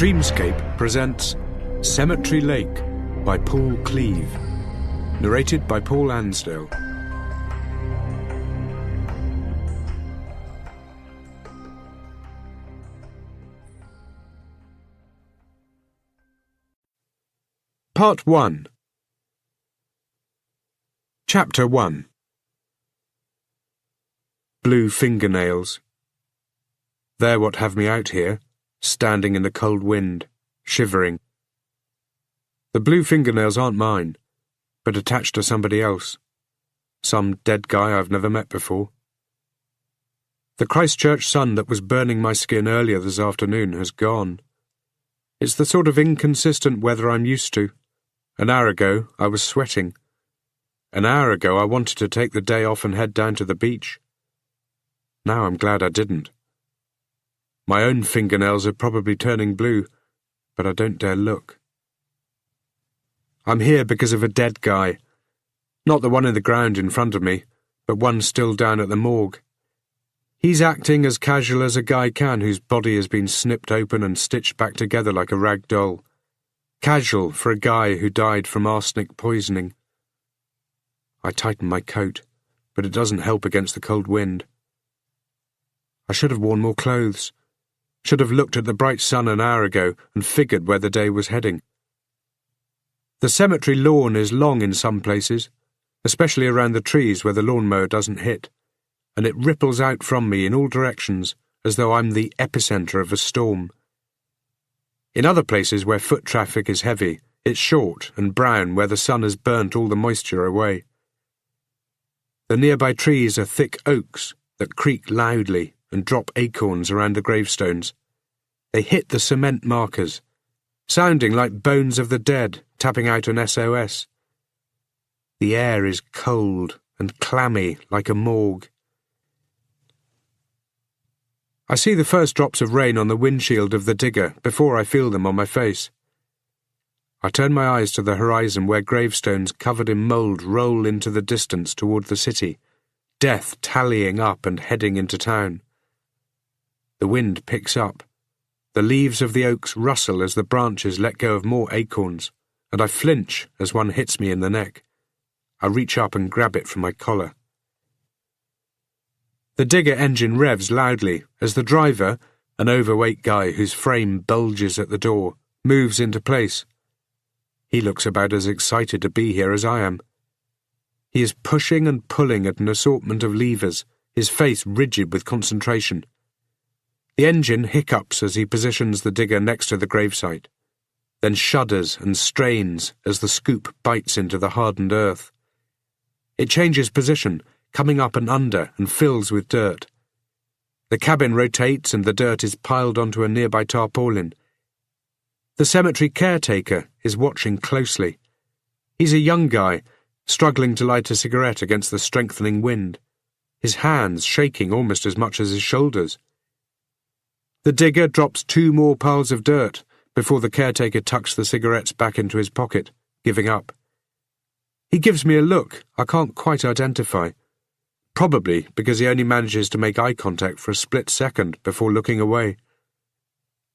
Streamscape presents Cemetery Lake by Paul Cleave, narrated by Paul Ansdale. Part 1. Chapter 1. Blue fingernails. They're what have me out here, standing in the cold wind, shivering. The blue fingernails aren't mine, but attached to somebody else. Some dead guy I've never met before. The Christchurch sun that was burning my skin earlier this afternoon has gone. It's the sort of inconsistent weather I'm used to. An hour ago, I was sweating. An hour ago, I wanted to take the day off and head down to the beach. Now I'm glad I didn't. My own fingernails are probably turning blue, but I don't dare look. I'm here because of a dead guy. Not the one in the ground in front of me, but one still down at the morgue. He's acting as casual as a guy can whose body has been snipped open and stitched back together like a rag doll. Casual for a guy who died from arsenic poisoning. I tighten my coat, but it doesn't help against the cold wind. I should have worn more clothes. Should have looked at the bright sun an hour ago and figured where the day was heading. The cemetery lawn is long in some places, especially around the trees where the lawnmower doesn't hit, and it ripples out from me in all directions as though I'm the epicenter of a storm. In other places where foot traffic is heavy, it's short and brown where the sun has burnt all the moisture away. The nearby trees are thick oaks that creak loudly and drop acorns around the gravestones. They hit the cement markers, sounding like bones of the dead tapping out an SOS. The air is cold and clammy like a morgue. I see the first drops of rain on the windshield of the digger before I feel them on my face. I turn my eyes to the horizon where gravestones covered in mould roll into the distance toward the city, death tallying up and heading into town. The wind picks up. The leaves of the oaks rustle as the branches let go of more acorns, and I flinch as one hits me in the neck. I reach up and grab it from my collar. The digger engine revs loudly as the driver, an overweight guy whose frame bulges at the door, moves into place. He looks about as excited to be here as I am. He is pushing and pulling at an assortment of levers, his face rigid with concentration. The engine hiccups as he positions the digger next to the gravesite, then shudders and strains as the scoop bites into the hardened earth. It changes position, coming up and under, and fills with dirt. The cabin rotates and the dirt is piled onto a nearby tarpaulin. The cemetery caretaker is watching closely. He's a young guy, struggling to light a cigarette against the strengthening wind, his hands shaking almost as much as his shoulders. The digger drops 2 more piles of dirt before the caretaker tucks the cigarettes back into his pocket, giving up. He gives me a look I can't quite identify, probably because he only manages to make eye contact for a split second before looking away.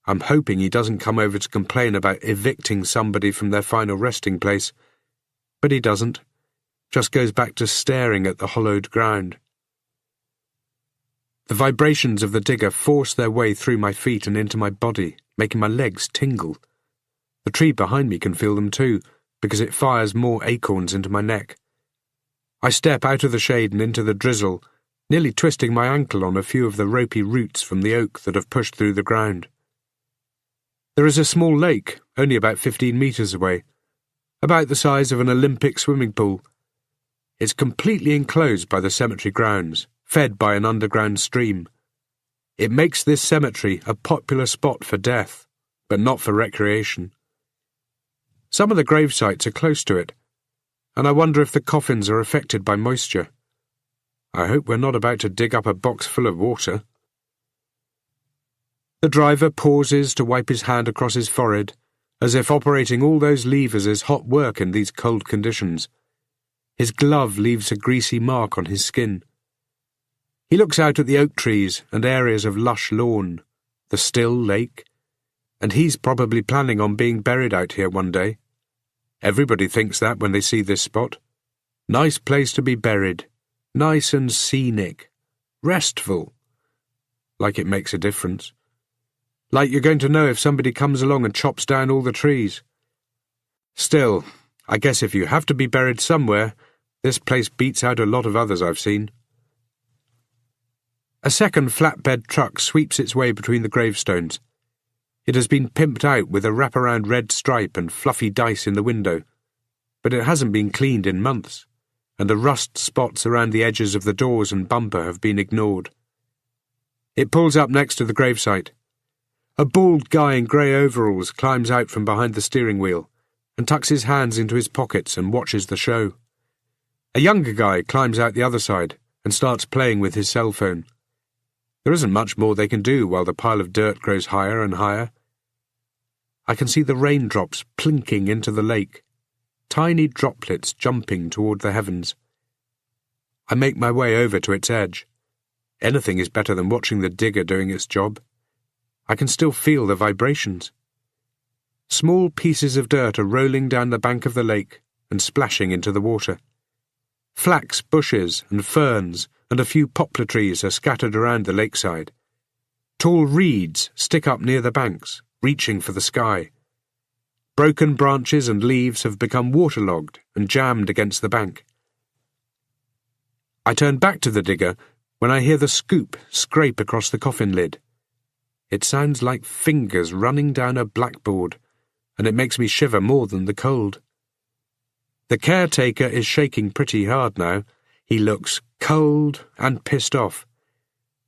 I'm hoping he doesn't come over to complain about evicting somebody from their final resting place, but he doesn't, just goes back to staring at the hollowed ground. The vibrations of the digger force their way through my feet and into my body, making my legs tingle. The tree behind me can feel them too, because it fires more acorns into my neck. I step out of the shade and into the drizzle, nearly twisting my ankle on a few of the ropey roots from the oak that have pushed through the ground. There is a small lake, only about 15 metres away, about the size of an Olympic swimming pool. It's completely enclosed by the cemetery grounds, fed by an underground stream. It makes this cemetery a popular spot for death, but not for recreation. Some of the grave sites are close to it, and I wonder if the coffins are affected by moisture. I hope we're not about to dig up a box full of water. The driver pauses to wipe his hand across his forehead, as if operating all those levers is hot work in these cold conditions. His glove leaves a greasy mark on his skin. He looks out at the oak trees and areas of lush lawn, the still lake, And he's probably planning on being buried out here one day. Everybody thinks that when they see this spot. Nice place to be buried. Nice and scenic. Restful. Like it makes a difference. Like you're going to know if somebody comes along and chops down all the trees. Still, I guess if you have to be buried somewhere, this place beats out a lot of others I've seen. A second flatbed truck sweeps its way between the gravestones. It has been pimped out with a wraparound red stripe and fluffy dice in the window, but it hasn't been cleaned in months, and the rust spots around the edges of the doors and bumper have been ignored. It pulls up next to the gravesite. A bald guy in grey overalls climbs out from behind the steering wheel and tucks his hands into his pockets and watches the show. A younger guy climbs out the other side and starts playing with his cell phone. There isn't much more they can do while the pile of dirt grows higher and higher. I can see the raindrops plinking into the lake, tiny droplets jumping toward the heavens. I make my way over to its edge. Anything is better than watching the digger doing its job. I can still feel the vibrations. Small pieces of dirt are rolling down the bank of the lake and splashing into the water. Flax bushes and ferns and a few poplar trees are scattered around the lakeside. Tall reeds stick up near the banks, reaching for the sky. Broken branches and leaves have become waterlogged and jammed against the bank. I turn back to the digger when I hear the scoop scrape across the coffin lid. It sounds like fingers running down a blackboard, and it makes me shiver more than the cold. The caretaker is shaking pretty hard now. He looks cold and pissed off.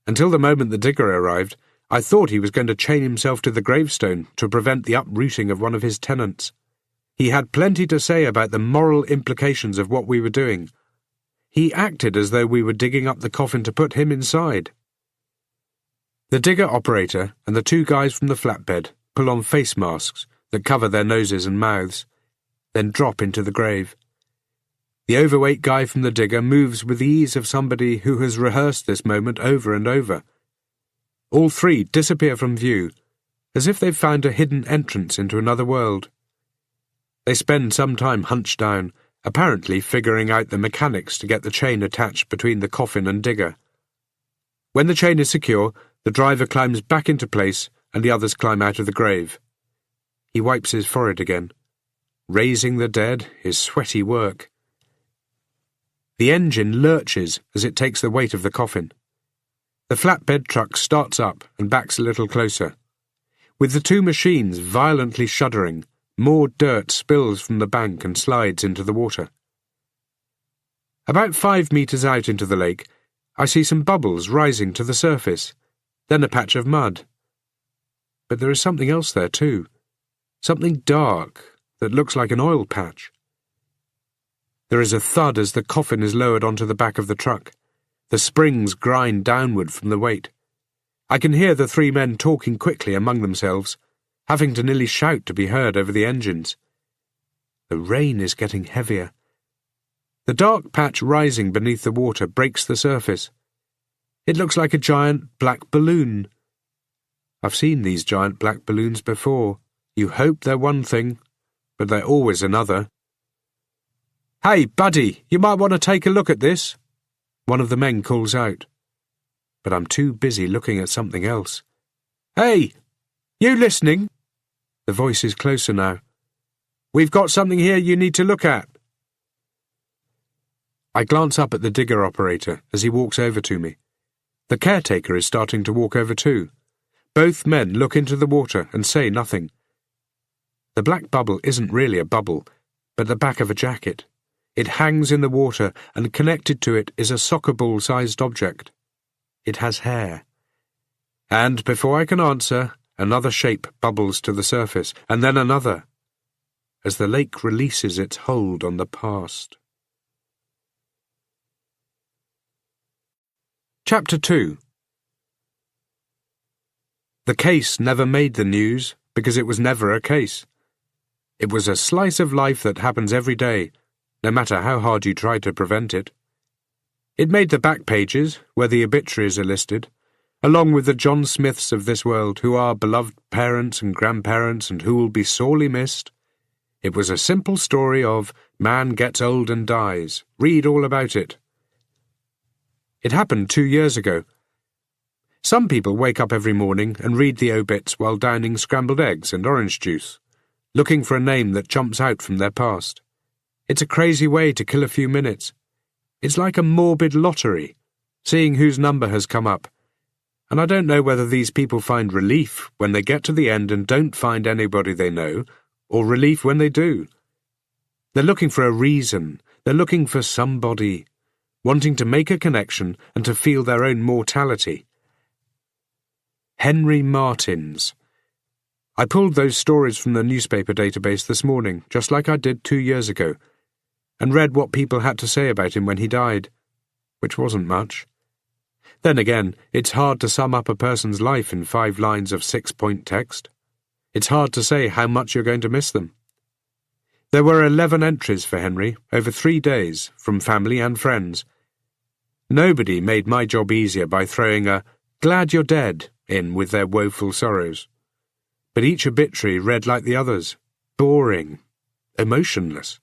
Until the moment the digger arrived, I thought he was going to chain himself to the gravestone to prevent the uprooting of one of his tenants. He had plenty to say about the moral implications of what we were doing. He acted as though we were digging up the coffin to put him inside. The digger operator and the two guys from the flatbed pull on face masks that cover their noses and mouths, then drop into the grave. The overweight guy from the digger moves with the ease of somebody who has rehearsed this moment over and over. All three disappear from view, as if they've found a hidden entrance into another world. They spend some time hunched down, apparently figuring out the mechanics to get the chain attached between the coffin and digger. When the chain is secure, the driver climbs back into place and the others climb out of the grave. He wipes his forehead again. Raising the dead is sweaty work. The engine lurches as it takes the weight of the coffin. The flatbed truck starts up and backs a little closer. With the two machines violently shuddering, more dirt spills from the bank and slides into the water. About 5 meters out into the lake, I see some bubbles rising to the surface, then a patch of mud. But there is something else there too. Something dark that looks like an oil patch. There is a thud as the coffin is lowered onto the back of the truck. The springs grind downward from the weight. I can hear the three men talking quickly among themselves, having to nearly shout to be heard over the engines. The rain is getting heavier. The dark patch rising beneath the water breaks the surface. It looks like a giant black balloon. I've seen these giant black balloons before. You hope they're one thing, but they're always another. "Hey, buddy, you might want to take a look at this," one of the men calls out. But I'm too busy looking at something else. "Hey, you listening?" The voice is closer now. "We've got something here you need to look at." I glance up at the digger operator as he walks over to me. The caretaker is starting to walk over too. Both men look into the water and say nothing. The black bubble isn't really a bubble, but the back of a jacket. It hangs in the water, and connected to it is a soccer ball-sized object. It has hair. And before I can answer, another shape bubbles to the surface, and then another, as the lake releases its hold on the past. Chapter 2. The case never made the news because it was never a case. It was a slice of life that happens every day, no matter how hard you try to prevent it. It made the back pages, where the obituaries are listed, along with the John Smiths of this world, who are beloved parents and grandparents and who will be sorely missed. It was a simple story of man gets old and dies. Read all about it. It happened 2 years ago. Some people wake up every morning and read the obits while downing scrambled eggs and orange juice, looking for a name that jumps out from their past. It's a crazy way to kill a few minutes. It's like a morbid lottery, seeing whose number has come up. And I don't know whether these people find relief when they get to the end and don't find anybody they know, or relief when they do. They're looking for a reason. They're looking for somebody, wanting to make a connection and to feel their own mortality. Henry Martins. I pulled those stories from the newspaper database this morning, just like I did 2 years ago, and read what people had to say about him when he died, which wasn't much. Then again, it's hard to sum up a person's life in 5 lines of 6-point text. It's hard to say how much you're going to miss them. There were 11 entries for Henry over 3 days from family and friends. Nobody made my job easier by throwing a "glad you're dead" in with their woeful sorrows. But each obituary read like the others, boring, emotionless.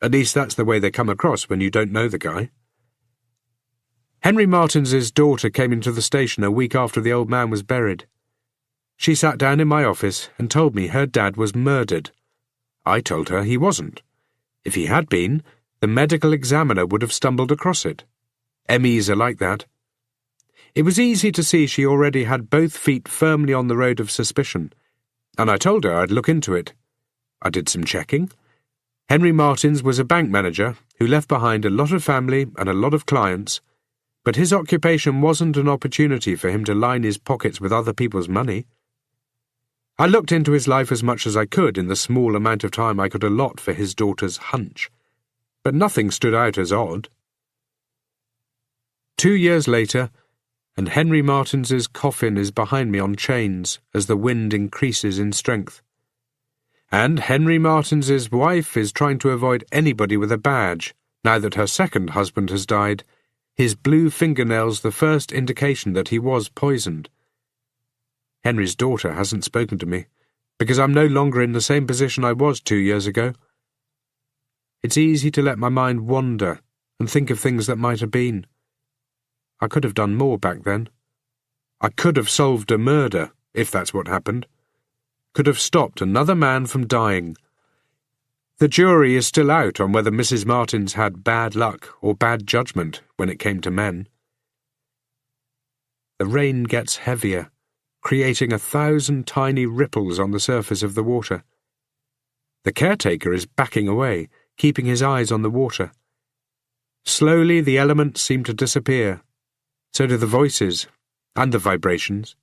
At least that's the way they come across when you don't know the guy. Henry Martins's daughter came into the station a week after the old man was buried. She sat down in my office and told me her dad was murdered. I told her he wasn't. If he had been, the medical examiner would have stumbled across it. MEs are like that. It was easy to see she already had both feet firmly on the road of suspicion, and I told her I'd look into it. I did some checking. Henry Martins was a bank manager who left behind a lot of family and a lot of clients, but his occupation wasn't an opportunity for him to line his pockets with other people's money. I looked into his life as much as I could in the small amount of time I could allot for his daughter's hunch, but nothing stood out as odd. 2 years later, and Henry Martins's coffin is behind me on chains as the wind increases in strength. And Henry Martins's wife is trying to avoid anybody with a badge, now that her second husband has died, his blue fingernails the first indication that he was poisoned. Henry's daughter hasn't spoken to me, because I'm no longer in the same position I was 2 years ago. It's easy to let my mind wander and think of things that might have been. I could have done more back then. I could have solved a murder, if that's what happened. Could have stopped another man from dying. The jury is still out on whether Mrs. Martins had bad luck or bad judgment when it came to men. The rain gets heavier, creating 1,000 tiny ripples on the surface of the water. The caretaker is backing away, keeping his eyes on the water. Slowly the elements seem to disappear. So do the voices and the vibrations.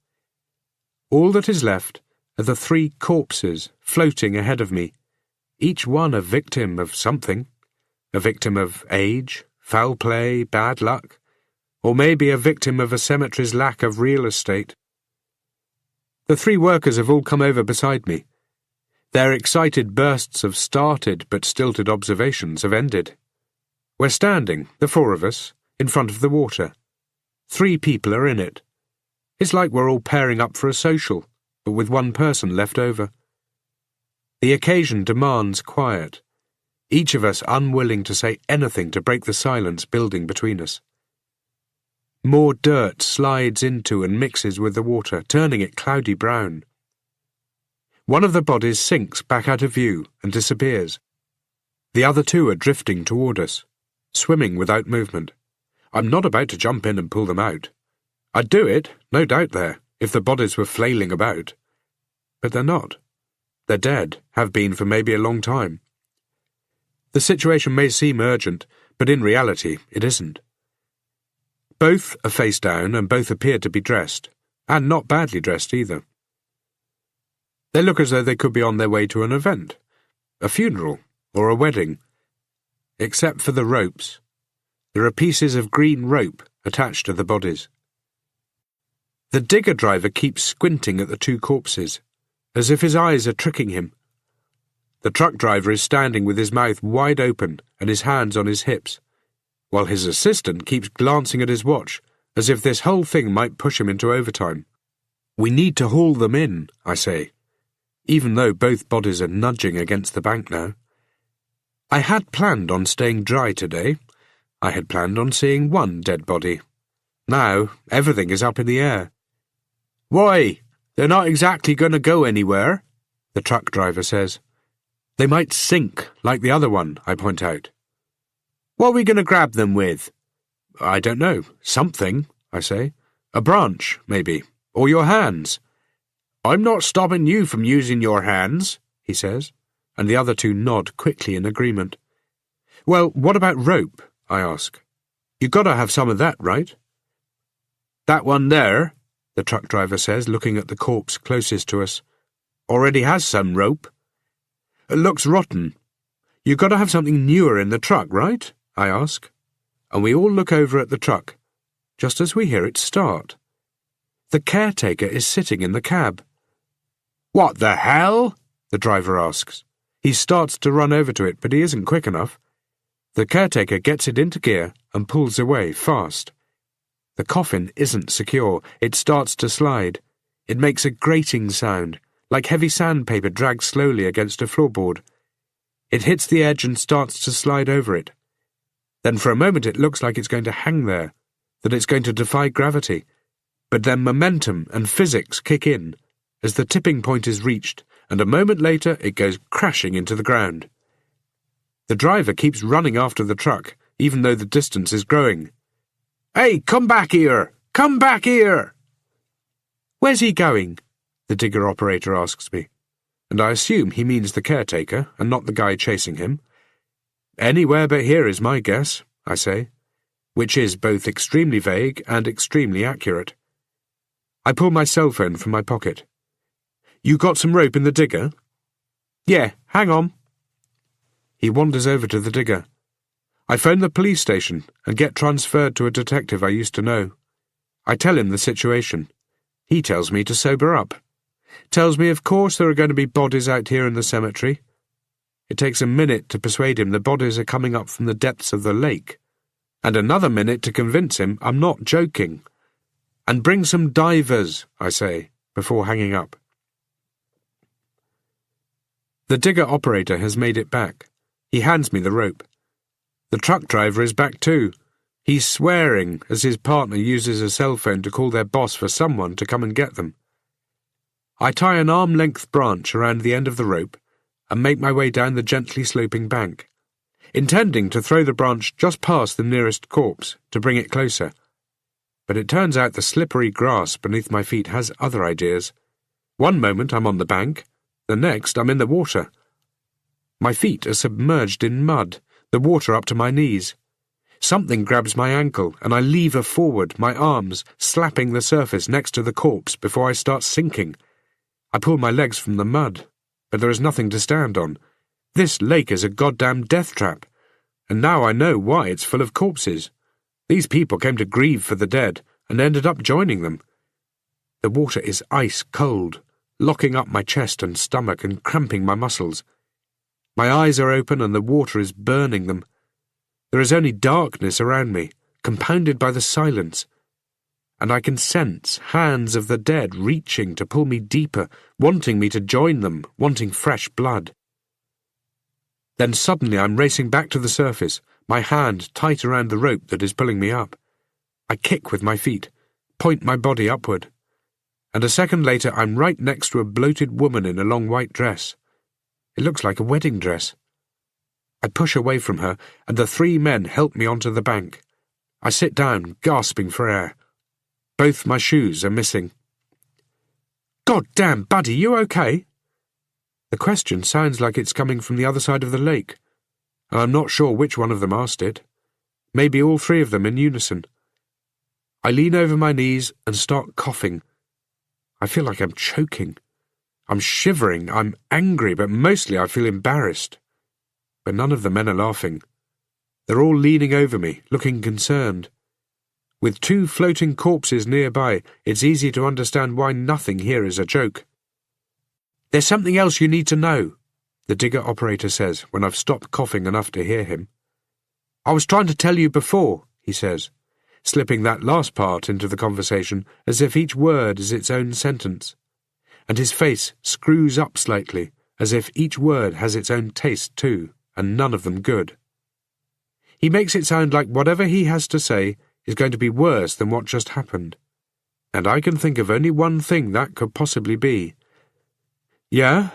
All that is left are the 3 corpses floating ahead of me, each one a victim of something, a victim of age, foul play, bad luck, or maybe a victim of a cemetery's lack of real estate. The 3 workers have all come over beside me. Their excited bursts of started but stilted observations have ended. We're standing, the 4 of us, in front of the water. 3 people are in it. It's like we're all pairing up for a social, but with 1 person left over. The occasion demands quiet, each of us unwilling to say anything to break the silence building between us. More dirt slides into and mixes with the water, turning it cloudy brown. One of the bodies sinks back out of view and disappears. The other 2 are drifting toward us, swimming without movement. I'm not about to jump in and pull them out. I'd do it, no doubt there, if the bodies were flailing about. But they're not. They're dead, have been for maybe a long time. The situation may seem urgent, but in reality it isn't. Both are face down and both appear to be dressed, and not badly dressed either. They look as though they could be on their way to an event, a funeral or a wedding. Except for the ropes. There are pieces of green rope attached to the bodies. The digger driver keeps squinting at the 2 corpses, as if his eyes are tricking him. The truck driver is standing with his mouth wide open and his hands on his hips, while his assistant keeps glancing at his watch, as if this whole thing might push him into overtime. We need to haul them in, I say, even though both bodies are nudging against the bank now. I had planned on staying dry today. I had planned on seeing one dead body. Now, everything is up in the air. "Why, they're not exactly going to go anywhere," the truck driver says. "They might sink, like the other one," I point out. "What are we going to grab them with?" "I don't know. Something," I say. "A branch, maybe. Or your hands." "I'm not stopping you from using your hands," he says, and the other two nod quickly in agreement. "Well, what about rope?" I ask. "You gotta have some of that, right?" "That one there," the truck driver says, looking at the corpse closest to us, "already has some rope." "It looks rotten. You gotta have something newer in the truck, right?" I ask, and we all look over at the truck, just as we hear it start. The caretaker is sitting in the cab. "What the hell?" the driver asks. He starts to run over to it, but he isn't quick enough. The caretaker gets it into gear and pulls away fast. The coffin isn't secure. It starts to slide. It makes a grating sound, like heavy sandpaper dragged slowly against a floorboard. It hits the edge and starts to slide over it. Then for a moment it looks like it's going to hang there, that it's going to defy gravity. But then momentum and physics kick in as the tipping point is reached, and a moment later it goes crashing into the ground. The driver keeps running after the truck, even though the distance is growing. "Hey, come back here! Come back here!" "Where's he going?" the digger operator asks me, and I assume he means the caretaker and not the guy chasing him. "Anywhere but here is my guess," I say, which is both extremely vague and extremely accurate. I pull my cell phone from my pocket. "You got some rope in the digger?" "Yeah, hang on." He wanders over to the digger. I phone the police station and get transferred to a detective I used to know. I tell him the situation. He tells me to sober up. Tells me of course there are going to be bodies out here in the cemetery. It takes a minute to persuade him the bodies are coming up from the depths of the lake, and another minute to convince him I'm not joking. "And bring some divers," I say, before hanging up. The digger operator has made it back. He hands me the rope. The truck driver is back too. He's swearing as his partner uses a cell phone to call their boss for someone to come and get them. I tie an arm-length branch around the end of the rope and make my way down the gently sloping bank, intending to throw the branch just past the nearest corpse to bring it closer. But it turns out the slippery grass beneath my feet has other ideas. One moment I'm on the bank, the next I'm in the water. My feet are submerged in mud, the water up to my knees. Something grabs my ankle, and I lever forward, my arms slapping the surface next to the corpse before I start sinking. I pull my legs from the mud, but there is nothing to stand on. This lake is a goddamn death trap, and now I know why it's full of corpses. These people came to grieve for the dead and ended up joining them. The water is ice cold, locking up my chest and stomach and cramping my muscles. My eyes are open and the water is burning them. There is only darkness around me, compounded by the silence, and I can sense hands of the dead reaching to pull me deeper, wanting me to join them, wanting fresh blood. Then suddenly I'm racing back to the surface, my hand tight around the rope that is pulling me up. I kick with my feet, point my body upward, and a second later I'm right next to a bloated woman in a long white dress. It looks like a wedding dress. I push away from her, and the three men help me onto the bank. I sit down, gasping for air. Both my shoes are missing. "God damn, buddy, you okay?" The question sounds like it's coming from the other side of the lake, and I'm not sure which one of them asked it. Maybe all three of them in unison. I lean over my knees and start coughing. I feel like I'm choking. I'm shivering, I'm angry, but mostly I feel embarrassed. But none of the men are laughing. They're all leaning over me, looking concerned. With two floating corpses nearby, it's easy to understand why nothing here is a joke. "There's something else you need to know," the digger operator says when I've stopped coughing enough to hear him. "I was trying to tell you before," he says. slipping that last part into the conversation as if each word is its own sentence, and his face screws up slightly as if each word has its own taste too, and none of them good. He makes it sound like whatever he has to say is going to be worse than what just happened, and I can think of only one thing that could possibly be. Yeah?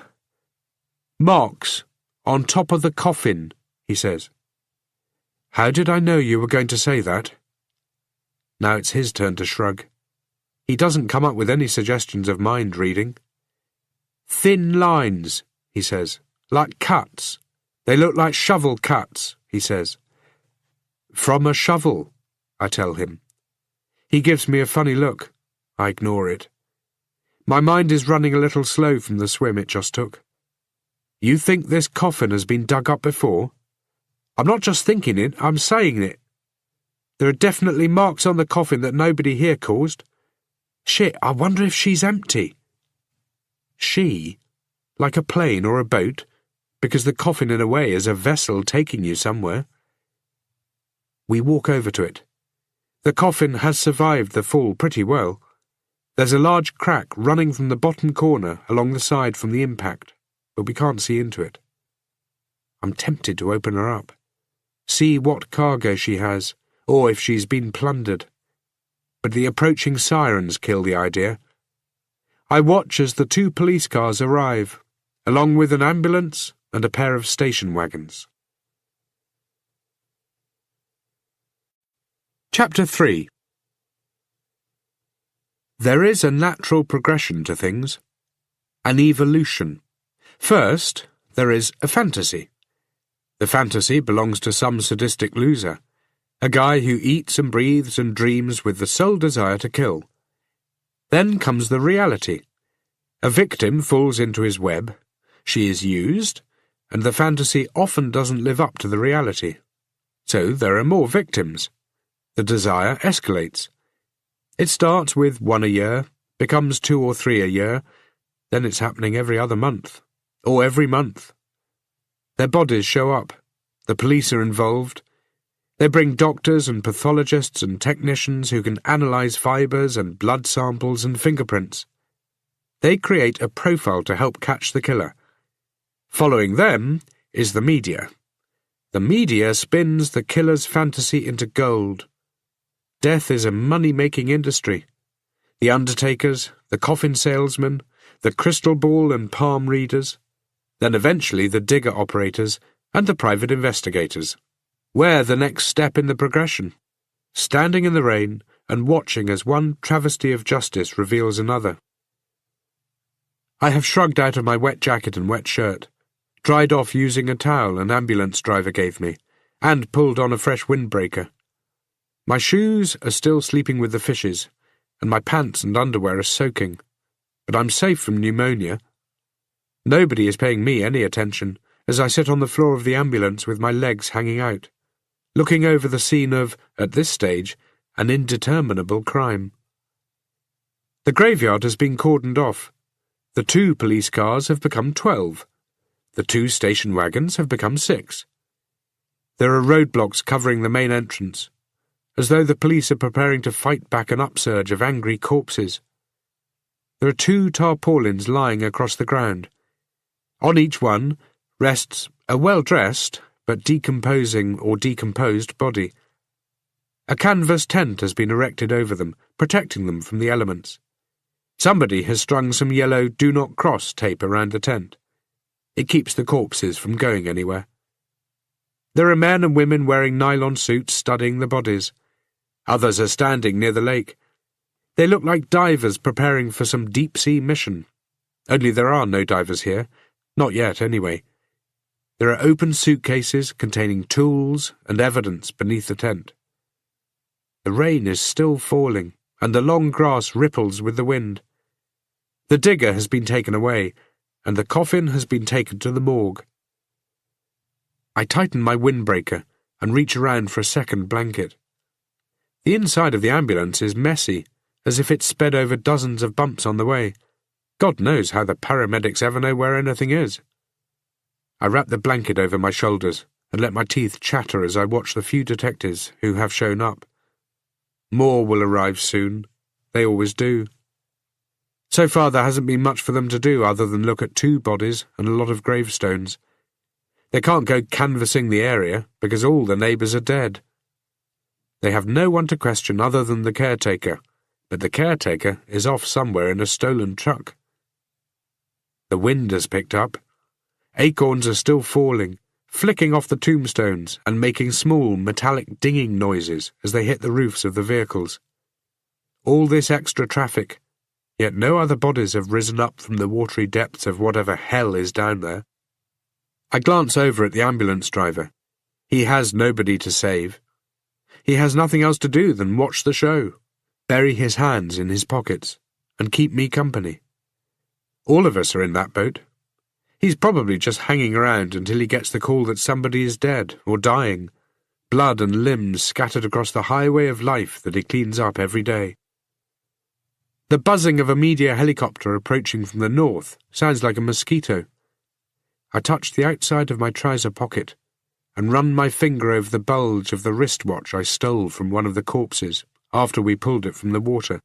Marks on top of the coffin, he says. How did I know you were going to say that? Now it's his turn to shrug. He doesn't come up with any suggestions of mind reading. Thin lines, he says, like cuts. They look like shovel cuts, he says. From a shovel, I tell him. He gives me a funny look. I ignore it. My mind is running a little slow from the swim it just took. You think this coffin has been dug up before? I'm not just thinking it, I'm saying it. There are definitely marks on the coffin that nobody here caused. Shit, I wonder if she's empty. She? Like a plane or a boat? Because the coffin in a way is a vessel taking you somewhere. We walk over to it. The coffin has survived the fall pretty well. There's a large crack running from the bottom corner along the side from the impact, but we can't see into it. I'm tempted to open her up, see what cargo she has, or if she's been plundered. But the approaching sirens kill the idea. I watch as the 2 police cars arrive, along with an ambulance and a pair of station wagons. Chapter 3. There is a natural progression to things, an evolution. First, there is a fantasy. The fantasy belongs to some sadistic loser, a guy who eats and breathes and dreams with the sole desire to kill. Then comes the reality. A victim falls into his web, she is used, and the fantasy often doesn't live up to the reality. So there are more victims. The desire escalates. It starts with 1 a year, becomes 2 or 3 a year, then it's happening every other month, or every month. Their bodies show up. The police are involved. They bring doctors and pathologists and technicians who can analyze fibers and blood samples and fingerprints. They create a profile to help catch the killer. Following them is the media. The media spins the killer's fantasy into gold. Death is a money-making industry. The undertakers, the coffin salesmen, the crystal ball and palm readers, then eventually the digger operators and the private investigators. We're the next step in the progression, standing in the rain and watching as one travesty of justice reveals another. I have shrugged out of my wet jacket and wet shirt, dried off using a towel an ambulance driver gave me, and pulled on a fresh windbreaker. My shoes are still sleeping with the fishes, and my pants and underwear are soaking, but I'm safe from pneumonia. Nobody is paying me any attention as I sit on the floor of the ambulance with my legs hanging out, looking over the scene of, at this stage, an indeterminable crime. The graveyard has been cordoned off. The 2 police cars have become 12. The 2 station wagons have become 6. There are roadblocks covering the main entrance, as though the police are preparing to fight back an upsurge of angry corpses. There are 2 tarpaulins lying across the ground. On each one rests a well-dressed but decomposing or decomposed body. A canvas tent has been erected over them, protecting them from the elements. Somebody has strung some yellow "Do Not Cross" tape around the tent. It keeps the corpses from going anywhere. There are men and women wearing nylon suits studying the bodies. Others are standing near the lake. They look like divers preparing for some deep-sea mission. Only there are no divers here. Not yet, anyway. There are open suitcases containing tools and evidence beneath the tent. The rain is still falling, and the long grass ripples with the wind. The digger has been taken away, and the coffin has been taken to the morgue. I tighten my windbreaker and reach around for a second blanket. The inside of the ambulance is messy, as if it sped over dozens of bumps on the way. God knows how the paramedics ever know where anything is. I wrap the blanket over my shoulders and let my teeth chatter as I watch the few detectives who have shown up. More will arrive soon. They always do. So far there hasn't been much for them to do other than look at 2 bodies and a lot of gravestones. They can't go canvassing the area because all the neighbours are dead. They have no one to question other than the caretaker, but the caretaker is off somewhere in a stolen truck. The wind has picked up. Acorns are still falling, flicking off the tombstones and making small metallic dinging noises as they hit the roofs of the vehicles. All this extra traffic, yet no other bodies have risen up from the watery depths of whatever hell is down there. I glance over at the ambulance driver. He has nobody to save. He has nothing else to do than watch the show, bury his hands in his pockets, and keep me company. All of us are in that boat. He's probably just hanging around until he gets the call that somebody is dead or dying, blood and limbs scattered across the highway of life that he cleans up every day. The buzzing of a media helicopter approaching from the north sounds like a mosquito. I touch the outside of my trouser pocket and run my finger over the bulge of the wristwatch I stole from one of the corpses after we pulled it from the water.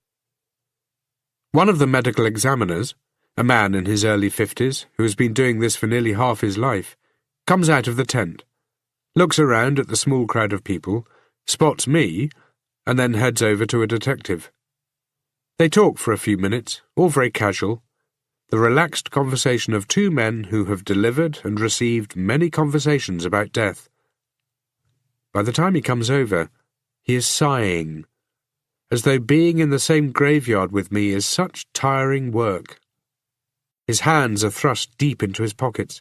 One of the medical examiners, a man in his early 50s who has been doing this for nearly half his life, comes out of the tent, looks around at the small crowd of people, spots me, and then heads over to a detective. They talk for a few minutes, all very casual, the relaxed conversation of 2 men who have delivered and received many conversations about death. By the time he comes over, he is sighing, as though being in the same graveyard with me is such tiring work. His hands are thrust deep into his pockets.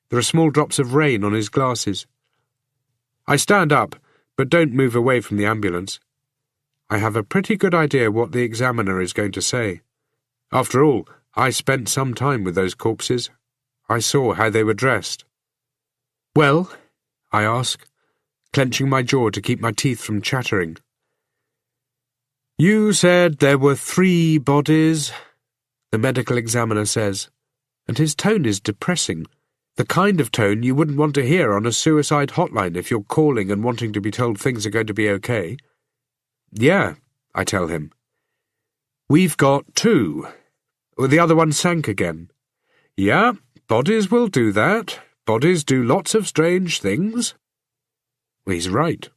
There are small drops of rain on his glasses. I stand up, but don't move away from the ambulance. I have a pretty good idea what the examiner is going to say. After all, I spent some time with those corpses. I saw how they were dressed. "Well?" I ask, clenching my jaw to keep my teeth from chattering. "You said there were 3 bodies," the medical examiner says, and his tone is depressing, the kind of tone you wouldn't want to hear on a suicide hotline if you're calling and wanting to be told things are going to be okay. "Yeah," I tell him. "We've got 2. The other one sank again." "Yeah, bodies will do that. Bodies do lots of strange things." Well, he's right.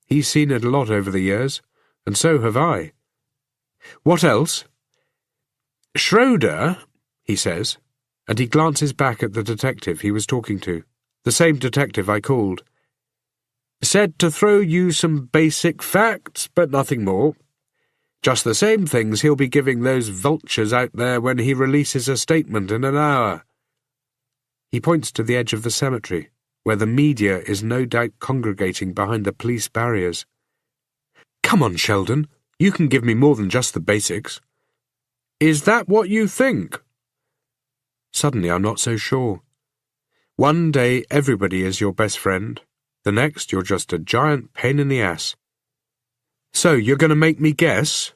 He's seen it a lot over the years, and so have I. "What else?" "Schroeder," he says, and he glances back at the detective he was talking to, the same detective I called. "Said to throw you some basic facts, but nothing more. Just the same things he'll be giving those vultures out there when he releases a statement in an hour." He points to the edge of the cemetery, where the media is no doubt congregating behind the police barriers. "Come on, Sheldon, you can give me more than just the basics." "Is that what you think?" Suddenly I'm not so sure. One day everybody is your best friend, the next you're just a giant pain in the ass. "So you're going to make me guess?"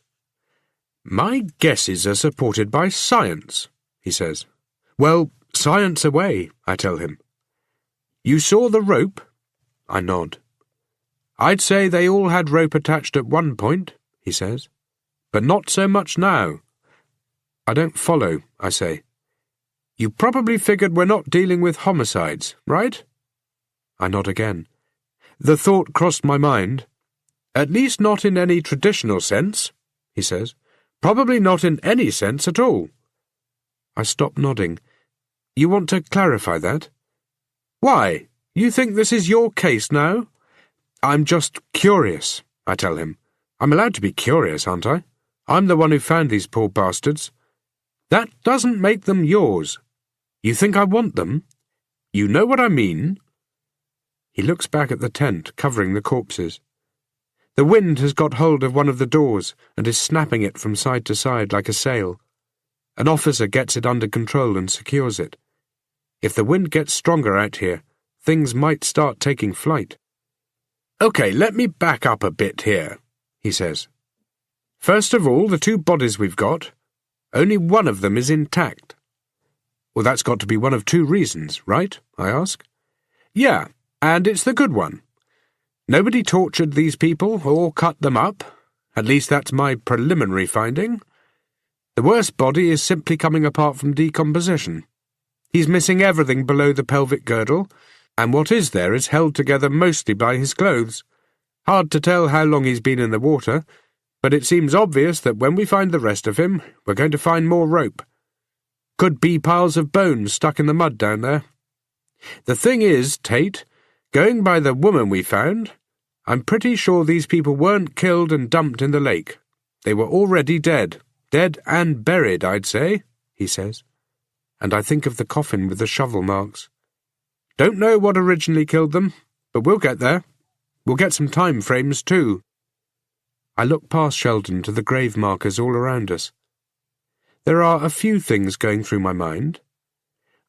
"My guesses are supported by science," he says. "Well, science away," I tell him. "You saw the rope?" I nod. "I'd say they all had rope attached at one point," he says, "but not so much now." "I don't follow," I say. "You probably figured we're not dealing with homicides, right?" I nod again. "The thought crossed my mind. At least not in any traditional sense," he says. "Probably not in any sense at all." I stop nodding. "You want to clarify that?" "Why? You think this is your case now?" "I'm just curious," I tell him. "I'm allowed to be curious, aren't I? I'm the one who found these poor bastards." "That doesn't make them yours. You think I want them? You know what I mean?" He looks back at the tent covering the corpses. The wind has got hold of one of the doors and is snapping it from side to side like a sail. An officer gets it under control and secures it. If the wind gets stronger out here, things might start taking flight. "Okay, let me back up a bit here," he says. "First of all, the 2 bodies we've got, only one of them is intact." "Well, that's got to be one of 2 reasons, right?" I ask. "Yeah, and it's the good one. Nobody tortured these people or cut them up. At least that's my preliminary finding. The worst body is simply coming apart from decomposition. He's missing everything below the pelvic girdle, and what is there is held together mostly by his clothes. Hard to tell how long he's been in the water, but it seems obvious that when we find the rest of him, we're going to find more rope. Could be piles of bones stuck in the mud down there. The thing is, Tate, going by the woman we found, I'm pretty sure these people weren't killed and dumped in the lake. They were already dead. Dead and buried, I'd say, he says. And I think of the coffin with the shovel marks. Don't know what originally killed them, but we'll get there. We'll get some time frames, too. I look past Sheldon to the grave markers all around us. There are a few things going through my mind.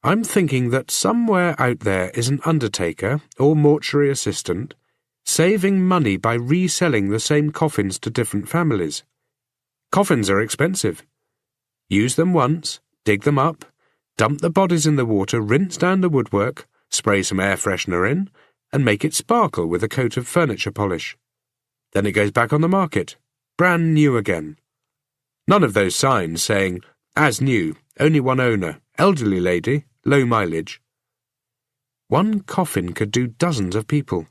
I'm thinking that somewhere out there is an undertaker or mortuary assistant saving money by reselling the same coffins to different families. Coffins are expensive. Use them once, dig them up, dump the bodies in the water, rinse down the woodwork, spray some air freshener in, and make it sparkle with a coat of furniture polish. Then it goes back on the market, brand new again. None of those signs saying, as new, only one owner, elderly lady, low mileage. One coffin could do dozens of people.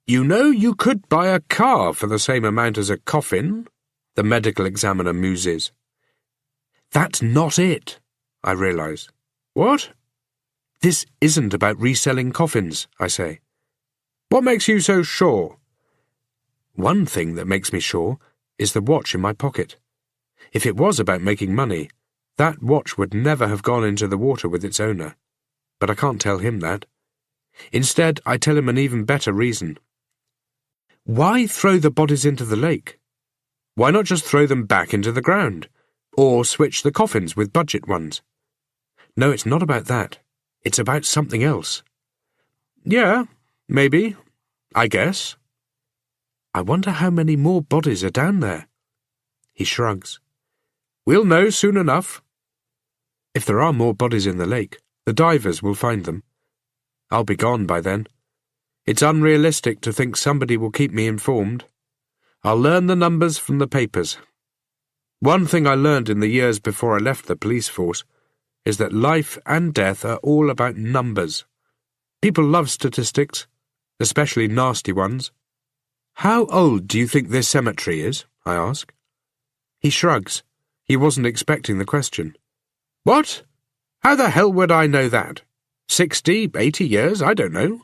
You know, you could buy a car for the same amount as a coffin, the medical examiner muses. That's not it, I realise. What? This isn't about reselling coffins, I say. What makes you so sure? One thing that makes me sure is the watch in my pocket. If it was about making money, that watch would never have gone into the water with its owner. But I can't tell him that. Instead, I tell him an even better reason. Why throw the bodies into the lake? Why not just throw them back into the ground? Or switch the coffins with budget ones? No, it's not about that. It's about something else. Yeah, maybe. I guess. I wonder how many more bodies are down there. He shrugs. We'll know soon enough. If there are more bodies in the lake, the divers will find them. I'll be gone by then. It's unrealistic to think somebody will keep me informed. I'll learn the numbers from the papers. One thing I learned in the years before I left the police force is that life and death are all about numbers. People love statistics, especially nasty ones. How old do you think this cemetery is? I ask. He shrugs. He wasn't expecting the question. What? How the hell would I know that? 60, 80 years? I don't know.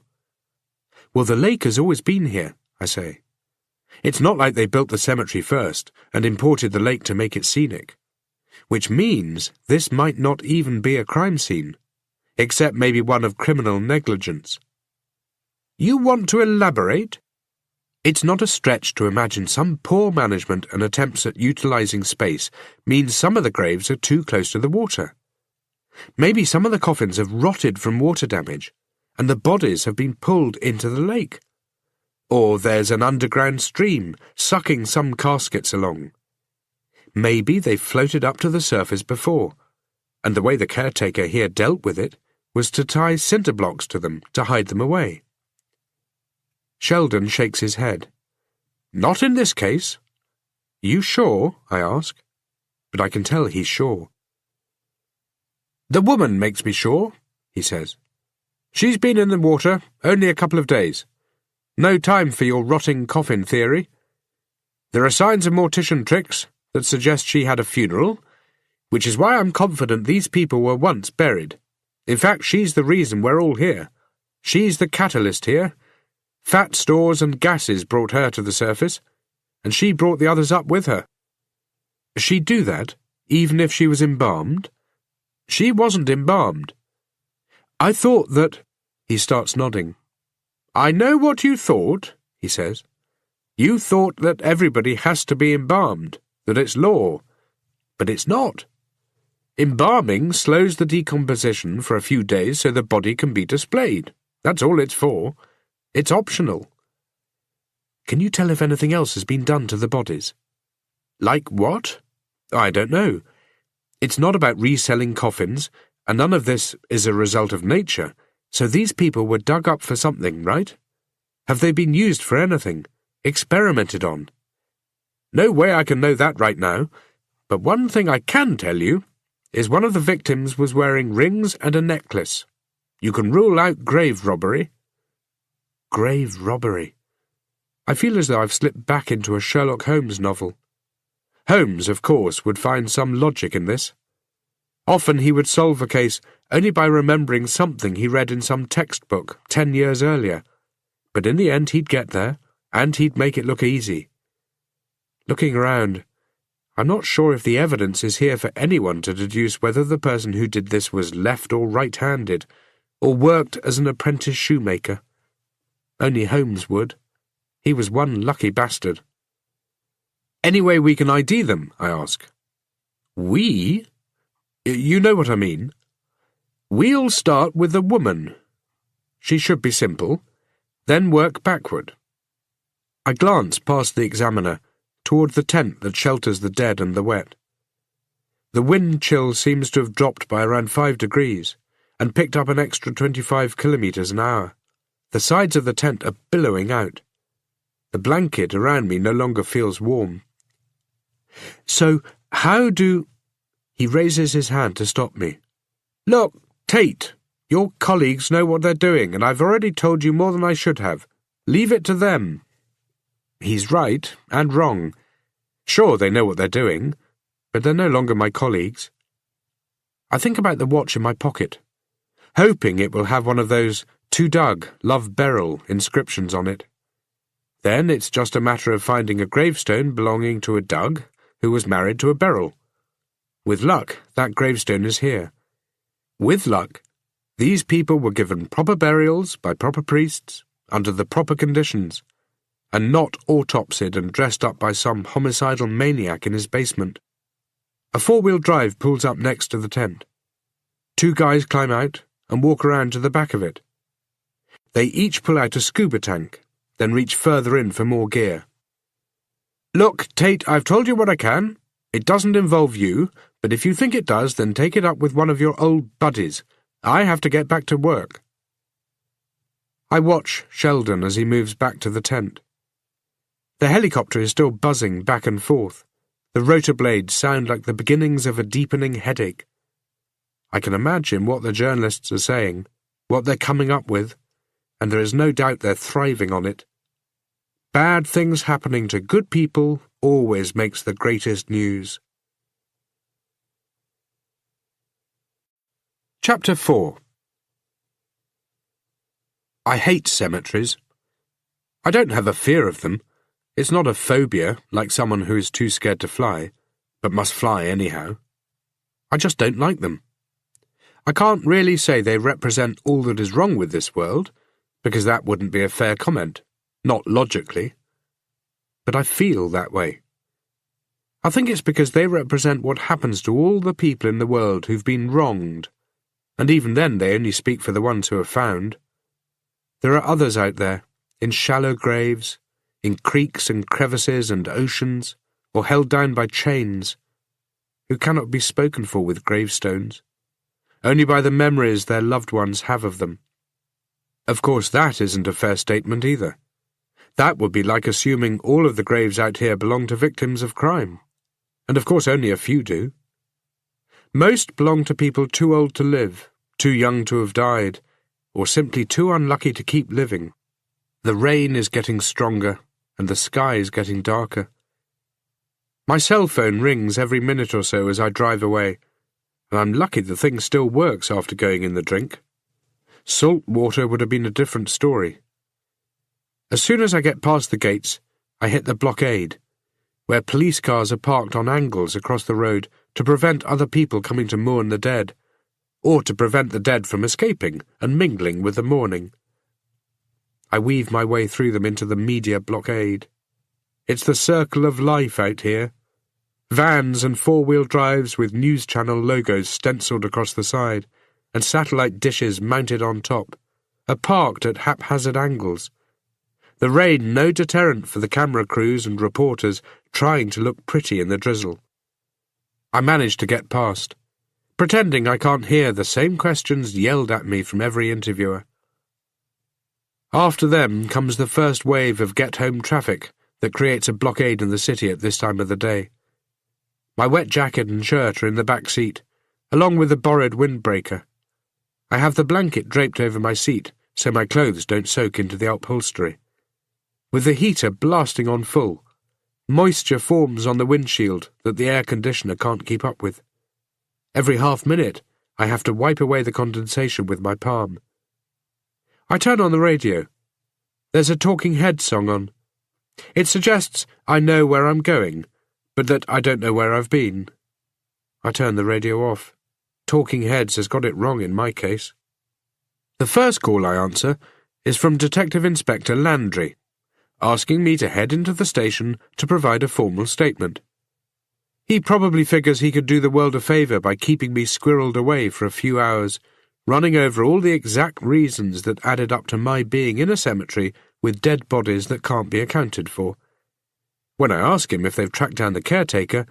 Well, the lake has always been here, I say. It's not like they built the cemetery first and imported the lake to make it scenic. Which means this might not even be a crime scene, except maybe one of criminal negligence. You want to elaborate? It's not a stretch to imagine some poor management and attempts at utilizing space means some of the graves are too close to the water. Maybe some of the coffins have rotted from water damage, and the bodies have been pulled into the lake. Or there's an underground stream sucking some caskets along. Maybe they've floated up to the surface before, and the way the caretaker here dealt with it was to tie cinder blocks to them to hide them away. Sheldon shakes his head. Not in this case. You sure? I ask. But I can tell he's sure. The woman makes me sure, he says. She's been in the water only a couple of days. No time for your rotting coffin theory. There are signs of mortician tricks that suggest she had a funeral, which is why I'm confident these people were once buried. In fact, she's the reason we're all here. She's the catalyst here. Fat stores and gases brought her to the surface, and she brought the others up with her. She'd do that, even if she was embalmed? She wasn't embalmed. I thought that... He starts nodding. I know what you thought, he says. You thought that everybody has to be embalmed, that it's law. But it's not. Embalming slows the decomposition for a few days so the body can be displayed. That's all it's for. It's optional. Can you tell if anything else has been done to the bodies? Like what? I don't know. It's not about reselling coffins, and none of this is a result of nature, so these people were dug up for something, right? Have they been used for anything? Experimented on? No way I can know that right now, but one thing I can tell you is one of the victims was wearing rings and a necklace. You can rule out grave robbery. Grave robbery. I feel as though I've slipped back into a Sherlock Holmes novel. Holmes, of course, would find some logic in this. Often he would solve a case only by remembering something he read in some textbook 10 years earlier. But in the end he'd get there, and he'd make it look easy. Looking around, I'm not sure if the evidence is here for anyone to deduce whether the person who did this was left or right-handed, or worked as an apprentice shoemaker. Only Holmes would. He was one lucky bastard. Any way we can ID them, I ask. We? You know what I mean. We'll start with the woman. She should be simple, then work backward. I glance past the examiner toward the tent that shelters the dead and the wet. The wind chill seems to have dropped by around 5 degrees and picked up an extra 25 kilometers an hour. The sides of the tent are billowing out. The blanket around me no longer feels warm. So, how do... He raises his hand to stop me. Look, Tate, your colleagues know what they're doing, and I've already told you more than I should have. Leave it to them. He's right and wrong. Sure, they know what they're doing, but they're no longer my colleagues. I think about the watch in my pocket, hoping it will have one of those "To Doug, Love Beryl" inscriptions on it. Then it's just a matter of finding a gravestone belonging to a Doug who was married to a Beryl. With luck, that gravestone is here. With luck, these people were given proper burials by proper priests, under the proper conditions, and not autopsied and dressed up by some homicidal maniac in his basement. A 4-wheel drive pulls up next to the tent. 2 guys climb out and walk around to the back of it. They each pull out a scuba tank, then reach further in for more gear. Look, Tate, I've told you what I can. It doesn't involve you, but if you think it does, then take it up with one of your old buddies. I have to get back to work. I watch Sheldon as he moves back to the tent. The helicopter is still buzzing back and forth. The rotor blades sound like the beginnings of a deepening headache. I can imagine what the journalists are saying, what they're coming up with, and there is no doubt they're thriving on it. Bad things happening to good people always makes the greatest news. Chapter 4. I hate cemeteries. I don't have a fear of them. It's not a phobia, like someone who is too scared to fly, but must fly anyhow. I just don't like them. I can't really say they represent all that is wrong with this world, because that wouldn't be a fair comment, not logically. But I feel that way. I think it's because they represent what happens to all the people in the world who've been wronged, and even then they only speak for the ones who are found. There are others out there, in shallow graves, in creeks and crevices and oceans, or held down by chains, who cannot be spoken for with gravestones, only by the memories their loved ones have of them. Of course, that isn't a fair statement either. That would be like assuming all of the graves out here belong to victims of crime. And of course only a few do. Most belong to people too old to live, too young to have died, or simply too unlucky to keep living. The rain is getting stronger, and the sky is getting darker. My cell phone rings every minute or so as I drive away, and I'm lucky the thing still works after going in the drink. Salt water would have been a different story. As soon as I get past the gates, I hit the blockade, where police cars are parked on angles across the road to prevent other people coming to mourn the dead, or to prevent the dead from escaping and mingling with the mourning. I weave my way through them into the media blockade. It's the circle of life out here. Vans and 4-wheel drives with news channel logos stenciled across the side, and satellite dishes mounted on top, are parked at haphazard angles. The rain no deterrent for the camera crews and reporters trying to look pretty in the drizzle. I manage to get past, pretending I can't hear the same questions yelled at me from every interviewer. After them comes the first wave of get-home traffic that creates a blockade in the city at this time of the day. My wet jacket and shirt are in the back seat, along with a borrowed windbreaker. I have the blanket draped over my seat so my clothes don't soak into the upholstery. With the heater blasting on full, moisture forms on the windshield that the air conditioner can't keep up with. Every half-minute, I have to wipe away the condensation with my palm. I turn on the radio. There's a Talking Heads song on. It suggests I know where I'm going, but that I don't know where I've been. I turn the radio off. Talking Heads has got it wrong in my case. The first call I answer is from Detective Inspector Landry, asking me to head into the station to provide a formal statement. He probably figures he could do the world a favour by keeping me squirreled away for a few hours, running over all the exact reasons that added up to my being in a cemetery with dead bodies that can't be accounted for. When I ask him if they've tracked down the caretaker,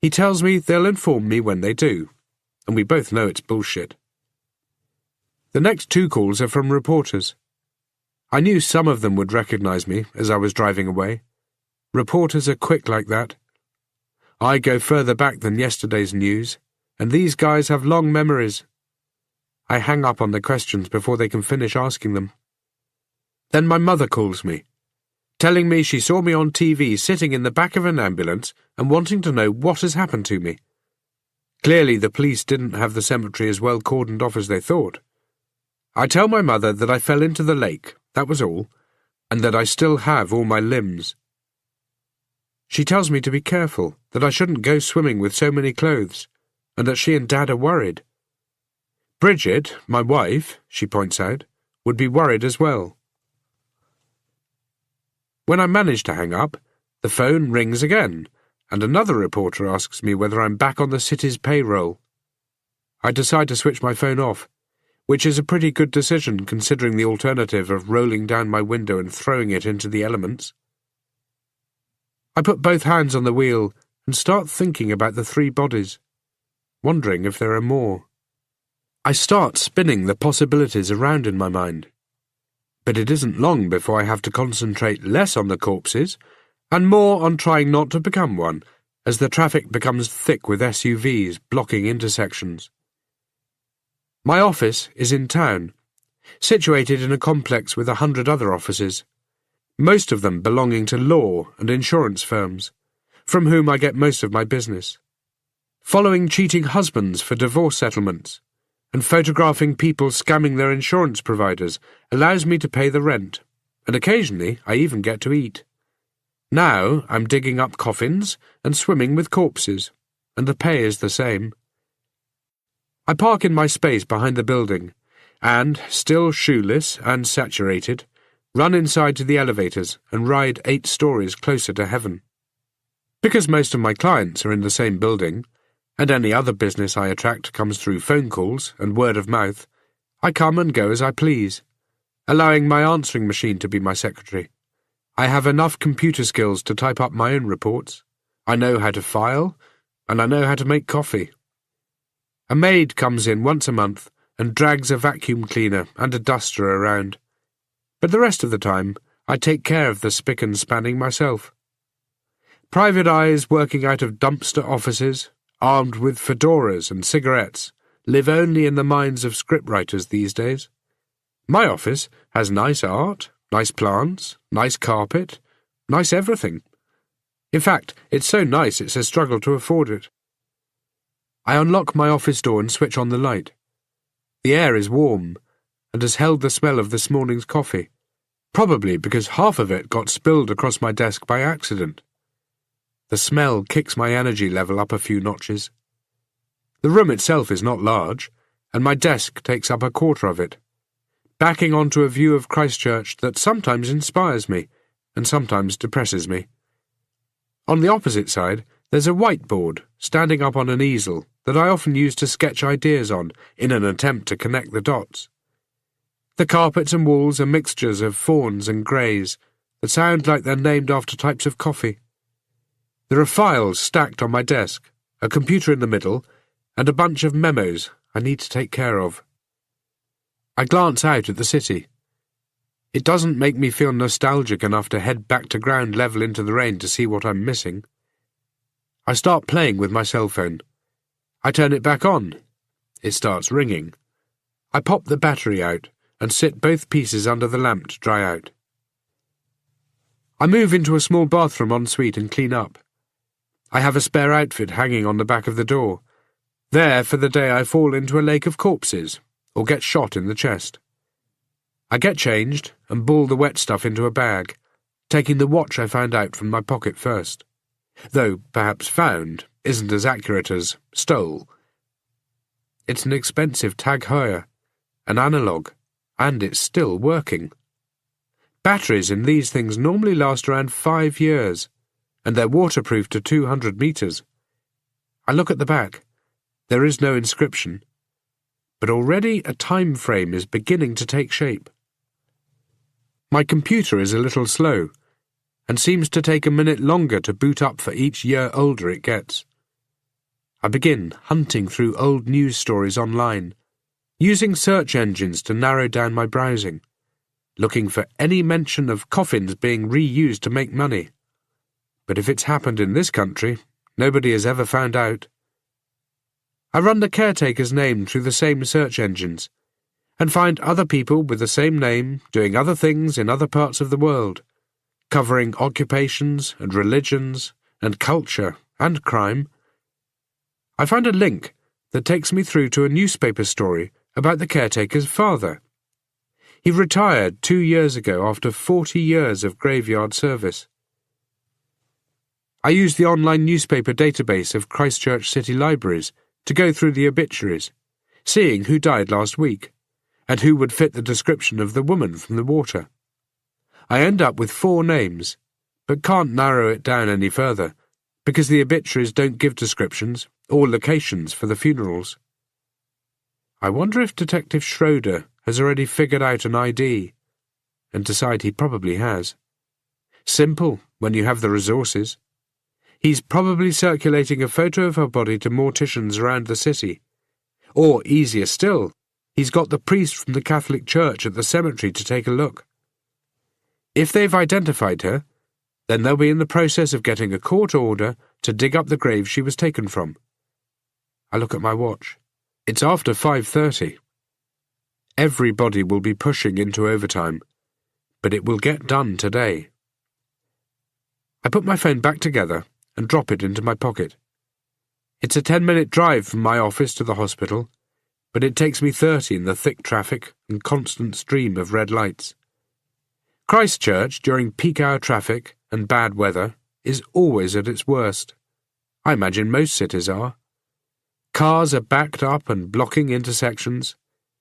he tells me they'll inform me when they do, and we both know it's bullshit. The next two calls are from reporters. I knew some of them would recognise me as I was driving away. Reporters are quick like that. I go further back than yesterday's news, and these guys have long memories. I hang up on the questions before they can finish asking them. Then my mother calls me, telling me she saw me on TV sitting in the back of an ambulance and wanting to know what has happened to me. Clearly the police didn't have the cemetery as well cordoned off as they thought. I tell my mother that I fell into the lake, that was all, and that I still have all my limbs. She tells me to be careful, that I shouldn't go swimming with so many clothes, and that she and Dad are worried. Bridget, my wife, she points out, would be worried as well. When I manage to hang up, the phone rings again, and another reporter asks me whether I'm back on the city's payroll. I decide to switch my phone off, which is a pretty good decision considering the alternative of rolling down my window and throwing it into the elements. I put both hands on the wheel and start thinking about the 3 bodies, wondering if there are more. I start spinning the possibilities around in my mind, but it isn't long before I have to concentrate less on the corpses and more on trying not to become one, as the traffic becomes thick with SUVs blocking intersections. My office is in town, situated in a complex with 100 other offices, most of them belonging to law and insurance firms, from whom I get most of my business. Following cheating husbands for divorce settlements, and photographing people scamming their insurance providers allows me to pay the rent, and occasionally I even get to eat. Now I'm digging up coffins and swimming with corpses, and the pay is the same. I park in my space behind the building, and, still shoeless and saturated, run inside to the elevators and ride 8 stories closer to heaven. Because most of my clients are in the same building, and any other business I attract comes through phone calls and word of mouth, I come and go as I please, allowing my answering machine to be my secretary. I have enough computer skills to type up my own reports. I know how to file, and I know how to make coffee. A maid comes in once a month and drags a vacuum cleaner and a duster around, but the rest of the time I take care of the spick and spanning myself. Private eyes working out of dumpster offices, armed with fedoras and cigarettes, live only in the minds of scriptwriters these days. My office has nice art, nice plants, nice carpet, nice everything. In fact, it's so nice it's a struggle to afford it. I unlock my office door and switch on the light. The air is warm, and has held the smell of this morning's coffee, probably because half of it got spilled across my desk by accident. The smell kicks my energy level up a few notches. The room itself is not large, and my desk takes up a quarter of it, backing onto a view of Christchurch that sometimes inspires me and sometimes depresses me. On the opposite side, there's a whiteboard standing up on an easel that I often use to sketch ideas on in an attempt to connect the dots. The carpets and walls are mixtures of fawns and greys that sound like they're named after types of coffee. There are files stacked on my desk, a computer in the middle, and a bunch of memos I need to take care of. I glance out at the city. It doesn't make me feel nostalgic enough to head back to ground level into the rain to see what I'm missing. I start playing with my cell phone. I turn it back on. It starts ringing. I pop the battery out and sit both pieces under the lamp to dry out. I move into a small bathroom ensuite and clean up. I have a spare outfit hanging on the back of the door. There, for the day, I fall into a lake of corpses, or get shot in the chest. I get changed and ball the wet stuff into a bag, taking the watch I found out from my pocket first. Though perhaps found isn't as accurate as stole. It's an expensive Tag Heuer, an analogue, and it's still working. Batteries in these things normally last around 5 years, and they're waterproof to 200 meters. I look at the back. There is no inscription, but already a time frame is beginning to take shape. My computer is a little slow, and seems to take a minute longer to boot up for each year older it gets. I begin hunting through old news stories online, using search engines to narrow down my browsing, looking for any mention of coffins being reused to make money. But if it's happened in this country, nobody has ever found out. I run the caretaker's name through the same search engines, and find other people with the same name doing other things in other parts of the world, covering occupations and religions and culture and crime. I find a link that takes me through to a newspaper story about the caretaker's father. He retired 2 years ago after 40 years of graveyard service. I use the online newspaper database of Christchurch City Libraries to go through the obituaries, seeing who died last week, and who would fit the description of the woman from the water. I end up with 4 names, but can't narrow it down any further, because the obituaries don't give descriptions or locations for the funerals. I wonder if Detective Schroeder has already figured out an ID, and decide he probably has. Simple when you have the resources. He's probably circulating a photo of her body to morticians around the city. Or, easier still, he's got the priest from the Catholic Church at the cemetery to take a look. If they've identified her, then they'll be in the process of getting a court order to dig up the grave she was taken from. I look at my watch. It's after 5:30. Everybody will be pushing into overtime, but it will get done today. I put my phone back together and drop it into my pocket. It's a 10-minute drive from my office to the hospital, but it takes me 30 in the thick traffic and constant stream of red lights. Christchurch, during peak hour traffic and bad weather, is always at its worst. I imagine most cities are. Cars are backed up and blocking intersections,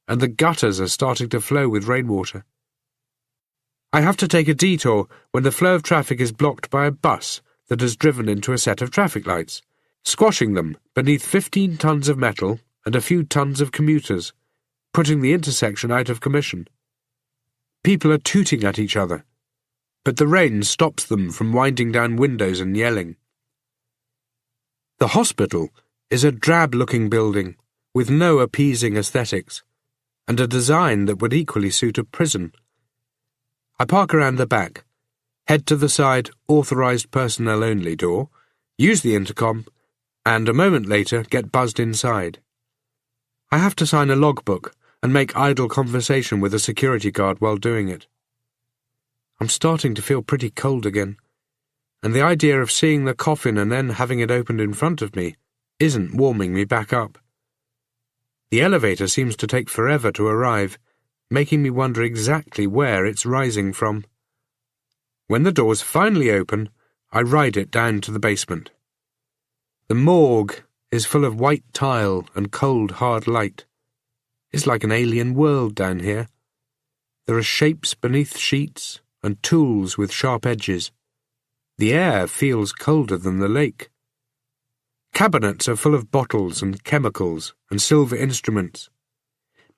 and the gutters are starting to flow with rainwater. I have to take a detour when the flow of traffic is blocked by a bus that has driven into a set of traffic lights, squashing them beneath 15 tons of metal and a few tons of commuters, putting the intersection out of commission. People are tooting at each other, but the rain stops them from winding down windows and yelling. The hospital is a drab-looking building with no appeasing aesthetics, and a design that would equally suit a prison. I park around the back, head to the side authorised personnel only door, use the intercom, and a moment later get buzzed inside. I have to sign a logbook and make idle conversation with a security guard while doing it. I'm starting to feel pretty cold again, and the idea of seeing the coffin and then having it opened in front of me isn't warming me back up. The elevator seems to take forever to arrive, making me wonder exactly where it's rising from. When the doors finally open, I ride it down to the basement. The morgue is full of white tile and cold, hard light. It's like an alien world down here. There are shapes beneath sheets and tools with sharp edges. The air feels colder than the lake. Cabinets are full of bottles and chemicals and silver instruments.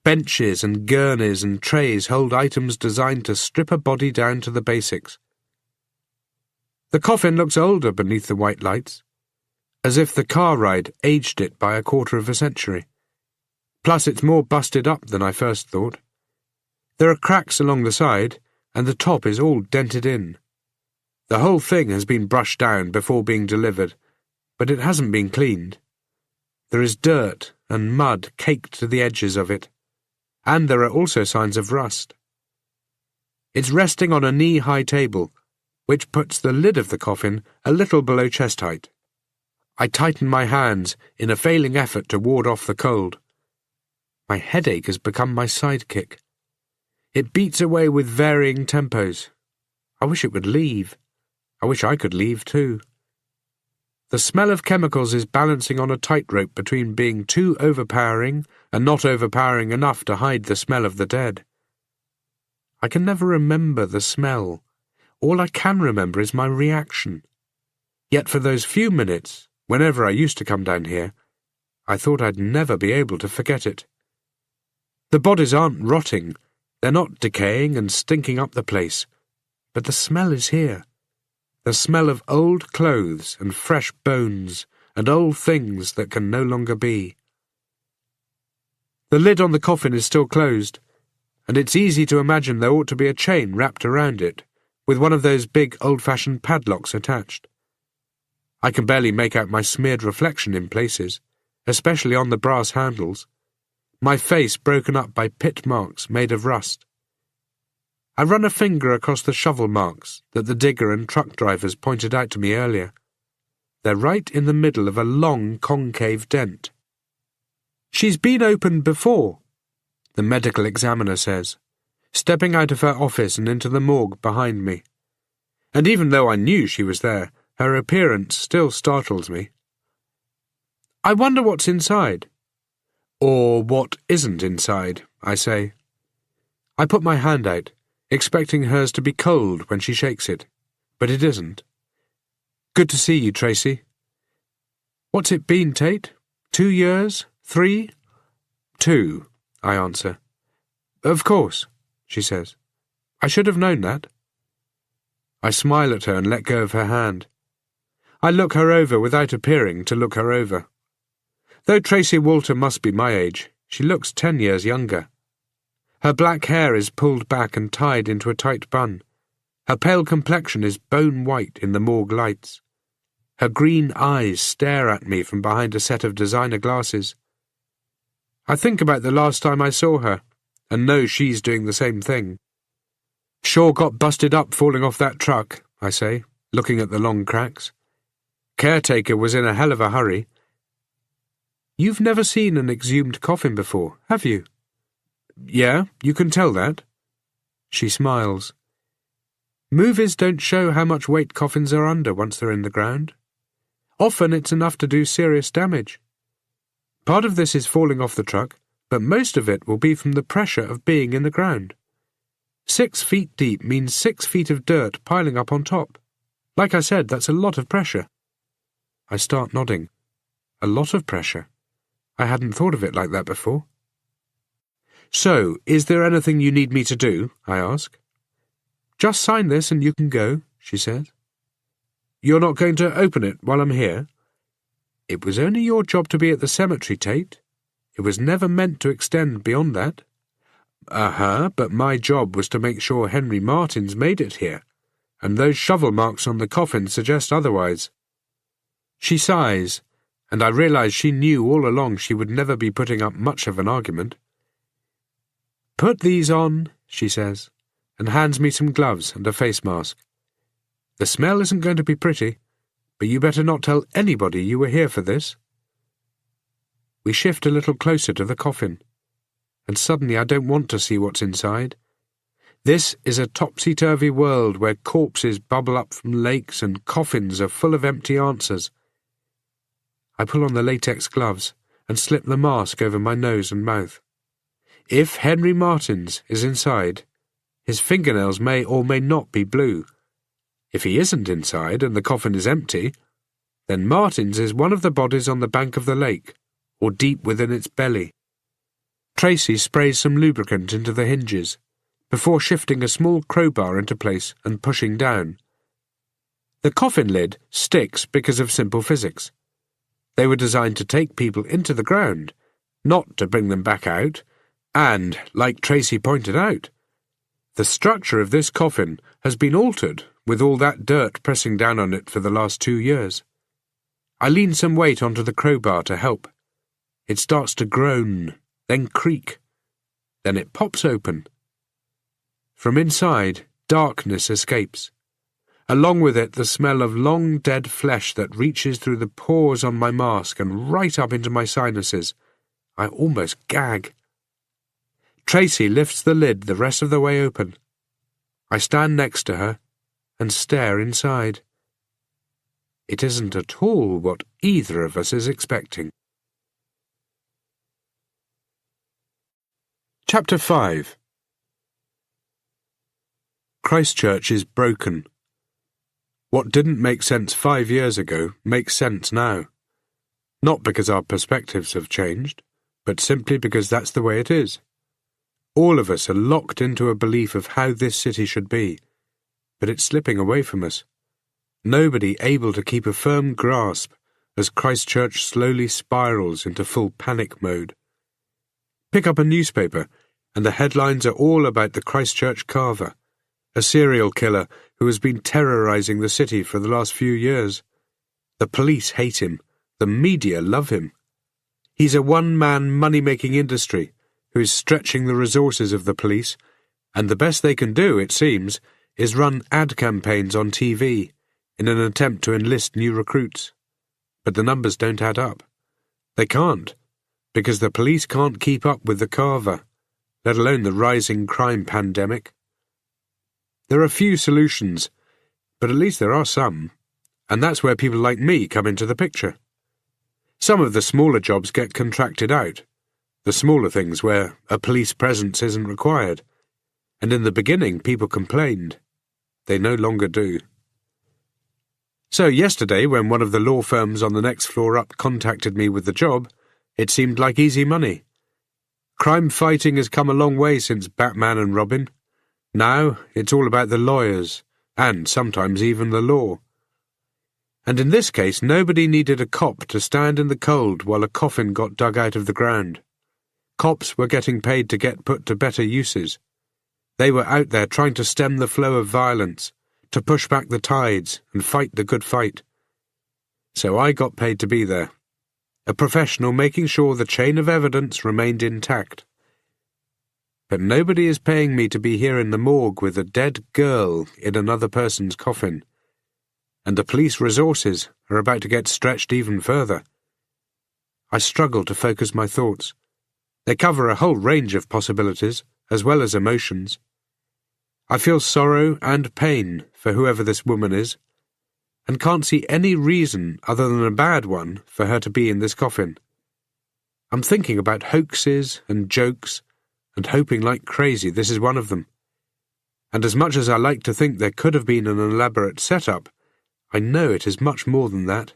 Benches and gurneys and trays hold items designed to strip a body down to the basics. The coffin looks older beneath the white lights, as if the car ride aged it by a quarter of a century. Plus it's more busted up than I first thought. There are cracks along the side, and the top is all dented in. The whole thing has been brushed down before being delivered, but it hasn't been cleaned. There is dirt and mud caked to the edges of it, and there are also signs of rust. It's resting on a knee-high table, which puts the lid of the coffin a little below chest height. I tighten my hands in a failing effort to ward off the cold. My headache has become my sidekick. It beats away with varying tempos. I wish it would leave. I wish I could leave too. The smell of chemicals is balancing on a tightrope between being too overpowering and not overpowering enough to hide the smell of the dead. I can never remember the smell. All I can remember is my reaction. Yet for those few minutes, whenever I used to come down here, I thought I'd never be able to forget it. The bodies aren't rotting, they're not decaying and stinking up the place, but the smell is here. The smell of old clothes and fresh bones and old things that can no longer be. The lid on the coffin is still closed, and it's easy to imagine there ought to be a chain wrapped around it, with one of those big old-fashioned padlocks attached. I can barely make out my smeared reflection in places, especially on the brass handles, my face broken up by pit marks made of rust. I run a finger across the shovel marks that the digger and truck drivers pointed out to me earlier. They're right in the middle of a long concave dent. "She's been opened before," the medical examiner says, stepping out of her office and into the morgue behind me. And even though I knew she was there, her appearance still startles me. "I wonder what's inside." "Or what isn't inside," I say. I put my hand out, expecting hers to be cold when she shakes it, but it isn't. "Good to see you, Tracy." "What's it been, Tate? 2 years? 3? 2, I answer. "Of course," she says. "I should have known that." I smile at her and let go of her hand. I look her over without appearing to look her over. Though Tracy Walter must be my age, she looks 10 years younger. Her black hair is pulled back and tied into a tight bun. Her pale complexion is bone white in the morgue lights. Her green eyes stare at me from behind a set of designer glasses. I think about the last time I saw her, and know she's doing the same thing. "Sure got busted up falling off that truck," I say, looking at the long cracks. "Caretaker was in a hell of a hurry." "You've never seen an exhumed coffin before, have you?" "Yeah, you can tell that." She smiles. "Movies don't show how much weight coffins are under once they're in the ground. Often it's enough to do serious damage. Part of this is falling off the truck, but most of it will be from the pressure of being in the ground. 6 feet deep means 6 feet of dirt piling up on top. Like I said, that's a lot of pressure." I start nodding. A lot of pressure. I hadn't thought of it like that before. "So, is there anything you need me to do?" I ask. "Just sign this and you can go," she says. "You're not going to open it while I'm here?" "It was only your job to be at the cemetery, Tate. It was never meant to extend beyond that." But my job was to make sure Henry Martins made it here, and those shovel marks on the coffin suggest otherwise." She sighs, and I realize she knew all along she would never be putting up much of an argument. "Put these on," she says, and hands me some gloves and a face mask. "The smell isn't going to be pretty, but you better not tell anybody you were here for this." We shift a little closer to the coffin, and suddenly I don't want to see what's inside. This is a topsy-turvy world where corpses bubble up from lakes and coffins are full of empty answers. I pull on the latex gloves and slip the mask over my nose and mouth. If Henry Martins is inside, his fingernails may or may not be blue. If he isn't inside and the coffin is empty, then Martins is one of the bodies on the bank of the lake, or deep within its belly. Tracy sprays some lubricant into the hinges, before shifting a small crowbar into place and pushing down. The coffin lid sticks because of simple physics. They were designed to take people into the ground, not to bring them back out, and, like Tracy pointed out, The structure of this coffin has been altered with all that dirt pressing down on it for the last 2 years. I lean some weight onto the crowbar to help. It starts to groan, then creak. Then it pops open. From inside, darkness escapes. Along with it, the smell of long dead flesh that reaches through the pores on my mask and right up into my sinuses. I almost gag. Tracy lifts the lid the rest of the way open. I stand next to her and stare inside. It isn't at all what either of us is expecting. Chapter 5. Christchurch is broken. What didn't make sense 5 years ago makes sense now. Not because our perspectives have changed, but simply because that's the way it is. All of us are locked into a belief of how this city should be, but it's slipping away from us. Nobody able to keep a firm grasp as Christchurch slowly spirals into full panic mode. Pick up a newspaper, and the headlines are all about the Christchurch carver, a serial killer who has been terrorizing the city for the last few years. The police hate him. The media love him. He's a one-man money-making industry who is stretching the resources of the police, and the best they can do, it seems, is run ad campaigns on TV in an attempt to enlist new recruits. But the numbers don't add up. They can't, because the police can't keep up with the carver, let alone the rising crime pandemic. There are few solutions, but at least there are some, and that's where people like me come into the picture. Some of the smaller jobs get contracted out, the smaller things where a police presence isn't required, and in the beginning people complained. They no longer do. So yesterday, when one of the law firms on the next floor up contacted me with the job, it seemed like easy money. Crime fighting has come a long way since Batman and Robin. Now it's all about the lawyers, and sometimes even the law. And in this case, nobody needed a cop to stand in the cold while a coffin got dug out of the ground. Cops were getting paid to get put to better uses. They were out there trying to stem the flow of violence, to push back the tides and fight the good fight. So I got paid to be there, a professional making sure the chain of evidence remained intact. But nobody is paying me to be here in the morgue with a dead girl in another person's coffin. And the police resources are about to get stretched even further. I struggle to focus my thoughts. They cover a whole range of possibilities, as well as emotions. I feel sorrow and pain for whoever this woman is, and can't see any reason other than a bad one for her to be in this coffin. I'm thinking about hoaxes and jokes, and hoping like crazy this is one of them. And as much as I like to think there could have been an elaborate setup, I know it is much more than that.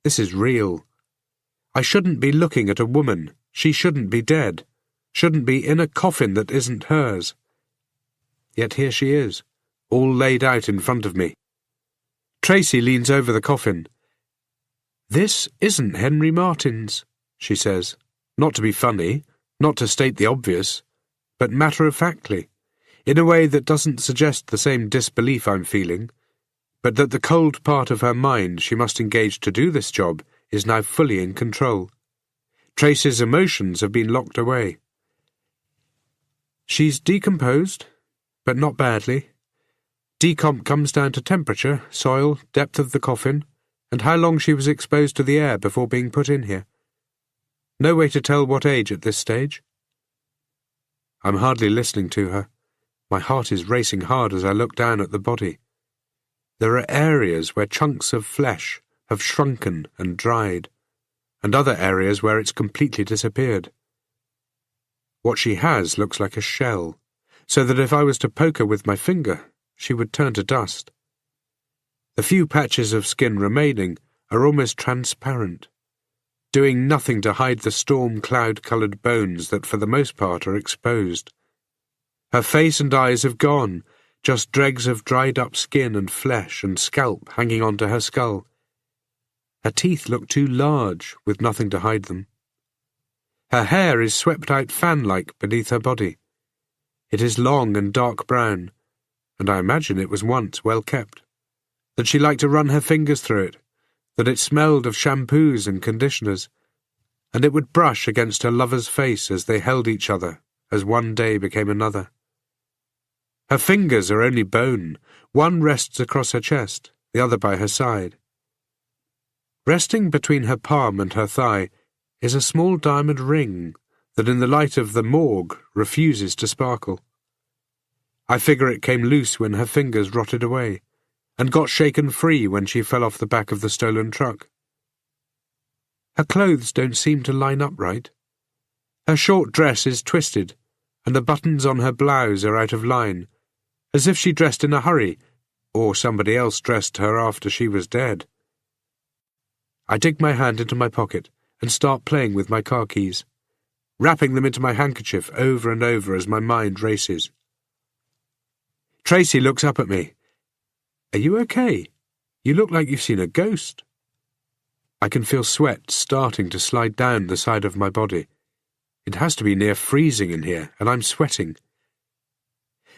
This is real. I shouldn't be looking at a woman. She shouldn't be dead. Shouldn't be in a coffin that isn't hers. Yet here she is, all laid out in front of me. Tracy leans over the coffin. "This isn't Henry Martin's," she says, not to be funny, not to state the obvious, but matter-of-factly, in a way that doesn't suggest the same disbelief I'm feeling, but that the cold part of her mind she must engage to do this job is now fully in control. Tracy's emotions have been locked away. She's decomposed, but not badly. Decomp comes down to temperature, soil, depth of the coffin, and how long she was exposed to the air before being put in here. No way to tell what age at this stage. I'm hardly listening to her. My heart is racing hard as I look down at the body. There are areas where chunks of flesh have shrunken and dried, and other areas where it's completely disappeared. What she has looks like a shell, so that if I was to poke her with my finger, she would turn to dust. The few patches of skin remaining are almost transparent, doing nothing to hide the storm cloud-coloured bones that for the most part are exposed. Her face and eyes have gone, just dregs of dried-up skin and flesh and scalp hanging onto her skull. Her teeth look too large, with nothing to hide them. Her hair is swept out fan-like beneath her body. It is long and dark brown, and I imagine it was once well kept. That she liked to run her fingers through it, that it smelled of shampoos and conditioners, and it would brush against her lover's face as they held each other, as one day became another. Her fingers are only bone. One rests across her chest, the other by her side. Resting between her palm and her thigh is a small diamond ring that in the light of the morgue refuses to sparkle. I figure it came loose when her fingers rotted away, and got shaken free when she fell off the back of the stolen truck. Her clothes don't seem to line up right. Her short dress is twisted, and the buttons on her blouse are out of line, as if she dressed in a hurry, or somebody else dressed her after she was dead. I dig my hand into my pocket and start playing with my car keys, wrapping them into my handkerchief over and over as my mind races. Tracy looks up at me. "Are you okay? You look like you've seen a ghost." I can feel sweat starting to slide down the side of my body. It has to be near freezing in here, and I'm sweating.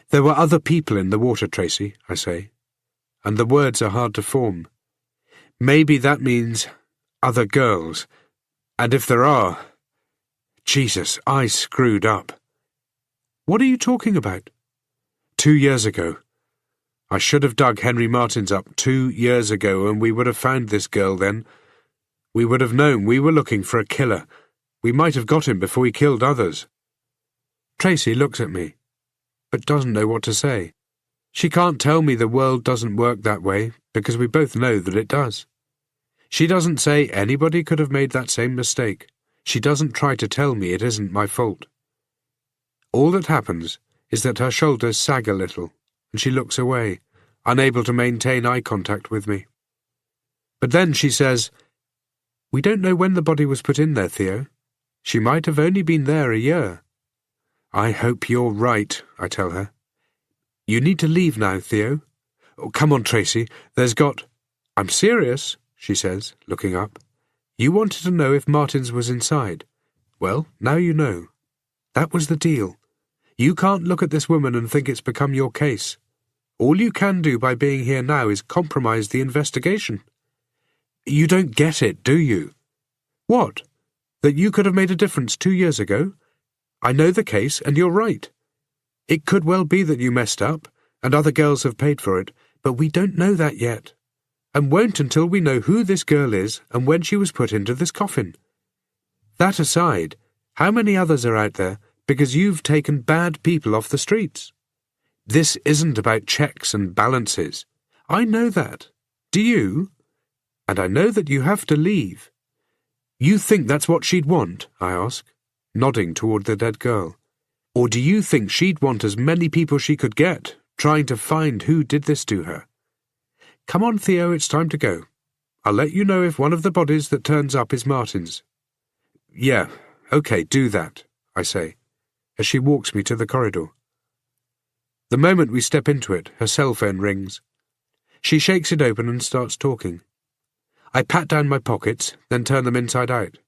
"There were other people in the water, Tracy," I say, and the words are hard to form. Maybe that means other girls, and if there are... Jesus, I screwed up. "What are you talking about?" 2 years ago. I should have dug Henry Martins up 2 years ago, and we would have found this girl then. We would have known we were looking for a killer. We might have got him before he killed others. Tracy looks at me, but doesn't know what to say. She can't tell me the world doesn't work that way, because we both know that it does. She doesn't say anybody could have made that same mistake. She doesn't try to tell me it isn't my fault. All that happens is that her shoulders sag a little, and she looks away, unable to maintain eye contact with me. But then she says, "We don't know when the body was put in there, Theo. She might have only been there a year." "I hope you're right," I tell her. "You need to leave now, Theo." "Oh, come on, Tracy, there's got—" "I'm serious," she says, looking up. "You wanted to know if Martins was inside. Well, now you know. That was the deal. You can't look at this woman and think it's become your case. All you can do by being here now is compromise the investigation. You don't get it, do you?" "What? That you could have made a difference 2 years ago? I know the case, and you're right. It could well be that you messed up, and other girls have paid for it, but we don't know that yet, and won't until we know who this girl is and when she was put into this coffin. That aside, how many others are out there because you've taken bad people off the streets? This isn't about checks and balances. I know that. Do you? And I know that you have to leave." "You think that's what she'd want?" I ask, nodding toward the dead girl. "Or do you think she'd want as many people she could get, trying to find who did this to her? Come on, Theo, it's time to go. I'll let you know if one of the bodies that turns up is Martin's." "Yeah, okay, do that," I say, as she walks me to the corridor. The moment we step into it, her cell phone rings. She shakes it open and starts talking. I pat down my pockets, then turn them inside out.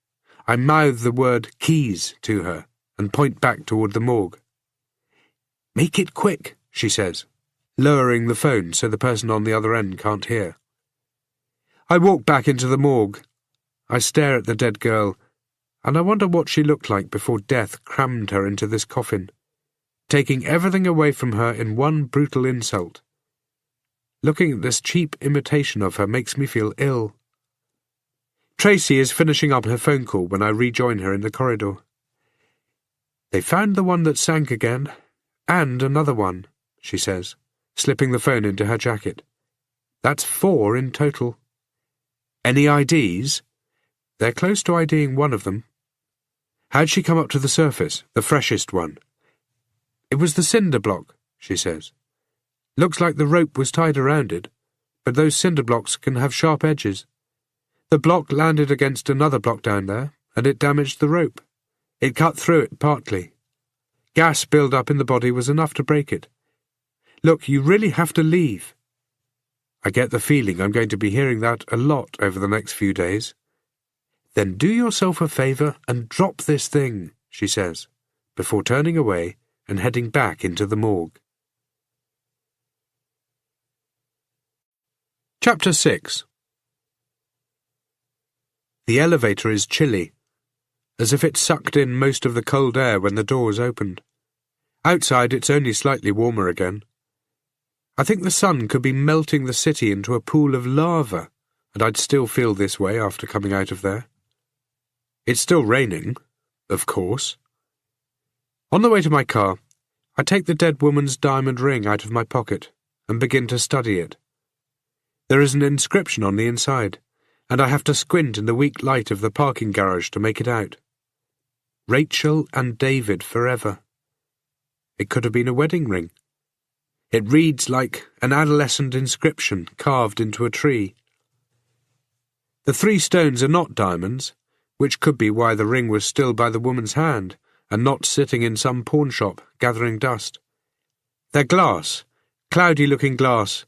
I mouth the word keys to her and point back toward the morgue. "Make it quick," she says, lowering the phone so the person on the other end can't hear. I walk back into the morgue. I stare at the dead girl, and I wonder what she looked like before death crammed her into this coffin, taking everything away from her in one brutal insult. Looking at this cheap imitation of her makes me feel ill. Tracy is finishing up her phone call when I rejoin her in the corridor. "They found the one that sank again, and another one," she says, slipping the phone into her jacket. "That's 4 in total." "Any IDs?" "They're close to IDing one of them." "How'd she come up to the surface, the freshest one?" "It was the cinder block," she says. "Looks like the rope was tied around it, but those cinder blocks can have sharp edges. The block landed against another block down there, and it damaged the rope. It cut through it partly. Gas build-up in the body was enough to break it. Look, you really have to leave." I get the feeling I'm going to be hearing that a lot over the next few days. "Then do yourself a favour and drop this thing," she says, before turning away and heading back into the morgue. Chapter 6. The elevator is chilly, as if it sucked in most of the cold air when the doors opened. Outside it's only slightly warmer again. I think the sun could be melting the city into a pool of lava, and I'd still feel this way after coming out of there. It's still raining, of course. On the way to my car, I take the dead woman's diamond ring out of my pocket and begin to study it. There is an inscription on the inside, and I have to squint in the weak light of the parking garage to make it out. Rachel and David forever. It could have been a wedding ring. It reads like an adolescent inscription carved into a tree. The 3 stones are not diamonds, which could be why the ring was still by the woman's hand and not sitting in some pawn shop gathering dust. They're glass, cloudy-looking glass,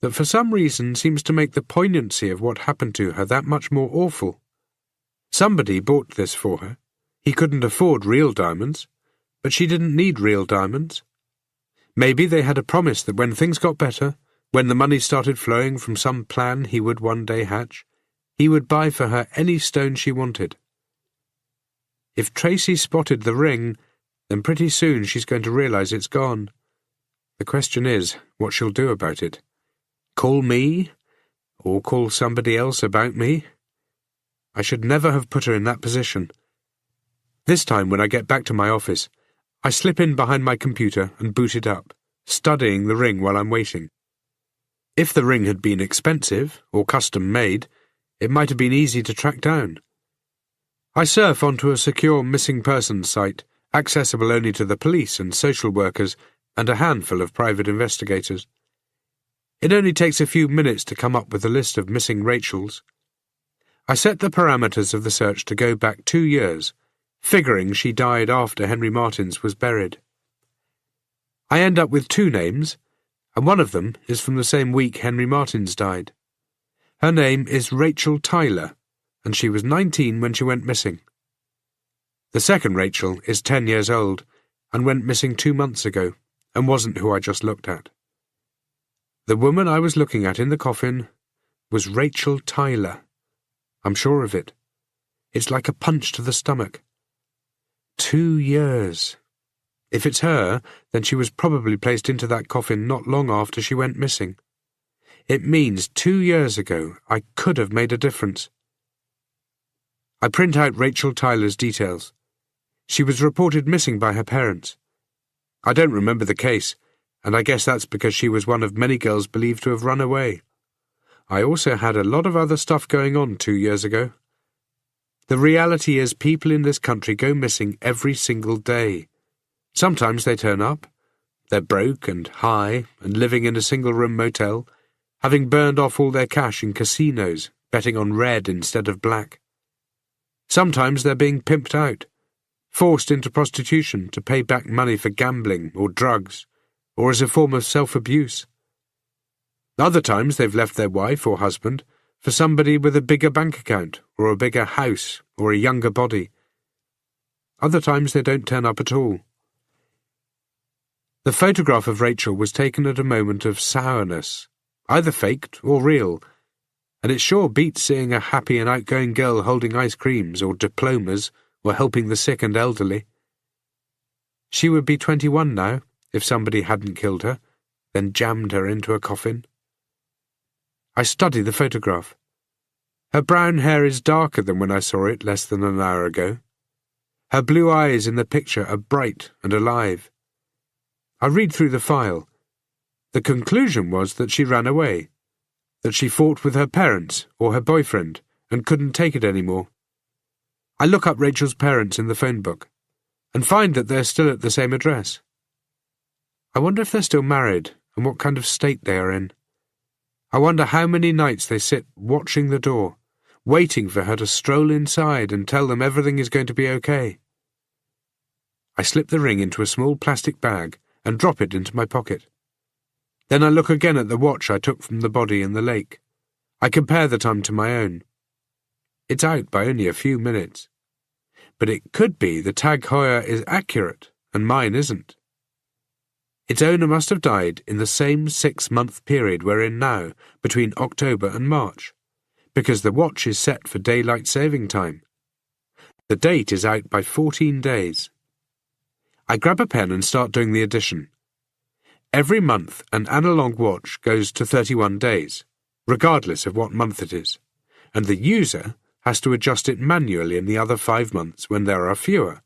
that for some reason seems to make the poignancy of what happened to her that much more awful. Somebody bought this for her. He couldn't afford real diamonds, but she didn't need real diamonds. Maybe they had a promise that when things got better, when the money started flowing from some plan he would one day hatch, he would buy for her any stone she wanted. If Tracy spotted the ring, then pretty soon she's going to realize it's gone. The question is what she'll do about it. Call me? Or call somebody else about me? I should never have put her in that position. This time when I get back to my office, I slip in behind my computer and boot it up, studying the ring while I'm waiting. If the ring had been expensive or custom-made, it might have been easy to track down. I surf onto a secure missing persons site, accessible only to the police and social workers and a handful of private investigators. It only takes a few minutes to come up with a list of missing Rachels. I set the parameters of the search to go back 2 years, figuring she died after Henry Martins was buried. I end up with 2 names, and one of them is from the same week Henry Martins died. Her name is Rachel Tyler, and she was 19 when she went missing. The second Rachel is 10 years old and went missing 2 months ago, and wasn't who I just looked at. The woman I was looking at in the coffin was Rachel Tyler. I'm sure of it. It's like a punch to the stomach. 2 years. If it's her, then she was probably placed into that coffin not long after she went missing. It means 2 years ago I could have made a difference. I print out Rachel Tyler's details. She was reported missing by her parents. I don't remember the case, and I guess that's because she was one of many girls believed to have run away. I also had a lot of other stuff going on 2 years ago. The reality is people in this country go missing every single day. Sometimes they turn up. They're broke and high and living in a single-room motel, having burned off all their cash in casinos, betting on red instead of black. Sometimes they're being pimped out, forced into prostitution to pay back money for gambling or drugs, or as a form of self-abuse. Other times they've left their wife or husband for somebody with a bigger bank account, or a bigger house, or a younger body. Other times they don't turn up at all. The photograph of Rachel was taken at a moment of sourness, either faked or real, and it sure beats seeing a happy and outgoing girl holding ice creams or diplomas or helping the sick and elderly. She would be 21 now, if somebody hadn't killed her, then jammed her into a coffin. I study the photograph. Her brown hair is darker than when I saw it less than an hour ago. Her blue eyes in the picture are bright and alive. I read through the file. The conclusion was that she ran away, that she fought with her parents or her boyfriend and couldn't take it anymore. I look up Rachel's parents in the phone book and find that they're still at the same address. I wonder if they're still married and what kind of state they are in. I wonder how many nights they sit watching the door, waiting for her to stroll inside and tell them everything is going to be okay. I slip the ring into a small plastic bag and drop it into my pocket. Then I look again at the watch I took from the body in the lake. I compare the time to my own. It's out by only a few minutes. But it could be the Tag Heuer is accurate and mine isn't. Its owner must have died in the same 6-month period we're in now, between October and March, because the watch is set for daylight saving time. The date is out by 14 days. I grab a pen and start doing the addition. Every month, an analog watch goes to 31 days, regardless of what month it is, and the user has to adjust it manually in the other 5 months when there are fewer.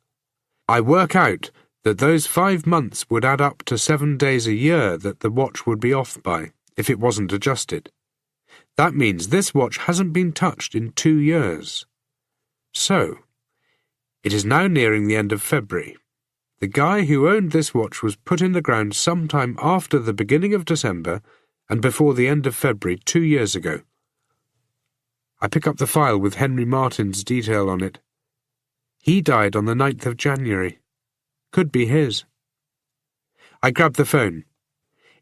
I work out that those 5 months would add up to 7 days a year that the watch would be off by if it wasn't adjusted. That means this watch hasn't been touched in 2 years. So, it is now nearing the end of February. The guy who owned this watch was put in the ground sometime after the beginning of December and before the end of February 2 years ago. I pick up the file with Henry Martin's detail on it. He died on the 9th of January. Could be his. I grab the phone.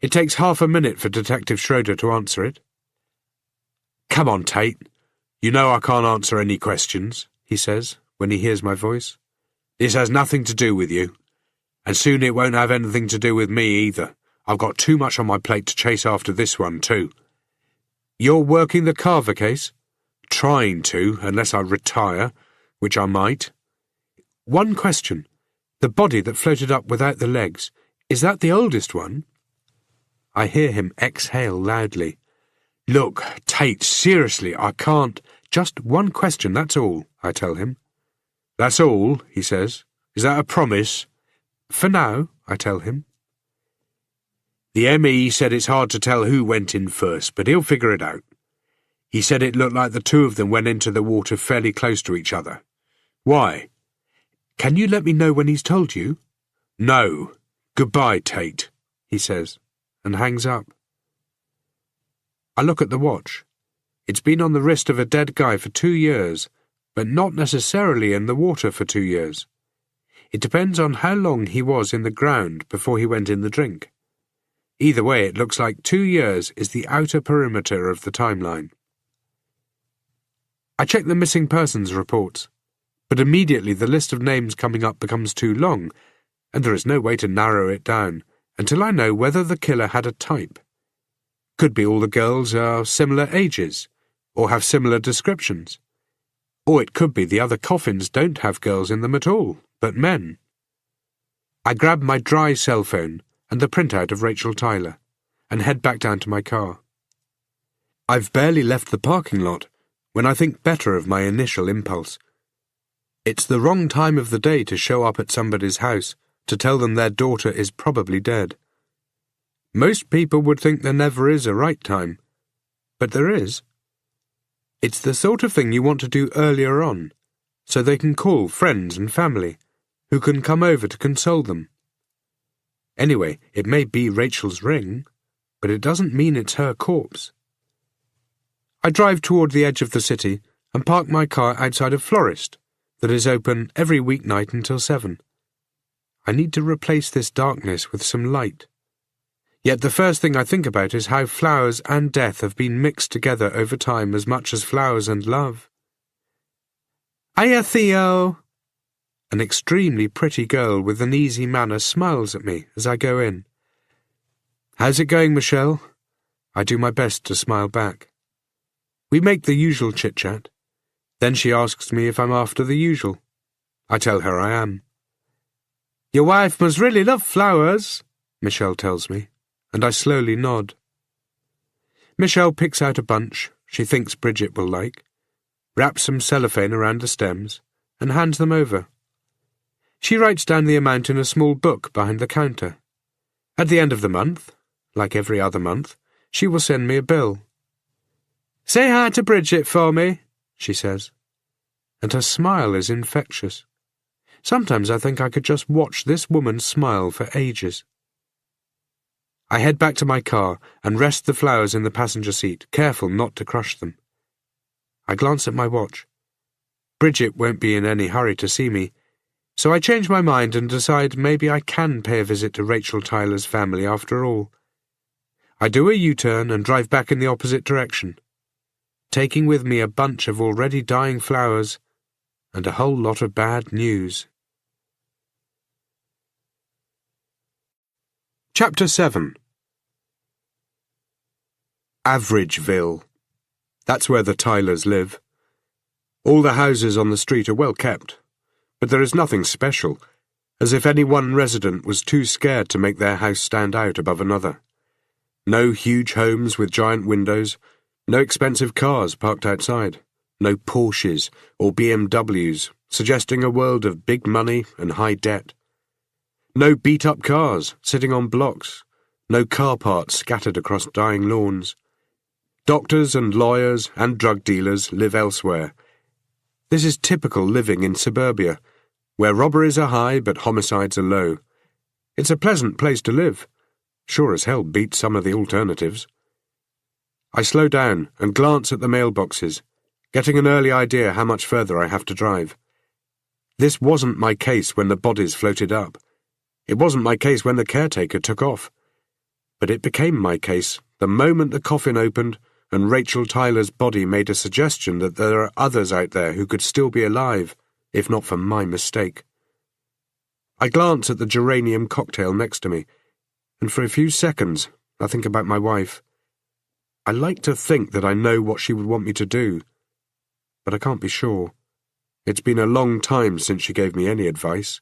It takes half a minute for Detective Schroeder to answer it. "Come on, Tate. You know I can't answer any questions," he says, when he hears my voice. "This has nothing to do with you. And soon it won't have anything to do with me either. I've got too much on my plate to chase after this one, too." "You're working the Carver case?" "Trying to, unless I retire, which I might." "One question. The body that floated up without the legs, is that the oldest one?" I hear him exhale loudly. "Look, Tate, seriously, I can't—" "Just one question, that's all," I tell him. "That's all," he says. "Is that a promise?" "For now," I tell him. "The M.E. said it's hard to tell who went in first, but he'll figure it out. He said it looked like the two of them went into the water fairly close to each other. Why?" "Can you let me know when he's told you?" "No. Goodbye, Tate," he says, and hangs up. I look at the watch. It's been on the wrist of a dead guy for 2 years, but not necessarily in the water for 2 years. It depends on how long he was in the ground before he went in the drink. Either way, it looks like 2 years is the outer perimeter of the timeline. I check the missing persons reports, but immediately the list of names coming up becomes too long, and there is no way to narrow it down until I know whether the killer had a type. Could be all the girls are similar ages, or have similar descriptions. Or it could be the other coffins don't have girls in them at all, but men. I grab my dry cell phone and the printout of Rachel Tyler, and head back down to my car. I've barely left the parking lot when I think better of my initial impulse. It's the wrong time of the day to show up at somebody's house to tell them their daughter is probably dead. Most people would think there never is a right time, but there is. It's the sort of thing you want to do earlier on, so they can call friends and family, who can come over to console them. Anyway, it may be Rachel's ring, but it doesn't mean it's her corpse. I drive toward the edge of the city and park my car outside a florist that is open every weeknight until 7. I need to replace this darkness with some light. Yet the first thing I think about is how flowers and death have been mixed together over time as much as flowers and love. "Hiya, Theo!" An extremely pretty girl with an easy manner smiles at me as I go in. "How's it going, Michelle?" I do my best to smile back. We make the usual chit-chat. Then she asks me if I'm after the usual. I tell her I am. "Your wife must really love flowers," Michelle tells me, and I slowly nod. Michelle picks out a bunch she thinks Bridget will like, wraps some cellophane around the stems, and hands them over. She writes down the amount in a small book behind the counter. At the end of the month, like every other month, she will send me a bill. "Say hi to Bridget for me," she says, and her smile is infectious. Sometimes I think I could just watch this woman smile for ages. I head back to my car and rest the flowers in the passenger seat, careful not to crush them. I glance at my watch. Bridget won't be in any hurry to see me, so I change my mind and decide maybe I can pay a visit to Rachel Tyler's family after all. I do a U-turn and drive back in the opposite direction, taking with me a bunch of already dying flowers and a whole lot of bad news. Chapter 7. Averageville. That's where the Tylers live. All the houses on the street are well kept, but there is nothing special, as if any one resident was too scared to make their house stand out above another. No huge homes with giant windows, no expensive cars parked outside, no Porsches or BMWs, suggesting a world of big money and high debt. No beat-up cars sitting on blocks, no car parts scattered across dying lawns. Doctors and lawyers and drug dealers live elsewhere. This is typical living in suburbia, where robberies are high but homicides are low. It's a pleasant place to live. Sure as hell beats some of the alternatives. I slow down and glance at the mailboxes, getting an early idea how much further I have to drive. This wasn't my case when the bodies floated up. It wasn't my case when the caretaker took off. But it became my case the moment the coffin opened and Rachel Tyler's body made a suggestion that there are others out there who could still be alive, if not for my mistake. I glance at the geranium cocktail next to me, and for a few seconds I think about my wife. I like to think that I know what she would want me to do, but I can't be sure. It's been a long time since she gave me any advice.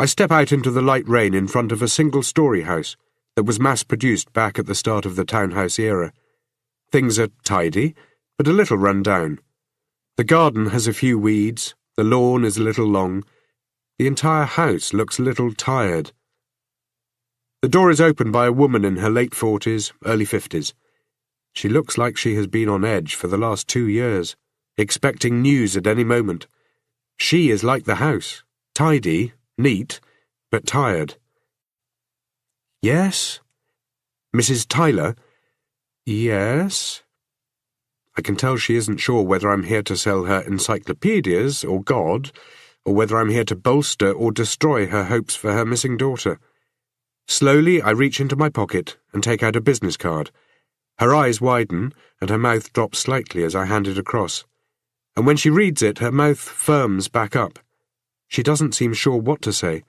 I step out into the light rain in front of a single-story house that was mass-produced back at the start of the townhouse era. Things are tidy, but a little run down. The garden has a few weeds, the lawn is a little long, the entire house looks a little tired. The door is opened by a woman in her late 40s, early 50s. She looks like she has been on edge for the last 2 years, expecting news at any moment. She is like the house, tidy, neat, but tired. Yes? Mrs. Tyler? Yes? I can tell she isn't sure whether I'm here to sell her encyclopedias or God, or whether I'm here to bolster or destroy her hopes for her missing daughter. Slowly, I reach into my pocket and take out a business card. Her eyes widen, and her mouth drops slightly as I hand it across. And when she reads it, her mouth firms back up. She doesn't seem sure what to say,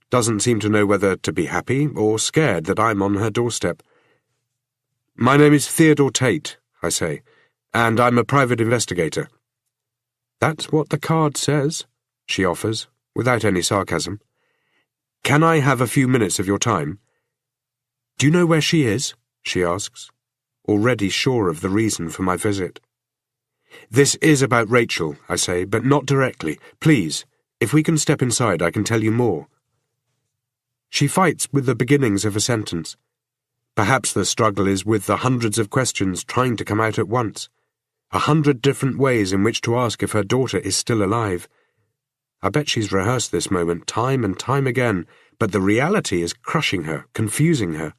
doesn't seem to know whether to be happy or scared that I'm on her doorstep. My name is Theodore Tate, I say, and I'm a private investigator. That's what the card says, she offers, without any sarcasm. Can I have a few minutes of your time? Do you know where she is? She asks, already sure of the reason for my visit. This is about Rachel, I say, but not directly. Please, if we can step inside, I can tell you more. She fights with the beginnings of a sentence. Perhaps the struggle is with the hundreds of questions trying to come out at once, 100 different ways in which to ask if her daughter is still alive. I bet she's rehearsed this moment time and time again, but the reality is crushing her, confusing her.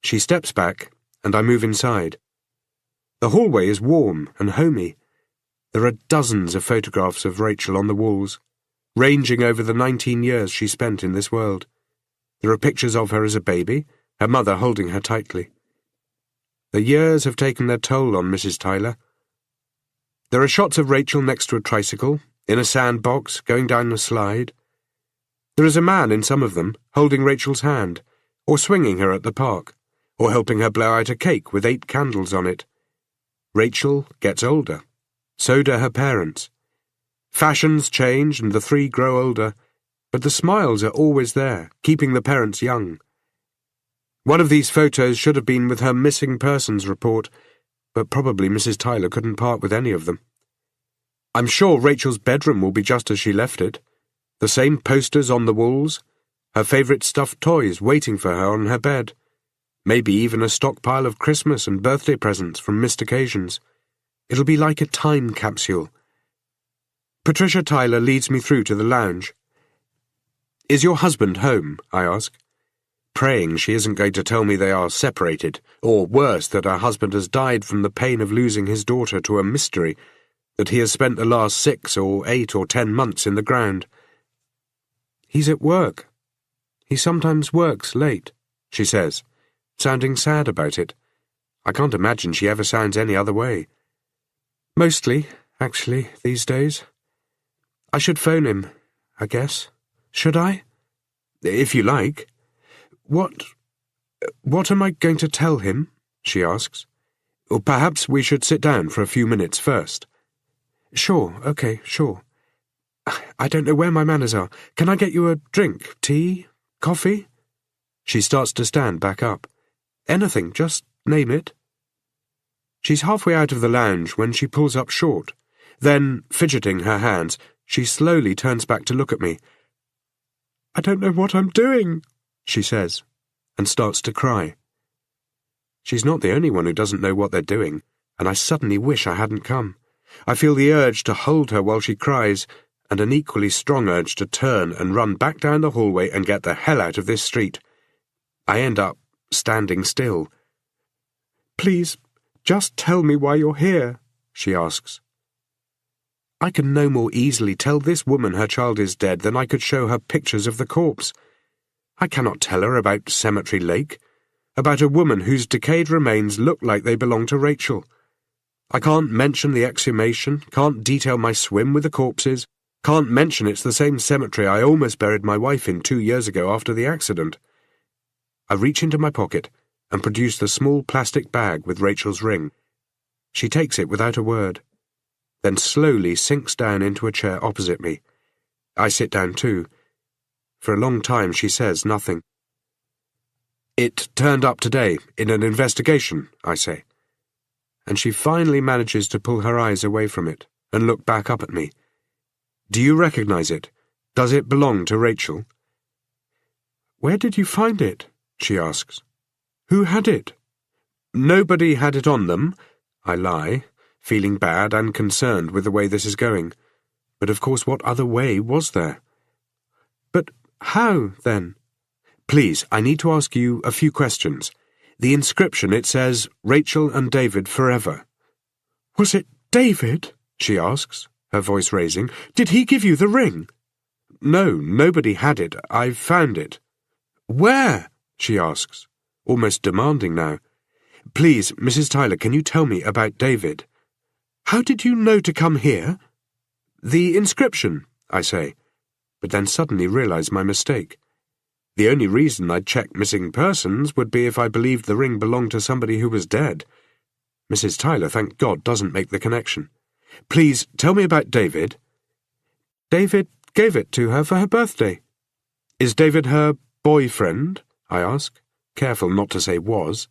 She steps back, and I move inside. The hallway is warm and homey. There are dozens of photographs of Rachel on the walls, ranging over the 19 years she spent in this world. There are pictures of her as a baby, her mother holding her tightly. The years have taken their toll on Mrs. Tyler. There are shots of Rachel next to a tricycle, in a sandbox, going down a slide. There is a man in some of them, holding Rachel's hand, or swinging her at the park, or helping her blow out a cake with 8 candles on it. Rachel gets older. So do her parents. Fashions change and the 3 grow older, but the smiles are always there, keeping the parents young. One of these photos should have been with her missing persons report, but probably Mrs. Tyler couldn't part with any of them. I'm sure Rachel's bedroom will be just as she left it. The same posters on the walls, her favourite stuffed toys waiting for her on her bed, maybe even a stockpile of Christmas and birthday presents from missed occasions. It'll be like a time capsule. Patricia Tyler leads me through to the lounge. Is your husband home? I ask, praying she isn't going to tell me they are separated, or worse, that her husband has died from the pain of losing his daughter to a mystery, that he has spent the last 6 or 8 or 10 months in the ground. He's at work. He sometimes works late, she says, sounding sad about it. I can't imagine she ever sounds any other way. Mostly, actually, these days. I should phone him, I guess. Should I? If you like. What am I going to tell him?" she asks. "Or perhaps we should sit down for a few minutes first." "Sure, okay, sure. I don't know where my manners are. Can I get you a drink? Tea? Coffee?" She starts to stand back up. "Anything, just name it." She's halfway out of the lounge when she pulls up short. Then, fidgeting her hands, she slowly turns back to look at me. "I don't know what I'm doing," she says, and starts to cry. She's not the only one who doesn't know what they're doing, and I suddenly wish I hadn't come. I feel the urge to hold her while she cries, and an equally strong urge to turn and run back down the hallway and get the hell out of this street. I end up standing still. "Please, just tell me why you're here," she asks. I can no more easily tell this woman her child is dead than I could show her pictures of the corpse. I cannot tell her about Cemetery Lake, about a woman whose decayed remains look like they belong to Rachel. I can't mention the exhumation, can't detail my swim with the corpses, can't mention it's the same cemetery I almost buried my wife in 2 years ago after the accident. I reach into my pocket and produce the small plastic bag with Rachel's ring. She takes it without a word, then slowly sinks down into a chair opposite me. I sit down too. For a long time she says nothing. "It turned up today, in an investigation," I say. And she finally manages to pull her eyes away from it and look back up at me. "Do you recognize it? Does it belong to Rachel?" "Where did you find it?" she asks. "Who had it?" "Nobody had it on them," I lie, feeling bad and concerned with the way this is going. But of course what other way was there? "But how, then?" "Please, I need to ask you a few questions. The inscription, it says, 'Rachel and David forever.'" "Was it David?" she asks, her voice raising. "Did he give you the ring?" "No, nobody had it. I found it." "Where?" she asks, almost demanding now. "Please, Mrs. Tyler, can you tell me about David?" "How did you know to come here?" "The inscription," I say, but then suddenly realize my mistake. The only reason I'd check missing persons would be if I believed the ring belonged to somebody who was dead. Mrs. Tyler, thank God, doesn't make the connection. "Please, tell me about David." "David gave it to her for her birthday." "Is David her boyfriend?" I ask, careful not to say was.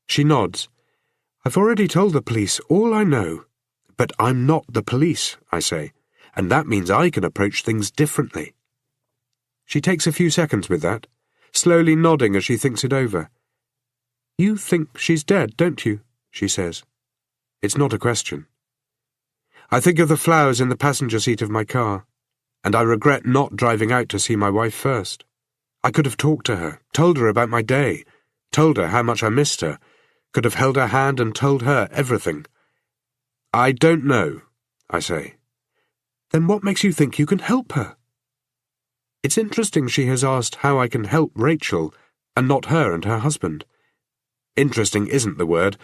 She nods. "I've already told the police all I know." "But I'm not the police," I say, "and that means I can approach things differently." She takes a few seconds with that, slowly nodding as she thinks it over. "You think she's dead, don't you?" she says. It's not a question. I think of the flowers in the passenger seat of my car, and I regret not driving out to see my wife first. I could have talked to her, told her about my day, told her how much I missed her, could have held her hand and told her everything. "I don't know," I say. "Then what makes you think you can help her?" It's interesting she has asked how I can help Rachel, and not her and her husband. Interesting isn't the word.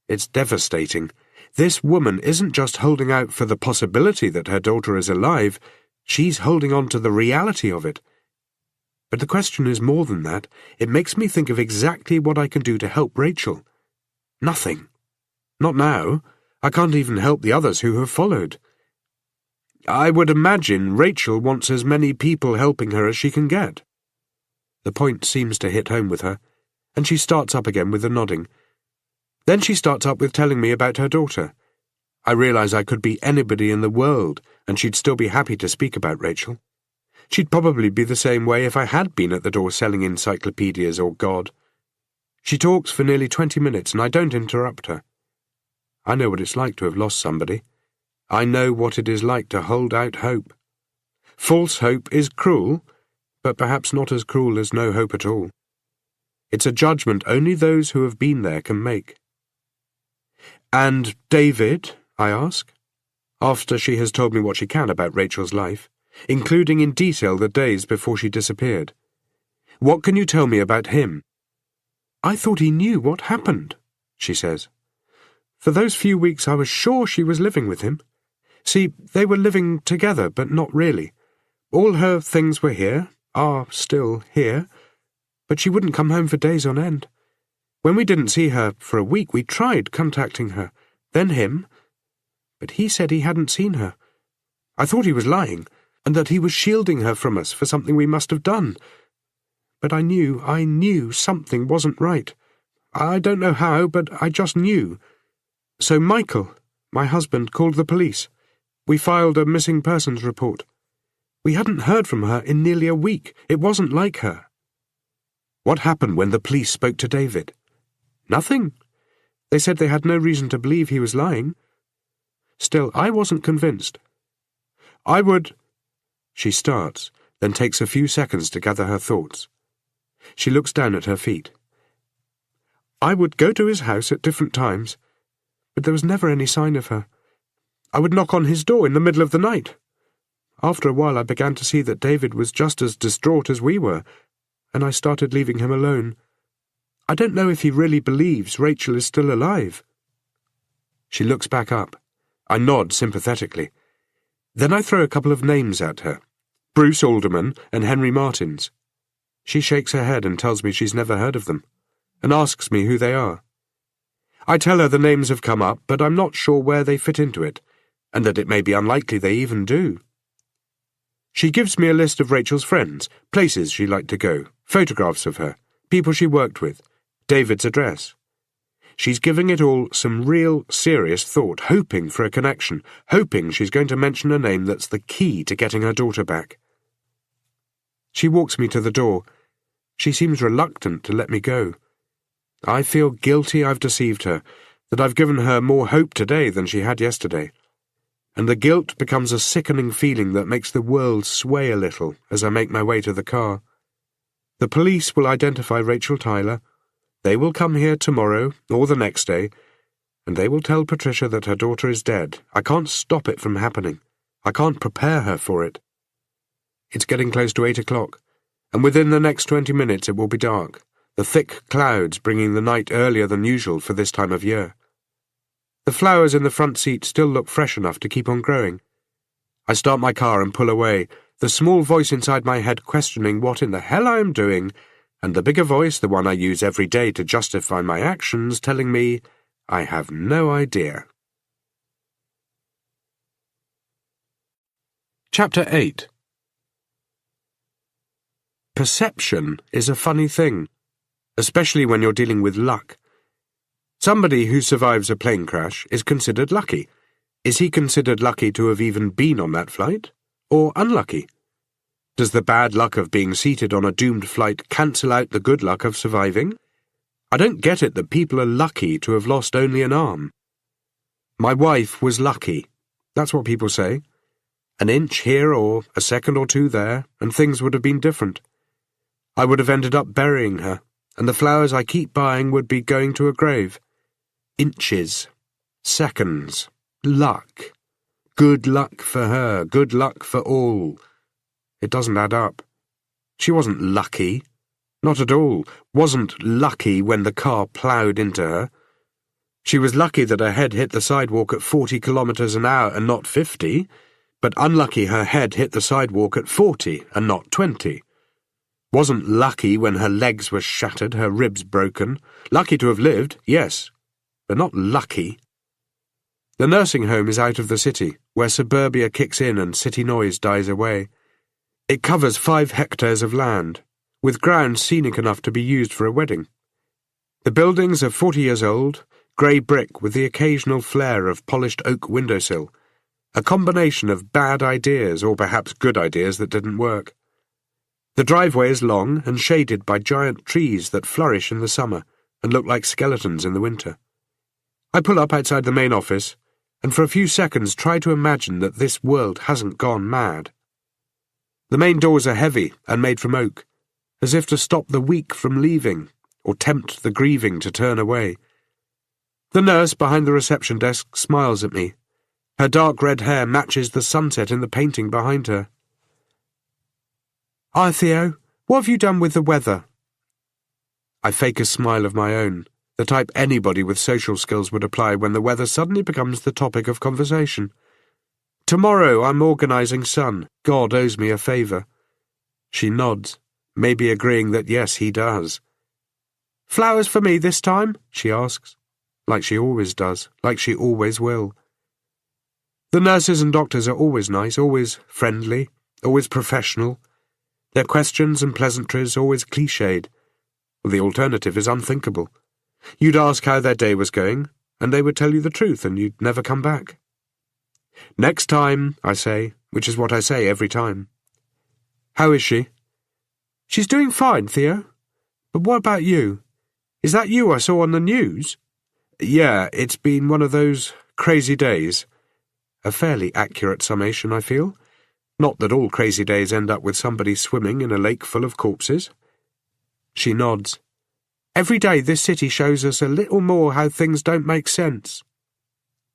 It's devastating. This woman isn't just holding out for the possibility that her daughter is alive, she's holding on to the reality of it. But the question is more than that. It makes me think of exactly what I can do to help Rachel. Nothing. Not now. I can't even help the others who have followed. I would imagine Rachel wants as many people helping her as she can get. The point seems to hit home with her, and she starts up again with a nodding. Then she starts up with telling me about her daughter. I realize I could be anybody in the world, and she'd still be happy to speak about Rachel. She'd probably be the same way if I had been at the door selling encyclopedias or God. She talks for nearly 20 minutes, and I don't interrupt her. I know what it's like to have lost somebody. I know what it is like to hold out hope. False hope is cruel, but perhaps not as cruel as no hope at all. It's a judgment only those who have been there can make. "And David?" I ask, after she has told me what she can about Rachel's life, including in detail the days before she disappeared. "What can you tell me about him?" "I thought he knew what happened," she says. "For those few weeks I was sure she was living with him. See, they were living together, but not really. All her things were here, are still here, but she wouldn't come home for days on end. When we didn't see her for a week, we tried contacting her, then him, but he said he hadn't seen her. I thought he was lying, and that he was shielding her from us for something we must have done. But I knew something wasn't right. I don't know how, but I just knew. So Michael, my husband, called the police. We filed a missing persons report. We hadn't heard from her in nearly a week. It wasn't like her. What happened when the police spoke to David? Nothing. They said they had no reason to believe he was lying. Still, I wasn't convinced. I would... She starts, then takes a few seconds to gather her thoughts. She looks down at her feet. I would go to his house at different times, but there was never any sign of her. I would knock on his door in the middle of the night. After a while I began to see that David was just as distraught as we were, and I started leaving him alone. I don't know if he really believes Rachel is still alive. She looks back up. I nod sympathetically. Then I throw a couple of names at her, Bruce Alderman and Henry Martins. She shakes her head and tells me she's never heard of them, and asks me who they are. I tell her the names have come up, but I'm not sure where they fit into it, and that it may be unlikely they even do. She gives me a list of Rachel's friends, places she liked to go, photographs of her, people she worked with, David's address. She's giving it all some real, serious thought, hoping for a connection, hoping she's going to mention a name that's the key to getting her daughter back. She walks me to the door. She seems reluctant to let me go. I feel guilty I've deceived her, that I've given her more hope today than she had yesterday. And the guilt becomes a sickening feeling that makes the world sway a little as I make my way to the car. The police will identify Rachel Tyler. They will come here tomorrow or the next day, and they will tell Patricia that her daughter is dead. I can't stop it from happening. I can't prepare her for it. It's getting close to 8 o'clock, and within the next 20 minutes it will be dark, the thick clouds bringing the night earlier than usual for this time of year. The flowers in the front seat still look fresh enough to keep on growing. I start my car and pull away, the small voice inside my head questioning what in the hell I am doing, and the bigger voice, the one I use every day to justify my actions, telling me, I have no idea. Chapter 8. Perception is a funny thing, especially when you're dealing with luck. Somebody who survives a plane crash is considered lucky. Is he considered lucky to have even been on that flight? Or unlucky? Does the bad luck of being seated on a doomed flight cancel out the good luck of surviving? I don't get it that people are lucky to have lost only an arm. My wife was lucky. That's what people say. An inch here or a second or two there, and things would have been different. I would have ended up burying her, and the flowers I keep buying would be going to a grave. Inches. Seconds. Luck. Good luck for her. Good luck for all. It doesn't add up. She wasn't lucky. Not at all. Wasn't lucky when the car ploughed into her. She was lucky that her head hit the sidewalk at 40 kilometres an hour and not 50, but unlucky her head hit the sidewalk at 40 and not 20. Wasn't lucky when her legs were shattered, her ribs broken. Lucky to have lived, yes, but not lucky. The nursing home is out of the city, where suburbia kicks in and city noise dies away. It covers 5 hectares of land, with ground scenic enough to be used for a wedding. The buildings are 40 years old, grey brick with the occasional flare of polished oak windowsill, a combination of bad ideas or perhaps good ideas that didn't work. The driveway is long and shaded by giant trees that flourish in the summer and look like skeletons in the winter. I pull up outside the main office and for a few seconds try to imagine that this world hasn't gone mad. The main doors are heavy and made from oak, as if to stop the weak from leaving or tempt the grieving to turn away. The nurse behind the reception desk smiles at me. Her dark red hair matches the sunset in the painting behind her. "Hi, Theo. What have you done with the weather?" I fake a smile of my own, the type anybody with social skills would apply when the weather suddenly becomes the topic of conversation. "Tomorrow I'm organising Sun. God owes me a favour." She nods, maybe agreeing that yes, he does. "Flowers for me this time?" she asks, like she always does, like she always will. The nurses and doctors are always nice, always friendly, always professional. Their questions and pleasantries always cliched. The alternative is unthinkable. You'd ask how their day was going, and they would tell you the truth, and you'd never come back. "Next time," I say, which is what I say every time. "How is she?" "She's doing fine, Theo. But what about you? Is that you I saw on the news?" "Yeah, it's been one of those crazy days." A fairly accurate summation, I feel. Not that all crazy days end up with somebody swimming in a lake full of corpses. She nods. "Every day this city shows us a little more how things don't make sense."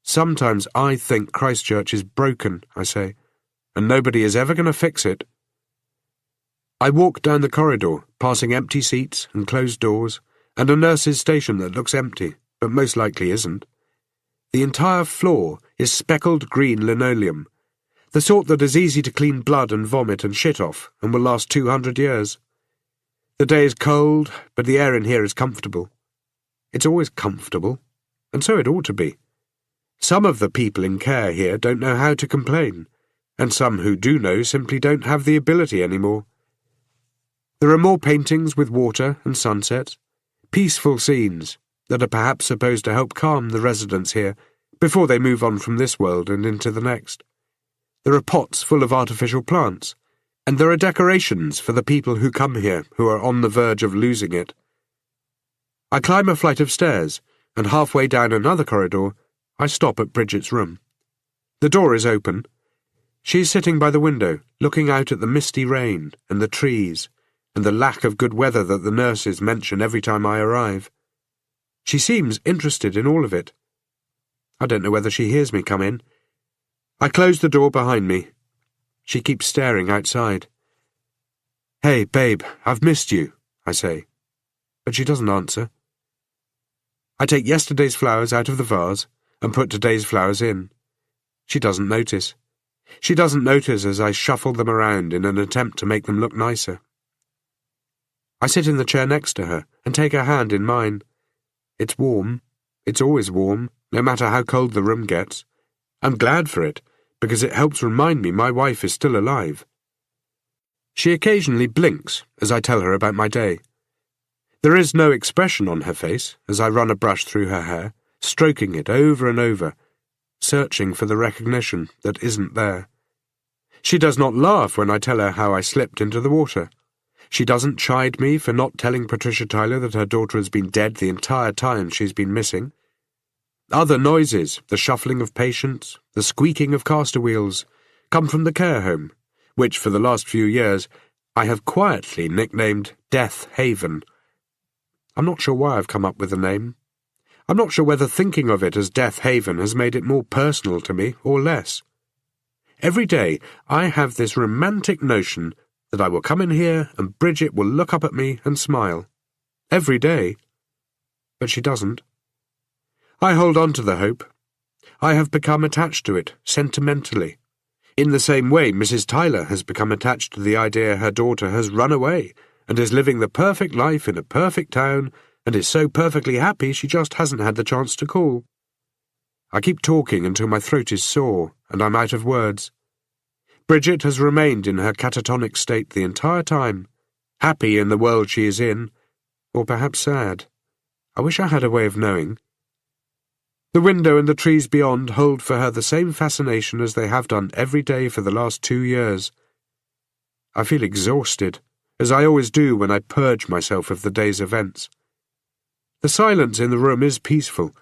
"Sometimes I think Christchurch is broken," I say, "and nobody is ever going to fix it." I walk down the corridor, passing empty seats and closed doors, and a nurse's station that looks empty, but most likely isn't. The entire floor is speckled green linoleum, the sort that is easy to clean blood and vomit and shit off and will last 200 years. The day is cold, but the air in here is comfortable. It's always comfortable, and so it ought to be. Some of the people in care here don't know how to complain, and some who do know simply don't have the ability anymore. There are more paintings with water and sunsets, peaceful scenes that are perhaps supposed to help calm the residents here before they move on from this world and into the next. There are pots full of artificial plants, and there are decorations for the people who come here who are on the verge of losing it. I climb a flight of stairs, and halfway down another corridor, I stop at Bridget's room. The door is open. She is sitting by the window, looking out at the misty rain and the trees, and the lack of good weather that the nurses mention every time I arrive. She seems interested in all of it. I don't know whether she hears me come in. I close the door behind me. She keeps staring outside. "Hey, babe, I've missed you," I say, but she doesn't answer. I take yesterday's flowers out of the vase and put today's flowers in. She doesn't notice. She doesn't notice as I shuffle them around in an attempt to make them look nicer. I sit in the chair next to her and take her hand in mine. It's warm. It's always warm, no matter how cold the room gets. I'm glad for it, because it helps remind me my wife is still alive. She occasionally blinks as I tell her about my day. There is no expression on her face as I run a brush through her hair, stroking it over and over, searching for the recognition that isn't there. She does not laugh when I tell her how I slipped into the water. She doesn't chide me for not telling Patricia Tyler that her daughter has been dead the entire time she's been missing. Other noises, the shuffling of patients, the squeaking of caster wheels, come from the care home, which for the last few years I have quietly nicknamed Death Haven. I'm not sure why I've come up with the name. I'm not sure whether thinking of it as Death Haven has made it more personal to me or less. Every day I have this romantic notion that I will come in here and Bridget will look up at me and smile. Every day. But she doesn't. I hold on to the hope. I have become attached to it, sentimentally. In the same way Mrs. Tyler has become attached to the idea her daughter has run away and is living the perfect life in a perfect town and is so perfectly happy she just hasn't had the chance to call. I keep talking until my throat is sore and I'm out of words. Bridget has remained in her catatonic state the entire time, happy in the world she is in, or perhaps sad. I wish I had a way of knowing. The window and the trees beyond hold for her the same fascination as they have done every day for the last 2 years. I feel exhausted, as I always do when I purge myself of the day's events. The silence in the room is peaceful,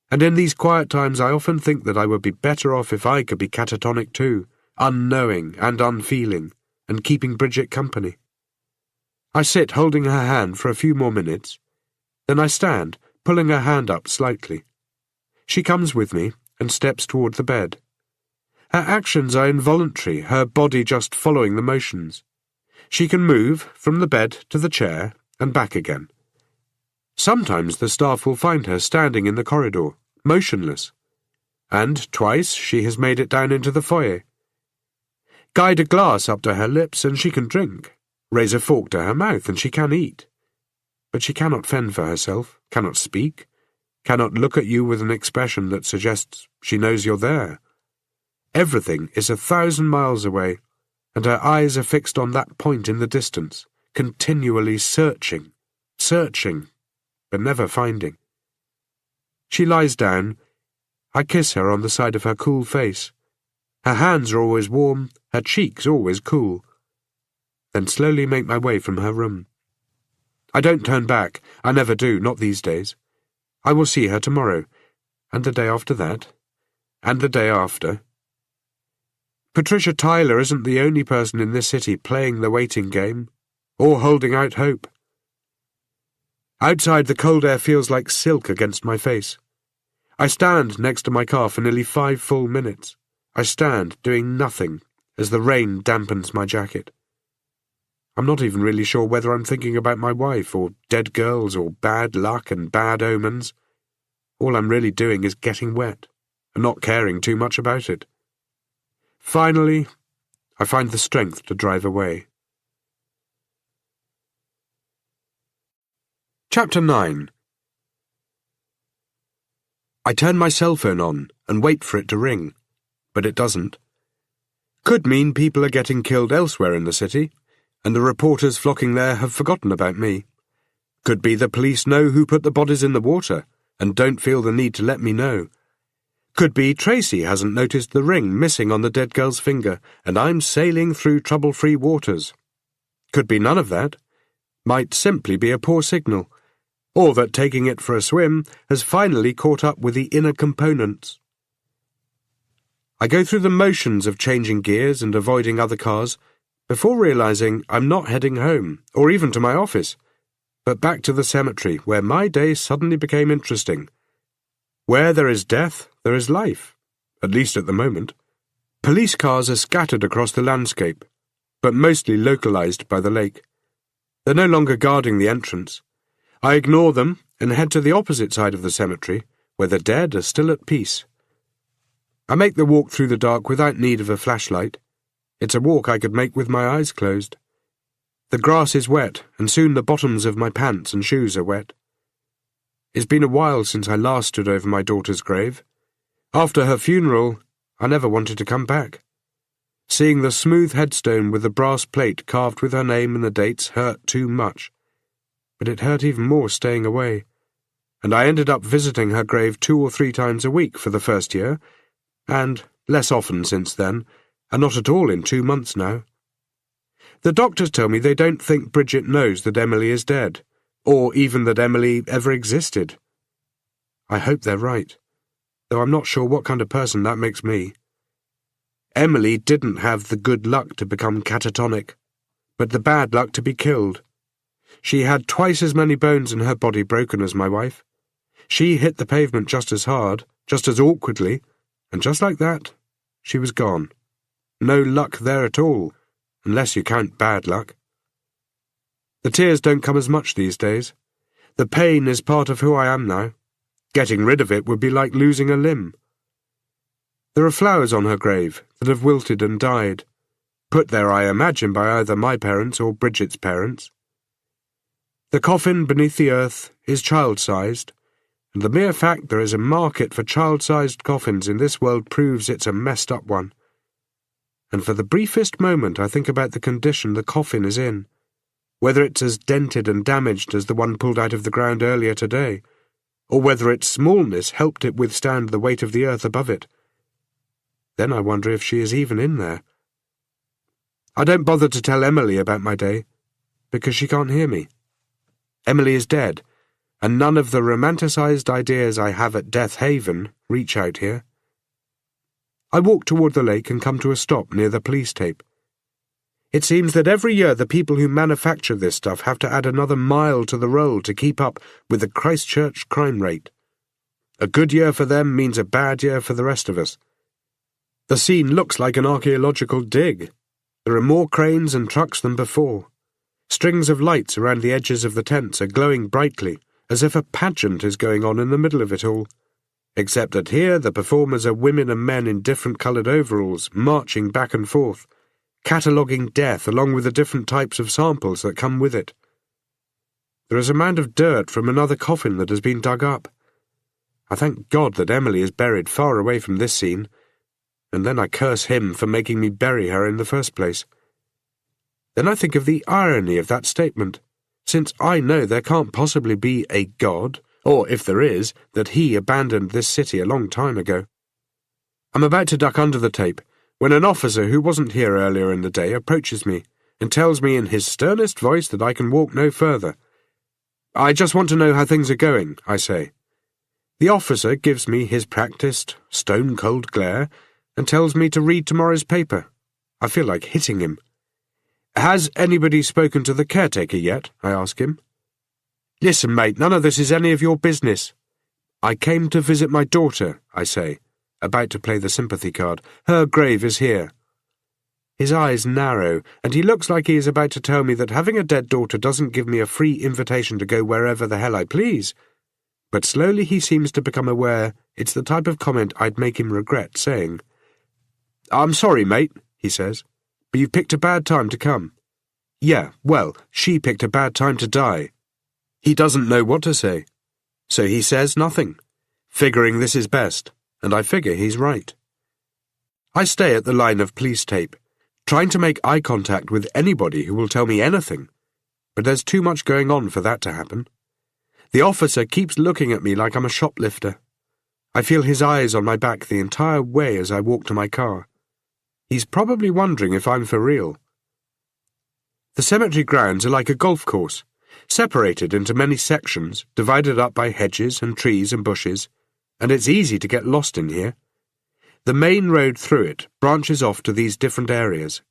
and in these quiet times I often think that I would be better off if I could be catatonic too, unknowing and unfeeling, and keeping Bridget company. I sit holding her hand for a few more minutes, then I stand, pulling her hand up slightly. She comes with me and steps toward the bed. Her actions are involuntary, her body just following the motions. She can move from the bed to the chair and back again. Sometimes the staff will find her standing in the corridor, motionless, and twice she has made it down into the foyer. Guide a glass up to her lips and she can drink, Raise a fork to her mouth, and she can eat. But she cannot fend for herself, cannot speak, cannot look at you with an expression that suggests she knows you're there. Everything is 1,000 miles away, and her eyes are fixed on that point in the distance, continually searching, but never finding. She lies down. I kiss her on the side of her cool face. Her hands are always warm, her cheeks always cool. Then slowly make my way from her room. I don't turn back. I never do, not these days. I will see her tomorrow, and the day after that, and the day after. Patricia Tyler isn't the only person in this city playing the waiting game, or holding out hope. Outside, the cold air feels like silk against my face. I stand next to my car for nearly 5 full minutes. I stand, doing nothing, as the rain dampens my jacket. I'm not even really sure whether I'm thinking about my wife, or dead girls, or bad luck and bad omens. All I'm really doing is getting wet, and not caring too much about it. Finally, I find the strength to drive away. Chapter 9. I turn my cell phone on and wait for it to ring, but it doesn't. Could mean people are getting killed elsewhere in the city, and the reporters flocking there have forgotten about me. Could be the police know who put the bodies in the water, and don't feel the need to let me know. Could be Tracy hasn't noticed the ring missing on the dead girl's finger, and I'm sailing through trouble-free waters. Could be none of that. Might simply be a poor signal, or that taking it for a swim has finally caught up with the inner components. I go through the motions of changing gears and avoiding other cars, before realizing I'm not heading home, or even to my office, but back to the cemetery, where my day suddenly became interesting. Where there is death, there is life, at least at the moment. Police cars are scattered across the landscape, but mostly localized by the lake. They're no longer guarding the entrance. I ignore them and head to the opposite side of the cemetery, where the dead are still at peace. I make the walk through the dark without need of a flashlight. It's a walk I could make with my eyes closed. The grass is wet, and soon the bottoms of my pants and shoes are wet. It's been a while since I last stood over my daughter's grave. After her funeral, I never wanted to come back. Seeing the smooth headstone with the brass plate carved with her name and the dates hurt too much. But it hurt even more staying away, and I ended up visiting her grave 2 or 3 times a week for the first year, and less often since then, and not at all in 2 months now. The doctors tell me they don't think Bridget knows that Emily is dead, or even that Emily ever existed. I hope they're right, though I'm not sure what kind of person that makes me. Emily didn't have the good luck to become catatonic, but the bad luck to be killed. She had twice as many bones in her body broken as my wife. She hit the pavement just as hard, just as awkwardly, and just like that, she was gone. No luck there at all, unless you count bad luck. The tears don't come as much these days. The pain is part of who I am now. Getting rid of it would be like losing a limb. There are flowers on her grave that have wilted and died, put there, I imagine, by either my parents or Bridget's parents. The coffin beneath the earth is child-sized, and the mere fact there is a market for child-sized coffins in this world proves it's a messed-up one. And for the briefest moment I think about the condition the coffin is in, whether it's as dented and damaged as the one pulled out of the ground earlier today, or whether its smallness helped it withstand the weight of the earth above it. Then I wonder if she is even in there. I don't bother to tell Emily about my day, because she can't hear me. Emily is dead, and none of the romanticized ideas I have at Death Haven reach out here. I walk toward the lake and come to a stop near the police tape. It seems that every year the people who manufacture this stuff have to add another mile to the roll to keep up with the Christchurch crime rate. A good year for them means a bad year for the rest of us. The scene looks like an archaeological dig. There are more cranes and trucks than before. Strings of lights around the edges of the tents are glowing brightly, as if a pageant is going on in the middle of it all. Except that here the performers are women and men in different coloured overalls, marching back and forth, cataloguing death along with the different types of samples that come with it. There is a mound of dirt from another coffin that has been dug up. I thank God that Emily is buried far away from this scene, and then I curse him for making me bury her in the first place. Then I think of the irony of that statement, since I know there can't possibly be a God, or if there is, that he abandoned this city a long time ago. I'm about to duck under the tape, when an officer who wasn't here earlier in the day approaches me and tells me in his sternest voice that I can walk no further. I just want to know how things are going, I say. The officer gives me his practiced, stone-cold glare and tells me to read tomorrow's paper. I feel like hitting him. Has anybody spoken to the caretaker yet? I ask him. Listen, mate, none of this is any of your business. I came to visit my daughter, I say, about to play the sympathy card. Her grave is here. His eyes narrow, and he looks like he is about to tell me that having a dead daughter doesn't give me a free invitation to go wherever the hell I please. But slowly he seems to become aware it's the type of comment I'd make him regret saying. I'm sorry, mate, he says, but you've picked a bad time to come. Yeah, well, she picked a bad time to die. He doesn't know what to say, so he says nothing, figuring this is best, and I figure he's right. I stay at the line of police tape, trying to make eye contact with anybody who will tell me anything, but there's too much going on for that to happen. The officer keeps looking at me like I'm a shoplifter. I feel his eyes on my back the entire way as I walk to my car. He's probably wondering if I'm for real. The cemetery grounds are like a golf course, separated into many sections, divided up by hedges and trees and bushes, and it's easy to get lost in here. The main road through it branches off to these different areas,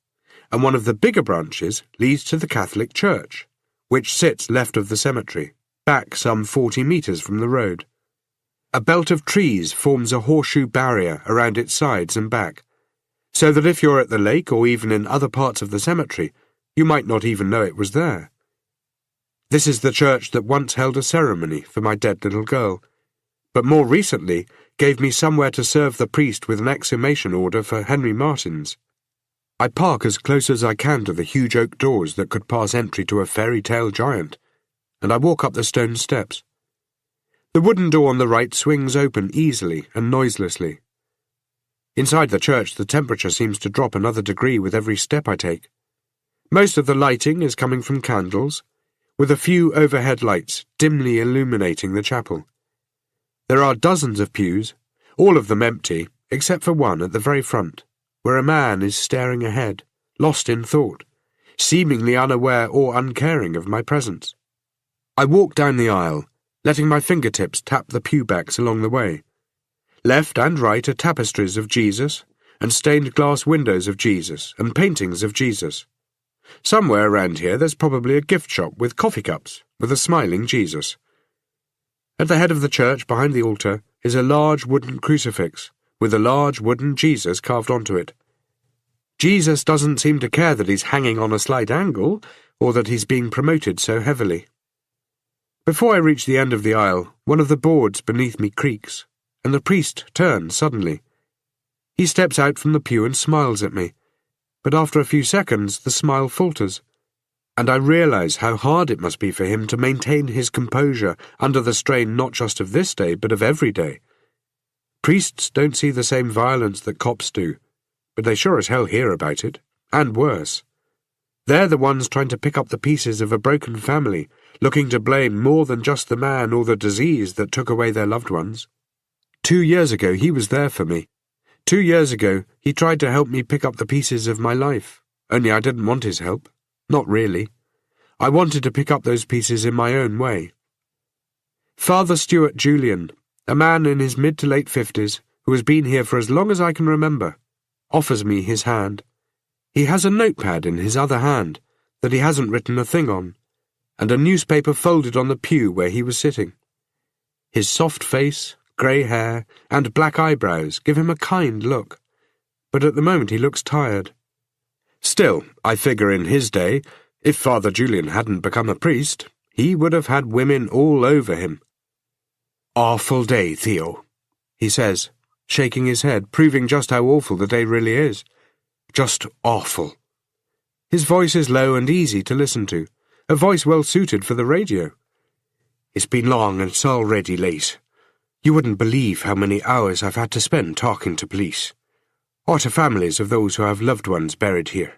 and one of the bigger branches leads to the Catholic church, which sits left of the cemetery, back some 40 metres from the road. A belt of trees forms a horseshoe barrier around its sides and back, so that if you're at the lake or even in other parts of the cemetery, you might not even know it was there. This is the church that once held a ceremony for my dead little girl, but more recently gave me somewhere to serve the priest with an exhumation order for Henry Martin's. I park as close as I can to the huge oak doors that could pass entry to a fairy tale giant, and I walk up the stone steps. The wooden door on the right swings open easily and noiselessly. Inside the church, the temperature seems to drop another degree with every step I take. Most of the lighting is coming from candles, with a few overhead lights dimly illuminating the chapel. There are dozens of pews, all of them empty, except for one at the very front, where a man is staring ahead, lost in thought, seemingly unaware or uncaring of my presence. I walk down the aisle, letting my fingertips tap the pew backs along the way. Left and right are tapestries of Jesus, and stained glass windows of Jesus, and paintings of Jesus. Somewhere around here there's probably a gift shop with coffee cups, with a smiling Jesus. At the head of the church, behind the altar, is a large wooden crucifix, with a large wooden Jesus carved onto it. Jesus doesn't seem to care that he's hanging on a slight angle, or that he's being promoted so heavily. Before I reach the end of the aisle, one of the boards beneath me creaks, and the priest turns suddenly. He steps out from the pew and smiles at me, but after a few seconds the smile falters, and I realize how hard it must be for him to maintain his composure under the strain not just of this day, but of every day. Priests don't see the same violence that cops do, but they sure as hell hear about it, and worse. They're the ones trying to pick up the pieces of a broken family, looking to blame more than just the man or the disease that took away their loved ones. 2 years ago he was there for me. 2 years ago he tried to help me pick up the pieces of my life, only I didn't want his help. Not really. I wanted to pick up those pieces in my own way. Father Stuart Julian, a man in his mid to late 50s, who has been here for as long as I can remember, offers me his hand. He has a notepad in his other hand that he hasn't written a thing on, and a newspaper folded on the pew where he was sitting. His soft face, grey hair, and black eyebrows give him a kind look, but at the moment he looks tired. Still, I figure in his day, if Father Julian hadn't become a priest, he would have had women all over him. "Awful day, Theo," he says, shaking his head, proving just how awful the day really is. "Just awful." His voice is low and easy to listen to, a voice well suited for the radio. "It's been long and it's already late. You wouldn't believe how many hours I've had to spend talking to police, or to families of those who have loved ones buried here.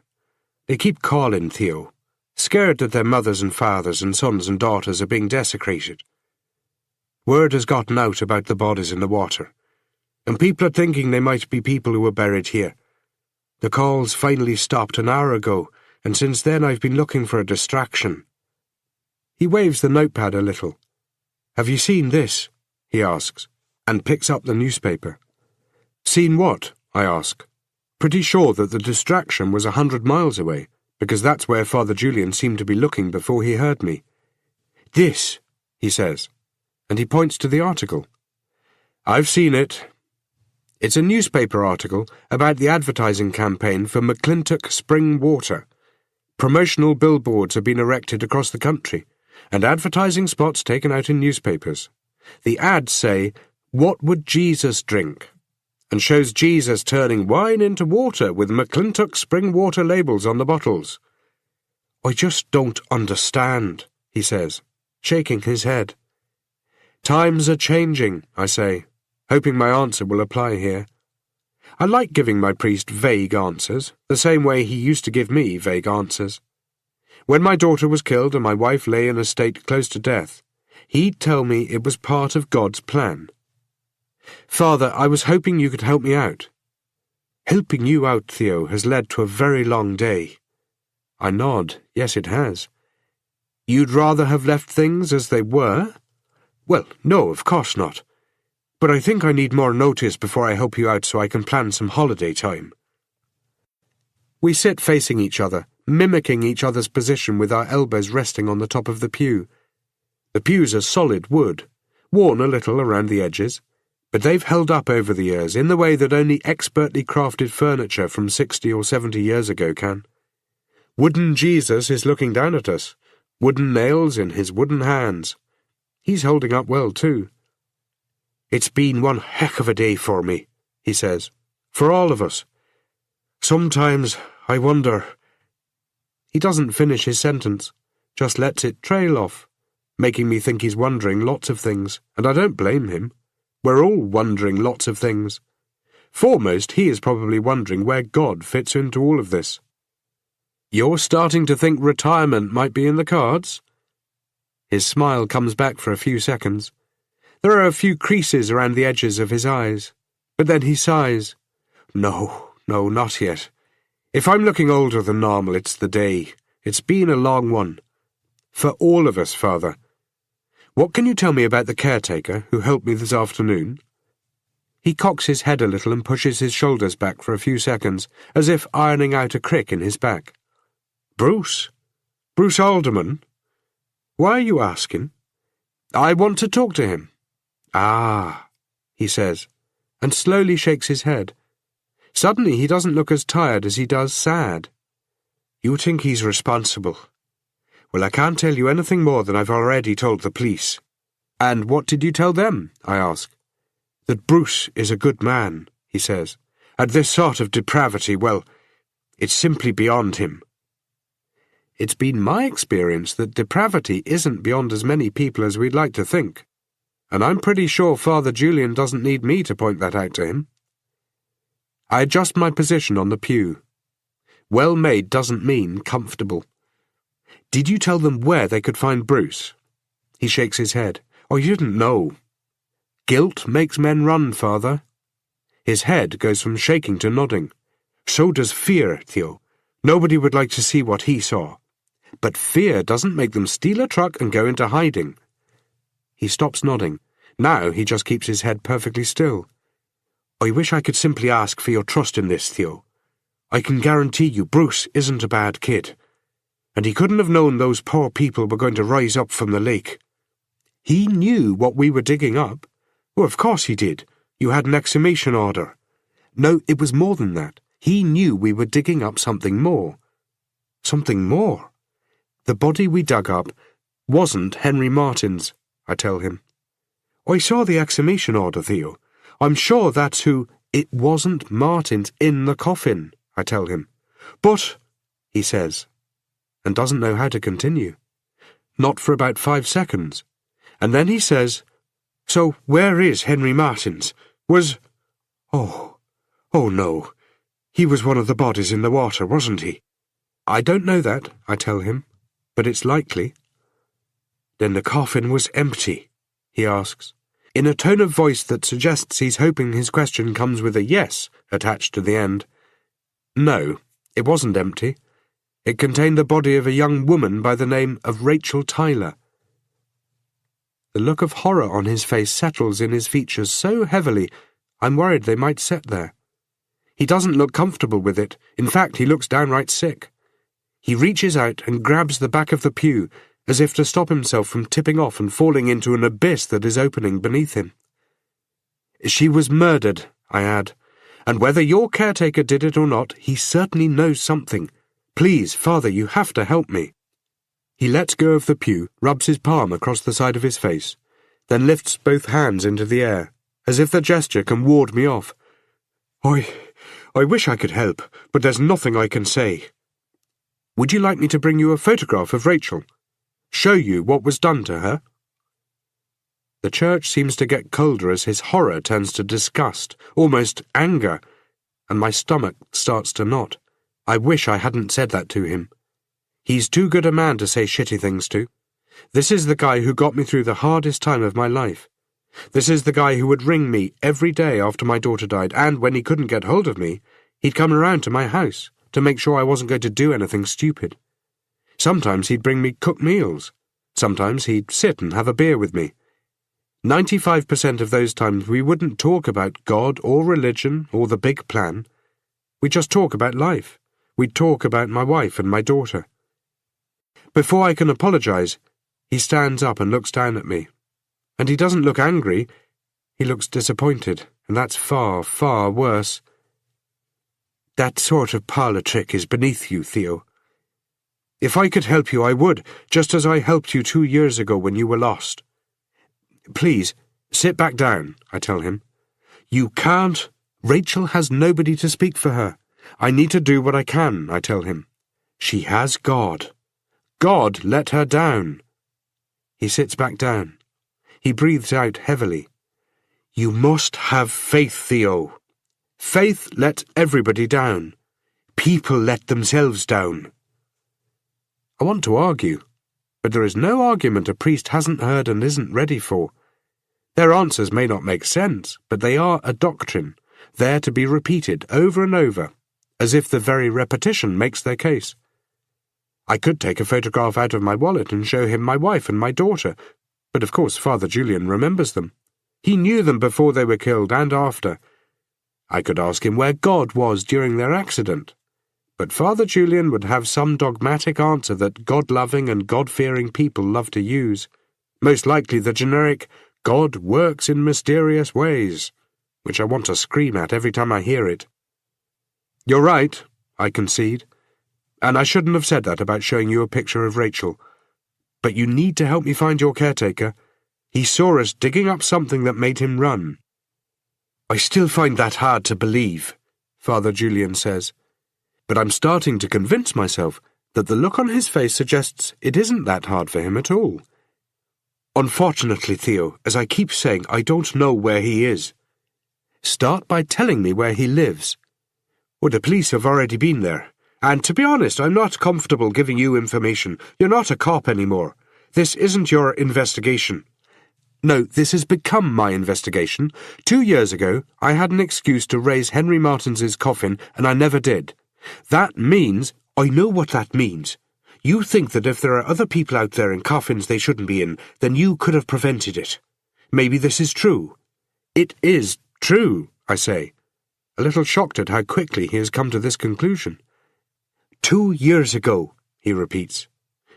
They keep calling, Theo, scared that their mothers and fathers and sons and daughters are being desecrated. Word has gotten out about the bodies in the water, and people are thinking they might be people who were buried here. The calls finally stopped an hour ago, and since then I've been looking for a distraction." He waves the notepad a little. "Have you seen this?" he asks, and picks up the newspaper. "Seen what?" I ask. Pretty sure that the distraction was 100 miles away, because that's where Father Julian seemed to be looking before he heard me. "This," he says, and he points to the article. "I've seen it. It's a newspaper article about the advertising campaign for McClintock Spring Water. Promotional billboards have been erected across the country, and advertising spots taken out in newspapers. The ads say, 'What would Jesus drink?' and shows Jesus turning wine into water with McClintock Spring Water labels on the bottles." "I just don't understand," he says, shaking his head. "Times are changing," I say, hoping my answer will apply here. I like giving my priest vague answers, the same way he used to give me vague answers. When my daughter was killed and my wife lay in a state close to death, he'd tell me it was part of God's plan. "Father, I was hoping you could help me out." "Helping you out, Theo, has led to a very long day." I nod. Yes, it has. "You'd rather have left things as they were?" "Well, no, of course not. But I think I need more notice before I help you out so I can plan some holiday time." We sit facing each other, mimicking each other's position with our elbows resting on the top of the pew. The pews are solid wood, worn a little around the edges, but they've held up over the years in the way that only expertly crafted furniture from 60 or 70 years ago can. Wooden Jesus is looking down at us, wooden nails in his wooden hands. He's holding up well, too. "It's been one heck of a day for me," he says. "For all of us. Sometimes I wonder—" He doesn't finish his sentence, just lets it trail off, making me think he's wondering lots of things, and I don't blame him. We're all wondering lots of things. Foremost, he is probably wondering where God fits into all of this. "You're starting to think retirement might be in the cards?" His smile comes back for a few seconds. There are a few creases around the edges of his eyes, but then he sighs. No, not yet. If I'm looking older than normal, it's the day. It's been a long one. For all of us, Father. What can you tell me about the caretaker who helped me this afternoon?" He cocks his head a little and pushes his shoulders back for a few seconds, as if ironing out a crick in his back. "Bruce? Bruce Alderman? Why are you asking?" "I want to talk to him." "Ah," he says, and slowly shakes his head. Suddenly he doesn't look as tired as he does sad. "You think he's responsible? Well, I can't tell you anything more than I've already told the police." "And what did you tell them?" I ask. "That Bruce is a good man," he says. "And this sort of depravity, well, it's simply beyond him." It's been my experience that depravity isn't beyond as many people as we'd like to think, and I'm pretty sure Father Julian doesn't need me to point that out to him. I adjust my position on the pew. Well made doesn't mean comfortable. "Did you tell them where they could find Bruce?" He shakes his head. "Oh, you didn't know." "Guilt makes men run, Father." His head goes from shaking to nodding. "So does fear, Theo. Nobody would like to see what he saw. But fear doesn't make them steal a truck and go into hiding." He stops nodding. Now he just keeps his head perfectly still. "I wish I could simply ask for your trust in this, Theo. I can guarantee you Bruce isn't a bad kid, and he couldn't have known those poor people were going to rise up from the lake. He knew what we were digging up. Well, of course he did. You had an exhumation order. No, it was more than that. He knew we were digging up something more. Something more? The body we dug up wasn't Henry Martin's, I tell him. I saw the exhumation order, Theo. I'm sure that's who—" "It wasn't Martin's in the coffin," I tell him. "But," he says, and doesn't know how to continue. Not for about 5 seconds. And then he says, "So where is Henry Martins? Oh no. He was one of the bodies in the water, wasn't he?" "I don't know that," I tell him, "but it's likely." "Then the coffin was empty?" he asks, in a tone of voice that suggests he's hoping his question comes with a yes attached to the end. "No, it wasn't empty. It contained the body of a young woman by the name of Rachel Tyler." The look of horror on his face settles in his features so heavily, I'm worried they might set there. He doesn't look comfortable with it. In fact, he looks downright sick. He reaches out and grabs the back of the pew, as if to stop himself from tipping off and falling into an abyss that is opening beneath him. "She was murdered," I add, "and whether your caretaker did it or not, he certainly knows something. Please, Father, you have to help me." He lets go of the pew, rubs his palm across the side of his face, then lifts both hands into the air, as if the gesture can ward me off. I wish I could help, but there's nothing I can say." "Would you like me to bring you a photograph of Rachel? Show you what was done to her?" The church seems to get colder as his horror turns to disgust, almost anger, and my stomach starts to knot. I wish I hadn't said that to him. He's too good a man to say shitty things to. This is the guy who got me through the hardest time of my life. This is the guy who would ring me every day after my daughter died, and when he couldn't get hold of me, he'd come around to my house to make sure I wasn't going to do anything stupid. Sometimes he'd bring me cooked meals. Sometimes he'd sit and have a beer with me. 95% of those times we wouldn't talk about God or religion or the big plan. We'd just talk about life. We'd talk about my wife and my daughter. Before I can apologize, he stands up and looks down at me. And he doesn't look angry. He looks disappointed, and that's far, far worse. "That sort of parlour trick is beneath you, Theo. If I could help you, I would, just as I helped you 2 years ago when you were lost." "Please, sit back down," I tell him. "You can't. Rachel has nobody to speak for her. I need to do what I can," I tell him. "She has God. God let her down." He sits back down. He breathes out heavily. "You must have faith, Theo. Faith let everybody down. People let themselves down." I want to argue, but there is no argument a priest hasn't heard and isn't ready for. Their answers may not make sense, but they are a doctrine, there to be repeated over and over, as if the very repetition makes their case. I could take a photograph out of my wallet and show him my wife and my daughter, but of course Father Julian remembers them. He knew them before they were killed and after. I could ask him where God was during their accident, but Father Julian would have some dogmatic answer that God-loving and God-fearing people love to use, most likely the generic, "God works in mysterious ways," which I want to scream at every time I hear it. "You're right," I concede, "and I shouldn't have said that about showing you a picture of Rachel. But you need to help me find your caretaker. He saw us digging up something that made him run." "I still find that hard to believe," Father Julian says, but I'm starting to convince myself that the look on his face suggests it isn't that hard for him at all. "Unfortunately, Theo, as I keep saying, I don't know where he is." "Start by telling me where he lives." "Well, the police have already been there. And to be honest, I'm not comfortable giving you information. You're not a cop anymore. This isn't your investigation." "No, this has become my investigation. 2 years ago, I had an excuse to raise Henry Martins's coffin, and I never did. That means—" "I know what that means. You think that if there are other people out there in coffins they shouldn't be in, then you could have prevented it. Maybe this is true." "It is true," I say, a little shocked at how quickly he has come to this conclusion. 2 years ago, he repeats.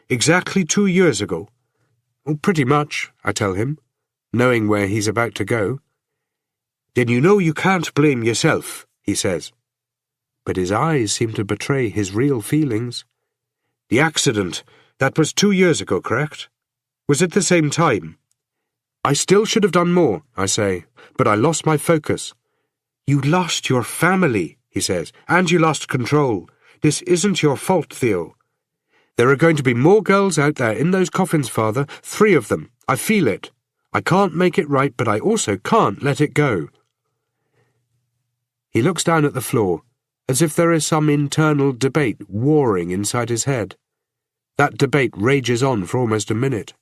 "Exactly 2 years ago." "Well, pretty much," I tell him, knowing where he's about to go. "Then you know you can't blame yourself," he says. But his eyes seem to betray his real feelings. "The accident, that was 2 years ago, correct? Was it the same time?" "I still should have done more," I say, "but I lost my focus." "You lost your family," he says, "and you lost control. This isn't your fault, Theo. There are going to be more girls out there in those coffins, Father. 3 of them. I feel it. I can't make it right, but I also can't let it go. He looks down at the floor, as if there is some internal debate warring inside his head. That debate rages on for almost a minute.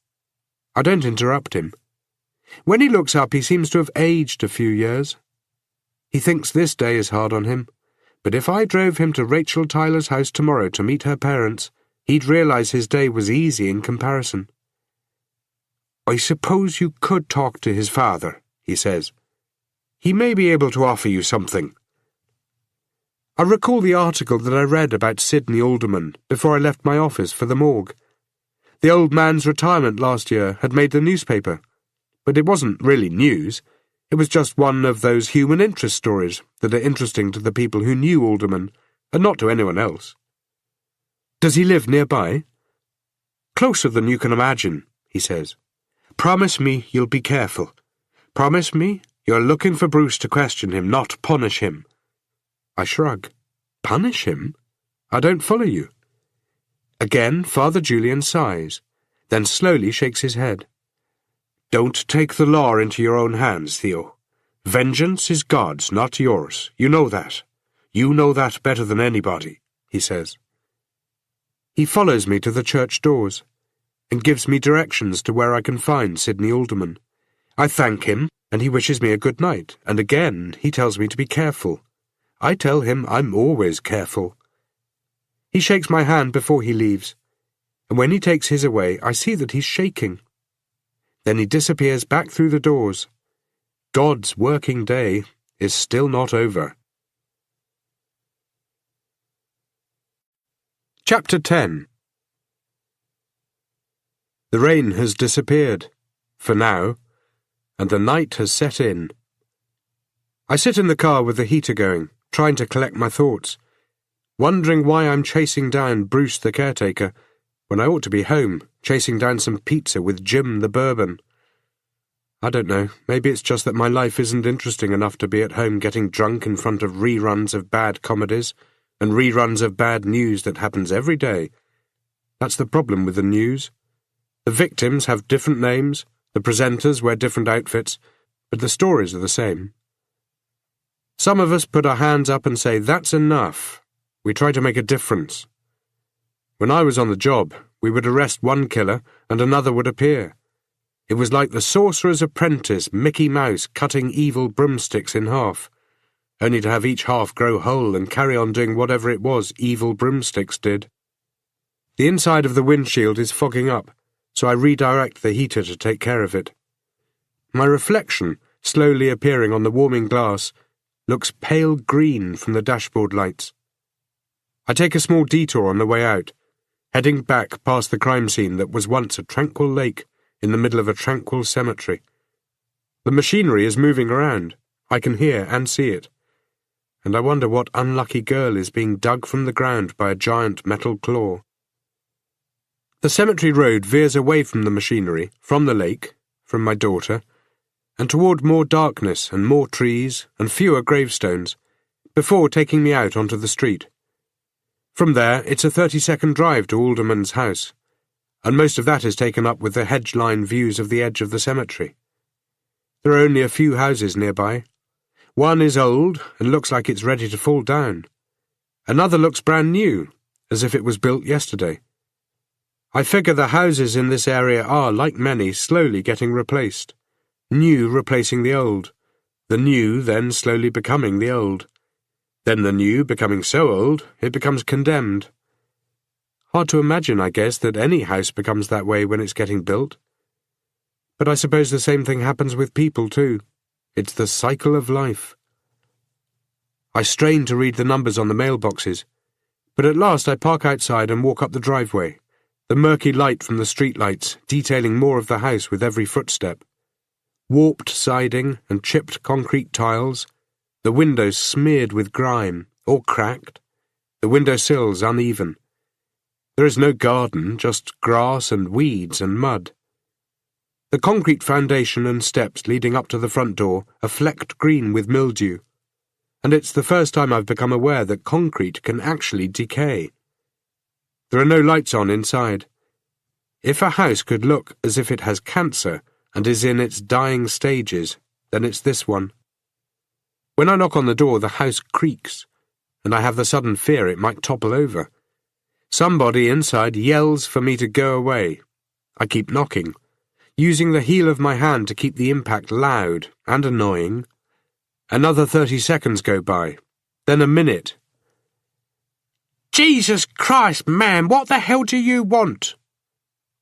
I don't interrupt him. When he looks up, he seems to have aged a few years. He thinks this day is hard on him, but if I drove him to Rachel Tyler's house tomorrow to meet her parents, he'd realize his day was easy in comparison. I suppose you could talk to his father, he says. He may be able to offer you something. I recall the article that I read about Sidney Alderman before I left my office for the morgue. The old man's retirement last year had made the newspaper, but it wasn't really news. It was just one of those human interest stories that are interesting to the people who knew Alderman, and not to anyone else. Does he live nearby? Closer than you can imagine, he says. Promise me you'll be careful. Promise me you're looking for Bruce to question him, not punish him. I shrug. Punish him? I don't follow you. Again, Father Julian sighs, then slowly shakes his head. Don't take the law into your own hands, Theo. Vengeance is God's, not yours. You know that. You know that better than anybody, he says. He follows me to the church doors and gives me directions to where I can find Sidney Alderman. I thank him, and he wishes me a good night, and again he tells me to be careful. I tell him I'm always careful. He shakes my hand before he leaves, and when he takes his away, I see that he's shaking. Then he disappears back through the doors. God's working day is still not over. Chapter 10. The rain has disappeared, for now, and the night has set in. I sit in the car with the heater going, trying to collect my thoughts, wondering why I'm chasing down Bruce the caretaker, when I ought to be home, chasing down some pizza with Jim the bourbon. I don't know, maybe it's just that my life isn't interesting enough to be at home getting drunk in front of reruns of bad comedies, and reruns of bad news that happens every day. That's the problem with the news. The victims have different names, the presenters wear different outfits, but the stories are the same. Some of us put our hands up and say, that's enough. We try to make a difference. When I was on the job, we would arrest one killer and another would appear. It was like the sorcerer's apprentice, Mickey Mouse, cutting evil broomsticks in half, only to have each half grow whole and carry on doing whatever it was evil broomsticks did. The inside of the windshield is fogging up, so I redirect the heater to take care of it. My reflection, slowly appearing on the warming glass, looks pale green from the dashboard lights. I take a small detour on the way out, heading back past the crime scene that was once a tranquil lake in the middle of a tranquil cemetery. The machinery is moving around. I can hear and see it. And I wonder what unlucky girl is being dug from the ground by a giant metal claw. The cemetery road veers away from the machinery, from the lake, from my daughter, and toward more darkness and more trees and fewer gravestones, before taking me out onto the street. From there, it's a 30-second drive to Alderman's house, and most of that is taken up with the hedge-line views of the edge of the cemetery. There are only a few houses nearby. One is old and looks like it's ready to fall down. Another looks brand new, as if it was built yesterday. I figure the houses in this area are, like many, slowly getting replaced. New replacing the old. The new then slowly becoming the old. Then the new becoming so old, it becomes condemned. Hard to imagine, I guess, that any house becomes that way when it's getting built. But I suppose the same thing happens with people, too. It's the cycle of life. I strain to read the numbers on the mailboxes, but at last I park outside and walk up the driveway, the murky light from the streetlights detailing more of the house with every footstep. Warped siding and chipped concrete tiles, the windows smeared with grime, or cracked, the window sills uneven. There is no garden, just grass and weeds and mud. The concrete foundation and steps leading up to the front door are flecked green with mildew, and it's the first time I've become aware that concrete can actually decay. There are no lights on inside. If a house could look as if it has cancer and is in its dying stages, then it's this one. When I knock on the door, the house creaks, and I have the sudden fear it might topple over. Somebody inside yells for me to go away. I keep knocking, using the heel of my hand to keep the impact loud and annoying. Another 30 seconds go by, then a minute. "Jesus Christ, man, what the hell do you want?"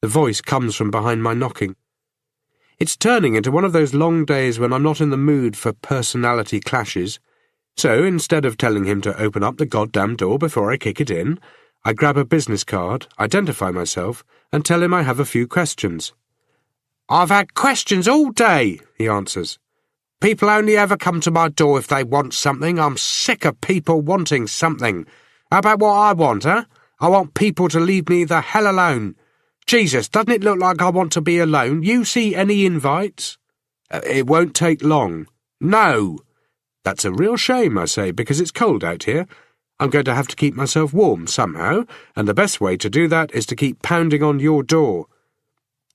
The voice comes from behind my knocking. It's turning into one of those long days when I'm not in the mood for personality clashes, so instead of telling him to open up the goddamn door before I kick it in, I grab a business card, identify myself, and tell him I have a few questions. "I've had questions all day," he answers. "People only ever come to my door if they want something. I'm sick of people wanting something. How about what I want, huh? I want people to leave me the hell alone. Jesus, doesn't it look like I want to be alone? You see any invites?" "It won't take long." "No." "That's a real shame," I say, "because it's cold out here. I'm going to have to keep myself warm somehow, and the best way to do that is to keep pounding on your door."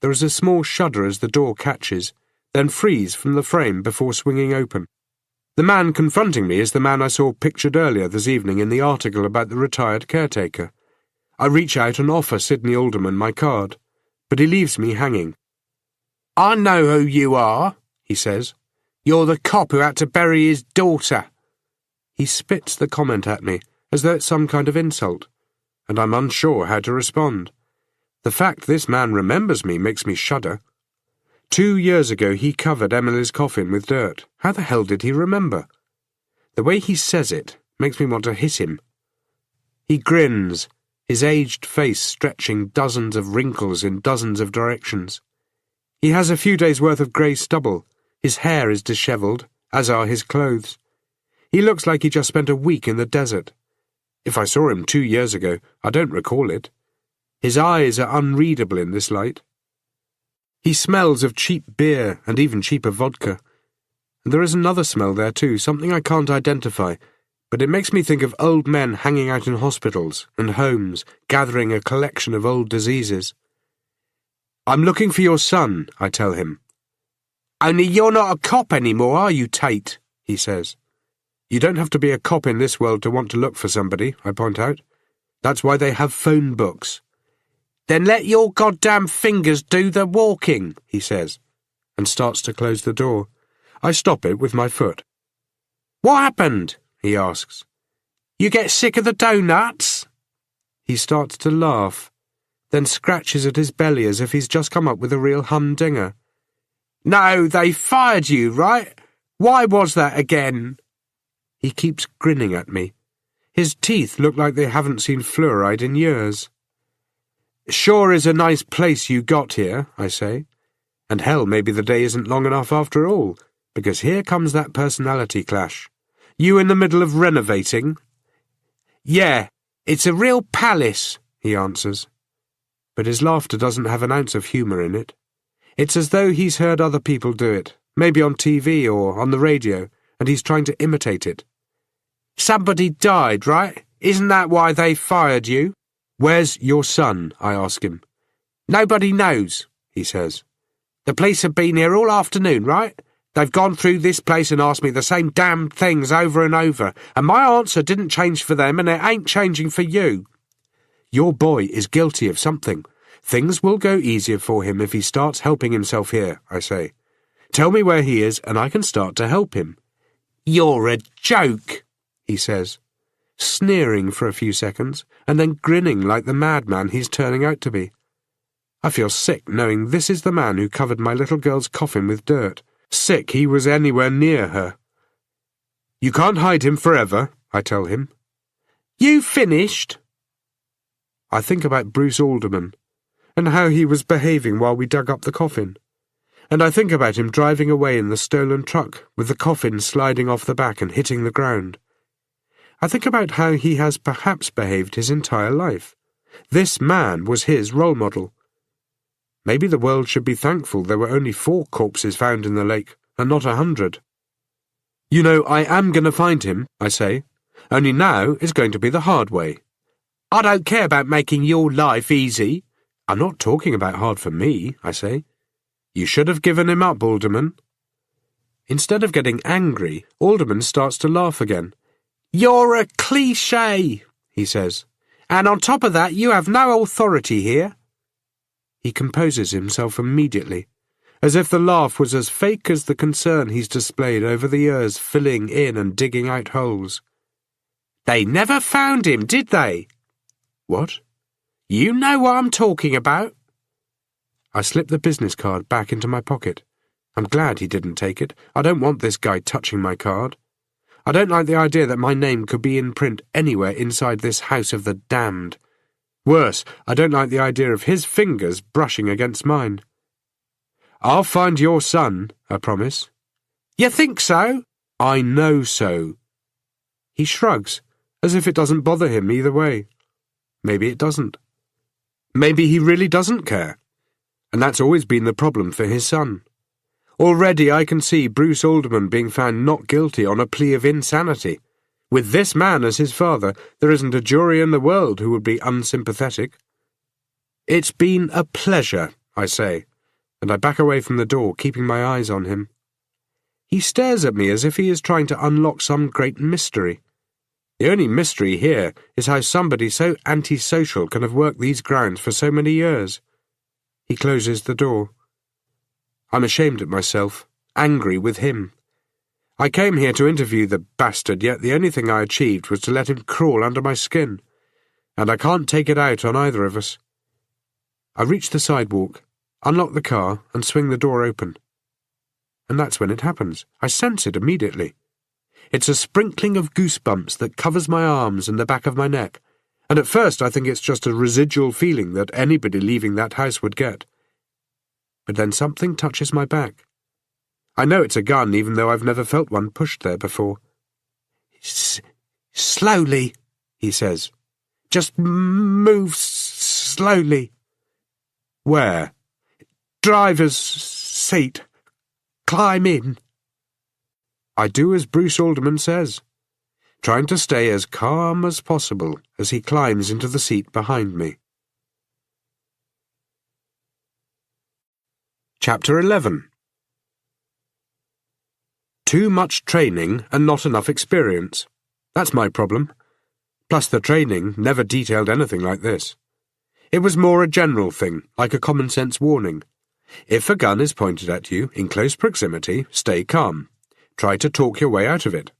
There is a small shudder as the door catches, then freeze from the frame before swinging open. The man confronting me is the man I saw pictured earlier this evening in the article about the retired caretaker. I reach out and offer Sidney Alderman my card, but he leaves me hanging. "I know who you are," he says. "You're the cop who had to bury his daughter." He spits the comment at me, as though it's some kind of insult, and I'm unsure how to respond. The fact this man remembers me makes me shudder. 2 years ago he covered Emily's coffin with dirt. How the hell did he remember? The way he says it makes me want to hit him. He grins, his aged face stretching dozens of wrinkles in dozens of directions. He has a few days' worth of grey stubble. His hair is dishevelled, as are his clothes. He looks like he just spent a week in the desert. If I saw him 2 years ago, I don't recall it. His eyes are unreadable in this light. He smells of cheap beer and even cheaper vodka. And there is another smell there too, something I can't identify, but it makes me think of old men hanging out in hospitals and homes, gathering a collection of old diseases. "I'm looking for your son," I tell him. "Only you're not a cop anymore, are you, Tate?" he says. "You don't have to be a cop in this world to want to look for somebody," I point out. "That's why they have phone books." "Then let your goddamn fingers do the walking," he says, and starts to close the door. I stop it with my foot. "What happened?" he asks. "You get sick of the doughnuts?" He starts to laugh, then scratches at his belly as if he's just come up with a real humdinger. "No, they fired you, right? Why was that again?" He keeps grinning at me. His teeth look like they haven't seen fluoride in years. "Sure is a nice place you got here," I say. And hell, maybe the day isn't long enough after all, because here comes that personality clash. "You in the middle of renovating?" "Yeah, it's a real palace," he answers. But his laughter doesn't have an ounce of humour in it. It's as though he's heard other people do it, maybe on TV or on the radio, and he's trying to imitate it. "Somebody died, right? Isn't that why they fired you?" "Where's your son?" I ask him. "Nobody knows," he says. "The police have been here all afternoon, right? They've gone through this place and asked me the same damn things over and over, and my answer didn't change for them, and it ain't changing for you." "Your boy is guilty of something. Things will go easier for him if he starts helping himself here," I say. "Tell me where he is, and I can start to help him." "You're a joke," he says, sneering for a few seconds, and then grinning like the madman he's turning out to be. I feel sick knowing this is the man who covered my little girl's coffin with dirt. Sick he was anywhere near her. "You can't hide him forever," I tell him. "You finished?" I think about Bruce Alderman, and how he was behaving while we dug up the coffin. And I think about him driving away in the stolen truck, with the coffin sliding off the back and hitting the ground. I think about how he has perhaps behaved his entire life. This man was his role model. Maybe the world should be thankful there were only 4 corpses found in the lake, and not 100. You know, I am going to find him, I say. Only now it's going to be the hard way. I don't care about making your life easy. I'm not talking about hard for me, I say. You should have given him up, Alderman. Instead of getting angry, Alderman starts to laugh again. You're a cliché, he says. And on top of that, you have no authority here. He composes himself immediately, as if the laugh was as fake as the concern he's displayed over the years filling in and digging out holes. They never found him, did they? What? You know what I'm talking about? I slip the business card back into my pocket. I'm glad he didn't take it. I don't want this guy touching my card. I don't like the idea that my name could be in print anywhere inside this house of the damned. Worse, I don't like the idea of his fingers brushing against mine. I'll find your son, I promise. You think so? I know so. He shrugs, as if it doesn't bother him either way. Maybe it doesn't. Maybe he really doesn't care. And that's always been the problem for his son. Already I can see Bruce Alderman being found not guilty on a plea of insanity. With this man as his father, there isn't a jury in the world who would be unsympathetic. It's been a pleasure, I say, and I back away from the door, keeping my eyes on him. He stares at me as if he is trying to unlock some great mystery. The only mystery here is how somebody so antisocial can have worked these grounds for so many years. He closes the door. I'm ashamed at myself, angry with him. I came here to interview the bastard, yet the only thing I achieved was to let him crawl under my skin, and I can't take it out on either of us. I reach the sidewalk, unlock the car, and swing the door open. And that's when it happens. I sense it immediately. It's a sprinkling of goosebumps that covers my arms and the back of my neck, and at first I think it's just a residual feeling that anybody leaving that house would get. But then something touches my back. I know it's a gun, even though I've never felt one pushed there before. Slowly, he says. Just move slowly. Where? Driver's seat. Climb in. I do as Bruce Alderman says, trying to stay as calm as possible as he climbs into the seat behind me. Chapter 11. Too much training and not enough experience. That's my problem. Plus the training never detailed anything like this. It was more a general thing, like a common-sense warning. If a gun is pointed at you in close proximity, stay calm. Try to talk your way out of it.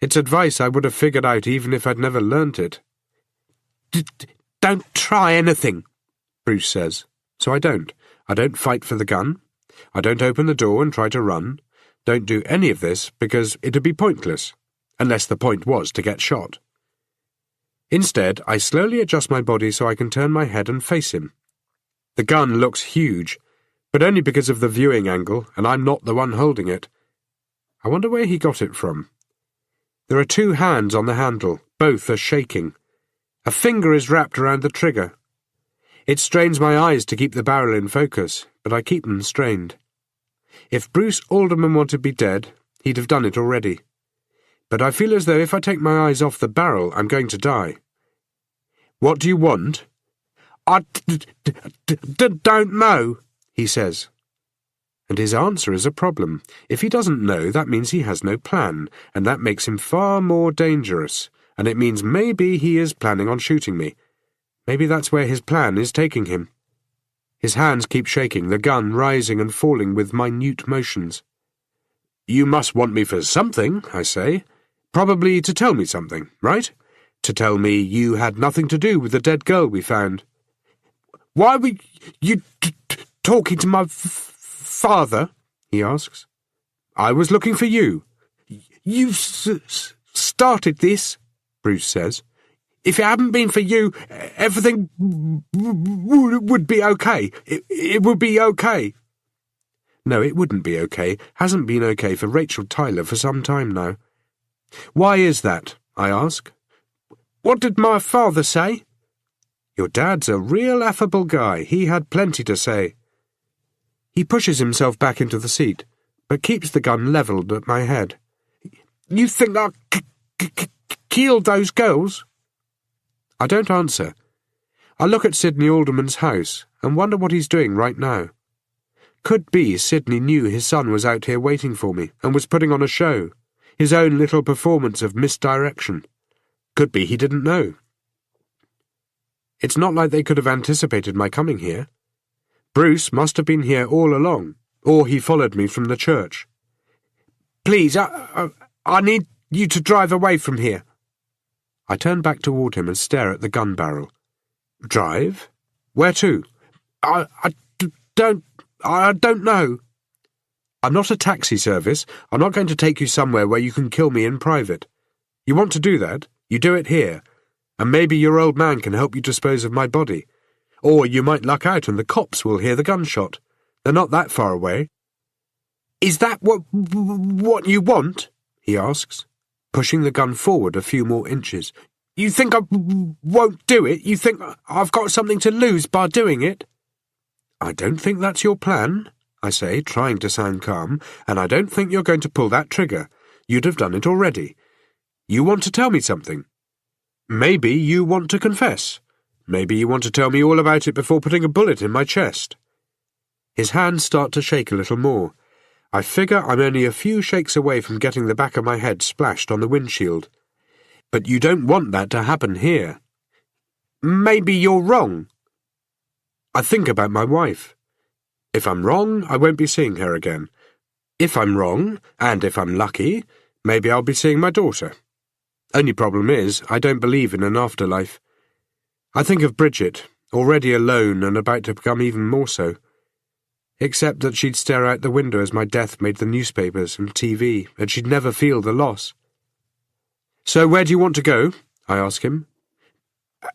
It's advice I would have figured out even if I'd never learnt it. Don't try anything, Bruce says. So I don't. I don't fight for the gun. I don't open the door and try to run. Don't do any of this because it'd be pointless, unless the point was to get shot. Instead, I slowly adjust my body so I can turn my head and face him. The gun looks huge, but only because of the viewing angle, and I'm not the one holding it. I wonder where he got it from. There are 2 hands on the handle, both are shaking. A finger is wrapped around the trigger. It strains my eyes to keep the barrel in focus, but I keep them strained. If Bruce Alderman wanted to be dead, he'd have done it already. But I feel as though if I take my eyes off the barrel, I'm going to die. What do you want? I don't know, he says. And his answer is a problem. If he doesn't know, that means he has no plan, and that makes him far more dangerous, and it means maybe he is planning on shooting me. Maybe that's where his plan is taking him. His hands keep shaking, the gun rising and falling with minute motions. You must want me for something, I say. Probably to tell me something, right? To tell me you had nothing to do with the dead girl we found. Why were you talking to my father? He asks. I was looking for you. You started this, Bruce says. If it hadn't been for you, everything would be okay. It would be okay. No, it wouldn't be okay. Hasn't been okay for Rachel Tyler for some time now. Why is that? I ask. What did my father say? Your dad's a real affable guy. He had plenty to say. He pushes himself back into the seat, but keeps the gun levelled at my head. You think I killed those girls? I don't answer. I look at Sidney Alderman's house and wonder what he's doing right now. Could be Sidney knew his son was out here waiting for me and was putting on a show, his own little performance of misdirection. Could be he didn't know. It's not like they could have anticipated my coming here. Bruce must have been here all along, or he followed me from the church. Please, I need you to drive away from here. I turn back toward him and stare at the gun barrel. Drive? Where to? I don't know. I'm not a taxi service. I'm not going to take you somewhere where you can kill me in private. You want to do that? You do it here. And maybe your old man can help you dispose of my body. Or you might luck out and the cops will hear the gunshot. They're not that far away. Is that what you want? He asks, pushing the gun forward a few more inches. You think I won't do it? You think I've got something to lose by doing it? I don't think that's your plan, I say, trying to sound calm, and I don't think you're going to pull that trigger. You'd have done it already. You want to tell me something? Maybe you want to confess. Maybe you want to tell me all about it before putting a bullet in my chest. His hands start to shake a little more. I figure I'm only a few shakes away from getting the back of my head splashed on the windshield. But you don't want that to happen here. Maybe you're wrong. I think about my wife. If I'm wrong, I won't be seeing her again. If I'm wrong, and if I'm lucky, maybe I'll be seeing my daughter. Only problem is, I don't believe in an afterlife. I think of Bridget, already alone and about to become even more so. Except that she'd stare out the window as my death made the newspapers and TV, and she'd never feel the loss. So where do you want to go? I ask him.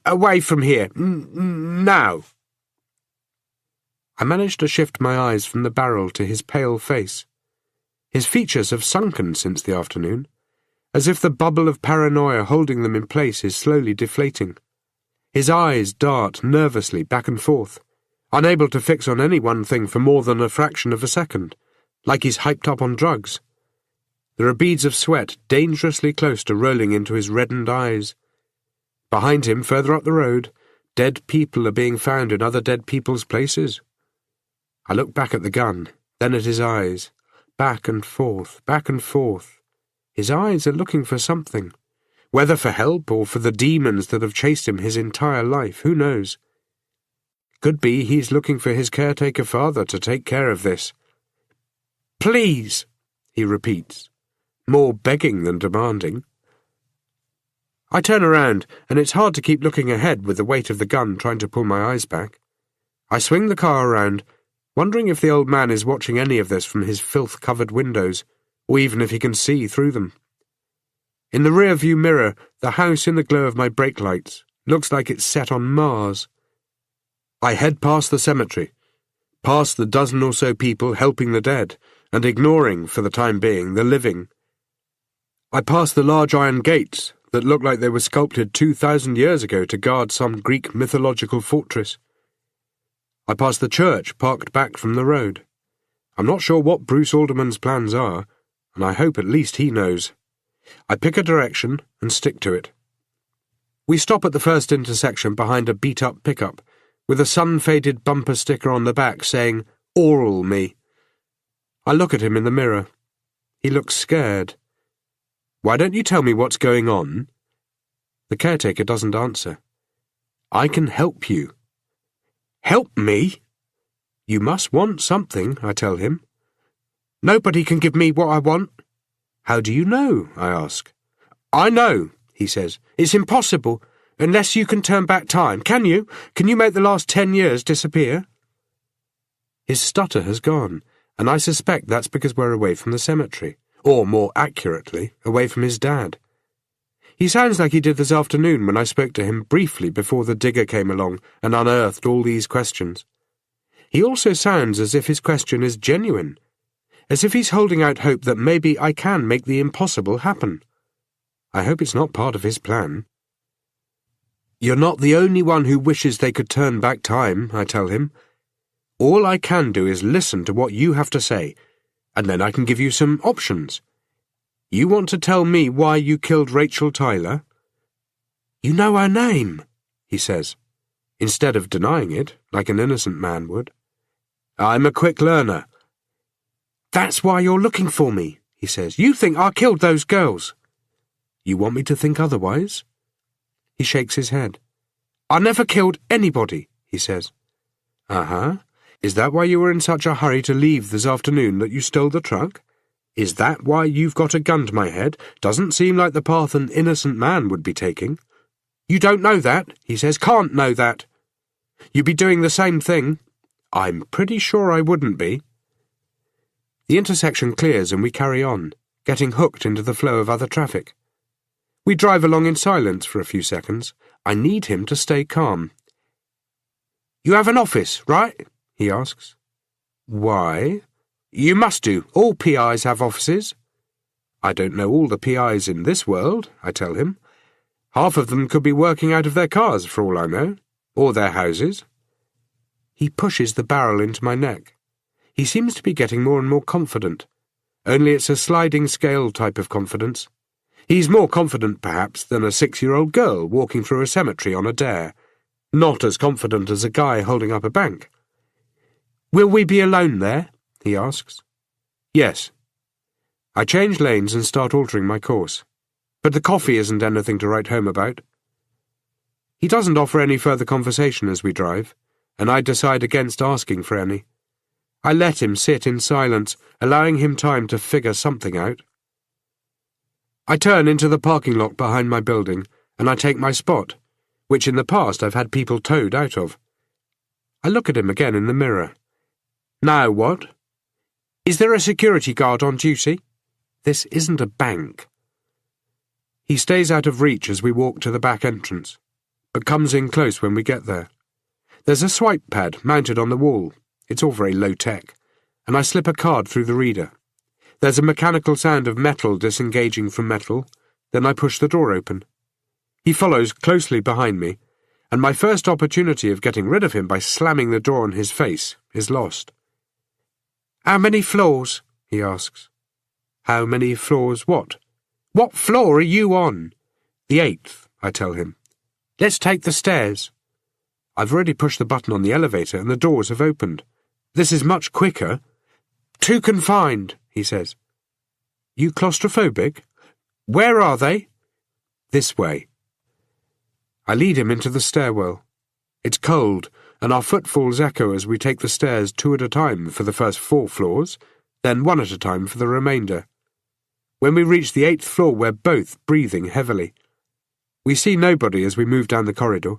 Away from here. Now. I manage to shift my eyes from the barrel to his pale face. His features have sunken since the afternoon, as if the bubble of paranoia holding them in place is slowly deflating. His eyes dart nervously back and forth, unable to fix on any one thing for more than a fraction of a second, like he's hyped up on drugs. There are beads of sweat dangerously close to rolling into his reddened eyes. Behind him, further up the road, dead people are being found in other dead people's places. I look back at the gun, then at his eyes, back and forth, back and forth. His eyes are looking for something, whether for help or for the demons that have chased him his entire life, who knows? Could be he's looking for his caretaker father to take care of this. Please, he repeats, more begging than demanding. I turn around, and it's hard to keep looking ahead with the weight of the gun trying to pull my eyes back. I swing the car around, wondering if the old man is watching any of this from his filth-covered windows, or even if he can see through them. In the rear-view mirror, the house in the glow of my brake lights looks like it's set on Mars. I head past the cemetery, past the dozen or so people helping the dead, and ignoring, for the time being, the living. I pass the large iron gates that look like they were sculpted 2,000 years ago to guard some Greek mythological fortress. I pass the church parked back from the road. I'm not sure what Bruce Alderman's plans are, and I hope at least he knows. I pick a direction and stick to it. We stop at the first intersection behind a beat-up pickup, with a sun-faded bumper sticker on the back saying, "Oral me." I look at him in the mirror. He looks scared. Why don't you tell me what's going on? The caretaker doesn't answer. I can help you. Help me? You must want something, I tell him. Nobody can give me what I want. How do you know? I ask. I know, he says. It's impossible, unless you can turn back time. Can you? Can you make the last 10 years disappear? His stutter has gone, and I suspect that's because we're away from the cemetery, or more accurately, away from his dad. He sounds like he did this afternoon when I spoke to him briefly before the digger came along and unearthed all these questions. He also sounds as if his question is genuine, as if he's holding out hope that maybe I can make the impossible happen. I hope it's not part of his plan. You're not the only one who wishes they could turn back time, I tell him. All I can do is listen to what you have to say, and then I can give you some options. You want to tell me why you killed Rachel Tyler? You know her name, he says, instead of denying it, like an innocent man would. I'm a quick learner. That's why you're looking for me, he says. You think I killed those girls. You want me to think otherwise? He shakes his head. I never killed anybody, he says. Uh-huh. Is that why you were in such a hurry to leave this afternoon that you stole the truck? Is that why you've got a gun to my head? Doesn't seem like the path an innocent man would be taking. You don't know that, he says. Can't know that. You'd be doing the same thing. I'm pretty sure I wouldn't be. The intersection clears and we carry on, getting hooked into the flow of other traffic. We drive along in silence for a few seconds. I need him to stay calm. You have an office, right? He asks. Why? You must do. All PIs have offices. I don't know all the PIs in this world, I tell him. Half of them could be working out of their cars, for all I know, or their houses. He pushes the barrel into my neck. He seems to be getting more and more confident, only it's a sliding scale type of confidence. He's more confident, perhaps, than a 6-year-old girl walking through a cemetery on a dare, not as confident as a guy holding up a bank. Will we be alone there? He asks. Yes. I change lanes and start altering my course, but the coffee isn't anything to write home about. He doesn't offer any further conversation as we drive, and I decide against asking for any. I let him sit in silence, allowing him time to figure something out. I turn into the parking lot behind my building, and I take my spot, which in the past I've had people towed out of. I look at him again in the mirror. Now what? Is there a security guard on duty? This isn't a bank. He stays out of reach as we walk to the back entrance, but comes in close when we get there. There's a swipe pad mounted on the wall. It's all very low-tech, and I slip a card through the reader. There's a mechanical sound of metal disengaging from metal, then I push the door open. He follows closely behind me, and my first opportunity of getting rid of him by slamming the door on his face is lost. How many floors? He asks. How many floors what? What floor are you on? The 8th, I tell him. Let's take the stairs. I've already pushed the button on the elevator and the doors have opened. This is much quicker. Too confined, he says. You claustrophobic? Where are they? This way. I lead him into the stairwell. It's cold, and our footfalls echo as we take the stairs 2 at a time for the first 4 floors, then 1 at a time for the remainder. When we reach the 8th floor, we're both breathing heavily. We see nobody as we move down the corridor.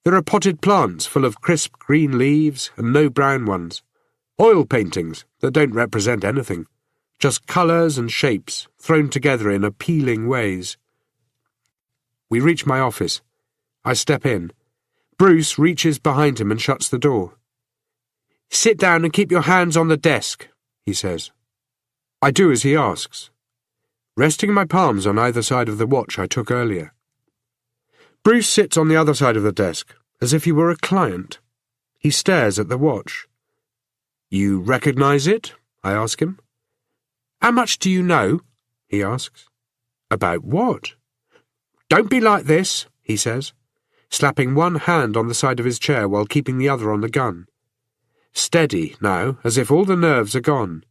There are potted plants full of crisp green leaves and no brown ones. Oil paintings that don't represent anything, just colours and shapes thrown together in appealing ways. We reach my office. I step in. Bruce reaches behind him and shuts the door. Sit down and keep your hands on the desk, he says. I do as he asks, resting my palms on either side of the watch I took earlier. Bruce sits on the other side of the desk, as if he were a client. He stares at the watch. You recognize it? I ask him. How much do you know? He asks. About what? Don't be like this, he says, slapping one hand on the side of his chair while keeping the other on the gun. Steady now, as if all the nerves are gone.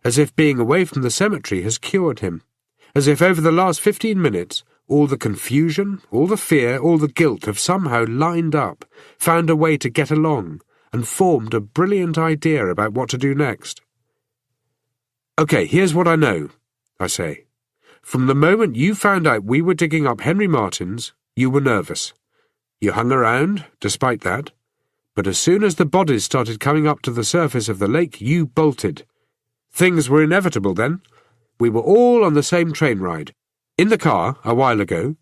As if being away from the cemetery has cured him. As if over the last 15 minutes, all the confusion, all the fear, all the guilt have somehow lined up, found a way to get along, and formed a brilliant idea about what to do next. Okay, here's what I know, I say. From the moment you found out we were digging up Henry Martin's, you were nervous. You hung around, despite that. But as soon as the bodies started coming up to the surface of the lake, you bolted. Things were inevitable then. We were all on the same train ride. In the car, a while ago,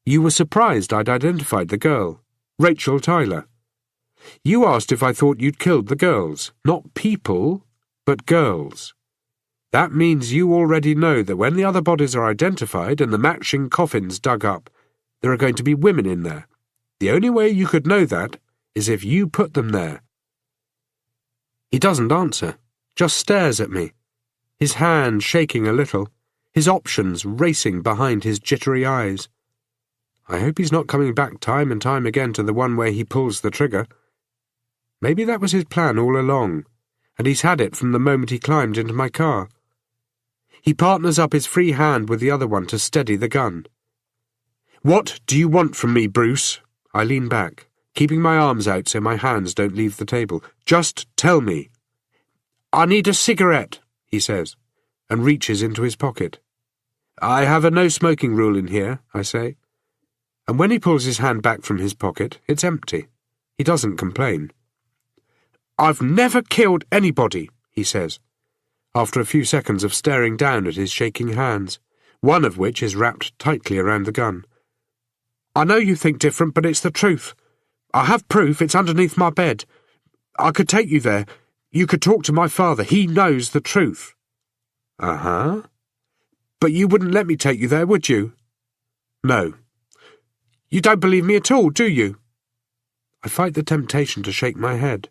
you were surprised I'd identified the girl, Rachel Tyler. You asked if I thought you'd killed the girls, not people, but girls. That means you already know that when the other bodies are identified and the matching coffins dug up, there are going to be women in there. The only way you could know that is if you put them there. He doesn't answer, just stares at me, his hand shaking a little, his options racing behind his jittery eyes. I hope he's not coming back time and time again to the one where he pulls the trigger. Maybe that was his plan all along, and he's had it from the moment he climbed into my car. He partners up his free hand with the other one to steady the gun. "What do you want from me, Bruce?" I lean back, keeping my arms out so my hands don't leave the table. "Just tell me." "I need a cigarette," he says, and reaches into his pocket. "I have a no-smoking rule in here," I say. And when he pulls his hand back from his pocket, it's empty. He doesn't complain. "I've never killed anybody," he says, after a few seconds of staring down at his shaking hands, one of which is wrapped tightly around the gun. "I know you think different, but it's the truth. I have proof. It's underneath my bed. I could take you there. You could talk to my father. He knows the truth." "Uh-huh. But you wouldn't let me take you there, would you?" "No." "You don't believe me at all, do you?" I fight the temptation to shake my head.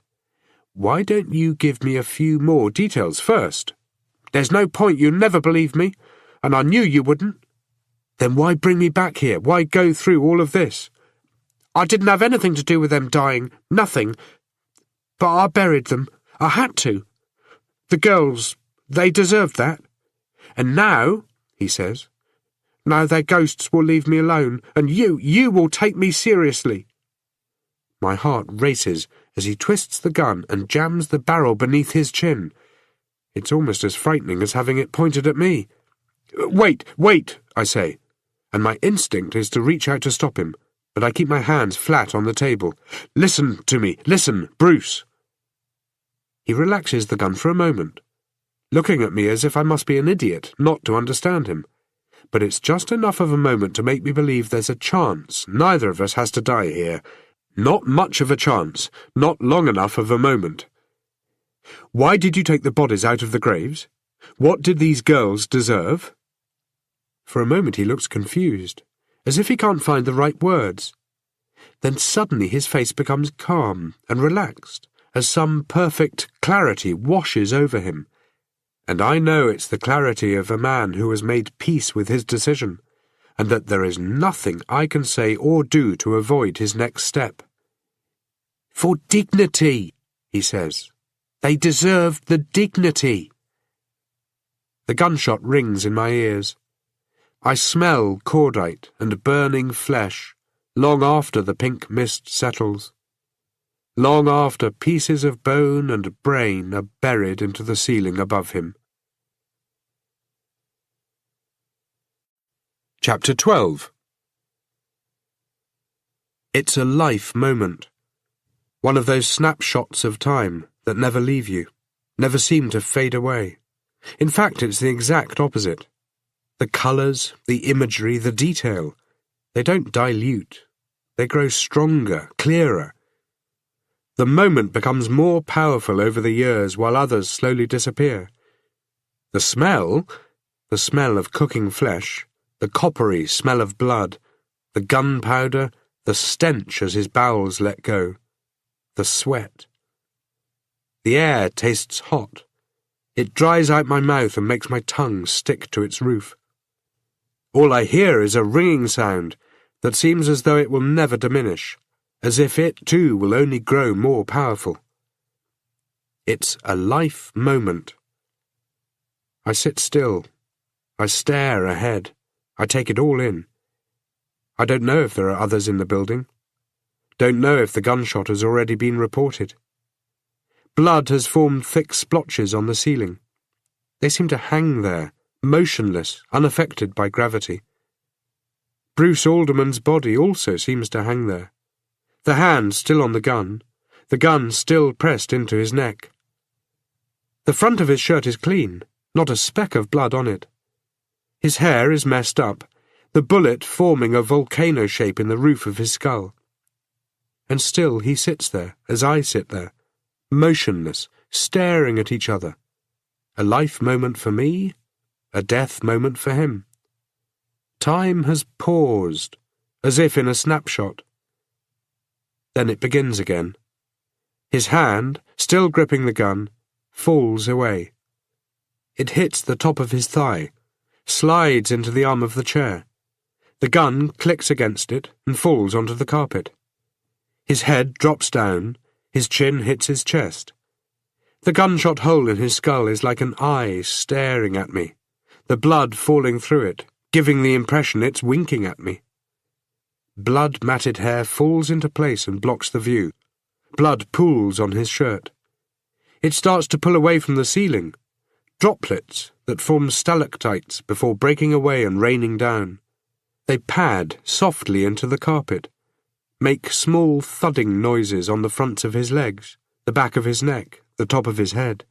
"Why don't you give me a few more details first?" "There's no point. You'll never believe me, and I knew you wouldn't." "Then why bring me back here? Why go through all of this?" "I didn't have anything to do with them dying. Nothing. But I buried them. I had to. The girls, they deserved that. And now," he says, "now their ghosts will leave me alone, and you will take me seriously." My heart races as he twists the gun and jams the barrel beneath his chin. It's almost as frightening as having it pointed at me. Wait, I say, and my instinct is to reach out to stop him, but I keep my hands flat on the table. "Listen to me. Listen, Bruce." He relaxes the gun for a moment, looking at me as if I must be an idiot not to understand him. But it's just enough of a moment to make me believe there's a chance neither of us has to die here. Not much of a chance, not long enough of a moment. "Why did you take the bodies out of the graves? What did these girls deserve?" For a moment he looks confused, as if he can't find the right words. Then suddenly his face becomes calm and relaxed, as some perfect clarity washes over him. And I know it's the clarity of a man who has made peace with his decision, and that there is nothing I can say or do to avoid his next step. "For dignity," he says. "They deserved the dignity." The gunshot rings in my ears. I smell cordite and burning flesh, long after the pink mist settles, long after pieces of bone and brain are buried into the ceiling above him. Chapter 12. It's a life moment. One of those snapshots of time that never leave you, never seem to fade away. In fact, it's the exact opposite. The colours, the imagery, the detail, they don't dilute. They grow stronger, clearer. The moment becomes more powerful over the years while others slowly disappear. The smell of cooking flesh, the coppery smell of blood, the gunpowder, the stench as his bowels let go, the sweat. The air tastes hot. It dries out my mouth and makes my tongue stick to its roof. All I hear is a ringing sound that seems as though it will never diminish, as if it too will only grow more powerful. It's a life moment. I sit still. I stare ahead. I take it all in. I don't know if there are others in the building. Don't know if the gunshot has already been reported. Blood has formed thick splotches on the ceiling. They seem to hang there, motionless, unaffected by gravity. Bruce Alderman's body also seems to hang there. The hand still on the gun still pressed into his neck. The front of his shirt is clean, not a speck of blood on it. His hair is messed up, the bullet forming a volcano shape in the roof of his skull. And still he sits there, as I sit there, motionless, staring at each other. A life moment for me, a death moment for him. Time has paused, as if in a snapshot. Then it begins again. His hand, still gripping the gun, falls away. It hits the top of his thigh, slides into the arm of the chair. The gun clicks against it and falls onto the carpet. His head drops down, his chin hits his chest. The gunshot hole in his skull is like an eye staring at me, the blood falling through it, giving the impression it's winking at me. Blood-matted hair falls into place and blocks the view. Blood pools on his shirt. It starts to pull away from the ceiling, droplets that form stalactites before breaking away and raining down. They pad softly into the carpet, make small thudding noises on the fronts of his legs, the back of his neck, the top of his head.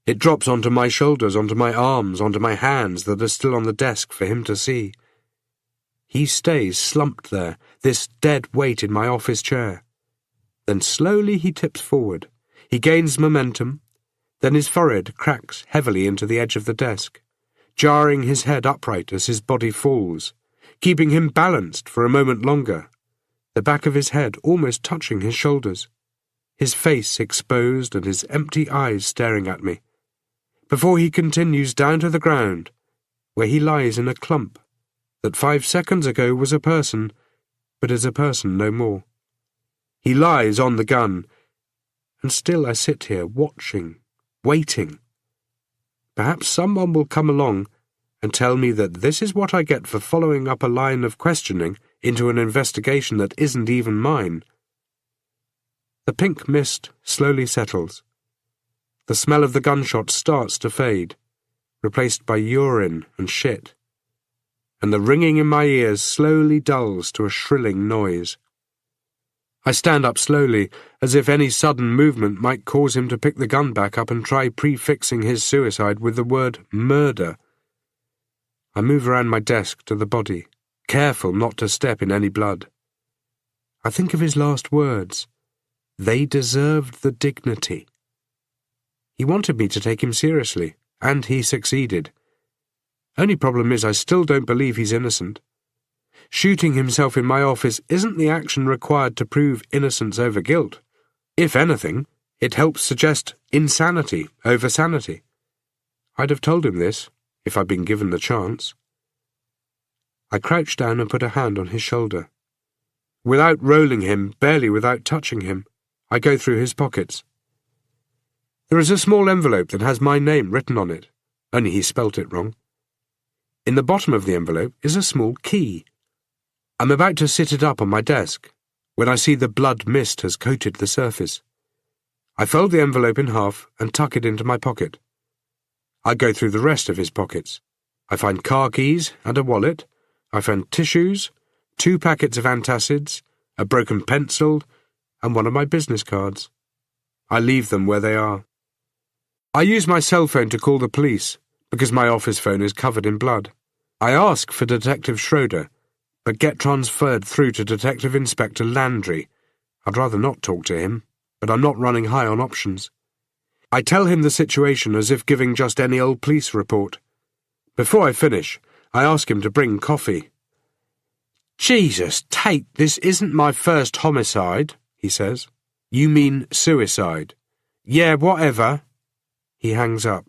It drops onto my shoulders, onto my arms, onto my hands that are still on the desk for him to see. He stays slumped there, this dead weight in my office chair. Then slowly he tips forward. He gains momentum. Then his forehead cracks heavily into the edge of the desk, jarring his head upright as his body falls, keeping him balanced for a moment longer, the back of his head almost touching his shoulders, his face exposed and his empty eyes staring at me, before he continues down to the ground, where he lies in a clump that 5 seconds ago was a person, but is a person no more. He lies on the gun, and still I sit here watching, waiting. Perhaps someone will come along and tell me that this is what I get for following up a line of questioning into an investigation that isn't even mine. The pink mist slowly settles. The smell of the gunshot starts to fade, replaced by urine and shit, and the ringing in my ears slowly dulls to a shrilling noise. I stand up slowly, as if any sudden movement might cause him to pick the gun back up and try prefixing his suicide with the word murder. I move around my desk to the body, careful not to step in any blood. I think of his last words. They deserved the dignity. He wanted me to take him seriously, and he succeeded. Only problem is I still don't believe he's innocent. Shooting himself in my office isn't the action required to prove innocence over guilt. If anything, it helps suggest insanity over sanity. I'd have told him this, if I'd been given the chance. I crouch down and put a hand on his shoulder. Without rolling him, barely without touching him, I go through his pockets. There is a small envelope that has my name written on it, only he spelt it wrong. In the bottom of the envelope is a small key. I'm about to sit it up on my desk, when I see the blood mist has coated the surface. I fold the envelope in half and tuck it into my pocket. I go through the rest of his pockets. I find car keys and a wallet. I find tissues, 2 packets of antacids, a broken pencil, and one of my business cards. I leave them where they are. I use my cell phone to call the police, because my office phone is covered in blood. I ask for Detective Schroeder, but get transferred through to Detective Inspector Landry. I'd rather not talk to him, but I'm not running high on options. I tell him the situation as if giving just any old police report. Before I finish, I ask him to bring coffee. "Jesus, Tate, this isn't my first homicide," he says. "You mean suicide." "Yeah, whatever." He hangs up.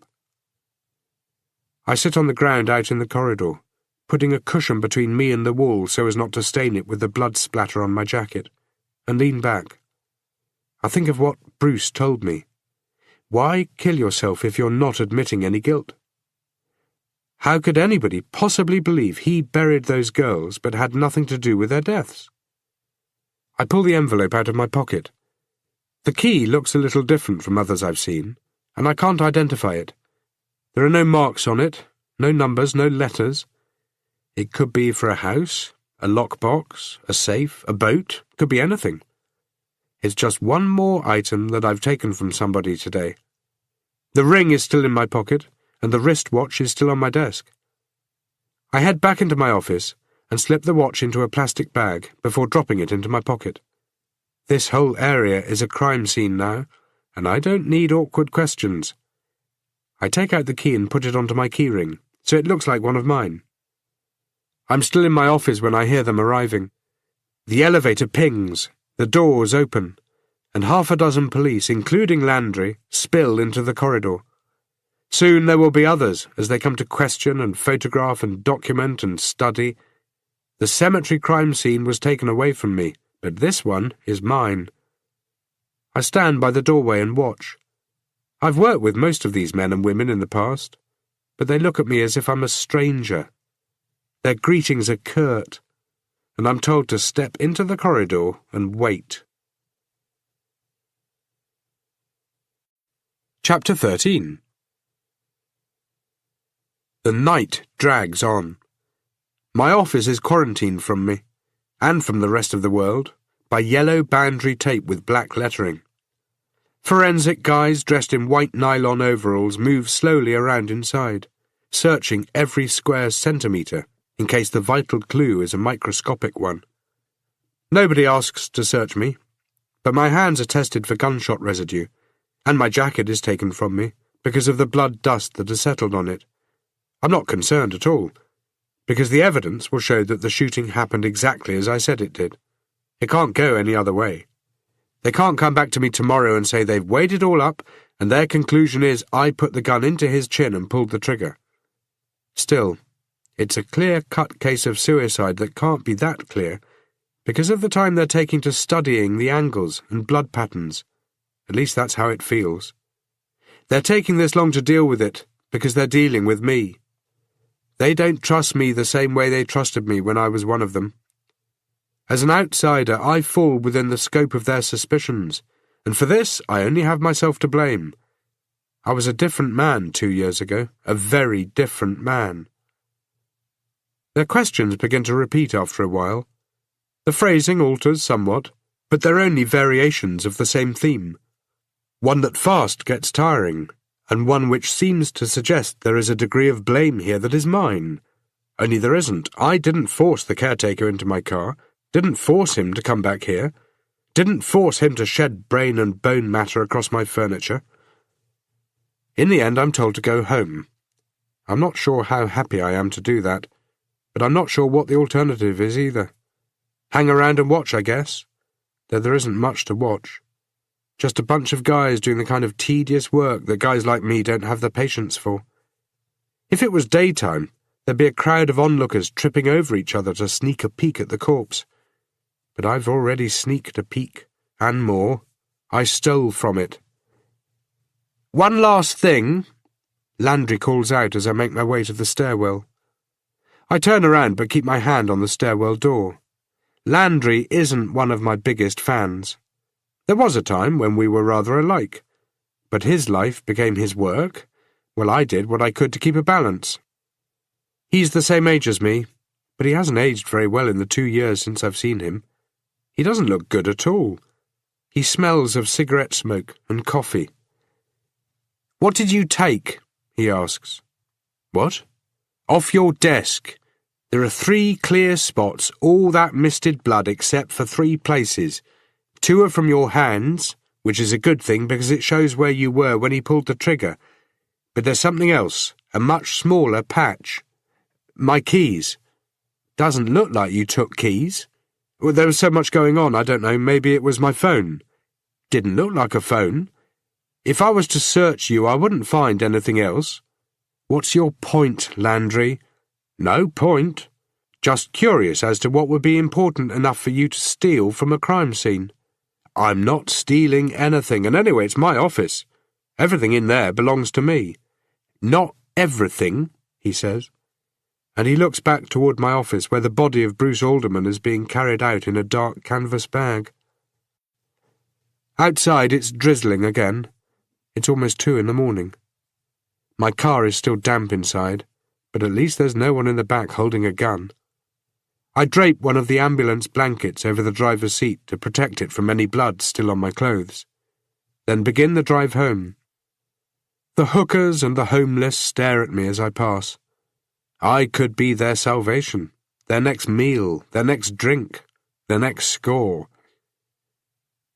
I sit on the ground out in the corridor, putting a cushion between me and the wall so as not to stain it with the blood splatter on my jacket, and lean back. I think of what Bruce told me. Why kill yourself if you're not admitting any guilt? How could anybody possibly believe he buried those girls but had nothing to do with their deaths? I pull the envelope out of my pocket. The key looks a little different from others I've seen, and I can't identify it. There are no marks on it, no numbers, no letters. It could be for a house, a lockbox, a safe, a boat, could be anything. It's just one more item that I've taken from somebody today. The ring is still in my pocket, and the wristwatch is still on my desk. I head back into my office and slip the watch into a plastic bag before dropping it into my pocket. This whole area is a crime scene now, and I don't need awkward questions. I take out the key and put it onto my keyring, so it looks like one of mine. I'm still in my office when I hear them arriving. The elevator pings, the doors open, and 6 police, including Landry, spill into the corridor. Soon there will be others as they come to question and photograph and document and study. The cemetery crime scene was taken away from me, but this one is mine. I stand by the doorway and watch. I've worked with most of these men and women in the past, but they look at me as if I'm a stranger. Their greetings are curt, and I'm told to step into the corridor and wait. Chapter 13. The night drags on. My office is quarantined from me, and from the rest of the world, by yellow boundary tape with black lettering. Forensic guys dressed in white nylon overalls move slowly around inside, searching every square centimetre in case the vital clue is a microscopic one. Nobody asks to search me, but my hands are tested for gunshot residue, and my jacket is taken from me because of the blood dust that has settled on it. I'm not concerned at all, because the evidence will show that the shooting happened exactly as I said it did. It can't go any other way. They can't come back to me tomorrow and say they've weighed it all up, and their conclusion is I put the gun into his chin and pulled the trigger. Still, it's a clear-cut case of suicide that can't be that clear, because of the time they're taking to studying the angles and blood patterns. At least that's how it feels. They're taking this long to deal with it, because they're dealing with me. They don't trust me the same way they trusted me when I was one of them. As an outsider, I fall within the scope of their suspicions, and for this I only have myself to blame. I was a different man 2 years ago, a very different man. Their questions begin to repeat after a while. The phrasing alters somewhat, but they're only variations of the same theme. One that fast gets tiring, and one which seems to suggest there is a degree of blame here that is mine. Only there isn't. I didn't force the caretaker into my car, didn't force him to come back here, didn't force him to shed brain and bone matter across my furniture. In the end, I'm told to go home. I'm not sure how happy I am to do that, but I'm not sure what the alternative is either. Hang around and watch, I guess, though there isn't much to watch. Just a bunch of guys doing the kind of tedious work that guys like me don't have the patience for. If it was daytime, there'd be a crowd of onlookers tripping over each other to sneak a peek at the corpse. But I've already sneaked a peek, and more. I stole from it. "One last thing," Landry calls out as I make my way to the stairwell. I turn around but keep my hand on the stairwell door. Landry isn't one of my biggest fans. There was a time when we were rather alike, but his life became his work, while I did what I could to keep a balance. He's the same age as me, but he hasn't aged very well in the 2 years since I've seen him. He doesn't look good at all. He smells of cigarette smoke and coffee. "What did you take?" he asks. "What?" "Off your desk. There are 3 clear spots, all that misted blood except for 3 places. 2 are from your hands, which is a good thing because it shows where you were when he pulled the trigger. But there's something else, a much smaller patch. My keys. Doesn't look like you took keys. Well, there was so much going on, I don't know, maybe it was my phone. Didn't look like a phone. If I was to search you, I wouldn't find anything else. What's your point, Landry?" "No point. Just curious as to what would be important enough for you to steal from a crime scene." "I'm not stealing anything, and anyway, it's my office. Everything in there belongs to me." "Not everything," he says, and he looks back toward my office where the body of Bruce Alderman is being carried out in a dark canvas bag. Outside it's drizzling again. It's almost 2 in the morning. My car is still damp inside, but at least there's no one in the back holding a gun. I drape one of the ambulance blankets over the driver's seat to protect it from any blood still on my clothes, then begin the drive home. The hookers and the homeless stare at me as I pass. I could be their salvation, their next meal, their next drink, their next score.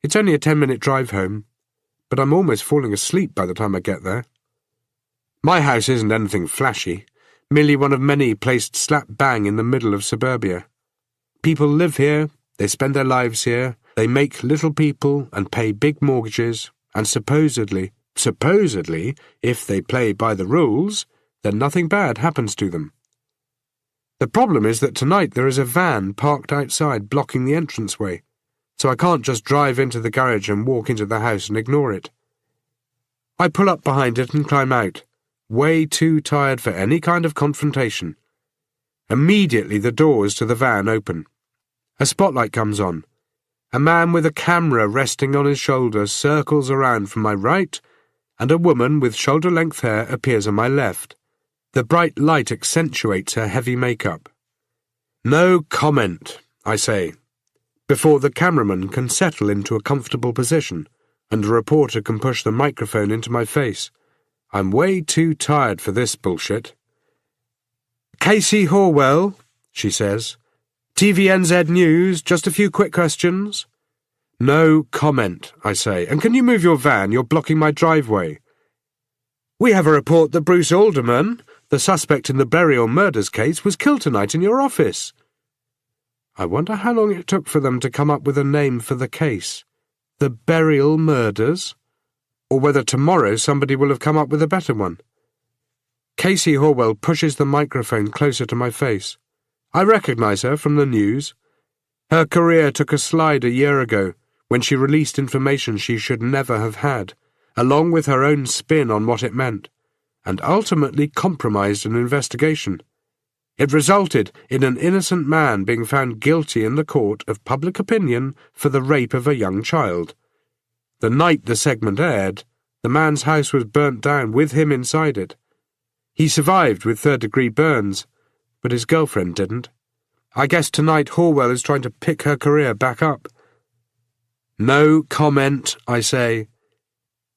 It's only a 10-minute drive home, but I'm almost falling asleep by the time I get there. My house isn't anything flashy, merely one of many placed slap bang in the middle of suburbia. People live here, they spend their lives here, they make little people and pay big mortgages, and supposedly supposedly, if they play by the rules, then nothing bad happens to them. The problem is that tonight there is a van parked outside blocking the entranceway, so I can't just drive into the garage and walk into the house and ignore it. I pull up behind it and climb out, way too tired for any kind of confrontation. Immediately the doors to the van open. A spotlight comes on. A man with a camera resting on his shoulder circles around from my right, and a woman with shoulder-length hair appears on my left. The bright light accentuates her heavy makeup. "No comment," I say, before the cameraman can settle into a comfortable position, and a reporter can push the microphone into my face. I'm way too tired for this bullshit. "Casey Horwell," she says. "TVNZ News, just a few quick questions." "No comment," I say. "And can you move your van? You're blocking my driveway." "We have a report that Bruce Alderman, the suspect in the burial murders case, was killed tonight in your office." I wonder how long it took for them to come up with a name for the case. The burial murders? Or whether tomorrow somebody will have come up with a better one. Casey Horwell pushes the microphone closer to my face. I recognize her from the news. Her career took a slide a year ago, when she released information she should never have had, along with her own spin on what it meant, and ultimately compromised an investigation. It resulted in an innocent man being found guilty in the court of public opinion for the rape of a young child. The night the segment aired, the man's house was burnt down with him inside it. He survived with third-degree burns, but his girlfriend didn't. I guess tonight Horwell is trying to pick her career back up. "No comment," I say.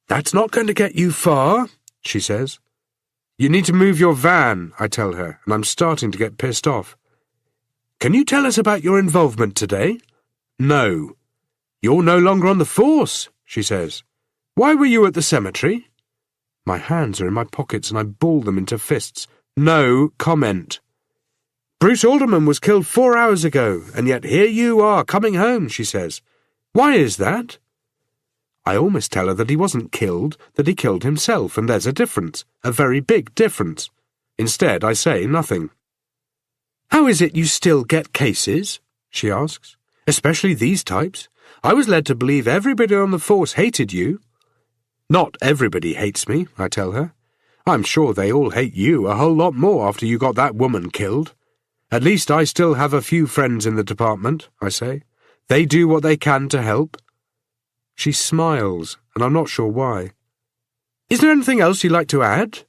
"That's not going to get you far," she says. "You need to move your van," I tell her, and I'm starting to get pissed off. "Can you tell us about your involvement today?" "No." "You're no longer on the force," she says. "Why were you at the cemetery?" My hands are in my pockets and I ball them into fists. "No comment." "Bruce Alderman was killed 4 hours ago, and yet here you are coming home," she says. "Why is that?" I almost tell her that he wasn't killed, that he killed himself, and there's a difference, a very big difference. Instead, I say nothing. "How is it you still get cases?" she asks. "Especially these types. I was led to believe everybody on the force hated you." "Not everybody hates me," I tell her. "I'm sure they all hate you a whole lot more after you got that woman killed. At least I still have a few friends in the department," I say. "They do what they can to help." She smiles, and I'm not sure why. "Is there anything else you'd like to add?"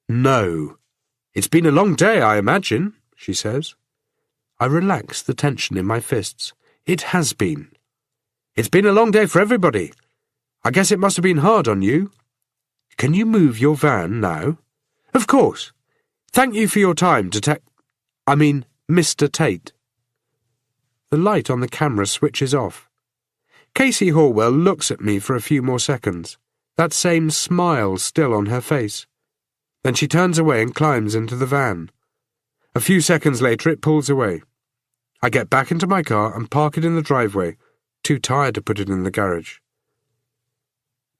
"No." "It's been a long day, I imagine," she says. I relax the tension in my fists. It has been. "It's been a long day for everybody. I guess it must have been hard on you." "Can you move your van now?" "Of course. Thank you for your time, Mr. Tate." The light on the camera switches off. Casey Horwell looks at me for a few more seconds, that same smile still on her face. Then she turns away and climbs into the van. A few seconds later it pulls away. I get back into my car and park it in the driveway, too tired to put it in the garage.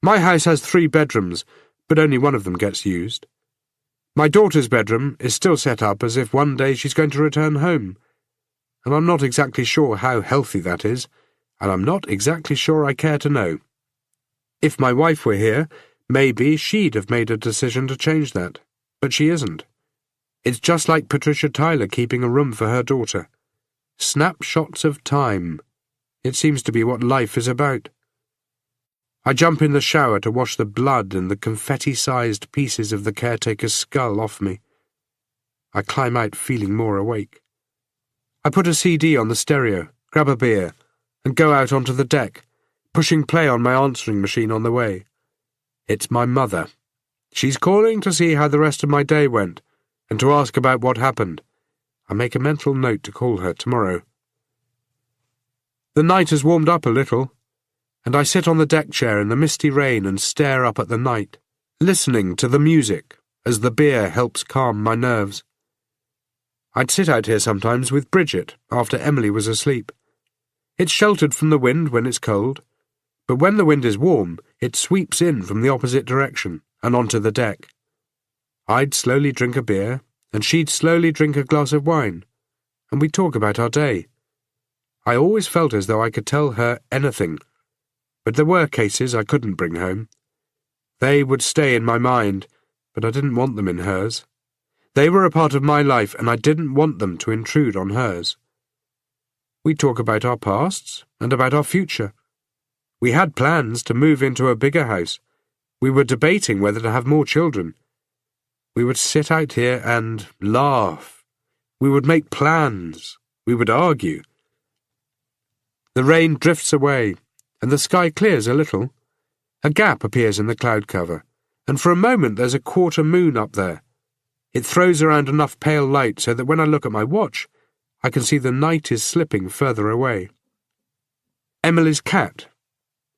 My house has 3 bedrooms, but only one of them gets used. My daughter's bedroom is still set up as if one day she's going to return home, and I'm not exactly sure how healthy that is, and I'm not exactly sure I care to know. If my wife were here, maybe she'd have made a decision to change that, but she isn't. It's just like Patricia Tyler keeping a room for her daughter. Snapshots of time. It seems to be what life is about. I jump in the shower to wash the blood and the confetti-sized pieces of the caretaker's skull off me. I climb out feeling more awake. I put a CD on the stereo, grab a beer, and go out onto the deck, pushing play on my answering machine on the way. It's my mother. She's calling to see how the rest of my day went, and to ask about what happened. I make a mental note to call her tomorrow. The night has warmed up a little, and I sit on the deck chair in the misty rain and stare up at the night, listening to the music as the beer helps calm my nerves. I'd sit out here sometimes with Bridget after Emily was asleep. It's sheltered from the wind when it's cold, but when the wind is warm, it sweeps in from the opposite direction and onto the deck. I'd slowly drink a beer, and she'd slowly drink a glass of wine, and we'd talk about our day. I always felt as though I could tell her anything, but there were cases I couldn't bring home. They would stay in my mind, but I didn't want them in hers. They were a part of my life, and I didn't want them to intrude on hers. We'd talk about our pasts and about our future. We had plans to move into a bigger house. We were debating whether to have more children. We would sit out here and laugh. We would make plans. We would argue. The rain drifts away, and the sky clears a little. A gap appears in the cloud cover, and for a moment there's a quarter moon up there. It throws around enough pale light so that when I look at my watch, I can see the night is slipping further away. Emily's cat,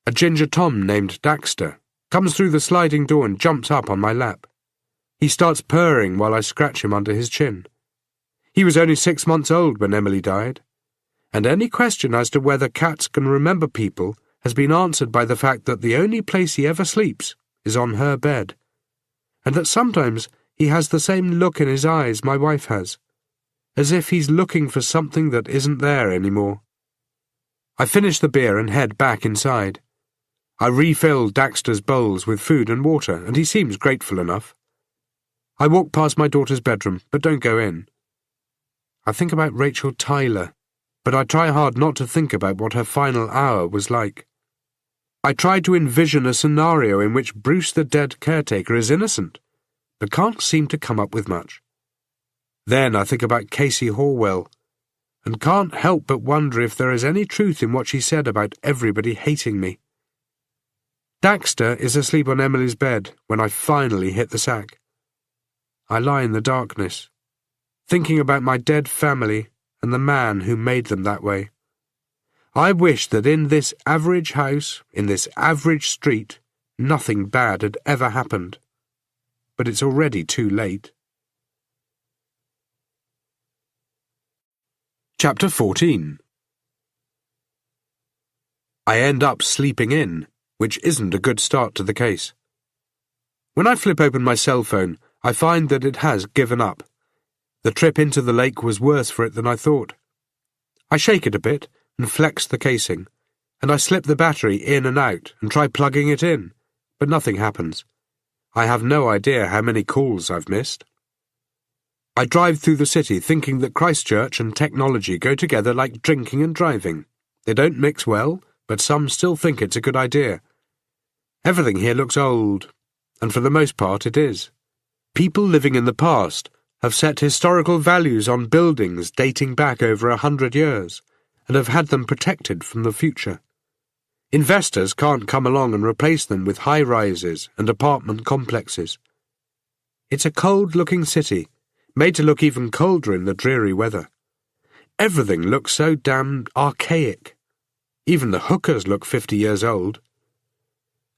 a ginger Tom named Daxter, comes through the sliding door and jumps up on my lap. He starts purring while I scratch him under his chin. He was only 6 months old when Emily died, and any question as to whether cats can remember people has been answered by the fact that the only place he ever sleeps is on her bed, and that sometimes he has the same look in his eyes my wife has, as if he's looking for something that isn't there anymore. I finish the beer and head back inside. I refill Daxter's bowls with food and water, and he seems grateful enough. I walk past my daughter's bedroom, but don't go in. I think about Rachel Tyler, but I try hard not to think about what her final hour was like. I try to envision a scenario in which Bruce the dead caretaker is innocent, but can't seem to come up with much. Then I think about Casey Horwell, and can't help but wonder if there is any truth in what she said about everybody hating me. Daxter is asleep on Emily's bed when I finally hit the sack. I lie in the darkness, thinking about my dead family and the man who made them that way. I wish that in this average house, in this average street, nothing bad had ever happened. But it's already too late. Chapter 14. I end up sleeping in, which isn't a good start to the case. When I flip open my cell phone, I find that it has given up. The trip into the lake was worse for it than I thought. I shake it a bit and flex the casing, and I slip the battery in and out and try plugging it in, but nothing happens. I have no idea how many calls I've missed. I drive through the city thinking that Christchurch and technology go together like drinking and driving. They don't mix well, but some still think it's a good idea. Everything here looks old, and for the most part it is. People living in the past have set historical values on buildings dating back over 100 years, and have had them protected from the future. Investors can't come along and replace them with high-rises and apartment complexes. It's a cold-looking city, made to look even colder in the dreary weather. Everything looks so damn archaic. Even the hookers look 50 years old.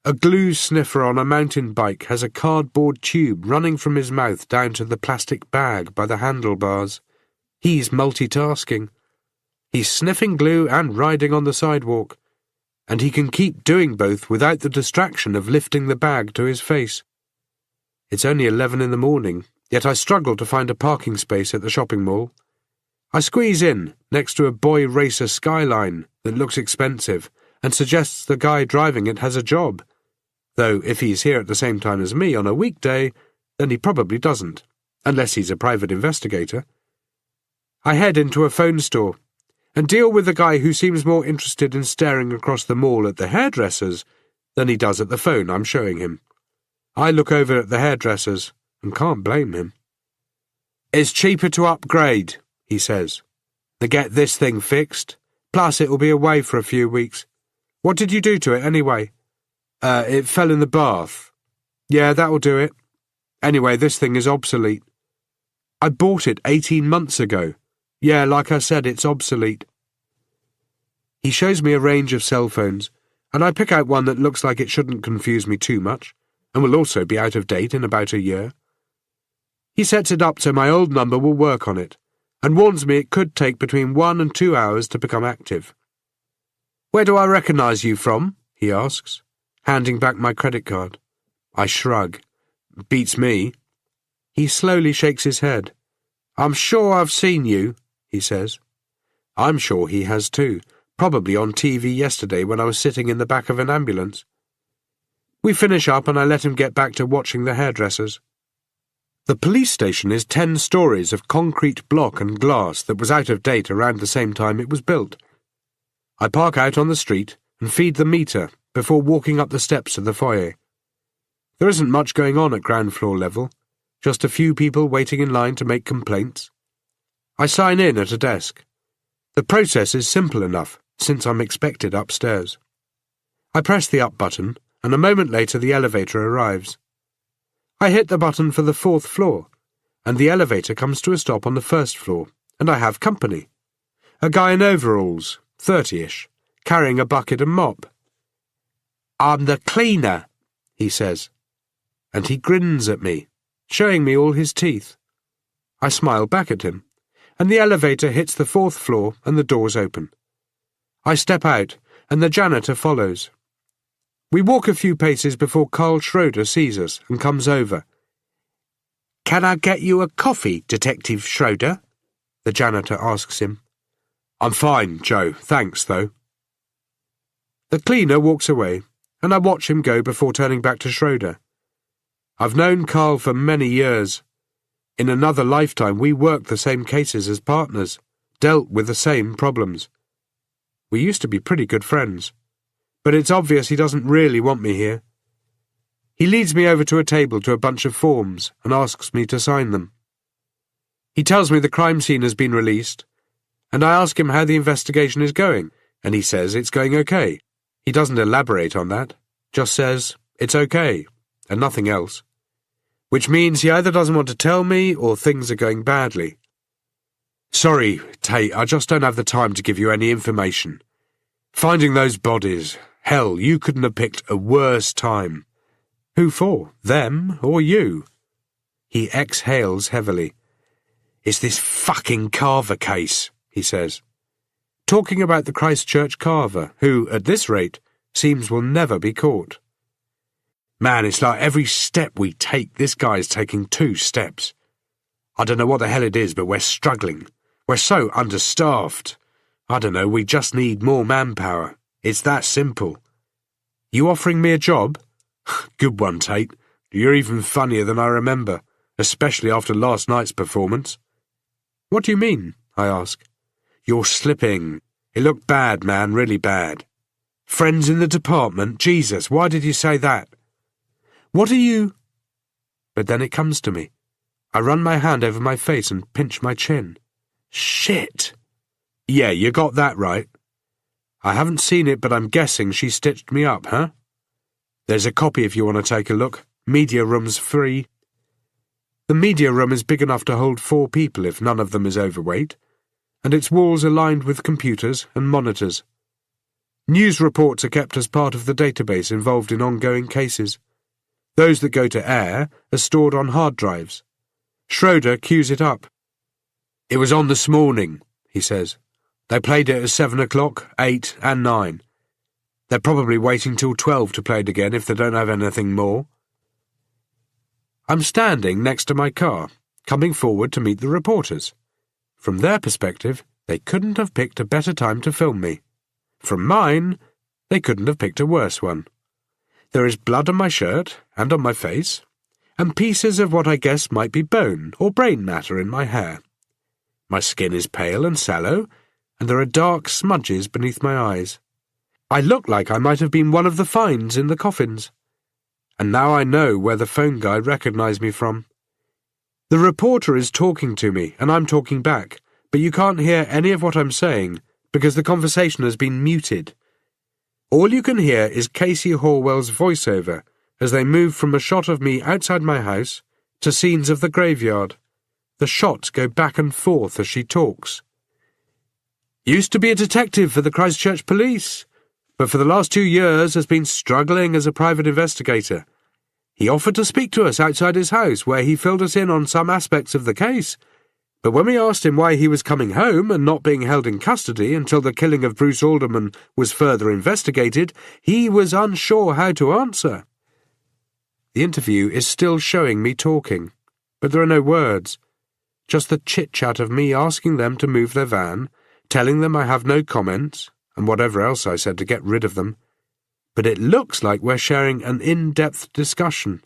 A glue sniffer on a mountain bike has a cardboard tube running from his mouth down to the plastic bag by the handlebars. He's multitasking. He's sniffing glue and riding on the sidewalk, and he can keep doing both without the distraction of lifting the bag to his face. It's only 11 in the morning, yet I struggle to find a parking space at the shopping mall. I squeeze in next to a boy racer Skyline that looks expensive and suggests the guy driving it has a job, though if he's here at the same time as me on a weekday, then he probably doesn't, unless he's a private investigator. I head into a phone store and deal with the guy who seems more interested in staring across the mall at the hairdressers than he does at the phone I'm showing him. I look over at the hairdressers and can't blame him. "It's cheaper to upgrade," he says. "To get this thing fixed. Plus it'll be away for a few weeks. What did you do to it anyway?" It fell in the bath." "Yeah, that'll do it. Anyway, this thing is obsolete." "I bought it 18 months ago. Yeah, like I said, it's obsolete." He shows me a range of cell phones, and I pick out one that looks like it shouldn't confuse me too much, and will also be out of date in about a year. He sets it up so my old number will work on it, and warns me it could take between 1 and 2 hours to become active. "Where do I recognise you from?" he asks, handing back my credit card. I shrug. Beats me. He slowly shakes his head. I'm sure I've seen you, he says. I'm sure he has too, probably on TV yesterday when I was sitting in the back of an ambulance. We finish up and I let him get back to watching the hairdressers. The police station is 10 stories of concrete block and glass that was out of date around the same time it was built. I park out on the street and feed the meter before walking up the steps to the foyer. There isn't much going on at ground floor level, just a few people waiting in line to make complaints. I sign in at a desk. The process is simple enough, since I'm expected upstairs. I press the up button, and a moment later the elevator arrives. I hit the button for the 4th floor, and the elevator comes to a stop on the 1st floor, and I have company. A guy in overalls, 30-ish, carrying a bucket and mop. I'm the cleaner, he says, and he grins at me, showing me all his teeth. I smile back at him, and the elevator hits the 4th floor and the doors open. I step out, and the janitor follows. We walk a few paces before Carl Schroeder sees us and comes over. Can I get you a coffee, Detective Schroeder? The janitor asks him. I'm fine, Joe, thanks, though. The cleaner walks away, and I watch him go before turning back to Schroeder. I've known Carl for many years. In another lifetime, we worked the same cases as partners, dealt with the same problems. We used to be pretty good friends, but it's obvious he doesn't really want me here. He leads me over to a table to a bunch of forms and asks me to sign them. He tells me the crime scene has been released, and I ask him how the investigation is going, and he says it's going okay. He doesn't elaborate on that, just says it's okay, and nothing else. Which means he either doesn't want to tell me or things are going badly. Sorry, Tate, I just don't have the time to give you any information. Finding those bodies, hell, you couldn't have picked a worse time. Who for? Them or you? He exhales heavily. It's this fucking Carver case, he says. Talking about the Christchurch carver, who, at this rate, seems will never be caught. Man, it's like every step we take, this guy's taking 2 steps. I don't know what the hell it is, but we're struggling. We're so understaffed. I don't know, we just need more manpower. It's that simple. You offering me a job? Good one, Tate. You're even funnier than I remember, especially after last night's performance. What do you mean? I ask. You're slipping. It looked bad, man, really bad. Friends in the department? Jesus, why did you say that? What are you... But then it comes to me. I run my hand over my face and pinch my chin. Shit! Yeah, you got that right. I haven't seen it, but I'm guessing she stitched me up, huh? There's a copy if you want to take a look. Media room's free. The media room is big enough to hold 4 people if none of them is overweight, and its walls are lined with computers and monitors. News reports are kept as part of the database involved in ongoing cases. Those that go to air are stored on hard drives. Schroeder cues it up. It was on this morning, he says. They played it at 7 o'clock, 8 and 9. They're probably waiting till 12 to play it again if they don't have anything more. I'm standing next to my car, coming forward to meet the reporters. From their perspective, they couldn't have picked a better time to film me. From mine, they couldn't have picked a worse one. There is blood on my shirt and on my face, and pieces of what I guess might be bone or brain matter in my hair. My skin is pale and sallow, and there are dark smudges beneath my eyes. I look like I might have been one of the finds in the coffins. And now I know where the phone guy recognized me from. The reporter is talking to me, and I'm talking back, but you can't hear any of what I'm saying, because the conversation has been muted. All you can hear is Casey Horwell's voiceover as they move from a shot of me outside my house to scenes of the graveyard. The shots go back and forth as she talks. Used to be a detective for the Christchurch police, but for the last 2 years has been struggling as a private investigator. He offered to speak to us outside his house, where he filled us in on some aspects of the case, But when we asked him why he was coming home and not being held in custody until the killing of Bruce Alderman was further investigated, he was unsure how to answer. The interview is still showing me talking, but there are no words, just the chit-chat of me asking them to move their van, telling them I have no comments, and whatever else I said to get rid of them. But it looks like we're sharing an in-depth discussion.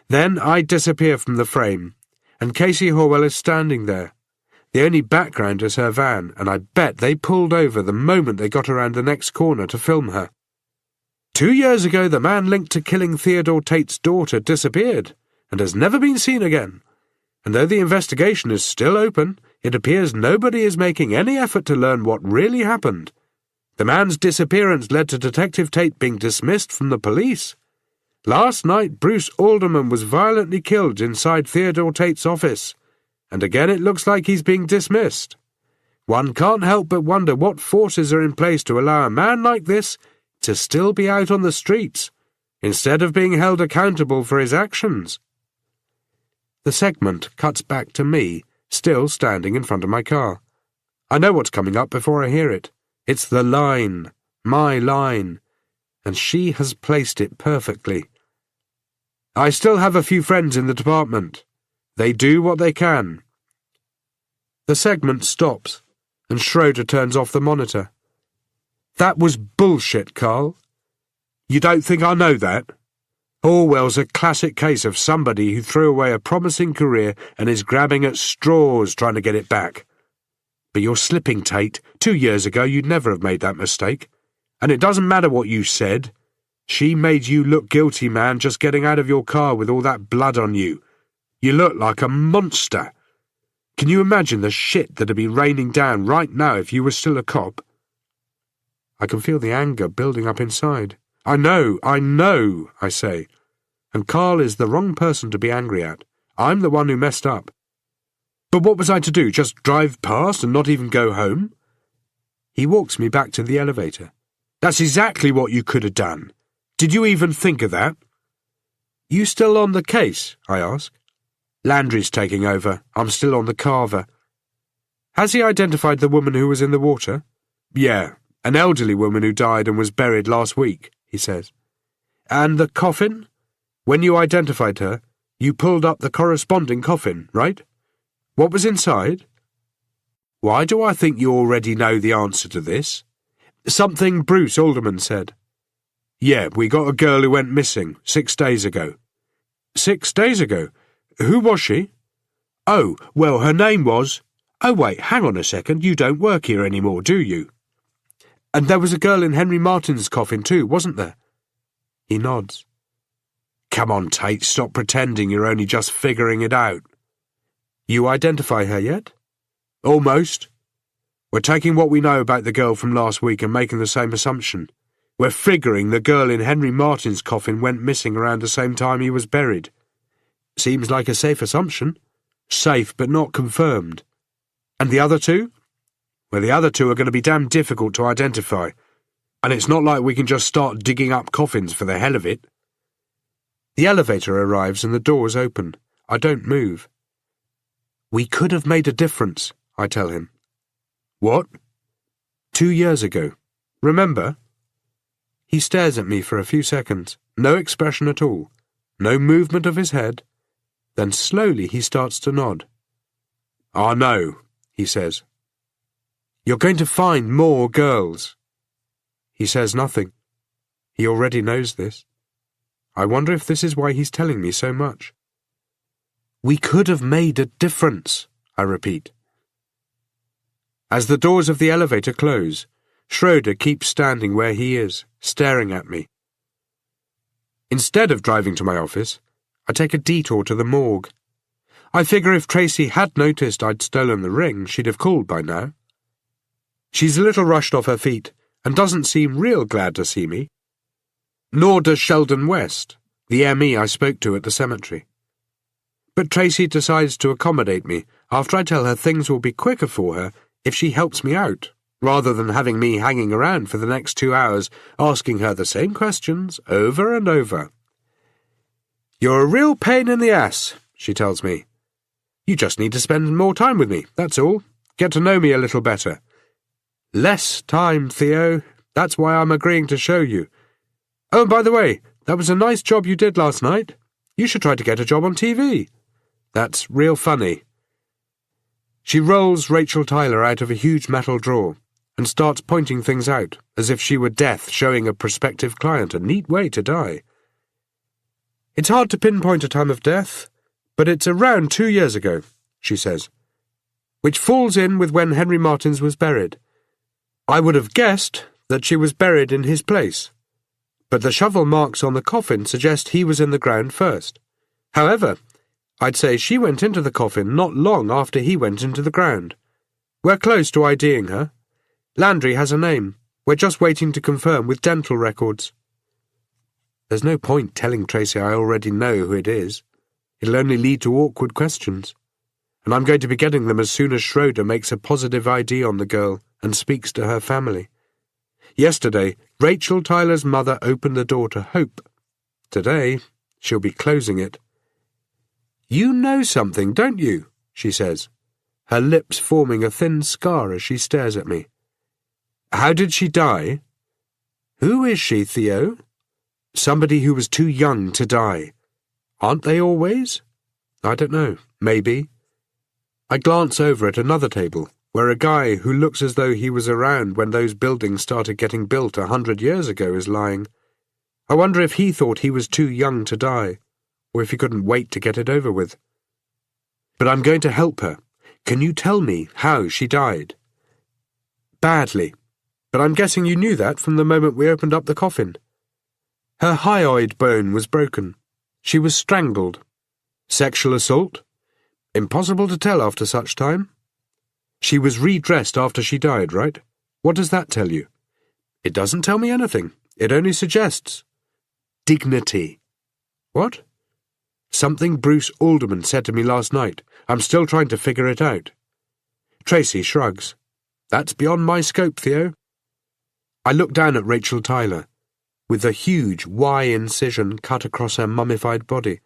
Then I disappear from the frame, and Casey Horwell is standing there. The only background is her van, and I bet they pulled over the moment they got around the next corner to film her. 2 years ago, the man linked to killing Theodore Tate's daughter disappeared, and has never been seen again. And though the investigation is still open, it appears nobody is making any effort to learn what really happened. The man's disappearance led to Detective Tate being dismissed from the police. Last night, Bruce Alderman was violently killed inside Theodore Tate's office, and again it looks like he's being dismissed. One can't help but wonder what forces are in place to allow a man like this to still be out on the streets, instead of being held accountable for his actions. The segment cuts back to me, still standing in front of my car. I know what's coming up before I hear it. It's the line, my line, and she has placed it perfectly. I still have a few friends in the department. They do what they can. The segment stops, and Schroeder turns off the monitor. That was bullshit, Carl. You don't think I know that? Orwell's a classic case of somebody who threw away a promising career and is grabbing at straws trying to get it back. But you're slipping, Tate. 2 years ago you'd never have made that mistake. And it doesn't matter what you said. She made you look guilty, man, just getting out of your car with all that blood on you. You look like a monster. Can you imagine the shit that'd be raining down right now if you were still a cop? I can feel the anger building up inside. I know, I say. And Carl is the wrong person to be angry at. I'm the one who messed up. But what was I to do, just drive past and not even go home? He walks me back to the elevator. That's exactly what you could have done. Did you even think of that? You still on the case? I ask. Landry's taking over. I'm still on the Carver. Has he identified the woman who was in the water? Yeah, an elderly woman who died and was buried last week, he says. And the coffin? When you identified her, you pulled up the corresponding coffin, right? What was inside? Why do I think you already know the answer to this? Something Bruce Alderman said. Yeah, we got a girl who went missing 6 days ago. 6 days ago? Who was she? Oh, well, her name was... Oh, wait, hang on a second, you don't work here anymore, do you? And there was a girl in Henry Martin's coffin too, wasn't there? He nods. Come on, Tate, stop pretending you're only just figuring it out. You identify her yet? Almost. We're taking what we know about the girl from last week and making the same assumption. We're figuring the girl in Henry Martin's coffin went missing around the same time he was buried. Seems like a safe assumption. Safe, but not confirmed. And the other two? Well, the other two are going to be damn difficult to identify. And it's not like we can just start digging up coffins for the hell of it. The elevator arrives and the doors open. I don't move. We could have made a difference, I tell him. What? 2 years ago. Remember? He stares at me for a few seconds, no expression at all, no movement of his head. Then slowly he starts to nod. I know, he says. You're going to find more girls. He says nothing. He already knows this. I wonder if this is why he's telling me so much. We could have made a difference, I repeat. As the doors of the elevator close, Schroeder keeps standing where he is, staring at me. Instead of driving to my office, I take a detour to the morgue. I figure if Tracy had noticed I'd stolen the ring, she'd have called by now. She's a little rushed off her feet and doesn't seem real glad to see me. Nor does Sheldon West, the ME I spoke to at the cemetery. But Tracy decides to accommodate me after I tell her things will be quicker for her if she helps me out, rather than having me hanging around for the next 2 hours asking her the same questions over and over. You're a real pain in the ass, she tells me. You just need to spend more time with me, that's all. Get to know me a little better. Less time, Theo. That's why I'm agreeing to show you. Oh, and by the way, that was a nice job you did last night. You should try to get a job on TV. That's real funny. She rolls Rachel Tyler out of a huge metal drawer and starts pointing things out, as if she were death showing a prospective client a neat way to die. It's hard to pinpoint a time of death, but it's around 2 years ago, she says, which falls in with when Henry Martins was buried. I would have guessed that she was buried in his place, but the shovel marks on the coffin suggest he was in the ground first. However, I'd say she went into the coffin not long after he went into the ground. We're close to IDing her. Landry has a name. We're just waiting to confirm with dental records. There's no point telling Tracy I already know who it is. It'll only lead to awkward questions. And I'm going to be getting them as soon as Schroeder makes a positive ID on the girl and speaks to her family. Yesterday, Rachel Tyler's mother opened the door to Hope. Today, she'll be closing it. You know something, don't you? She says, her lips forming a thin scar as she stares at me. How did she die? Who is she, Theo? Somebody who was too young to die. Aren't they always? I don't know. Maybe. I glance over at another table, where a guy who looks as though he was around when those buildings started getting built 100 years ago is lying. I wonder if he thought he was too young to die, or if he couldn't wait to get it over with. But I'm going to help her. Can you tell me how she died? Badly. But I'm guessing you knew that from the moment we opened up the coffin. Her hyoid bone was broken. She was strangled. Sexual assault? Impossible to tell after such time. She was redressed after she died, right? What does that tell you? It doesn't tell me anything. It only suggests dignity. What? Something Bruce Alderman said to me last night. I'm still trying to figure it out. Tracy shrugs. That's beyond my scope, Theo. I look down at Rachel Tyler, with a huge Y incision cut across her mummified body.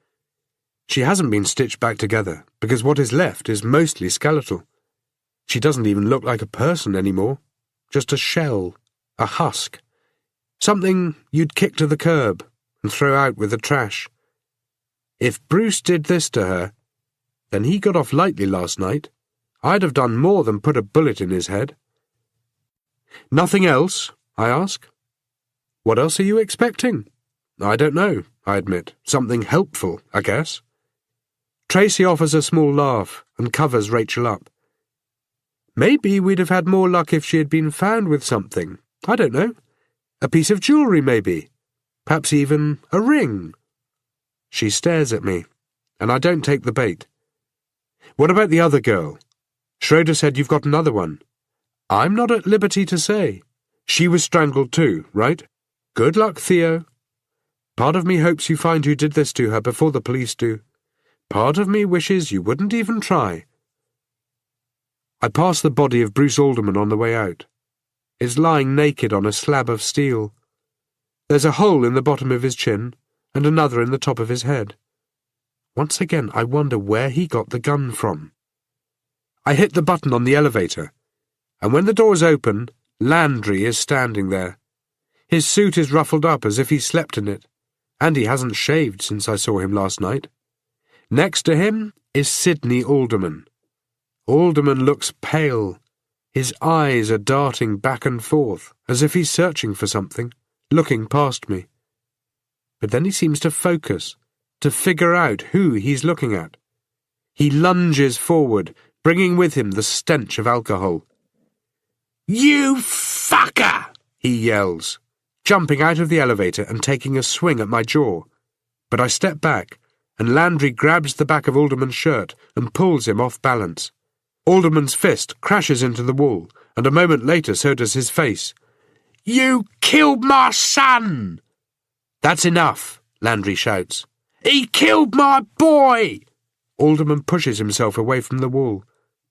She hasn't been stitched back together, because what is left is mostly skeletal. She doesn't even look like a person anymore, just a shell, a husk, something you'd kick to the curb and throw out with the trash. If Bruce did this to her, then he got off lightly last night. I'd have done more than put a bullet in his head. Nothing else? I ask. What else are you expecting? I don't know, I admit. Something helpful, I guess. Tracy offers a small laugh and covers Rachel up. Maybe we'd have had more luck if she had been found with something. I don't know. A piece of jewellery, maybe. Perhaps even a ring. She stares at me, and I don't take the bait. What about the other girl? Schroeder said you've got another one. I'm not at liberty to say. She was strangled too, right? Good luck, Theo. Part of me hopes you find who did this to her before the police do. Part of me wishes you wouldn't even try. I pass the body of Bruce Alderman on the way out. It's lying naked on a slab of steel. There's a hole in the bottom of his chin, and another in the top of his head. Once again, I wonder where he got the gun from. I hit the button on the elevator, and when the doors open, Landry is standing there. His suit is ruffled up as if he slept in it, and he hasn't shaved since I saw him last night. Next to him is Sidney Alderman. Alderman looks pale. His eyes are darting back and forth, as if he's searching for something, looking past me. But then he seems to focus, to figure out who he's looking at. He lunges forward, bringing with him the stench of alcohol. "You fucker!" he yells, jumping out of the elevator and taking a swing at my jaw. But I step back, and Landry grabs the back of Alderman's shirt and pulls him off balance. Alderman's fist crashes into the wall, and a moment later so does his face. "You killed my son!" "That's enough," Landry shouts. "He killed my boy!" Alderman pushes himself away from the wall,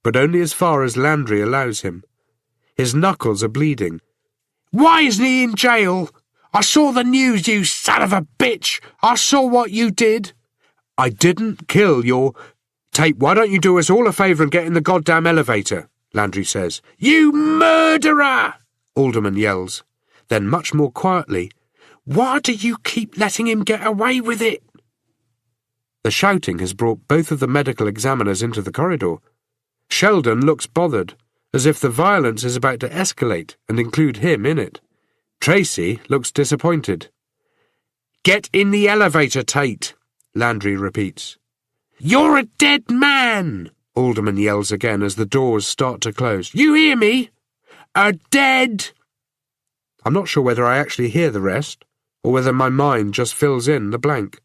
but only as far as Landry allows him. His knuckles are bleeding. "Why isn't he in jail? I saw the news, you son of a bitch! I saw what you did!" "I didn't kill your—" "Tate, why don't you do us all a favour and get in the goddamn elevator?" Landry says. "You murderer!" Alderman yells. Then, much more quietly, "Why do you keep letting him get away with it?" The shouting has brought both of the medical examiners into the corridor. Sheldon looks bothered, as if the violence is about to escalate and include him in it. Tracy looks disappointed. "Get in the elevator, Tate," Landry repeats. "You're a dead man," Alderman yells again as the doors start to close. "You hear me? A dead—" I'm not sure whether I actually hear the rest, or whether my mind just fills in the blank.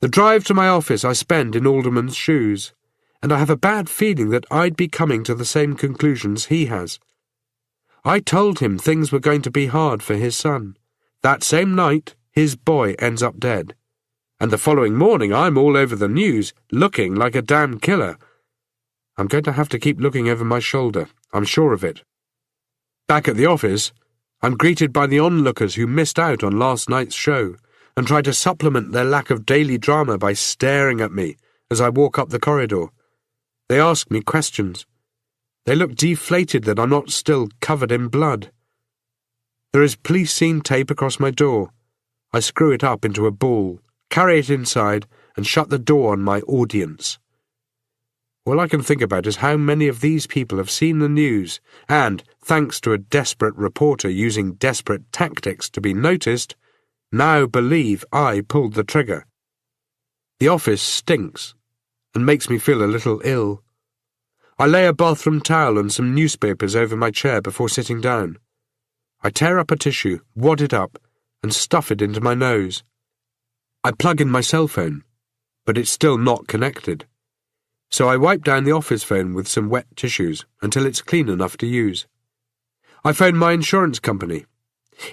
The drive to my office I spend in Alderman's shoes, and I have a bad feeling that I'd be coming to the same conclusions he has. I told him things were going to be hard for his son. That same night, his boy ends up dead. And the following morning I'm all over the news, looking like a damn killer. I'm going to have to keep looking over my shoulder, I'm sure of it. Back at the office, I'm greeted by the onlookers who missed out on last night's show and try to supplement their lack of daily drama by staring at me as I walk up the corridor. They ask me questions. They look deflated that I'm not still covered in blood. There is police scene tape across my door. I screw it up into a ball, carry it inside, and shut the door on my audience. All I can think about is how many of these people have seen the news and, thanks to a desperate reporter using desperate tactics to be noticed, now believe I pulled the trigger. The office stinks and makes me feel a little ill. I lay a bathroom towel and some newspapers over my chair before sitting down. I tear up a tissue, wad it up, and stuff it into my nose. I plug in my cell phone, but it's still not connected. So I wipe down the office phone with some wet tissues until it's clean enough to use. I phone my insurance company.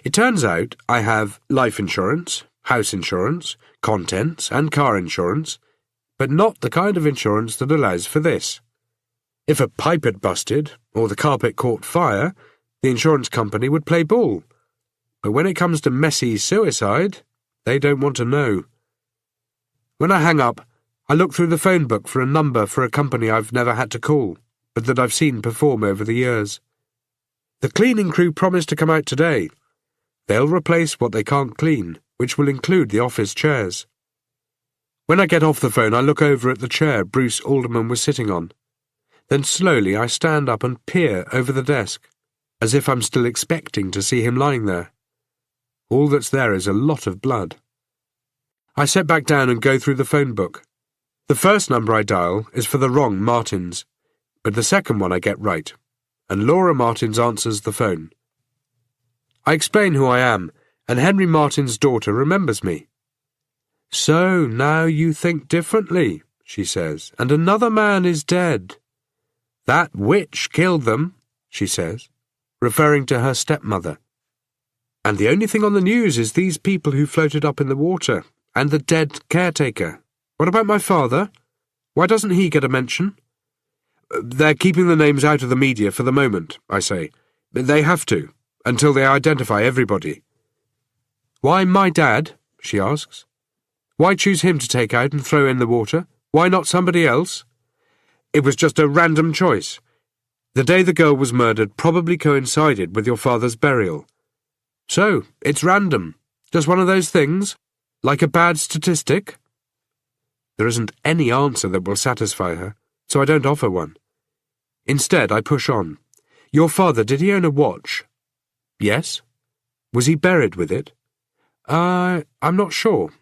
It turns out I have life insurance, house insurance, contents, and car insurance, but not the kind of insurance that allows for this. If a pipe had busted, or the carpet caught fire, the insurance company would play ball. But when it comes to messy suicide, they don't want to know. When I hang up, I look through the phone book for a number for a company I've never had to call, but that I've seen perform over the years. The cleaning crew promised to come out today. They'll replace what they can't clean, which will include the office chairs. When I get off the phone, I look over at the chair Bruce Alderman was sitting on. Then slowly I stand up and peer over the desk, as if I'm still expecting to see him lying there. All that's there is a lot of blood. I sit back down and go through the phone book. The first number I dial is for the wrong Martins, but the second one I get right, and Laura Martins answers the phone. I explain who I am, and Henry Martin's daughter remembers me. "So now you think differently," she says, "and another man is dead. That witch killed them," she says, referring to her stepmother. "And the only thing on the news is these people who floated up in the water, and the dead caretaker. What about my father? Why doesn't he get a mention?" "They're keeping the names out of the media for the moment," I say. "They have to, until they identify everybody." "Why my dad?" she asks. "Why choose him to take out and throw in the water? Why not somebody else?" "It was just a random choice. The day the girl was murdered probably coincided with your father's burial. So, it's random. Just one of those things? Like a bad statistic?" There isn't any answer that will satisfy her, so I don't offer one. Instead, I push on. "Your father, did he own a watch?" "Yes." "Was he buried with it?" I'm not sure.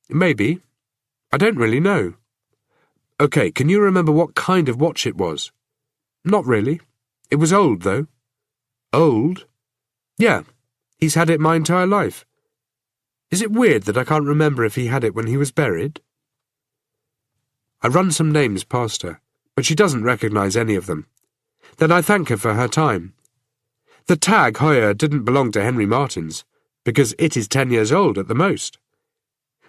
Maybe. I don't really know." "Okay, can you remember what kind of watch it was?" "Not really. It was old, though." "Old?" "Yeah. He's had it my entire life." "Is it weird that I can't remember if he had it when he was buried?" I run some names past her, but she doesn't recognize any of them. Then I thank her for her time. The tag Hoyer didn't belong to Henry Martins, because it is 10 years old at the most.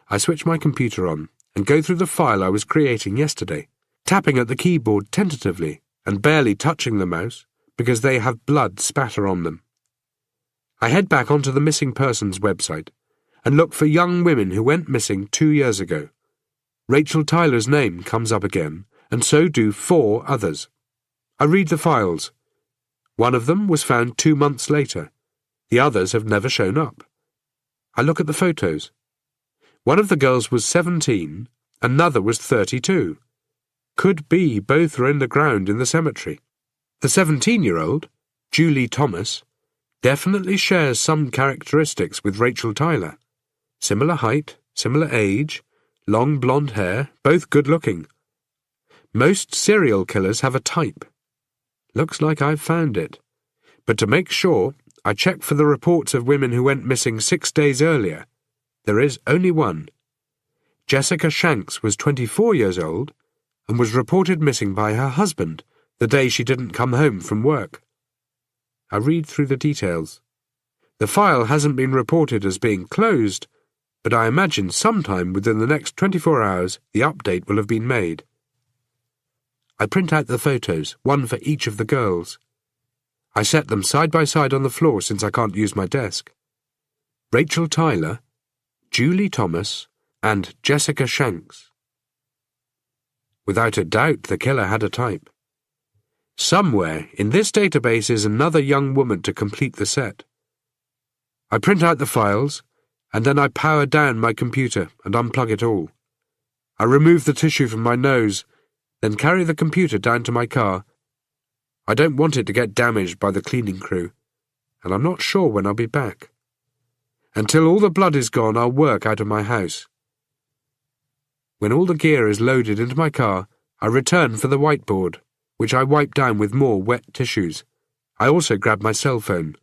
I switch my computer on and go through the file I was creating yesterday, tapping at the keyboard tentatively and barely touching the mouse because they have blood spatter on them. I head back onto the missing persons website and look for young women who went missing 2 years ago. Rachel Tyler's name comes up again, and so do 4 others. I read the files. One of them was found 2 months later. The others have never shown up. I look at the photos. One of the girls was 17, another was 32. Could be both are in the ground in the cemetery. The 17-year-old, Julie Thomas, definitely shares some characteristics with Rachel Tyler. Similar height, similar age, long blonde hair, both good-looking. Most serial killers have a type. Looks like I've found it. But to make sure, I check for the reports of women who went missing 6 days earlier. There is only one. Jessica Shanks was 24 years old and was reported missing by her husband the day she didn't come home from work. I read through the details. The file hasn't been reported as being closed, but I imagine sometime within the next 24 hours the update will have been made. I print out the photos, one for each of the girls. I set them side by side on the floor since I can't use my desk. Rachel Tyler, Julie Thomas, and Jessica Shanks. Without a doubt, the killer had a type. Somewhere in this database is another young woman to complete the set. I print out the files, and then I power down my computer and unplug it all. I remove the tissue from my nose, then carry the computer down to my car. I don't want it to get damaged by the cleaning crew, and I'm not sure when I'll be back. Until all the blood is gone, I'll work out of my house. When all the gear is loaded into my car, I return for the whiteboard, which I wipe down with more wet tissues. I also grab my cell phone.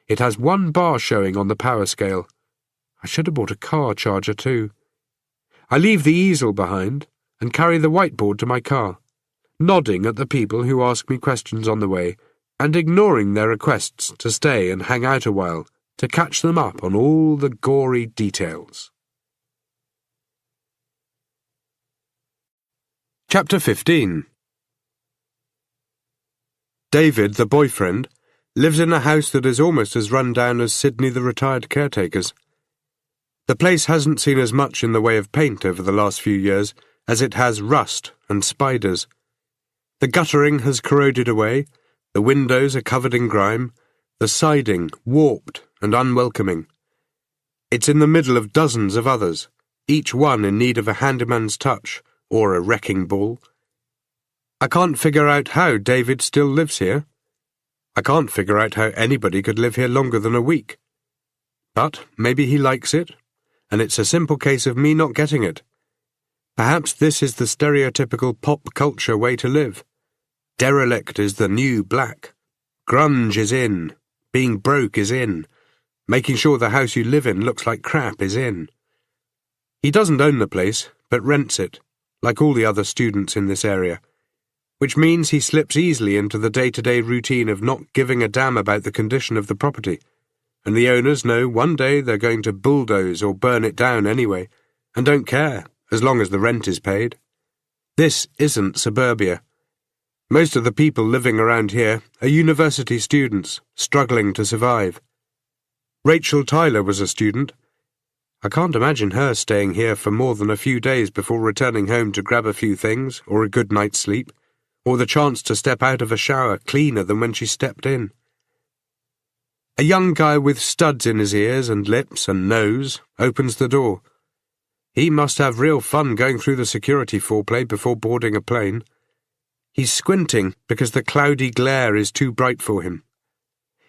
It has 1 bar showing on the power scale. I should have bought a car charger too. I leave the easel behind and carry the whiteboard to my car, nodding at the people who ask me questions on the way and ignoring their requests to stay and hang out a while to catch them up on all the gory details. Chapter 15. David, the boyfriend, lives in a house that is almost as run down as Sydney the retired caretaker's. The place hasn't seen as much in the way of paint over the last few years as it has rust and spiders. The guttering has corroded away, the windows are covered in grime, the siding warped and unwelcoming. It's in the middle of dozens of others, each one in need of a handyman's touch or a wrecking ball. I can't figure out how David still lives here. I can't figure out how anybody could live here longer than a week. But maybe he likes it, and it's a simple case of me not getting it. Perhaps this is the stereotypical pop culture way to live. Derelict is the new black. Grunge is in. Being broke is in. Making sure the house you live in looks like crap is in. He doesn't own the place, but rents it, like all the other students in this area, which means he slips easily into the day-to-day routine of not giving a damn about the condition of the property, and the owners know one day they're going to bulldoze or burn it down anyway, and don't care, as long as the rent is paid. This isn't suburbia. Most of the people living around here are university students, struggling to survive. Rachel Tyler was a student. I can't imagine her staying here for more than a few days before returning home to grab a few things, or a good night's sleep, or the chance to step out of a shower cleaner than when she stepped in. A young guy with studs in his ears and lips and nose opens the door. He must have real fun going through the security foreplay before boarding a plane. He's squinting because the cloudy glare is too bright for him.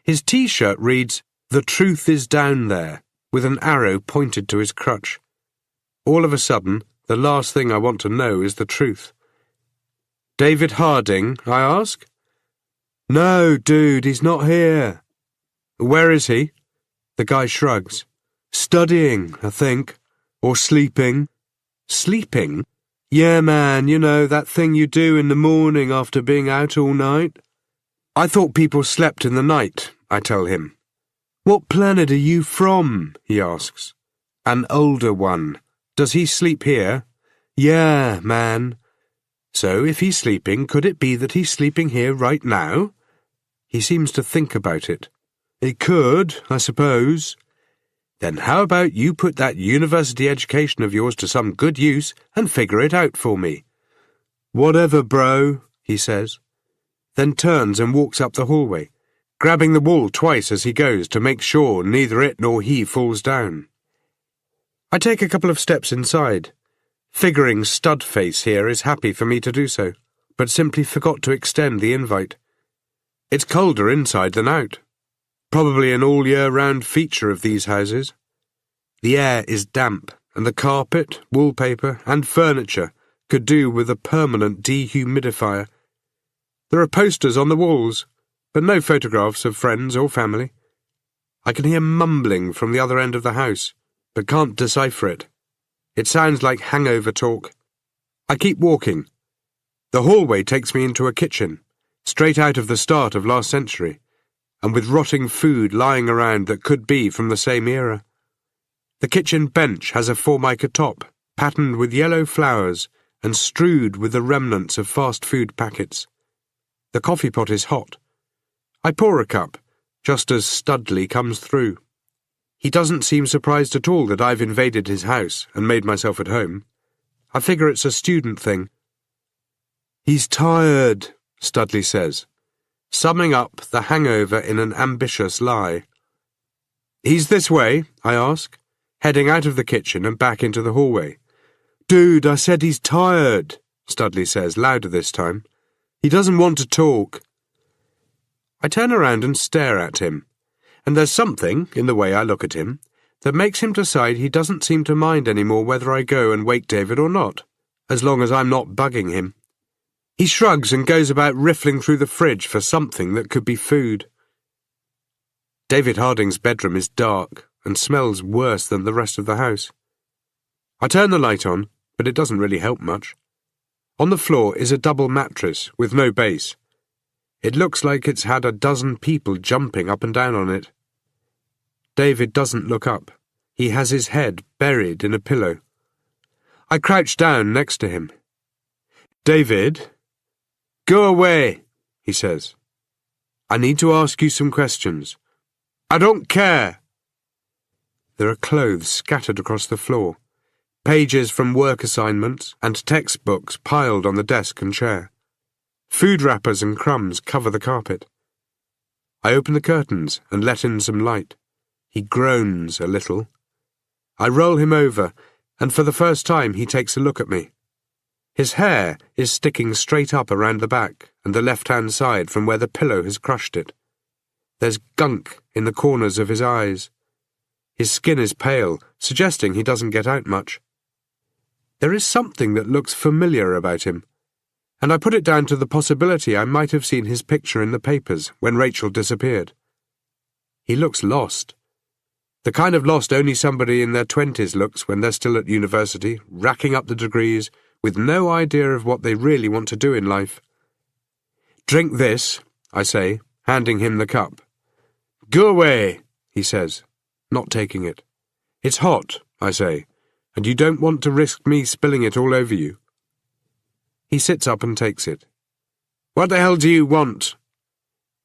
His T-shirt reads, "The truth is down there," with an arrow pointed to his crutch. All of a sudden, the last thing I want to know is the truth. "David Harding?" I ask. "No, dude, he's not here." "Where is he?" The guy shrugs. "Studying, I think. Or sleeping." "Sleeping?" "Yeah, man, you know, that thing you do in the morning after being out all night." "I thought people slept in the night," I tell him. "What planet are you from?" he asks. "An older one. Does he sleep here?" "Yeah, man." "So if he's sleeping, could it be that he's sleeping here right now?" He seems to think about it. "It could, I suppose." Then how about you put that university education of yours to some good use and figure it out for me? Whatever, bro, he says, then turns and walks up the hallway, grabbing the wall twice as he goes to make sure neither it nor he falls down. I take a couple of steps inside, figuring Studface here is happy for me to do so, but simply forgot to extend the invite. It's colder inside than out. Probably an all-year-round feature of these houses. The air is damp, and the carpet, wallpaper, and furniture could do with a permanent dehumidifier. There are posters on the walls, but no photographs of friends or family. I can hear mumbling from the other end of the house, but can't decipher it. It sounds like hangover talk. I keep walking. The hallway takes me into a kitchen, straight out of the start of last century, and with rotting food lying around that could be from the same era. The kitchen bench has a formica top, patterned with yellow flowers and strewed with the remnants of fast food packets. The coffee pot is hot. I pour a cup, just as Studley comes through. He doesn't seem surprised at all that I've invaded his house and made myself at home. I figure it's a student thing. He's tired, Studley says, summing up the hangover in an ambitious lie. He's this way, I ask, heading out of the kitchen and back into the hallway. Dude, I said he's tired, Studley says, louder this time. He doesn't want to talk. I turn around and stare at him, and there's something, in the way I look at him, that makes him decide he doesn't seem to mind any more whether I go and wake David or not, as long as I'm not bugging him. He shrugs and goes about riffling through the fridge for something that could be food. David Harding's bedroom is dark and smells worse than the rest of the house. I turn the light on, but it doesn't really help much. On the floor is a double mattress with no base. It looks like it's had a dozen people jumping up and down on it. David doesn't look up. He has his head buried in a pillow. I crouch down next to him. David, go away, he says. I need to ask you some questions. I don't care. There are clothes scattered across the floor, pages from work assignments and textbooks piled on the desk and chair. Food wrappers and crumbs cover the carpet. I open the curtains and let in some light. He groans a little. I roll him over, and for the first time he takes a look at me. His hair is sticking straight up around the back and the left-hand side from where the pillow has crushed it. There's gunk in the corners of his eyes. His skin is pale, suggesting he doesn't get out much. There is something that looks familiar about him, and I put it down to the possibility I might have seen his picture in the papers when Rachel disappeared. He looks lost. The kind of lost only somebody in their 20s looks when they're still at university, racking up the degrees, with no idea of what they really want to do in life. Drink this, I say, handing him the cup. Go away, he says, not taking it. It's hot, I say, and you don't want to risk me spilling it all over you. He sits up and takes it. What the hell do you want?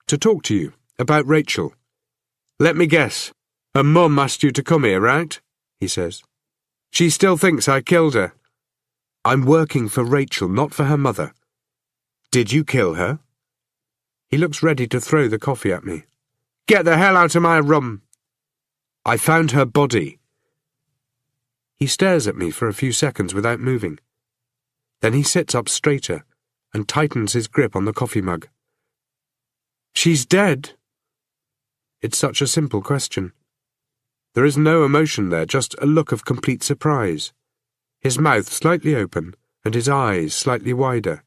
To talk to you, about Rachel. Let me guess. Her mum asked you to come here, right? He says. She still thinks I killed her. I'm working for Rachel, not for her mother. Did you kill her? He looks ready to throw the coffee at me. Get the hell out of my room. I found her body. He stares at me for a few seconds without moving. Then he sits up straighter and tightens his grip on the coffee mug. She's dead? It's such a simple question. There is no emotion there, just a look of complete surprise. His mouth slightly open and his eyes slightly wider.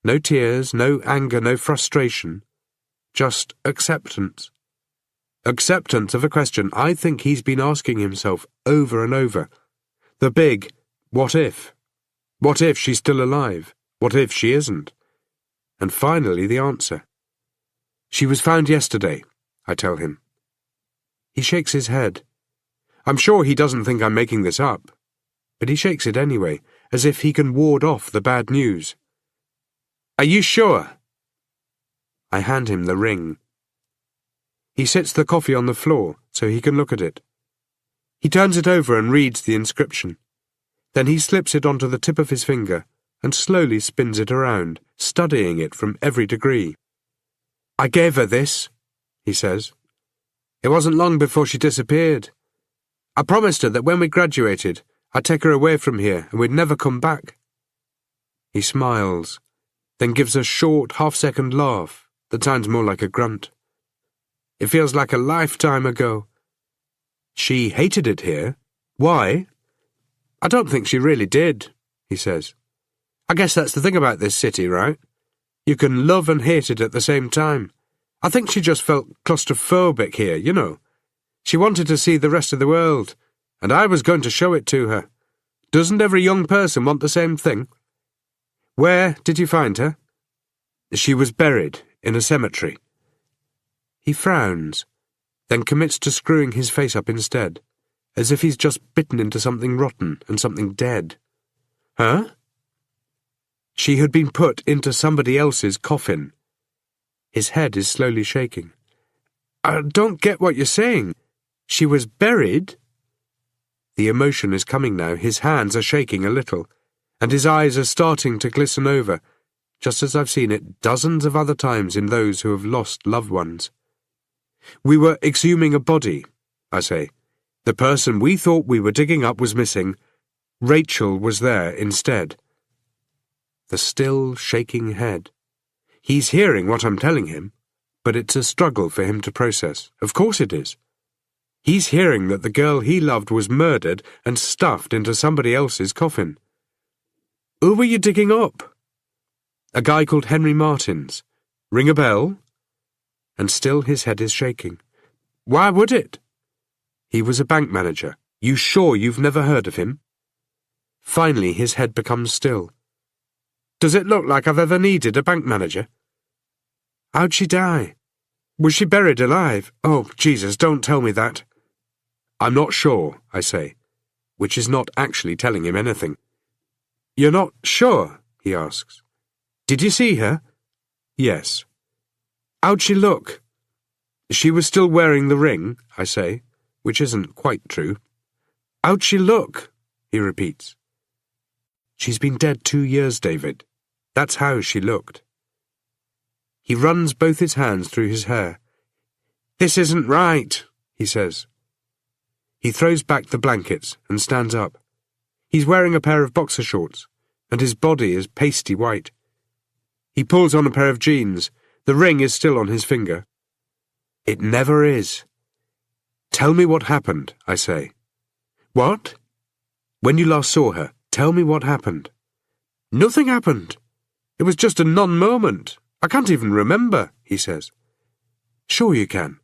No tears, no anger, no frustration. Just acceptance. Acceptance of a question I think he's been asking himself over and over. The big, what if? What if she's still alive? What if she isn't? And finally the answer. She was found yesterday, I tell him. He shakes his head. I'm sure he doesn't think I'm making this up, but he shakes it anyway, as if he can ward off the bad news. Are you sure? I hand him the ring. He sits the coffee on the floor so he can look at it. He turns it over and reads the inscription. Then he slips it onto the tip of his finger and slowly spins it around, studying it from every degree. "I gave her this," he says. "It wasn't long before she disappeared. I promised her that when we graduated, I'd take her away from here and we'd never come back." He smiles, then gives a short, half-second laugh that sounds more like a grunt. "It feels like a lifetime ago. She hated it here. Why?" "I don't think she really did," he says. "I guess that's the thing about this city, right? You can love and hate it at the same time. I think she just felt claustrophobic here, you know. She wanted to see the rest of the world, and I was going to show it to her. Doesn't every young person want the same thing?" "Where did you find her?" "She was buried in a cemetery." He frowns, then commits to screwing his face up instead, as if he's just bitten into something rotten and something dead. "Huh?" "She had been put into somebody else's coffin." His head is slowly shaking. "I don't get what you're saying. She was buried?" The emotion is coming now. His hands are shaking a little, and his eyes are starting to glisten over, just as I've seen it dozens of other times in those who have lost loved ones. "We were exhuming a body," I say. "The person we thought we were digging up was missing. Rachel was there instead." The still, shaking head. He's hearing what I'm telling him, but it's a struggle for him to process. Of course it is. He's hearing that the girl he loved was murdered and stuffed into somebody else's coffin. "Who were you digging up?" "A guy called Henry Martins. Ring a bell?" And still his head is shaking. "Why would it?" "He was a bank manager. You sure you've never heard of him?" Finally his head becomes still. "Does it look like I've ever needed a bank manager?" "How'd she die? Was she buried alive? Oh, Jesus, don't tell me that." "I'm not sure," I say, which is not actually telling him anything. "You're not sure?" he asks. "Did you see her?" "Yes." "How'd she look?" "She was still wearing the ring," I say, which isn't quite true. "How'd she look?" he repeats. "She's been dead 2 years, David. That's how she looked." He runs both his hands through his hair. "This isn't right," he says. He throws back the blankets and stands up. He's wearing a pair of boxer shorts, and his body is pasty white. He pulls on a pair of jeans. The ring is still on his finger. "It never is." "Tell me what happened," I say. "What?" "When you last saw her, tell me what happened." "Nothing happened. It was just a non-moment. I can't even remember," he says. "Sure you can.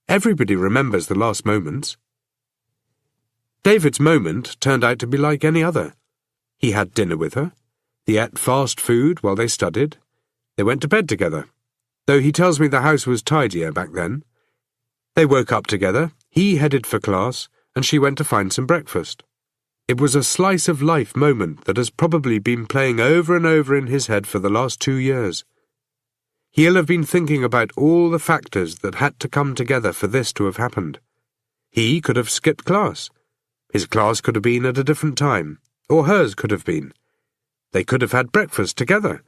Everybody remembers the last moments." David's moment turned out to be like any other. He had dinner with her. They ate fast food while they studied. They went to bed together, though he tells me the house was tidier back then. They woke up together. He headed for class, and she went to find some breakfast. It was a slice-of-life moment that has probably been playing over and over in his head for the last 2 years. He'll have been thinking about all the factors that had to come together for this to have happened. He could have skipped class. His class could have been at a different time, or hers could have been. They could have had breakfast together.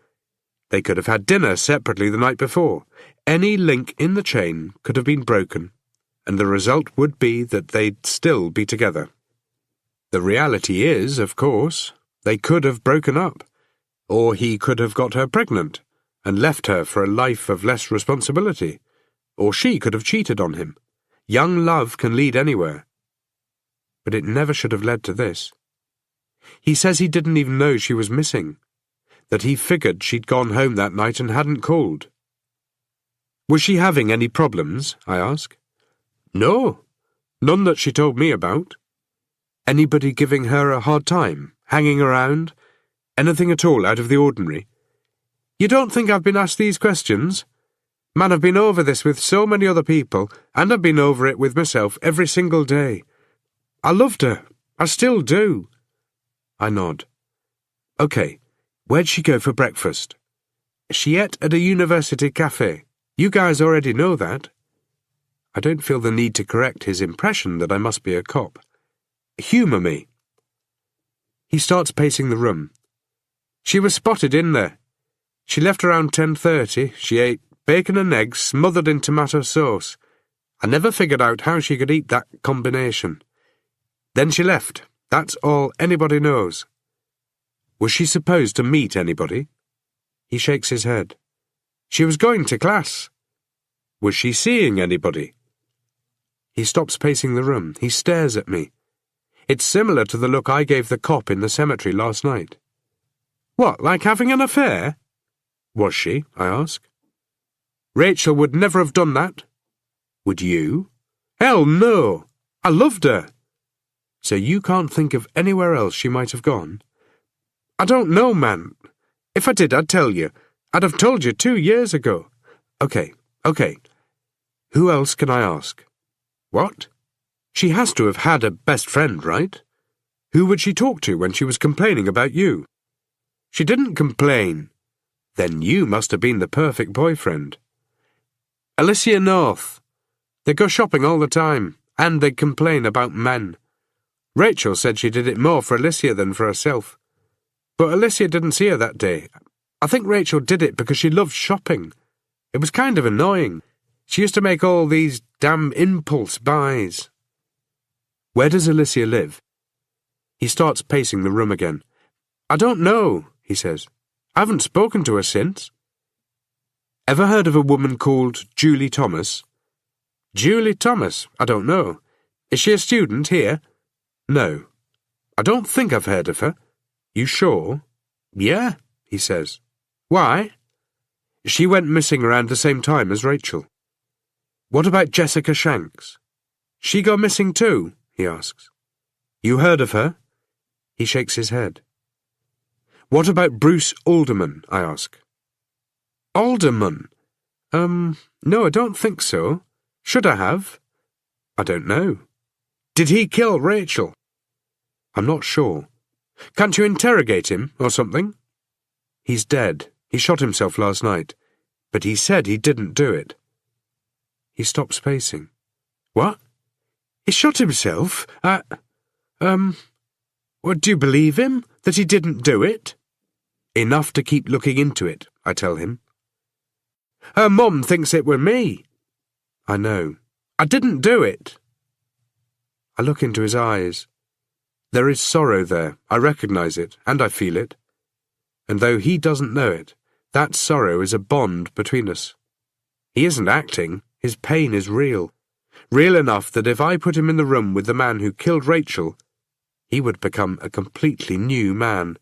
They could have had dinner separately the night before. Any link in the chain could have been broken, and the result would be that they'd still be together. The reality is, of course, they could have broken up, or he could have got her pregnant and left her for a life of less responsibility, or she could have cheated on him. Young love can lead anywhere. But it never should have led to this. He says he didn't even know she was missing, that he figured she'd gone home that night and hadn't called. "Was she having any problems?" I ask. "No, none that she told me about." "Anybody giving her a hard time, hanging around? Anything at all out of the ordinary?" "You don't think I've been asked these questions? Man, I've been over this with so many other people, and I've been over it with myself every single day. I loved her. I still do." I nod. "Okay, where'd she go for breakfast?" "She ate at a university cafe. You guys already know that." I don't feel the need to correct his impression that I must be a cop. Humour me." He starts pacing the room. "She was spotted in there. She left around 10:30. She ate bacon and eggs smothered in tomato sauce. I never figured out how she could eat that combination. Then she left. That's all anybody knows." "Was she supposed to meet anybody?" He shakes his head. "She was going to class." "Was she seeing anybody?" He stops pacing the room. He stares at me. It's similar to the look I gave the cop in the cemetery last night. "What, like having an affair?" "Was she?" I ask. "Rachel would never have done that." "Would you?" "Hell no! I loved her." "So you can't think of anywhere else she might have gone?" "I don't know, man. If I did, I'd tell you. I'd have told you 2 years ago." Okay. Who else can I ask?" "What? She has to have had a best friend, right? Who would she talk to when she was complaining about you?" "She didn't complain." "Then you must have been the perfect boyfriend." "Alicia North. They go shopping all the time, and they complain about men. Rachel said she did it more for Alicia than for herself. But Alicia didn't see her that day. I think Rachel did it because she loved shopping. It was kind of annoying. She used to make all these damn impulse buys." "Where does Alicia live?" He starts pacing the room again. "I don't know," he says. "I haven't spoken to her since." "Ever heard of a woman called Julie Thomas?" "Julie Thomas? I don't know. Is she a student here?" "No. I don't think I've heard of her." "You sure?" "Yeah," he says. "Why?" "She went missing around the same time as Rachel." "What about Jessica Shanks?" "She go missing too?" he asks. "You heard of her?" He shakes his head. "What about Bruce Alderman?" I ask. "Alderman? No, I don't think so. Should I have?" "I don't know." "Did he kill Rachel?" "I'm not sure." "Can't you interrogate him, or something?" "He's dead. He shot himself last night. But he said he didn't do it." He stops pacing. "What? He shot himself? What, do you believe him, that he didn't do it?" "Enough to keep looking into it," I tell him. "Her mum thinks it were me." "I know. I didn't do it." I look into his eyes. There is sorrow there. I recognize it, and I feel it. And though he doesn't know it, that sorrow is a bond between us. He isn't acting. His pain is real. Real enough that if I put him in the room with the man who killed Rachel, he would become a completely new man.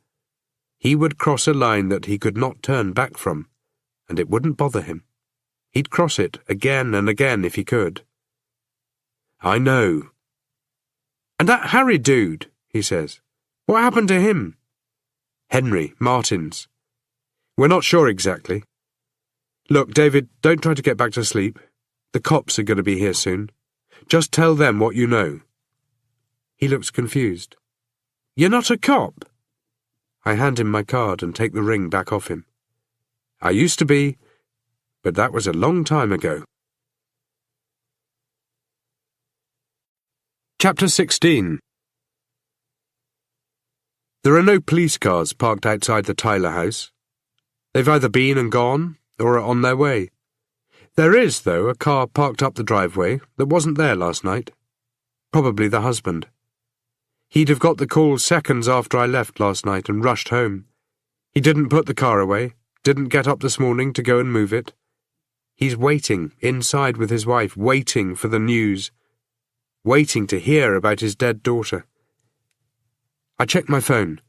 He would cross a line that he could not turn back from, and it wouldn't bother him. He'd cross it again and again if he could. "I know." "And that Harry dude," he says. "What happened to him?" "Henry Martins. We're not sure exactly. Look, David, don't try to get back to sleep. The cops are going to be here soon. Just tell them what you know." He looks confused. "You're not a cop?" I hand him my card and take the ring back off him. "I used to be, but that was a long time ago." Chapter 16. There are no police cars parked outside the Tyler house. They've either been and gone, or are on their way. There is, though, a car parked up the driveway that wasn't there last night. Probably the husband. He'd have got the call seconds after I left last night and rushed home. He didn't put the car away, didn't get up this morning to go and move it. He's waiting, inside with his wife, waiting for the news. Waiting to hear about his dead daughter. I check my phone.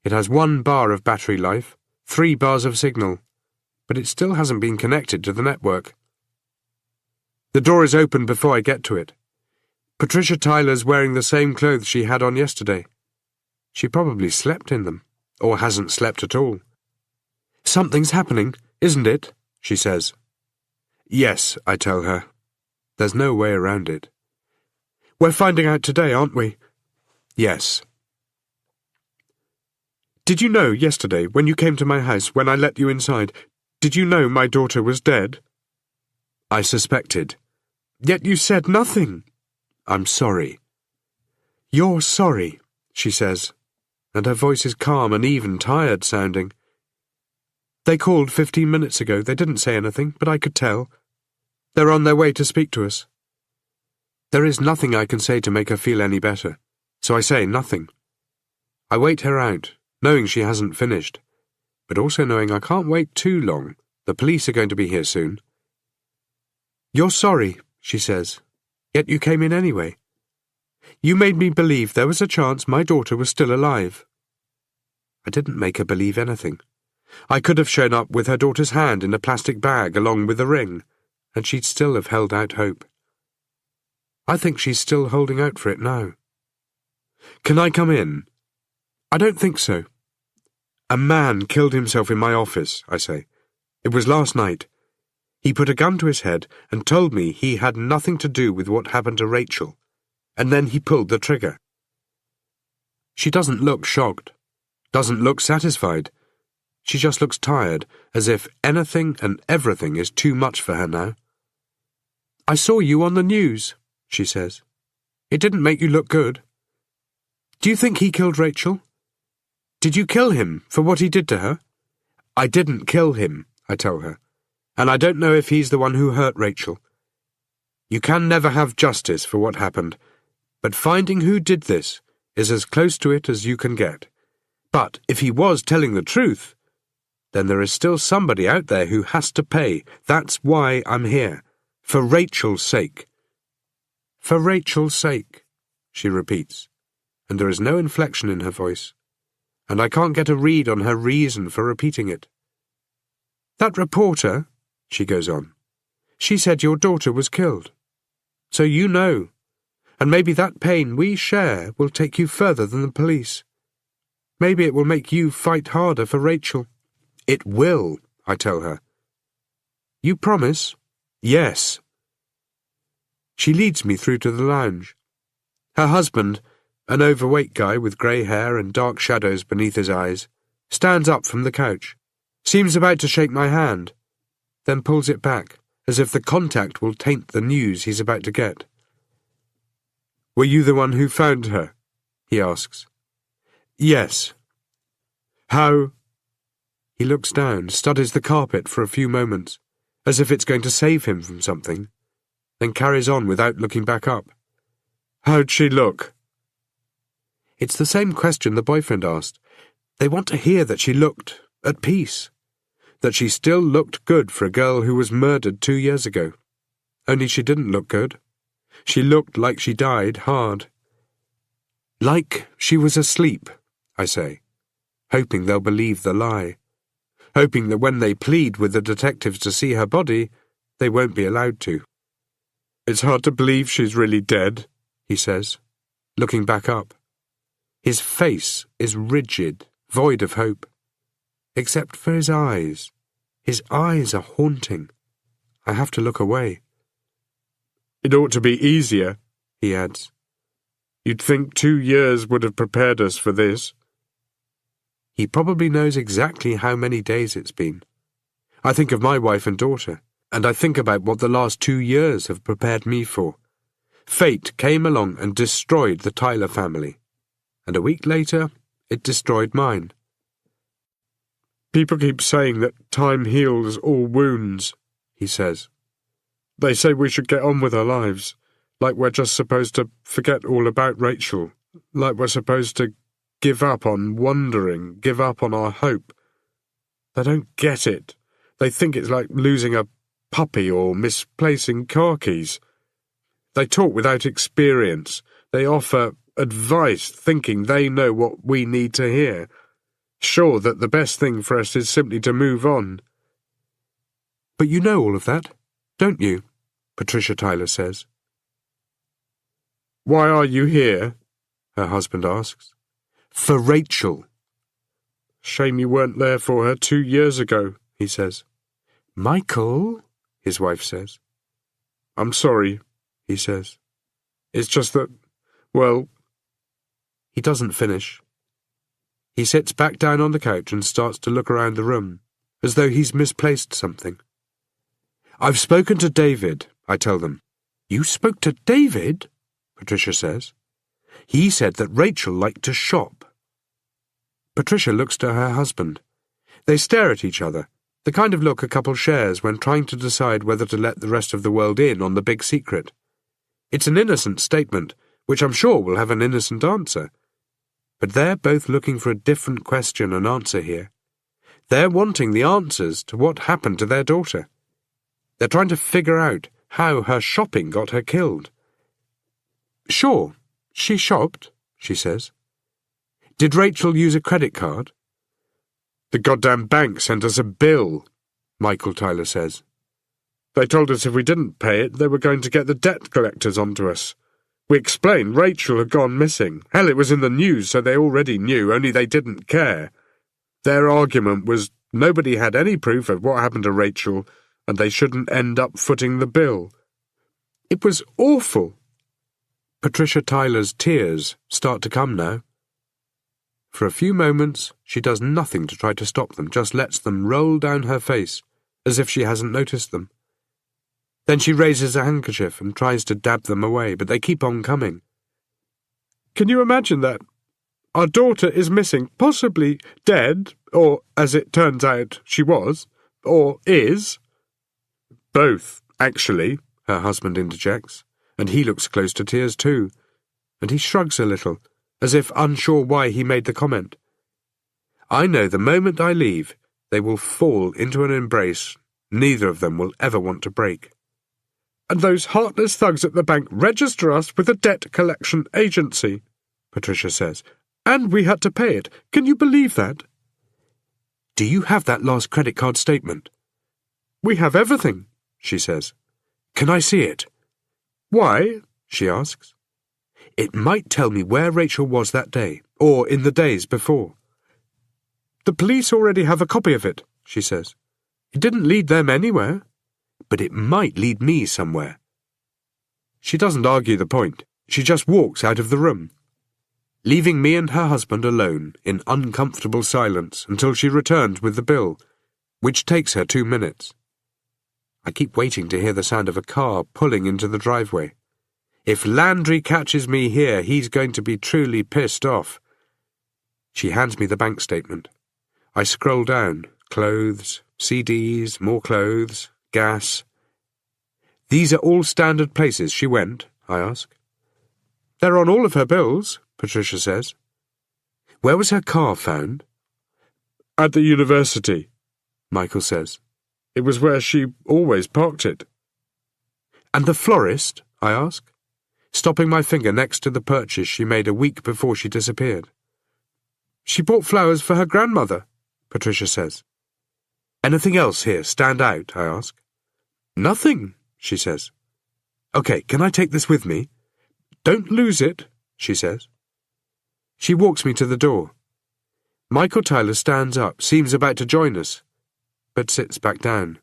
It has 1 bar of battery life, 3 bars of signal, but it still hasn't been connected to the network. The door is open before I get to it. Patricia Tyler's wearing the same clothes she had on yesterday. She probably slept in them, or hasn't slept at all. "Something's happening, isn't it?" she says. "Yes," I tell her. There's no way around it. "We're finding out today, aren't we?" "Yes." "Did you know yesterday, when you came to my house, when I let you inside, did you know my daughter was dead?" "I suspected." "Yet you said nothing." "I'm sorry." "You're sorry," she says, and her voice is calm and even tired sounding. "They called 15 minutes ago. They didn't say anything, but I could tell. They're on their way to speak to us." There is nothing I can say to make her feel any better, so I say nothing. I wait her out, knowing she hasn't finished, but also knowing I can't wait too long. The police are going to be here soon. "You're sorry," she says, "yet you came in anyway. You made me believe there was a chance my daughter was still alive." I didn't make her believe anything. I could have shown up with her daughter's hand in a plastic bag along with the ring, and she'd still have held out hope. I think she's still holding out for it now. "Can I come in?" "I don't think so." "A man killed himself in my office," I say. "It was last night. He put a gun to his head and told me he had nothing to do with what happened to Rachel, and then he pulled the trigger." She doesn't look shocked, doesn't look satisfied. She just looks tired, as if anything and everything is too much for her now. "I saw you on the news," she says. "It didn't make you look good. Do you think he killed Rachel? Did you kill him for what he did to her?" "I didn't kill him," I tell her, "and I don't know if he's the one who hurt Rachel. You can never have justice for what happened, but finding who did this is as close to it as you can get. But if he was telling the truth, then there is still somebody out there who has to pay. That's why I'm here. For Rachel's sake." "For Rachel's sake," she repeats, and there is no inflection in her voice, and I can't get a read on her reason for repeating it. "That reporter," she goes on, "she said your daughter was killed. So you know, and maybe that pain we share will take you further than the police. Maybe it will make you fight harder for Rachel." "It will," I tell her. "You promise?" "Yes." She leads me through to the lounge. Her husband, an overweight guy with grey hair and dark shadows beneath his eyes, stands up from the couch, seems about to shake my hand, then pulls it back, as if the contact will taint the news he's about to get. "Were you the one who found her?" he asks. "Yes." "How?" He looks down, studies the carpet for a few moments, as if it's going to save him from something, then carries on without looking back up. "How'd she look?" It's the same question the boyfriend asked. They want to hear that she looked at peace, that she still looked good for a girl who was murdered 2 years ago. Only she didn't look good. She looked like she died hard. "Like she was asleep," I say, hoping they'll believe the lie, hoping that when they plead with the detectives to see her body, they won't be allowed to. "It's hard to believe she's really dead," he says, looking back up. His face is rigid, void of hope. Except for his eyes. His eyes are haunting. I have to look away. "It ought to be easier," he adds. "You'd think 2 years would have prepared us for this." He probably knows exactly how many days it's been. I think of my wife and daughter, and I think about what the last 2 years have prepared me for. Fate came along and destroyed the Tyler family, and a week later, it destroyed mine. "People keep saying that time heals all wounds," he says. "They say we should get on with our lives, like we're just supposed to forget all about Rachel, like we're supposed to give up on wondering, give up on our hope. They don't get it. They think it's like losing a puppy or misplacing car keys. They talk without experience. They offer advice thinking they know what we need to hear, sure that the best thing for us is simply to move on." "But you know all of that, don't you?" Patricia Tyler says. "Why are you here?" her husband asks. "For Rachel." "Shame you weren't there for her 2 years ago," he says. "Michael," his wife says. "I'm sorry," he says. "It's just that, well—" He doesn't finish. He sits back down on the couch and starts to look around the room, as though he's misplaced something. "I've spoken to David," I tell them. "You spoke to David?" Patricia says. He said that Rachel liked to shop. Patricia looks to her husband. They stare at each other, the kind of look a couple shares when trying to decide whether to let the rest of the world in on the big secret. It's an innocent statement, which I'm sure will have an innocent answer. But they're both looking for a different question and answer here. They're wanting the answers to what happened to their daughter. They're trying to figure out how her shopping got her killed. Sure, she shopped, she says. Did Rachel use a credit card? The goddamn bank sent us a bill, Michael Tyler says. They told us if we didn't pay it, they were going to get the debt collectors onto us. We explained Rachel had gone missing. Hell, it was in the news, so they already knew, only they didn't care. Their argument was nobody had any proof of what happened to Rachel, and they shouldn't end up footing the bill. It was awful. Patricia Tyler's tears start to come now. For a few moments, she does nothing to try to stop them, just lets them roll down her face, as if she hasn't noticed them. Then she raises a handkerchief and tries to dab them away, but they keep on coming. Can you imagine that? Our daughter is missing, possibly dead, or, as it turns out, she was, or is. Both, actually, her husband interjects, and he looks close to tears too, and he shrugs a little, as if unsure why he made the comment. I know the moment I leave, they will fall into an embrace neither of them will ever want to break. And those heartless thugs at the bank register us with a debt collection agency, Patricia says. And we had to pay it. Can you believe that? Do you have that last credit card statement? We have everything, she says. Can I see it? Why? She asks. It might tell me where Rachel was that day, or in the days before. The police already have a copy of it, she says. It didn't lead them anywhere, but it might lead me somewhere. She doesn't argue the point. She just walks out of the room, leaving me and her husband alone in uncomfortable silence until she returns with the bill, which takes her 2 minutes. I keep waiting to hear the sound of a car pulling into the driveway. If Landry catches me here, he's going to be truly pissed off. She hands me the bank statement. I scroll down. Clothes, CDs, more clothes, gas. These are all standard places she went, I ask. They're on all of her bills, Patricia says. Where was her car found? At the university, Michael says. It was where she always parked it. And the florist, I ask, stopping my finger next to the purchase she made a week before she disappeared. She bought flowers for her grandmother, Patricia says. Anything else here stand out, I ask. Nothing, she says. Okay, can I take this with me? Don't lose it, she says. She walks me to the door. Michael Tyler stands up, seems about to join us, but sits back down.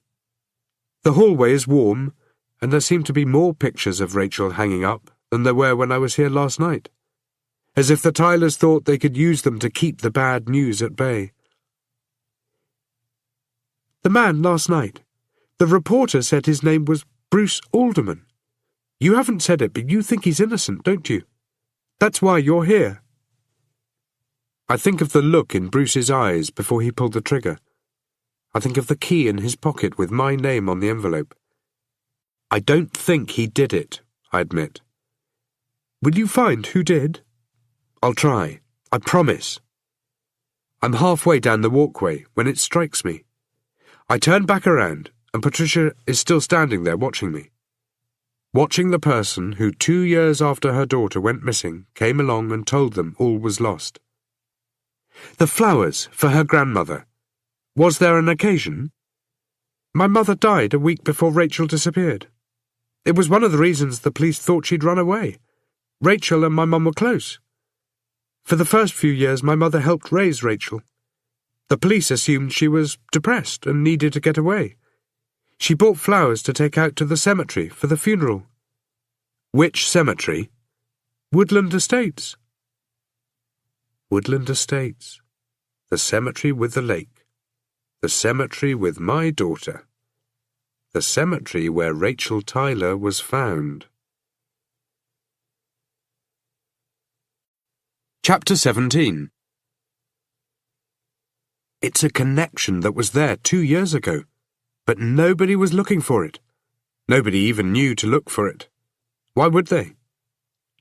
The hallway is warm, and there seem to be more pictures of Rachel hanging up than there were when I was here last night, as if the Tylers thought they could use them to keep the bad news at bay. The man last night, the reporter said his name was Bruce Alderman. You haven't said it, but you think he's innocent, don't you? That's why you're here. I think of the look in Bruce's eyes before he pulled the trigger. I think of the key in his pocket with my name on the envelope. I don't think he did it, I admit. Will you find who did? I'll try. I promise. I'm halfway down the walkway when it strikes me. I turn back around, and Patricia is still standing there watching me. Watching the person who 2 years after her daughter went missing came along and told them all was lost. The flowers for her grandmother. Was there an occasion? My mother died a week before Rachel disappeared. It was one of the reasons the police thought she'd run away. Rachel and my mum were close. For the first few years, my mother helped raise Rachel. The police assumed she was depressed and needed to get away. She bought flowers to take out to the cemetery for the funeral. Which cemetery? Woodland Estates. Woodland Estates. The cemetery with the lake. The cemetery with my daughter. The cemetery where Rachel Tyler was found. Chapter 17. It's a connection that was there 2 years ago, but nobody was looking for it. Nobody even knew to look for it. Why would they?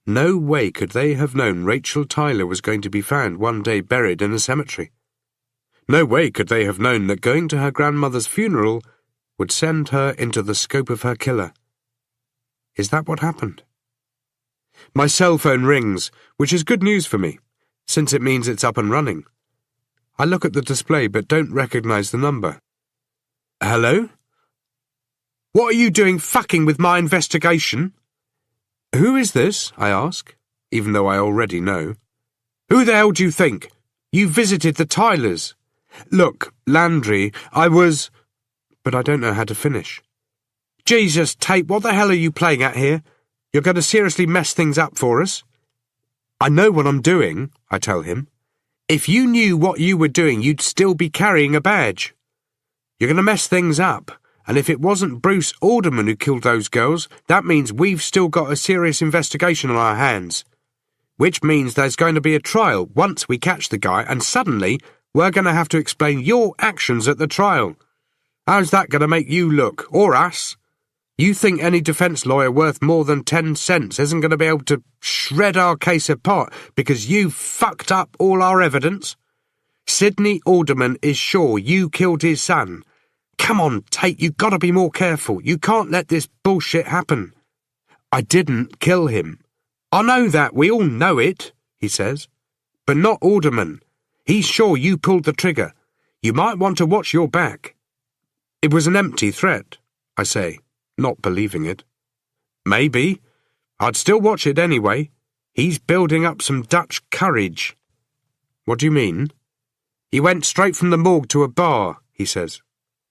No way could they have known Rachel Tyler was going to be found one day buried in a cemetery. No way could they have known that going to her grandmother's funeral would send her into the scope of her killer. Is that what happened? My cell phone rings, which is good news for me, since it means it's up and running. I look at the display but don't recognize the number. Hello? What are you doing fucking with my investigation? Who is this? I ask, even though I already know. Who the hell do you think? You visited the Tylers. Look, Landry, But I don't know how to finish. Jesus, Tate, what the hell are you playing at here? You're going to seriously mess things up for us? I know what I'm doing, I tell him. If you knew what you were doing, you'd still be carrying a badge. You're going to mess things up, and if it wasn't Bruce Alderman who killed those girls, that means we've still got a serious investigation on our hands. Which means there's going to be a trial once we catch the guy, and suddenly we're going to have to explain your actions at the trial. How's that going to make you look, or us? You think any defence lawyer worth more than 10 cents isn't going to be able to shred our case apart because you fucked up all our evidence? Sidney Alderman is sure you killed his son. Come on, Tate, you've got to be more careful. You can't let this bullshit happen. I didn't kill him. I know that, we all know it, he says. But not Alderman. He's sure you pulled the trigger. You might want to watch your back. It was an empty threat, I say, not believing it. Maybe. I'd still watch it anyway. He's building up some Dutch courage. What do you mean? He went straight from the morgue to a bar, he says.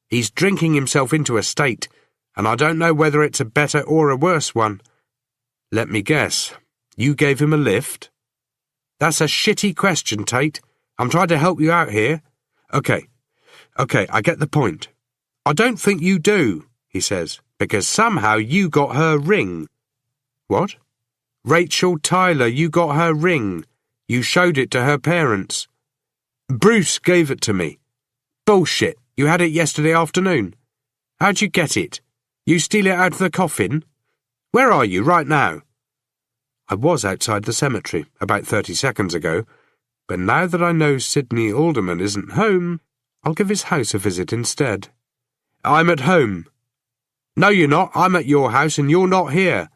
He's drinking himself into a state, and I don't know whether it's a better or a worse one. Let me guess. You gave him a lift? That's a shitty question, Tate. I'm trying to help you out here. Okay, I get the point. I don't think you do, he says, because somehow you got her ring. What? Rachel Tyler, you got her ring. You showed it to her parents. Bruce gave it to me. Bullshit. You had it yesterday afternoon. How'd you get it? You steal it out of the coffin? Where are you right now? I was outside the cemetery about 30 seconds ago, but now that I know Sidney Alderman isn't home, I'll give his house a visit instead. I'm at home. No, you're not. I'm at your house and you're not here.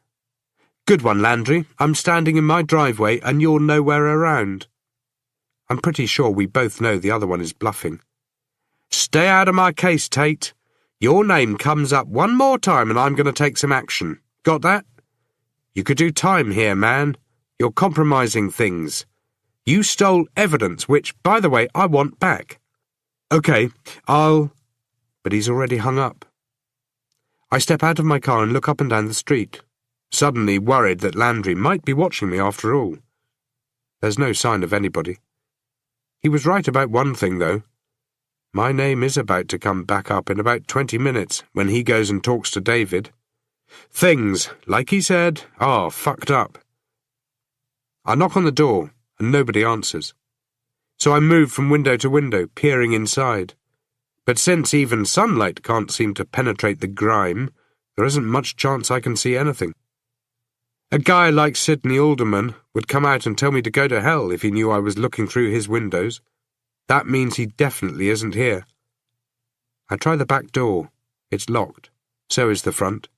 Good one, Landry. I'm standing in my driveway and you're nowhere around. I'm pretty sure we both know the other one is bluffing. Stay out of my case, Tate. Your name comes up one more time and I'm going to take some action. Got that? You could do time here, man. You're compromising things. You stole evidence, which, by the way, I want back. Okay, But he's already hung up. I step out of my car and look up and down the street, suddenly worried that Landry might be watching me after all. There's no sign of anybody. He was right about one thing, though. My name is about to come back up in about 20 minutes when he goes and talks to David. Things, like he said, are fucked up. I knock on the door, and nobody answers. So I move from window to window, peering inside. But since even sunlight can't seem to penetrate the grime, there isn't much chance I can see anything. A guy like Sidney Alderman would come out and tell me to go to hell if he knew I was looking through his windows. That means he definitely isn't here. I try the back door. It's locked. So is the front.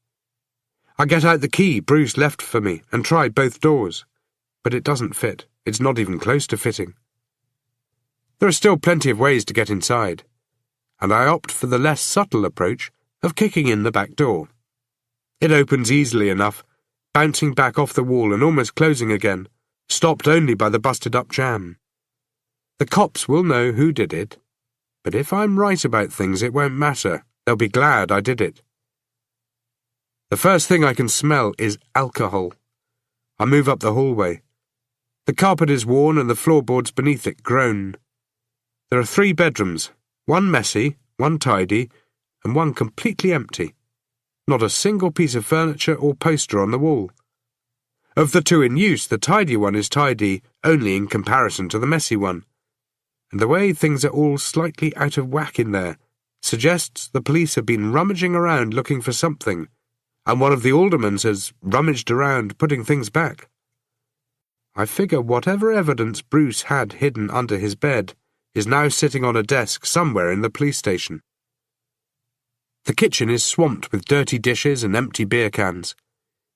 I get out the key Bruce left for me and try both doors. But it doesn't fit. It's not even close to fitting. There are still plenty of ways to get inside, and I opt for the less subtle approach of kicking in the back door. It opens easily enough, bouncing back off the wall and almost closing again, stopped only by the busted-up jamb. The cops will know who did it, but if I'm right about things, it won't matter. They'll be glad I did it. The first thing I can smell is alcohol. I move up the hallway. The carpet is worn and the floorboards beneath it groan. There are 3 bedrooms, one messy, one tidy, and one completely empty. Not a single piece of furniture or poster on the wall. Of the two in use, the tidy one is tidy only in comparison to the messy one. And the way things are all slightly out of whack in there suggests the police have been rummaging around looking for something, and one of the aldermans has rummaged around putting things back. I figure whatever evidence Bruce had hidden under his bed is now sitting on a desk somewhere in the police station. The kitchen is swamped with dirty dishes and empty beer cans.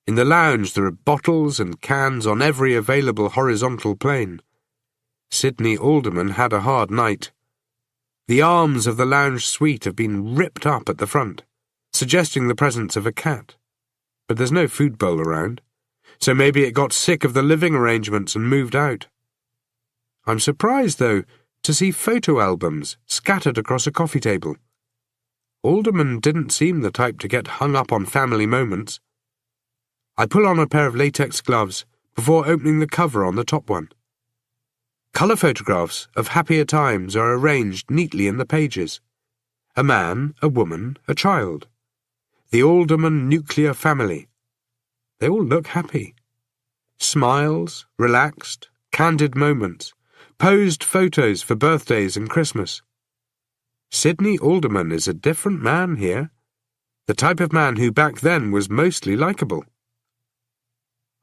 In the lounge there are bottles and cans on every available horizontal plane. Sidney Alderman had a hard night. The arms of the lounge suite have been ripped up at the front, suggesting the presence of a cat. But there's no food bowl around, so maybe it got sick of the living arrangements and moved out. I'm surprised, though, to see photo albums scattered across a coffee table. Alderman didn't seem the type to get hung up on family moments. I pull on a pair of latex gloves before opening the cover on the top one. Colour photographs of happier times are arranged neatly in the pages. A man, a woman, a child. The Alderman nuclear family. They all look happy. Smiles, relaxed, candid moments, posed photos for birthdays and Christmas. Sidney Alderman is a different man here, the type of man who back then was mostly likeable.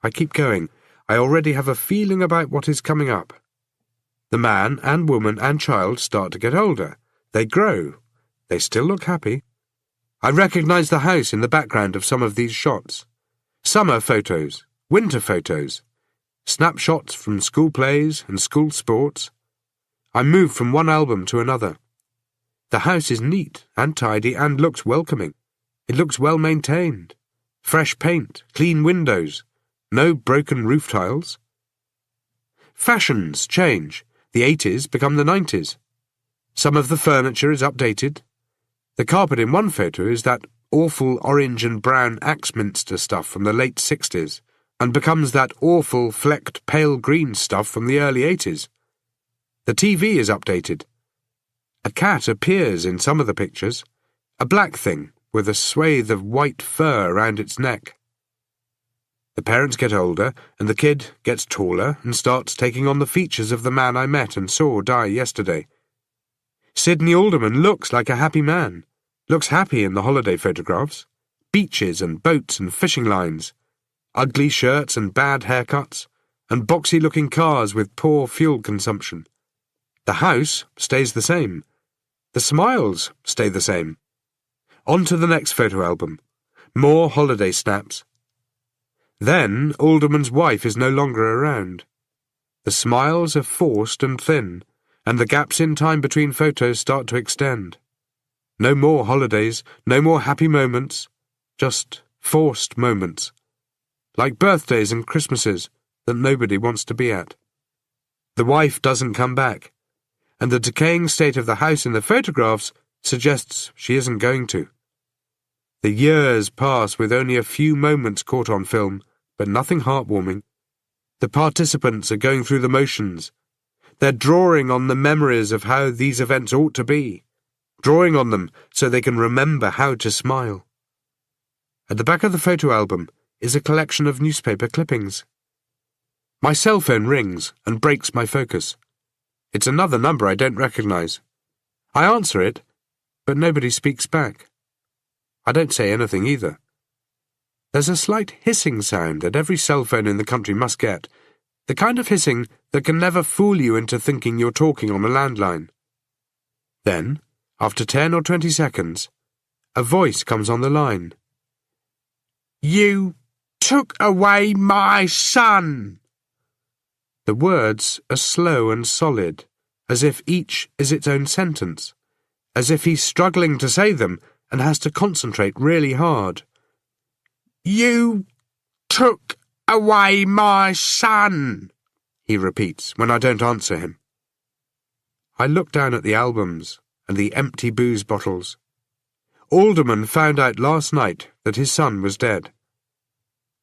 I keep going. I already have a feeling about what is coming up. The man and woman and child start to get older. They grow. They still look happy. I recognize the house in the background of some of these shots. Summer photos, winter photos, snapshots from school plays and school sports. I move from one album to another. The house is neat and tidy and looks welcoming. It looks well maintained. Fresh paint, clean windows, no broken roof tiles. Fashions change. The 80s become the 90s. Some of the furniture is updated. The carpet in one photo is that awful orange and brown Axminster stuff from the late 60s and becomes that awful flecked pale green stuff from the early 80s. The TV is updated. A cat appears in some of the pictures, a black thing with a swathe of white fur around its neck. The parents get older, and the kid gets taller and starts taking on the features of the man I met and saw die yesterday. Sidney Alderman looks like a happy man, looks happy in the holiday photographs. Beaches and boats and fishing lines, ugly shirts and bad haircuts, and boxy-looking cars with poor fuel consumption. The house stays the same. The smiles stay the same. On to the next photo album. More holiday snaps. Then Alderman's wife is no longer around. The smiles are forced and thin, and the gaps in time between photos start to extend. No more holidays, no more happy moments, just forced moments. Like birthdays and Christmases that nobody wants to be at. The wife doesn't come back, and the decaying state of the house in the photographs suggests she isn't going to. The years pass with only a few moments caught on film, but nothing heartwarming. The participants are going through the motions. They're drawing on the memories of how these events ought to be, drawing on them so they can remember how to smile. At the back of the photo album is a collection of newspaper clippings. My cell phone rings and breaks my focus. It's another number I don't recognize. I answer it, but nobody speaks back. I don't say anything either. There's a slight hissing sound that every cell phone in the country must get, the kind of hissing that can never fool you into thinking you're talking on a landline. Then, after 10 or 20 seconds, a voice comes on the line. "You took away my son!" The words are slow and solid, as if each is its own sentence, as if he's struggling to say them and has to concentrate really hard. "You took away my son," he repeats when I don't answer him. I look down at the albums and the empty booze bottles. Alderman found out last night that his son was dead.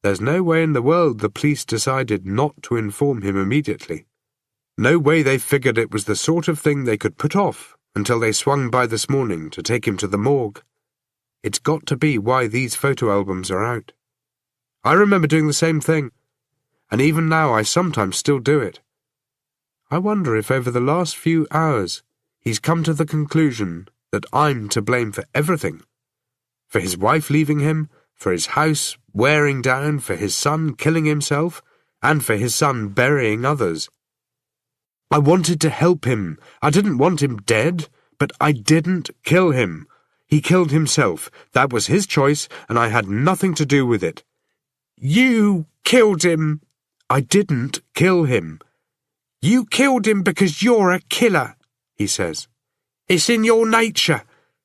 There's no way in the world the police decided not to inform him immediately. No way they figured it was the sort of thing they could put off until they swung by this morning to take him to the morgue. It's got to be why these photo albums are out. I remember doing the same thing. and even now I sometimes still do it. I wonder if over the last few hours he's come to the conclusion that I'm to blame for everything. For his wife leaving him, for his house wearing down, for his son killing himself, and for his son burying others. I wanted to help him. I didn't want him dead, but I didn't kill him. He killed himself. That was his choice, and I had nothing to do with it. You killed him. I didn't kill him. You killed him because you're a killer, he says. It's in your nature.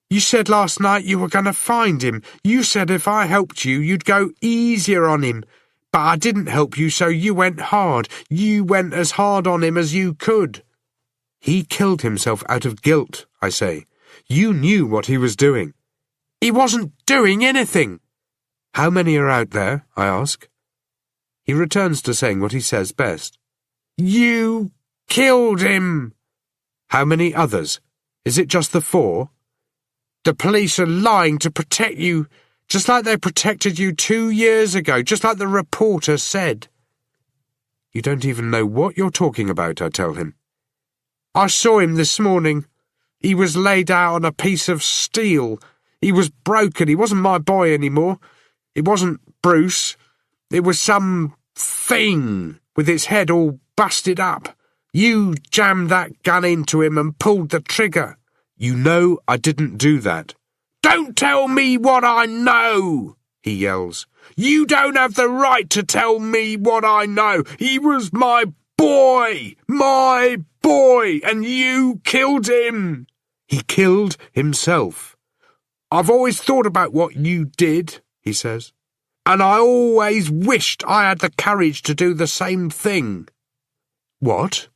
You said last night you were going to find him. You said if I helped you, you'd go easier on him. But I didn't help you, so you went hard. You went as hard on him as you could. He killed himself out of guilt, I say. You knew what he was doing. He wasn't doing anything. How many are out there? I ask. He returns to saying what he says best. You killed him. How many others? Is it just the 4? The police are lying to protect you, just like they protected you 2 years ago, just like the reporter said. You don't even know what you're talking about, I tell him. I saw him this morning. He was laid out on a piece of steel. He was broken. He wasn't my boy anymore. It wasn't Bruce. It was some thing with its head all busted up. You jammed that gun into him and pulled the trigger. You know I didn't do that. Don't tell me what I know, he yells. You don't have the right to tell me what I know. He was my boy, and you killed him. He killed himself. I've always thought about what you did, he says, and I always wished I had the courage to do the same thing. What?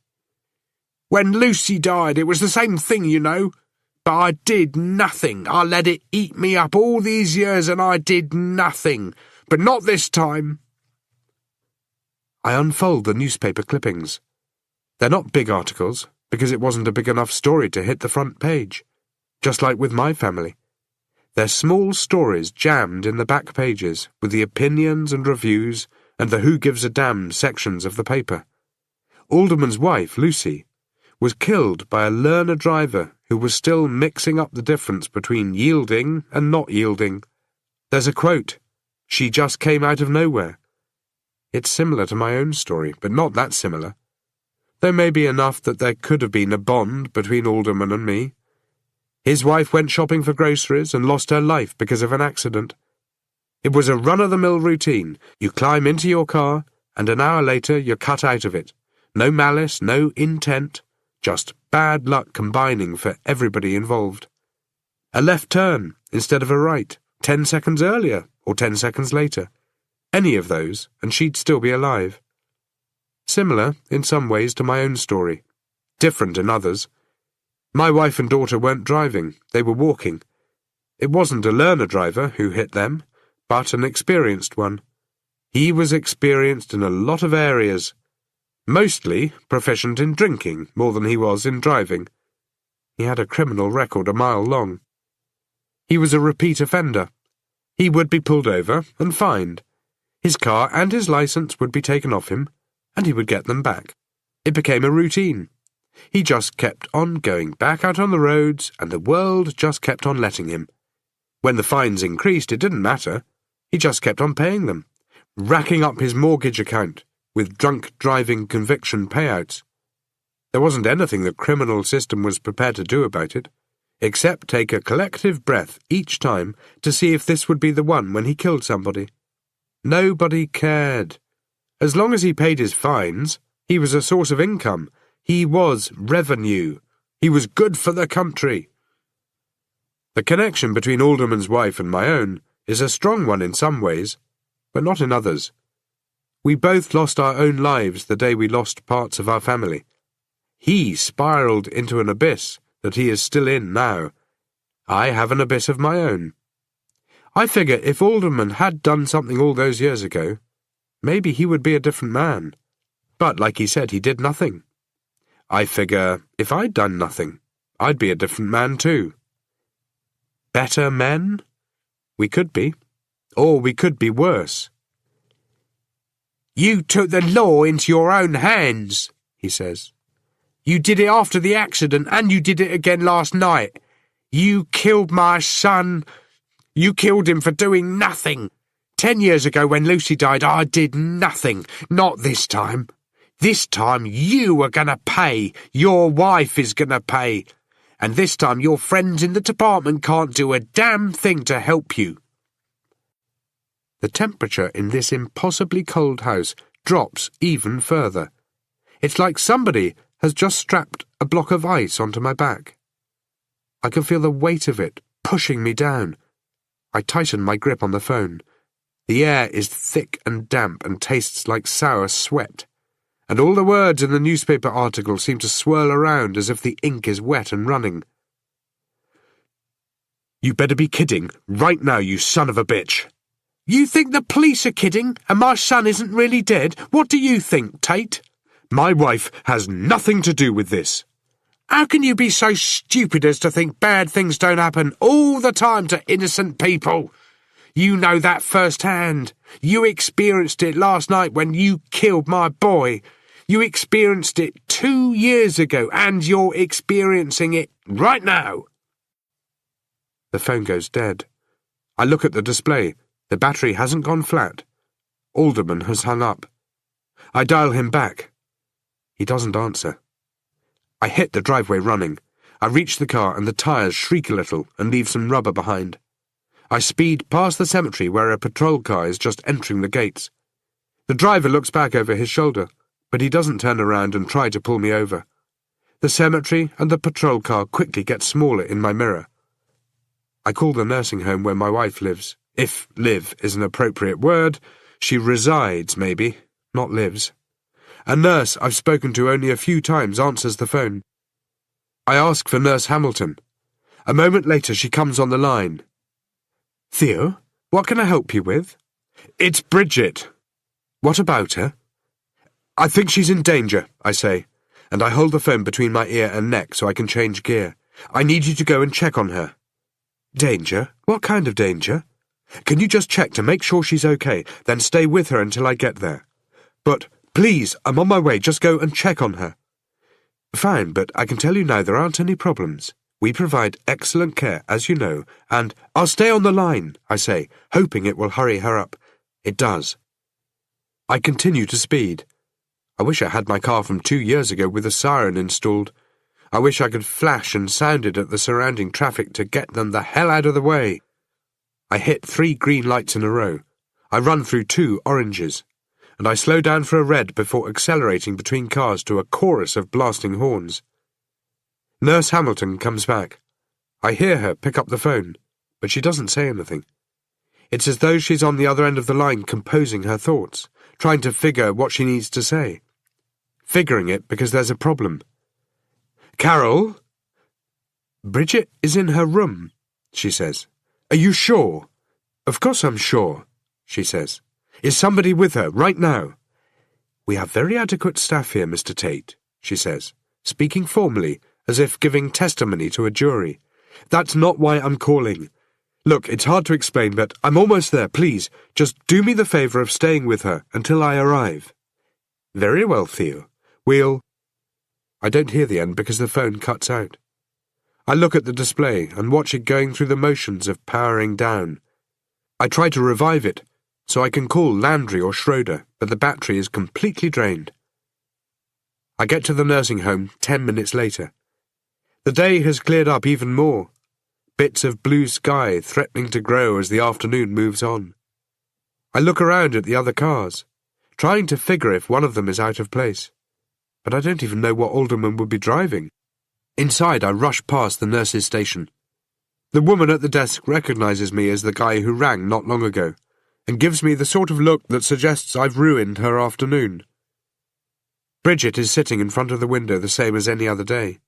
When Lucy died, it was the same thing, you know. But I did nothing. I let it eat me up all these years and I did nothing. But not this time. I unfold the newspaper clippings. They're not big articles, because it wasn't a big enough story to hit the front page. Just like with my family. They're small stories jammed in the back pages, with the opinions and reviews and the who gives a damn sections of the paper. Alderman's wife, Lucy, was killed by a learner driver who was still mixing up the difference between yielding and not yielding. There's a quote, "She just came out of nowhere." It's similar to my own story, but not that similar. There may be enough that there could have been a bond between Alderman and me. His wife went shopping for groceries and lost her life because of an accident. It was a run-of-the-mill routine. You climb into your car, and an hour later you're cut out of it. No malice, no intent. Just bad luck combining for everybody involved. A left turn instead of a right, 10 seconds earlier or 10 seconds later. Any of those, and she'd still be alive. Similar in some ways to my own story. Different in others. My wife and daughter weren't driving, they were walking. It wasn't a learner driver who hit them, but an experienced one. He was experienced in a lot of areas. Mostly proficient in drinking more than he was in driving. He had a criminal record a mile long. He was a repeat offender. He would be pulled over and fined. His car and his license would be taken off him, and he would get them back. It became a routine. He just kept on going back out on the roads, and the world just kept on letting him. When the fines increased, it didn't matter. He just kept on paying them, racking up his mortgage account with drunk driving conviction payouts. There wasn't anything the criminal system was prepared to do about it, except take a collective breath each time to see if this would be the one when he killed somebody. Nobody cared. As long as he paid his fines, he was a source of income. He was revenue. He was good for the country. The connection between Alderman's wife and my own is a strong one in some ways, but not in others. We both lost our own lives the day we lost parts of our family. He spiraled into an abyss that he is still in now. I have an abyss of my own. I figure if Alderman had done something all those years ago, maybe he would be a different man. But like he said, he did nothing. I figure if I'd done nothing, I'd be a different man too. Better men? We could be. Or we could be worse. You took the law into your own hands, he says. You did it after the accident, and you did it again last night. You killed my son. You killed him for doing nothing. 10 years ago when Lucy died, I did nothing. Not this time. This time you are going to pay. Your wife is going to pay. And this time your friends in the department can't do a damn thing to help you. The temperature in this impossibly cold house drops even further. It's like somebody has just strapped a block of ice onto my back. I can feel the weight of it pushing me down. I tighten my grip on the phone. The air is thick and damp and tastes like sour sweat, and all the words in the newspaper article seem to swirl around as if the ink is wet and running. You better be kidding right now, you son of a bitch. You think the police are kidding and my son isn't really dead? What do you think, Tate? My wife has nothing to do with this. How can you be so stupid as to think bad things don't happen all the time to innocent people? You know that firsthand. You experienced it last night when you killed my boy. You experienced it 2 years ago, and you're experiencing it right now. The phone goes dead. I look at the display. The battery hasn't gone flat. Alderman has hung up. I dial him back. He doesn't answer. I hit the driveway running. I reach the car and the tyres shriek a little and leave some rubber behind. I speed past the cemetery where a patrol car is just entering the gates. The driver looks back over his shoulder, but he doesn't turn around and try to pull me over. The cemetery and the patrol car quickly get smaller in my mirror. I call the nursing home where my wife lives. If live is an appropriate word, she resides, maybe, not lives. A nurse I've spoken to only a few times answers the phone. I ask for Nurse Hamilton. A moment later she comes on the line. Theo, what can I help you with? It's Bridget. What about her? I think she's in danger, I say, and I hold the phone between my ear and neck so I can change gear. I need you to go and check on her. Danger? What kind of danger? Can you just check to make sure she's okay, then stay with her until I get there? But, please, I'm on my way, just go and check on her. Fine, but I can tell you now there aren't any problems. We provide excellent care, as you know, and I'll stay on the line, I say, hoping it will hurry her up. It does. I continue to speed. I wish I had my car from 2 years ago with a siren installed. I wish I could flash and sound it at the surrounding traffic to get them the hell out of the way. I hit 3 green lights in a row. I run through 2 oranges, and I slow down for a red before accelerating between cars to a chorus of blasting horns. Nurse Hamilton comes back. I hear her pick up the phone, but she doesn't say anything. It's as though she's on the other end of the line composing her thoughts, trying to figure what she needs to say. Figuring it because there's a problem. Carol? Bridget is in her room, she says. Are you sure? Of course I'm sure, she says. Is somebody with her right now? We have very adequate staff here, Mr. Tate, she says, speaking formally, as if giving testimony to a jury. That's not why I'm calling. Look, it's hard to explain, but I'm almost there. Please, just do me the favour of staying with her until I arrive. Very well, Theo. We'll... I don't hear the end because the phone cuts out. I look at the display and watch it going through the motions of powering down. I try to revive it, so I can call Landry or Schroeder, but the battery is completely drained. I get to the nursing home 10 minutes later. The day has cleared up even more, bits of blue sky threatening to grow as the afternoon moves on. I look around at the other cars, trying to figure if one of them is out of place, but I don't even know what alderman would be driving. Inside, I rush past the nurse's station. The woman at the desk recognizes me as the guy who rang not long ago, and gives me the sort of look that suggests I've ruined her afternoon. Bridget is sitting in front of the window the same as any other day.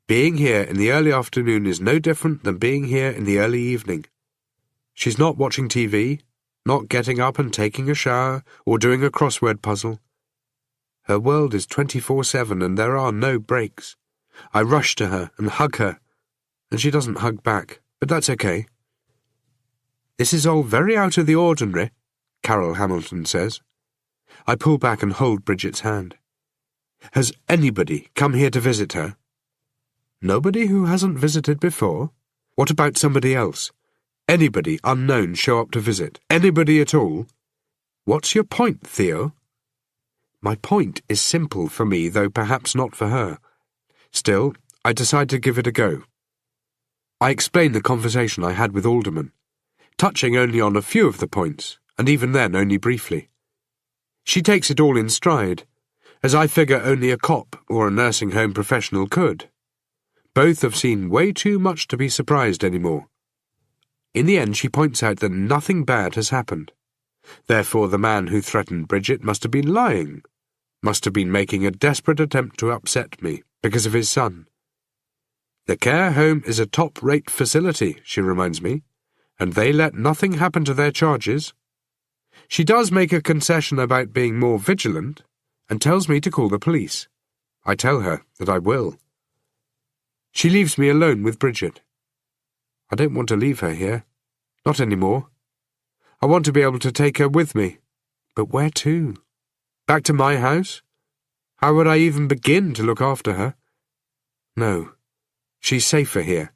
Being here in the early afternoon is no different than being here in the early evening. She's not watching TV, not getting up and taking a shower, or doing a crossword puzzle. Her world is 24/7 and there are no breaks. I rush to her and hug her, and she doesn't hug back, but that's okay. This is all very out of the ordinary, Carol Hamilton says. I pull back and hold Bridget's hand. Has anybody come here to visit her? Nobody who hasn't visited before? What about somebody else? Anybody unknown show up to visit? Anybody at all? What's your point, Theo? My point is simple for me, though perhaps not for her. Still, I decide to give it a go. I explain the conversation I had with Alderman, touching only on a few of the points, and even then only briefly. She takes it all in stride, as I figure only a cop or a nursing home professional could. Both have seen way too much to be surprised anymore. In the end, she points out that nothing bad has happened. Therefore, the man who threatened Bridget must have been lying, must have been making a desperate attempt to upset me because of his son. The care home is a top-rate facility, she reminds me, and they let nothing happen to their charges. She does make a concession about being more vigilant, and tells me to call the police. I tell her that I will. She leaves me alone with Bridget. I don't want to leave her here. Not anymore. I want to be able to take her with me. But where to? Back to my house? How would I even begin to look after her? No, she's safer here.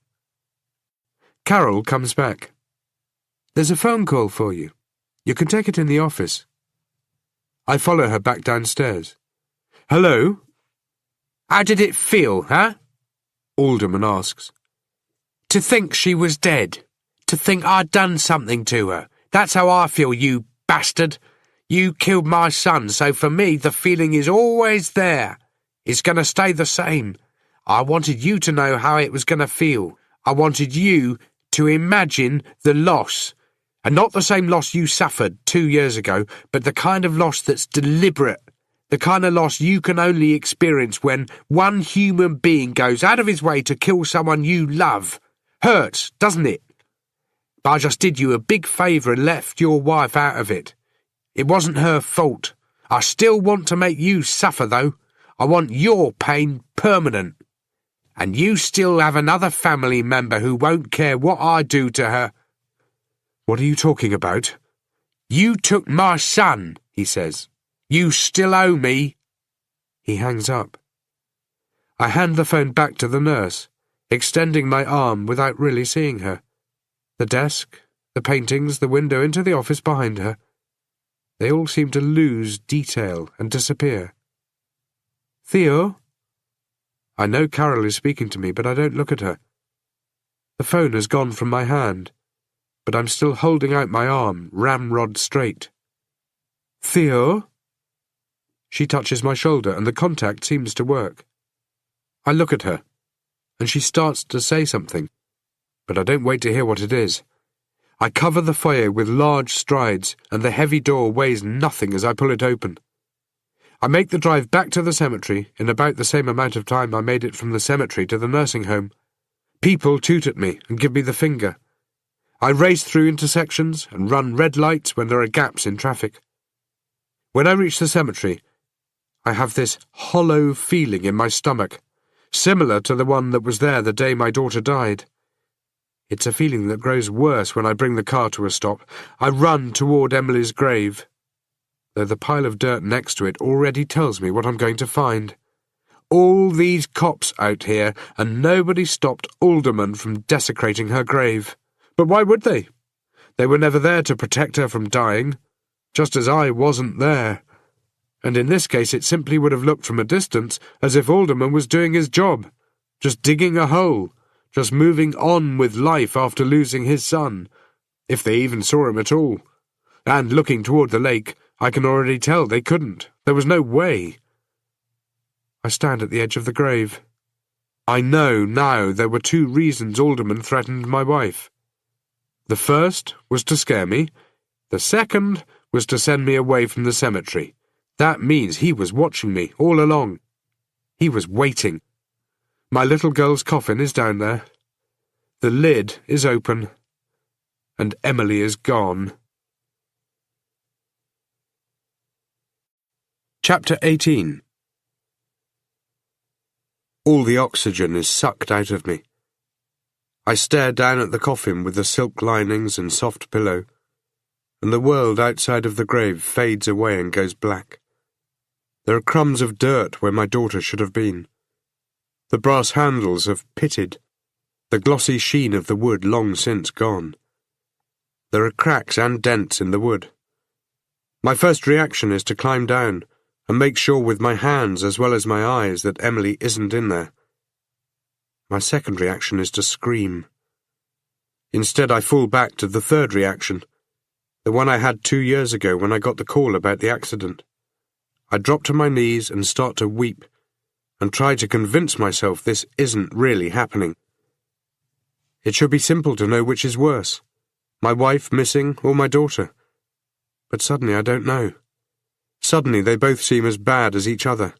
Carol comes back. There's a phone call for you. You can take it in the office. I follow her back downstairs. Hello? How did it feel, huh? Alderman asks. To think she was dead. To think I'd done something to her. That's how I feel, you bastard. You killed my son, so for me the feeling is always there. It's going to stay the same. I wanted you to know how it was going to feel. I wanted you to imagine the loss. And not the same loss you suffered 2 years ago, but the kind of loss that's deliberate. The kind of loss you can only experience when one human being goes out of his way to kill someone you love. Hurts, doesn't it? But I just did you a big favour and left your wife out of it. It wasn't her fault. I still want to make you suffer, though. I want your pain permanent. And you still have another family member who won't care what I do to her. What are you talking about? You took my son, he says. You still owe me. He hangs up. I hand the phone back to the nurse, extending my arm without really seeing her. The desk, the paintings, the window into the office behind her. They all seem to lose detail and disappear. Theo? I know Carol is speaking to me, but I don't look at her. The phone has gone from my hand, but I'm still holding out my arm, ramrod straight. Theo? She touches my shoulder, and the contact seems to work. I look at her, and she starts to say something, but I don't wait to hear what it is. I cover the foyer with large strides, and the heavy door weighs nothing as I pull it open. I make the drive back to the cemetery in about the same amount of time I made it from the cemetery to the nursing home. People toot at me and give me the finger. I race through intersections and run red lights when there are gaps in traffic. When I reach the cemetery, I have this hollow feeling in my stomach, similar to the one that was there the day my daughter died. It's a feeling that grows worse when I bring the car to a stop. I run toward Emily's grave, though the pile of dirt next to it already tells me what I'm going to find. All these cops out here, and nobody stopped Alderman from desecrating her grave. But why would they? They were never there to protect her from dying, just as I wasn't there. And in this case it simply would have looked from a distance as if Alderman was doing his job, just digging a hole, just moving on with life after losing his son, if they even saw him at all. And looking toward the lake, I can already tell they couldn't. There was no way. I stand at the edge of the grave. I know now there were 2 reasons Alderman threatened my wife. The first was to scare me. The second was to send me away from the cemetery. That means he was watching me all along. He was waiting. My little girl's coffin is down there. The lid is open. And Emily is gone. Chapter 18. All the oxygen is sucked out of me. I stare down at the coffin with the silk linings and soft pillow. and the world outside of the grave fades away and goes black. There are crumbs of dirt where my daughter should have been. The brass handles have pitted, the glossy sheen of the wood long since gone. There are cracks and dents in the wood. My first reaction is to climb down and make sure with my hands as well as my eyes that Emily isn't in there. My second reaction is to scream. Instead, I fall back to the third reaction, the one I had 2 years ago when I got the call about the accident. I drop to my knees and start to weep, and try to convince myself this isn't really happening. It should be simple to know which is worse, my wife missing or my daughter. But suddenly I don't know. Suddenly they both seem as bad as each other.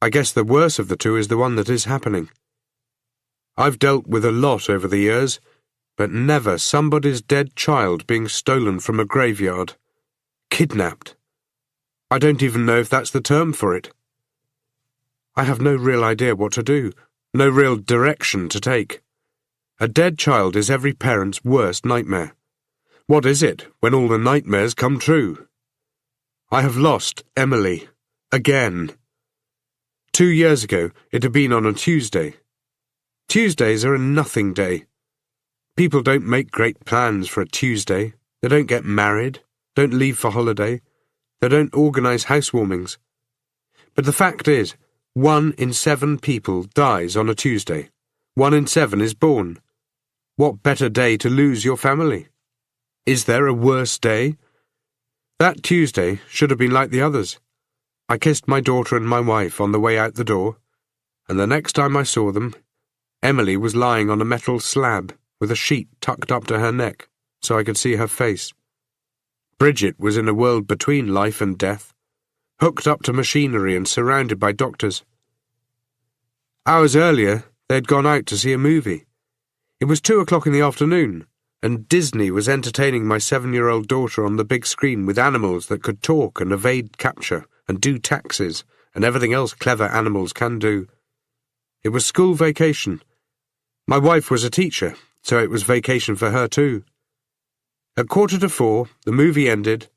I guess the worse of the two is the one that is happening. I've dealt with a lot over the years, but never somebody's dead child being stolen from a graveyard. Kidnapped. I don't even know if that's the term for it. I have no real idea what to do, no real direction to take. A dead child is every parent's worst nightmare. What is it when all the nightmares come true? I have lost Emily. Again. 2 years ago, it had been on a Tuesday. Tuesdays are a nothing day. People don't make great plans for a Tuesday. They don't get married, don't leave for holiday. They don't organise housewarmings. But the fact is, 1 in 7 people dies on a Tuesday. 1 in 7 is born. What better day to lose your family? Is there a worse day? That Tuesday should have been like the others. I kissed my daughter and my wife on the way out the door, and the next time I saw them, Emily was lying on a metal slab with a sheet tucked up to her neck so I could see her face. Bridget was in a world between life and death, hooked up to machinery and surrounded by doctors. Hours earlier, they'd gone out to see a movie. It was 2 o'clock in the afternoon, and Disney was entertaining my 7-year-old daughter on the big screen with animals that could talk and evade capture and do taxes and everything else clever animals can do. It was school vacation. My wife was a teacher, so it was vacation for her too. At 4:45, the movie ended,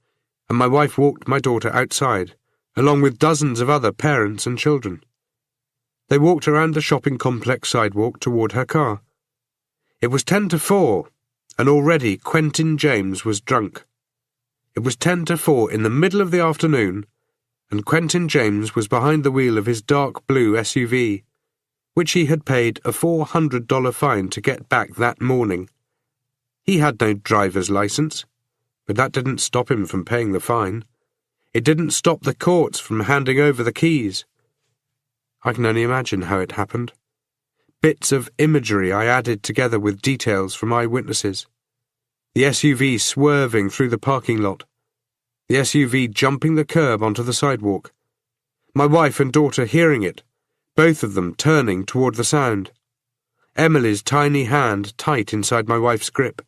and my wife walked my daughter outside, along with dozens of other parents and children. They walked around the shopping complex sidewalk toward her car. It was 3:50, and already Quentin James was drunk. It was 3:50 in the middle of the afternoon, and Quentin James was behind the wheel of his dark blue SUV, which he had paid a $400 fine to get back that morning. He had no driver's license, but that didn't stop him from paying the fine. It didn't stop the courts from handing over the keys. I can only imagine how it happened. Bits of imagery I added together with details from eyewitnesses. The SUV swerving through the parking lot. The SUV jumping the curb onto the sidewalk. My wife and daughter hearing it, both of them turning toward the sound. Emily's tiny hand tight inside my wife's grip.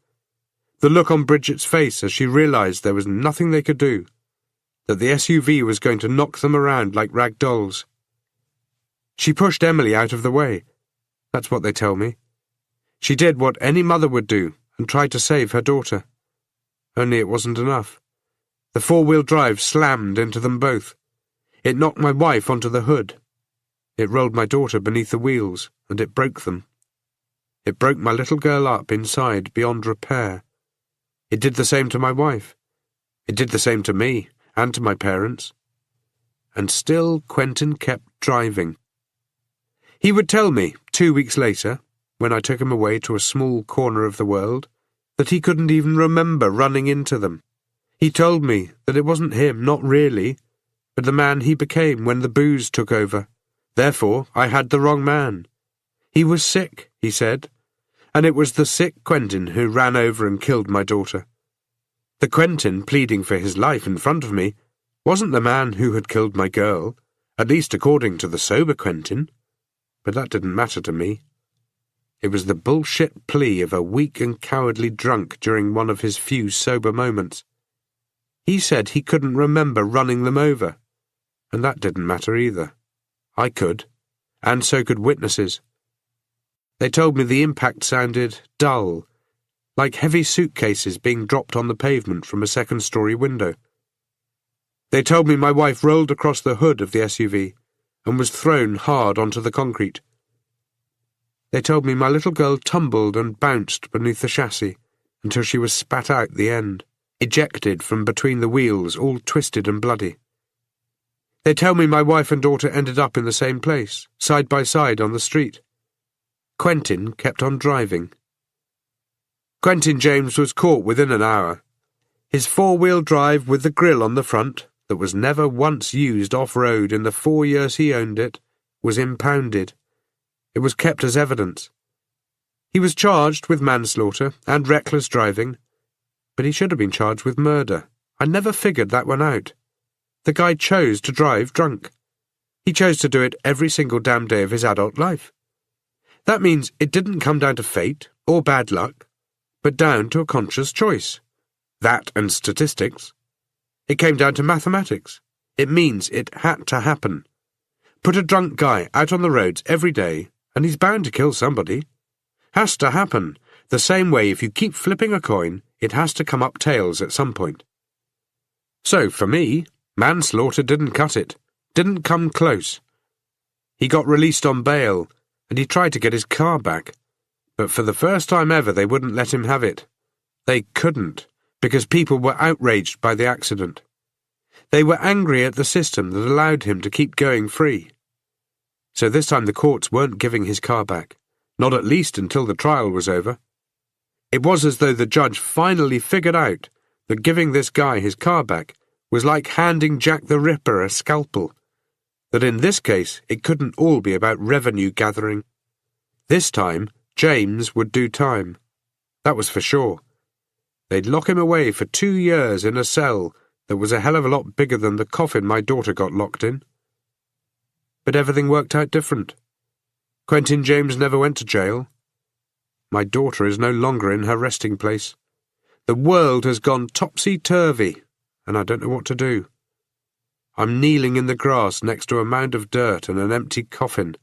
The look on Bridget's face as she realised there was nothing they could do, that the SUV was going to knock them around like rag dolls. She pushed Emily out of the way. That's what they tell me. She did what any mother would do and tried to save her daughter. Only it wasn't enough. The 4-wheel drive slammed into them both. It knocked my wife onto the hood. It rolled my daughter beneath the wheels, and it broke them. It broke my little girl up inside beyond repair. It did the same to my wife. It did the same to me and to my parents. And still Quentin kept driving. He would tell me, 2 weeks later, when I took him away to a small corner of the world, that he couldn't even remember running into them. He told me that it wasn't him, not really, but the man he became when the booze took over. Therefore, I had the wrong man. He was sick, he said, and it was the sick Quentin who ran over and killed my daughter. The Quentin pleading for his life in front of me wasn't the man who had killed my girl, at least according to the sober Quentin, but that didn't matter to me. It was the bullshit plea of a weak and cowardly drunk during one of his few sober moments. He said he couldn't remember running them over, and that didn't matter either. I could, and so could witnesses. They told me the impact sounded dull, like heavy suitcases being dropped on the pavement from a second-story window. They told me my wife rolled across the hood of the SUV and was thrown hard onto the concrete. They told me my little girl tumbled and bounced beneath the chassis until she was spat out the end, ejected from between the wheels, all twisted and bloody. They tell me my wife and daughter ended up in the same place, side by side on the street. Quentin kept on driving. Quentin James was caught within an hour. His four-wheel drive with the grille on the front, that was never once used off-road in the 4 years he owned it, was impounded. It was kept as evidence. He was charged with manslaughter and reckless driving, but he should have been charged with murder. I never figured that one out. The guy chose to drive drunk. He chose to do it every single damn day of his adult life. That means it didn't come down to fate or bad luck, but down to a conscious choice. That and statistics. It came down to mathematics. It means it had to happen. Put a drunk guy out on the roads every day, and he's bound to kill somebody. Has to happen. The same way if you keep flipping a coin, it has to come up tails at some point. So, for me, manslaughter didn't cut it. Didn't come close. He got released on bail, and he tried to get his car back. But for the first time ever, they wouldn't let him have it. They couldn't, because people were outraged by the accident. They were angry at the system that allowed him to keep going free. So this time the courts weren't giving his car back, not at least until the trial was over. It was as though the judge finally figured out that giving this guy his car back was like handing Jack the Ripper a scalpel, that in this case it couldn't all be about revenue gathering. This time, James would do time. That was for sure. They'd lock him away for 2 years in a cell that was a hell of a lot bigger than the coffin my daughter got locked in. But everything worked out different. Quentin James never went to jail. My daughter is no longer in her resting place. The world has gone topsy-turvy, and I don't know what to do. I'm kneeling in the grass next to a mound of dirt and an empty coffin.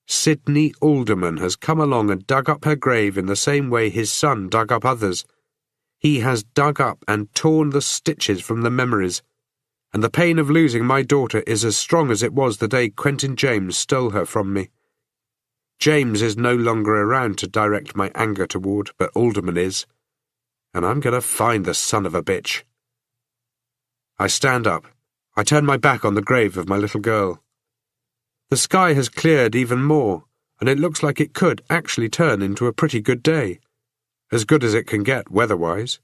Sydney Alderman has come along and dug up her grave in the same way his son dug up others. He has dug up and torn the stitches from the memories, and the pain of losing my daughter is as strong as it was the day Quentin James stole her from me. James is no longer around to direct my anger toward, but Alderman is, and I'm going to find the son of a bitch. I stand up. I turn my back on the grave of my little girl. The sky has cleared even more, and it looks like it could actually turn into a pretty good day. As good as it can get weather-wise.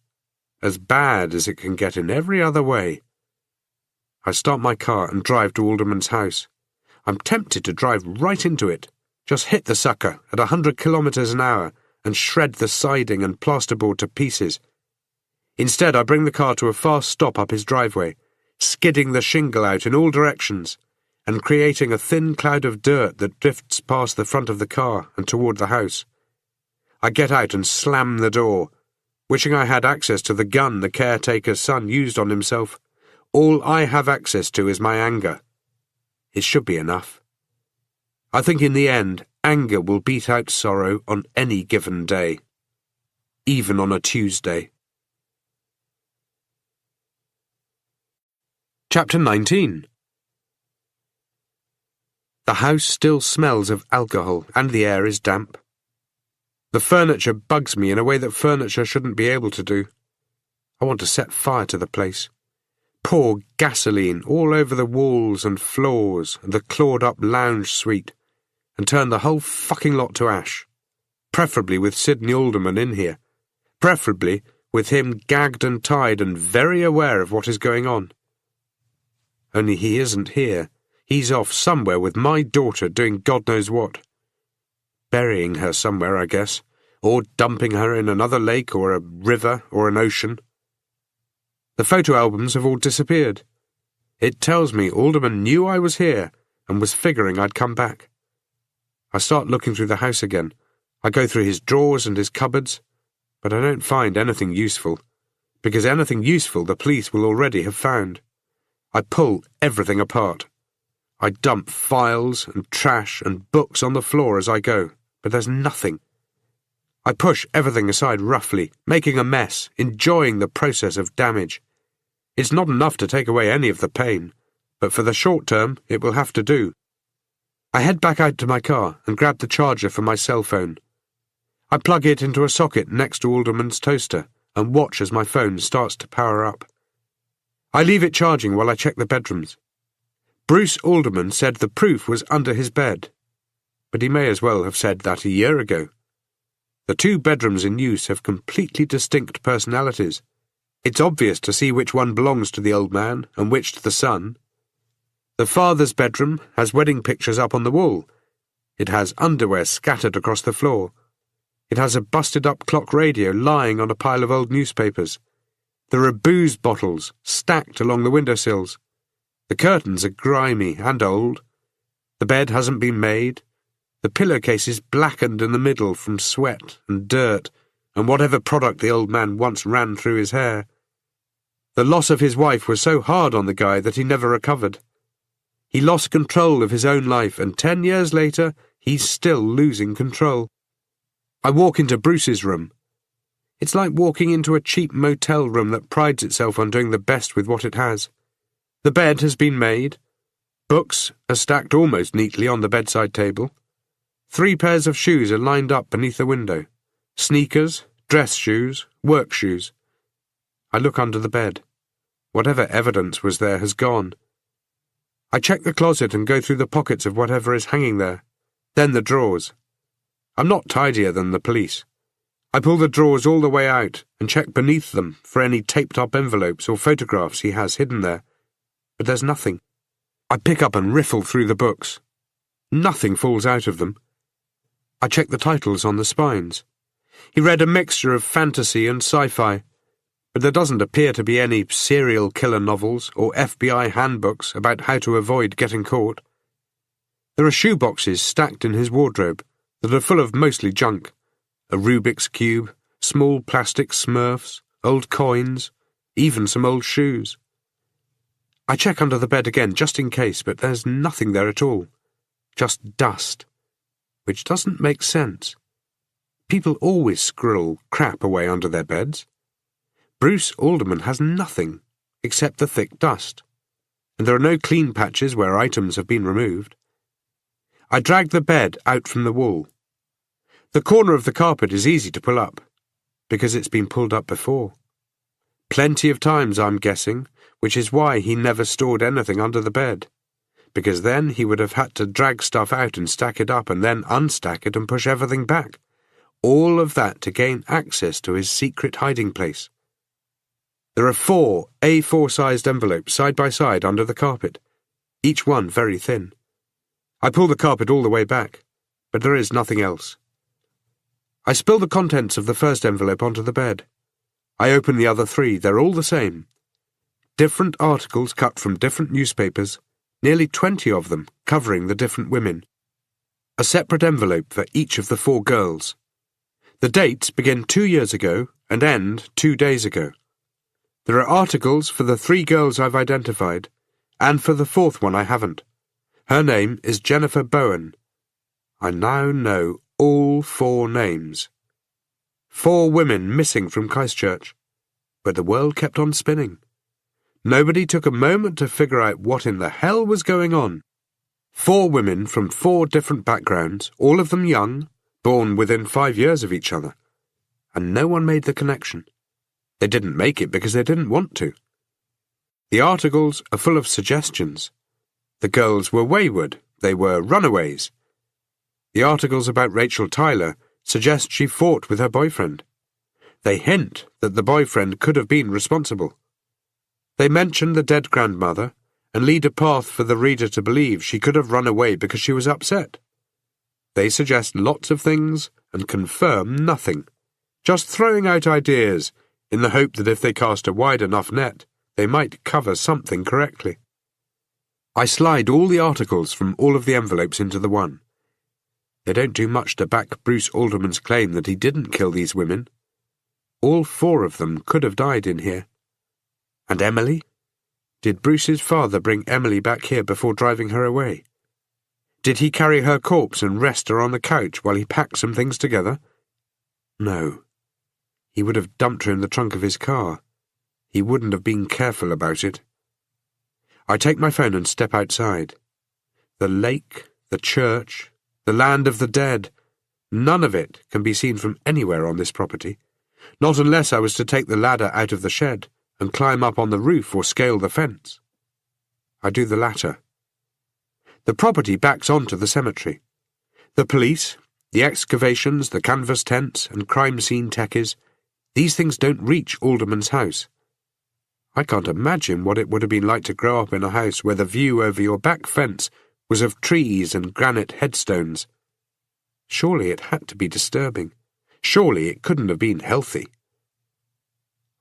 As bad as it can get in every other way. I start my car and drive to Alderman's house. I'm tempted to drive right into it, just hit the sucker at 100 kilometers an hour and shred the siding and plasterboard to pieces. Instead, I bring the car to a fast stop up his driveway, skidding the shingle out in all directions and creating a thin cloud of dirt that drifts past the front of the car and toward the house. I get out and slam the door, wishing I had access to the gun the caretaker's son used on himself. All I have access to is my anger. It should be enough. I think in the end, anger will beat out sorrow on any given day, even on a Tuesday. Chapter 19. The house still smells of alcohol, and the air is damp. The furniture bugs me in a way that furniture shouldn't be able to do. I want to set fire to the place. Pour gasoline all over the walls and floors and the clawed-up lounge suite, and turn the whole fucking lot to ash. Preferably with Sydney Alderman in here. Preferably with him gagged and tied and very aware of what is going on. Only he isn't here. He's off somewhere with my daughter doing God knows what. Burying her somewhere, I guess, or dumping her in another lake or a river or an ocean. The photo albums have all disappeared. It tells me Alderman knew I was here and was figuring I'd come back. I start looking through the house again. I go through his drawers and his cupboards, but I don't find anything useful, because anything useful the police will already have found. I pull everything apart. I dump files and trash and books on the floor as I go, but there's nothing. I push everything aside roughly, making a mess, enjoying the process of damage. It's not enough to take away any of the pain, but for the short term, it will have to do. I head back out to my car and grab the charger for my cell phone. I plug it into a socket next to Alderman's toaster and watch as my phone starts to power up. I leave it charging while I check the bedrooms. Bruce Alderman said the proof was under his bed, but he may as well have said that a year ago. The two bedrooms in use have completely distinct personalities. It's obvious to see which one belongs to the old man and which to the son. The father's bedroom has wedding pictures up on the wall. It has underwear scattered across the floor. It has a busted-up clock radio lying on a pile of old newspapers. There are booze bottles stacked along the windowsills. The curtains are grimy and old. The bed hasn't been made. The pillowcase is blackened in the middle from sweat and dirt and whatever product the old man once ran through his hair. The loss of his wife was so hard on the guy that he never recovered. He lost control of his own life, and 10 years later, he's still losing control. I walk into Bruce's room. It's like walking into a cheap motel room that prides itself on doing the best with what it has. The bed has been made. Books are stacked almost neatly on the bedside table. 3 pairs of shoes are lined up beneath the window. Sneakers, dress shoes, work shoes. I look under the bed. Whatever evidence was there has gone. I check the closet and go through the pockets of whatever is hanging there. Then the drawers. I'm not tidier than the police. I pull the drawers all the way out and check beneath them for any taped-up envelopes or photographs he has hidden there. But there's nothing. I pick up and riffle through the books. Nothing falls out of them. I check the titles on the spines. He read a mixture of fantasy and sci-fi, but there doesn't appear to be any serial killer novels or FBI handbooks about how to avoid getting caught. There are shoeboxes stacked in his wardrobe that are full of mostly junk. A Rubik's Cube, small plastic Smurfs, old coins, even some old shoes. I check under the bed again just in case, but there's nothing there at all. Just dust. Which doesn't make sense. People always squirrel crap away under their beds. Bruce Alderman has nothing except the thick dust, and there are no clean patches where items have been removed. I drag the bed out from the wall. The corner of the carpet is easy to pull up, because it's been pulled up before. Plenty of times, I'm guessing, which is why he never stored anything under the bed, because then he would have had to drag stuff out and stack it up and then unstack it and push everything back. All of that to gain access to his secret hiding place. There are 4 A4-sized envelopes side by side under the carpet, each one very thin. I pull the carpet all the way back, but there is nothing else. I spill the contents of the first envelope onto the bed. I open the other 3, they're all the same. Different articles cut from different newspapers, nearly 20 of them covering the different women. A separate envelope for each of the 4 girls. The dates begin 2 years ago and end 2 days ago. There are articles for the 3 girls I've identified, and for the 4th one I haven't. Her name is Jennifer Bowen. I now know all 4 names. 4 women missing from Christchurch. But the world kept on spinning. Nobody took a moment to figure out what in the hell was going on. 4 women from 4 different backgrounds, all of them young, born within 5 years of each other. And no one made the connection. They didn't make it because they didn't want to. The articles are full of suggestions. The girls were wayward. They were runaways. The articles about Rachel Tyler suggest she fought with her boyfriend. They hint that the boyfriend could have been responsible. They mention the dead grandmother and lead a path for the reader to believe she could have run away because she was upset. They suggest lots of things and confirm nothing, just throwing out ideas in the hope that if they cast a wide enough net, they might cover something correctly. I slide all the articles from all of the envelopes into the one. They don't do much to back Bruce Alderman's claim that he didn't kill these women. All 4 of them could have died in here. And Emily? Did Bruce's father bring Emily back here before driving her away? Did he carry her corpse and rest her on the couch while he packed some things together? No. He would have dumped her in the trunk of his car. He wouldn't have been careful about it. I take my phone and step outside. The lake, the church, the land of the dead, none of it can be seen from anywhere on this property, not unless I was to take the ladder out of the shed and climb up on the roof or scale the fence. I do the latter. The property backs onto the cemetery. The police, the excavations, the canvas tents, and crime scene techies, these things don't reach Alderman's house. I can't imagine what it would have been like to grow up in a house where the view over your back fence was of trees and granite headstones. Surely it had to be disturbing. Surely it couldn't have been healthy.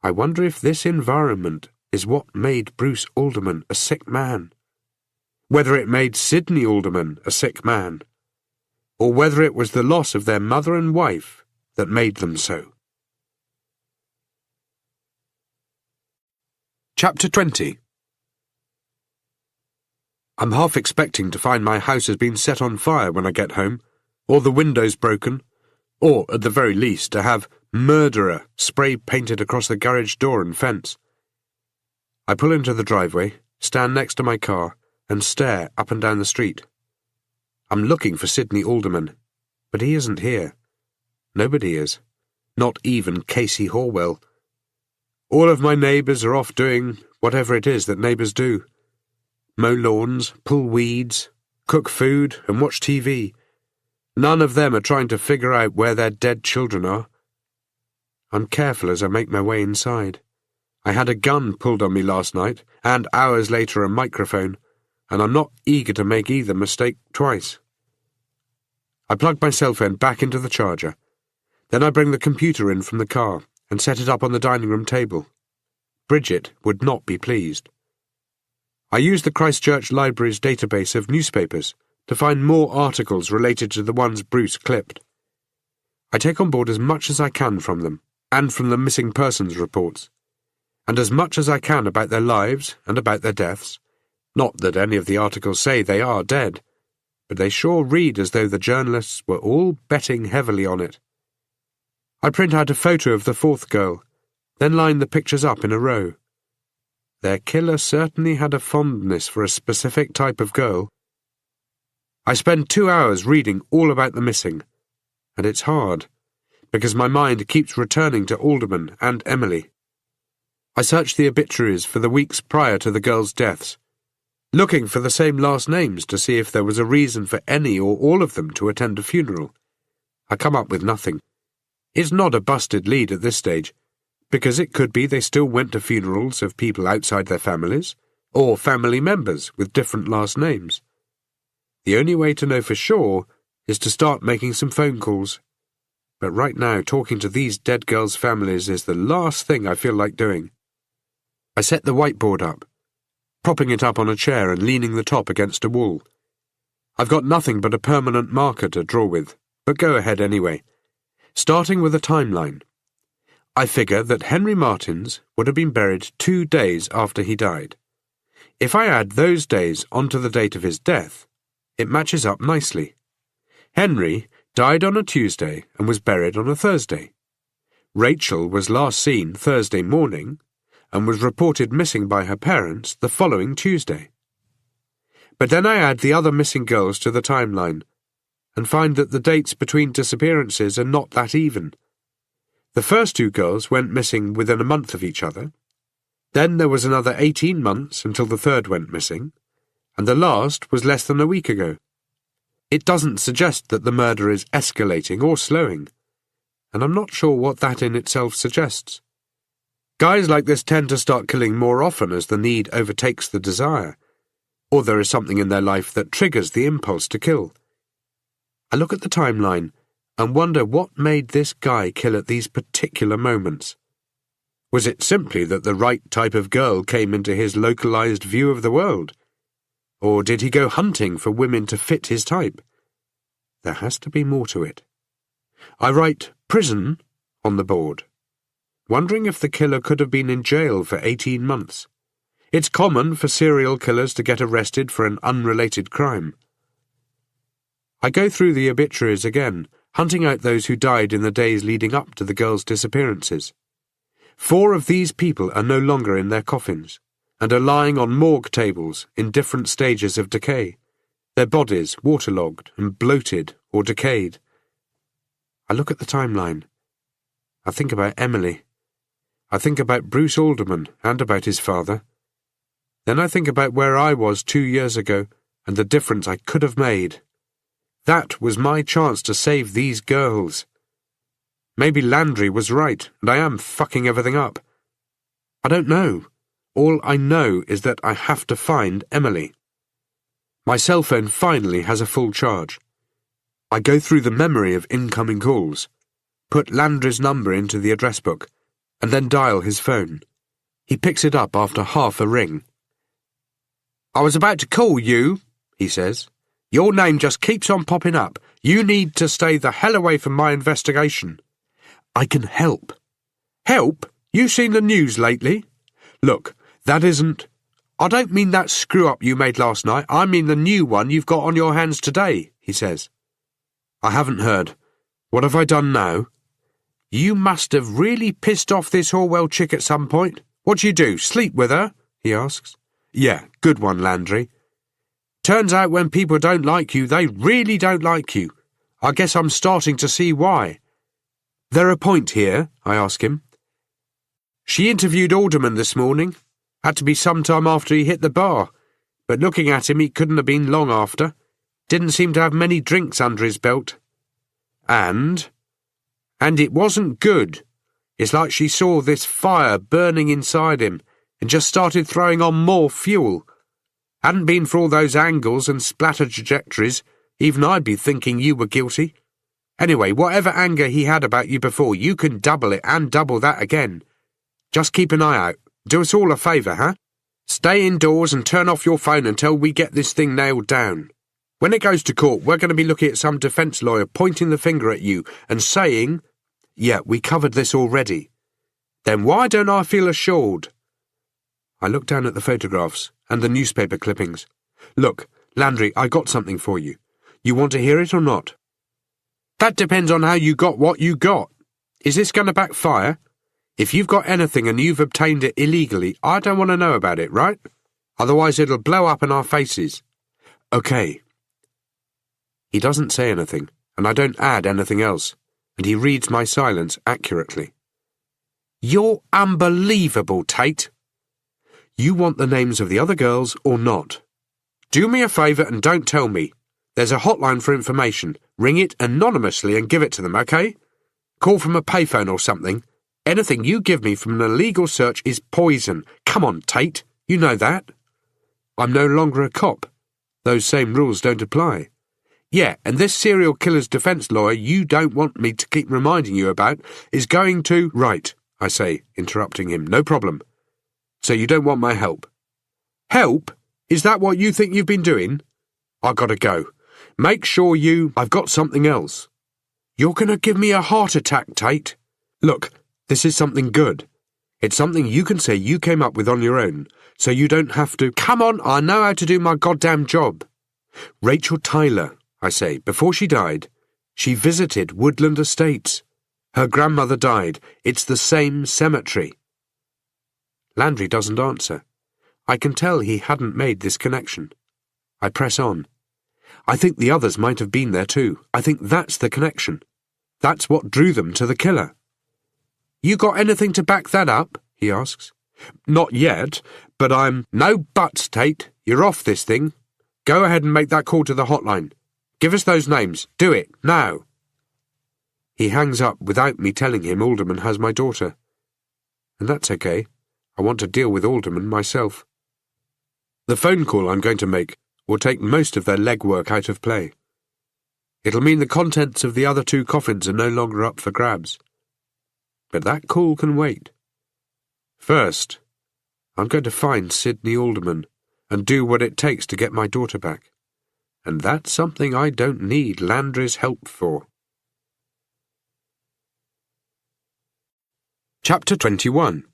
I wonder if this environment is what made Bruce Alderman a sick man. Whether it made Sidney Alderman a sick man, or whether it was the loss of their mother and wife that made them so. Chapter 20. I'm half expecting to find my house has been set on fire when I get home, or the windows broken, or, at the very least, to have murderer spray-painted across the garage door and fence. I pull into the driveway, stand next to my car, and stare up and down the street. I'm looking for Sidney Alderman, but he isn't here. Nobody is. Not even Casey Horwell. All of my neighbours are off doing whatever it is that neighbours do. Mow lawns, pull weeds, cook food, and watch TV. None of them are trying to figure out where their dead children are. I'm careful as I make my way inside. I had a gun pulled on me last night, and hours later a microphone, and I'm not eager to make either mistake twice. I plug my cell phone back into the charger. Then I bring the computer in from the car and set it up on the dining room table. Bridget would not be pleased. I use the Christchurch Library's database of newspapers to find more articles related to the ones Bruce clipped. I take on board as much as I can from them, and from the missing persons reports, and as much as I can about their lives and about their deaths. Not that any of the articles say they are dead, but they sure read as though the journalists were all betting heavily on it. I print out a photo of the fourth girl, then line the pictures up in a row. Their killer certainly had a fondness for a specific type of girl. I spend 2 hours reading all about the missing, and it's hard, because my mind keeps returning to Alderman and Emily. I search the obituaries for the weeks prior to the girls' deaths, looking for the same last names to see if there was a reason for any or all of them to attend a funeral. I come up with nothing. It's not a busted lead at this stage, because it could be they still went to funerals of people outside their families, or family members with different last names. The only way to know for sure is to start making some phone calls. But right now, talking to these dead girls' families is the last thing I feel like doing. I set the whiteboard up, propping it up on a chair and leaning the top against a wall. I've got nothing but a permanent marker to draw with, but go ahead anyway. Starting with a timeline. I figure that Henry Martins would have been buried 2 days after he died. If I add those days onto the date of his death, it matches up nicely. Henry died on a Tuesday and was buried on a Thursday. Rachel was last seen Thursday morning and was reported missing by her parents the following Tuesday. But then I add the other missing girls to the timeline and find that the dates between disappearances are not that even. The first 2 girls went missing within a month of each other. Then there was another 18 months until the third went missing, and the last was less than a week ago. It doesn't suggest that the murder is escalating or slowing, and I'm not sure what that in itself suggests. Guys like this tend to start killing more often as the need overtakes the desire, or there is something in their life that triggers the impulse to kill. I look at the timeline and wonder what made this guy kill at these particular moments. Was it simply that the right type of girl came into his localized view of the world? Or did he go hunting for women to fit his type? There has to be more to it. I write prison on the board, wondering if the killer could have been in jail for 18 months. It's common for serial killers to get arrested for an unrelated crime. I go through the obituaries again hunting out those who died in the days leading up to the girls' disappearances. 4 of these people are no longer in their coffins, and are lying on morgue tables in different stages of decay, their bodies waterlogged and bloated or decayed. I look at the timeline. I think about Emily. I think about Bruce Alderman and about his father. Then I think about where I was 2 years ago and the difference I could have made. That was my chance to save these girls. Maybe Landry was right, and I am fucking everything up. I don't know. All I know is that I have to find Emily. My cell phone finally has a full charge. I go through the memory of incoming calls, put Landry's number into the address book, and then dial his phone. He picks it up after half a ring. "I was about to call you," he says. "Your name just keeps on popping up. You need to stay the hell away from my investigation." "I can help." "Help? You seen the news lately?" "Look, that isn't... I don't mean that screw-up you made last night. I mean the new one you've got on your hands today," he says. "I haven't heard. What have I done now?" "You must have really pissed off this Orwell chick at some point. What'd you do, sleep with her?" he asks. "Yeah, good one, Landry." "Turns out when people don't like you, they really don't like you. I guess I'm starting to see why." "There a point here?" I ask him. "She interviewed Alderman this morning. Had to be some time after he hit the bar, but looking at him he couldn't have been long after. Didn't seem to have many drinks under his belt. And it wasn't good. It's like she saw this fire burning inside him and just started throwing on more fuel. Hadn't been for all those angles and splatter trajectories, even I'd be thinking you were guilty. Anyway, whatever anger he had about you before, you can double it and double that again. Just keep an eye out. Do us all a favour, huh? Stay indoors and turn off your phone until we get this thing nailed down. When it goes to court, we're going to be looking at some defence lawyer pointing the finger at you and saying, 'Yeah, we covered this already.' Then why don't I feel assured?" I look down at the photographs and the newspaper clippings. "Look, Landry, I got something for you. You want to hear it or not?" "That depends on how you got what you got. Is this going to backfire? If you've got anything and you've obtained it illegally, I don't want to know about it, right? Otherwise it'll blow up in our faces." "Okay." He doesn't say anything, and I don't add anything else, and he reads my silence accurately. "You're unbelievable, Tate." "You want the names of the other girls or not?" "Do me a favour and don't tell me. There's a hotline for information. Ring it anonymously and give it to them, okay? Call from a payphone or something. Anything you give me from an illegal search is poison. Come on, Tate. You know that." "I'm no longer a cop. Those same rules don't apply." "Yeah, and this serial killer's defence lawyer you don't want me to keep reminding you about is going to—" "Right," I say, interrupting him. "No problem. So you don't want my help?" "Help? Is that what you think you've been doing?" "I gotta go. Make sure you—" "I've got something else." "You're going to give me a heart attack, Tate." "Look, this is something good. It's something you can say you came up with on your own, so you don't have to—" "Come on, I know how to do my goddamn job." "Rachel Tyler," I say, "before she died, she visited Woodland Estates. Her grandmother died. It's the same cemetery." Landry doesn't answer. I can tell he hadn't made this connection. I press on. "I think the others might have been there too. I think that's the connection. That's what drew them to the killer." "You got anything to back that up?" he asks. "Not yet, but I'm—" "No buts, Tate. You're off this thing. Go ahead and make that call to the hotline. Give us those names. Do it, now." He hangs up without me telling him Alderman has my daughter. And that's okay. I want to deal with Alderman myself. The phone call I'm going to make will take most of their legwork out of play. It'll mean the contents of the other 2 coffins are no longer up for grabs. But that call can wait. First, I'm going to find Sydney Alderman and do what it takes to get my daughter back. And that's something I don't need Landry's help for. Chapter 21.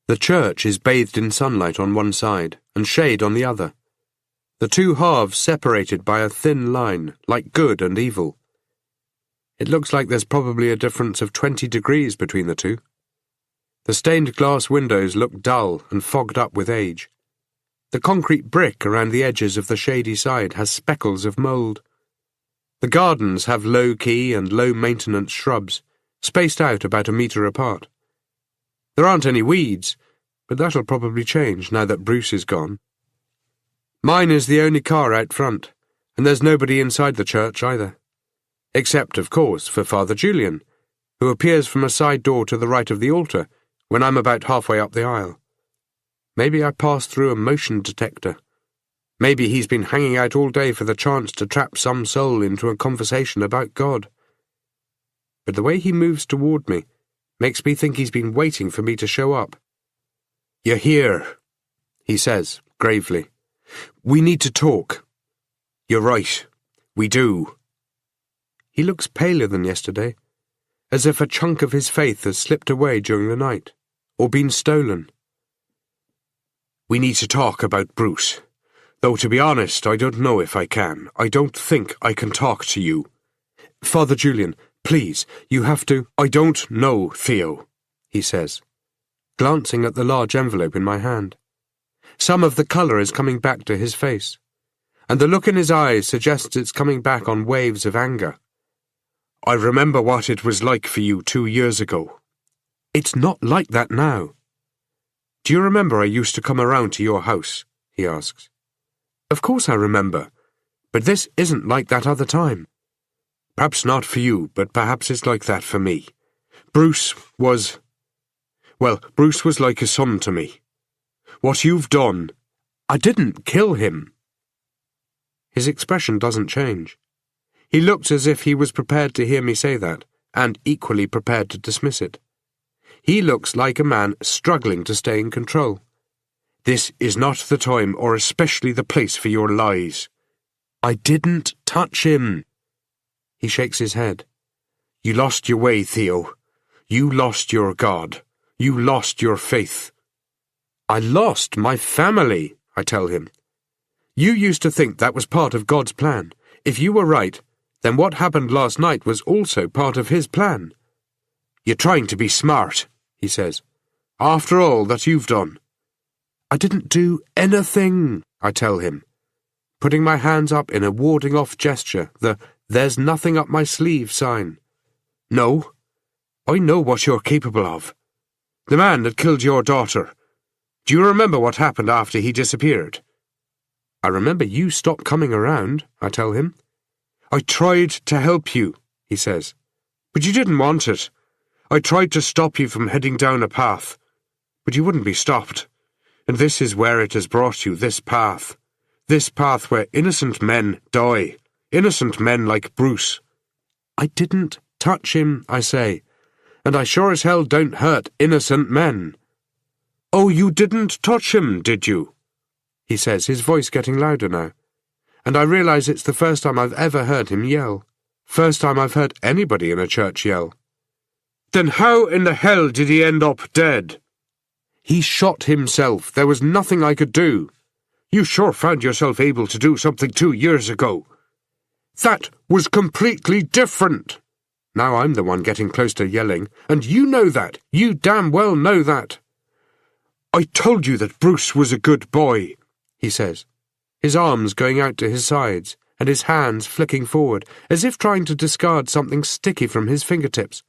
The church is bathed in sunlight on one side and shade on the other. the two halves separated by a thin line, like good and evil. It looks like there's probably a difference of 20 degrees between the two. The stained glass windows look dull and fogged up with age. The concrete brick around the edges of the shady side has speckles of mould. The gardens have low-key and low-maintenance shrubs, spaced out about a metre apart. There aren't any weeds, but that'll probably change now that Bruce is gone. Mine is the only car out front, and there's nobody inside the church either. Except, of course, for Father Julian, who appears from a side door to the right of the altar when I'm about halfway up the aisle. Maybe I passed through a motion detector. Maybe he's been hanging out all day for the chance to trap some soul into a conversation about God. But the way he moves toward me makes me think he's been waiting for me to show up. "You're here," he says, gravely. "We need to talk." "You're right. We do." He looks paler than yesterday, as if a chunk of his faith has slipped away during the night, or been stolen. "We need to talk about Bruce. Though, to be honest, I don't know if I can. I don't think I can talk to you." "Father Julian, please, you have to—" "I don't know, Theo," he says, glancing at the large envelope in my hand. Some of the colour is coming back to his face, and the look in his eyes suggests it's coming back on waves of anger. "I remember what it was like for you 2 years ago." "It's not like that now." "Do you remember I used to come around to your house?" he asks. "Of course I remember, but this isn't like that other time." "Perhaps not for you, but perhaps it's like that for me. Bruce was like a son to me. What you've done—" "I didn't kill him." His expression doesn't change. He looks as if he was prepared to hear me say that, and equally prepared to dismiss it. He looks like a man struggling to stay in control. "This is not the time or especially the place for your lies." "I didn't touch him." He shakes his head. "You lost your way, Theo. You lost your God. You lost your faith." "I lost my family," I tell him. "You used to think that was part of God's plan. If you were right, then what happened last night was also part of his plan." "You're trying to be smart," he says, "after all that you've done." "I didn't do anything," I tell him, putting my hands up in a warding-off gesture, the "there's nothing up my sleeve" sign. "No, I know what you're capable of. The man that killed your daughter. Do you remember what happened after he disappeared?" "I remember you stopped coming around," I tell him. "I tried to help you," he says, "but you didn't want it. I tried to stop you from heading down a path, but you wouldn't be stopped. And this is where it has brought you, this path where innocent men die, innocent men like Bruce." "I didn't touch him," I say, "and I sure as hell don't hurt innocent men." "Oh, you didn't touch him, did you?" he says, his voice getting louder now, and I realise it's the first time I've ever heard him yell, first time I've heard anybody in a church yell. "Then how in the hell did he end up dead?" "He shot himself. There was nothing I could do." "You sure found yourself able to do something 2 years ago." "That was completely different." Now I'm the one getting close to yelling, and you know that. You damn well know that. "I told you that Bruce was a good boy," he says, his arms going out to his sides and his hands flicking forward, as if trying to discard something sticky from his fingertips.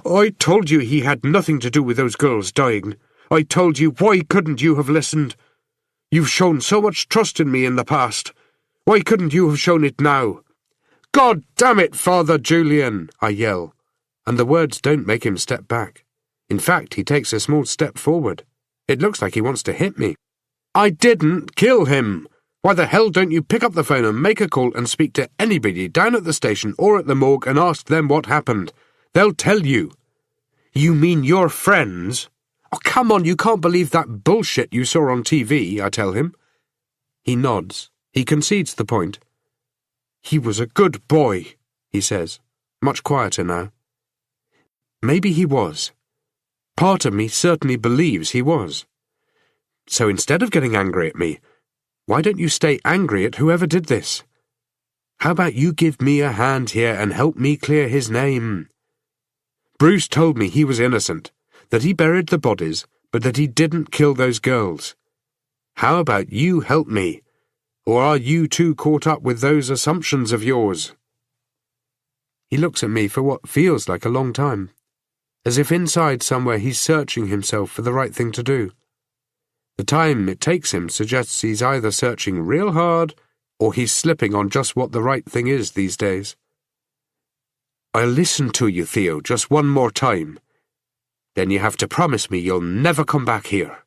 "I told you he had nothing to do with those girls dying. I told you, why couldn't you have listened? You've shown so much trust in me in the past. Why couldn't you have shown it now?" "God damn it, Father Julian," I yell, and the words don't make him step back. In fact, he takes a small step forward. It looks like he wants to hit me. "I didn't kill him. Why the hell don't you pick up the phone and make a call and speak to anybody down at the station or at the morgue and ask them what happened? They'll tell you." "You mean your friends?" "Oh, come on, you can't believe that bullshit you saw on TV, I tell him. He nods. He concedes the point. "He was a good boy," he says, much quieter now. Maybe he was. Part of me certainly believes he was. So instead of getting angry at me, Why don't you stay angry at whoever did this? How about you give me a hand here and help me clear his name? Bruce told me he was innocent, that he buried the bodies, but that he didn't kill those girls. How about you help me? Or are you too caught up with those assumptions of yours? He looks at me for what feels like a long time, as if inside somewhere he's searching himself for the right thing to do. The time it takes him suggests he's either searching real hard or he's slipping on just what the right thing is these days. I'll listen to you, Theo, just one more time. Then you have to promise me you'll never come back here.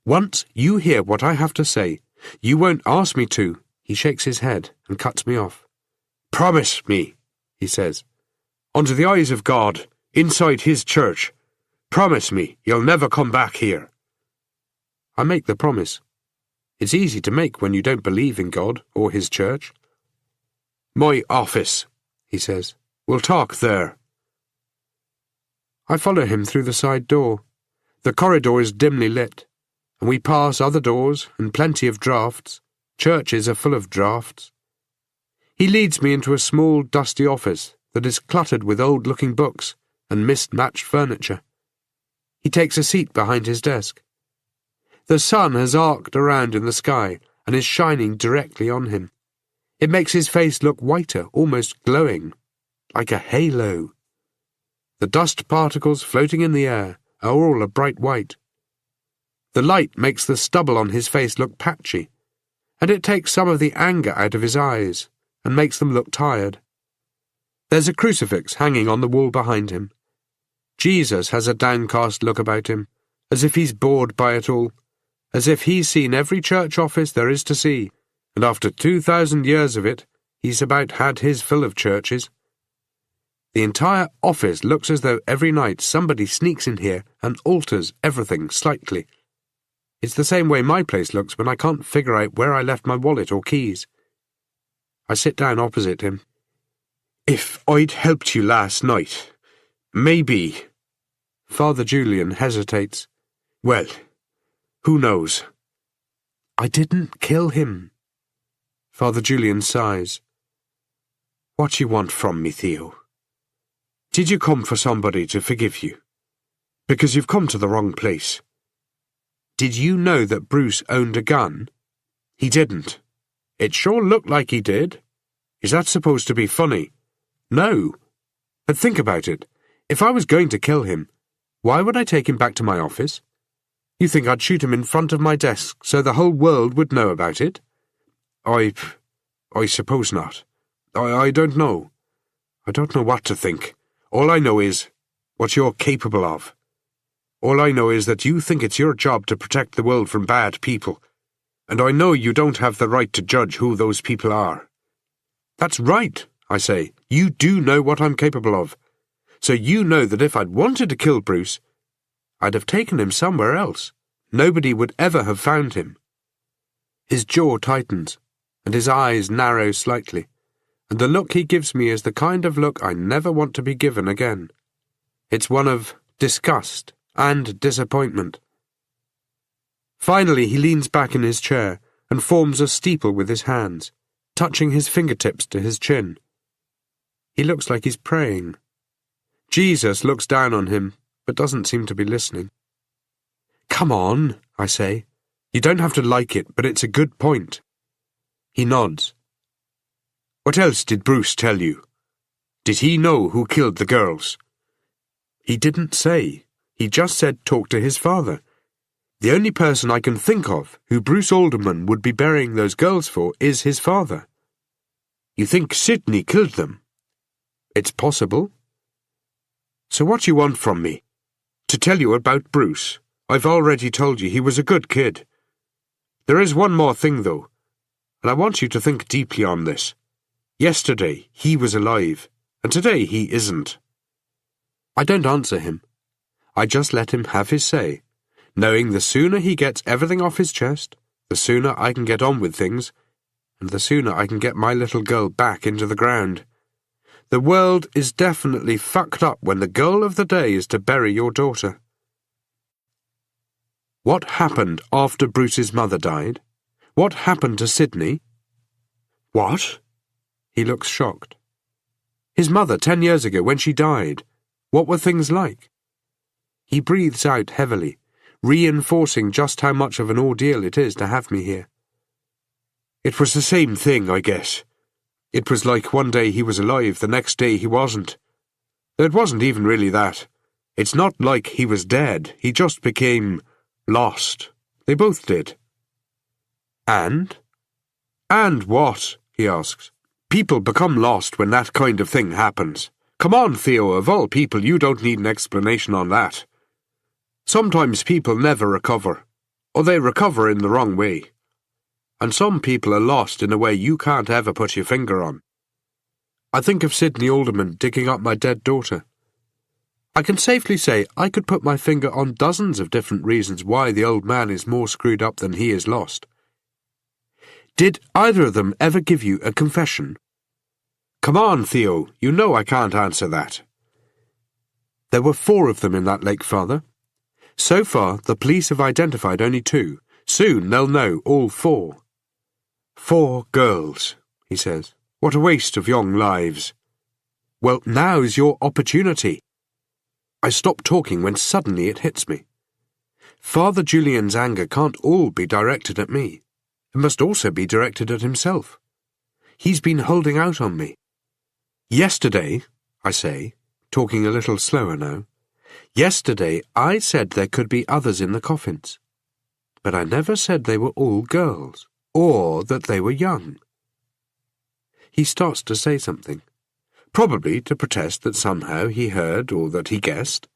Once you hear what I have to say, you won't ask me to. He shakes his head and cuts me off. Promise me, he says. Under the eyes of God, inside his church, promise me you'll never come back here. I make the promise. It's easy to make when you don't believe in God or his church. My office, he says. We'll talk there. I follow him through the side door. The corridor is dimly lit, and we pass other doors and plenty of drafts. Churches are full of drafts. He leads me into a small, dusty office that is cluttered with old-looking books and mismatched furniture. He takes a seat behind his desk. The sun has arced around in the sky and is shining directly on him. It makes his face look whiter, almost glowing, like a halo. The dust particles floating in the air are all a bright white. The light makes the stubble on his face look patchy, and it takes some of the anger out of his eyes and makes them look tired. There's a crucifix hanging on the wall behind him. Jesus has a downcast look about him, as if he's bored by it all, as if he's seen every church office there is to see, and after 2,000 years of it, he's about had his fill of churches. The entire office looks as though every night somebody sneaks in here and alters everything slightly. It's the same way my place looks when I can't figure out where I left my wallet or keys. I sit down opposite him. If I'd helped you last night, maybe... Father Julian hesitates. Well, who knows? I didn't kill him. Father Julian sighs. What you want from me, Theo? Did you come for somebody to forgive you? Because you've come to the wrong place. Did you know that Bruce owned a gun? He didn't. It sure looked like he did. Is that supposed to be funny? No. But think about it. If I was going to kill him, why would I take him back to my office? You think I'd shoot him in front of my desk so the whole world would know about it? I suppose not. I don't know. I don't know what to think. All I know is what you're capable of. All I know is that you think it's your job to protect the world from bad people, and I know you don't have the right to judge who those people are. That's right, I say. You do know what I'm capable of. So you know that if I'd wanted to kill Bruce, I'd have taken him somewhere else. Nobody would ever have found him. His jaw tightens, and his eyes narrow slightly, and the look he gives me is the kind of look I never want to be given again. It's one of disgust and disappointment. Finally, he leans back in his chair and forms a steeple with his hands, touching his fingertips to his chin. He looks like he's praying. Jesus looks down on him, but doesn't seem to be listening. Come on, I say. You don't have to like it, but it's a good point. He nods. What else did Bruce tell you? Did he know who killed the girls? He didn't say. He just said talk to his father. The only person I can think of who Bruce Alderman would be burying those girls for is his father. You think Sidney killed them? It's possible. So what you want from me? To tell you about Bruce. I've already told you he was a good kid. There is one more thing, though, and I want you to think deeply on this. Yesterday, he was alive, and today he isn't. I don't answer him. I just let him have his say, knowing the sooner he gets everything off his chest, the sooner I can get on with things, and the sooner I can get my little girl back into the ground. The world is definitely fucked up when the goal of the day is to bury your daughter. What happened after Bruce's mother died? What happened to Sydney? What? He looks shocked. His mother 10 years ago when she died. What were things like? He breathes out heavily, reinforcing just how much of an ordeal it is to have me here. It was the same thing, I guess. It was like one day he was alive, the next day he wasn't. It wasn't even really that. It's not like he was dead, he just became lost. They both did. And? And what? He asks. People become lost when that kind of thing happens. Come on, Theo, of all people, you don't need an explanation on that. Sometimes people never recover, or they recover in the wrong way. And some people are lost in a way you can't ever put your finger on. I think of Sydney Alderman digging up my dead daughter. I can safely say I could put my finger on dozens of different reasons why the old man is more screwed up than he is lost. Did either of them ever give you a confession? Come on, Theo, you know I can't answer that. There were 4 of them in that lake, Father. So far, the police have identified only 2. Soon they'll know all 4. 4 girls, he says. What a waste of young lives. Well, now's your opportunity. I stop talking when suddenly it hits me. Father Julian's anger can't all be directed at me. It must also be directed at himself. He's been holding out on me. Yesterday, I say, talking a little slower now, yesterday I said there could be others in the coffins. But I never said they were all girls, or that they were young. He starts to say something, probably to protest that somehow he heard or that he guessed.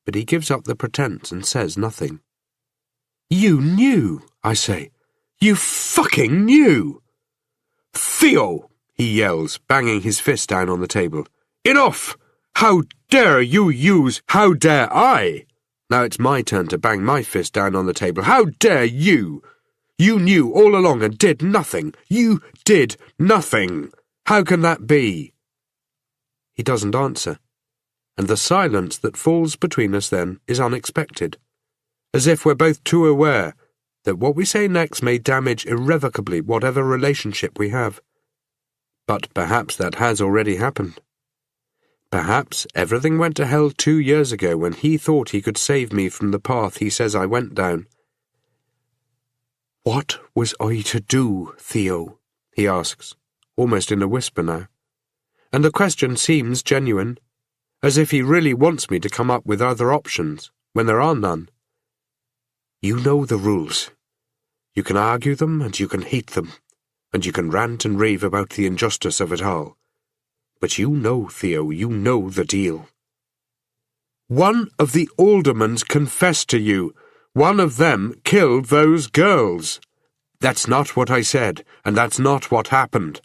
But he gives up the pretense and says nothing. You knew, I say. You fucking knew! Theo, he yells, banging his fist down on the table. Enough! How dare you use how dare I? Now it's my turn to bang my fist down on the table. How dare you? You knew all along and did nothing. You did nothing. How can that be? He doesn't answer, and the silence that falls between us then is unexpected, as if we're both too aware that what we say next may damage irrevocably whatever relationship we have. But perhaps that has already happened. Perhaps everything went to hell 2 years ago when he thought he could save me from the path he says I went down. What was I to do, Theo? He asks, almost in a whisper now. And the question seems genuine, as if he really wants me to come up with other options when there are none. You know the rules. You can argue them and you can hate them, and you can rant and rave about the injustice of it all. But you know, Theo, you know the deal. One of the aldermans confessed to you. One of them killed those girls. That's not what I said, and that's not what happened.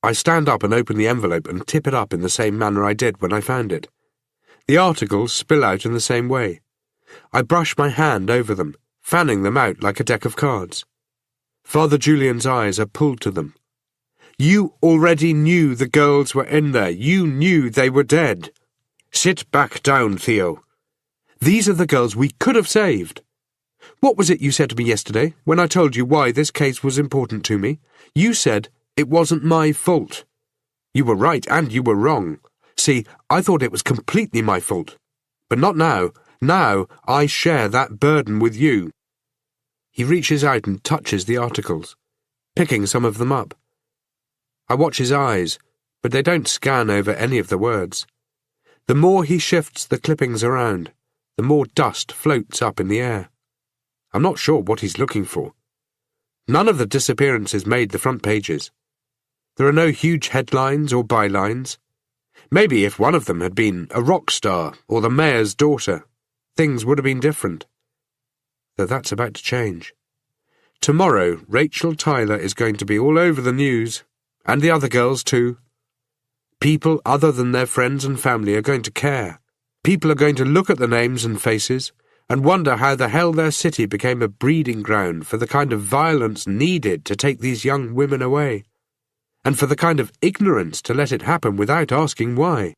I stand up and open the envelope and tip it up in the same manner I did when I found it. The articles spill out in the same way. I brush my hand over them, fanning them out like a deck of cards. Father Julian's eyes are pulled to them. You already knew the girls were in there. You knew they were dead. Sit back down, Theo. These are the girls we could have saved. What was it you said to me yesterday when I told you why this case was important to me? You said it wasn't my fault. You were right and you were wrong. See, I thought it was completely my fault. But not now. Now I share that burden with you. He reaches out and touches the articles, picking some of them up. I watch his eyes, but they don't scan over any of the words. The more he shifts the clippings around, the more dust floats up in the air. I'm not sure what he's looking for. None of the disappearances made the front pages. There are no huge headlines or bylines. Maybe if one of them had been a rock star or the mayor's daughter, things would have been different. Though that's about to change. Tomorrow, Rachel Tyler is going to be all over the news, and the other girls too. People other than their friends and family are going to care. People are going to look at the names and faces and wonder how the hell their city became a breeding ground for the kind of violence needed to take these young women away, and for the kind of ignorance to let it happen without asking why.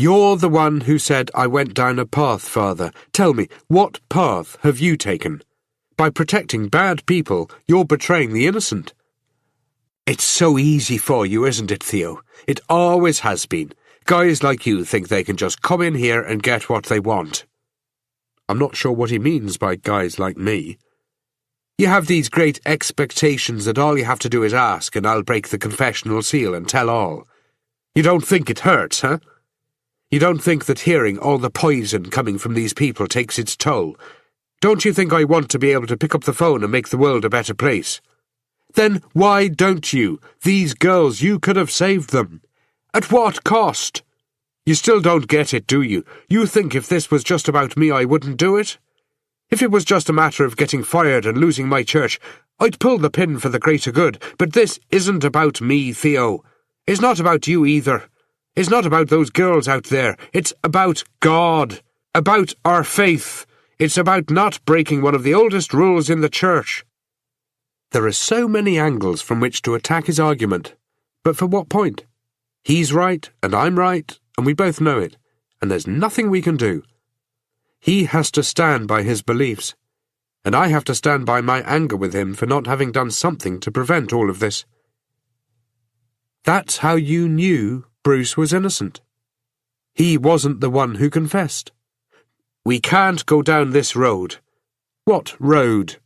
You're the one who said I went down a path, Father. Tell me, what path have you taken? By protecting bad people, you're betraying the innocent. It's so easy for you, isn't it, Theo? It always has been. Guys like you think they can just come in here and get what they want. I'm not sure what he means by guys like me. You have these great expectations that all you have to do is ask and I'll break the confessional seal and tell all. You don't think it hurts, huh? You don't think that hearing all the poison coming from these people takes its toll? Don't you think I want to be able to pick up the phone and make the world a better place? Then why don't you? These girls, you could have saved them. At what cost? You still don't get it, do you? You think if this was just about me, I wouldn't do it? If it was just a matter of getting fired and losing my church, I'd pull the pin for the greater good. But this isn't about me, Theo. It's not about you either. It's not about those girls out there. It's about God. About our faith. It's about not breaking one of the oldest rules in the church. There are so many angles from which to attack his argument. But for what point? He's right, and I'm right, and we both know it, and there's nothing we can do. He has to stand by his beliefs, and I have to stand by my anger with him for not having done something to prevent all of this. That's how you knew Bruce was innocent. He wasn't the one who confessed. We can't go down this road. What road?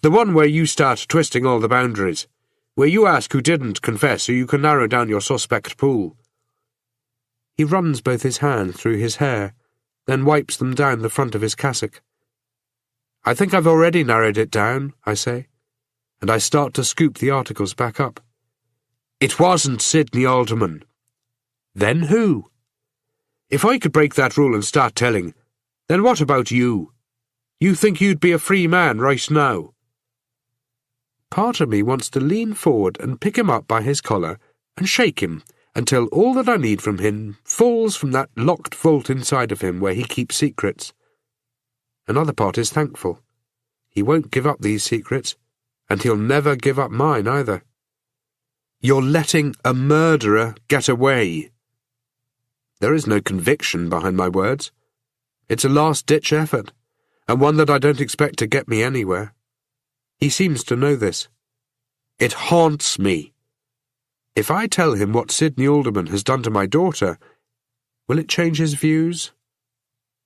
The one where you start twisting all the boundaries, where you ask who didn't confess so you can narrow down your suspect pool. He runs both his hands through his hair, then wipes them down the front of his cassock. I think I've already narrowed it down, I say, and I start to scoop the articles back up. It wasn't Sidney Alderman. Then who? If I could break that rule and start telling, then what about you? You think you'd be a free man right now? Part of me wants to lean forward and pick him up by his collar and shake him until all that I need from him falls from that locked vault inside of him where he keeps secrets. Another part is thankful. He won't give up these secrets, and he'll never give up mine either. You're letting a murderer get away. There is no conviction behind my words. It's a last-ditch effort, and one that I don't expect to get me anywhere. He seems to know this. It haunts me. If I tell him what Sidney Alderman has done to my daughter, will it change his views?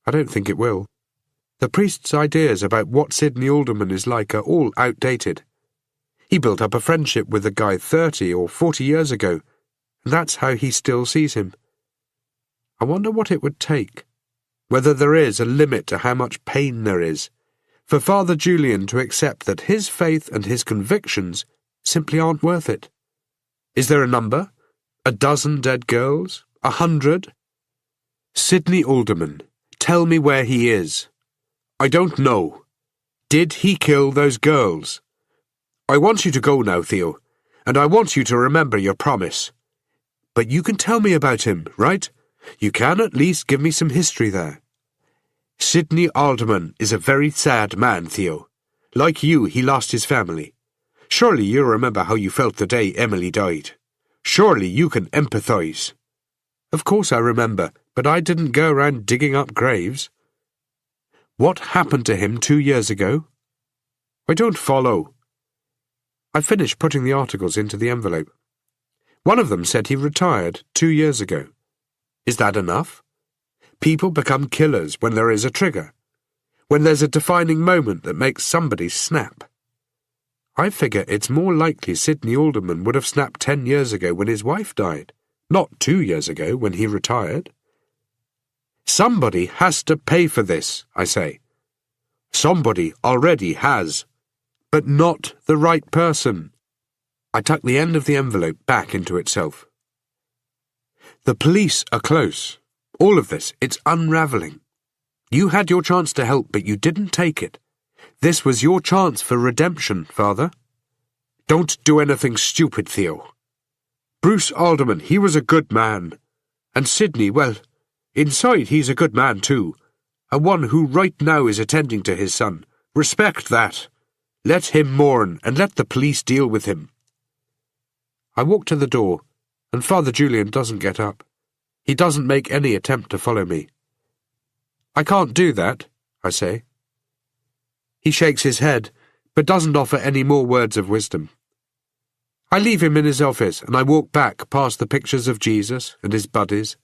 I don't think it will. The priest's ideas about what Sidney Alderman is like are all outdated. He built up a friendship with a guy 30 or 40 years ago, and that's how he still sees him. I wonder what it would take, whether there is a limit to how much pain there is, for Father Julian to accept that his faith and his convictions simply aren't worth it. Is there a number? 12 dead girls? 100? Sidney Alderman, tell me where he is. I don't know. Did he kill those girls? I want you to go now, Theo, and I want you to remember your promise. But you can tell me about him, right? You can at least give me some history there. Sidney Alderman is a very sad man, Theo. Like you, he lost his family. Surely you remember how you felt the day Emily died. Surely you can empathise. Of course I remember, but I didn't go around digging up graves. What happened to him 2 years ago? I don't follow. I finished putting the articles into the envelope. One of them said he retired 2 years ago. Is that enough? People become killers when there is a trigger, when there's a defining moment that makes somebody snap. I figure it's more likely Sidney Alderman would have snapped 10 years ago when his wife died, not 2 years ago when he retired. Somebody has to pay for this, I say. Somebody already has, but not the right person. I tuck the end of the envelope back into itself. The police are close. All of this, it's unravelling. You had your chance to help, but you didn't take it. This was your chance for redemption, Father. Don't do anything stupid, Theo. Bruce Alderman, he was a good man. And Sidney, well, inside he's a good man too. And one who right now is attending to his son. Respect that. Let him mourn, and let the police deal with him. I walk to the door, and Father Julian doesn't get up. He doesn't make any attempt to follow me. I can't do that, I say. He shakes his head, but doesn't offer any more words of wisdom. I leave him in his office, and I walk back past the pictures of Jesus and his buddies.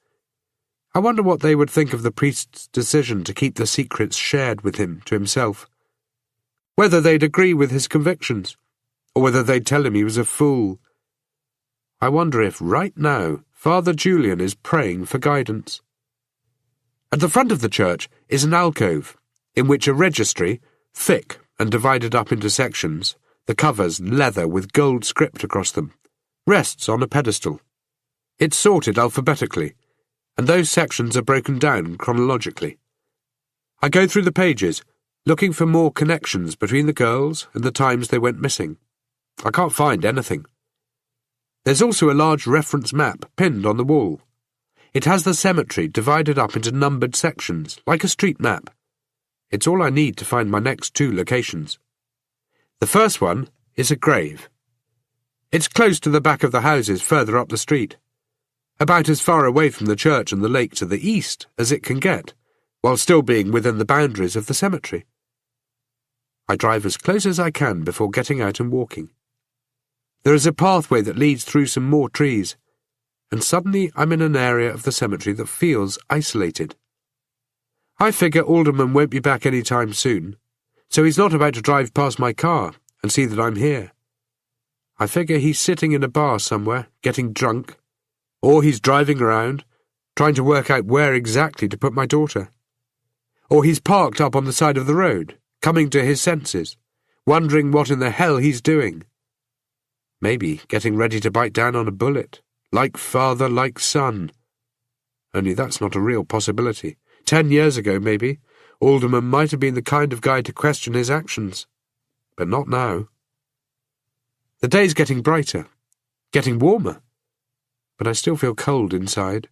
I wonder what they would think of the priest's decision to keep the secrets shared with him to himself. Whether they'd agree with his convictions, or whether they'd tell him he was a fool. I wonder if, right now, Father Julian is praying for guidance. At the front of the church is an alcove, in which a registry, thick and divided up into sections, the covers leather with gold script across them, rests on a pedestal. It's sorted alphabetically, and those sections are broken down chronologically. I go through the pages, looking for more connections between the girls and the times they went missing. I can't find anything. There's also a large reference map pinned on the wall. It has the cemetery divided up into numbered sections, like a street map. It's all I need to find my next 2 locations. The first one is a grave. It's close to the back of the houses further up the street, about as far away from the church and the lake to the east as it can get, while still being within the boundaries of the cemetery. I drive as close as I can before getting out and walking. There is a pathway that leads through some more trees, and suddenly I'm in an area of the cemetery that feels isolated. I figure Alderman won't be back any time soon, so he's not about to drive past my car and see that I'm here. I figure he's sitting in a bar somewhere, getting drunk, or he's driving around, trying to work out where exactly to put my daughter. Or he's parked up on the side of the road, coming to his senses, wondering what in the hell he's doing. Maybe getting ready to bite down on a bullet, like father, like son. Only that's not a real possibility. 10 years ago, maybe, Alderman might have been the kind of guy to question his actions. But not now. The day's getting brighter, getting warmer, but I still feel cold inside.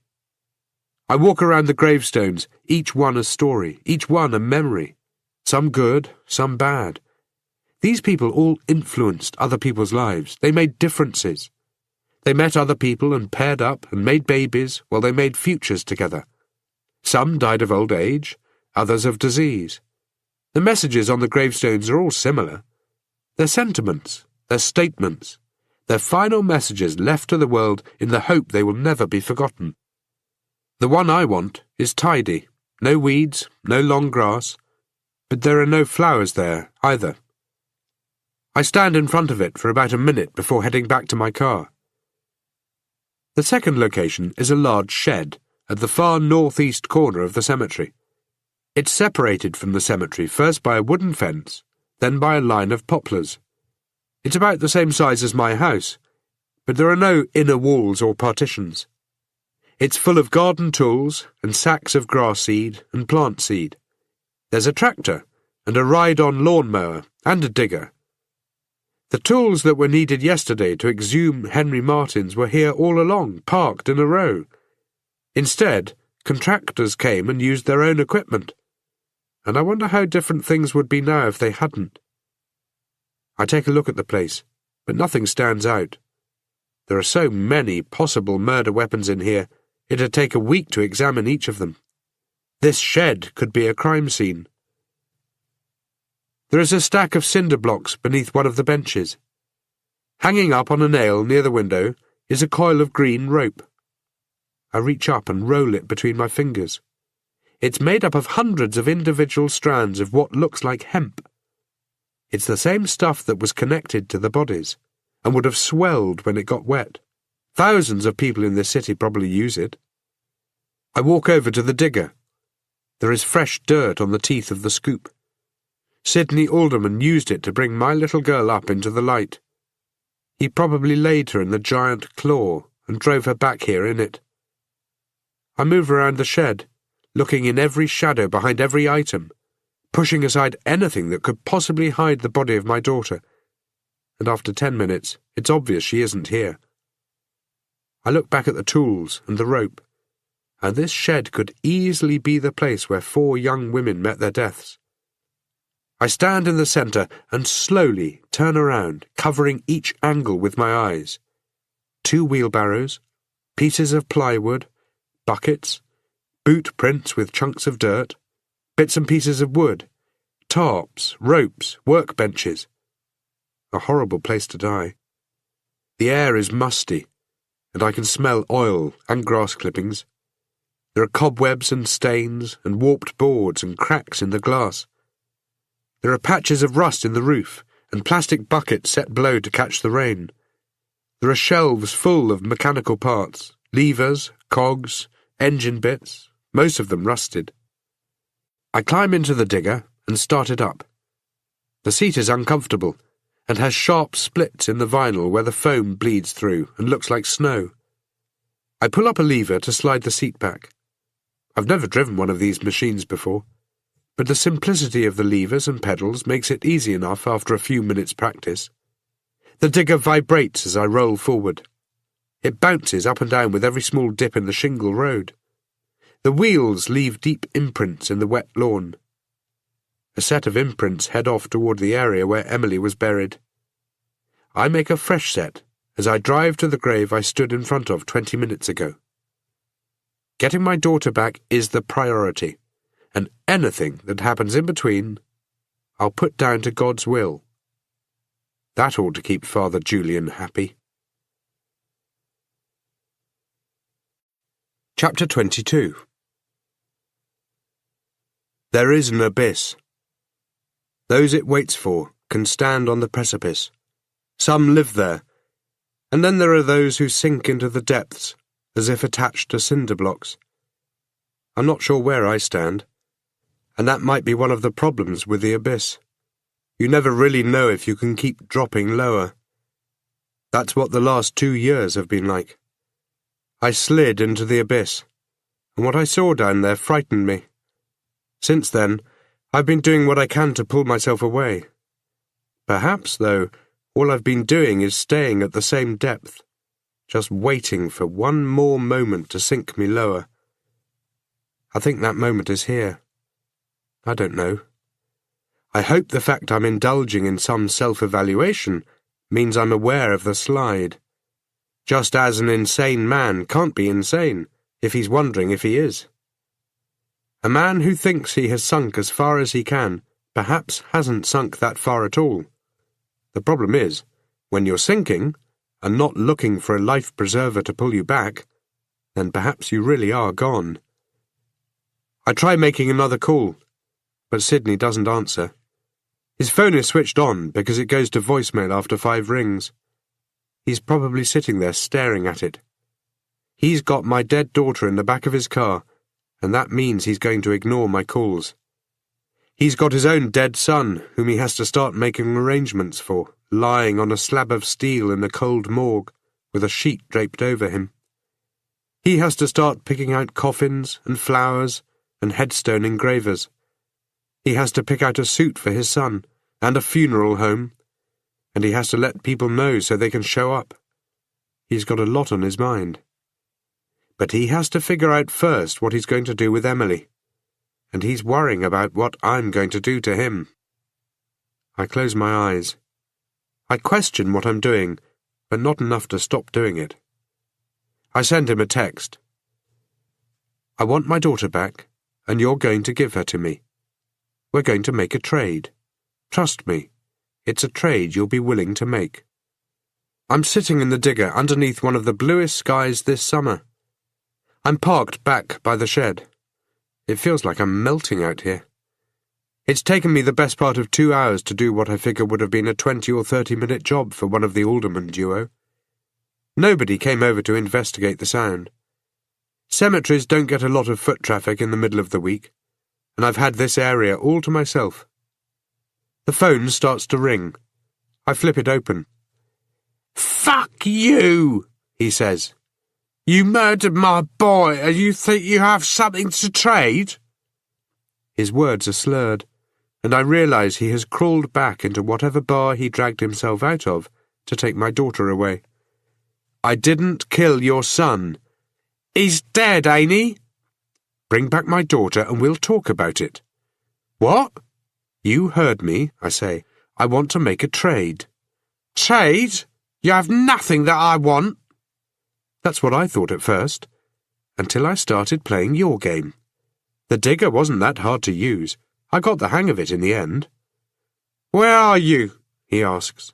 I walk around the gravestones, each one a story, each one a memory, some good, some bad. These people all influenced other people's lives. They made differences. They met other people and paired up and made babies while they made futures together. Some died of old age, others of disease. The messages on the gravestones are all similar. They're sentiments, they're statements, they're final messages left to the world in the hope they will never be forgotten. The one I want is tidy, no weeds, no long grass, but there are no flowers there either. I stand in front of it for about a minute before heading back to my car. The second location is a large shed at the far northeast corner of the cemetery. It's separated from the cemetery first by a wooden fence, then by a line of poplars. It's about the same size as my house, but there are no inner walls or partitions. It's full of garden tools and sacks of grass seed and plant seed. There's a tractor and a ride-on lawnmower and a digger. The tools that were needed yesterday to exhume Henry Martins were here all along, parked in a row. Instead, contractors came and used their own equipment, and I wonder how different things would be now if they hadn't. I take a look at the place, but nothing stands out. There are so many possible murder weapons in here, it'd take a week to examine each of them. This shed could be a crime scene. There is a stack of cinder blocks beneath one of the benches. Hanging up on a nail near the window is a coil of green rope. I reach up and roll it between my fingers. It's made up of hundreds of individual strands of what looks like hemp. It's the same stuff that was connected to the bodies, and would have swelled when it got wet. Thousands of people in this city probably use it. I walk over to the digger. There is fresh dirt on the teeth of the scoop. Sidney Alderman used it to bring my little girl up into the light. He probably laid her in the giant claw and drove her back here in it. I move around the shed, looking in every shadow behind every item, pushing aside anything that could possibly hide the body of my daughter, and after 10 minutes, it's obvious she isn't here. I look back at the tools and the rope, and this shed could easily be the place where 4 young women met their deaths. I stand in the centre and slowly turn around, covering each angle with my eyes. 2 wheelbarrows, pieces of plywood, buckets, boot prints with chunks of dirt, bits and pieces of wood, tarps, ropes, workbenches. A horrible place to die. The air is musty, and I can smell oil and grass clippings. There are cobwebs and stains and warped boards and cracks in the glass. There are patches of rust in the roof and plastic buckets set below to catch the rain. There are shelves full of mechanical parts, levers, cogs, engine bits, most of them rusted. I climb into the digger and start it up. The seat is uncomfortable and has sharp splits in the vinyl where the foam bleeds through and looks like snow. I pull up a lever to slide the seat back. I've never driven one of these machines before, but the simplicity of the levers and pedals makes it easy enough after a few minutes' practice. The digger vibrates as I roll forward. It bounces up and down with every small dip in the shingle road. The wheels leave deep imprints in the wet lawn. A set of imprints head off toward the area where Emily was buried. I make a fresh set as I drive to the grave I stood in front of 20 minutes ago. Getting my daughter back is the priority, and anything that happens in between, I'll put down to God's will. That ought to keep Father Julian happy. Chapter 22. There is an abyss. Those it waits for can stand on the precipice. Some live there, and then there are those who sink into the depths, as if attached to cinder blocks. I'm not sure where I stand, and that might be one of the problems with the abyss. You never really know if you can keep dropping lower. That's what the last 2 years have been like. I slid into the abyss, and what I saw down there frightened me. Since then, I've been doing what I can to pull myself away. Perhaps, though, all I've been doing is staying at the same depth, just waiting for one more moment to sink me lower. I think that moment is here. I don't know. I hope the fact I'm indulging in some self-evaluation means I'm aware of the slide, just as an insane man can't be insane if he's wondering if he is. A man who thinks he has sunk as far as he can perhaps hasn't sunk that far at all. The problem is, when you're sinking, and not looking for a life preserver to pull you back, then perhaps you really are gone. I try making another call, but Sidney doesn't answer. His phone is switched on because it goes to voicemail after 5 rings. He's probably sitting there staring at it. He's got my dead daughter in the back of his car, and that means he's going to ignore my calls. He's got his own dead son, whom he has to start making arrangements for, lying on a slab of steel in the cold morgue, with a sheet draped over him. He has to start picking out coffins and flowers and headstone engravers. He has to pick out a suit for his son, and a funeral home, and he has to let people know so they can show up. He's got a lot on his mind. But he has to figure out first what he's going to do with Emily, and he's worrying about what I'm going to do to him. I close my eyes. I question what I'm doing, but not enough to stop doing it. I send him a text. I want my daughter back, and you're going to give her to me. We're going to make a trade. Trust me, it's a trade you'll be willing to make. I'm sitting in the digger underneath one of the bluest skies this summer. I'm parked back by the shed. It feels like I'm melting out here. It's taken me the best part of 2 hours to do what I figure would have been a 20 or 30-minute job for one of the alderman duo. Nobody came over to investigate the sound. Cemeteries don't get a lot of foot traffic in the middle of the week, and I've had this area all to myself. The phone starts to ring. I flip it open. "Fuck you," he says. "You murdered my boy, and you think you have something to trade?" His words are slurred, and I realise he has crawled back into whatever bar he dragged himself out of to take my daughter away. "I didn't kill your son." "He's dead, ain't he?" "Bring back my daughter and we'll talk about it." "What?" "You heard me," I say. "I want to make a trade." "Trade? You have nothing that I want." That's what I thought at first, until I started playing your game. The digger wasn't that hard to use. I got the hang of it in the end. "Where are you?" he asks.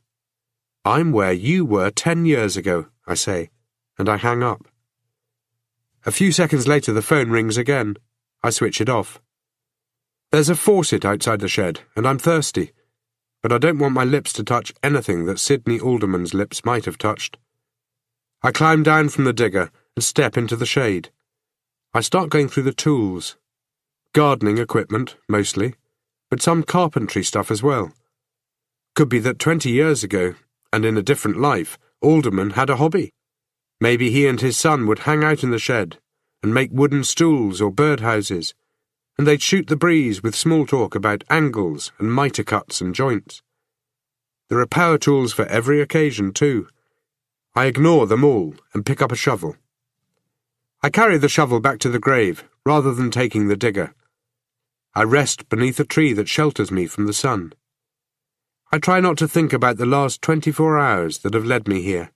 "I'm where you were 10 years ago," I say, and I hang up. A few seconds later the phone rings again. I switch it off. There's a faucet outside the shed, and I'm thirsty, but I don't want my lips to touch anything that Sidney Alderman's lips might have touched. I climb down from the digger and step into the shade. I start going through the tools. Gardening equipment, mostly, but some carpentry stuff as well. Could be that 20 years ago, and in a different life, Alderman had a hobby. Maybe he and his son would hang out in the shed and make wooden stools or birdhouses, and they'd shoot the breeze with small talk about angles and mitre cuts and joints. There are power tools for every occasion, too. I ignore them all and pick up a shovel. I carry the shovel back to the grave, rather than taking the digger. I rest beneath a tree that shelters me from the sun. I try not to think about the last 24 hours that have led me here.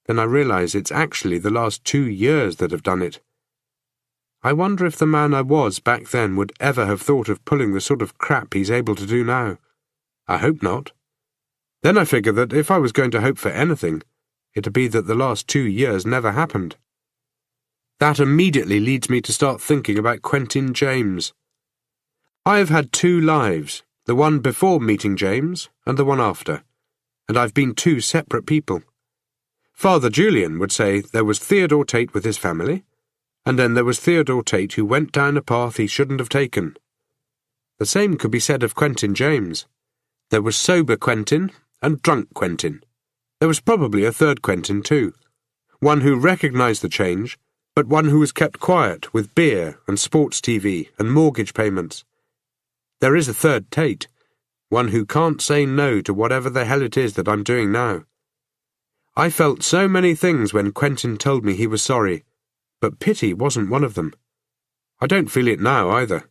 Then I realize it's actually the last 2 years that have done it. I wonder if the man I was back then would ever have thought of pulling the sort of crap he's able to do now. I hope not. Then I figure that if I was going to hope for anything, it'd be that the last 2 years never happened. That immediately leads me to start thinking about Quentin James. I have had 2 lives, the one before meeting James and the one after, and I've been 2 separate people. Father Julian would say there was Theodore Tate with his family, and then there was Theodore Tate who went down a path he shouldn't have taken. The same could be said of Quentin James. There was sober Quentin and drunk Quentin. There was probably a third Quentin too, one who recognised the change, but one who was kept quiet with beer and sports TV and mortgage payments. There is a third Tate, one who can't say no to whatever the hell it is that I'm doing now. I felt so many things when Quentin told me he was sorry, but pity wasn't one of them. I don't feel it now either.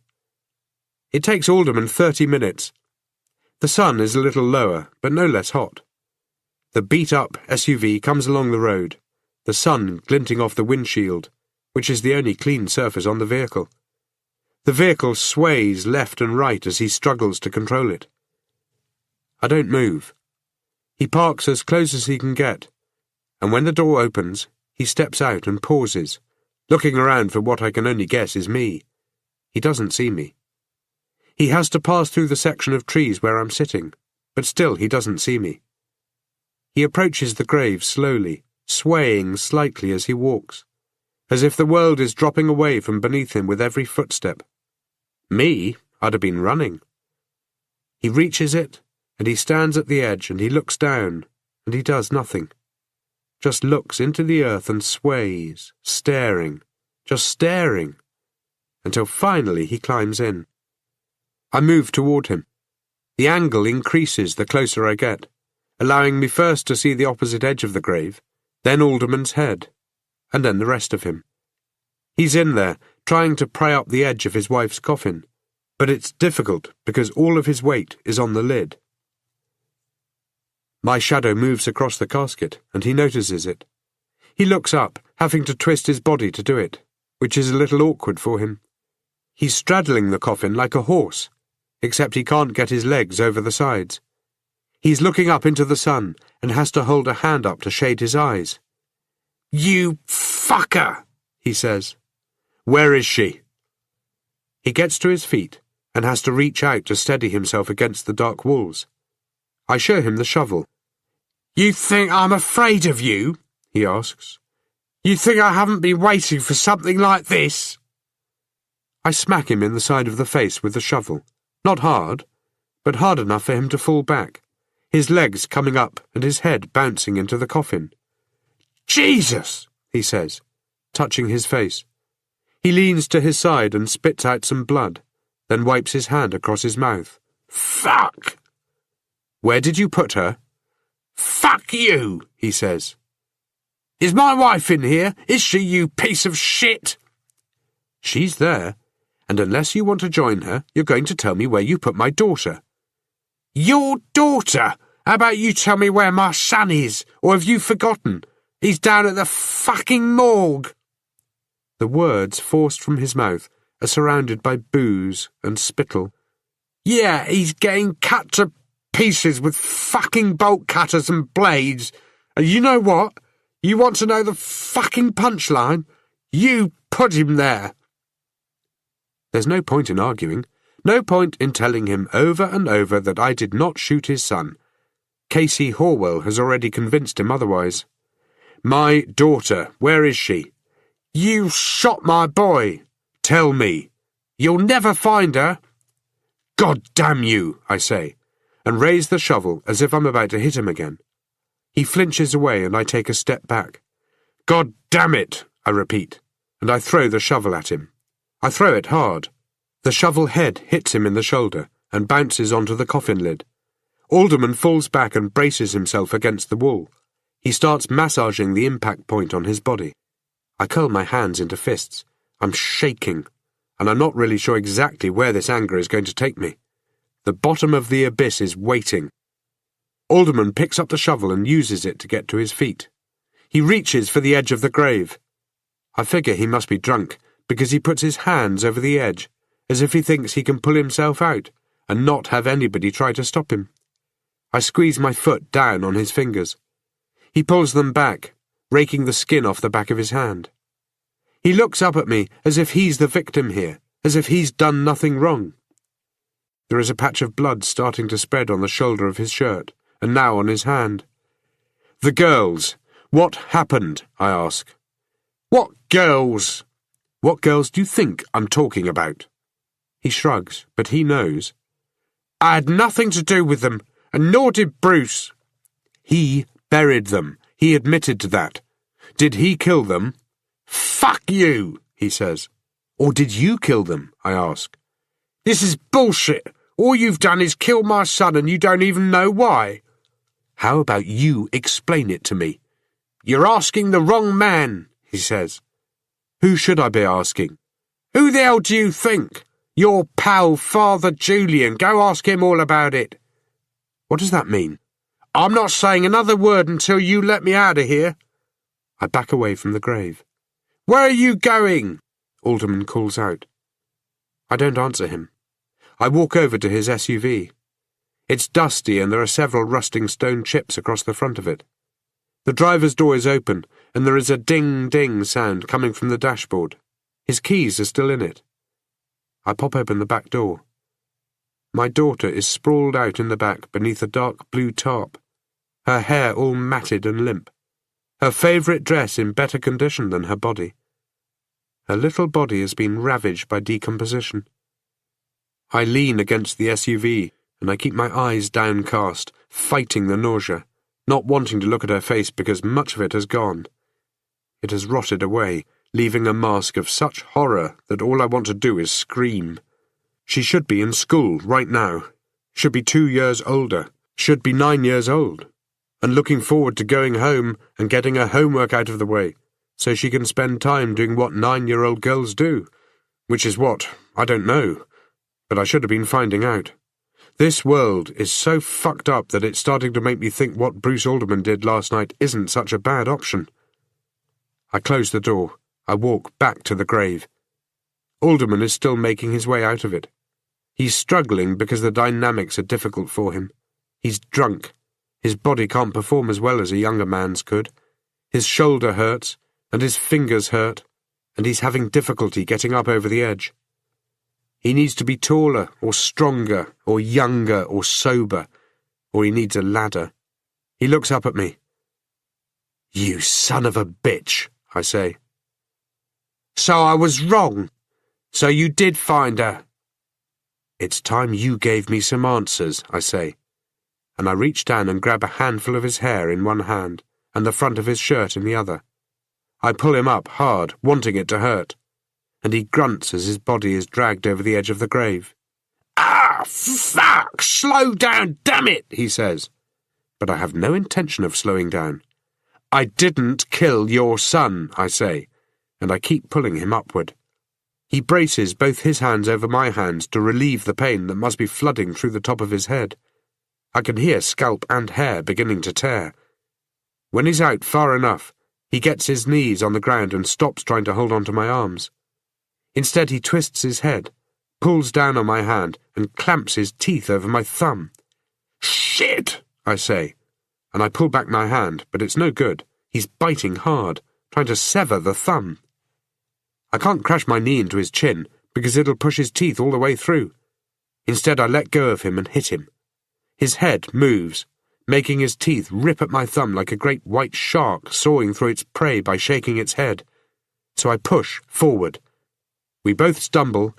It takes Alderman 30 minutes. The sun is a little lower, but no less hot. The beat-up SUV comes along the road, the sun glinting off the windshield, which is the only clean surface on the vehicle. The vehicle sways left and right as he struggles to control it. I don't move. He parks as close as he can get, and when the door opens, he steps out and pauses, looking around for what I can only guess is me. He doesn't see me. He has to pass through the section of trees where I'm sitting, but still he doesn't see me. He approaches the grave slowly, swaying slightly as he walks, as if the world is dropping away from beneath him with every footstep. Me, I'd have been running. He reaches it, and he stands at the edge, and he looks down, and he does nothing. Just looks into the earth and sways, staring, just staring, until finally he climbs in. I move toward him. The angle increases the closer I get, allowing me first to see the opposite edge of the grave, then Alderman's head, and then the rest of him. He's in there, trying to pry up the edge of his wife's coffin, but it's difficult because all of his weight is on the lid. My shadow moves across the casket, and he notices it. He looks up, having to twist his body to do it, which is a little awkward for him. He's straddling the coffin like a horse, except he can't get his legs over the sides. He's looking up into the sun and has to hold a hand up to shade his eyes. "You fucker," he says. "Where is she?" He gets to his feet and has to reach out to steady himself against the dark walls. I show him the shovel. "You think I'm afraid of you?" he asks. "You think I haven't been waiting for something like this?" I smack him in the side of the face with the shovel. Not hard, but hard enough for him to fall back, his legs coming up and his head bouncing into the coffin. "Jesus!" he says, touching his face. He leans to his side and spits out some blood, then wipes his hand across his mouth. "Fuck!" "Where did you put her?" "Fuck you," he says. "Is my wife in here? Is she, you piece of shit?" "She's there, and unless you want to join her, you're going to tell me where you put my daughter." "Your daughter? How about you tell me where my son is, or have you forgotten? He's down at the fucking morgue." The words forced from his mouth are surrounded by booze and spittle, Yeah, he's getting cut to pieces with fucking bolt cutters and blades. And you know what? You want to know the fucking punchline? You put him there. There's no point in arguing. No point in telling him over and over that I did not shoot his son. Casey Horwell has already convinced him otherwise. My daughter, where is she? You shot my boy. Tell me. You'll never find her. God damn you, I say, and raise the shovel as if I'm about to hit him again. He flinches away and I take a step back. God damn it, I repeat, and I throw the shovel at him. I throw it hard. The shovel head hits him in the shoulder and bounces onto the coffin lid. Alderman falls back and braces himself against the wall. He starts massaging the impact point on his body. I curl my hands into fists. I'm shaking, and I'm not really sure exactly where this anger is going to take me. The bottom of the abyss is waiting. Alderman picks up the shovel and uses it to get to his feet. He reaches for the edge of the grave. I figure he must be drunk, because he puts his hands over the edge, as if he thinks he can pull himself out, and not have anybody try to stop him. I squeeze my foot down on his fingers. He pulls them back, raking the skin off the back of his hand. He looks up at me as if he's the victim here, as if he's done nothing wrong. There is a patch of blood starting to spread on the shoulder of his shirt, and now on his hand. The girls. What happened? I ask. What girls? What girls do you think I'm talking about? He shrugs, but he knows. I had nothing to do with them, and nor did Bruce. He buried them. He admitted to that. Did he kill them? Fuck you, he says. Or did you kill them? I ask. This is bullshit. All you've done is kill my son and you don't even know why. How about you explain it to me? You're asking the wrong man, he says. Who should I be asking? Who the hell do you think? Your pal, Father Julian. Go ask him all about it. What does that mean? I'm not saying another word until you let me out of here. I back away from the grave. Where are you going? Alderman calls out. I don't answer him. I walk over to his SUV. It's dusty and there are several rusting stone chips across the front of it. The driver's door is open and there is a ding-ding sound coming from the dashboard. His keys are still in it. I pop open the back door. My daughter is sprawled out in the back beneath a dark blue tarp, her hair all matted and limp, her favourite dress in better condition than her body. Her little body has been ravaged by decomposition. I lean against the SUV and I keep my eyes downcast, fighting the nausea, not wanting to look at her face because much of it has gone. It has rotted away, leaving a mask of such horror that all I want to do is scream. She should be in school right now, should be 2 years older, should be 9 years old, and looking forward to going home and getting her homework out of the way, so she can spend time doing what 9-year-old girls do, which is what, I don't know, but I should have been finding out. This world is so fucked up that it's starting to make me think what Bruce Alderman did last night isn't such a bad option. I close the door. I walk back to the grave. Alderman is still making his way out of it. He's struggling because the dynamics are difficult for him. He's drunk. His body can't perform as well as a younger man's could. His shoulder hurts, and his fingers hurt, and he's having difficulty getting up over the edge. He needs to be taller, or stronger, or younger, or sober, or he needs a ladder. He looks up at me. "You son of a bitch," I say. So I was wrong. So you did find her. It's time you gave me some answers, I say, and I reach down and grab a handful of his hair in one hand and the front of his shirt in the other. I pull him up hard, wanting it to hurt, and he grunts as his body is dragged over the edge of the grave. Ah, fuck! Slow down, damn it, he says. But I have no intention of slowing down. I didn't kill your son, I say, and I keep pulling him upward. He braces both his hands over my hands to relieve the pain that must be flooding through the top of his head. I can hear scalp and hair beginning to tear. When he's out far enough, he gets his knees on the ground and stops trying to hold on to my arms. Instead, he twists his head, pulls down on my hand and clamps his teeth over my thumb. "Shit!" I say, and I pull back my hand, but it's no good. He's biting hard, trying to sever the thumb. I can't crash my knee into his chin, because it'll push his teeth all the way through. Instead, I let go of him and hit him. His head moves, making his teeth rip at my thumb like a great white shark sawing through its prey by shaking its head. So I push forward. We both stumble,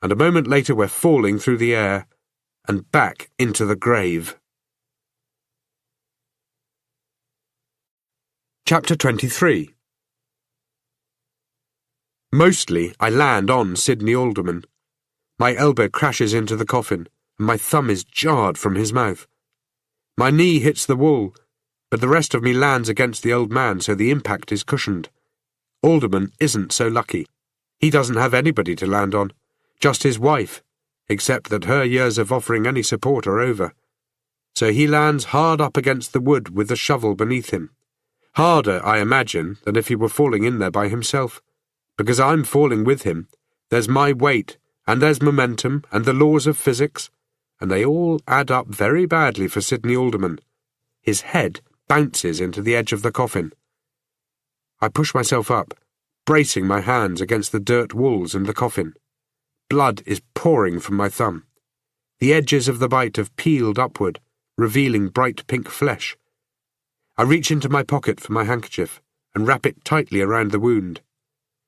and a moment later we're falling through the air and back into the grave. Chapter 23. Mostly, I land on Sidney Alderman. My elbow crashes into the coffin, and my thumb is jarred from his mouth. My knee hits the wall, but the rest of me lands against the old man, so the impact is cushioned. Alderman isn't so lucky. He doesn't have anybody to land on, just his wife, except that her years of offering any support are over. So he lands hard up against the wood with the shovel beneath him. Harder, I imagine, than if he were falling in there by himself. Because I'm falling with him, there's my weight, and there's momentum, and the laws of physics, and they all add up very badly for Sidney Alderman. His head bounces into the edge of the coffin. I push myself up, bracing my hands against the dirt walls and the coffin. Blood is pouring from my thumb. The edges of the bite have peeled upward, revealing bright pink flesh. I reach into my pocket for my handkerchief and wrap it tightly around the wound.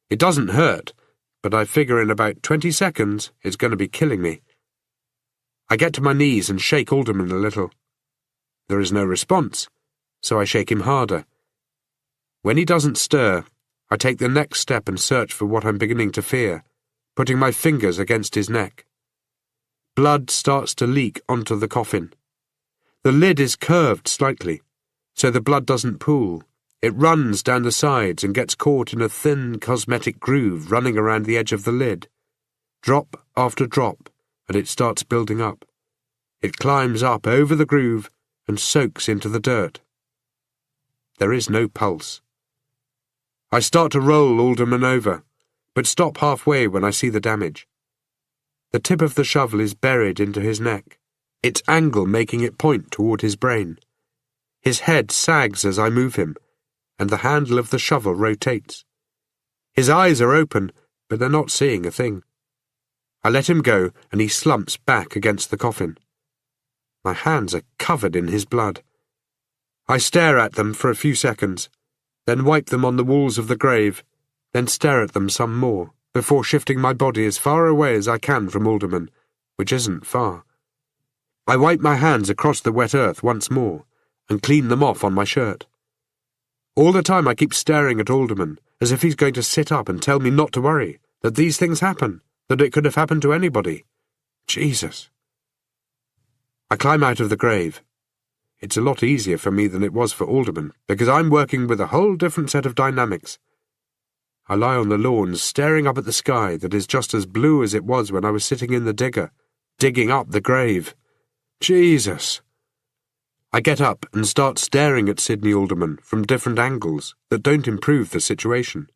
It doesn't hurt, but I figure in about 20 seconds it's going to be killing me. I get to my knees and shake Alderman a little. There is no response, so I shake him harder. When he doesn't stir, I take the next step and search for what I'm beginning to fear, putting my fingers against his neck. Blood starts to leak onto the coffin. The lid is curved slightly, so the blood doesn't pool. It runs down the sides and gets caught in a thin cosmetic groove running around the edge of the lid. Drop after drop, and it starts building up. It climbs up over the groove and soaks into the dirt. There is no pulse. I start to roll Alderman over, but stop halfway when I see the damage. The tip of the shovel is buried into his neck, its angle making it point toward his brain. His head sags as I move him, and the handle of the shovel rotates. His eyes are open, but they're not seeing a thing. I let him go, and he slumps back against the coffin. My hands are covered in his blood. I stare at them for a few seconds, then wipe them on the walls of the grave, then stare at them some more, before shifting my body as far away as I can from Alderman, which isn't far. I wipe my hands across the wet earth once more, and clean them off on my shirt. All the time I keep staring at Alderman, as if he's going to sit up and tell me not to worry, that these things happen, that it could have happened to anybody. Jesus. I climb out of the grave. It's a lot easier for me than it was for Alderman, because I'm working with a whole different set of dynamics. I lie on the lawn, staring up at the sky that is just as blue as it was when I was sitting in the digger, digging up the grave. Jesus. I get up and start staring at Sidney Alderman from different angles that don't improve the situation.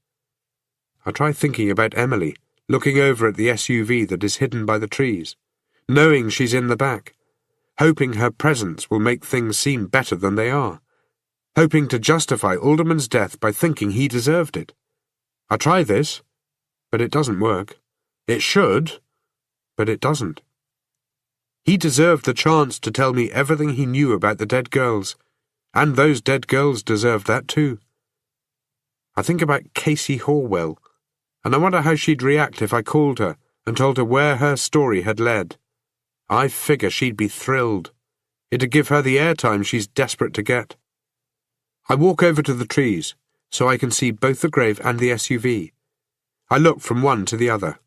I try thinking about Emily, looking over at the SUV that is hidden by the trees, knowing she's in the back, hoping her presence will make things seem better than they are, hoping to justify Alderman's death by thinking he deserved it. I try this, but it doesn't work. It should, but it doesn't. He deserved the chance to tell me everything he knew about the dead girls, and those dead girls deserved that too. I think about Casey Horwell, and I wonder how she'd react if I called her and told her where her story had led. I figure she'd be thrilled. It'd give her the airtime she's desperate to get. I walk over to the trees, so I can see both the grave and the SUV. I look from one to the other.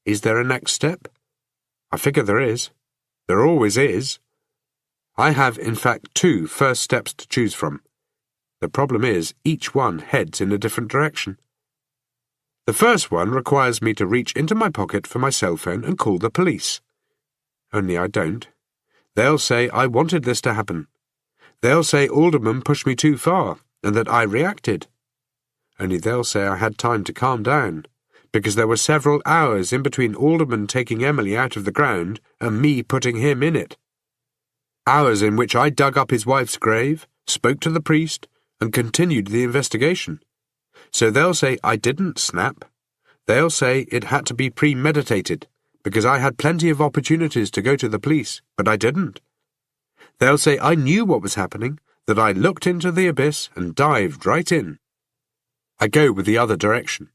Is there a next step? I figure there is. There always is. I have, in fact, 2 first steps to choose from. The problem is, each one heads in a different direction. The first one requires me to reach into my pocket for my cell phone and call the police. Only I don't. They'll say I wanted this to happen. They'll say Alderman pushed me too far, and that I reacted. Only they'll say I had time to calm down, because there were several hours in between Alderman taking Emily out of the ground and me putting him in it. Hours in which I dug up his wife's grave, spoke to the priest, and continued the investigation. So they'll say I didn't snap. They'll say it had to be premeditated, because I had plenty of opportunities to go to the police, but I didn't. They'll say I knew what was happening, that I looked into the abyss and dived right in. I go with the other direction.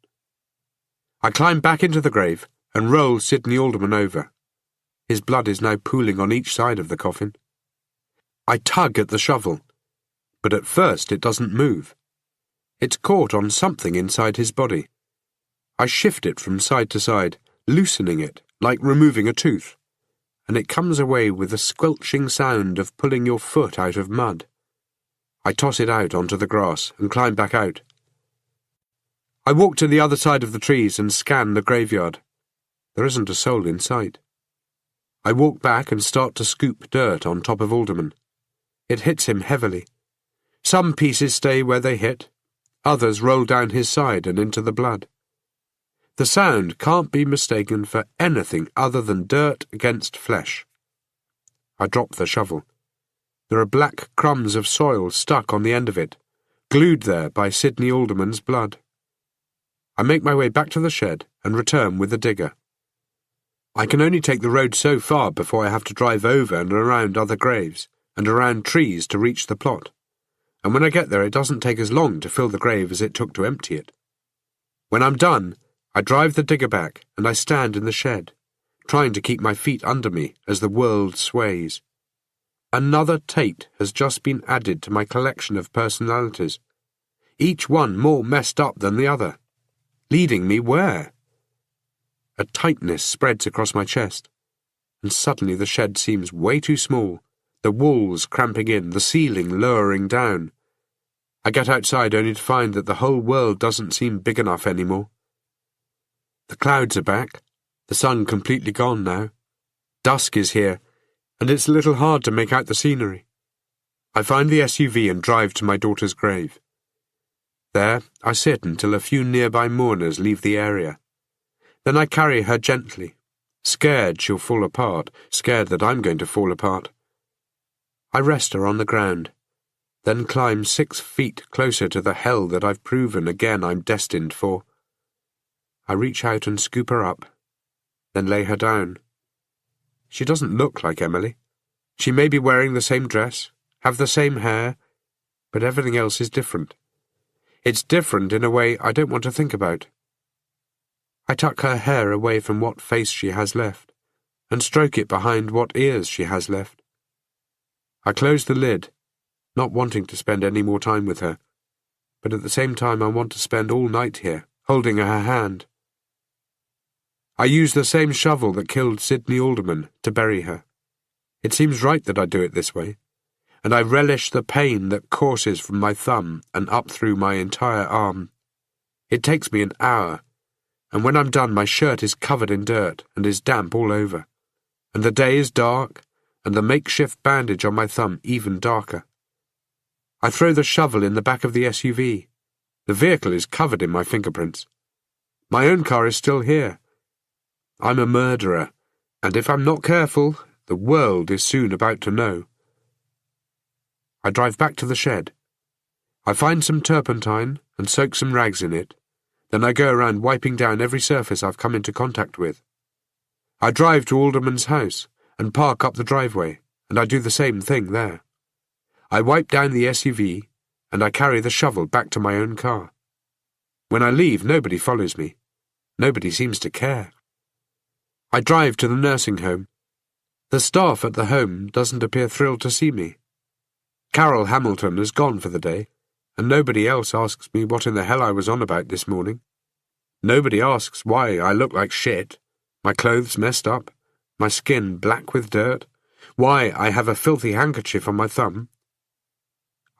I climb back into the grave and roll Sidney Alderman over. His blood is now pooling on each side of the coffin. I tug at the shovel, but at first it doesn't move. It's caught on something inside his body. I shift it from side to side, loosening it, like removing a tooth, and it comes away with the squelching sound of pulling your foot out of mud. I toss it out onto the grass and climb back out. I walk to the other side of the trees and scan the graveyard. There isn't a soul in sight. I walk back and start to scoop dirt on top of Alderman. It hits him heavily. Some pieces stay where they hit, others roll down his side and into the blood. The sound can't be mistaken for anything other than dirt against flesh. I drop the shovel. There are black crumbs of soil stuck on the end of it, glued there by Sidney Alderman's blood. I make my way back to the shed and return with the digger. I can only take the road so far before I have to drive over and around other graves, and around trees to reach the plot, and when I get there it doesn't take as long to fill the grave as it took to empty it. When I'm done, I drive the digger back and I stand in the shed, trying to keep my feet under me as the world sways. Another Tate has just been added to my collection of personalities, each one more messed up than the other. Leading me where? A tightness spreads across my chest, and suddenly the shed seems way too small, the walls cramping in, the ceiling lowering down. I get outside only to find that the whole world doesn't seem big enough anymore. The clouds are back, the sun completely gone now. Dusk is here, and it's a little hard to make out the scenery. I find the SUV and drive to my daughter's grave. There, I sit until a few nearby mourners leave the area. Then I carry her gently, scared she'll fall apart, scared that I'm going to fall apart. I rest her on the ground, then climb 6 feet closer to the hell that I've proven again I'm destined for. I reach out and scoop her up, then lay her down. She doesn't look like Emily. She may be wearing the same dress, have the same hair, but everything else is different. It's different in a way I don't want to think about. I tuck her hair away from what face she has left, and stroke it behind what ears she has left. I close the lid, not wanting to spend any more time with her, but at the same time I want to spend all night here, holding her hand. I use the same shovel that killed Sidney Alderman to bury her. It seems right that I do it this way, and I relish the pain that courses from my thumb and up through my entire arm. It takes me an hour, and when I'm done my shirt is covered in dirt and is damp all over, and the day is dark, and the makeshift bandage on my thumb even darker. I throw the shovel in the back of the SUV. The vehicle is covered in my fingerprints. My own car is still here. I'm a murderer, and if I'm not careful, the world is soon about to know. I drive back to the shed. I find some turpentine and soak some rags in it. Then I go around wiping down every surface I've come into contact with. I drive to Alderman's house and park up the driveway, and I do the same thing there. I wipe down the SUV, and I carry the shovel back to my own car. When I leave, nobody follows me. Nobody seems to care. I drive to the nursing home. The staff at the home doesn't appear thrilled to see me. Carol Hamilton has gone for the day, and nobody else asks me what in the hell I was on about this morning. Nobody asks why I look like shit, my clothes messed up, my skin black with dirt, why I have a filthy handkerchief on my thumb.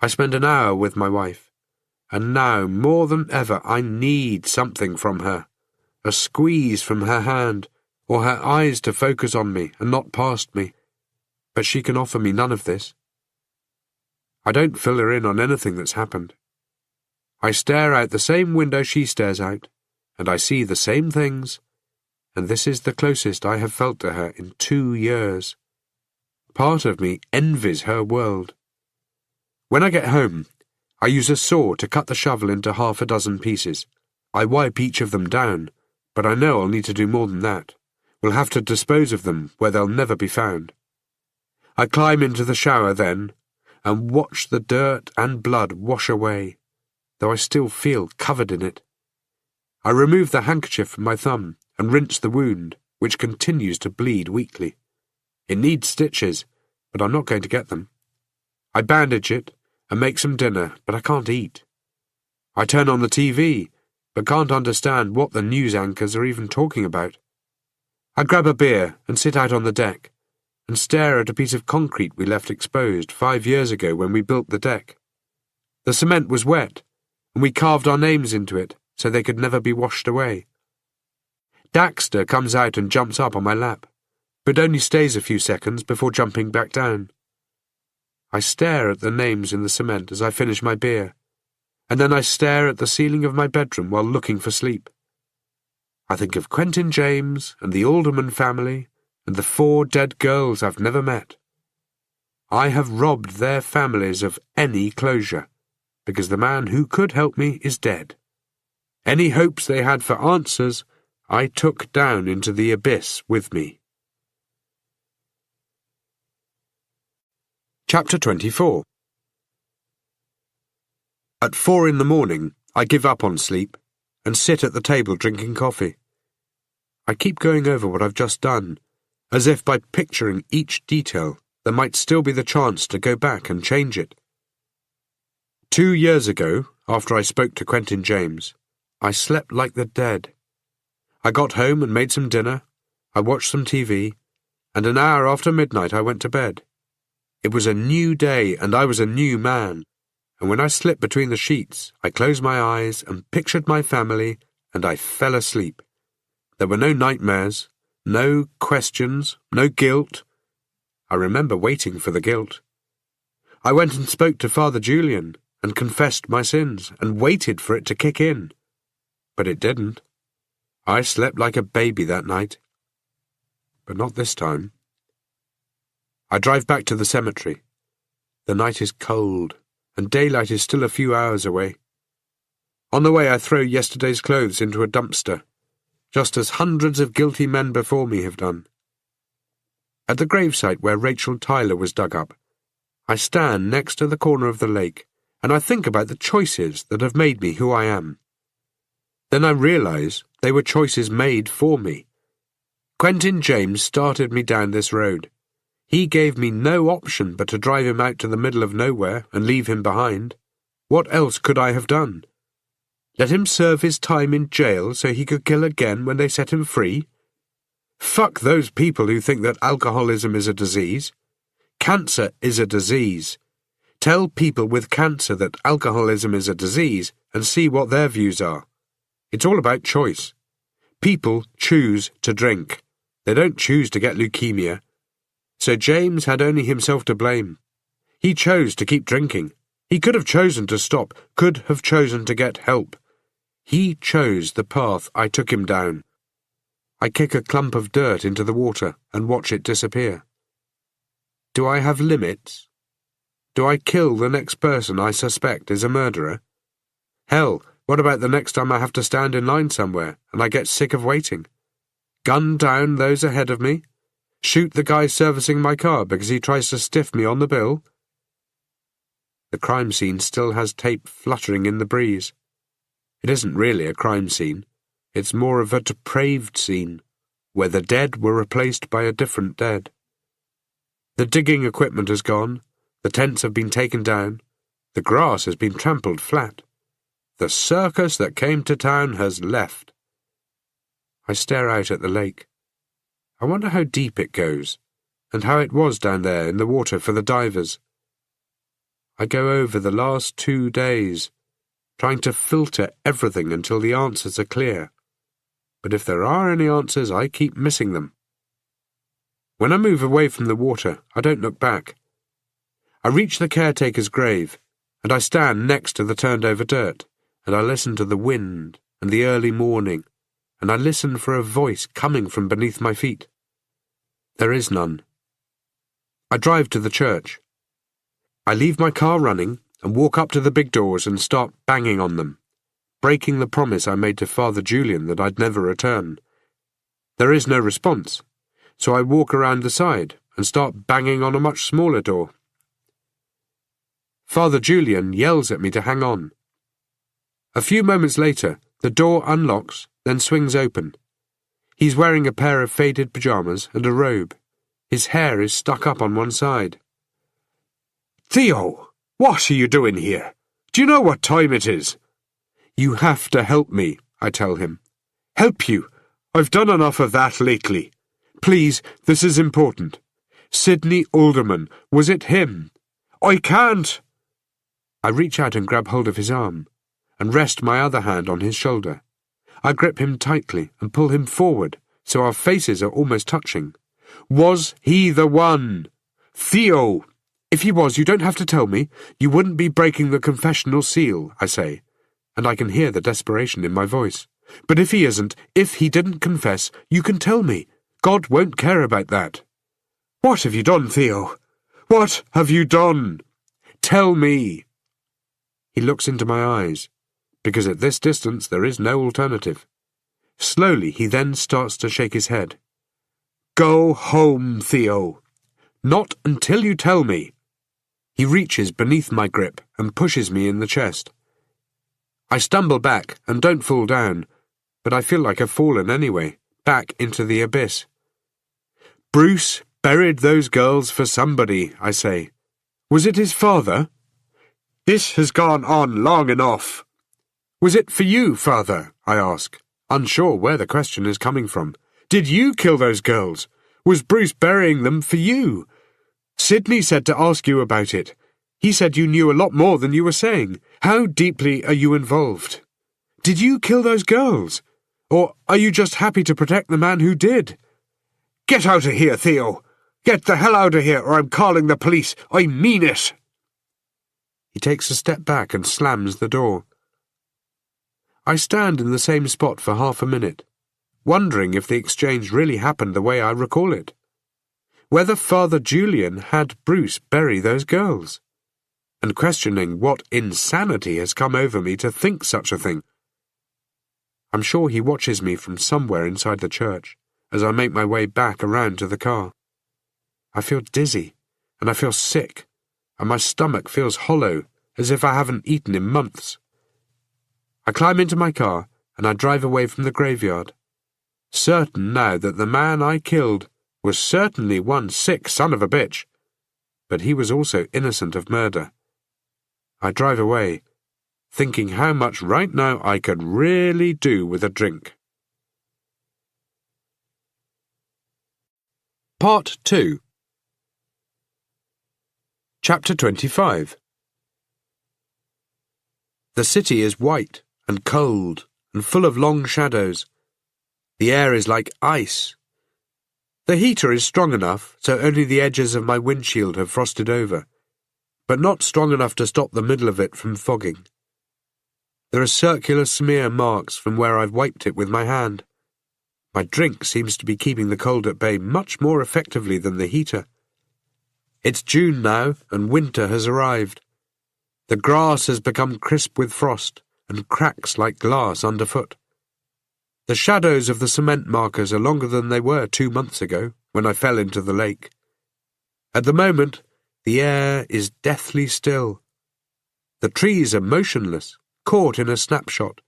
I spend an hour with my wife, and now, more than ever, I need something from her, a squeeze from her hand, or her eyes to focus on me and not past me, but she can offer me none of this. I don't fill her in on anything that's happened. I stare out the same window she stares out, and I see the same things, and this is the closest I have felt to her in 2 years. Part of me envies her world. When I get home, I use a saw to cut the shovel into 6 pieces. I wipe each of them down, but I know I'll need to do more than that. We'll have to dispose of them where they'll never be found. I climb into the shower then, and watch the dirt and blood wash away, though I still feel covered in it. I remove the handkerchief from my thumb and rinse the wound, which continues to bleed weakly. It needs stitches, but I'm not going to get them. I bandage it and make some dinner, but I can't eat. I turn on the TV, but can't understand what the news anchors are even talking about. I grab a beer and sit out on the deck and stare at a piece of concrete we left exposed 5 years ago when we built the deck. The cement was wet, and we carved our names into it so they could never be washed away. Daxter comes out and jumps up on my lap, but only stays a few seconds before jumping back down. I stare at the names in the cement as I finish my beer, and then I stare at the ceiling of my bedroom while looking for sleep. I think of Quentin James and the Alderman family and the 4 dead girls I've never met. I have robbed their families of any closure, because the man who could help me is dead. Any hopes they had for answers, I took down into the abyss with me. Chapter 24. At 4 in the morning, I give up on sleep and sit at the table drinking coffee. I keep going over what I've just done, as if by picturing each detail, there might still be the chance to go back and change it. 2 years ago, after I spoke to Quentin James, I slept like the dead. I got home and made some dinner, I watched some TV, and an hour after midnight I went to bed. It was a new day and I was a new man, and when I slipped between the sheets, I closed my eyes and pictured my family, and I fell asleep. There were no nightmares, no questions, no guilt. I remember waiting for the guilt. I went and spoke to Father Julian and confessed my sins and waited for it to kick in. But it didn't. I slept like a baby that night. But not this time. I drive back to the cemetery. The night is cold, and daylight is still a few hours away. On the way I throw yesterday's clothes into a dumpster, just as hundreds of guilty men before me have done. At the gravesite where Rachel Tyler was dug up, I stand next to the corner of the lake, and I think about the choices that have made me who I am. Then I realize they were choices made for me. Quentin James started me down this road. He gave me no option but to drive him out to the middle of nowhere and leave him behind. What else could I have done? Let him serve his time in jail so he could kill again when they set him free? Fuck those people who think that alcoholism is a disease. Cancer is a disease. Tell people with cancer that alcoholism is a disease and see what their views are. It's all about choice. People choose to drink. They don't choose to get leukemia. So James had only himself to blame. He chose to keep drinking. He could have chosen to stop, could have chosen to get help. He chose the path I took him down. I kick a clump of dirt into the water and watch it disappear. Do I have limits? Do I kill the next person I suspect is a murderer? Hell, what about the next time I have to stand in line somewhere and I get sick of waiting? Gun down those ahead of me? Shoot the guy servicing my car because he tries to stiff me on the bill? The crime scene still has tape fluttering in the breeze. It isn't really a crime scene. It's more of a depraved scene, where the dead were replaced by a different dead. The digging equipment has gone, the tents have been taken down, the grass has been trampled flat. The circus that came to town has left. I stare out at the lake. I wonder how deep it goes, and how it was down there in the water for the divers. I go over the last 2 days, trying to filter everything until the answers are clear. But if there are any answers, I keep missing them. When I move away from the water, I don't look back. I reach the caretaker's grave, and I stand next to the turned-over dirt, and I listen to the wind and the early morning, and I listen for a voice coming from beneath my feet. There is none. I drive to the church. I leave my car running and walk up to the big doors and start banging on them, breaking the promise I made to Father Julian that I'd never return. There is no response, so I walk around the side and start banging on a much smaller door. Father Julian yells at me to hang on. A few moments later, the door unlocks, then swings open. He's wearing a pair of faded pyjamas and a robe. His hair is stuck up on one side. Theo, what are you doing here? Do you know what time it is? You have to help me, I tell him. Help you? I've done enough of that lately. Please, this is important. Sidney Alderman, was it him? I can't. I reach out and grab hold of his arm, and rest my other hand on his shoulder. I grip him tightly and pull him forward, so our faces are almost touching. Was he the one? Theo! If he was, you don't have to tell me. You wouldn't be breaking the confessional seal, I say, and I can hear the desperation in my voice. But if he isn't, if he didn't confess, you can tell me. God won't care about that. What have you done, Theo? What have you done? Tell me. He looks into my eyes, because at this distance there is no alternative. Slowly he then starts to shake his head. Go home, Theo. Not until you tell me. He reaches beneath my grip and pushes me in the chest. I stumble back and don't fall down, but I feel like I've fallen anyway, back into the abyss. Bruce buried those girls for somebody, I say. Was it his father? This has gone on long enough. Was it for you, Father? I ask, unsure where the question is coming from. Did you kill those girls? Was Bruce burying them for you? Sidney said to ask you about it. He said you knew a lot more than you were saying. How deeply are you involved? Did you kill those girls? Or are you just happy to protect the man who did? Get out of here, Theo. Get the hell out of here, or I'm calling the police. I mean it. He takes a step back and slams the door. I stand in the same spot for half a minute, wondering if the exchange really happened the way I recall it. Whether Father Julian had Bruce bury those girls, and questioning what insanity has come over me to think such a thing. I'm sure he watches me from somewhere inside the church as I make my way back around to the car. I feel dizzy, and I feel sick, and my stomach feels hollow, as if I haven't eaten in months. I climb into my car, and I drive away from the graveyard, certain now that the man I killed was certainly one sick son of a bitch, but he was also innocent of murder. I drive away, thinking how much right now I could really do with a drink. Part 2. Chapter 25. The city is white and cold and full of long shadows. The air is like ice. The heater is strong enough so only the edges of my windshield have frosted over, but not strong enough to stop the middle of it from fogging. There are circular smear marks from where I've wiped it with my hand. My drink seems to be keeping the cold at bay much more effectively than the heater. It's June now, and winter has arrived. The grass has become crisp with frost, and cracks like glass underfoot. The shadows of the cement markers are longer than they were 2 months ago, when I fell into the lake. At the moment, the air is deathly still. The trees are motionless, caught in a snapshot.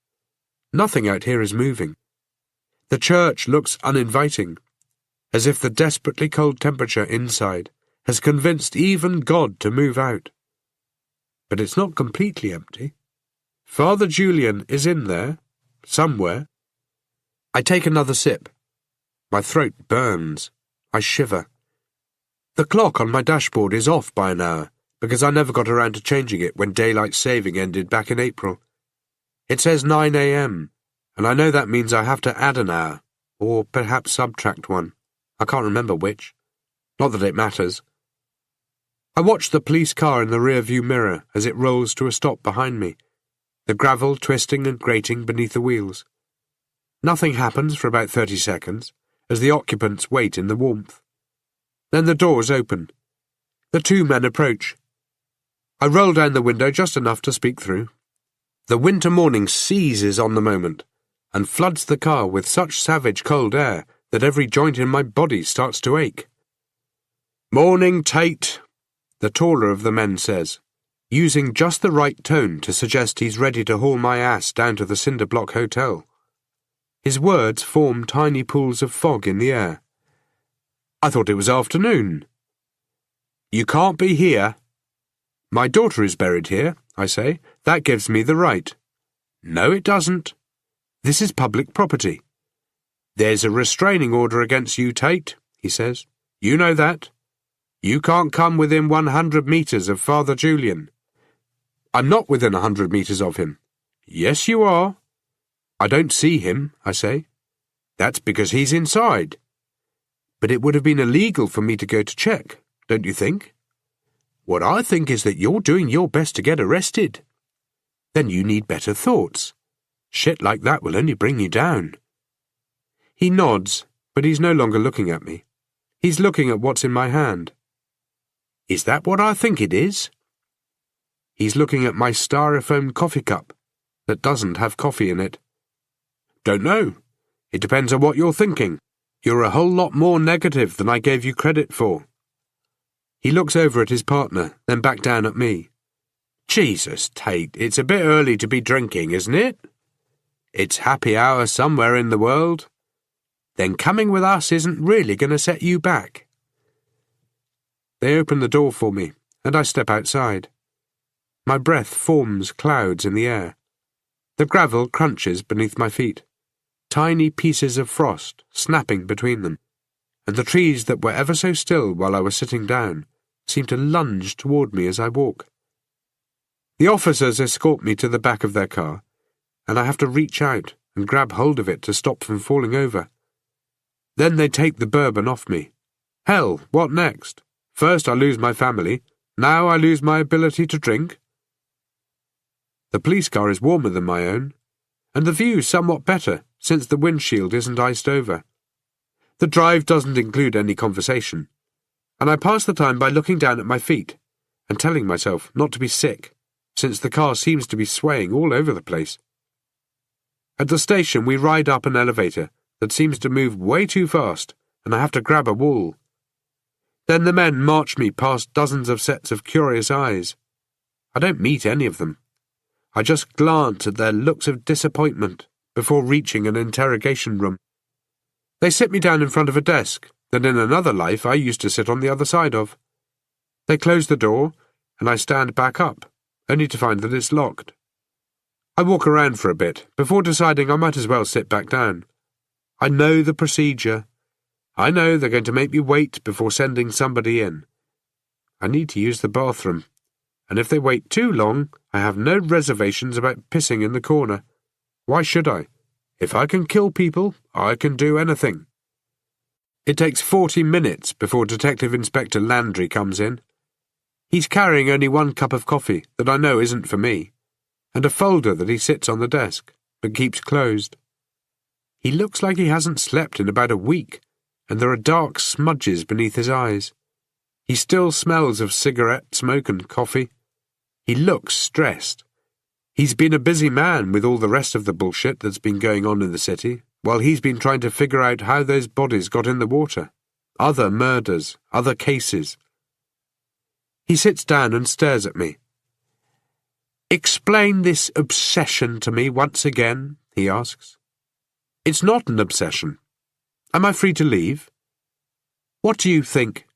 Nothing out here is moving. The church looks uninviting, as if the desperately cold temperature inside has convinced even God to move out. But it's not completely empty. Father Julian is in there, somewhere. I take another sip. My throat burns. I shiver. The clock on my dashboard is off by an hour, because I never got around to changing it when daylight saving ended back in April. It says 9 a.m., and I know that means I have to add an hour, or perhaps subtract one. I can't remember which. Not that it matters. I watch the police car in the rear-view mirror as it rolls to a stop behind me. the gravel twisting and grating beneath the wheels. Nothing happens for about 30 seconds, as the occupants wait in the warmth. Then the doors open. The two men approach. I roll down the window just enough to speak through. The winter morning seizes on the moment, and floods the car with such savage cold air that every joint in my body starts to ache. "Morning, Tate," the taller of the men says, using just the right tone to suggest he's ready to haul my ass down to the cinder block hotel. His words form tiny pools of fog in the air. "I thought it was afternoon." "You can't be here." "My daughter is buried here," I say. "That gives me the right." "No, it doesn't. This is public property." "There's a restraining order against you, Tate," he says. "You know that. You can't come within 100 metres of Father Julian." "I'm not within 100 metres of him." "Yes, you are." "I don't see him," I say. "That's because he's inside." "But it would have been illegal for me to go to check, don't you think?" "What I think is that you're doing your best to get arrested." "Then you need better thoughts. Shit like that will only bring you down." He nods, but he's no longer looking at me. He's looking at what's in my hand. "Is that what I think it is?" He's looking at my styrofoam coffee cup that doesn't have coffee in it. "Don't know. It depends on what you're thinking. You're a whole lot more negative than I gave you credit for." He looks over at his partner, then back down at me. "Jesus, Tate, it's a bit early to be drinking, isn't it?" "It's happy hour somewhere in the world." "Then coming with us isn't really going to set you back." They open the door for me, and I step outside. My breath forms clouds in the air. The gravel crunches beneath my feet, tiny pieces of frost snapping between them, and the trees that were ever so still while I was sitting down seem to lunge toward me as I walk. The officers escort me to the back of their car, and I have to reach out and grab hold of it to stop from falling over. Then they take the bourbon off me. Hell, what next? First I lose my family, now I lose my ability to drink. The police car is warmer than my own, and the view somewhat better since the windshield isn't iced over. The drive doesn't include any conversation, and I pass the time by looking down at my feet and telling myself not to be sick, since the car seems to be swaying all over the place. At the station we ride up an elevator that seems to move way too fast, and I have to grab a wall. Then the men march me past dozens of sets of curious eyes. I don't meet any of them. I just glance at their looks of disappointment before reaching an interrogation room. They sit me down in front of a desk that in another life I used to sit on the other side of. They close the door, and I stand back up, only to find that it's locked. I walk around for a bit before deciding I might as well sit back down. I know the procedure. I know they're going to make me wait before sending somebody in. I need to use the bathroom, and if they wait too long, I have no reservations about pissing in the corner. Why should I? If I can kill people, I can do anything. It takes 40 minutes before Detective Inspector Landry comes in. He's carrying only one cup of coffee that I know isn't for me, and a folder that he sits on the desk, but keeps closed. He looks like he hasn't slept in about a week, and there are dark smudges beneath his eyes. He still smells of cigarette smoke and coffee. He looks stressed. He's been a busy man with all the rest of the bullshit that's been going on in the city, while he's been trying to figure out how those bodies got in the water. Other murders, other cases. He sits down and stares at me. "Explain this obsession to me once again," he asks. "It's not an obsession. Am I free to leave?" "What do you think?"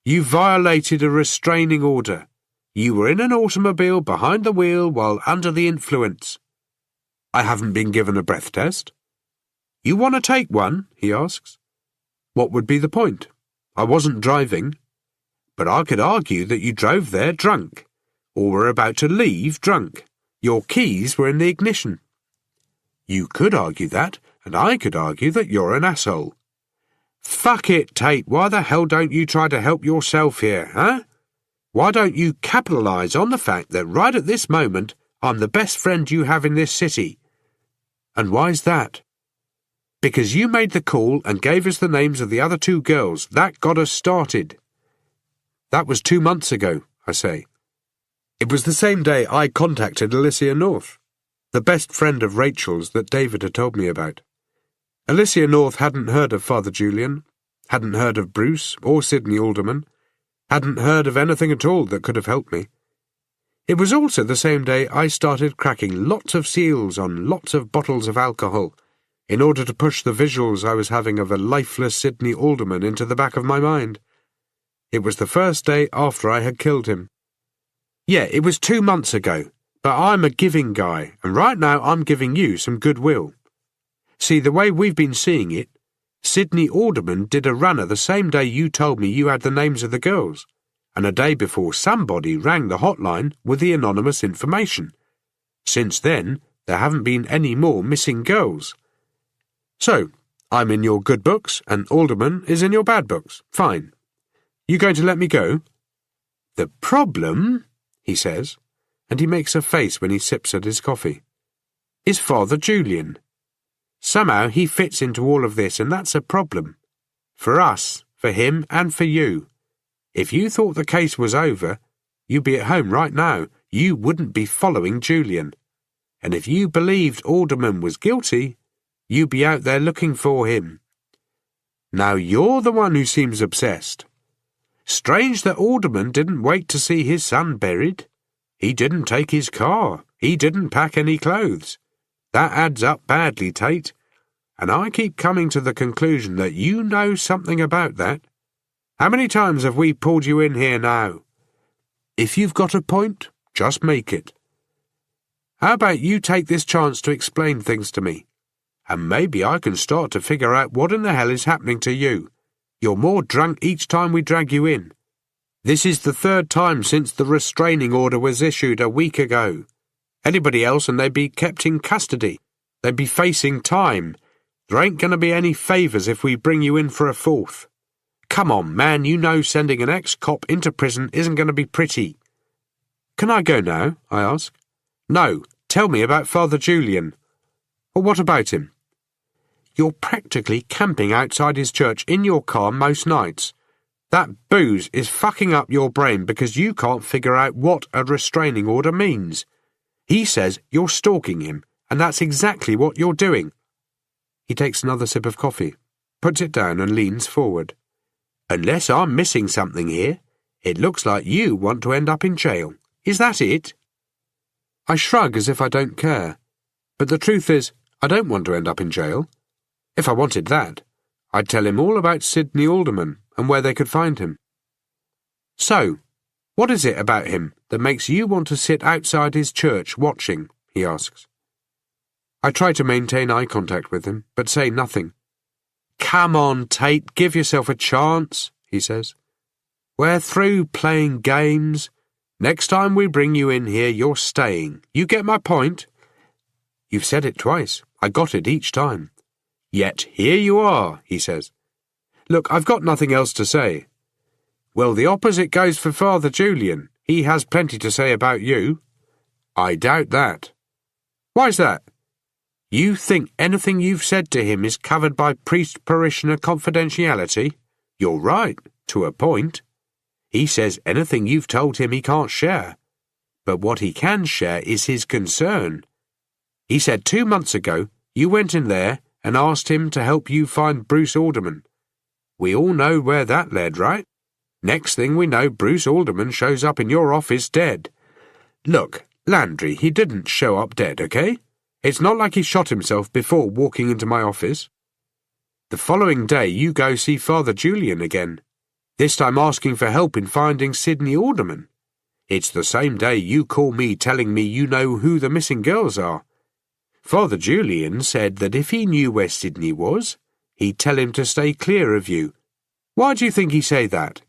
"You violated a restraining order. You were in an automobile behind the wheel while under the influence." "I haven't been given a breath test." "You want to take one?" he asks. "What would be the point? I wasn't driving. But I could argue that you drove there drunk, or were about to leave drunk. Your keys were in the ignition." "You could argue that, and I could argue that you're an asshole." "Fuck it, Tate, why the hell don't you try to help yourself here, huh? Why don't you capitalise on the fact that right at this moment I'm the best friend you have in this city. And why's that? Because you made the call and gave us the names of the other 2 girls. That got us started. That was 2 months ago, I say. It was the same day I contacted Alicia North, the best friend of Rachel's that David had told me about. Alicia North hadn't heard of Father Julian, hadn't heard of Bruce or Sidney Alderman, hadn't heard of anything at all that could have helped me. It was also the same day I started cracking lots of seals on lots of bottles of alcohol in order to push the visuals I was having of a lifeless Sidney Alderman into the back of my mind. It was the first day after I had killed him. Yeah, it was 2 months ago, but I'm a giving guy, and right now I'm giving you some goodwill. See, the way we've been seeing it, Sidney Alderman did a runner the same day you told me you had the names of the girls, and a day before somebody rang the hotline with the anonymous information. Since then, there haven't been any more missing girls. So, I'm in your good books, and Alderman is in your bad books. Fine. You going to let me go? The problem, he says, and he makes a face when he sips at his coffee, is Father Julian. Somehow he fits into all of this, and that's a problem. For us, for him, and for you. If you thought the case was over, you'd be at home right now. You wouldn't be following Julian. And if you believed Alderman was guilty, you'd be out there looking for him. Now you're the one who seems obsessed. Strange that Alderman didn't wait to see his son buried. He didn't take his car. He didn't pack any clothes. That adds up badly, Tate. And I keep coming to the conclusion that you know something about that. How many times have we pulled you in here now? If you've got a point, just make it. How about you take this chance to explain things to me? And maybe I can start to figure out what in the hell is happening to you. You're more drunk each time we drag you in. This is the 3rd time since the restraining order was issued a week ago. Anybody else and they'd be kept in custody. They'd be facing time. There ain't going to be any favours if we bring you in for a 4th. Come on, man, you know sending an ex-cop into prison isn't going to be pretty. Can I go now? I ask. No, tell me about Father Julian. Or what about him? You're practically camping outside his church in your car most nights. That booze is fucking up your brain because you can't figure out what a restraining order means. He says you're stalking him, and that's exactly what you're doing. He takes another sip of coffee, puts it down and leans forward. Unless I'm missing something here, it looks like you want to end up in jail. Is that it? I shrug as if I don't care. But the truth is, I don't want to end up in jail. If I wanted that, I'd tell him all about Sidney Alderman and where they could find him. So, what is it about him that makes you want to sit outside his church watching? He asks. I try to maintain eye contact with him, but say nothing. Come on, Tate, give yourself a chance, he says. We're through playing games. Next time we bring you in here, you're staying. You get my point? You've said it twice. I got it each time. Yet here you are, he says. Look, I've got nothing else to say. Well, the opposite goes for Father Julian. He has plenty to say about you. I doubt that. Why's that? You think anything you've said to him is covered by priest-parishioner confidentiality? You're right, to a point. He says anything you've told him he can't share. But what he can share is his concern. He said 2 months ago you went in there and asked him to help you find Bruce Alderman. We all know where that led, right? Next thing we know, Bruce Alderman shows up in your office dead. Look, Landry, he didn't show up dead, okay? It's not like he shot himself before walking into my office. The following day you go see Father Julian again, this time asking for help in finding Sidney Alderman. It's the same day you call me telling me you know who the missing girls are. Father Julian said that if he knew where Sidney was, he'd tell him to stay clear of you. Why do you think he say that?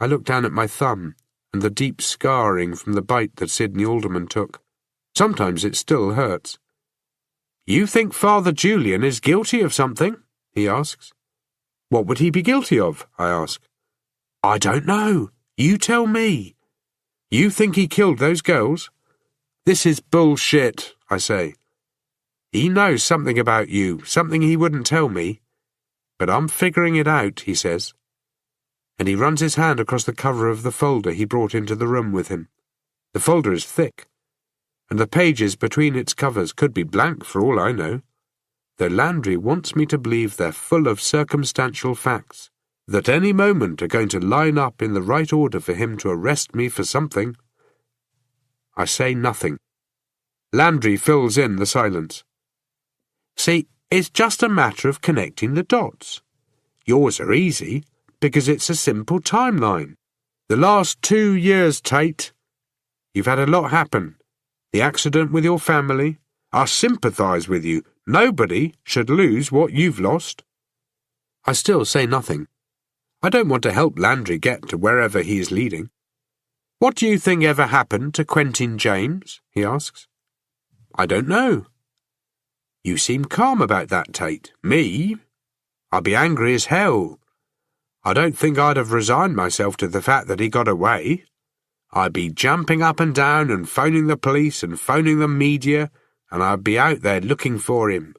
I look down at my thumb and the deep scarring from the bite that Sidney Alderman took. Sometimes it still hurts. You think Father Julian is guilty of something? He asks. What would he be guilty of? I ask. I don't know. You tell me. You think he killed those girls? This is bullshit, I say. He knows something about you, something he wouldn't tell me. But I'm figuring it out, he says. And he runs his hand across the cover of the folder he brought into the room with him. The folder is thick, and the pages between its covers could be blank for all I know, though Landry wants me to believe they're full of circumstantial facts that any moment are going to line up in the right order for him to arrest me for something. I say nothing. Landry fills in the silence. See, it's just a matter of connecting the dots. Yours are easy, because it's a simple timeline. The last 2 years, Tate. You've had a lot happen. The accident with your family. I sympathise with you. Nobody should lose what you've lost. I still say nothing. I don't want to help Landry get to wherever he is leading. What do you think ever happened to Quentin James? He asks. I don't know. You seem calm about that, Tate. Me? I'd be angry as hell. I don't think I'd have resigned myself to the fact that he got away. I'd be jumping up and down and phoning the police and phoning the media, and I'd be out there looking for him.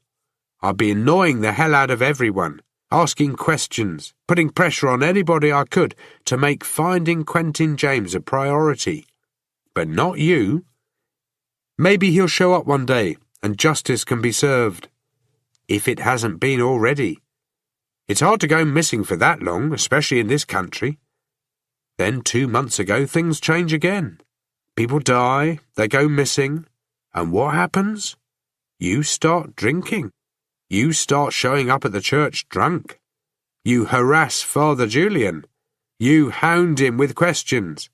I'd be annoying the hell out of everyone, asking questions, putting pressure on anybody I could to make finding Quentin James a priority. But not you. Maybe he'll show up one day, and justice can be served. If it hasn't been already. It's hard to go missing for that long, especially in this country. Then 2 months ago, things change again. People die, they go missing, and what happens? You start drinking. You start showing up at the church drunk. You harass Father Julian. You hound him with questions.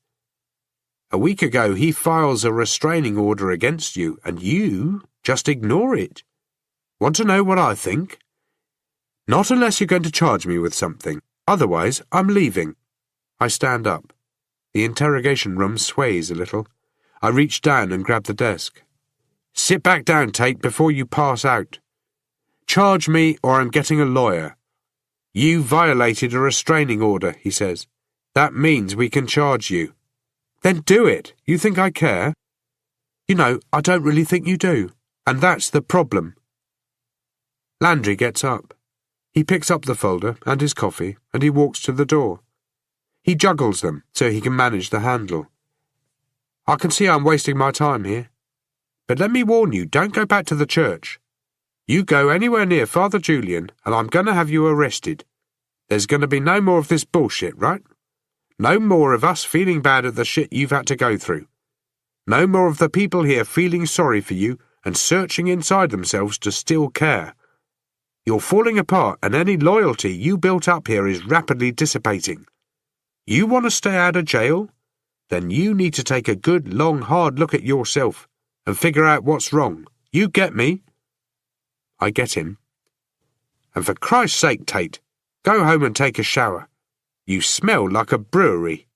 A week ago, he files a restraining order against you, and you just ignore it. Want to know what I think? Not unless you're going to charge me with something. Otherwise, I'm leaving. I stand up. The interrogation room sways a little. I reach down and grab the desk. Sit back down, Tate, before you pass out. Charge me or I'm getting a lawyer. You violated a restraining order, he says. That means we can charge you. Then do it. You think I care? You know, I don't really think you do. And that's the problem. Landry gets up. He picks up the folder and his coffee, and he walks to the door. He juggles them so he can manage the handle. I can see I'm wasting my time here. But let me warn you, don't go back to the church. You go anywhere near Father Julian, and I'm going to have you arrested. There's going to be no more of this bullshit, right? No more of us feeling bad at the shit you've had to go through. No more of the people here feeling sorry for you and searching inside themselves to still care. You're falling apart, and any loyalty you built up here is rapidly dissipating. You want to stay out of jail? Then you need to take a good, long, hard look at yourself and figure out what's wrong. You get me? I get him. And for Christ's sake, Tate, go home and take a shower. You smell like a brewery.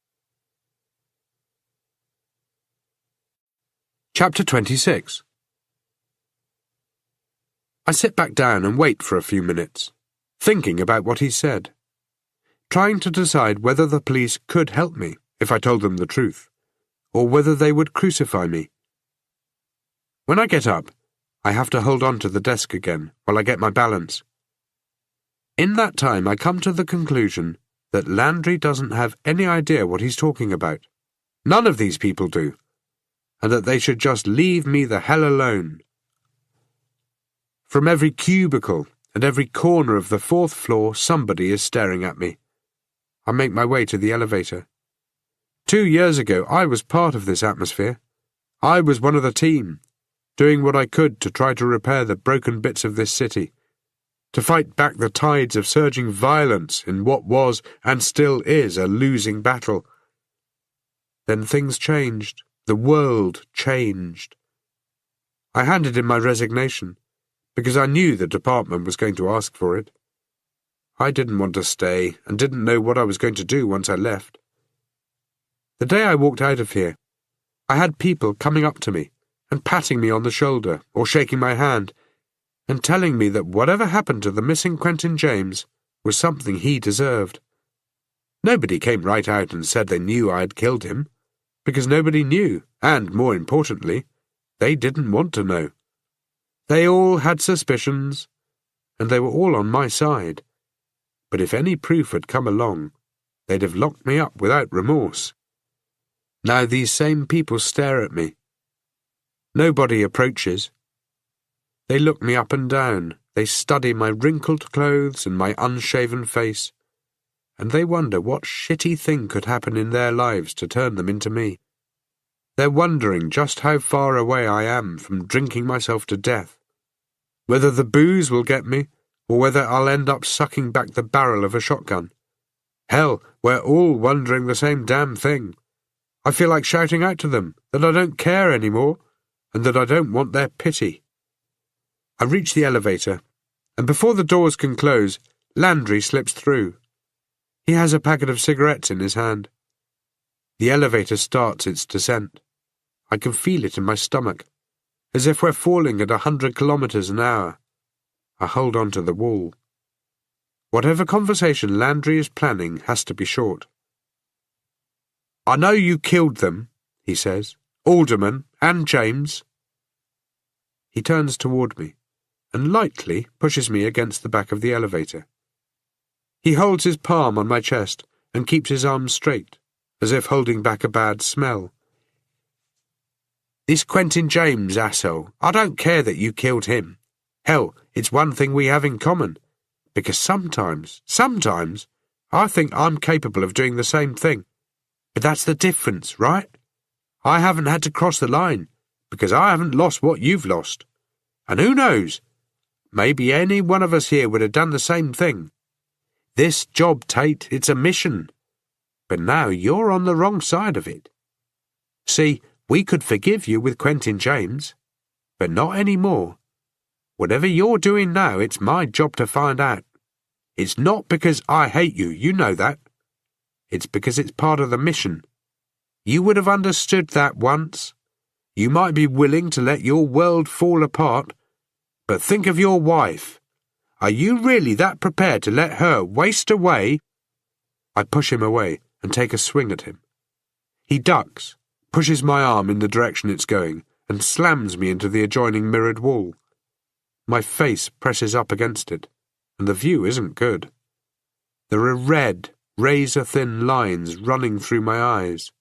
Chapter 26. I sit back down and wait for a few minutes, thinking about what he said, trying to decide whether the police could help me if I told them the truth, or whether they would crucify me. When I get up, I have to hold on to the desk again while I get my balance. In that time, I come to the conclusion that Landry doesn't have any idea what he's talking about. None of these people do, and that they should just leave me the hell alone. From every cubicle and every corner of the 4th floor, somebody is staring at me. I make my way to the elevator. 2 years ago, I was part of this atmosphere. I was one of the team, doing what I could to try to repair the broken bits of this city, to fight back the tides of surging violence in what was and still is a losing battle. Then things changed. The world changed. I handed in my resignation, because I knew the department was going to ask for it. I didn't want to stay and didn't know what I was going to do once I left. The day I walked out of here, I had people coming up to me and patting me on the shoulder or shaking my hand and telling me that whatever happened to the missing Quentin James was something he deserved. Nobody came right out and said they knew I had killed him, because nobody knew, and, more importantly, They didn't want to know. They all had suspicions, and they were all on my side. But if any proof had come along, they'd have locked me up without remorse. Now these same people stare at me. Nobody approaches. They look me up and down. They study my wrinkled clothes and my unshaven face, and they wonder what shitty thing could happen in their lives to turn them into me. They're wondering just how far away I am from drinking myself to death, whether the booze will get me, or whether I'll end up sucking back the barrel of a shotgun. Hell, we're all wondering the same damn thing. I feel like shouting out to them that I don't care anymore, and that I don't want their pity. I reach the elevator, and before the doors can close, Landry slips through. He has a packet of cigarettes in his hand. The elevator starts its descent. I can feel it in my stomach, as if we're falling at 100 kilometers an hour. I hold on to the wall. Whatever conversation Landry is planning has to be short. "I know you killed them," he says. "Alderman and James." He turns toward me and lightly pushes me against the back of the elevator. He holds his palm on my chest and keeps his arms straight, as if holding back a bad smell. "This Quentin James asshole, I don't care that you killed him. Hell, it's one thing we have in common, because sometimes, I think I'm capable of doing the same thing. But that's the difference, right? I haven't had to cross the line, because I haven't lost what you've lost. And who knows? Maybe any one of us here would have done the same thing. This job, Tate, it's a mission. But now you're on the wrong side of it. See, we could forgive you with Quentin James, but not anymore. Whatever you're doing now, it's my job to find out. It's not because I hate you, you know that. It's because it's part of the mission. You would have understood that once. You might be willing to let your world fall apart, but think of your wife. Are you really that prepared to let her waste away?" I push him away and take a swing at him. He ducks, pushes my arm in the direction it's going, and slams me into the adjoining mirrored wall. My face presses up against it, and the view isn't good. There are red, razor-thin lines running through my eyes,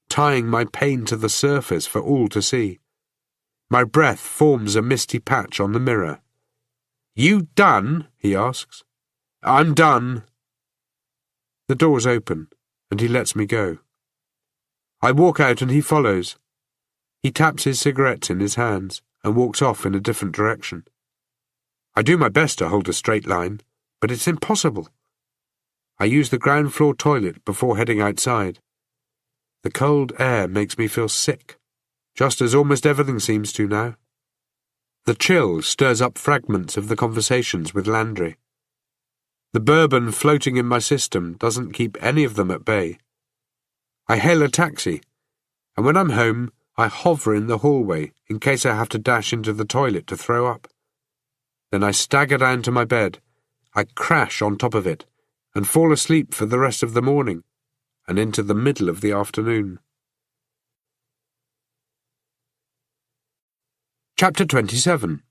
tying my pain to the surface for all to see. My breath forms a misty patch on the mirror. "You done?" he asks. "I'm done." The doors open, and he lets me go. I walk out and he follows. He taps his cigarettes in his hands and walks off in a different direction. I do my best to hold a straight line, but it's impossible. I use the ground floor toilet before heading outside. The cold air makes me feel sick, just as almost everything seems to now. The chill stirs up fragments of the conversations with Landry. The bourbon floating in my system doesn't keep any of them at bay. I hail a taxi, and when I'm home, I hover in the hallway in case I have to dash into the toilet to throw up. Then I stagger down to my bed. I crash on top of it and fall asleep for the rest of the morning and into the middle of the afternoon. Chapter 27.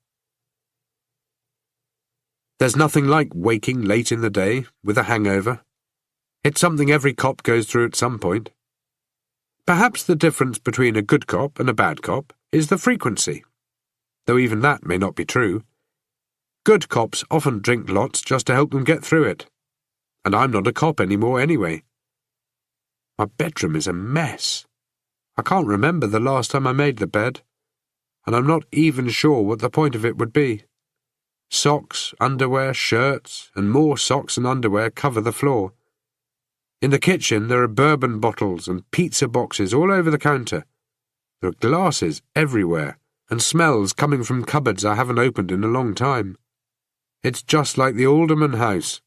There's nothing like waking late in the day with a hangover. It's something every cop goes through at some point. Perhaps the difference between a good cop and a bad cop is the frequency, though even that may not be true. Good cops often drink lots just to help them get through it, and I'm not a cop anymore anyway. My bedroom is a mess. I can't remember the last time I made the bed, and I'm not even sure what the point of it would be. Socks, underwear, shirts, and more socks and underwear cover the floor. In the kitchen there are bourbon bottles and pizza boxes all over the counter. There are glasses everywhere, and smells coming from cupboards I haven't opened in a long time. It's just like the Alderman house.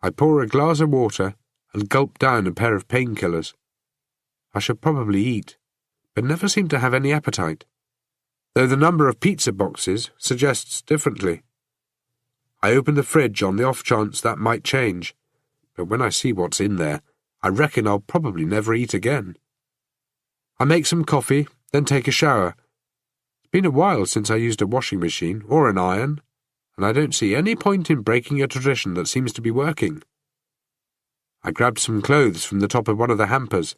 I pour a glass of water and gulp down a pair of painkillers. I should probably eat, but never seem to have any appetite, though the number of pizza boxes suggests differently. I open the fridge on the off chance that might change, but when I see what's in there, I reckon I'll probably never eat again. I make some coffee, then take a shower, Been a while since I used a washing machine or an iron, and I don't see any point in breaking a tradition that seems to be working. I grabbed some clothes from the top of one of the hampers,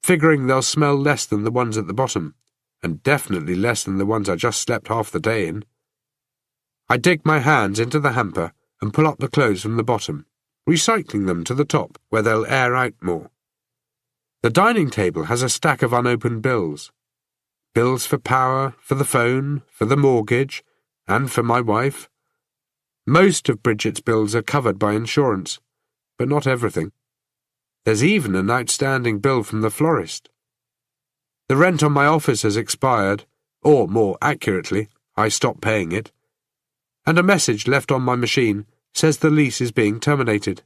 figuring they'll smell less than the ones at the bottom, and definitely less than the ones I just slept half the day in. I dig my hands into the hamper and pull up the clothes from the bottom, recycling them to the top where they'll air out more. The dining table has a stack of unopened bills. Bills for power, for the phone, for the mortgage, and for my wife. Most of Bridget's bills are covered by insurance, but not everything. There's even an outstanding bill from the florist. The rent on my office has expired, or more accurately, I stopped paying it, and a message left on my machine says the lease is being terminated.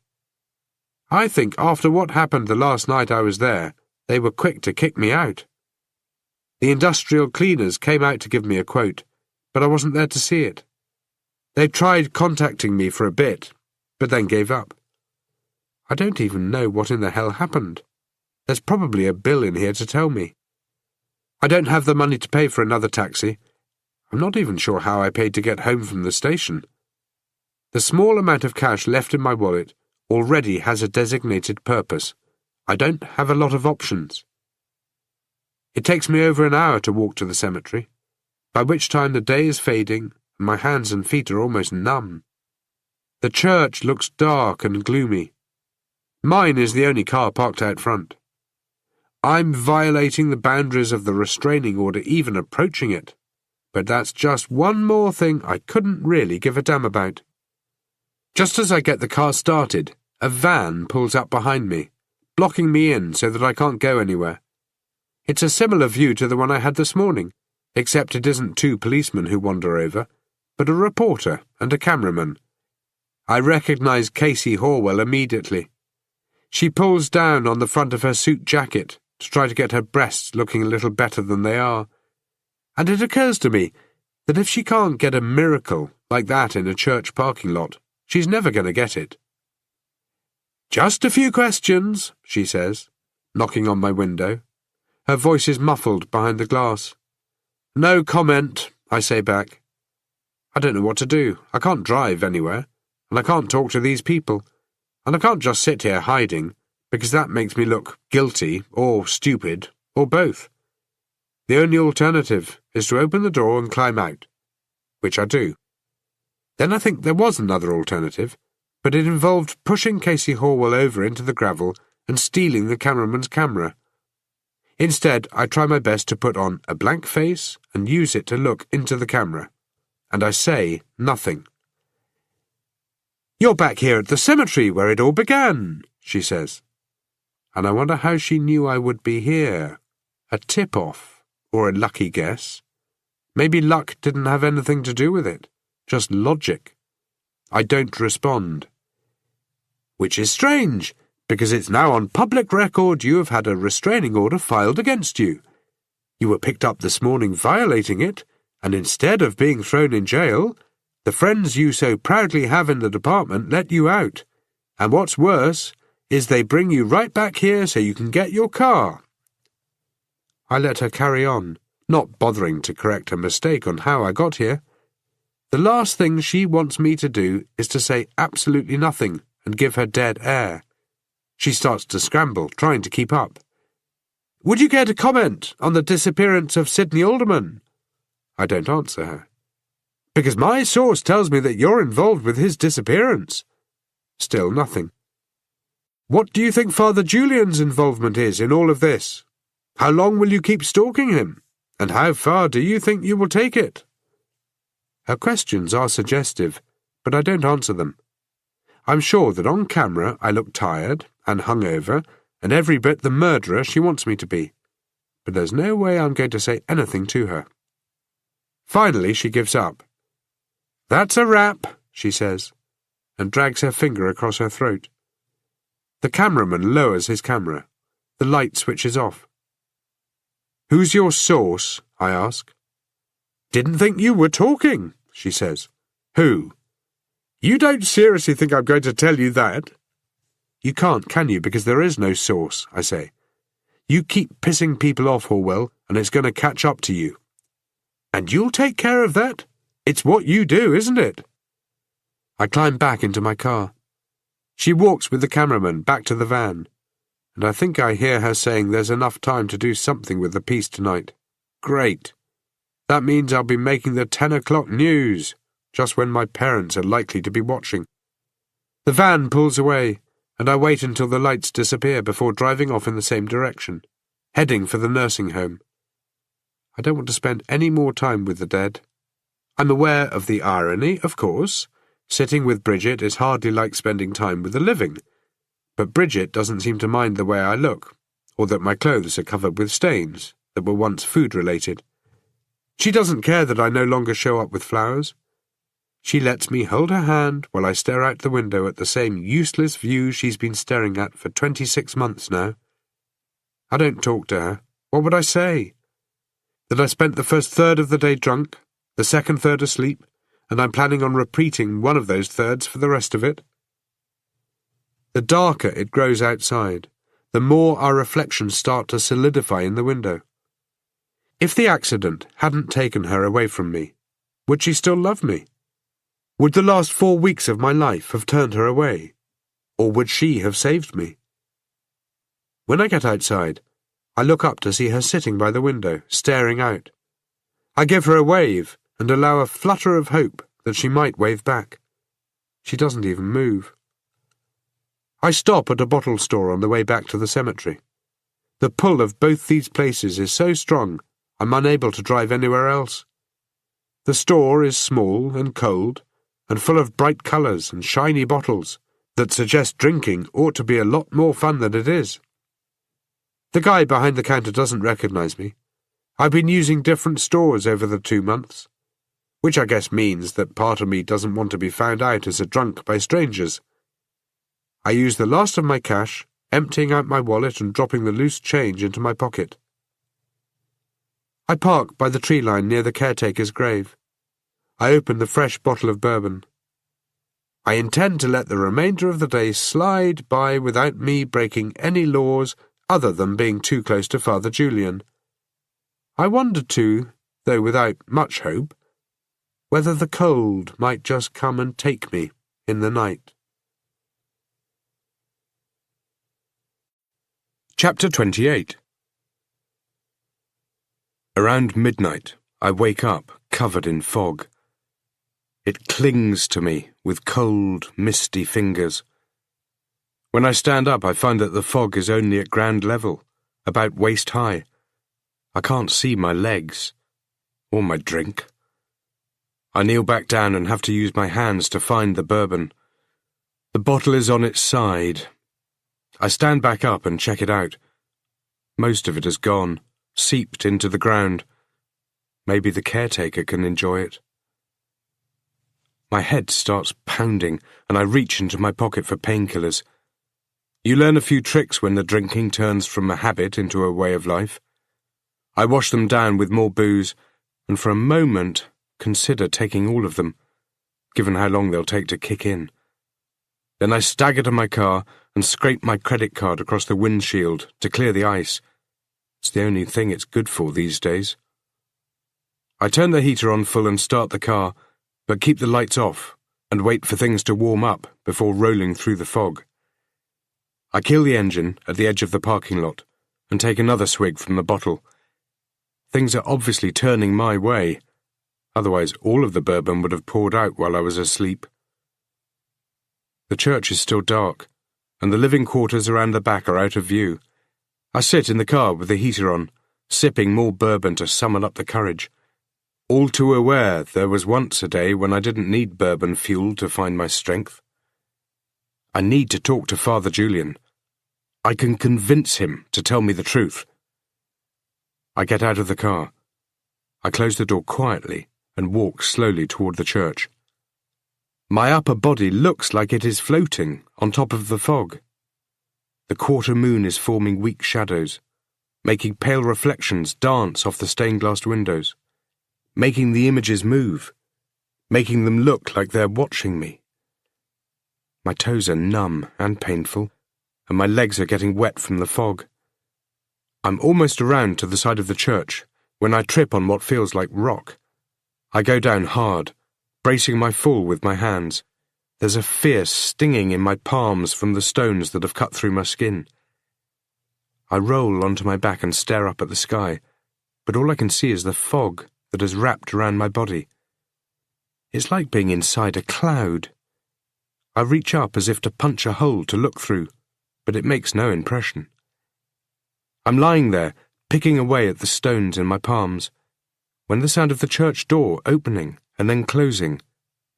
I think after what happened the last night I was there, they were quick to kick me out. The industrial cleaners came out to give me a quote, but I wasn't there to see it. They tried contacting me for a bit, but then gave up. I don't even know what in the hell happened. There's probably a bill in here to tell me. I don't have the money to pay for another taxi. I'm not even sure how I paid to get home from the station. The small amount of cash left in my wallet already has a designated purpose. I don't have a lot of options. It takes me over an hour to walk to the cemetery, by which time the day is fading and my hands and feet are almost numb. The church looks dark and gloomy. Mine is the only car parked out front. I'm violating the boundaries of the restraining order even approaching it, but that's just one more thing I couldn't really give a damn about. Just as I get the car started, a van pulls up behind me, blocking me in so that I can't go anywhere. It's a similar view to the one I had this morning, except it isn't two policemen who wander over, but a reporter and a cameraman. I recognize Casey Horwell immediately. She pulls down on the front of her suit jacket to try to get her breasts looking a little better than they are, and it occurs to me that if she can't get a miracle like that in a church parking lot, she's never going to get it. "Just a few questions," she says, knocking on my window. Her voice is muffled behind the glass. "No comment," I say back. I don't know what to do. I can't drive anywhere, and I can't talk to these people, and I can't just sit here hiding, because that makes me look guilty or stupid or both. The only alternative is to open the door and climb out, which I do. Then I think there was another alternative, but it involved pushing Casey Horwell over into the gravel and stealing the cameraman's camera. Instead, I try my best to put on a blank face and use it to look into the camera, and I say nothing. "You're back here at the cemetery where it all began," she says. And I wonder how she knew I would be here. A tip-off, or a lucky guess. Maybe luck didn't have anything to do with it, just logic. I don't respond. Which is strange, because it's now on public record you have had a restraining order filed against you. You were picked up this morning violating it, and instead of being thrown in jail, the friends you so proudly have in the department let you out. And what's worse is they bring you right back here so you can get your car. I let her carry on, not bothering to correct her mistake on how I got here. The last thing she wants me to do is to say absolutely nothing and give her dead air. She starts to scramble, trying to keep up. "Would you care to comment on the disappearance of Sidney Alderman?" I don't answer her. "Because my source tells me that you're involved with his disappearance." Still nothing. "What do you think Father Julian's involvement is in all of this? How long will you keep stalking him? And how far do you think you will take it?" Her questions are suggestive, but I don't answer them. I'm sure that on camera I look tired and hungover and every bit the murderer she wants me to be, but there's no way I'm going to say anything to her. Finally, she gives up. "That's a wrap," she says, and drags her finger across her throat. The cameraman lowers his camera. The light switches off. "Who's your source?" I ask. "Didn't think you were talking," she says. "Who?" "You don't seriously think I'm going to tell you that?" "You can't, can you, because there is no source," I say. "You keep pissing people off, Horwell, and it's going to catch up to you." And you'll take care of that? It's what you do, isn't it? I climb back into my car. She walks with the cameraman back to the van, and I think I hear her saying there's enough time to do something with the piece tonight. Great. That means I'll be making the 10 o'clock news, just when my parents are likely to be watching. The van pulls away, and I wait until the lights disappear before driving off in the same direction, heading for the nursing home. I don't want to spend any more time with the dead. I'm aware of the irony, of course. Sitting with Bridget is hardly like spending time with the living. But Bridget doesn't seem to mind the way I look, or that my clothes are covered with stains that were once food-related. She doesn't care that I no longer show up with flowers. She lets me hold her hand while I stare out the window at the same useless view she's been staring at for 26 months now. I don't talk to her. What would I say? That I spent the first third of the day drunk, the second third asleep, and I'm planning on repeating one of those thirds for the rest of it? The darker it grows outside, the more our reflections start to solidify in the window. If the accident hadn't taken her away from me, would she still love me? Would the last 4 weeks of my life have turned her away? Or would she have saved me? When I get outside, I look up to see her sitting by the window, staring out. I give her a wave and allow a flutter of hope that she might wave back. She doesn't even move. I stop at a bottle store on the way back to the cemetery. The pull of both these places is so strong, I'm unable to drive anywhere else. The store is small and cold, and full of bright colours and shiny bottles that suggest drinking ought to be a lot more fun than it is. The guy behind the counter doesn't recognise me. I've been using different stores over the 2 months, which I guess means that part of me doesn't want to be found out as a drunk by strangers. I use the last of my cash, emptying out my wallet and dropping the loose change into my pocket. I park by the tree line near the caretaker's grave. I open the fresh bottle of bourbon. I intend to let the remainder of the day slide by without me breaking any laws other than being too close to Father Julian. I wondered too, though without much hope, whether the cold might just come and take me in the night. Chapter 28. Around midnight, I wake up covered in fog. It clings to me with cold, misty fingers. When I stand up, I find that the fog is only at ground level, about waist high. I can't see my legs, or my drink. I kneel back down and have to use my hands to find the bourbon. The bottle is on its side. I stand back up and check it out. Most of it has gone, seeped into the ground. Maybe the caretaker can enjoy it. My head starts pounding, and I reach into my pocket for painkillers. You learn a few tricks when the drinking turns from a habit into a way of life. I wash them down with more booze, and for a moment consider taking all of them, given how long they'll take to kick in. Then I stagger to my car and scrape my credit card across the windshield to clear the ice. It's the only thing it's good for these days. I turn the heater on full and start the car, but keep the lights off and wait for things to warm up before rolling through the fog. I kill the engine at the edge of the parking lot and take another swig from the bottle. Things are obviously turning my way, otherwise all of the bourbon would have poured out while I was asleep. The church is still dark, and the living quarters around the back are out of view. I sit in the car with the heater on, sipping more bourbon to summon up the courage, all too aware there was once a day when I didn't need bourbon fuel to find my strength. I need to talk to Father Julian. I can convince him to tell me the truth. I get out of the car. I close the door quietly and walk slowly toward the church. My upper body looks like it is floating on top of the fog. The quarter moon is forming weak shadows, making pale reflections dance off the stained-glass windows, making the images move, making them look like they're watching me. My toes are numb and painful, and my legs are getting wet from the fog. I'm almost around to the side of the church when I trip on what feels like rock. I go down hard, bracing my fall with my hands. There's a fierce stinging in my palms from the stones that have cut through my skin. I roll onto my back and stare up at the sky, but all I can see is the fog that has wrapped around my body. It's like being inside a cloud. I reach up as if to punch a hole to look through, but it makes no impression. I'm lying there, picking away at the stones in my palms, when the sound of the church door opening and then closing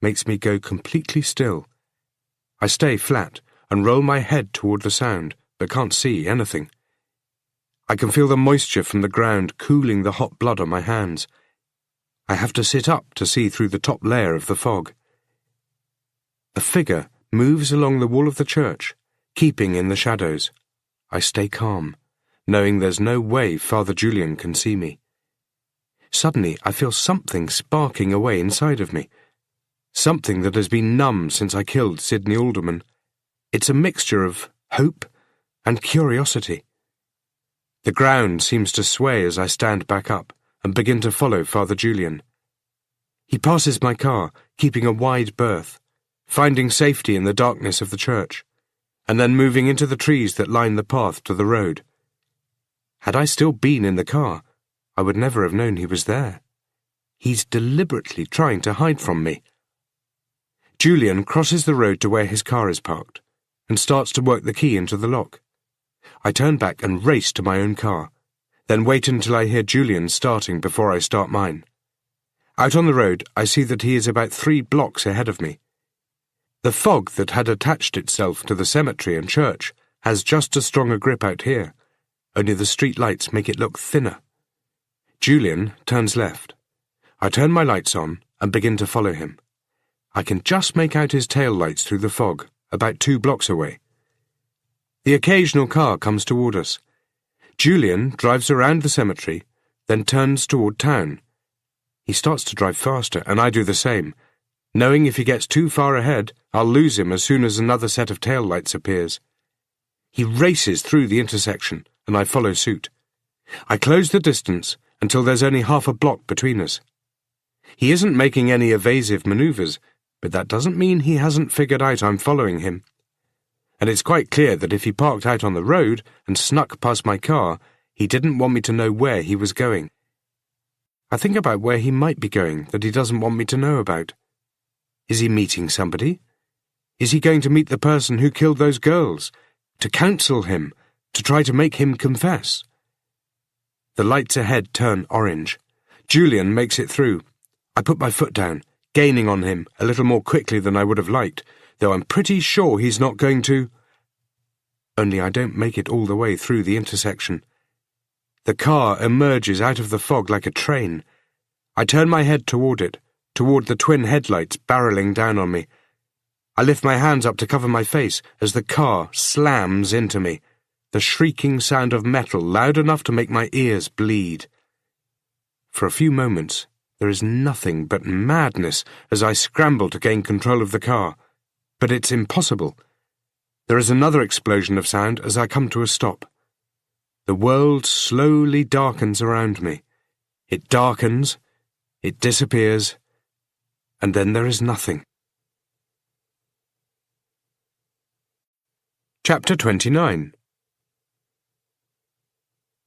makes me go completely still. I stay flat and roll my head toward the sound, but can't see anything. I can feel the moisture from the ground cooling the hot blood on my hands. I have to sit up to see through the top layer of the fog. A figure moves along the wall of the church, keeping in the shadows. I stay calm, knowing there's no way Father Julian can see me. Suddenly, I feel something sparking away inside of me. Something that has been numb since I killed Sidney Alderman. It's a mixture of hope and curiosity. The ground seems to sway as I stand back up and begin to follow Father Julian. He passes my car, keeping a wide berth, finding safety in the darkness of the church, and then moving into the trees that line the path to the road. Had I still been in the car, I would never have known he was there. He's deliberately trying to hide from me. Julian crosses the road to where his car is parked and starts to work the key into the lock. I turn back and race to my own car, then wait until I hear Julian starting before I start mine. Out on the road, I see that he is about 3 blocks ahead of me. The fog that had attached itself to the cemetery and church has just as strong a grip out here, only the street lights make it look thinner. Julian turns left. I turn my lights on and begin to follow him. I can just make out his tail lights through the fog, about 2 blocks away. The occasional car comes toward us. Julian drives around the cemetery, then turns toward town. He starts to drive faster, and I do the same, knowing if he gets too far ahead, I'll lose him as soon as another set of tail lights appears. He races through the intersection, and I follow suit. I close the distance until there's only half a block between us. He isn't making any evasive maneuvers, but that doesn't mean he hasn't figured out I'm following him. And it's quite clear that if he parked out on the road and snuck past my car, he didn't want me to know where he was going. I think about where he might be going that he doesn't want me to know about. Is he meeting somebody? Is he going to meet the person who killed those girls? To counsel him? To try to make him confess? The lights ahead turn orange. Julian makes it through. I put my foot down, gaining on him a little more quickly than I would have liked, though I'm pretty sure he's not going to. Only I don't make it all the way through the intersection. The car emerges out of the fog like a train. I turn my head toward it, toward the twin headlights barreling down on me. I lift my hands up to cover my face as the car slams into me, the shrieking sound of metal loud enough to make my ears bleed. For a few moments, there is nothing but madness as I scramble to gain control of the car. But it's impossible. There is another explosion of sound as I come to a stop. The world slowly darkens around me. It darkens, it disappears, and then there is nothing. Chapter 29.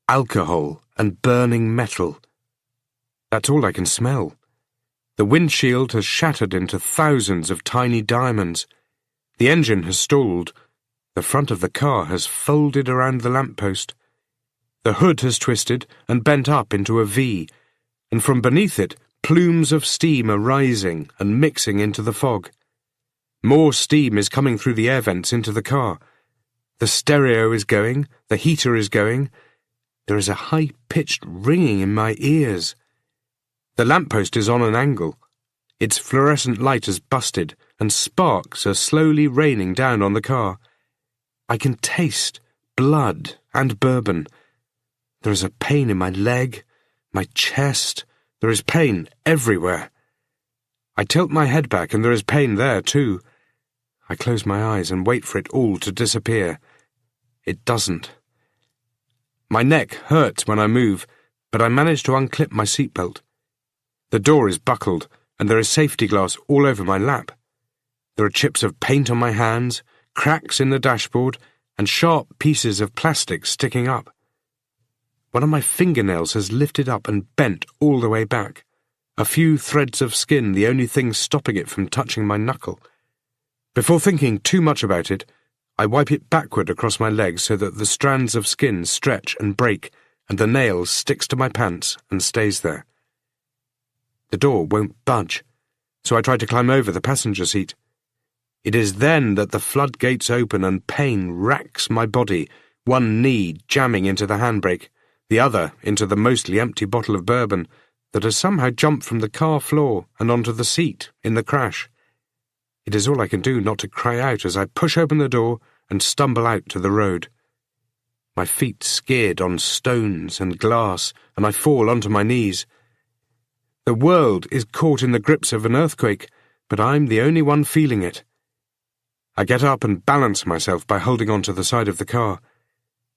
Alcohol and burning metal. That's all I can smell. The windshield has shattered into thousands of tiny diamonds. The engine has stalled. The front of the car has folded around the lamppost. The hood has twisted and bent up into a V, and from beneath it, plumes of steam are rising and mixing into the fog. More steam is coming through the air vents into the car. The stereo is going, the heater is going. There is a high-pitched ringing in my ears. The lamppost is on an angle. Its fluorescent light has busted, and sparks are slowly raining down on the car. I can taste blood and bourbon. There is a pain in my leg, my chest. There is pain everywhere. I tilt my head back, and there is pain there, too. I close my eyes and wait for it all to disappear. It doesn't. My neck hurts when I move, but I manage to unclip my seatbelt. The door is buckled, and there is safety glass all over my lap. There are chips of paint on my hands, cracks in the dashboard, and sharp pieces of plastic sticking up. One of my fingernails has lifted up and bent all the way back, a few threads of skin the only thing stopping it from touching my knuckle. Before thinking too much about it, I wipe it backward across my legs so that the strands of skin stretch and break, and the nail sticks to my pants and stays there. The door won't budge, so I try to climb over the passenger seat. It is then that the floodgates open and pain racks my body, one knee jamming into the handbrake, the other into the mostly empty bottle of bourbon that has somehow jumped from the car floor and onto the seat in the crash. It is all I can do not to cry out as I push open the door and stumble out to the road. My feet skid on stones and glass, and I fall onto my knees. The world is caught in the grips of an earthquake, but I'm the only one feeling it. I get up and balance myself by holding onto the side of the car.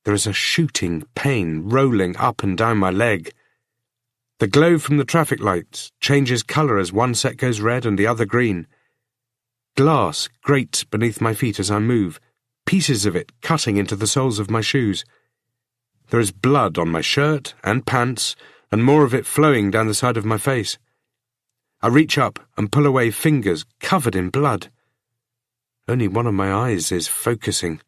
There is a shooting pain rolling up and down my leg. The glow from the traffic lights changes colour as one set goes red and the other green. Glass grates beneath my feet as I move, pieces of it cutting into the soles of my shoes. There is blood on my shirt and pants, and more of it flowing down the side of my face. I reach up and pull away fingers covered in blood. Only one of my eyes is focusing.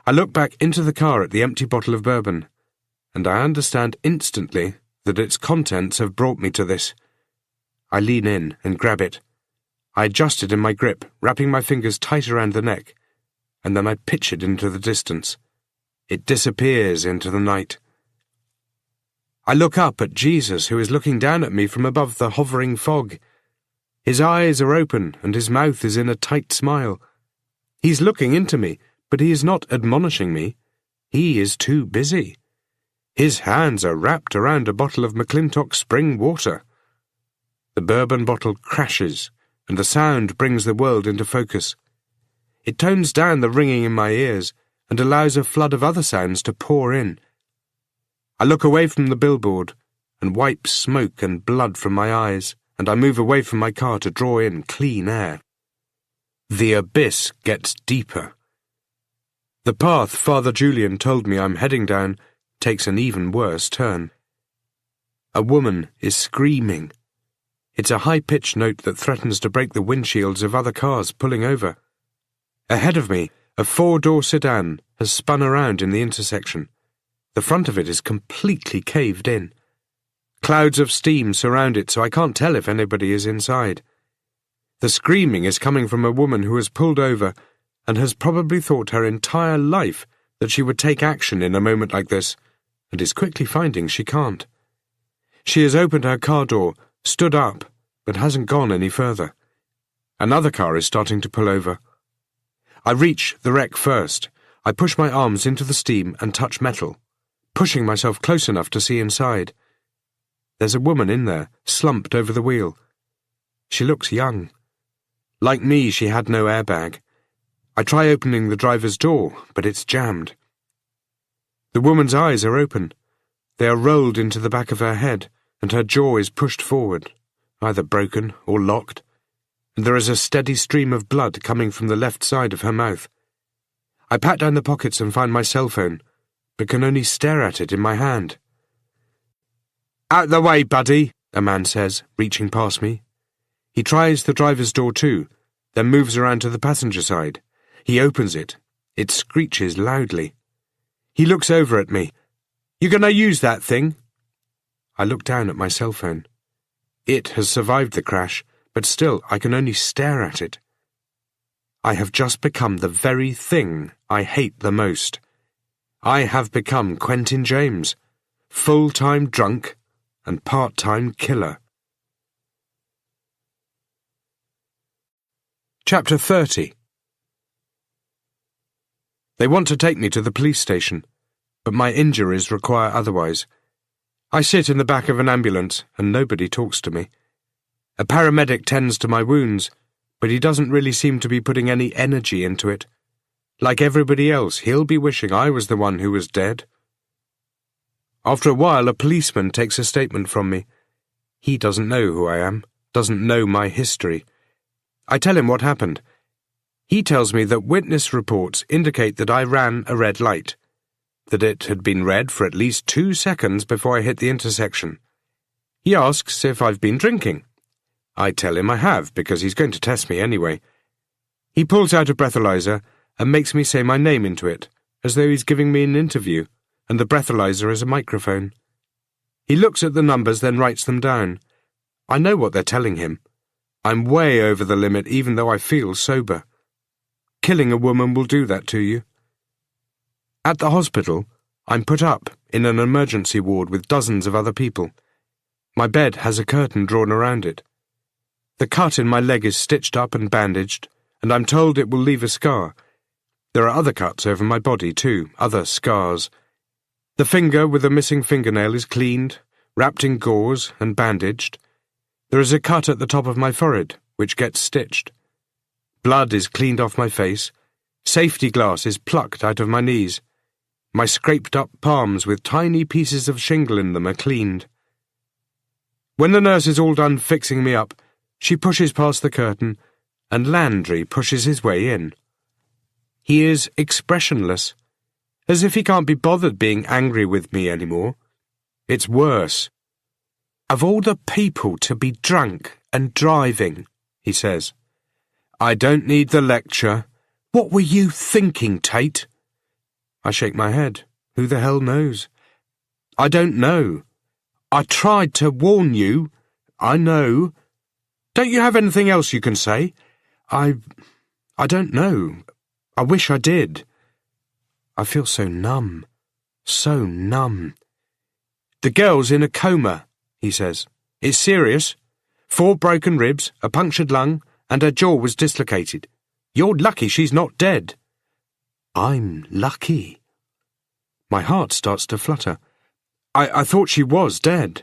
I look back into the car at the empty bottle of bourbon, and I understand instantly that its contents have brought me to this. I lean in and grab it. I adjust it in my grip, wrapping my fingers tight around the neck, and then I pitch it into the distance. It disappears into the night. I look up at Jesus, who is looking down at me from above the hovering fog. His eyes are open, and his mouth is in a tight smile. He's looking into me, but he is not admonishing me. He is too busy. His hands are wrapped around a bottle of McClintock spring water. The bourbon bottle crashes, and the sound brings the world into focus. It tones down the ringing in my ears and allows a flood of other sounds to pour in. I look away from the billboard and wipe smoke and blood from my eyes, and I move away from my car to draw in clean air. The abyss gets deeper. The path Father Julian told me I'm heading down takes an even worse turn. A woman is screaming. It's a high-pitched note that threatens to break the windshields of other cars pulling over. Ahead of me, a 4-door sedan has spun around in the intersection. The front of it is completely caved in. Clouds of steam surround it, so I can't tell if anybody is inside. The screaming is coming from a woman who has pulled over and has probably thought her entire life that she would take action in a moment like this, and is quickly finding she can't. She has opened her car door, stood up, but hasn't gone any further. Another car is starting to pull over. I reach the wreck first. I push my arms into the steam and touch metal, pushing myself close enough to see inside. There's a woman in there, slumped over the wheel. She looks young. Like me, she had no airbag. I try opening the driver's door, but it's jammed. The woman's eyes are open. They are rolled into the back of her head, and her jaw is pushed forward, either broken or locked, and there is a steady stream of blood coming from the left side of her mouth. I pat down the pockets and find my cell phone, but can only stare at it in my hand. "Out the way, buddy," a man says, reaching past me. He tries the driver's door too, then moves around to the passenger side. He opens it. It screeches loudly. He looks over at me. "You gonna use that thing?" I look down at my cell phone. It has survived the crash, but still I can only stare at it. I have just become the very thing I hate the most. I have become Quentin James, full-time drunk and part-time killer. Chapter 30. They want to take me to the police station, but my injuries require otherwise. I sit in the back of an ambulance, and nobody talks to me. A paramedic tends to my wounds, but he doesn't really seem to be putting any energy into it. Like everybody else, he'll be wishing I was the one who was dead. After a while, a policeman takes a statement from me. He doesn't know who I am, doesn't know my history. I tell him what happened. He tells me that witness reports indicate that I ran a red light, that it had been red for at least 2 seconds before I hit the intersection. He asks if I've been drinking. I tell him I have, because he's going to test me anyway. He pulls out a breathalyzer and makes me say my name into it, as though he's giving me an interview, and the breathalyzer is a microphone. He looks at the numbers, then writes them down. I know what they're telling him. I'm way over the limit, even though I feel sober. Killing a woman will do that to you. At the hospital, I'm put up in an emergency ward with dozens of other people. My bed has a curtain drawn around it. The cut in my leg is stitched up and bandaged, and I'm told it will leave a scar. There are other cuts over my body too, other scars. The finger with the missing fingernail is cleaned, wrapped in gauze and bandaged. There is a cut at the top of my forehead, which gets stitched. Blood is cleaned off my face. Safety glass is plucked out of my knees. My scraped-up palms with tiny pieces of shingle in them are cleaned. When the nurse is all done fixing me up, she pushes past the curtain, and Landry pushes his way in. He is expressionless, as if he can't be bothered being angry with me anymore. It's worse. Of all the people to be drunk and driving, he says. I don't need the lecture. What were you thinking, Tate? I shake my head. Who the hell knows? I don't know. I tried to warn you. I know. Don't you have anything else you can say? I don't know. I wish I did. I feel so numb. So numb. The girl's in a coma, he says. It's serious. 4 broken ribs, a punctured lung, and her jaw was dislocated. You're lucky she's not dead. I'm lucky. My heart starts to flutter. I thought she was dead.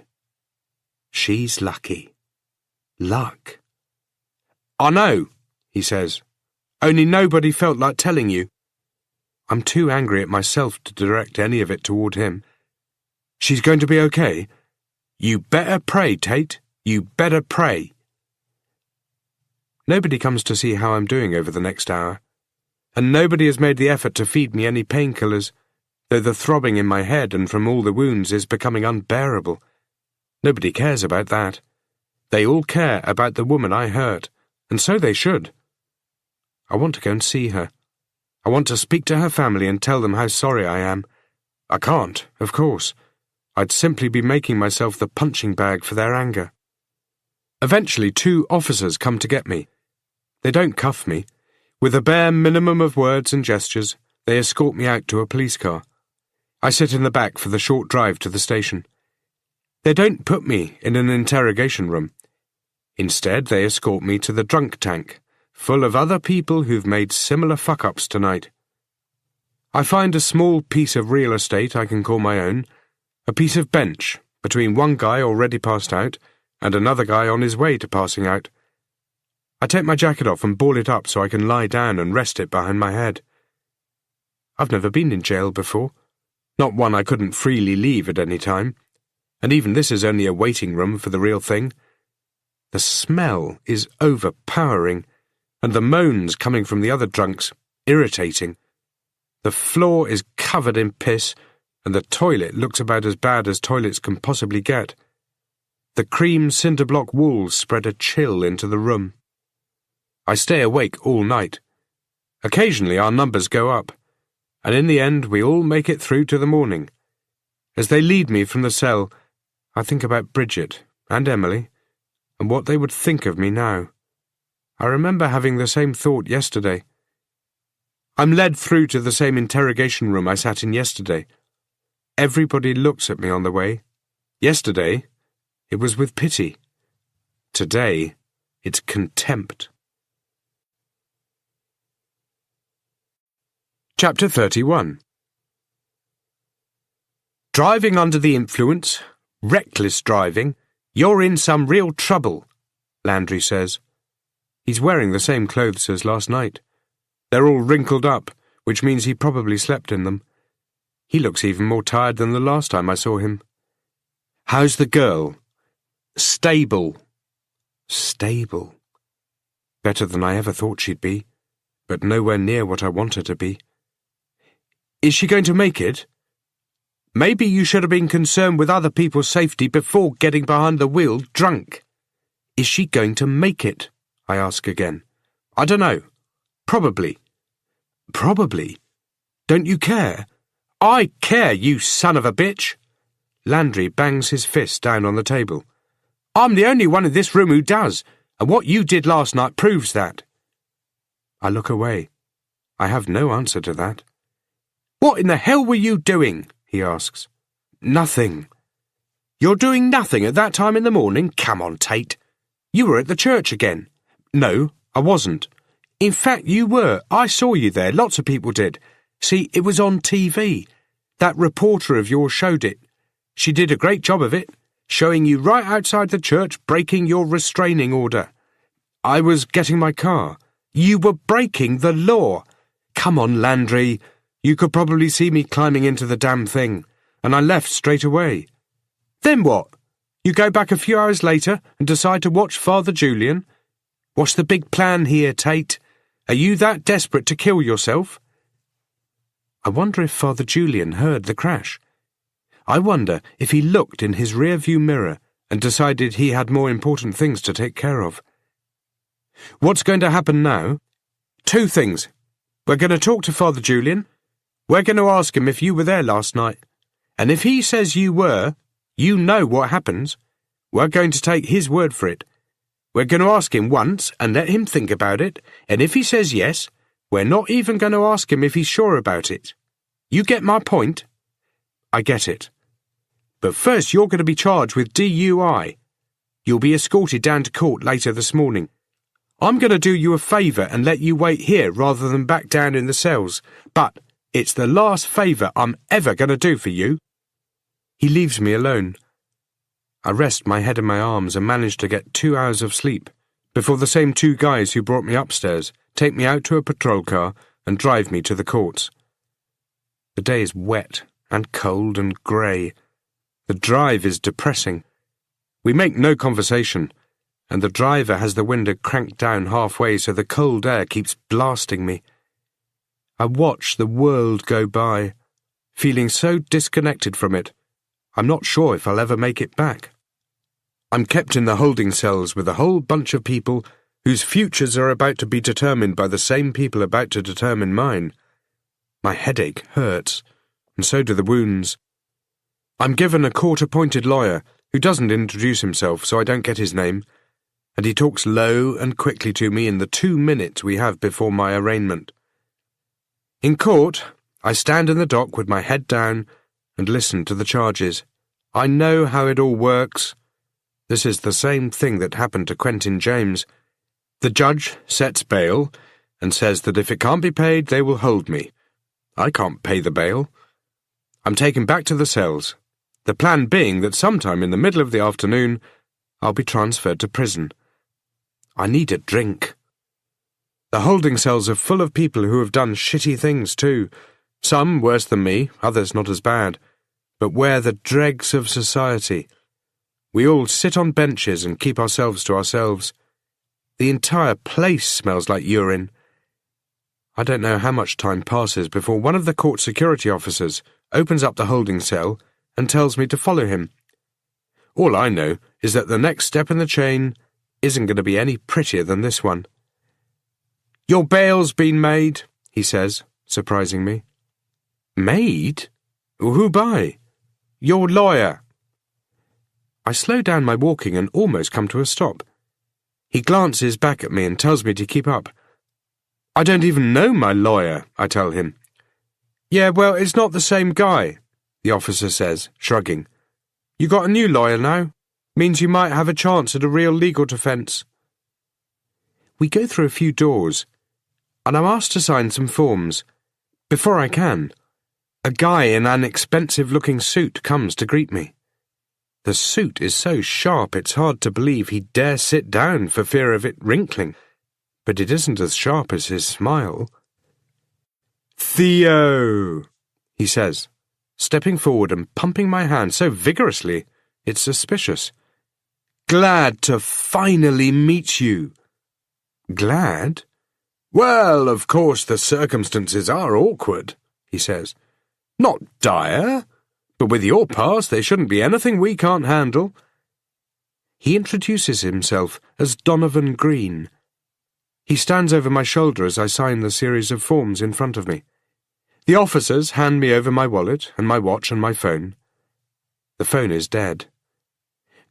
She's lucky. Luck. I know, he says. Only nobody felt like telling you. I'm too angry at myself to direct any of it toward him. She's going to be okay. You better pray, Tate. You better pray. Nobody comes to see how I'm doing over the next hour, and nobody has made the effort to feed me any painkillers, though the throbbing in my head and from all the wounds is becoming unbearable. Nobody cares about that. They all care about the woman I hurt, and so they should. I want to go and see her. I want to speak to her family and tell them how sorry I am. I can't, of course. I'd simply be making myself the punching bag for their anger. Eventually 2 officers come to get me. They don't cuff me. With a bare minimum of words and gestures, they escort me out to a police car. I sit in the back for the short drive to the station. They don't put me in an interrogation room. Instead, they escort me to the drunk tank, full of other people who've made similar fuck-ups tonight. I find a small piece of real estate I can call my own, a piece of bench between one guy already passed out and another guy on his way to passing out. I take my jacket off and ball it up so I can lie down and rest it behind my head. I've never been in jail before, not one I couldn't freely leave at any time, and even this is only a waiting room for the real thing. The smell is overpowering, and the moans coming from the other drunks irritating. The floor is covered in piss, and the toilet looks about as bad as toilets can possibly get. The cream cinder-block walls spread a chill into the room. I stay awake all night. Occasionally our numbers go up, and in the end we all make it through to the morning. As they lead me from the cell, I think about Bridget and Emily, and what they would think of me now. I remember having the same thought yesterday. I'm led through to the same interrogation room I sat in yesterday. Everybody looks at me on the way. Yesterday, it was with pity. Today, it's contempt. Chapter 31. Driving under the influence, reckless driving, you're in some real trouble, Landry says. He's wearing the same clothes as last night. They're all wrinkled up, which means he probably slept in them. He looks even more tired than the last time I saw him. How's the girl? Stable. Stable. Better than I ever thought she'd be, but nowhere near what I want her to be. Is she going to make it? Maybe you should have been concerned with other people's safety before getting behind the wheel drunk. Is she going to make it? I ask again. I don't know. Probably. Probably? Don't you care? I care, you son of a bitch. Landry bangs his fist down on the table. I'm the only one in this room who does, and what you did last night proves that. I look away. I have no answer to that. What in the hell were you doing? He asks. Nothing. You're doing nothing at that time in the morning? Come on, Tate. You were at the church again. No, I wasn't. In fact, you were. I saw you there. Lots of people did. See, it was on TV. That reporter of yours showed it. She did a great job of it, showing you right outside the church breaking your restraining order. I was getting my car. You were breaking the law. Come on, Landry. You could probably see me climbing into the damn thing, and I left straight away. Then what? You go back a few hours later and decide to watch Father Julian? What's the big plan here, Tate? Are you that desperate to kill yourself? I wonder if Father Julian heard the crash. I wonder if he looked in his rear-view mirror and decided he had more important things to take care of. What's going to happen now? 2 things. We're going to talk to Father Julian. We're going to ask him if you were there last night. And if he says you were, you know what happens. We're going to take his word for it. We're going to ask him once and let him think about it, and if he says yes, we're not even going to ask him if he's sure about it. You get my point? I get it. But first you're going to be charged with DUI. You'll be escorted down to court later this morning. I'm going to do you a favour and let you wait here rather than back down in the cells, but it's the last favour I'm ever going to do for you. He leaves me alone. I rest my head in my arms and manage to get 2 hours of sleep before the same 2 guys who brought me upstairs take me out to a patrol car and drive me to the courts. The day is wet and cold and grey. The drive is depressing. We make no conversation, and the driver has the window cranked down halfway so the cold air keeps blasting me. I watch the world go by, feeling so disconnected from it, I'm not sure if I'll ever make it back. I'm kept in the holding cells with a whole bunch of people whose futures are about to be determined by the same people about to determine mine. My headache hurts, and so do the wounds. I'm given a court-appointed lawyer who doesn't introduce himself, so I don't get his name, and he talks low and quickly to me in the 2 minutes we have before my arraignment. In court, I stand in the dock with my head down and listen to the charges. I know how it all works. This is the same thing that happened to Quentin James. The judge sets bail and says that if it can't be paid, they will hold me. I can't pay the bail. I'm taken back to the cells, the plan being that sometime in the middle of the afternoon, I'll be transferred to prison. I need a drink. The holding cells are full of people who have done shitty things too. Some worse than me, others not as bad. But we're the dregs of society. We all sit on benches and keep ourselves to ourselves. The entire place smells like urine. I don't know how much time passes before one of the court security officers opens up the holding cell and tells me to follow him. All I know is that the next step in the chain isn't going to be any prettier than this one. Your bail's been made, he says, surprising me. Made? Who by? Your lawyer. I slow down my walking and almost come to a stop. He glances back at me and tells me to keep up. I don't even know my lawyer, I tell him. Yeah, well, it's not the same guy, the officer says, shrugging. You got a new lawyer now? Means you might have a chance at a real legal defence. We go through a few doors, and I'm asked to sign some forms. Before I can, a guy in an expensive-looking suit comes to greet me. The suit is so sharp it's hard to believe he dare sit down for fear of it wrinkling, but it isn't as sharp as his smile. Theo, he says, stepping forward and pumping my hand so vigorously it's suspicious. glad to finally meet you." "Glad?" "Well, of course the circumstances are awkward," he says. "Not dire, but with your past there shouldn't be anything we can't handle." He introduces himself as Donovan Green. He stands over my shoulder as I sign the series of forms in front of me. The officers hand me over my wallet and my watch and my phone. The phone is dead.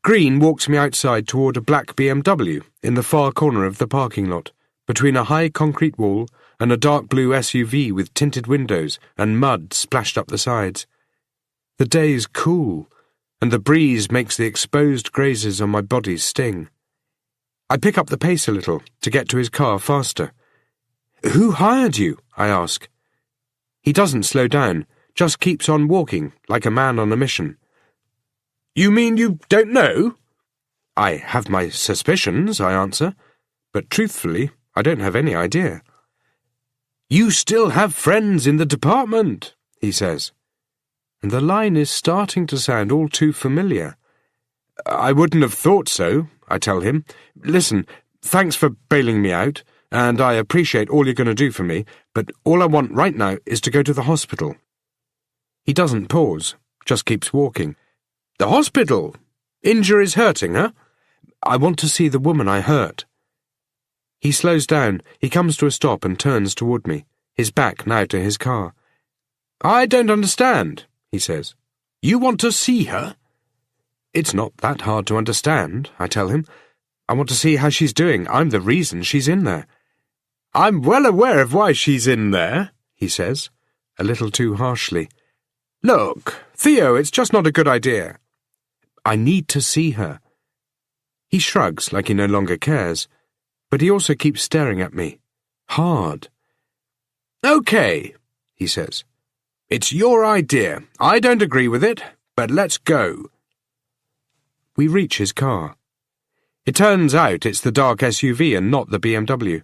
Green walks me outside toward a black BMW in the far corner of the parking lot, between a high concrete wall and a dark blue SUV with tinted windows and mud splashed up the sides. The day's cool, and the breeze makes the exposed grazes on my body sting. I pick up the pace a little to get to his car faster. "Who hired you?" I ask. He doesn't slow down, just keeps on walking like a man on a mission. "You mean you don't know?" "I have my suspicions," I answer, but truthfully, I don't have any idea. "You still have friends in the department," he says, and the line is starting to sound all too familiar. "I wouldn't have thought so," I tell him. "Listen, thanks for bailing me out, and I appreciate all you're going to do for me, but all I want right now is to go to the hospital." He doesn't pause, just keeps walking. "The hospital? Injuries hurting, huh?" "I want to see the woman I hurt." He slows down, he comes to a stop and turns toward me, his back now to his car. "I don't understand," he says. "You want to see her?" "It's not that hard to understand," I tell him. "I want to see how she's doing. I'm the reason she's in there." "I'm well aware of why she's in there," he says, a little too harshly. "Look, Theo, it's just not a good idea." "I need to see her." He shrugs like he no longer cares, but he also keeps staring at me. Hard. "Okay," he says. "It's your idea. I don't agree with it, but let's go." We reach his car. It turns out it's the dark SUV and not the BMW.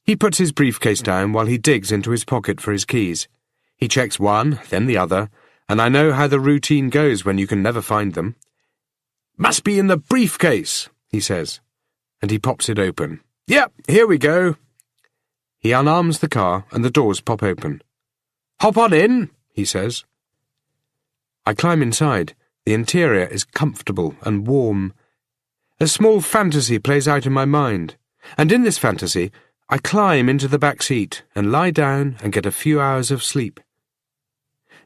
He puts his briefcase down while he digs into his pocket for his keys. He checks one, then the other, and I know how the routine goes when you can never find them. "Must be in the briefcase," he says, and he pops it open. "Yep, here we go." He unarms the car and the doors pop open. "Hop on in," he says. I climb inside. The interior is comfortable and warm. A small fantasy plays out in my mind, and in this fantasy, I climb into the back seat and lie down and get a few hours of sleep.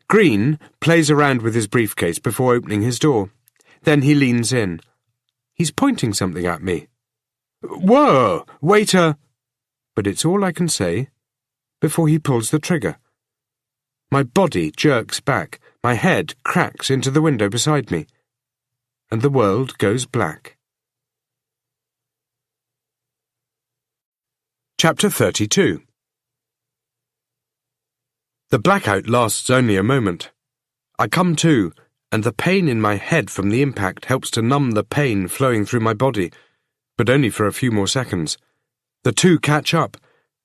Green plays around with his briefcase before opening his door. Then he leans in. He's pointing something at me. "Whoa, waiter!" But it's all I can say before he pulls the trigger. My body jerks back, my head cracks into the window beside me, and the world goes black. Chapter 32. The blackout lasts only a moment. I come to, and the pain in my head from the impact helps to numb the pain flowing through my body, but only for a few more seconds. The two catch up,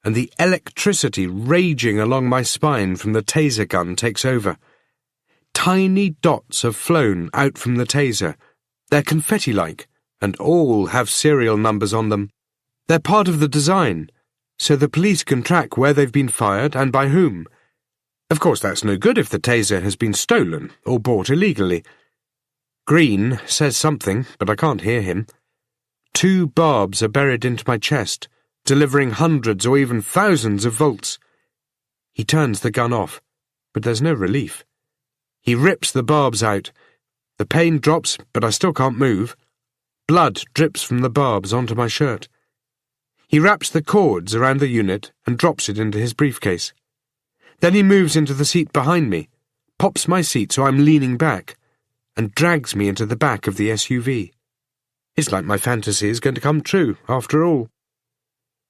and the electricity raging along my spine from the taser gun takes over. Tiny dots have flown out from the taser. They're confetti-like, and all have serial numbers on them. They're part of the design, so the police can track where they've been fired and by whom. Of course, that's no good if the taser has been stolen or bought illegally. Green says something, but I can't hear him. 2 barbs are buried into my chest, delivering hundreds or even thousands of volts. He turns the gun off, but there's no relief. He rips the barbs out. The pain drops, but I still can't move. Blood drips from the barbs onto my shirt. He wraps the cords around the unit and drops it into his briefcase. Then he moves into the seat behind me, pops my seat so I'm leaning back, and drags me into the back of the SUV. It's like my fantasy is going to come true, after all.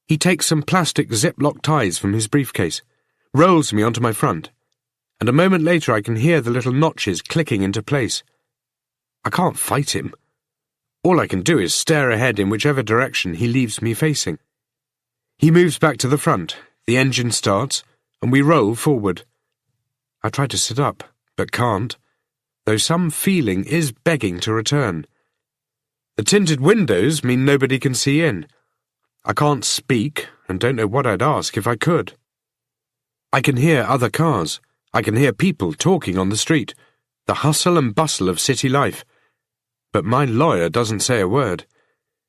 He takes some plastic Ziploc ties from his briefcase, rolls me onto my front, and a moment later I can hear the little notches clicking into place. I can't fight him. All I can do is stare ahead in whichever direction he leaves me facing. He moves back to the front, the engine starts, and we roll forward. I try to sit up, but can't, though some feeling is begging to return. The tinted windows mean nobody can see in. I can't speak and don't know what I'd ask if I could. I can hear other cars. I can hear people talking on the street, the hustle and bustle of city life. But my lawyer doesn't say a word.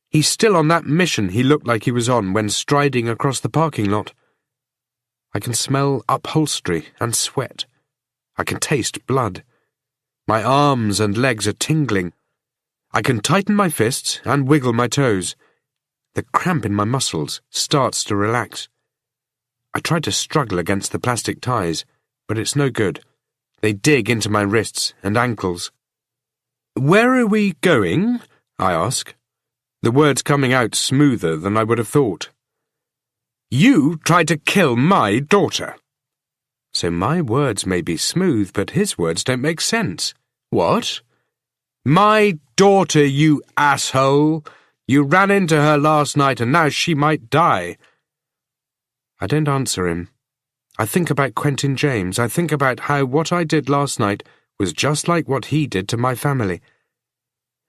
He's still on that mission he looked like he was on when striding across the parking lot. I can smell upholstery and sweat. I can taste blood. My arms and legs are tingling. I can tighten my fists and wiggle my toes. The cramp in my muscles starts to relax. I try to struggle against the plastic ties, but it's no good. They dig into my wrists and ankles. "Where are we going?" I ask, the words coming out smoother than I would have thought. "You tried to kill my daughter." So my words may be smooth, but his words don't make sense. "What?" "My daughter, you asshole! You ran into her last night and now she might die." I don't answer him. I think about Quentin James. I think about how what I did last night was just like what he did to my family.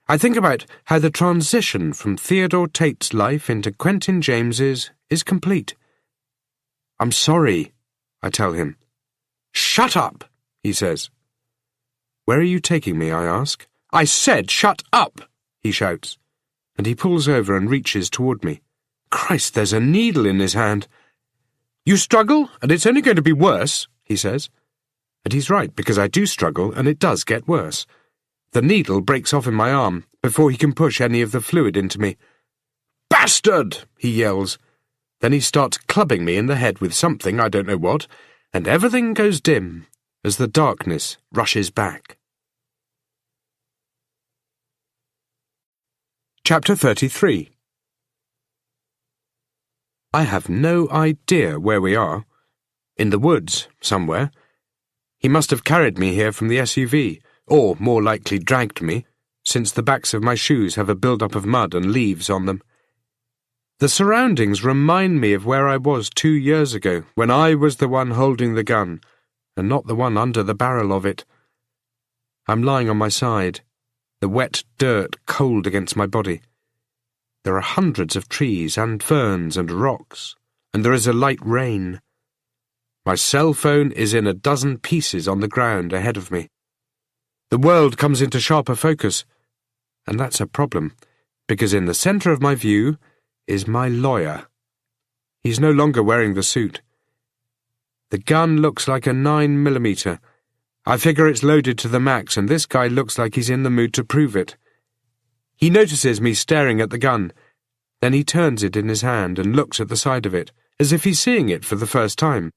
I think about how the transition from Theodore Tate's life into Quentin James's is complete. "I'm sorry," I tell him. "Shut up," he says. "Where are you taking me?" I ask. "I said shut up," he shouts, and he pulls over and reaches toward me. Christ, there's a needle in his hand. "You struggle, and it's only going to be worse," he says. And he's right, because I do struggle, and it does get worse. The needle breaks off in my arm before he can push any of the fluid into me. "Bastard!" he yells. Then he starts clubbing me in the head with something, I don't know what, and everything goes dim as the darkness rushes back. Chapter 33. I have no idea where we are. In the woods, somewhere. He must have carried me here from the SUV, or more likely dragged me, since the backs of my shoes have a build-up of mud and leaves on them. The surroundings remind me of where I was 2 years ago, when I was the one holding the gun, and not the one under the barrel of it. I'm lying on my side, the wet dirt cold against my body. There are hundreds of trees and ferns and rocks, and there is a light rain. My cell phone is in a dozen pieces on the ground ahead of me. The world comes into sharper focus, and that's a problem, because in the centre of my view is my lawyer. He's no longer wearing the suit. The gun looks like a 9mm. I figure it's loaded to the max, and this guy looks like he's in the mood to prove it. He notices me staring at the gun. Then he turns it in his hand and looks at the side of it, as if he's seeing it for the first time.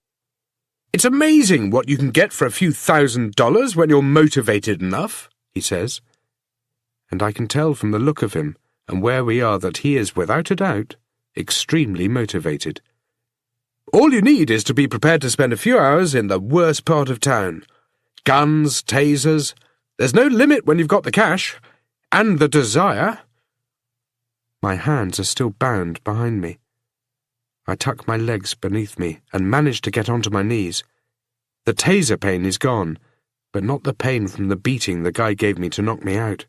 "It's amazing what you can get for a few $1,000 when you're motivated enough," he says. And I can tell from the look of him and where we are that he is, without a doubt, extremely motivated. "All you need is to be prepared to spend a few hours in the worst part of town. Guns, tasers. There's no limit when you've got the cash. And the desire." My hands are still bound behind me. I tuck my legs beneath me and manage to get onto my knees. The taser pain is gone, but not the pain from the beating the guy gave me to knock me out.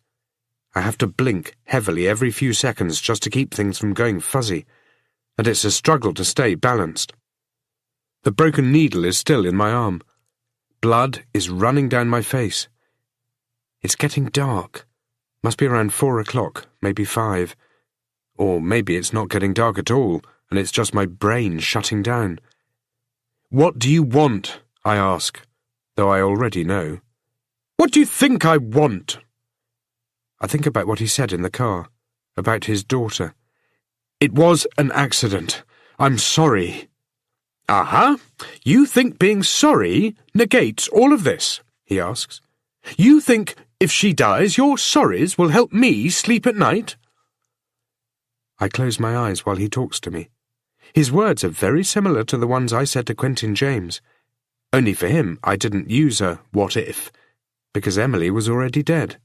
I have to blink heavily every few seconds just to keep things from going fuzzy, and it's a struggle to stay balanced. The broken needle is still in my arm. Blood is running down my face. It's getting dark. Must be around 4 o'clock, maybe 5. Or maybe it's not getting dark at all, and it's just my brain shutting down. "What do you want?" I ask, though I already know. "What do you think I want?" I think about what he said in the car, about his daughter. "It was an accident. I'm sorry." You think being sorry negates all of this?" he asks. "You think if she dies, your sorries will help me sleep at night?" I close my eyes while he talks to me. His words are very similar to the ones I said to Quentin James. Only for him, I didn't use a "what if," because Emily was already dead.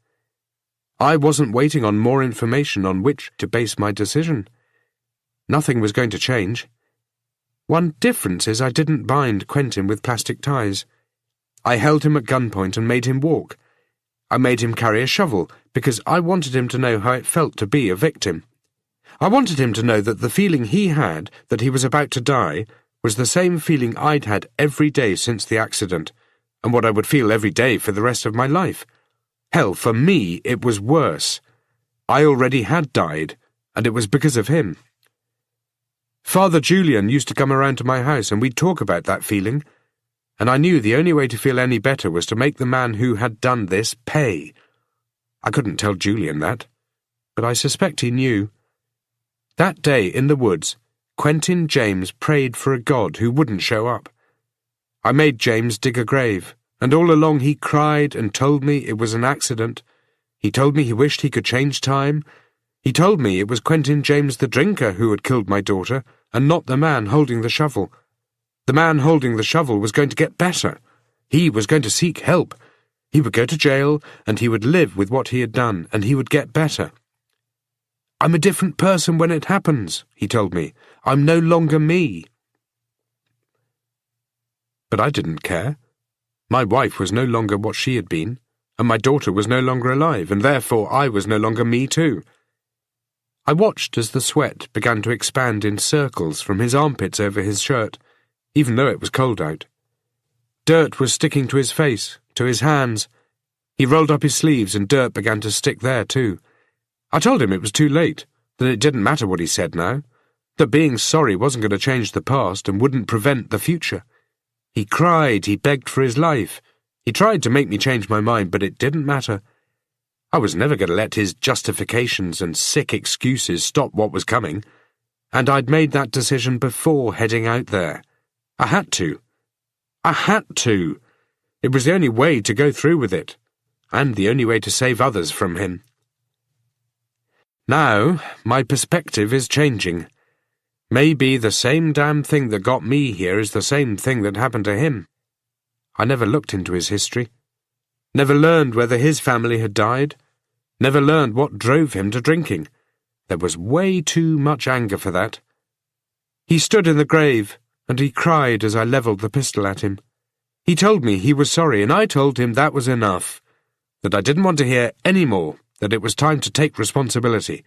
I wasn't waiting on more information on which to base my decision. Nothing was going to change. One difference is I didn't bind Quentin with plastic ties. I held him at gunpoint and made him walk. I made him carry a shovel because I wanted him to know how it felt to be a victim. I wanted him to know that the feeling he had that he was about to die was the same feeling I'd had every day since the accident, and what I would feel every day for the rest of my life. Hell, for me, it was worse. I already had died, and it was because of him. Father Julian used to come around to my house and we'd talk about that feeling, and I knew the only way to feel any better was to make the man who had done this pay. I couldn't tell Julian that, but I suspect he knew. That day in the woods, Quentin James prayed for a God who wouldn't show up. I made James dig a grave, and all along he cried and told me it was an accident. He told me he wished he could change time. He told me it was Quentin James the drinker who had killed my daughter, and not the man holding the shovel. The man holding the shovel was going to get better. He was going to seek help. He would go to jail, and he would live with what he had done, and he would get better. I'm a different person when it happens, he told me. I'm no longer me. But I didn't care. My wife was no longer what she had been, and my daughter was no longer alive, and therefore I was no longer me too. I watched as the sweat began to expand in circles from his armpits over his shirt, even though it was cold out. Dirt was sticking to his face, to his hands. He rolled up his sleeves and dirt began to stick there too. I told him it was too late, that it didn't matter what he said now, that being sorry wasn't going to change the past and wouldn't prevent the future. He cried, he begged for his life. He tried to make me change my mind, but it didn't matter. I was never going to let his justifications and sick excuses stop what was coming, and I'd made that decision before heading out there. I had to. It was the only way to go through with it, and the only way to save others from him. Now, my perspective is changing. Maybe the same damn thing that got me here is the same thing that happened to him. I never looked into his history. Never learned whether his family had died. Never learned what drove him to drinking. There was way too much anger for that. He stood in the grave, and he cried as I levelled the pistol at him. He told me he was sorry, and I told him that was enough, that I didn't want to hear any more, that it was time to take responsibility.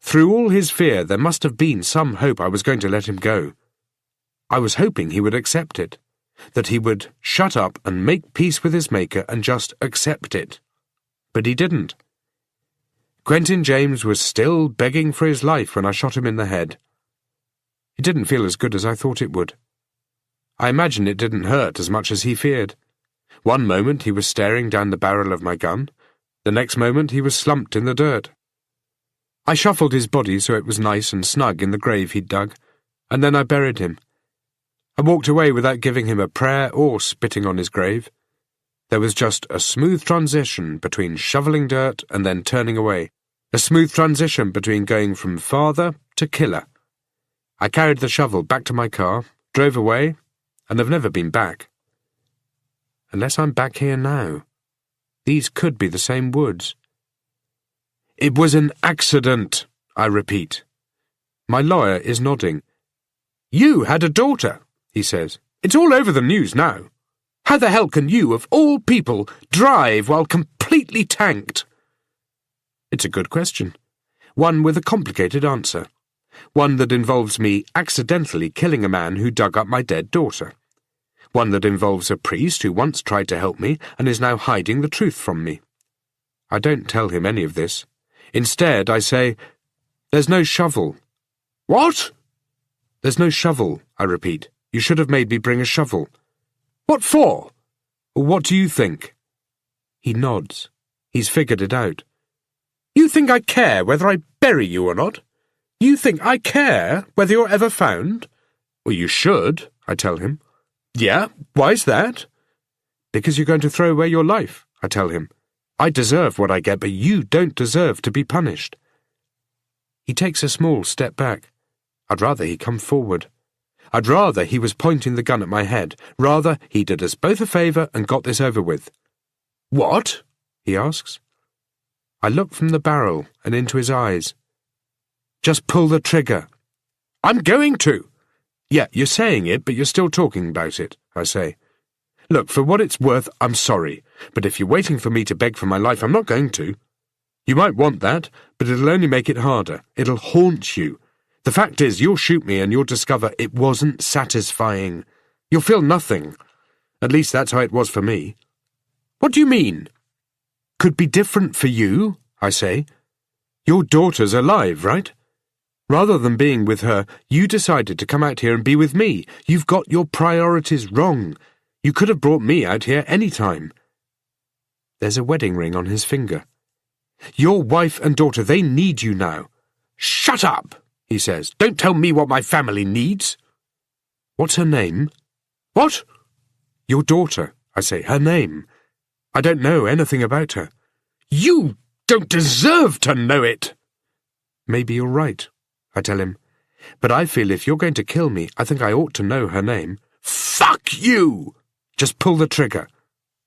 Through all his fear, there must have been some hope I was going to let him go. I was hoping he would accept it, that he would shut up and make peace with his maker and just accept it. But he didn't. Quentin James was still begging for his life when I shot him in the head. It didn't feel as good as I thought it would. I imagine it didn't hurt as much as he feared. One moment he was staring down the barrel of my gun. The next moment he was slumped in the dirt. I shuffled his body so it was nice and snug in the grave he'd dug, and then I buried him. I walked away without giving him a prayer or spitting on his grave. There was just a smooth transition between shoveling dirt and then turning away, a smooth transition between going from father to killer. I carried the shovel back to my car, drove away, and have never been back. Unless I'm back here now. These could be the same woods. It was an accident, I repeat. My lawyer is nodding. You had a daughter, he says. It's all over the news now. How the hell can you, of all people, drive while completely tanked? It's a good question. One with a complicated answer. One that involves me accidentally killing a man who dug up my dead daughter. One that involves a priest who once tried to help me and is now hiding the truth from me. I don't tell him any of this. Instead, I say, "There's no shovel." What? There's no shovel, I repeat. You should have made me bring a shovel. What for? What do you think? He nods. He's figured it out. You think I care whether I bury you or not? You think I care whether you're ever found? Well, you should, I tell him. Yeah, why's that? Because you're going to throw away your life, I tell him. I deserve what I get, but you don't deserve to be punished. He takes a small step back. I'd rather he come forward. I'd rather he was pointing the gun at my head. Rather he did us both a favour and got this over with. What? He asks. I look from the barrel and into his eyes. Just pull the trigger. I'm going to. Yeah, you're saying it, but you're still talking about it, I say. Look, for what it's worth, I'm sorry, but if you're waiting for me to beg for my life, I'm not going to. You might want that, but it'll only make it harder. It'll haunt you. The fact is, you'll shoot me and you'll discover it wasn't satisfying. You'll feel nothing. At least that's how it was for me. What do you mean? Could be different for you, I say. Your daughter's alive, right? Rather than being with her, you decided to come out here and be with me. You've got your priorities wrong. You could have brought me out here any time. There's a wedding ring on his finger. Your wife and daughter, they need you now. Shut up, he says. Don't tell me what my family needs. What's her name? What? Your daughter, I say, her name. I don't know anything about her. You don't deserve to know it. Maybe you're right, I tell him. But I feel if you're going to kill me, I think I ought to know her name. Fuck you! Just pull the trigger.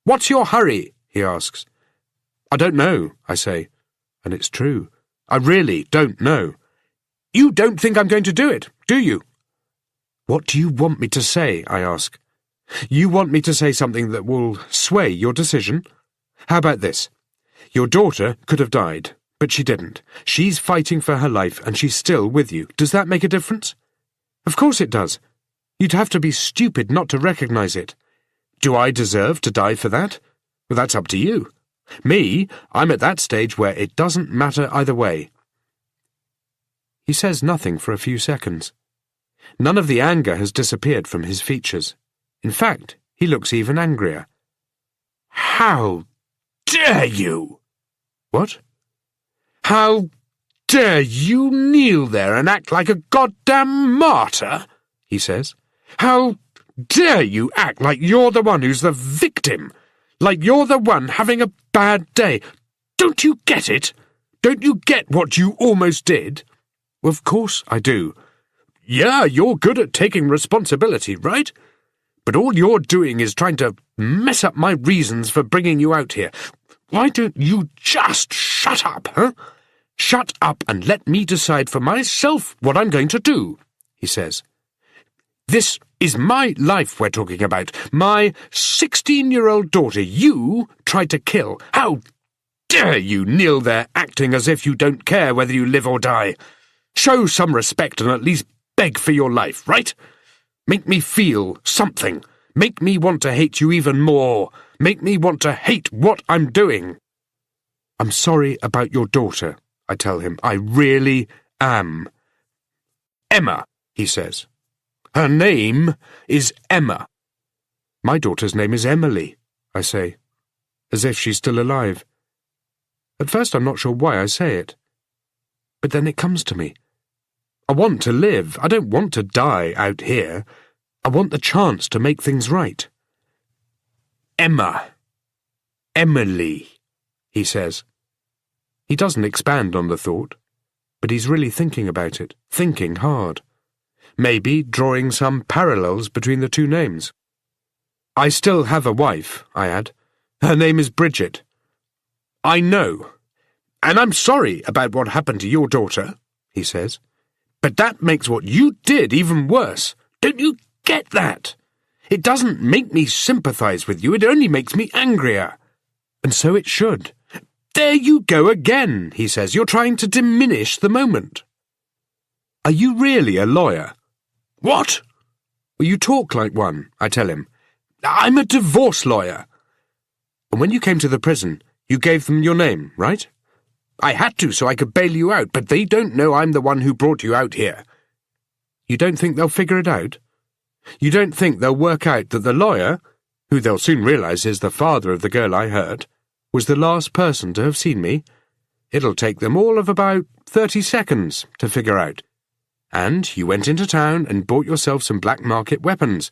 What's your hurry? He asks. I don't know, I say. And it's true. I really don't know. You don't think I'm going to do it, do you? What do you want me to say? I ask. You want me to say something that will sway your decision? How about this? Your daughter could have died, but she didn't. She's fighting for her life and she's still with you. Does that make a difference? Of course it does. You'd have to be stupid not to recognize it. Do I deserve to die for that? Well, that's up to you. Me, I'm at that stage where it doesn't matter either way. He says nothing for a few seconds. None of the anger has disappeared from his features. In fact, he looks even angrier. How dare you? What? How dare you kneel there and act like a goddamn martyr? He says. How dare you act like you're the one who's the victim? Like you're the one having a bad day. Don't you get it? Don't you get what you almost did? Of course I do. Yeah, you're good at taking responsibility, right? But all you're doing is trying to mess up my reasons for bringing you out here. Why don't you just shut up, huh? Shut up and let me decide for myself what I'm going to do, he says. This is my life we're talking about. My 16-year-old daughter you tried to kill. How dare you kneel there acting as if you don't care whether you live or die? Show some respect and at least beg for your life, right? Make me feel something. Make me want to hate you even more. Make me want to hate what I'm doing. I'm sorry about your daughter, I tell him. I really am. Emma, he says. Her name is Emma. My daughter's name is Emily, I say, as if she's still alive. At first I'm not sure why I say it. But then it comes to me. I want to live. I don't want to die out here. I want the chance to make things right. Emma. Emily, he says. He doesn't expand on the thought, but he's really thinking about it, thinking hard. Maybe drawing some parallels between the two names. I still have a wife, I add. Her name is Bridget. I know. And I'm sorry about what happened to your daughter, he says. But that makes what you did even worse. Don't you get that? It doesn't make me sympathize with you, it only makes me angrier. And so it should. There you go again, he says. You're trying to diminish the moment. Are you really a lawyer? What? Well, you talk like one, I tell him. I'm a divorce lawyer. And when you came to the prison, you gave them your name, right? I had to so I could bail you out, but they don't know I'm the one who brought you out here. You don't think they'll figure it out? You don't think they'll work out that the lawyer, who they'll soon realize is the father of the girl I hurt, was the last person to have seen me? It'll take them all of about 30 seconds to figure out. And you went into town and bought yourself some black market weapons.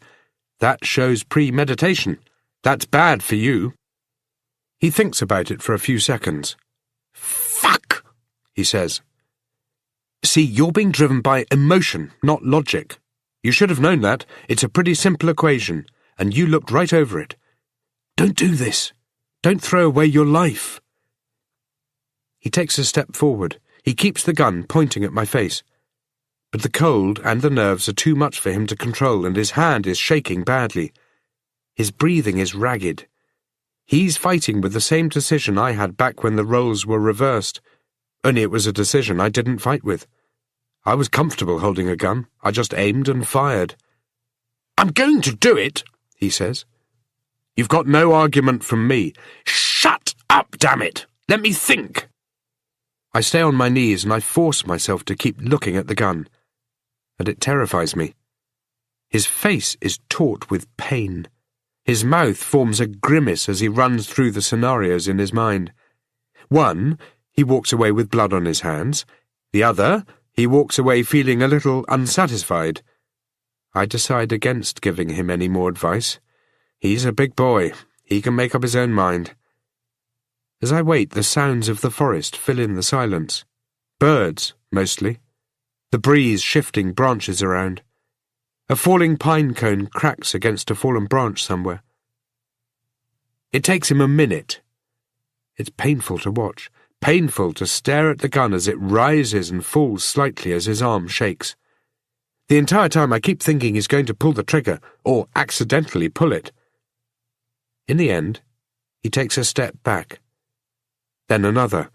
That shows premeditation. That's bad for you. He thinks about it for a few seconds. Fuck, he says. See, you're being driven by emotion, not logic. You should have known that. It's a pretty simple equation, and you looked right over it. Don't do this. Don't throw away your life. He takes a step forward. He keeps the gun pointing at my face. But the cold and the nerves are too much for him to control, and his hand is shaking badly. His breathing is ragged. He's fighting with the same decision I had back when the roles were reversed, only it was a decision I didn't fight with. I was comfortable holding a gun. I just aimed and fired. "I'm going to do it," he says. "You've got no argument from me." "Shut up, damn it! Let me think." I stay on my knees and I force myself to keep looking at the gun. And it terrifies me. His face is taut with pain. His mouth forms a grimace as he runs through the scenarios in his mind. One, he walks away with blood on his hands. The other, he walks away feeling a little unsatisfied. I decide against giving him any more advice. He's a big boy. He can make up his own mind. As I wait, the sounds of the forest fill in the silence. Birds, mostly. The breeze shifting branches around. A falling pine cone cracks against a fallen branch somewhere. It takes him a minute. It's painful to watch, painful to stare at the gun as it rises and falls slightly as his arm shakes. The entire time I keep thinking he's going to pull the trigger, or accidentally pull it. In the end, he takes a step back. Then another,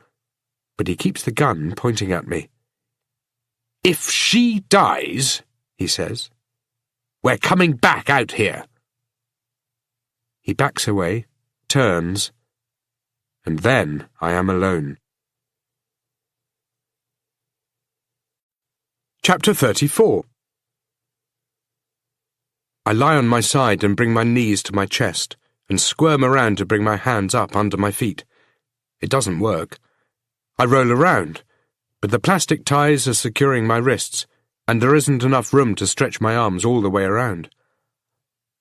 but he keeps the gun pointing at me. "If she dies," he says, "we're coming back out here." He backs away, turns, and then I am alone. Chapter 34. I lie on my side and bring my knees to my chest, and squirm around to bring my hands up under my feet. It doesn't work. I roll around, but the plastic ties are securing my wrists, and there isn't enough room to stretch my arms all the way around.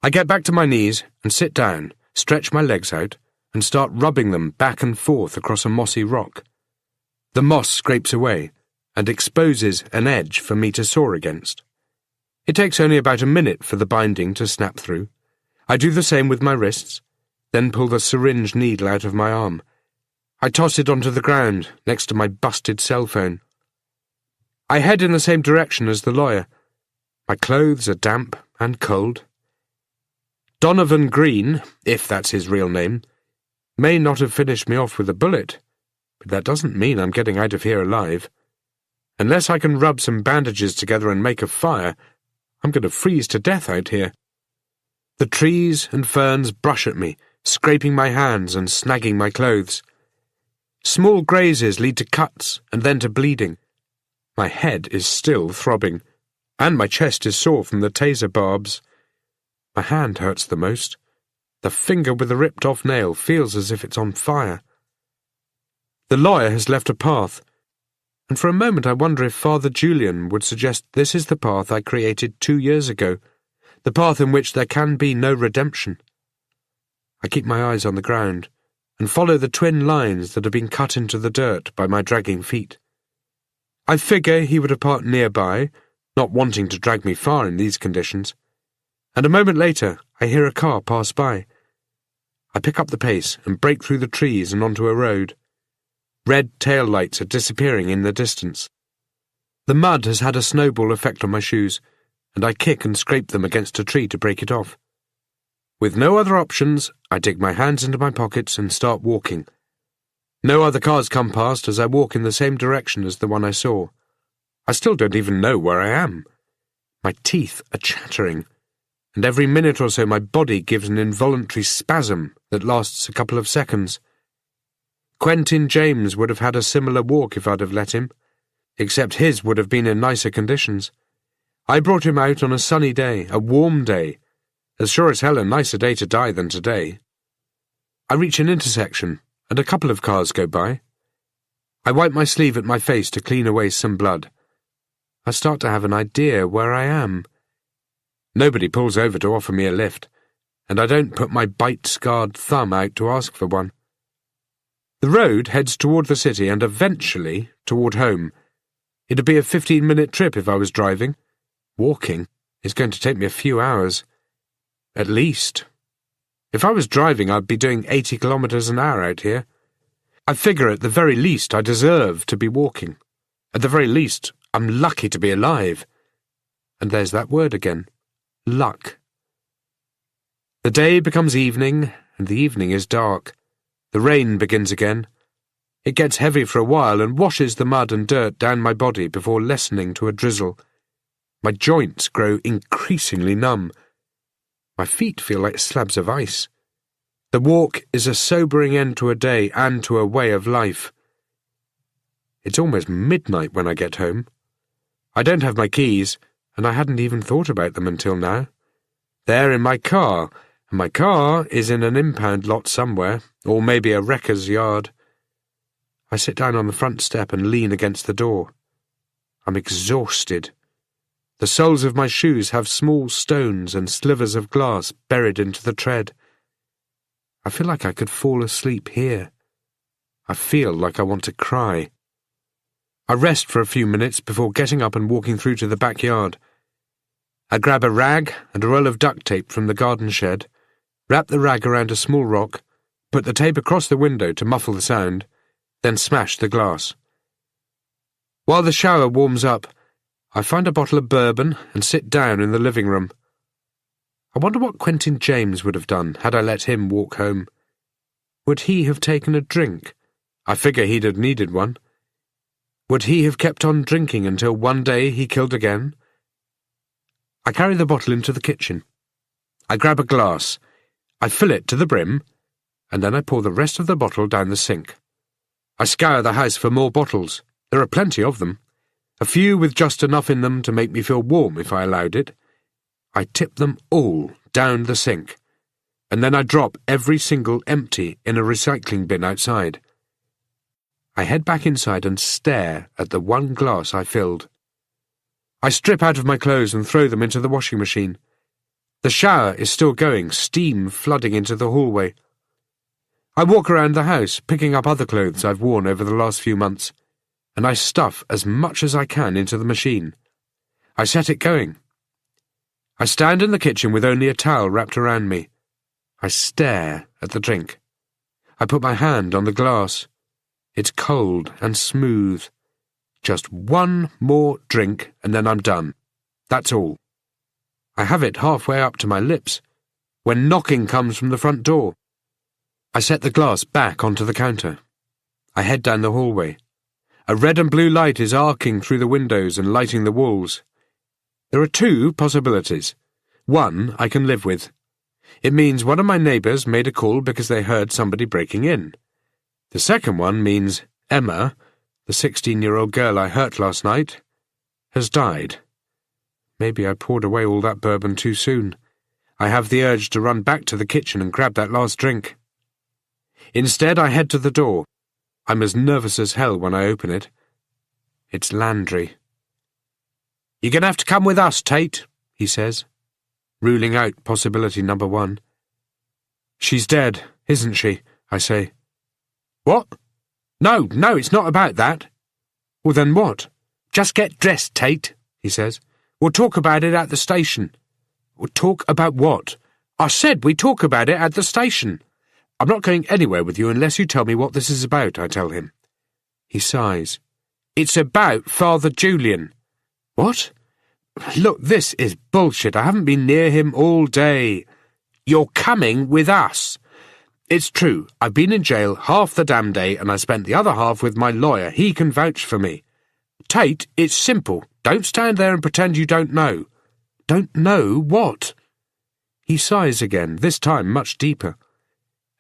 I get back to my knees and sit down, stretch my legs out, and start rubbing them back and forth across a mossy rock. The moss scrapes away and exposes an edge for me to saw against. It takes only about a minute for the binding to snap through. I do the same with my wrists, then pull the syringe needle out of my arm. I toss it onto the ground next to my busted cell phone. I head in the same direction as the lawyer. My clothes are damp and cold. Donovan Green, if that's his real name, may not have finished me off with a bullet, but that doesn't mean I'm getting out of here alive. Unless I can rub some bandages together and make a fire, I'm going to freeze to death out here. The trees and ferns brush at me, scraping my hands and snagging my clothes. Small grazes lead to cuts and then to bleeding. My head is still throbbing, and my chest is sore from the taser barbs. My hand hurts the most. The finger with the ripped-off nail feels as if it's on fire. The lawyer has left a path, and for a moment I wonder if Father Julian would suggest this is the path I created 2 years ago, the path in which there can be no redemption. I keep my eyes on the ground, and follow the twin lines that have been cut into the dirt by my dragging feet. I figure he would have parked nearby, not wanting to drag me far in these conditions, and a moment later I hear a car pass by. I pick up the pace and break through the trees and onto a road. Red tail lights are disappearing in the distance. The mud has had a snowball effect on my shoes, and I kick and scrape them against a tree to break it off. With no other options, I dig my hands into my pockets and start walking. No other cars come past as I walk in the same direction as the one I saw. I still don't even know where I am. My teeth are chattering, and every minute or so my body gives an involuntary spasm that lasts a couple of seconds. Quentin James would have had a similar walk if I'd have let him, except his would have been in nicer conditions. I brought him out on a sunny day, a warm day, as sure as hell a nicer day to die than today. I reach an intersection, and a couple of cars go by. I wipe my sleeve at my face to clean away some blood. I start to have an idea where I am. Nobody pulls over to offer me a lift, and I don't put my bite-scarred thumb out to ask for one. The road heads toward the city and eventually toward home. It'd be a 15-minute trip if I was driving. Walking is going to take me a few hours. At least. If I was driving, I'd be doing 80 kilometers an hour out here. I figure at the very least I deserve to be walking. At the very least, I'm lucky to be alive. And there's that word again. Luck. The day becomes evening, and the evening is dark. The rain begins again. It gets heavy for a while and washes the mud and dirt down my body before lessening to a drizzle. My joints grow increasingly numb. My feet feel like slabs of ice. The walk is a sobering end to a day and to a way of life. It's almost midnight when I get home. I don't have my keys, and I hadn't even thought about them until now. They're in my car, and my car is in an impound lot somewhere, or maybe a wrecker's yard. I sit down on the front step and lean against the door. I'm exhausted. The soles of my shoes have small stones and slivers of glass buried into the tread. I feel like I could fall asleep here. I feel like I want to cry. I rest for a few minutes before getting up and walking through to the backyard. I grab a rag and a roll of duct tape from the garden shed, wrap the rag around a small rock, put the tape across the window to muffle the sound, then smash the glass. While the shower warms up, I find a bottle of bourbon and sit down in the living room. I wonder what Quentin James would have done had I let him walk home. Would he have taken a drink? I figure he'd have needed one. Would he have kept on drinking until one day he killed again? I carry the bottle into the kitchen. I grab a glass. I fill it to the brim, and then I pour the rest of the bottle down the sink. I scour the house for more bottles. There are plenty of them. A few with just enough in them to make me feel warm if I allowed it. I tip them all down the sink, and then I drop every single empty in a recycling bin outside. I head back inside and stare at the one glass I filled. I strip out of my clothes and throw them into the washing machine. The shower is still going, steam flooding into the hallway. I walk around the house, picking up other clothes I've worn over the last few months, and I stuff as much as I can into the machine. I set it going. I stand in the kitchen with only a towel wrapped around me. I stare at the drink. I put my hand on the glass. It's cold and smooth. Just one more drink and then I'm done. That's all. I have it halfway up to my lips when knocking comes from the front door. I set the glass back onto the counter. I head down the hallway. A red and blue light is arcing through the windows and lighting the walls. There are two possibilities. One I can live with. It means one of my neighbours made a call because they heard somebody breaking in. The second one means Emma, the 16-year-old girl I hurt last night, has died. Maybe I poured away all that bourbon too soon. I have the urge to run back to the kitchen and grab that last drink. Instead, I head to the door. I'm as nervous as hell when I open it. It's Landry. "You're going to have to come with us, Tate," he says, ruling out possibility number one. "She's dead, isn't she?" I say. "What? No, it's not about that." "Well, then what?" "Just get dressed, Tate," he says. "We'll talk about it at the station." "We'll talk about what?" "I said we talk about it at the station." "I'm not going anywhere with you unless you tell me what this is about," I tell him. He sighs. "It's about Father Julian." "What?" "Look, this is bullshit. I haven't been near him all day." "You're coming with us." "It's true. I've been in jail half the damn day and I spent the other half with my lawyer. He can vouch for me." "Tate, it's simple. Don't stand there and pretend you don't know." "Don't know what?" He sighs again, this time much deeper.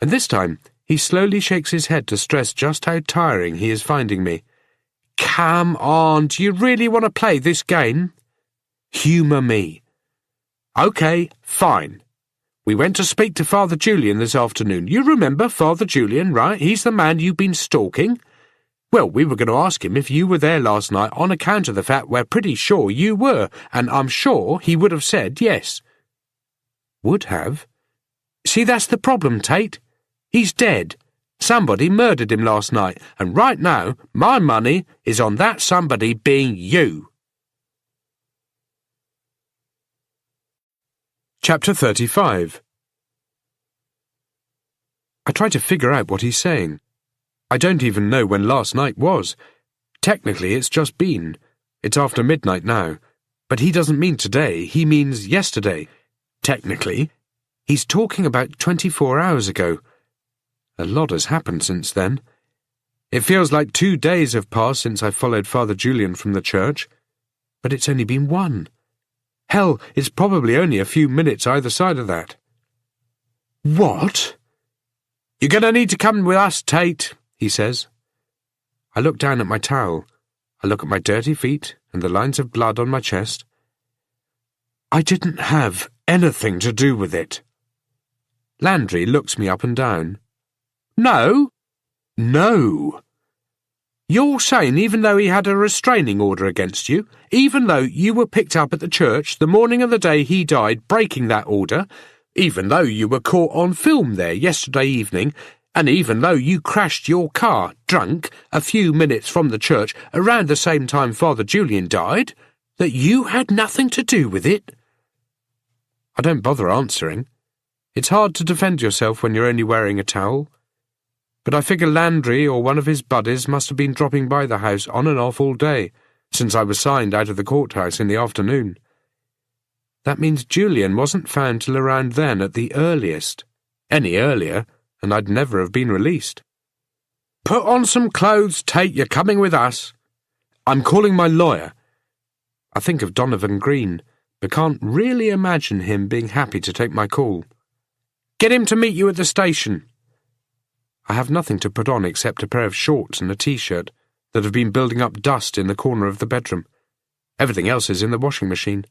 And this time he slowly shakes his head to stress just how tiring he is finding me. "Come on, do you really want to play this game?" "Humour me." "OK, fine. We went to speak to Father Julian this afternoon. You remember Father Julian, right? He's the man you've been stalking. Well, we were going to ask him if you were there last night on account of the fact we're pretty sure you were, and I'm sure he would have said yes." "Would have?" "See, that's the problem, Tate. He's dead. Somebody murdered him last night, and right now, my money is on that somebody being you." Chapter 35. I try to figure out what he's saying. I don't even know when last night was. Technically, it's just been. It's after midnight now. But he doesn't mean today, he means yesterday. Technically. He's talking about 24 hours ago. A lot has happened since then. It feels like 2 days have passed since I followed Father Julian from the church, but it's only been 1. Hell, it's probably only a few minutes either side of that. What? You're going to need to come with us, Tate, he says. I look down at my towel. I look at my dirty feet and the lines of blood on my chest. I didn't have anything to do with it. Landry looks me up and down. No? No. You're saying even though he had a restraining order against you, even though you were picked up at the church the morning of the day he died breaking that order, even though you were caught on film there yesterday evening, and even though you crashed your car, drunk, a few minutes from the church around the same time Father Julian died, that you had nothing to do with it? I don't bother answering. It's hard to defend yourself when you're only wearing a towel. But I figure Landry or one of his buddies must have been dropping by the house on and off all day, since I was signed out of the courthouse in the afternoon. That means Julian wasn't found till around then at the earliest. Any earlier, and I'd never have been released. Put on some clothes, Tate, you're coming with us. I'm calling my lawyer. I think of Donovan Green, but can't really imagine him being happy to take my call. Get him to meet you at the station. I have nothing to put on except a pair of shorts and a t-shirt that have been building up dust in the corner of the bedroom. Everything else is in the washing machine.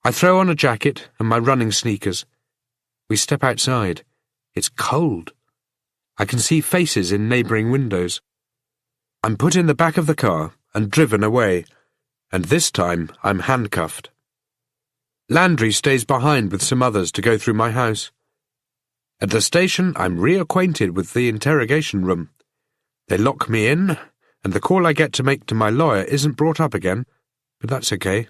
I throw on a jacket and my running sneakers. We step outside. It's cold. I can see faces in neighbouring windows. I'm put in the back of the car and driven away, and this time I'm handcuffed. Landry stays behind with some others to go through my house. At the station, I'm reacquainted with the interrogation room. They lock me in, and the call I get to make to my lawyer isn't brought up again, but that's okay.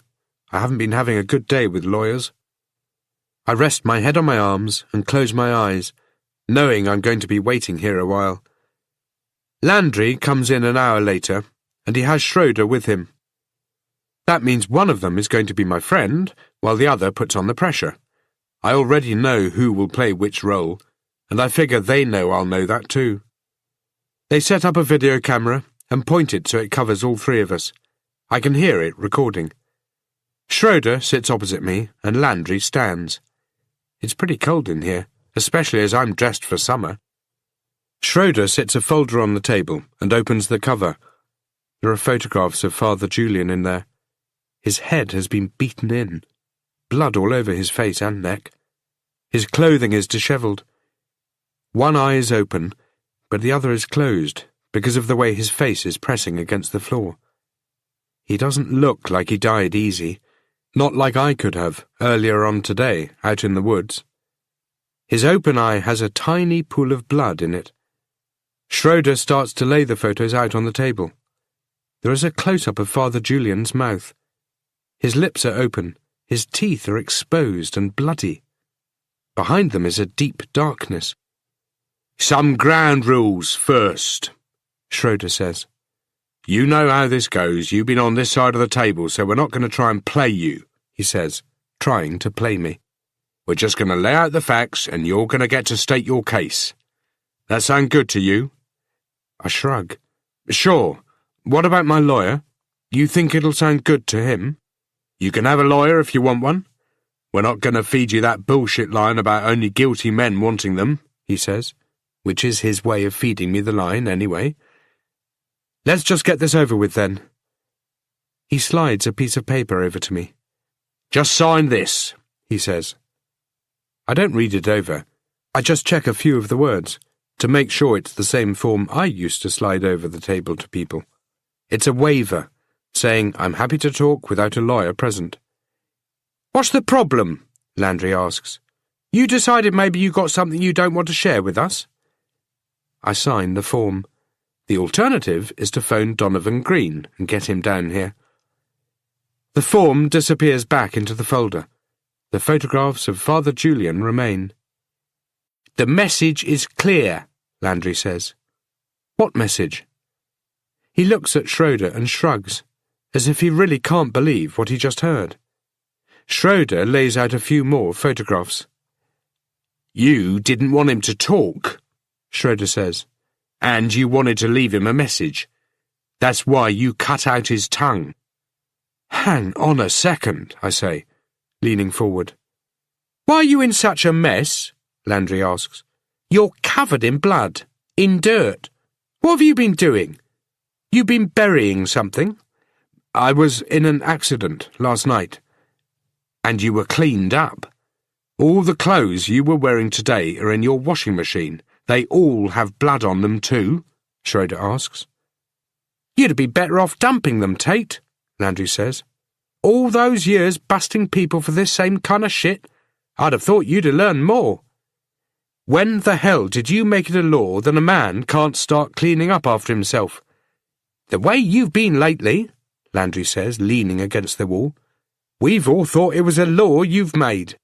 I haven't been having a good day with lawyers. I rest my head on my arms and close my eyes, knowing I'm going to be waiting here a while. Landry comes in an hour later, and he has Schroeder with him. That means one of them is going to be my friend, while the other puts on the pressure. I already know who will play which role, and I figure they know I'll know that too. They set up a video camera and point it so it covers all 3 of us. I can hear it recording. Schroeder sits opposite me, and Landry stands. It's pretty cold in here, especially as I'm dressed for summer. Schroeder sets a folder on the table and opens the cover. There are photographs of Father Julian in there. His head has been beaten in. Blood all over his face and neck. His clothing is dishevelled. One eye is open, but the other is closed because of the way his face is pressing against the floor. He doesn't look like he died easy, not like I could have earlier on today out in the woods. His open eye has a tiny pool of blood in it. Schroeder starts to lay the photos out on the table. There is a close-up of Father Julian's mouth. His lips are open, his teeth are exposed and bloody. Behind them is a deep darkness. Some ground rules first, Schroeder says. You know how this goes. You've been on this side of the table, so we're not going to try and play you, he says, trying to play me. We're just going to lay out the facts, and you're going to get to state your case. That sound good to you? I shrug. Sure. What about my lawyer? You think it'll sound good to him? You can have a lawyer if you want one. We're not going to feed you that bullshit line about only guilty men wanting them, he says, which is his way of feeding me the line anyway. Let's just get this over with then. He slides a piece of paper over to me. Just sign this, he says. I don't read it over. I just check a few of the words, to make sure it's the same form I used to slide over the table to people. It's a waiver, saying I'm happy to talk without a lawyer present. What's the problem? Landry asks. You decided maybe you got something you don't want to share with us? I sign the form. The alternative is to phone Donovan Green and get him down here. The form disappears back into the folder. The photographs of Father Julian remain. The message is clear, Landry says. What message? He looks at Schroeder and shrugs, as if he really can't believe what he just heard. Schroeder lays out a few more photographs. You didn't want him to talk, Schroeder says, and you wanted to leave him a message. That's why you cut out his tongue. Hang on a second, I say, leaning forward. Why are you in such a mess? Landry asks. You're covered in blood, in dirt. What have you been doing? You been burying something? I was in an accident last night. And you were cleaned up. All the clothes you were wearing today are in your washing machine. They all have blood on them too, Schroeder asks. You'd be better off dumping them, Tate, Landry says. All those years busting people for this same kind of shit? I'd have thought you'd have learned more. When the hell did you make it a law that a man can't start cleaning up after himself? The way you've been lately, Landry says, leaning against the wall, we've all thought it was a law you've made.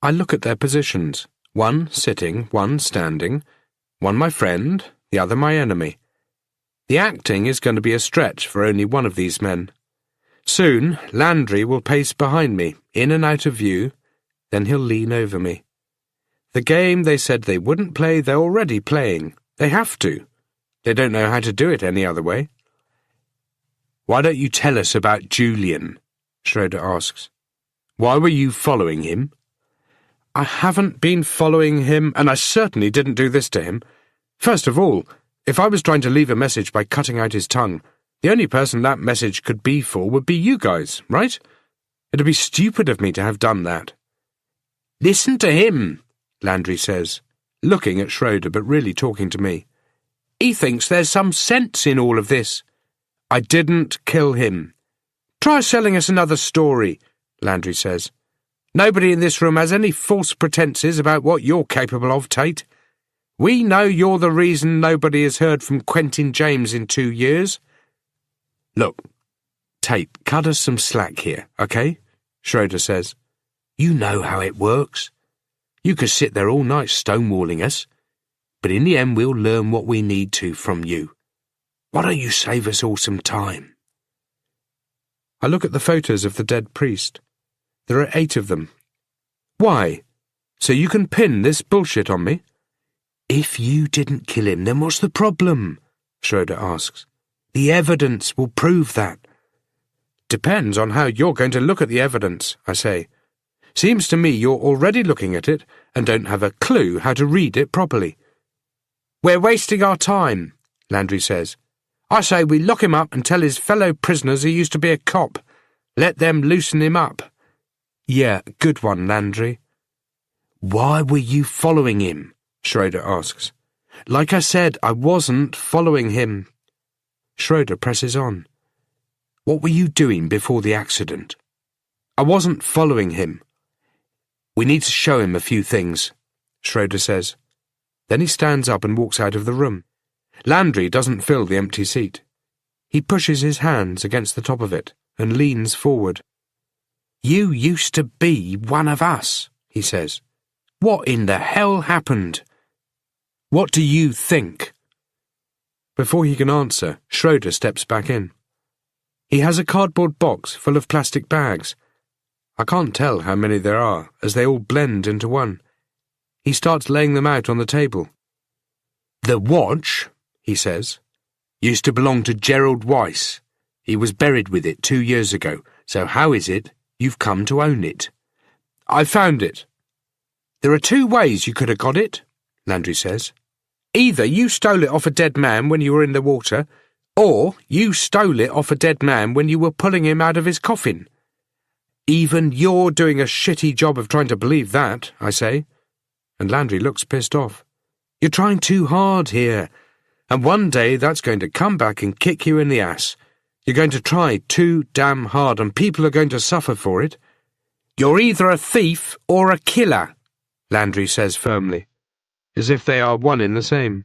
I look at their positions, one sitting, one standing, one my friend, the other my enemy. The acting is going to be a stretch for only one of these men. Soon, Landry will pace behind me, in and out of view, then he'll lean over me. The game they said they wouldn't play, they're already playing. They have to. They don't know how to do it any other way. Why don't you tell us about Julian? Schroeder asks. Why were you following him? I haven't been following him, and I certainly didn't do this to him. First of all, if I was trying to leave a message by cutting out his tongue, the only person that message could be for would be you guys, right? It'd be stupid of me to have done that. Listen to him, Landry says, looking at Schroeder but really talking to me. He thinks there's some sense in all of this. I didn't kill him. Try selling us another story, Landry says. Nobody in this room has any false pretenses about what you're capable of, Tate. We know you're the reason nobody has heard from Quentin James in 2 years. Look, Tate, cut us some slack here, okay? Schroeder says. You know how it works. You could sit there all night stonewalling us, but in the end we'll learn what we need to from you. Why don't you save us all some time? I look at the photos of the dead priest. There are 8 of them. Why? So you can pin this bullshit on me? If you didn't kill him, then what's the problem? Schroeder asks. The evidence will prove that. Depends on how you're going to look at the evidence, I say. Seems to me you're already looking at it and don't have a clue how to read it properly. We're wasting our time, Landry says. I say we lock him up and tell his fellow prisoners he used to be a cop. Let them loosen him up. Yeah, good one, Landry. Why were you following him? Schroeder asks. Like I said, I wasn't following him. Schroeder presses on. What were you doing before the accident? I wasn't following him. We need to show him a few things, Schroeder says. Then he stands up and walks out of the room. Landry doesn't fill the empty seat. He pushes his hands against the top of it and leans forward. You used to be one of us, he says. What in the hell happened? What do you think? Before he can answer, Schroeder steps back in. He has a cardboard box full of plastic bags. I can't tell how many there are, as they all blend into one. He starts laying them out on the table. The watch, he says, used to belong to Gerald Weiss. He was buried with it 2 years ago, so how is it you've come to own it? I found it. There are 2 ways you could have got it, Landry says. Either you stole it off a dead man when you were in the water, or you stole it off a dead man when you were pulling him out of his coffin. Even you're doing a shitty job of trying to believe that, I say. And Landry looks pissed off. You're trying too hard here, and one day that's going to come back and kick you in the ass. You're going to try too damn hard, and people are going to suffer for it. You're either a thief or a killer, Landry says firmly, as if they are one in the same.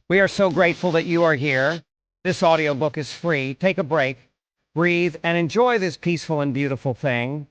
We are so grateful that you are here. This audiobook is free. Take a break, breathe, and enjoy this peaceful and beautiful thing.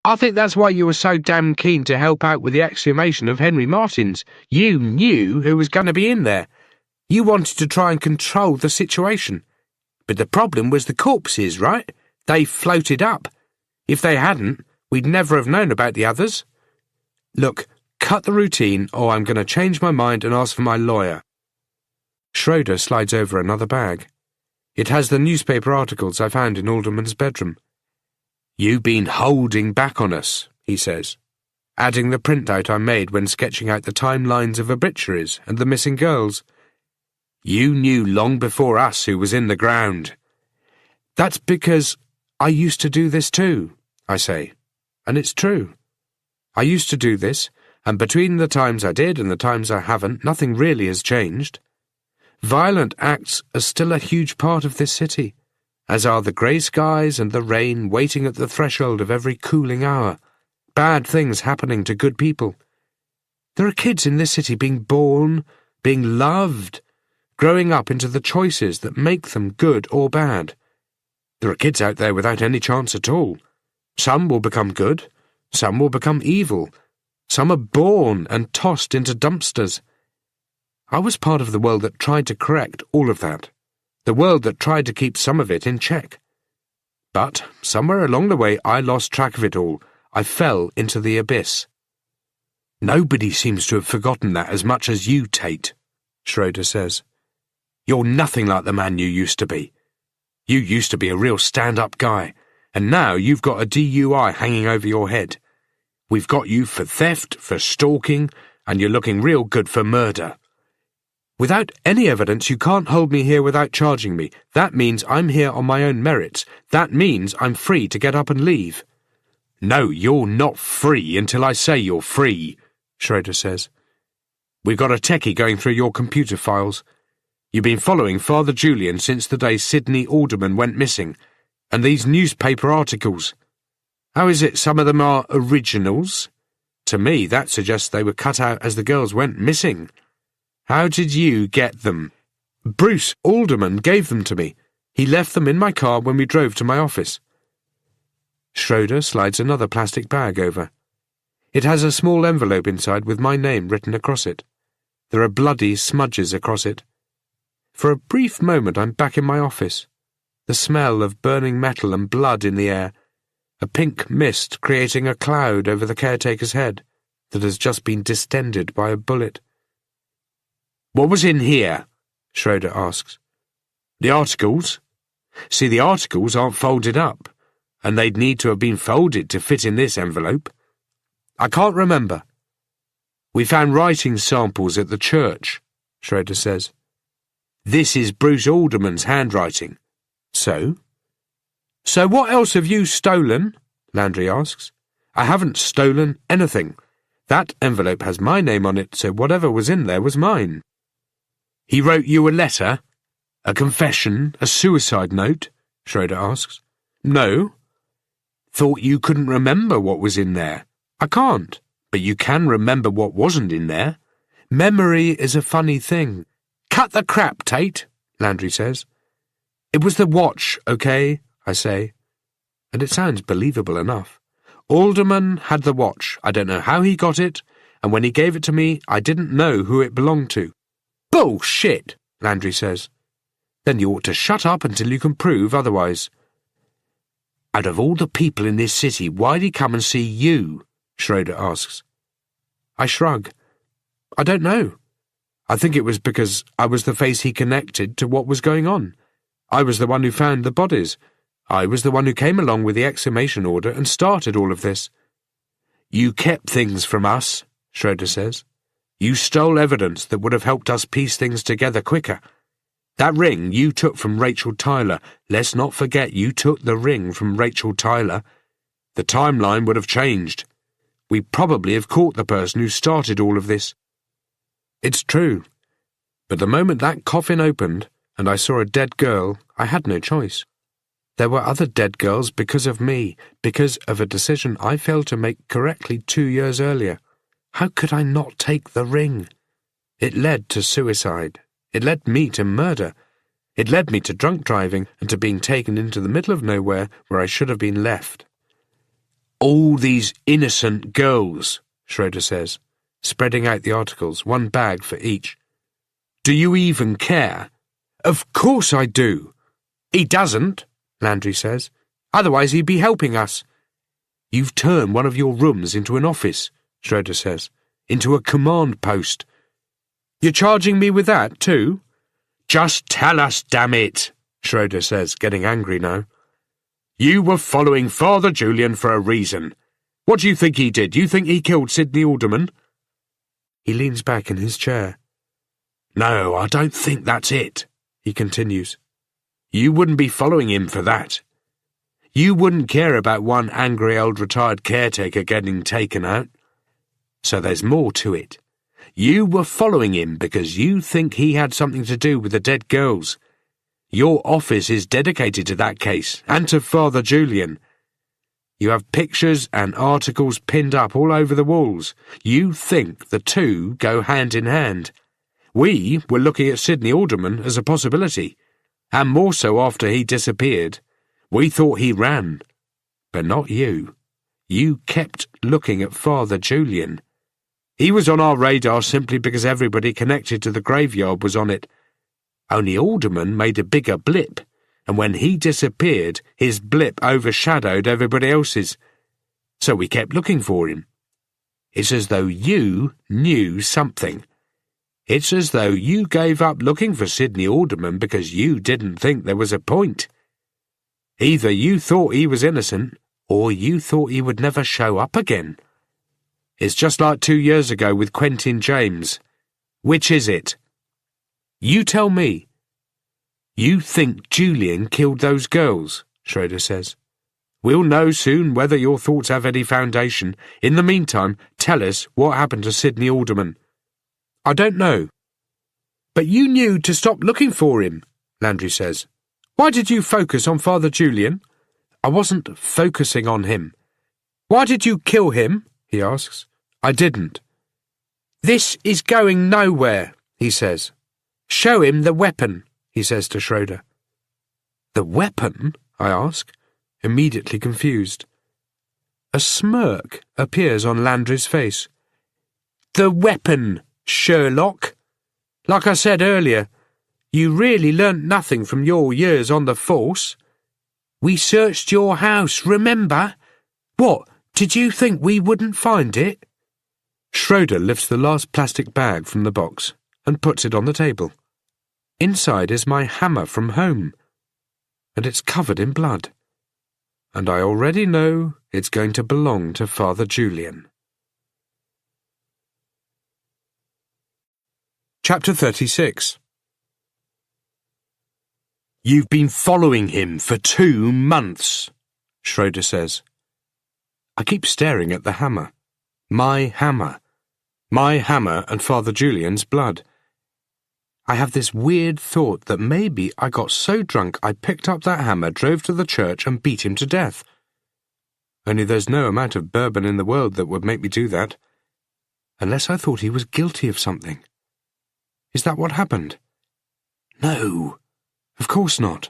I think that's why you were so damn keen to help out with the exhumation of Henry Martins. You knew who was going to be in there. You wanted to try and control the situation. But the problem was the corpses, right? They floated up. If they hadn't, we'd never have known about the others. Look, cut the routine, or I'm going to change my mind and ask for my lawyer. Schroeder slides over another bag. It has the newspaper articles I found in Alderman's bedroom. You've been holding back on us, he says, adding the printout I made when sketching out the timelines of obituaries and the missing girls. You knew long before us who was in the ground. That's because I used to do this too, I say, and it's true. I used to do this, and between the times I did and the times I haven't, nothing really has changed. Violent acts are still a huge part of this city, as are the grey skies and the rain waiting at the threshold of every cooling hour, bad things happening to good people. There are kids in this city being born, being loved, growing up into the choices that make them good or bad. There are kids out there without any chance at all. Some will become good, some will become evil, some are born and tossed into dumpsters. I was part of the world that tried to correct all of that. The world that tried to keep some of it in check. But somewhere along the way I lost track of it all. I fell into the abyss. Nobody seems to have forgotten that as much as you, Tate, Schroeder says. You're nothing like the man you used to be. You used to be a real stand-up guy, and now you've got a DUI hanging over your head. We've got you for theft, for stalking, and you're looking real good for murder. Without any evidence, you can't hold me here without charging me. That means I'm here on my own merits. That means I'm free to get up and leave. No, you're not free until I say you're free, Schroeder says. We've got a techie going through your computer files. You've been following Father Julian since the day Sidney Alderman went missing, and these newspaper articles. How is it some of them are originals? To me, that suggests they were cut out as the girls went missing. How did you get them? Bruce Alderman gave them to me. He left them in my car when we drove to my office. Schroeder slides another plastic bag over. It has a small envelope inside with my name written across it. There are bloody smudges across it. For a brief moment I'm back in my office. The smell of burning metal and blood in the air. A pink mist creating a cloud over the caretaker's head that has just been distended by a bullet. What was in here? Schroeder asks. The articles? See, the articles aren't folded up, and they'd need to have been folded to fit in this envelope. I can't remember. We found writing samples at the church, Schroeder says. This is Bruce Alderman's handwriting. So? So what else have you stolen? Landry asks. I haven't stolen anything. That envelope has my name on it, so whatever was in there was mine. He wrote you a letter? A confession? A suicide note? Schroeder asks. No. Thought you couldn't remember what was in there. I can't. But you can remember what wasn't in there. Memory is a funny thing. Cut the crap, Tate, Landry says. It was the watch, okay, I say. And it sounds believable enough. Alderman had the watch. I don't know how he got it, and when he gave it to me, I didn't know who it belonged to. Bullshit, Landry says. Then you ought to shut up until you can prove otherwise. Out of all the people in this city, why'd he come and see you? Schroeder asks. I shrug. I don't know. I think it was because I was the face he connected to what was going on. I was the one who found the bodies. I was the one who came along with the exhumation order and started all of this. You kept things from us, Schroeder says. You stole evidence that would have helped us piece things together quicker. That ring you took from Rachel Tyler. Let's not forget you took the ring from Rachel Tyler. The timeline would have changed. We probably have caught the person who started all of this. It's true. But the moment that coffin opened and I saw a dead girl, I had no choice. There were other dead girls because of me, because of a decision I failed to make correctly 2 years earlier. How could I not take the ring? It led to suicide. It led me to murder. It led me to drunk driving and to being taken into the middle of nowhere where I should have been left. All these innocent girls, Schroeder says, spreading out the articles, one bag for each. Do you even care? Of course I do. He doesn't, Landry says. Otherwise he'd be helping us. You've turned one of your rooms into an office, Schroeder says, into a command post. You're charging me with that, too? Just tell us, damn it, Schroeder says, getting angry now. You were following Father Julian for a reason. What do you think he did? You think he killed Sidney Alderman? He leans back in his chair. No, I don't think that's it, he continues. You wouldn't be following him for that. You wouldn't care about one angry old retired caretaker getting taken out. So there's more to it. You were following him because you think he had something to do with the dead girls. Your office is dedicated to that case, and to Father Julian. You have pictures and articles pinned up all over the walls. You think the two go hand in hand. We were looking at Sidney Alderman as a possibility, and more so after he disappeared. We thought he ran. But not you. You kept looking at Father Julian. He was on our radar simply because everybody connected to the graveyard was on it. Only Alderman made a bigger blip, and when he disappeared, his blip overshadowed everybody else's. So we kept looking for him. It's as though you knew something. It's as though you gave up looking for Sidney Alderman because you didn't think there was a point. Either you thought he was innocent, or you thought he would never show up again. It's just like 2 years ago with Quentin James. Which is it? You tell me. You think Julian killed those girls, Schroeder says. We'll know soon whether your thoughts have any foundation. In the meantime, tell us what happened to Sidney Alderman. I don't know. But you knew to stop looking for him, Landry says. Why did you focus on Father Julian? I wasn't focusing on him. Why did you kill him? He asks. I didn't. This is going nowhere, he says. Show him the weapon, he says to Schroeder. The weapon? I ask, immediately confused. A smirk appears on Landry's face. The weapon, Sherlock. Like I said earlier, you really learnt nothing from your years on the force. We searched your house, remember? What, did you think we wouldn't find it? Schroeder lifts the last plastic bag from the box and puts it on the table. Inside is my hammer from home, and it's covered in blood. And I already know it's going to belong to Father Julian. Chapter 36. You've been following him for 2 months, Schroeder says. I keep staring at the hammer. My hammer. My hammer and Father Julian's blood. I have this weird thought that maybe I got so drunk I picked up that hammer, drove to the church and beat him to death. Only there's no amount of bourbon in the world that would make me do that. Unless I thought he was guilty of something. Is that what happened? No, of course not.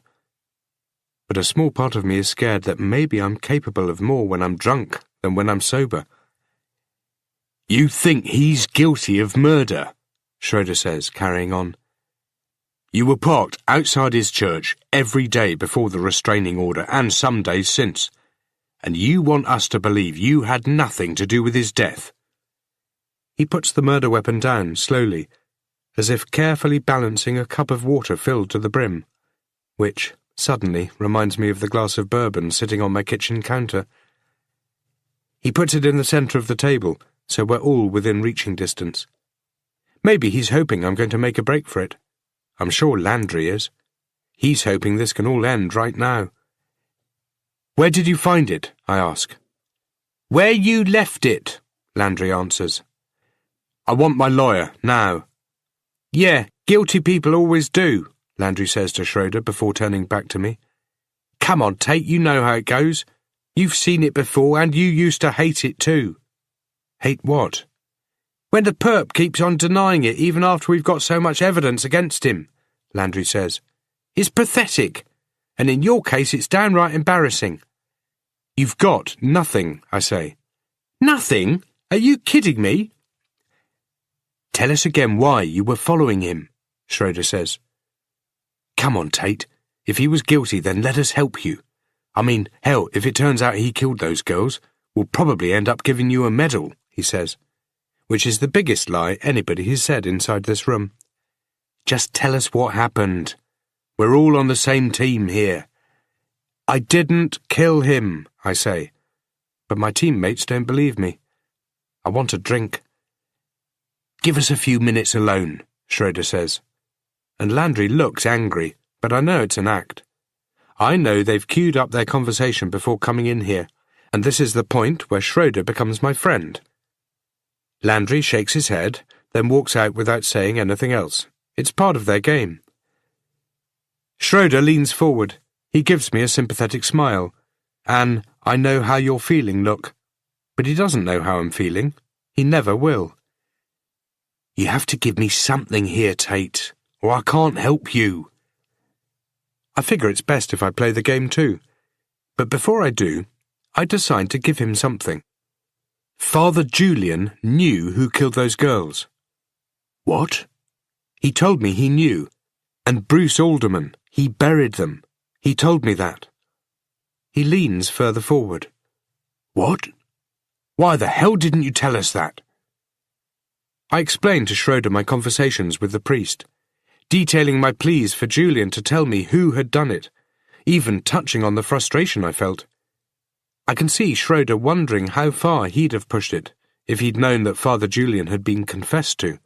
But a small part of me is scared that maybe I'm capable of more when I'm drunk than when I'm sober. You think he's guilty of murder, Schroeder says, carrying on. You were parked outside his church every day before the restraining order and some days since, and you want us to believe you had nothing to do with his death. He puts the murder weapon down slowly, as if carefully balancing a cup of water filled to the brim, which suddenly reminds me of the glass of bourbon sitting on my kitchen counter. He puts it in the centre of the table, so we're all within reaching distance. Maybe he's hoping I'm going to make a break for it. I'm sure Landry is. He's hoping this can all end right now. Where did you find it? I ask. Where you left it, Landry answers. I want my lawyer, now. Yeah, guilty people always do, Landry says to Schroeder before turning back to me. Come on, Tate, you know how it goes. You've seen it before, and you used to hate it too. Hate what? When the perp keeps on denying it even after we've got so much evidence against him, Landry says. It's pathetic, and in your case it's downright embarrassing. You've got nothing, I say. Nothing? Are you kidding me? Tell us again why you were following him, Schroeder says. Come on, Tate. If he was guilty, then let us help you. I mean, hell, if it turns out he killed those girls, we'll probably end up giving you a medal, he says, which is the biggest lie anybody has said inside this room. Just tell us what happened. We're all on the same team here. I didn't kill him, I say, but my teammates don't believe me. I want a drink. Give us a few minutes alone, Schroeder says. And Landry looks angry, but I know it's an act. I know they've queued up their conversation before coming in here, and this is the point where Schroeder becomes my friend. Landry shakes his head, then walks out without saying anything else. It's part of their game. Schroeder leans forward. He gives me a sympathetic smile. Anne, I know how you're feeling, look. But he doesn't know how I'm feeling. He never will. You have to give me something here, Tate, or I can't help you. I figure it's best if I play the game too. But before I do, I decide to give him something. Father Julian knew who killed those girls. What? He told me he knew. And Bruce Alderman, he buried them. He told me that. He leans further forward. What? Why the hell didn't you tell us that? I explained to Schroeder my conversations with the priest, detailing my pleas for Julian to tell me who had done it, even touching on the frustration I felt. I can see Schroeder wondering how far he'd have pushed it if he'd known that Father Julian had been confessed to.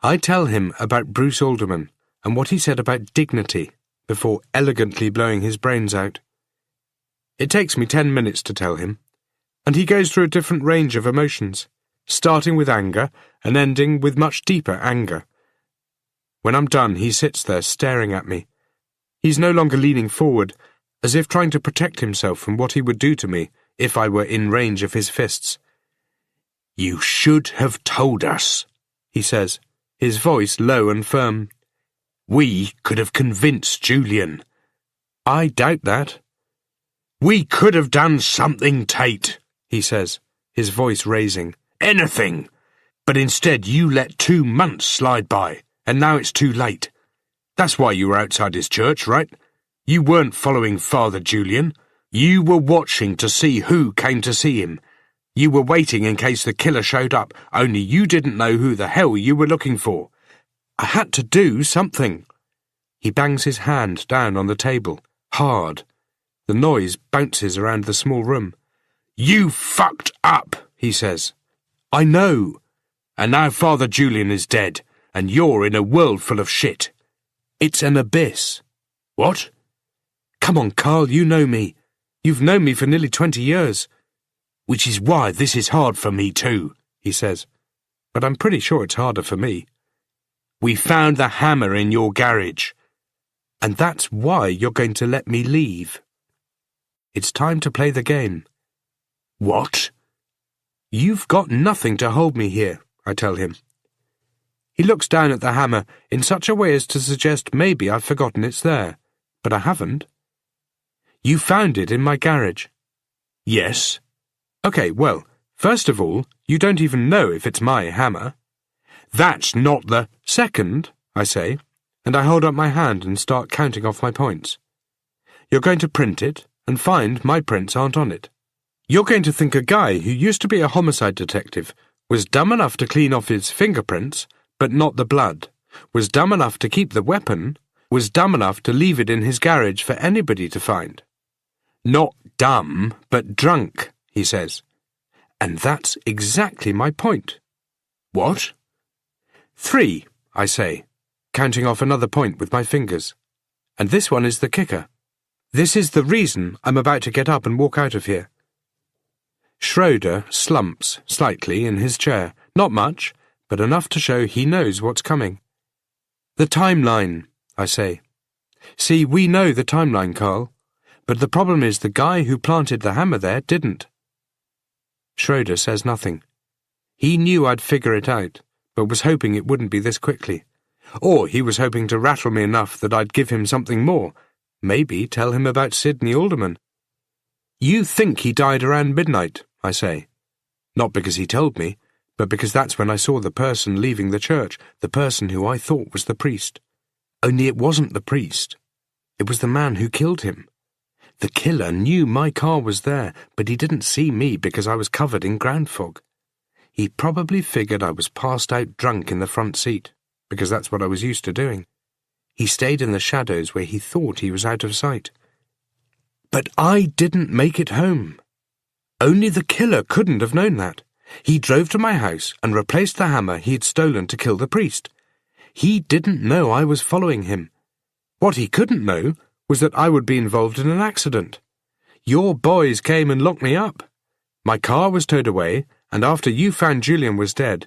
I tell him about Bruce Alderman and what he said about dignity before elegantly blowing his brains out. It takes me 10 minutes to tell him, and he goes through a different range of emotions, starting with anger and ending with much deeper anger. When I'm done, he sits there staring at me. He's no longer leaning forward, as if trying to protect himself from what he would do to me if I were in range of his fists. You should have told us, he says, his voice low and firm. We could have convinced Julian. I doubt that. We could have done something, Tate, he says, his voice raising. Anything. But instead you let 2 months slide by, and now it's too late. That's why you were outside his church, right? You weren't following Father Julian. You were watching to see who came to see him. You were waiting in case the killer showed up, only you didn't know who the hell you were looking for. I had to do something. He bangs his hand down on the table, hard. The noise bounces around the small room. You fucked up, he says. I know. And now Father Julian is dead, and you're in a world full of shit. It's an abyss. What? Come on, Carl, you know me. You've known me for nearly 20 years. Which is why this is hard for me too, he says. But I'm pretty sure it's harder for me. We found the hammer in your garage. And that's why you're going to let me leave. It's time to play the game. What? You've got nothing to hold me here, I tell him. He looks down at the hammer in such a way as to suggest maybe I've forgotten it's there, but I haven't. You found it in my garage. Yes. Okay, well, first of all, you don't even know if it's my hammer. That's not the... Second, I say, and I hold up my hand and start counting off my points. You're going to print it and find my prints aren't on it. You're going to think a guy who used to be a homicide detective was dumb enough to clean off his fingerprints, but not the blood, was dumb enough to keep the weapon, was dumb enough to leave it in his garage for anybody to find. Not dumb, but drunk, he says. And that's exactly my point. What? 3, I say, counting off another point with my fingers. And this one is the kicker. This is the reason I'm about to get up and walk out of here. Schroeder slumps slightly in his chair, not much, but enough to show he knows what's coming. The timeline, I say. See, we know the timeline, Carl, but the problem is the guy who planted the hammer there didn't. Schroeder says nothing. He knew I'd figure it out, but was hoping it wouldn't be this quickly. Or he was hoping to rattle me enough that I'd give him something more, maybe tell him about Sidney Alderman. You think he died around midnight, I say. Not because he told me, but because that's when I saw the person leaving the church, the person who I thought was the priest. Only it wasn't the priest. It was the man who killed him. The killer knew my car was there, but he didn't see me because I was covered in ground fog. He probably figured I was passed out drunk in the front seat, because that's what I was used to doing. He stayed in the shadows where he thought he was out of sight. But I didn't make it home. Only the killer couldn't have known that. He drove to my house and replaced the hammer he had stolen to kill the priest. He didn't know I was following him. What he couldn't know was that I would be involved in an accident. Your boys came and locked me up. My car was towed away, and after you found Julian was dead,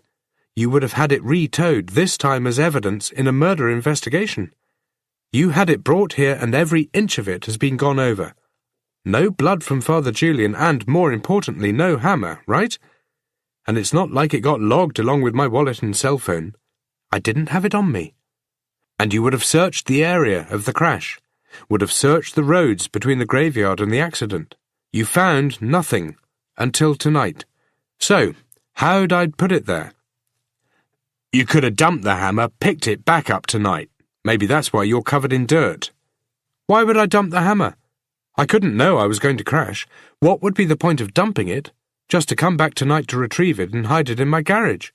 you would have had it re-towed, this time as evidence in a murder investigation. You had it brought here and every inch of it has been gone over. No blood from Father Julian and, more importantly, no hammer, right? And it's not like it got logged along with my wallet and cell phone. I didn't have it on me. And you would have searched the area of the crash, would have searched the roads between the graveyard and the accident. You found nothing until tonight. So, how'd I put it there? You could have dumped the hammer, picked it back up tonight. Maybe that's why you're covered in dirt. Why would I dump the hammer? I couldn't know I was going to crash. What would be the point of dumping it? Just to come back tonight to retrieve it and hide it in my garage?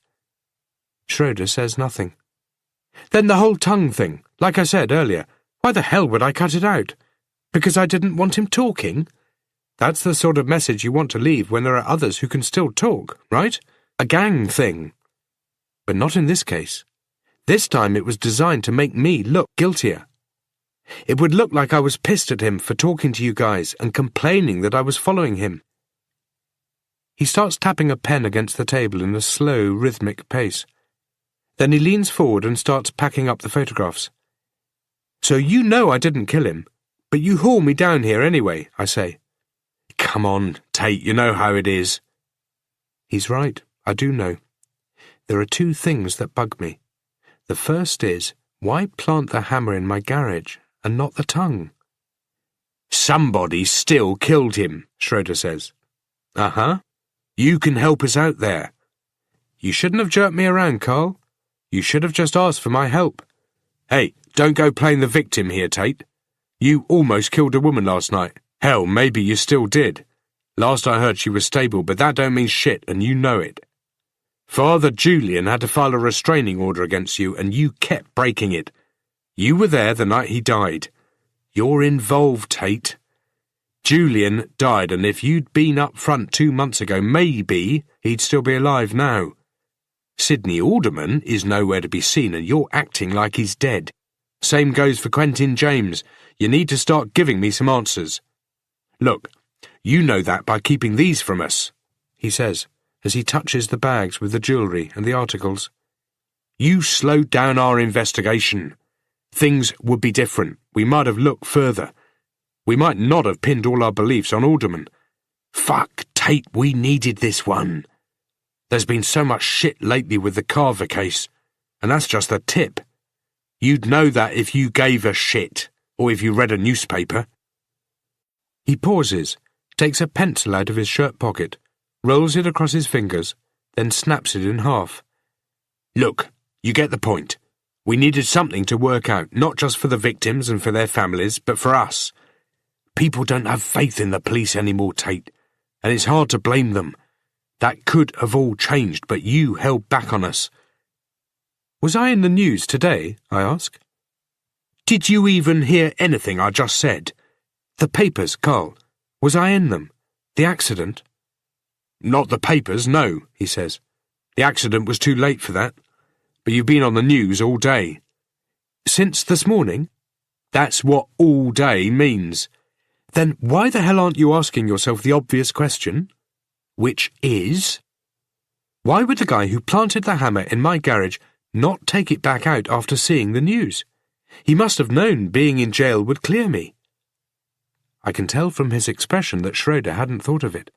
Schroeder says nothing. Then the whole tongue thing, like I said earlier, why the hell would I cut it out? Because I didn't want him talking? That's the sort of message you want to leave when there are others who can still talk, right? A gang thing. But not in this case. This time it was designed to make me look guiltier. It would look like I was pissed at him for talking to you guys and complaining that I was following him. He starts tapping a pen against the table in a slow, rhythmic pace. Then he leans forward and starts packing up the photographs. So you know I didn't kill him, but you haul me down here anyway, I say. Come on, Tate, you know how it is. He's right, I do know. There are two things that bug me. The first is, why plant the hammer in my garage and not the tongue? Somebody still killed him, Schroeder says. Uh-huh. You can help us out there. You shouldn't have jerked me around, Carl. You should have just asked for my help. Hey, don't go playing the victim here, Tate. You almost killed a woman last night. Hell, maybe you still did. Last I heard she was stable, but that don't mean shit, and you know it. Father Julian had to file a restraining order against you, and you kept breaking it. You were there the night he died. You're involved, Tate. Julian died, and if you'd been up front 2 months ago, maybe he'd still be alive now. Sidney Alderman is nowhere to be seen, and you're acting like he's dead. Same goes for Quentin James. You need to start giving me some answers. Look, you know that by keeping these from us, he says, as he touches the bags with the jewellery and the articles. You slowed down our investigation. Things would be different. We might have looked further. We might not have pinned all our beliefs on Alderman. Fuck, Tate, we needed this one. There's been so much shit lately with the Carver case, and that's just the tip. You'd know that if you gave a shit, or if you read a newspaper. He pauses, takes a pencil out of his shirt pocket, rolls it across his fingers, then snaps it in half. Look, you get the point. We needed something to work out, not just for the victims and for their families, but for us. People don't have faith in the police anymore, Tate, and it's hard to blame them. That could have all changed, but you held back on us. Was I in the news today? I ask. Did you even hear anything I just said? The papers, Carl. Was I in them? The accident? Not the papers, no, he says. The accident was too late for that. But you've been on the news all day. Since this morning? That's what all day means. Then why the hell aren't you asking yourself the obvious question? Which is? Why would the guy who planted the hammer in my garage not take it back out after seeing the news? He must have known being in jail would clear me. I can tell from his expression that Schroeder hadn't thought of it.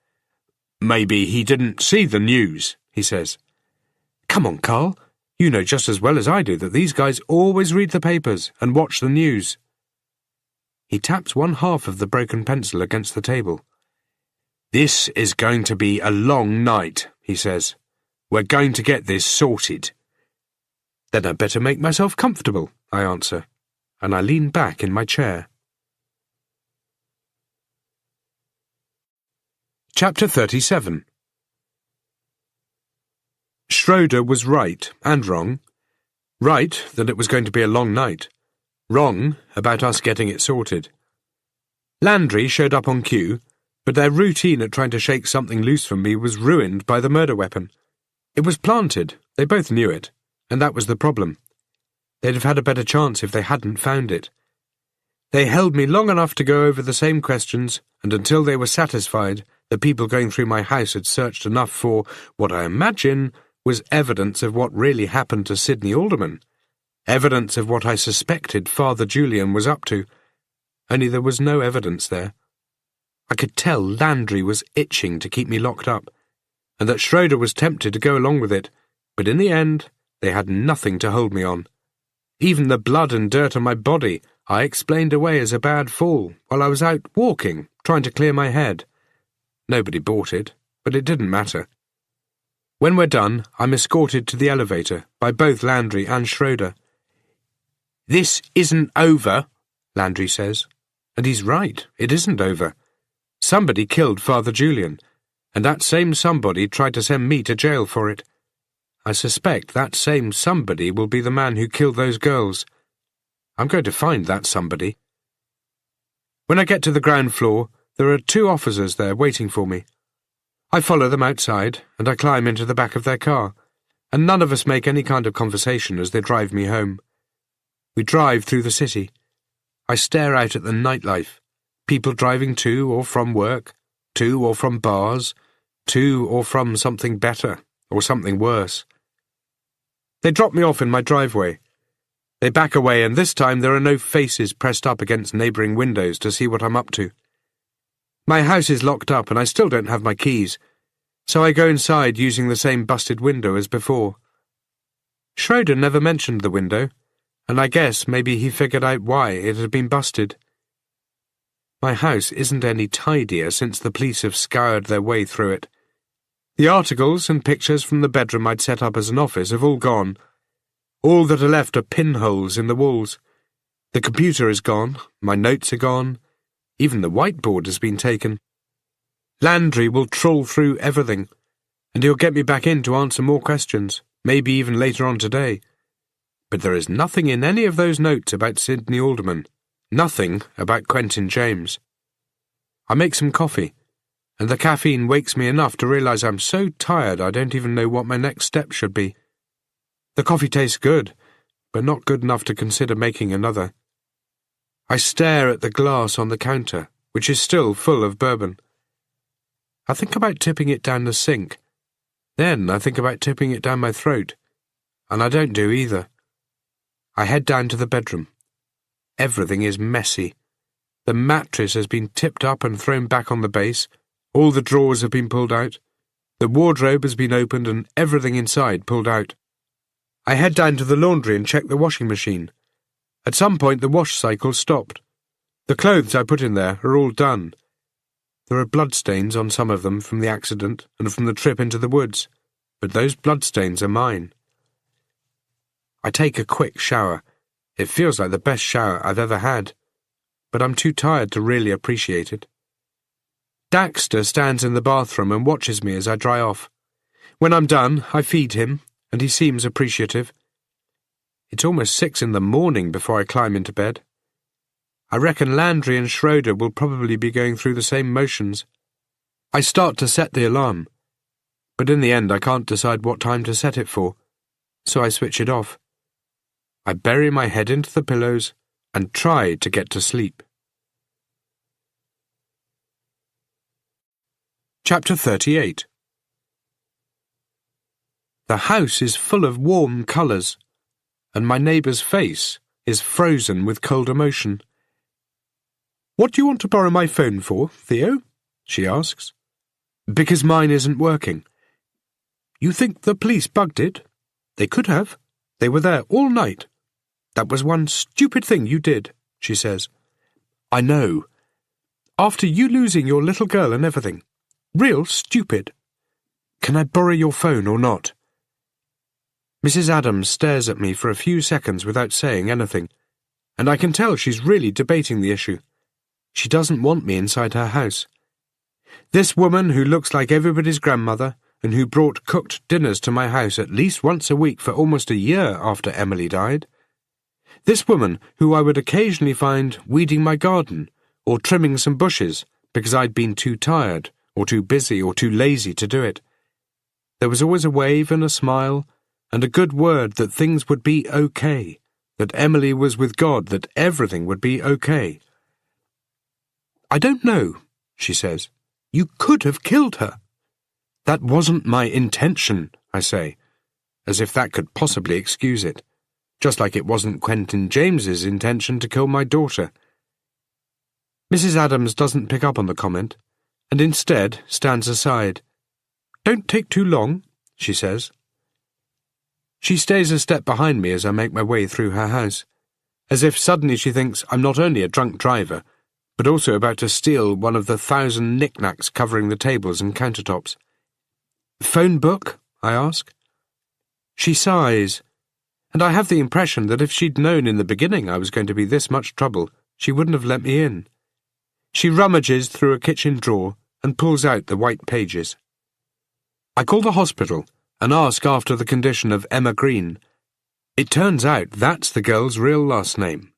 Maybe he didn't see the news, he says. Come on, Carl. You know just as well as I do that these guys always read the papers and watch the news. He taps one half of the broken pencil against the table. "This is going to be a long night," he says. "We're going to get this sorted." "Then I'd better make myself comfortable," I answer, and I lean back in my chair. Chapter 37. Schroeder was right and wrong. Right that it was going to be a long night. Wrong about us getting it sorted. Landry showed up on cue, but their routine at trying to shake something loose from me was ruined by the murder weapon. It was planted, they both knew it, and that was the problem. They'd have had a better chance if they hadn't found it. They held me long enough to go over the same questions, and until they were satisfied, the people going through my house had searched enough for what I imagine was evidence of what really happened to Sidney Alderman. Evidence of what I suspected Father Julian was up to. Only there was no evidence there. I could tell Landry was itching to keep me locked up, and that Schroeder was tempted to go along with it, but in the end, they had nothing to hold me on. Even the blood and dirt on my body I explained away as a bad fall while I was out walking, trying to clear my head. Nobody bought it, but it didn't matter. When we're done, I'm escorted to the elevator by both Landry and Schroeder. "This isn't over," Landry says. And he's right, it isn't over. Somebody killed Father Julian, and that same somebody tried to send me to jail for it. I suspect that same somebody will be the man who killed those girls. I'm going to find that somebody. When I get to the ground floor, there are 2 officers there waiting for me. I follow them outside, and I climb into the back of their car, and none of us make any kind of conversation as they drive me home. We drive through the city. I stare out at the nightlife, people driving to or from work, to or from bars, to or from something better, or something worse. They drop me off in my driveway. They back away, and this time there are no faces pressed up against neighbouring windows to see what I'm up to. My house is locked up, and I still don't have my keys, so I go inside using the same busted window as before. Schroeder never mentioned the window, and I guess maybe he figured out why it had been busted. My house isn't any tidier since the police have scoured their way through it. The articles and pictures from the bedroom I'd set up as an office have all gone. All that are left are pinholes in the walls. The computer is gone, my notes are gone, even the whiteboard has been taken. Landry will trawl through everything, and he'll get me back in to answer more questions, maybe even later on today. But there is nothing in any of those notes about Sidney Alderman, nothing about Quentin James. I make some coffee, and the caffeine wakes me enough to realise I'm so tired I don't even know what my next step should be. The coffee tastes good, but not good enough to consider making another. I stare at the glass on the counter, which is still full of bourbon. I think about tipping it down the sink. Then I think about tipping it down my throat, and I don't do either. I head down to the bedroom. Everything is messy. The mattress has been tipped up and thrown back on the base. All the drawers have been pulled out. The wardrobe has been opened and everything inside pulled out. I head down to the laundry and check the washing machine. At some point the wash cycle stopped. The clothes I put in there are all done. There are bloodstains on some of them from the accident and from the trip into the woods, but those bloodstains are mine. I take a quick shower. It feels like the best shower I've ever had, but I'm too tired to really appreciate it. Daxter stands in the bathroom and watches me as I dry off. When I'm done, I feed him, and he seems appreciative. It's almost 6 in the morning before I climb into bed. I reckon Landry and Schroeder will probably be going through the same motions. I start to set the alarm, but in the end I can't decide what time to set it for, so I switch it off. I bury my head into the pillows and try to get to sleep. Chapter 38. The house is full of warm colours, and my neighbour's face is frozen with cold emotion. "What do you want to borrow my phone for, Theo?" she asks. "Because mine isn't working." "You think the police bugged it?" "They could have. They were there all night." "That was one stupid thing you did," she says. "I know. After you losing your little girl and everything. Real stupid. Can I borrow your phone or not? Mrs. Adams stares at me for a few seconds without saying anything, and I can tell she's really debating the issue. She doesn't want me inside her house. This woman who looks like everybody's grandmother and who brought cooked dinners to my house at least once a week for almost a year after Emily died. This woman who I would occasionally find weeding my garden or trimming some bushes because I'd been too tired or too busy or too lazy to do it. There was always a wave and a smile and a good word that things would be okay, that Emily was with God, that everything would be okay. I don't know, she says. You could have killed her. That wasn't my intention, I say, as if that could possibly excuse it, just like it wasn't Quentin James's intention to kill my daughter. Mrs. Adams doesn't pick up on the comment, and instead stands aside. Don't take too long, she says. She stays a step behind me as I make my way through her house, as if suddenly she thinks I'm not only a drunk driver, but also about to steal one of the 1,000 knickknacks covering the tables and countertops. Phone book? I ask. She sighs, and I have the impression that if she'd known in the beginning I was going to be this much trouble, she wouldn't have let me in. She rummages through a kitchen drawer and pulls out the white pages. I call the hospital and ask after the condition of Emma Green. It turns out that's the girl's real last name.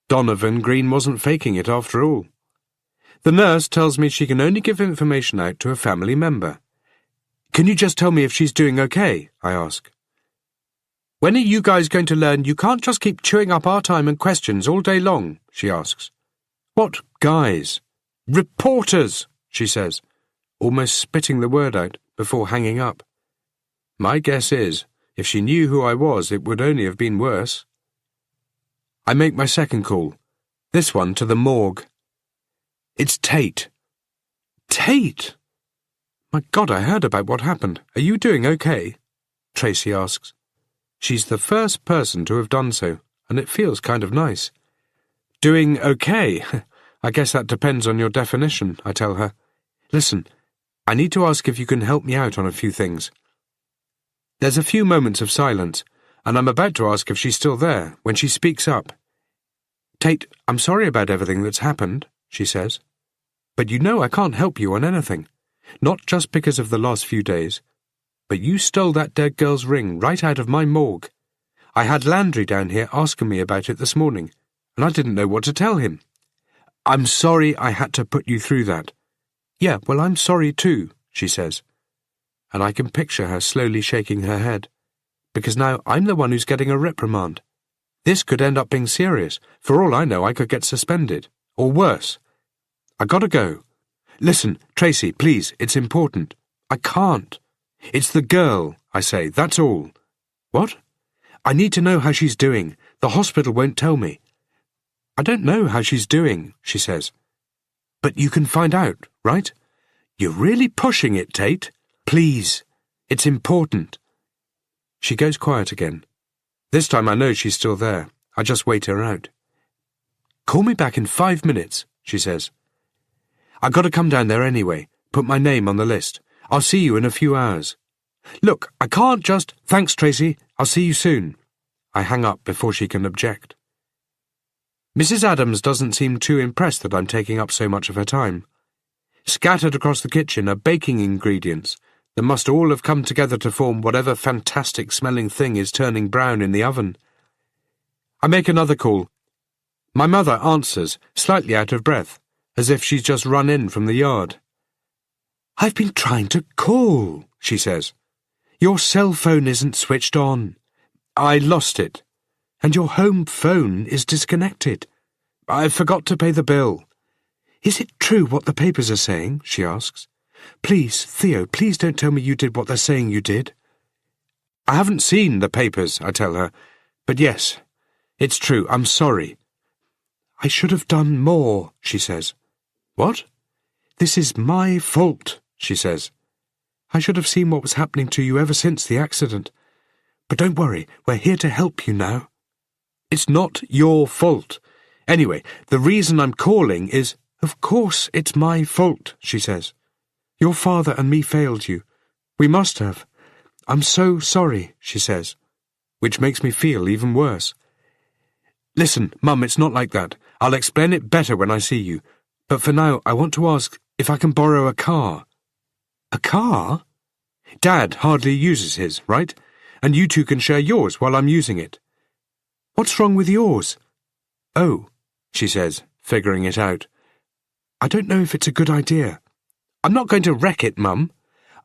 Donovan Green wasn't faking it after all. The nurse tells me she can only give information out to a family member. Can you just tell me if she's doing okay? I ask. When are you guys going to learn you can't just keep chewing up our time and questions all day long? She asks. What guys? Reporters, she says, almost spitting the word out before hanging up. My guess is, if she knew who I was, it would only have been worse. I make my second call, this one to the morgue. It's Tate. Tate? My God, I heard about what happened. Are you doing okay? Tracy asks. She's the first person to have done so, and it feels kind of nice. Doing okay? I guess that depends on your definition, I tell her. Listen, I need to ask if you can help me out on a few things. There's a few moments of silence, and I'm about to ask if she's still there when she speaks up. Tate, I'm sorry about everything that's happened, she says. But you know I can't help you on anything. Not just because of the last few days. But you stole that dead girl's ring right out of my morgue. I had Landry down here asking me about it this morning, and I didn't know what to tell him. I'm sorry I had to put you through that. Yeah, well, I'm sorry too, she says. And I can picture her slowly shaking her head, because now I'm the one who's getting a reprimand. This could end up being serious. For all I know, I could get suspended. Or worse. I gotta go. Listen, Tracy, please, it's important. I can't. It's the girl, I say, that's all. What? I need to know how she's doing. The hospital won't tell me. I don't know how she's doing, she says. But you can find out, right? You're really pushing it, Tate. Please. It's important. She goes quiet again. This time I know she's still there. I just wait her out. Call me back in 5 minutes, she says. I've got to come down there anyway. Put my name on the list. I'll see you in a few hours. Look, I can't just... Thanks, Tracy. I'll see you soon. I hang up before she can object. Mrs. Adams doesn't seem too impressed that I'm taking up so much of her time. Scattered across the kitchen are baking ingredients that must all have come together to form whatever fantastic-smelling thing is turning brown in the oven. I make another call. My mother answers, slightly out of breath, as if she's just run in from the yard. I've been trying to call, she says. Your cell phone isn't switched on. I lost it. And your home phone is disconnected. I forgot to pay the bill. Is it true what the papers are saying? She asks. Please, Theo, please don't tell me you did what they're saying you did. I haven't seen the papers, I tell her. But yes, it's true, I'm sorry. I should have done more, she says. What? This is my fault, she says. I should have seen what was happening to you ever since the accident. But don't worry, we're here to help you now. It's not your fault. Anyway, the reason I'm calling is, of course it's my fault, she says. Your father and me failed you. We must have. I'm so sorry, she says, which makes me feel even worse. Listen, Mum, it's not like that. I'll explain it better when I see you. But for now, I want to ask if I can borrow a car. A car? Dad hardly uses his, right? And you two can share yours while I'm using it. What's wrong with yours? Oh, she says, figuring it out. I don't know if it's a good idea. I'm not going to wreck it, Mum.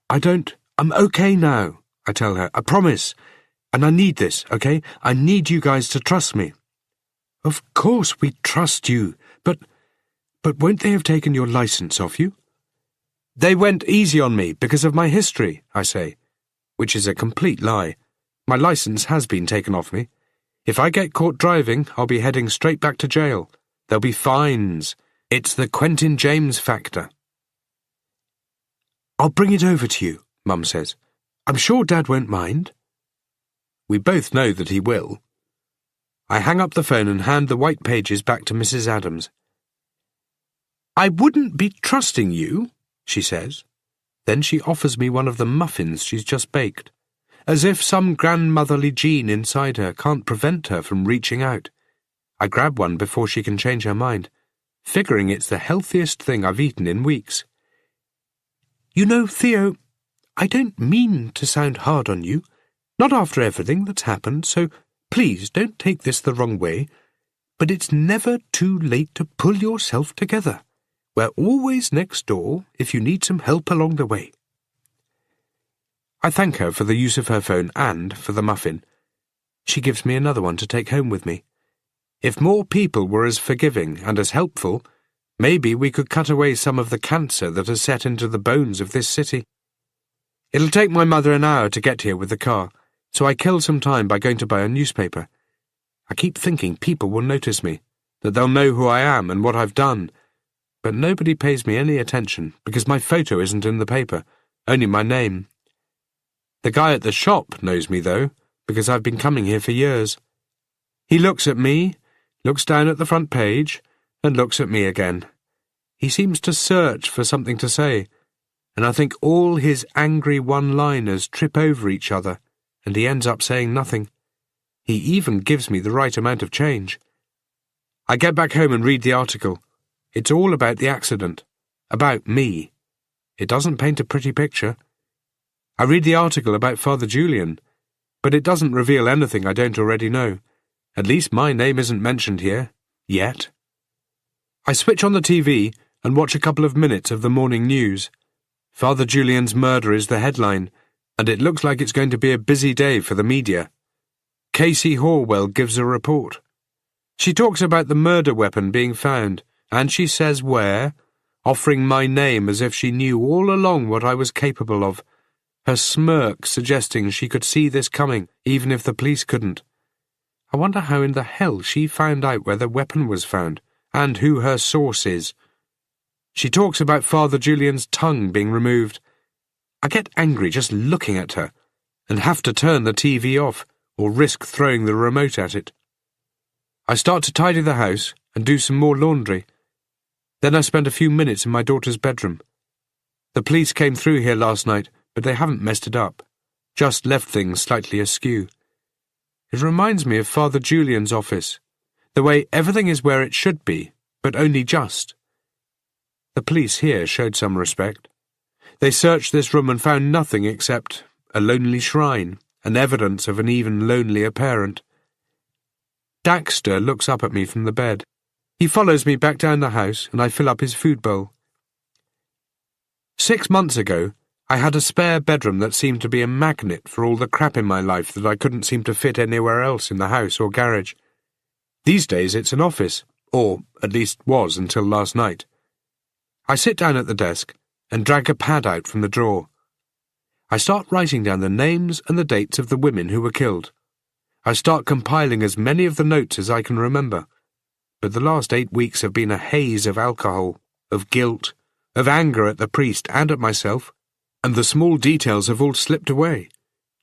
I'm okay now, I tell her. I promise. And I need this, okay? I need you guys to trust me. Of course we trust you, but won't they have taken your license off you? They went easy on me because of my history, I say, which is a complete lie. My license has been taken off me. If I get caught driving, I'll be heading straight back to jail. There'll be fines. It's the Quentin James factor. I'll bring it over to you, Mum says. I'm sure Dad won't mind. We both know that he will. I hang up the phone and hand the white pages back to Mrs. Adams. I wouldn't be trusting you, she says. Then she offers me one of the muffins she's just baked, as if some grandmotherly gene inside her can't prevent her from reaching out. I grab one before she can change her mind, figuring it's the healthiest thing I've eaten in weeks. You know, Theo, I don't mean to sound hard on you, not after everything that's happened, so please don't take this the wrong way, but it's never too late to pull yourself together. We're always next door if you need some help along the way. I thank her for the use of her phone and for the muffin. She gives me another one to take home with me. If more people were as forgiving and as helpful, maybe we could cut away some of the cancer that has set into the bones of this city. It'll take my mother an hour to get here with the car, so I kill some time by going to buy a newspaper. I keep thinking people will notice me, that they'll know who I am and what I've done, but nobody pays me any attention because my photo isn't in the paper, only my name. The guy at the shop knows me, though, because I've been coming here for years. He looks at me, looks down at the front page, and looks at me again. He seems to search for something to say, and I think all his angry one-liners trip over each other, and he ends up saying nothing. He even gives me the right amount of change. I get back home and read the article. It's all about the accident. About me. It doesn't paint a pretty picture. I read the article about Father Julian, but it doesn't reveal anything I don't already know. At least my name isn't mentioned here. Yet. I switch on the TV and watch a couple of minutes of the morning news. Father Julian's murder is the headline, and it looks like it's going to be a busy day for the media. Casey Horwell gives a report. She talks about the murder weapon being found, and she says where, offering my name as if she knew all along what I was capable of, her smirk suggesting she could see this coming, even if the police couldn't. I wonder how in the hell she found out where the weapon was found, and who her source is. She talks about Father Julian's tongue being removed. I get angry just looking at her, and have to turn the TV off, or risk throwing the remote at it. I start to tidy the house and do some more laundry. Then I spend a few minutes in my daughter's bedroom. The police came through here last night, but they haven't messed it up, just left things slightly askew. It reminds me of Father Julian's office, the way everything is where it should be, but only just. The police here showed some respect. They searched this room and found nothing except a lonely shrine and evidence of an even lonelier parent. Daxter looks up at me from the bed. He follows me back down the house, and I fill up his food bowl. 6 months ago, I had a spare bedroom that seemed to be a magnet for all the crap in my life that I couldn't seem to fit anywhere else in the house or garage. These days it's an office, or at least was until last night. I sit down at the desk and drag a pad out from the drawer. I start writing down the names and the dates of the women who were killed. I start compiling as many of the notes as I can remember, but the last 8 weeks have been a haze of alcohol, of guilt, of anger at the priest and at myself, and the small details have all slipped away,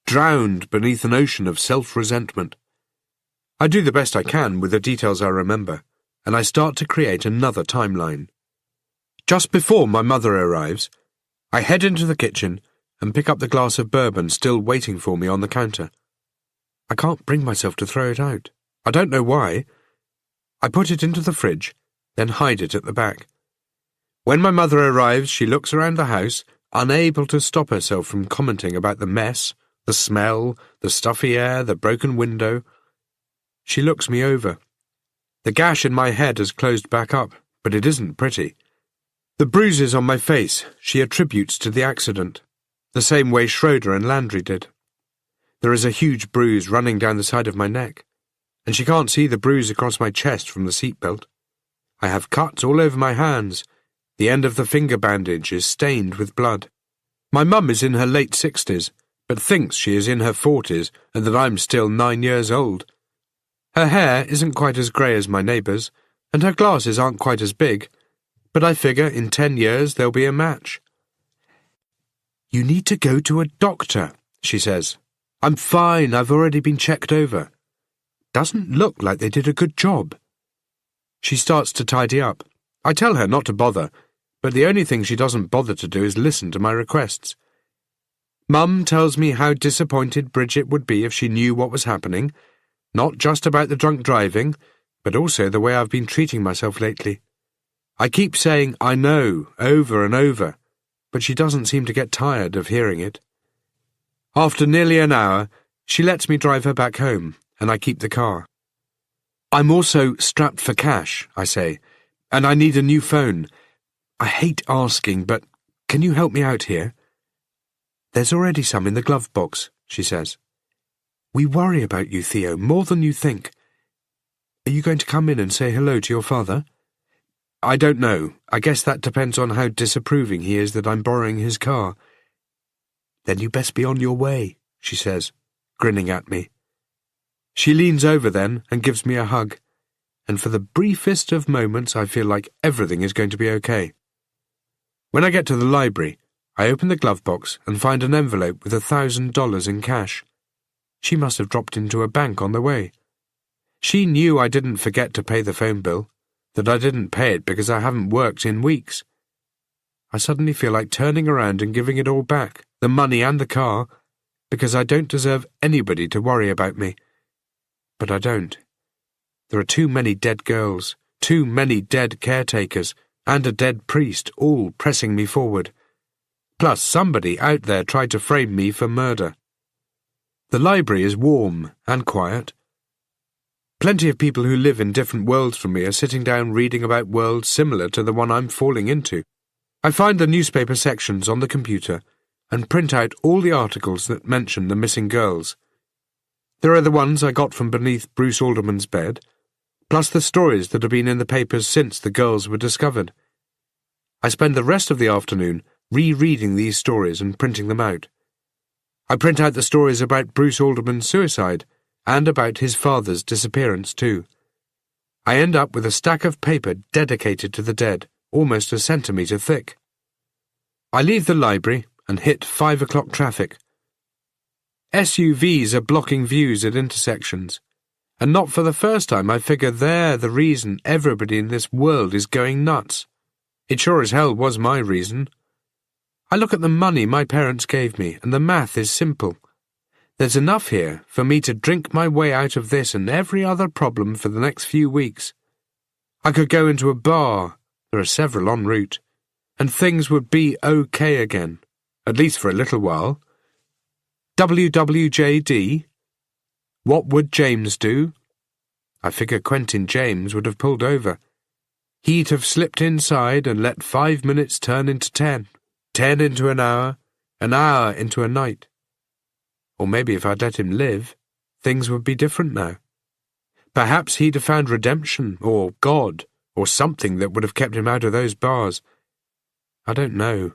drowned beneath an ocean of self-resentment. I do the best I can with the details I remember, and I start to create another timeline. Just before my mother arrives, I head into the kitchen and pick up the glass of bourbon still waiting for me on the counter. I can't bring myself to throw it out. I don't know why. I put it into the fridge, then hide it at the back. When my mother arrives, she looks around the house, unable to stop herself from commenting about the mess, the smell, the stuffy air, the broken window. She looks me over. The gash in my head has closed back up, but it isn't pretty. The bruises on my face she attributes to the accident, the same way Schroeder and Landry did. There is a huge bruise running down the side of my neck, and she can't see the bruise across my chest from the seatbelt. I have cuts all over my hands. The end of the finger bandage is stained with blood. My mum is in her late 60s, but thinks she is in her 40s and that I'm still 9 years old. Her hair isn't quite as grey as my neighbour's, and her glasses aren't quite as big, but I figure in 10 years there'll be a match. "You need to go to a doctor," she says. "I'm fine, I've already been checked over." Doesn't look like they did a good job. She starts to tidy up. I tell her not to bother, but the only thing she doesn't bother to do is listen to my requests. Mum tells me how disappointed Bridget would be if she knew what was happening, not just about the drunk driving, but also the way I've been treating myself lately. I keep saying "I know" over and over, but she doesn't seem to get tired of hearing it. After nearly an hour, she lets me drive her back home, and I keep the car. "I'm also strapped for cash," I say, "and I need a new phone. I hate asking, but can you help me out here?" "There's already some in the glove box," she says. "We worry about you, Theo, more than you think. Are you going to come in and say hello to your father?" "I don't know. I guess that depends on how disapproving he is that I'm borrowing his car." "Then you best be on your way," she says, grinning at me. She leans over then and gives me a hug, and for the briefest of moments I feel like everything is going to be okay. When I get to the library, I open the glove box and find an envelope with $1,000 in cash. She must have dropped into a bank on the way. She knew I didn't forget to pay the phone bill, that I didn't pay it because I haven't worked in weeks. I suddenly feel like turning around and giving it all back, the money and the car, because I don't deserve anybody to worry about me. But I don't. There are too many dead girls, too many dead caretakers, and a dead priest all pressing me forward. Plus somebody out there tried to frame me for murder. The library is warm and quiet. Plenty of people who live in different worlds from me are sitting down reading about worlds similar to the one I'm falling into. I find the newspaper sections on the computer and print out all the articles that mention the missing girls. There are the ones I got from beneath Bruce Alderman's bed, plus the stories that have been in the papers since the girls were discovered. I spend the rest of the afternoon rereading these stories and printing them out. I print out the stories about Bruce Alderman's suicide, and about his father's disappearance too. I end up with a stack of paper dedicated to the dead, almost a centimetre thick. I leave the library and hit 5 o'clock traffic. SUVs are blocking views at intersections, and not for the first time I figure they're the reason everybody in this world is going nuts. It sure as hell was my reason. I look at the money my parents gave me, and the math is simple. There's enough here for me to drink my way out of this and every other problem for the next few weeks. I could go into a bar, there are several en route, and things would be okay again, at least for a little while. WWJD? What would James do? I figure Quentin James would have pulled over. He'd have slipped inside and let 5 minutes turn into 10, 10 into an hour into a night. Or maybe if I'd let him live, things would be different now. Perhaps he'd have found redemption, or God, or something that would have kept him out of those bars. I don't know,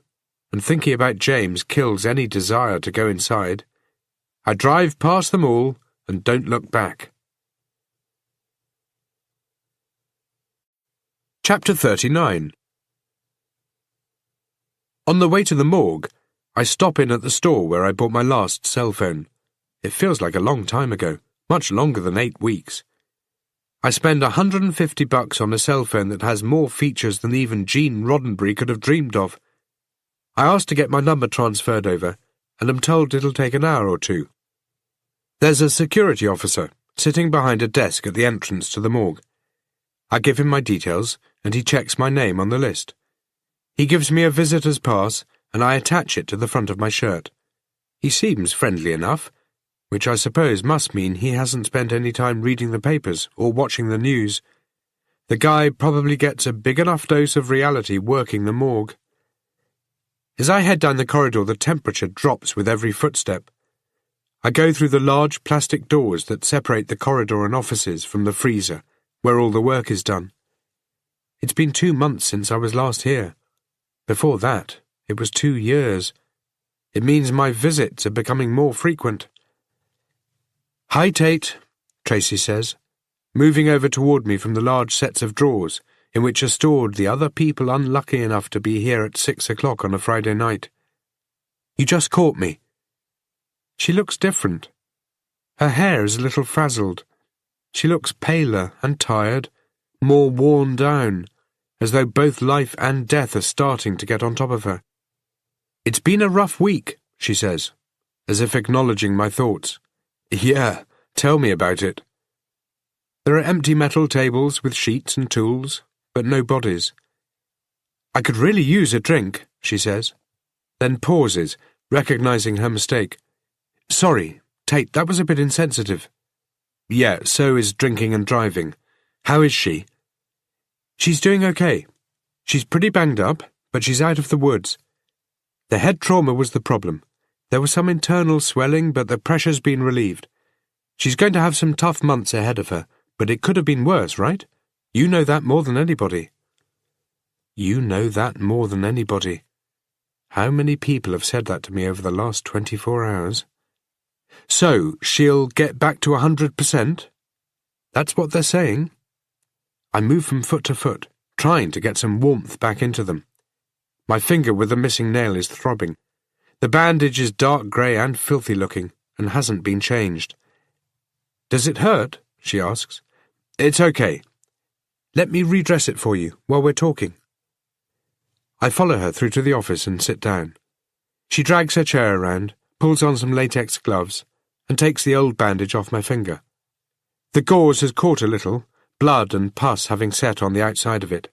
and thinking about James kills any desire to go inside. I drive past them all and don't look back. Chapter 39. On the way to the morgue, I stop in at the store where I bought my last cell phone. It feels like a long time ago, much longer than 8 weeks. I spend $150 on a cell phone that has more features than even Gene Roddenberry could have dreamed of. I asked to get my number transferred over, and am told it'll take an hour or two. There's a security officer sitting behind a desk at the entrance to the morgue. I give him my details, and he checks my name on the list. He gives me a visitor's pass, and I attach it to the front of my shirt. He seems friendly enough, which I suppose must mean he hasn't spent any time reading the papers or watching the news. The guy probably gets a big enough dose of reality working the morgue. As I head down the corridor, the temperature drops with every footstep. I go through the large plastic doors that separate the corridor and offices from the freezer, where all the work is done. It's been 2 months since I was last here. Before that, it was 2 years. It means my visits are becoming more frequent. "Hi, Tate," Tracy says, moving over toward me from the large sets of drawers in which are stored the other people unlucky enough to be here at 6 o'clock on a Friday night. "You just caught me." She looks different. Her hair is a little frazzled. She looks paler and tired, more worn down, as though both life and death are starting to get on top of her. "It's been a rough week," she says, as if acknowledging my thoughts. "Yeah, tell me about it." There are empty metal tables with sheets and tools, but no bodies. "I could really use a drink," she says, then pauses, recognizing her mistake. "Sorry, Tate, that was a bit insensitive." "Yeah, so is drinking and driving. How is she?" "She's doing okay. She's pretty banged up, but she's out of the woods. The head trauma was the problem. There was some internal swelling, but the pressure's been relieved. She's going to have some tough months ahead of her, but it could have been worse, right? You know that more than anybody." You know that more than anybody. How many people have said that to me over the last 24 hours? "So, she'll get back to 100%? That's what they're saying." I move from foot to foot, trying to get some warmth back into them. My finger with the missing nail is throbbing. The bandage is dark grey and filthy looking, and hasn't been changed. "Does it hurt?" she asks. "It's okay. Let me redress it for you while we're talking." I follow her through to the office and sit down. She drags her chair around, pulls on some latex gloves, and takes the old bandage off my finger. The gauze has caught a little, blood and pus having set on the outside of it.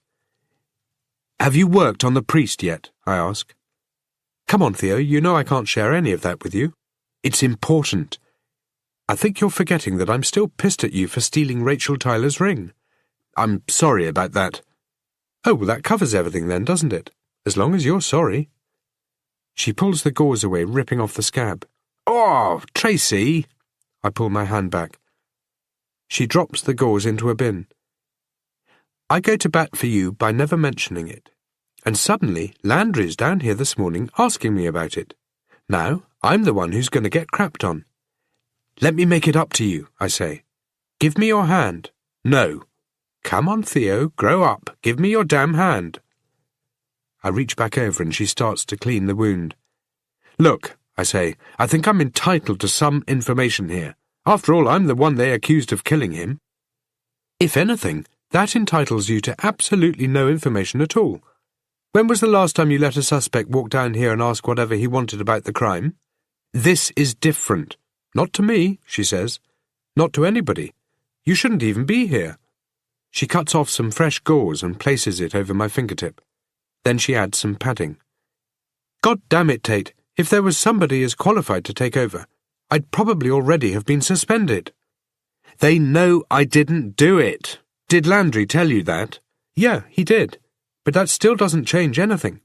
"Have you worked on the priest yet?" I ask. "Come on, Theo, you know I can't share any of that with you. It's important. I think you're forgetting that I'm still pissed at you for stealing Rachel Tyler's ring. I'm sorry about that." "Oh, well, that covers everything then, doesn't it? As long as you're sorry." She pulls the gauze away, ripping off the scab. "Oh, Tracy!" I pull my hand back. She drops the gauze into a bin. "I go to bat for you by never mentioning it. And suddenly, Landry's down here this morning asking me about it. Now, I'm the one who's going to get crapped on. 'Let me make it up to you,' I say. 'Give me your hand.' 'No.' 'Come on, Theo, grow up. Give me your damn hand.' I reach back over and she starts to clean the wound. 'Look,' I say, 'I think I'm entitled to some information here. After all, I'm the one they accused of killing him.' 'If anything, that entitles you to absolutely no information at all. When was the last time you let a suspect walk down here and ask whatever he wanted about the crime? This is different. Not to me,' she says. 'Not to anybody. You shouldn't even be here.' She cuts off some fresh gauze and places it over my fingertip. Then she adds some padding. 'God damn it, Tate, if there was somebody as qualified to take over, I'd probably already have been suspended.' 'They know I didn't do it. Did Landry tell you that?' 'Yeah, he did. But that still doesn't change anything.'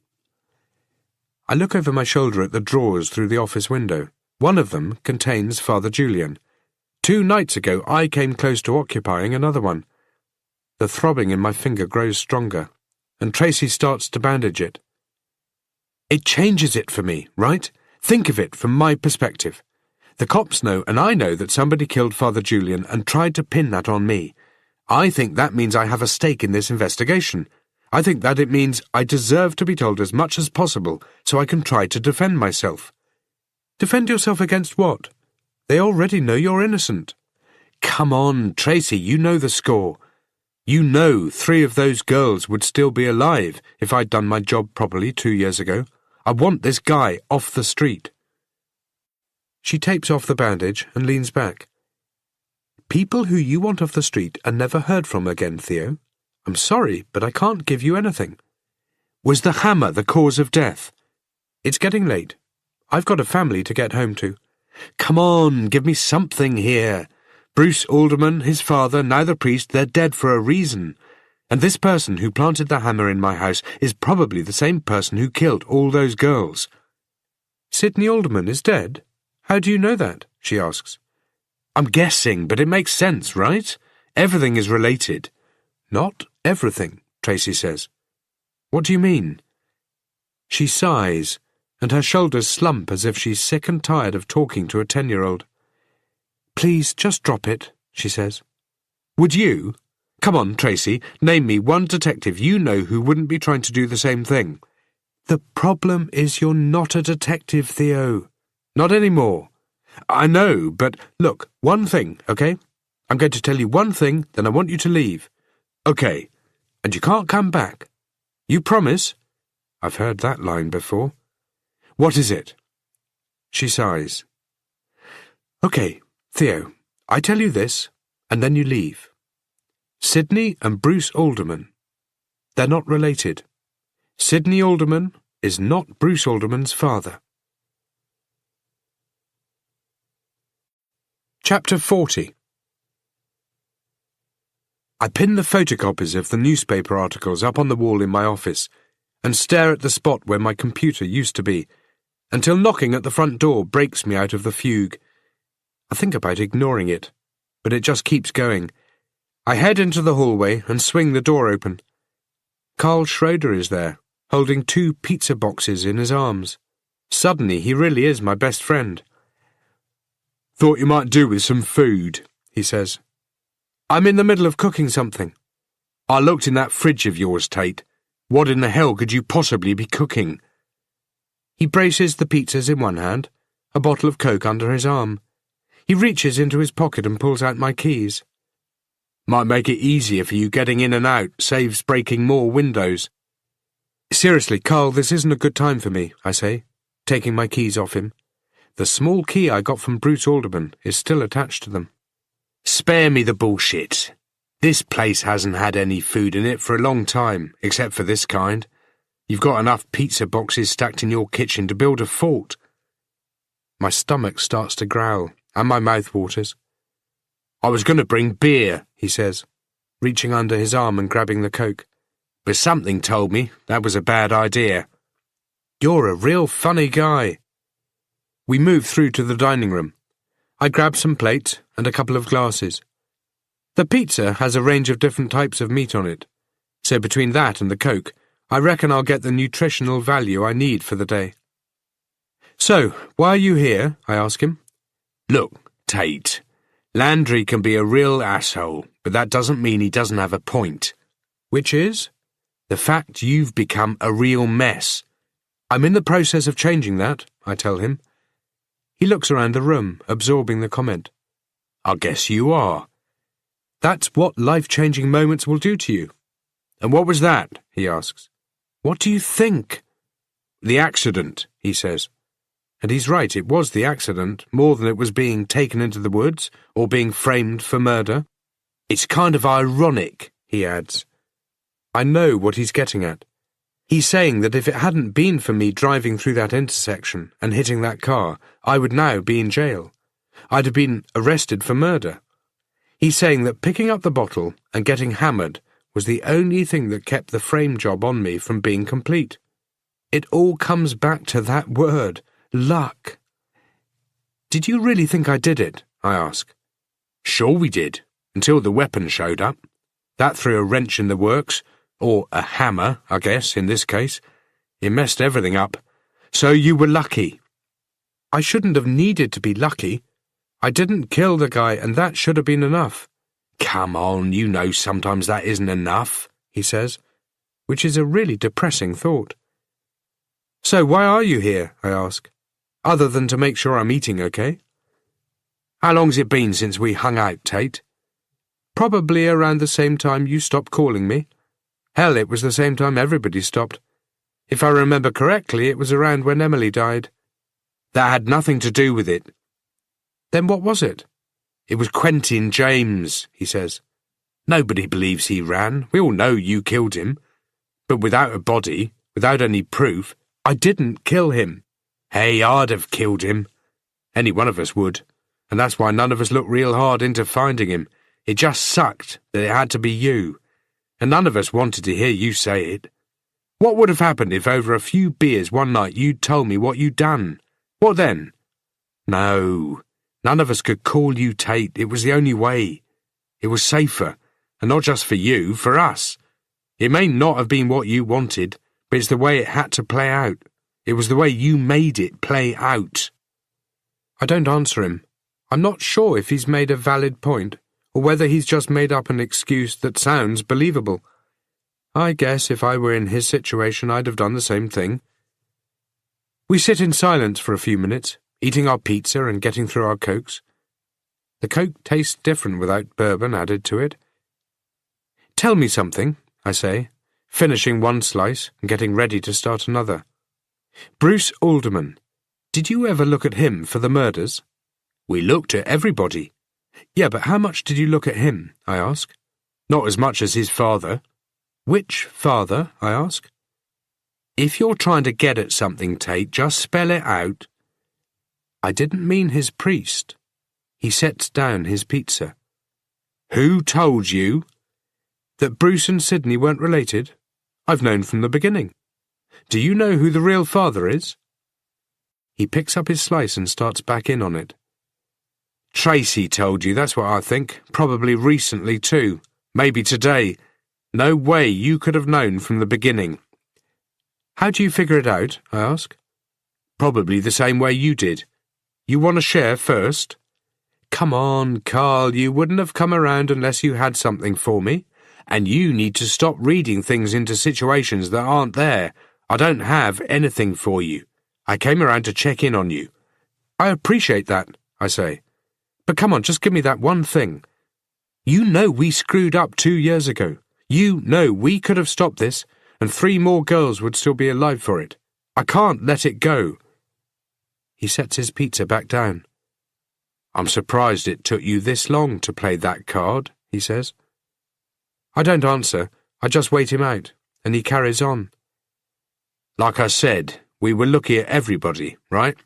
I look over my shoulder at the drawers through the office window. One of them contains Father Julian. 2 nights ago I came close to occupying another one. The throbbing in my finger grows stronger, and Tracy starts to bandage it. 'It changes it for me, right? Think of it from my perspective. The cops know, and I know, that somebody killed Father Julian and tried to pin that on me. I think that means I have a stake in this investigation. I think that it means I deserve to be told as much as possible so I can try to defend myself.' 'Defend yourself against what? They already know you're innocent.' 'Come on, Tracy, you know the score. You know 3 of those girls would still be alive if I'd done my job properly 2 years ago. I want this guy off the street. She tapes off the bandage and leans back. People who you want off the street are never heard from again, Theo. I'm sorry, but I can't give you anything. Was the hammer the cause of death? It's getting late. I've got a family to get home to. Come on, give me something here. Bruce Alderman, his father, now the priest, they're dead for a reason. And this person who planted the hammer in my house is probably the same person who killed all those girls. Sidney Alderman is dead? How do you know that? She asks. I'm guessing, but it makes sense, right? Everything is related. Not everything, Tracy says. What do you mean? She sighs, and her shoulders slump as if she's sick and tired of talking to a 10-year-old. Please, just drop it, she says. Would you? Come on, Tracy, name me one detective you know who wouldn't be trying to do the same thing. The problem is you're not a detective, Theo. Not anymore. I know, but look, one thing, okay? I'm going to tell you one thing, then I want you to leave. Okay, and you can't come back. You promise? I've heard that line before. What is it? She sighs. Okay, Theo, I tell you this, and then you leave. Sidney and Bruce Alderman. They're not related. Sidney Alderman is not Bruce Alderman's father. Chapter 40. I pin the photocopies of the newspaper articles up on the wall in my office and stare at the spot where my computer used to be, until knocking at the front door breaks me out of the fugue. I think about ignoring it, but it just keeps going. I head into the hallway and swing the door open. Carl Schroeder is there, holding 2 pizza boxes in his arms. Suddenly he really is my best friend. Thought you might do with some food, he says. I'm in the middle of cooking something. I looked in that fridge of yours, Tate. What in the hell could you possibly be cooking? He braces the pizzas in one hand, a bottle of Coke under his arm. He reaches into his pocket and pulls out my keys. Might make it easier for you getting in and out, saves breaking more windows. Seriously, Carl, this isn't a good time for me, I say, taking my keys off him. The small key I got from Bruce Alderman is still attached to them. Spare me the bullshit. This place hasn't had any food in it for a long time, except for this kind. You've got enough pizza boxes stacked in your kitchen to build a fort. My stomach starts to growl, and my mouth waters. I was going to bring beer, he says, reaching under his arm and grabbing the Coke. But something told me that was a bad idea. You're a real funny guy. We move through to the dining room. I grab some plates and a couple of glasses. The pizza has a range of different types of meat on it, so between that and the Coke, I reckon I'll get the nutritional value I need for the day. So, why are you here? I ask him. Look, Tate, Landry can be a real asshole, but that doesn't mean he doesn't have a point. Which is? The fact you've become a real mess. I'm in the process of changing that, I tell him. He looks around the room, absorbing the comment. I guess you are. That's what life-changing moments will do to you. And what was that? He asks. What do you think? The accident, he says. And he's right, it was the accident, more than it was being taken into the woods or being framed for murder. It's kind of ironic, he adds. I know what he's getting at. He's saying that if it hadn't been for me driving through that intersection and hitting that car, I would now be in jail. I'd have been arrested for murder. He's saying that picking up the bottle and getting hammered was the only thing that kept the frame job on me from being complete. It all comes back to that word, luck. Did you really think I did it? I ask. Sure we did, until the weapon showed up. That threw a wrench in the works, or a hammer, I guess, in this case. It messed everything up. So you were lucky. I shouldn't have needed to be lucky. I didn't kill the guy, and that should have been enough. Come on, you know sometimes that isn't enough, he says, which is a really depressing thought. So why are you here, I ask, other than to make sure I'm eating okay? How long's it been since we hung out, Tate? Probably around the same time you stopped calling me. Hell, it was the same time everybody stopped. If I remember correctly, it was around when Emily died. That had nothing to do with it. Then what was it? It was Quentin James, he says. Nobody believes he ran. We all know you killed him. But without a body, without any proof, I didn't kill him. Hey, I'd have killed him. Any one of us would. And that's why none of us looked real hard into finding him. It just sucked that it had to be you. And none of us wanted to hear you say it. What would have happened if over a few beers one night you'd told me what you'd done? What then? No, none of us could call you Tate. It was the only way. It was safer. And not just for you, for us. It may not have been what you wanted, but it's the way it had to play out. It was the way you made it play out. I don't answer him. I'm not sure if he's made a valid point, or whether he's just made up an excuse that sounds believable. I guess if I were in his situation, I'd have done the same thing. We sit in silence for a few minutes, eating our pizza and getting through our Cokes. The Coke tastes different without bourbon added to it. Tell me something, I say, finishing one slice and getting ready to start another. Bruce Alderman, did you ever look at him for the murders? We looked at everybody. Yeah, but how much did you look at him, I ask. Not as much as his father. Which father, I ask. If you're trying to get at something, Tate, just spell it out. I didn't mean his priest. He sets down his pizza. Who told you? That Bruce and Sidney weren't related? I've known from the beginning. Do you know who the real father is? He picks up his slice and starts back in on it. Tracy told you, that's what I think. Probably recently too. Maybe today. No way you could have known from the beginning. How do you figure it out, I ask. Probably the same way you did. You want to share first? Come on, Carl, you wouldn't have come around unless you had something for me. And you need to stop reading things into situations that aren't there. I don't have anything for you. I came around to check in on you. I appreciate that, I say. But come on, just give me that one thing. You know we screwed up 2 years ago. You know we could have stopped this, and 3 more girls would still be alive for it. I can't let it go. He sets his pizza back down. I'm surprised it took you this long to play that card, he says. I don't answer. I just wait him out, and he carries on. Like I said, we were looking at everybody, right?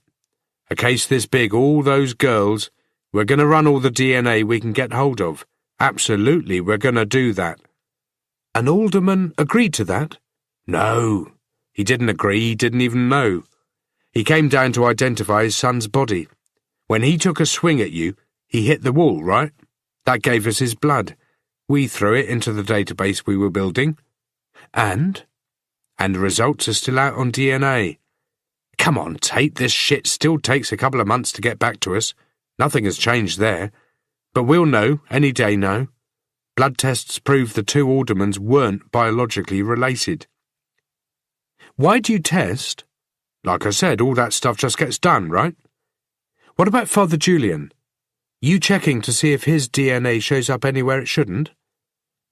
A case this big, all those girls, we're going to run all the DNA we can get hold of. Absolutely, we're going to do that. And Alderman agreed to that? No, he didn't agree, he didn't even know. He came down to identify his son's body. When he took a swing at you, he hit the wall, right? That gave us his blood. We threw it into the database we were building. And the results are still out on DNA. Come on, Tate, this shit still takes a couple of months to get back to us. Nothing has changed there. But we'll know any day now. Blood tests prove the 2 aldermans weren't biologically related. Why do you test? Like I said, all that stuff just gets done, right? What about Father Julian? You checking to see if his DNA shows up anywhere it shouldn't?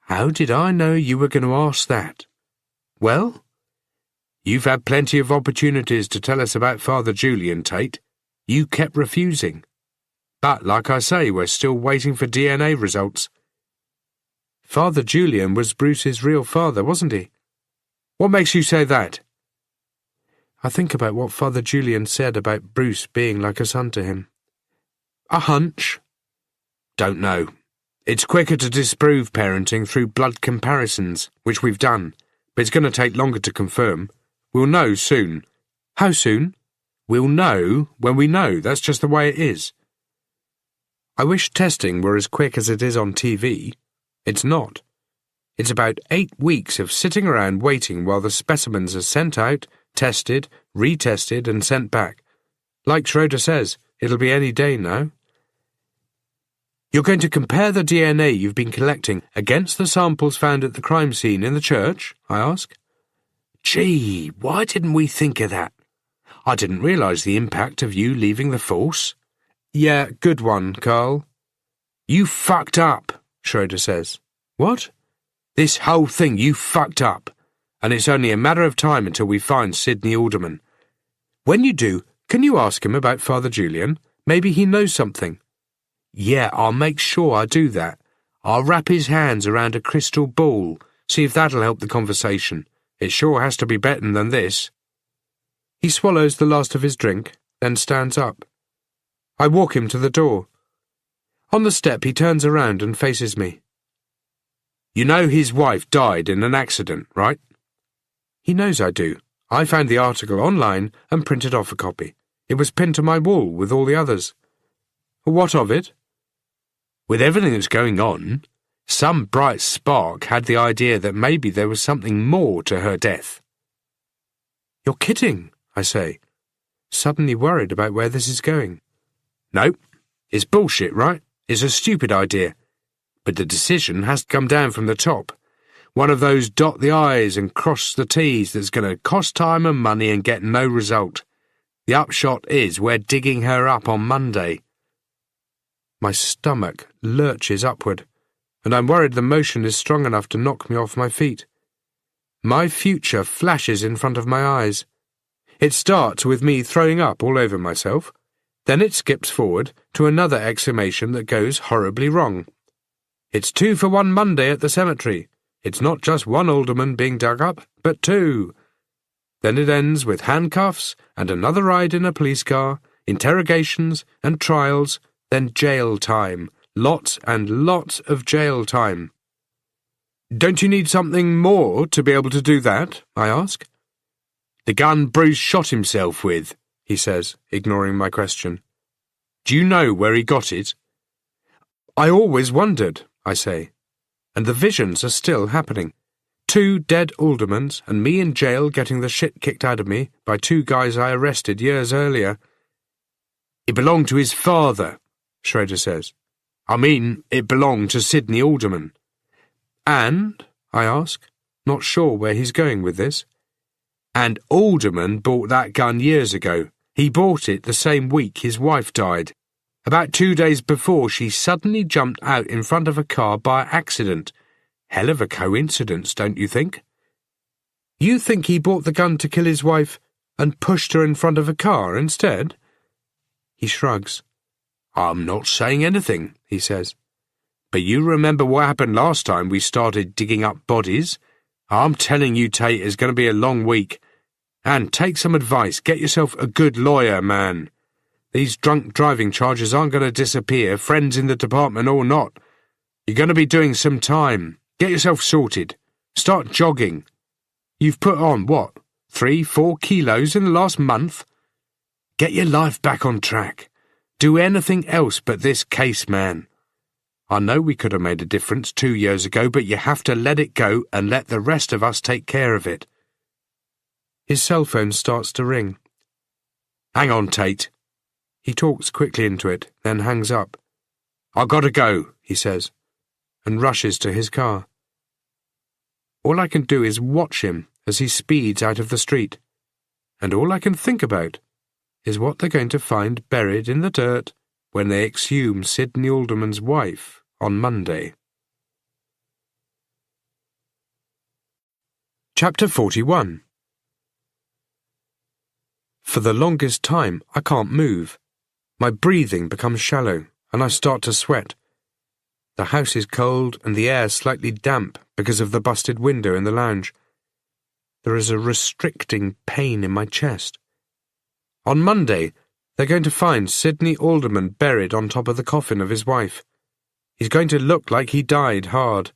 How did I know you were going to ask that? Well, you've had plenty of opportunities to tell us about Father Julian, Tate. You kept refusing. But, like I say, we're still waiting for DNA results. Father Julian was Bruce's real father, wasn't he? What makes you say that? I think about what Father Julian said about Bruce being like a son to him. A hunch? Don't know. It's quicker to disprove parenting through blood comparisons, which we've done, but it's going to take longer to confirm. We'll know soon. How soon? We'll know when we know. That's just the way it is. I wish testing were as quick as it is on TV. It's not. It's about 8 weeks of sitting around waiting while the specimens are sent out, tested, retested, and sent back. Like Schroeder says, it'll be any day now. You're going to compare the DNA you've been collecting against the samples found at the crime scene in the church? I ask. Gee, why didn't we think of that? I didn't realize the impact of you leaving the force. Yeah, good one, Carl. You fucked up, Schroeder says. What? This whole thing, you fucked up. and it's only a matter of time until we find Sidney Alderman. When you do, can you ask him about Father Julian? Maybe he knows something." "Yeah, I'll make sure I do that. I'll wrap his hands around a crystal ball, see if that'll help the conversation. It sure has to be better than this." He swallows the last of his drink, then stands up. I walk him to the door. On the step he turns around and faces me. "You know his wife died in an accident, right?" He knows I do. I found the article online and printed off a copy. It was pinned to my wall with all the others. "What of it?" "With everything that's going on, some bright spark had the idea that maybe there was something more to her death." "You're kidding," I say, suddenly worried about where this is going. "No, it's bullshit, right? It's a stupid idea. But the decision has to come down from the top. One of those dot the I's and cross the T's that's going to cost time and money and get no result. The upshot is we're digging her up on Monday." My stomach lurches upward, and I'm worried the motion is strong enough to knock me off my feet. My future flashes in front of my eyes. It starts with me throwing up all over myself. Then it skips forward to another exhumation that goes horribly wrong. It's 2 for 1 Monday at the cemetery. It's not just one alderman being dug up, but 2. Then it ends with handcuffs and another ride in a police car, interrogations and trials, then jail time. Lots and lots of jail time. "Don't you need something more to be able to do that?" I ask. "The gun Bruce shot himself with," he says, ignoring my question. "Do you know where he got it?" "I always wondered," I say, "and the visions are still happening. 2 dead aldermans and me in jail getting the shit kicked out of me by 2 guys I arrested years earlier." "It belonged to his father," Schroeder says. "I mean, it belonged to Sidney Alderman." "And?" I ask, not sure where he's going with this. "And Alderman bought that gun years ago. He bought it the same week his wife died. About 2 days before she suddenly jumped out in front of a car by accident. Hell of a coincidence, don't you think?" "You think he bought the gun to kill his wife and pushed her in front of a car instead?" He shrugs. "I'm not saying anything," he says. "But you remember what happened last time we started digging up bodies? I'm telling you, Tate, it's going to be a long week. And take some advice. Get yourself a good lawyer, man. These drunk driving charges aren't going to disappear, friends in the department or not. You're going to be doing some time. Get yourself sorted. Start jogging. You've put on, what, 3-4 kilos in the last month? Get your life back on track. Do anything else but this case, man. I know we could have made a difference 2 years ago, but you have to let it go and let the rest of us take care of it." His cell phone starts to ring. "Hang on, Tate." He talks quickly into it, then hangs up. "I gotta go," he says, and rushes to his car. All I can do is watch him as he speeds out of the street, and all I can think about is what they're going to find buried in the dirt when they exhume Sidney Alderman's wife on Monday. Chapter 41. For the longest time, I can't move. My breathing becomes shallow, and I start to sweat. The house is cold and the air slightly damp because of the busted window in the lounge. There is a restricting pain in my chest. On Monday, they're going to find Sidney Alderman buried on top of the coffin of his wife. He's going to look like he died hard.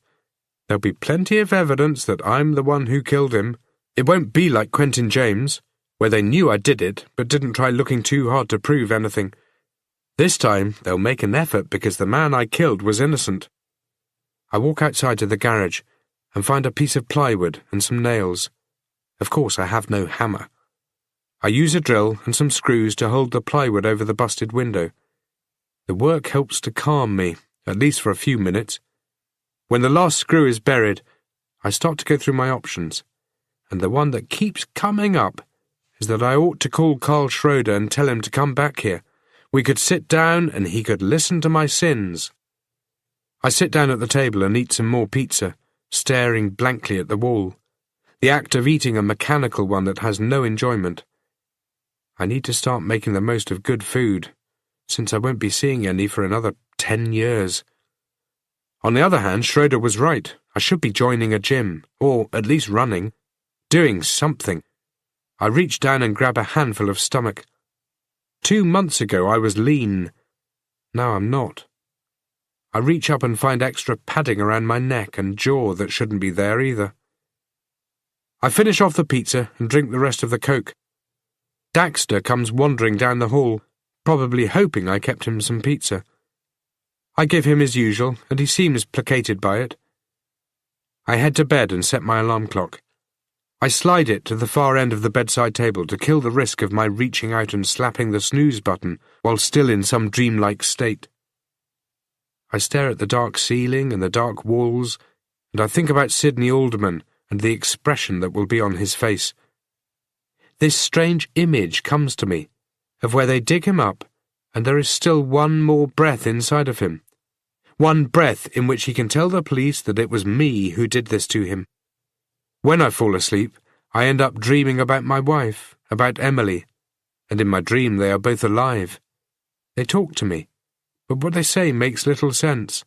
There'll be plenty of evidence that I'm the one who killed him. It won't be like Quentin James, where they knew I did it, but didn't try looking too hard to prove anything. This time, they'll make an effort because the man I killed was innocent. I walk outside to the garage and find a piece of plywood and some nails. Of course, I have no hammer. I use a drill and some screws to hold the plywood over the busted window. The work helps to calm me, at least for a few minutes. When the last screw is buried, I start to go through my options, and the one that keeps coming up is that I ought to call Carl Schroeder and tell him to come back here. We could sit down and he could listen to my sins. I sit down at the table and eat some more pizza, staring blankly at the wall. the act of eating a mechanical one that has no enjoyment. I need to start making the most of good food, since I won't be seeing any for another 10 years. On the other hand, Schroeder was right. I should be joining a gym, or at least running, doing something. I reach down and grab a handful of stomach. 2 months ago I was lean. Now I'm not. I reach up and find extra padding around my neck and jaw that shouldn't be there either. I finish off the pizza and drink the rest of the Coke. Daxter comes wandering down the hall, probably hoping I kept him some pizza. I give him his usual, and he seems placated by it. I head to bed and set my alarm clock. I slide it to the far end of the bedside table to kill the risk of my reaching out and slapping the snooze button while still in some dreamlike state. I stare at the dark ceiling and the dark walls, and I think about Sidney Alderman and the expression that will be on his face. This strange image comes to me, of where they dig him up, and there is still one more breath inside of him. One breath in which he can tell the police that it was me who did this to him. When I fall asleep, I end up dreaming about my wife, about Emily, and in my dream they are both alive. They talk to me, but what they say makes little sense,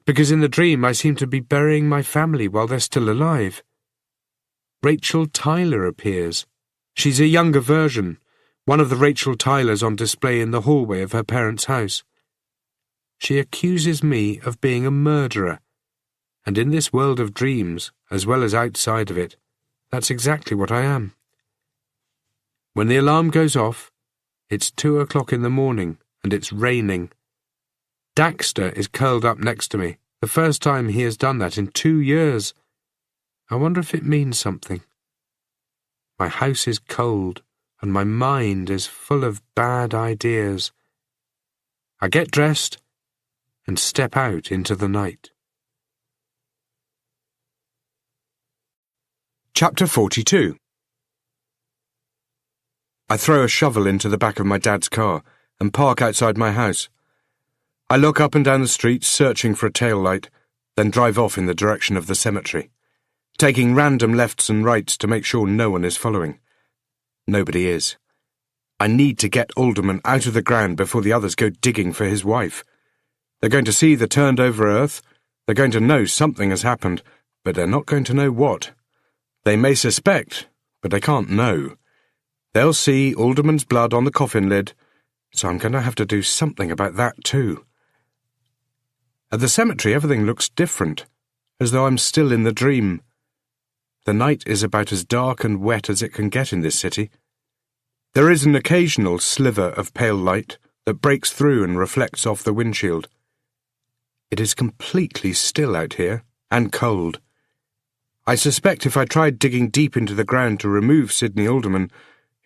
because in the dream I seem to be burying my family while they're still alive. Rachel Tyler appears. She's a younger version, one of the Rachel Tylers on display in the hallway of her parents' house. She accuses me of being a murderer, and in this world of dreams, as well as outside of it, that's exactly what I am. When the alarm goes off, it's 2 o'clock in the morning, and it's raining. Daxter is curled up next to me, the first time he has done that in 2 years. I wonder if it means something. My house is cold, and my mind is full of bad ideas. I get dressed and step out into the night. Chapter 42. I throw a shovel into the back of my dad's car and park outside my house. I look up and down the street searching for a tail light, then drive off in the direction of the cemetery, taking random lefts and rights to make sure no one is following. Nobody is. I need to get Alderman out of the ground before the others go digging for his wife. They're going to see the turned-over earth, they're going to know something has happened, but they're not going to know what. They may suspect, but they can't know. They'll see Alderman's blood on the coffin lid, so I'm going to have to do something about that too. At the cemetery everything looks different, as though I'm still in the dream. The night is about as dark and wet as it can get in this city. There is an occasional sliver of pale light that breaks through and reflects off the windshield. It is completely still out here, and cold. I suspect if I tried digging deep into the ground to remove Sidney Alderman,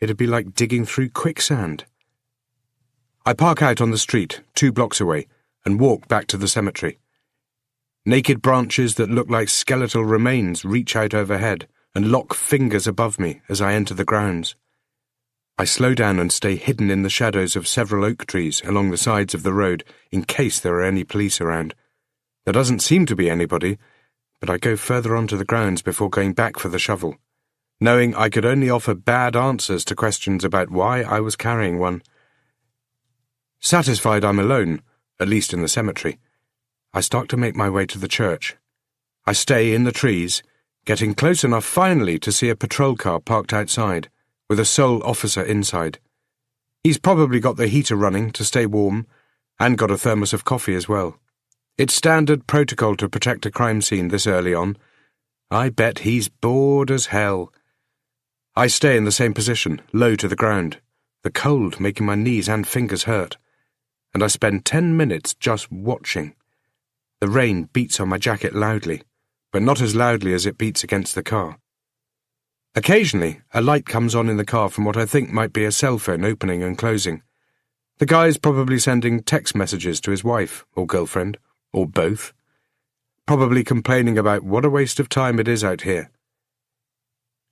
it'd be like digging through quicksand. I park out on the street, 2 blocks away, and walk back to the cemetery. Naked branches that look like skeletal remains reach out overhead and lock fingers above me as I enter the grounds. I slow down and stay hidden in the shadows of several oak trees along the sides of the road in case there are any police around. There doesn't seem to be anybody, but I go further onto the grounds before going back for the shovel, knowing I could only offer bad answers to questions about why I was carrying one. Satisfied I'm alone, at least in the cemetery, I start to make my way to the church. I stay in the trees, getting close enough finally to see a patrol car parked outside, with a sole officer inside. He's probably got the heater running to stay warm, and got a thermos of coffee as well. It's standard protocol to protect a crime scene this early on. I bet he's bored as hell. I stay in the same position, low to the ground, the cold making my knees and fingers hurt, and I spend 10 minutes just watching. The rain beats on my jacket loudly, but not as loudly as it beats against the car. Occasionally, a light comes on in the car from what I think might be a cell phone opening and closing. The guy's probably sending text messages to his wife or girlfriend, or both. Probably complaining about what a waste of time it is out here.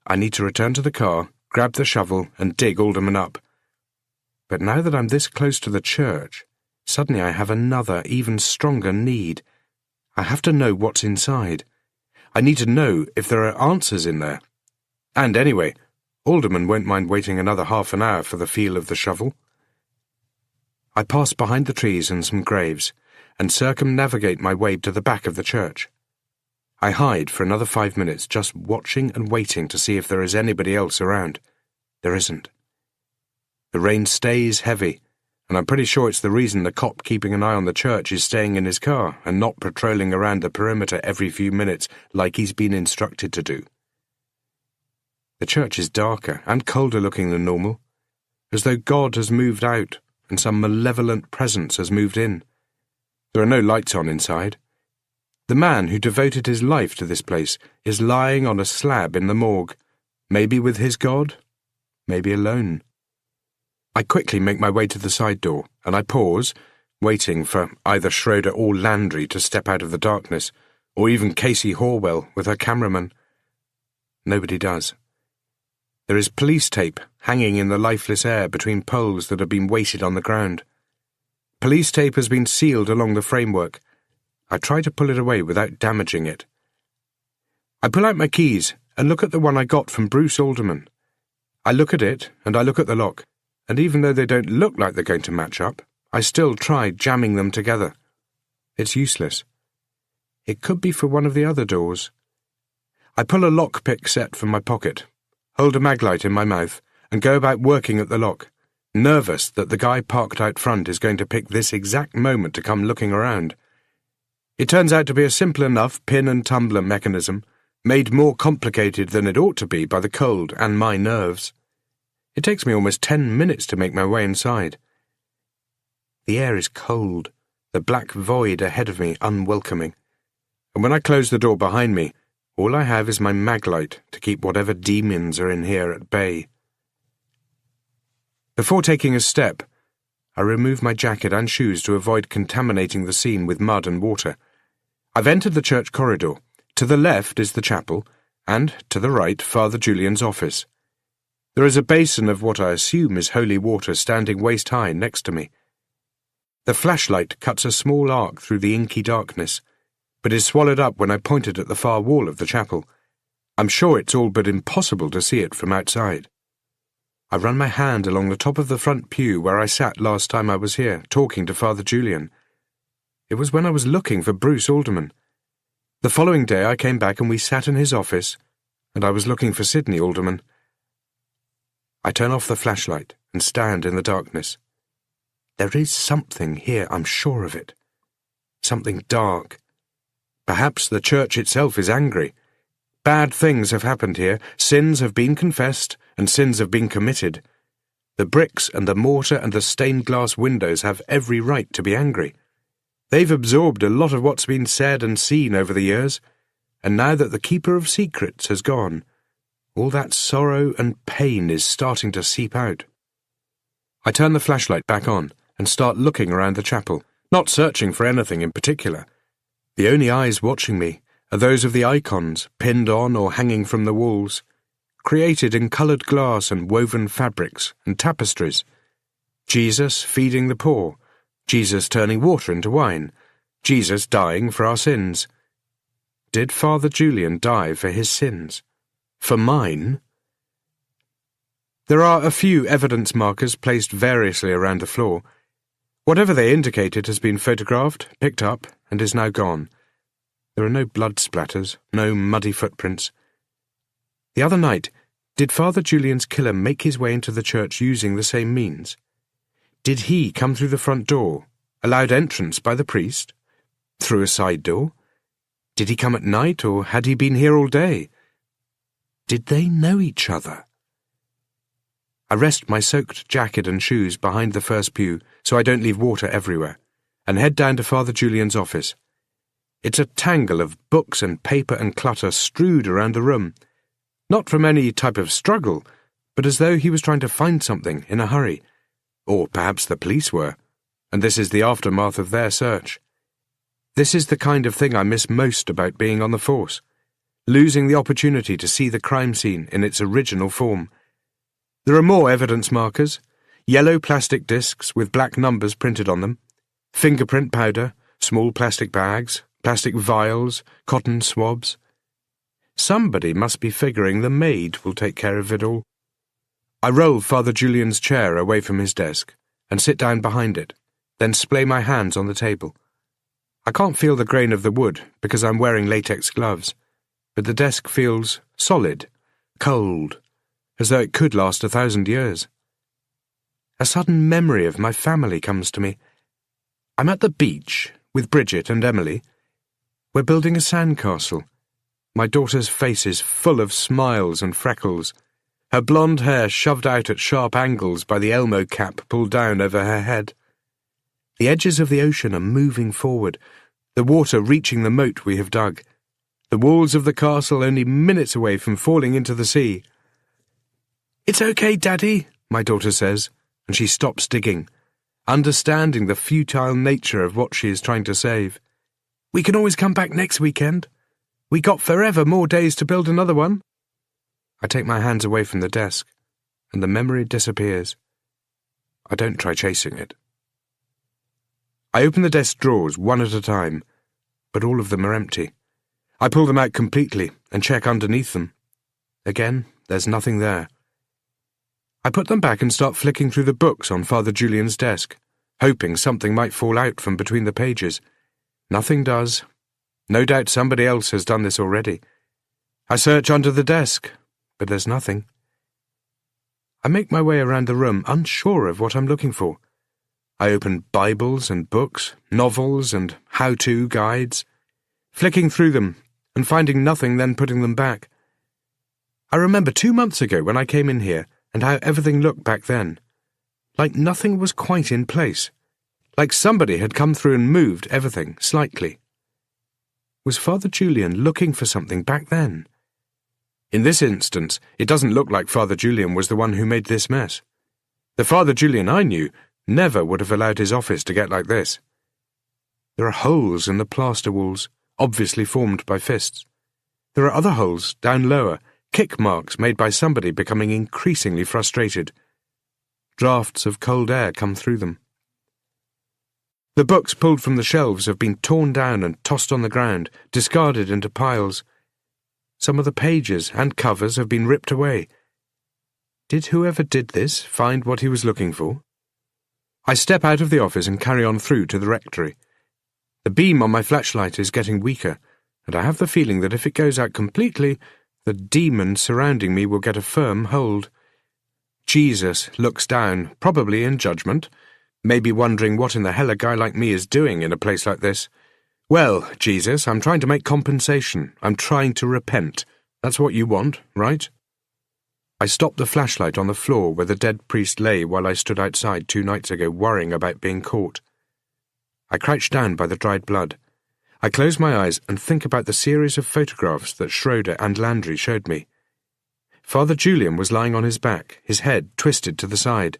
I need to return to the car, grab the shovel, and dig Alderman up. But now that I'm this close to the church, suddenly I have another, even stronger need. I have to know what's inside. I need to know if there are answers in there, And anyway, Alderman won't mind waiting another half an hour for the feel of the shovel. I pass behind the trees and some graves, and circumnavigate my way to the back of the church. I hide for another 5 minutes, just watching and waiting to see if there is anybody else around. There isn't. The rain stays heavy, and I'm pretty sure it's the reason the cop keeping an eye on the church is staying in his car and not patrolling around the perimeter every few minutes like he's been instructed to do. The church is darker and colder looking than normal, as though God has moved out and some malevolent presence has moved in. There are no lights on inside. The man who devoted his life to this place is lying on a slab in the morgue, maybe with his God, maybe alone. I quickly make my way to the side door, and I pause, waiting for either Schroeder or Landry to step out of the darkness, or even Casey Horwell with her cameraman. Nobody does. There is police tape hanging in the lifeless air between poles that have been weighted on the ground. Police tape has been sealed along the framework. I try to pull it away without damaging it. I pull out my keys and look at the one I got from Bruce Alderman. I look at it and I look at the lock, and even though they don't look like they're going to match up, I still try jamming them together. It's useless. It could be for one of the other doors. I pull a lockpick set from my pocket, hold a maglite in my mouth, and go about working at the lock, nervous that the guy parked out front is going to pick this exact moment to come looking around. It turns out to be a simple enough pin and tumbler mechanism, made more complicated than it ought to be by the cold and my nerves. It takes me almost 10 minutes to make my way inside. The air is cold, the black void ahead of me unwelcoming, and when I close the door behind me, all I have is my maglite to keep whatever demons are in here at bay. Before taking a step, I remove my jacket and shoes to avoid contaminating the scene with mud and water. I've entered the church corridor. To the left is the chapel, and to the right Father Julian's office. There is a basin of what I assume is holy water standing waist-high next to me. The flashlight cuts a small arc through the inky darkness, but is swallowed up when I point it at the far wall of the chapel. I'm sure it's all but impossible to see it from outside. I run my hand along the top of the front pew where I sat last time I was here, talking to Father Julian. It was when I was looking for Bruce Alderman. The following day I came back and we sat in his office, and I was looking for Sidney Alderman. I turn off the flashlight and stand in the darkness. There is something here, I'm sure of it. Something dark. Perhaps the church itself is angry. Bad things have happened here, sins have been confessed, and sins have been committed. The bricks and the mortar and the stained glass windows have every right to be angry. They've absorbed a lot of what's been said and seen over the years, and now that the keeper of secrets has gone, all that sorrow and pain is starting to seep out. I turn the flashlight back on and start looking around the chapel, not searching for anything in particular. The only eyes watching me are those of the icons pinned on or hanging from the walls, created in coloured glass and woven fabrics and tapestries. Jesus feeding the poor, Jesus turning water into wine, Jesus dying for our sins. Did Father Julian die for his sins? For mine? There are a few evidence markers placed variously around the floor. Whatever they indicated has been photographed, picked up, and is now gone. There are no blood splatters, no muddy footprints. The other night, did Father Julian's killer make his way into the church using the same means? Did he come through the front door, allowed entrance by the priest? Through a side door? Did he come at night, or had he been here all day? Did they know each other? I rest my soaked jacket and shoes behind the first pew so I don't leave water everywhere, and head down to Father Julian's office. It's a tangle of books and paper and clutter strewed around the room, not from any type of struggle, but as though he was trying to find something in a hurry. Or perhaps the police were, and this is the aftermath of their search. This is the kind of thing I miss most about being on the force, losing the opportunity to see the crime scene in its original form. There are more evidence markers, yellow plastic discs with black numbers printed on them, fingerprint powder, small plastic bags, plastic vials, cotton swabs. Somebody must be figuring the maid will take care of it all. I roll Father Julian's chair away from his desk and sit down behind it, then splay my hands on the table. I can't feel the grain of the wood because I'm wearing latex gloves, but the desk feels solid, cold, as though it could last 1,000 years. A sudden memory of my family comes to me. I'm at the beach with Bridget and Emily. We're building a sandcastle. My daughter's face is full of smiles and freckles, her blonde hair shoved out at sharp angles by the Elmo cap pulled down over her head. The edges of the ocean are moving forward, the water reaching the moat we have dug, the walls of the castle only minutes away from falling into the sea. "It's okay, Daddy," my daughter says, and she stops digging, understanding the futile nature of what she is trying to save. "We can always come back next weekend. We got forever more days to build another one." I take my hands away from the desk, and the memory disappears. I don't try chasing it. I open the desk drawers one at a time, but all of them are empty. I pull them out completely and check underneath them. Again, there's nothing there. I put them back and start flicking through the books on Father Julian's desk, hoping something might fall out from between the pages. Nothing does. No doubt somebody else has done this already. I search under the desk, but there's nothing. I make my way around the room, unsure of what I'm looking for. I open Bibles and books, novels and how-to guides, flicking through them and finding nothing, then putting them back. I remember 2 months ago when I came in here and how everything looked back then. Like nothing was quite in place. Like somebody had come through and moved everything slightly. Was Father Julian looking for something back then? In this instance, it doesn't look like Father Julian was the one who made this mess. The Father Julian I knew never would have allowed his office to get like this. There are holes in the plaster walls, obviously formed by fists. There are other holes down lower, kick marks made by somebody becoming increasingly frustrated. Drafts of cold air come through them. The books pulled from the shelves have been torn down and tossed on the ground, discarded into piles. Some of the pages and covers have been ripped away. Did whoever did this find what he was looking for? I step out of the office and carry on through to the rectory. The beam on my flashlight is getting weaker, and I have the feeling that if it goes out completely, the demon surrounding me will get a firm hold. Jesus looks down, probably in judgment, maybe wondering what in the hell a guy like me is doing in a place like this. "Well, Jesus, I'm trying to make compensation. I'm trying to repent. That's what you want, right?" I stopped the flashlight on the floor where the dead priest lay while I stood outside 2 nights ago worrying about being caught. I crouch down by the dried blood. I close my eyes and think about the series of photographs that Schroeder and Landry showed me. Father Julian was lying on his back, his head twisted to the side.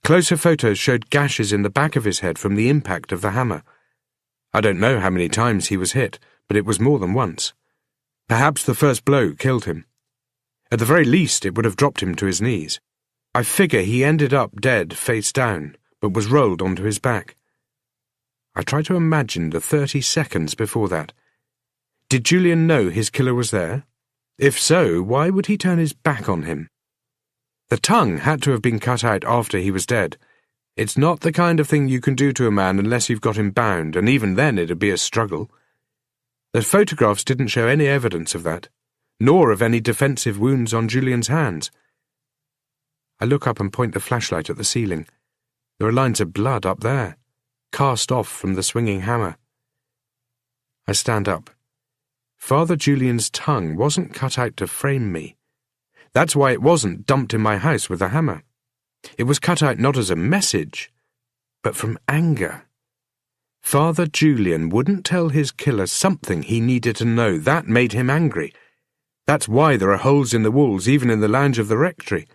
Closer photos showed gashes in the back of his head from the impact of the hammer. I don't know how many times he was hit, but it was more than once. Perhaps the first blow killed him. At the very least, it would have dropped him to his knees. I figure he ended up dead face down, but was rolled onto his back. I try to imagine the 30 seconds before that. Did Julian know his killer was there? If so, why would he turn his back on him? The tongue had to have been cut out after he was dead. It's not the kind of thing you can do to a man unless you've got him bound, and even then it'd be a struggle. The photographs didn't show any evidence of that, nor of any defensive wounds on Julian's hands. I look up and point the flashlight at the ceiling. There are lines of blood up there, cast off from the swinging hammer. I stand up. Father Julian's tongue wasn't cut out to frame me. That's why it wasn't dumped in my house with a hammer. It was cut out not as a message, but from anger. Father Julian wouldn't tell his killer something he needed to know. That made him angry. That's why there are holes in the walls, even in the lounge of the rectory.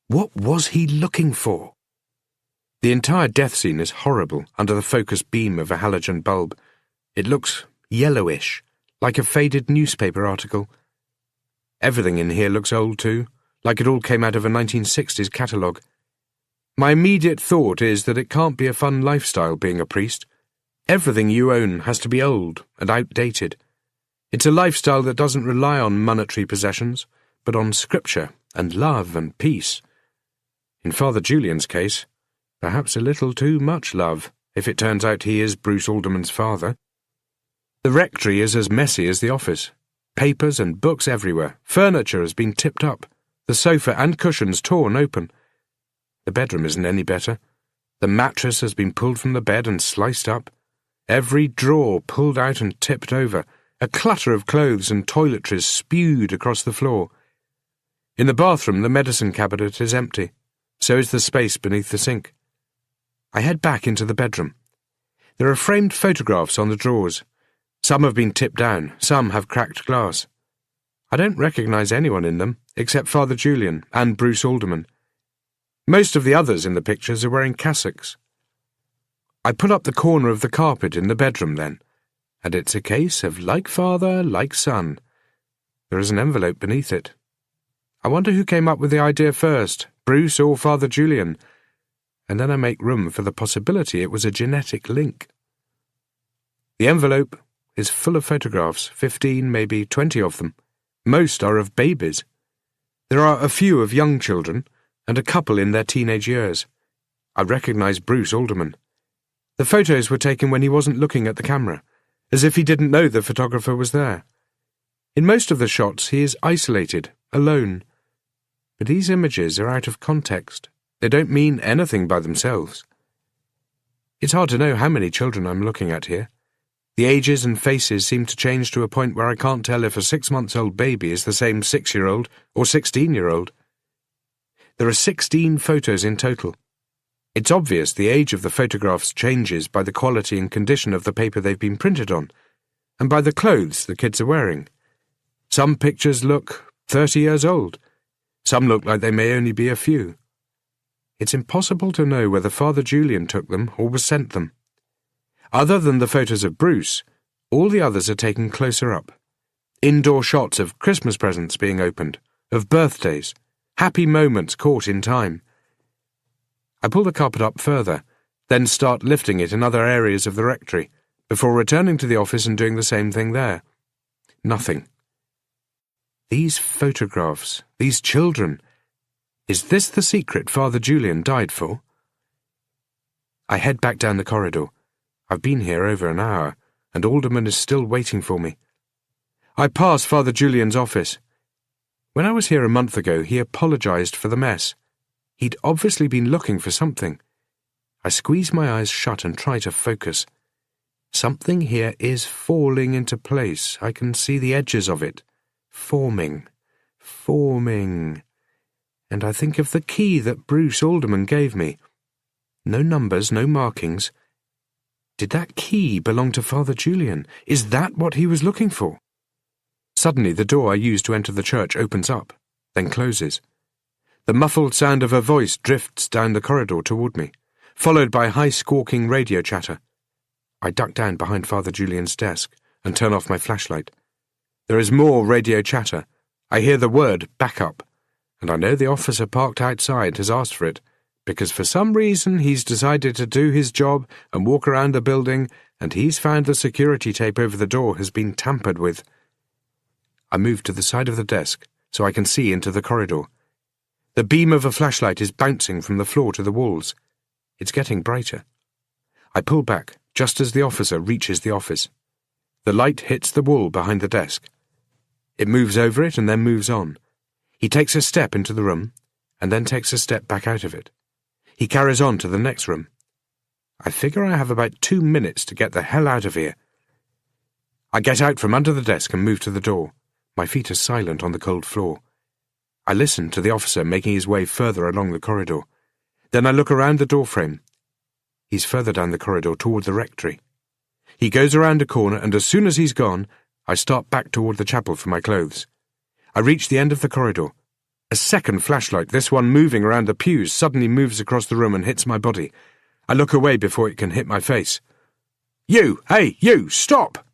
What was he looking for? The entire death scene is horrible under the focused beam of a halogen bulb. It looks yellowish, like a faded newspaper article. Everything in here looks old too, like it all came out of a 1960s catalogue. My immediate thought is that it can't be a fun lifestyle being a priest. Everything you own has to be old and outdated. It's a lifestyle that doesn't rely on monetary possessions, but on scripture and love and peace. In Father Julian's case, perhaps a little too much love, if it turns out he is Bruce Alderman's father. The rectory is as messy as the office. Papers and books everywhere. Furniture has been tipped up. The sofa and cushions torn open. The bedroom isn't any better. The mattress has been pulled from the bed and sliced up. Every drawer pulled out and tipped over. A clutter of clothes and toiletries spewed across the floor. In the bathroom, the medicine cabinet is empty. So is the space beneath the sink. I head back into the bedroom. There are framed photographs on the drawers. Some have been tipped down, some have cracked glass. I don't recognize anyone in them, except Father Julian and Bruce Alderman. Most of the others in the pictures are wearing cassocks. I pull up the corner of the carpet in the bedroom then, and it's a case of like father, like son. There is an envelope beneath it. I wonder who came up with the idea first, Bruce or Father Julian, and then I make room for the possibility it was a genetic link. The envelope is full of photographs, 15, maybe 20 of them. Most are of babies. There are a few of young children, and a couple in their teenage years. I recognize Bruce Alderman. The photos were taken when he wasn't looking at the camera, as if he didn't know the photographer was there. In most of the shots he is isolated, alone. But these images are out of context. They don't mean anything by themselves. It's hard to know how many children I'm looking at here. The ages and faces seem to change to a point where I can't tell if a 6-month-old baby is the same 6-year-old or 16-year-old. There are 16 photos in total. It's obvious the age of the photographs changes by the quality and condition of the paper they've been printed on, and by the clothes the kids are wearing. Some pictures look 30 years old. Some look like they may only be a few. It's impossible to know whether Father Julian took them or was sent them. Other than the photos of Bruce, all the others are taken closer up. Indoor shots of Christmas presents being opened, of birthdays, happy moments caught in time. I pull the carpet up further, then start lifting it in other areas of the rectory, before returning to the office and doing the same thing there. Nothing. These photographs, these children. Is this the secret Father Julian died for? I head back down the corridor. I've been here over an hour, and Alderman is still waiting for me. I pass Father Julian's office. When I was here a month ago, he apologized for the mess. He'd obviously been looking for something. I squeeze my eyes shut and try to focus. Something here is falling into place. I can see the edges of it. Forming. And I think of the key that Bruce Alderman gave me. No numbers, no markings. Did that key belong to Father Julian? Is that what he was looking for? Suddenly the door I used to enter the church opens up, then closes. The muffled sound of a voice drifts down the corridor toward me, followed by high squawking radio chatter. I duck down behind Father Julian's desk and turn off my flashlight. There is more radio chatter. I hear the word backup, and I know the officer parked outside has asked for it, because for some reason he's decided to do his job and walk around the building, and he's found the security tape over the door has been tampered with. I move to the side of the desk so I can see into the corridor. The beam of a flashlight is bouncing from the floor to the walls. It's getting brighter. I pull back just as the officer reaches the office. The light hits the wall behind the desk. It moves over it and then moves on. He takes a step into the room and then takes a step back out of it. He carries on to the next room. I figure I have about 2 minutes to get the hell out of here. I get out from under the desk and move to the door. My feet are silent on the cold floor. I listen to the officer making his way further along the corridor. Then I look around the doorframe. He's further down the corridor toward the rectory. He goes around a corner, and as soon as he's gone, I start back toward the chapel for my clothes. I reach the end of the corridor. A second flashlight, this one moving around the pews, suddenly moves across the room and hits my body. I look away before it can hit my face. "You! Hey, you! Stop!"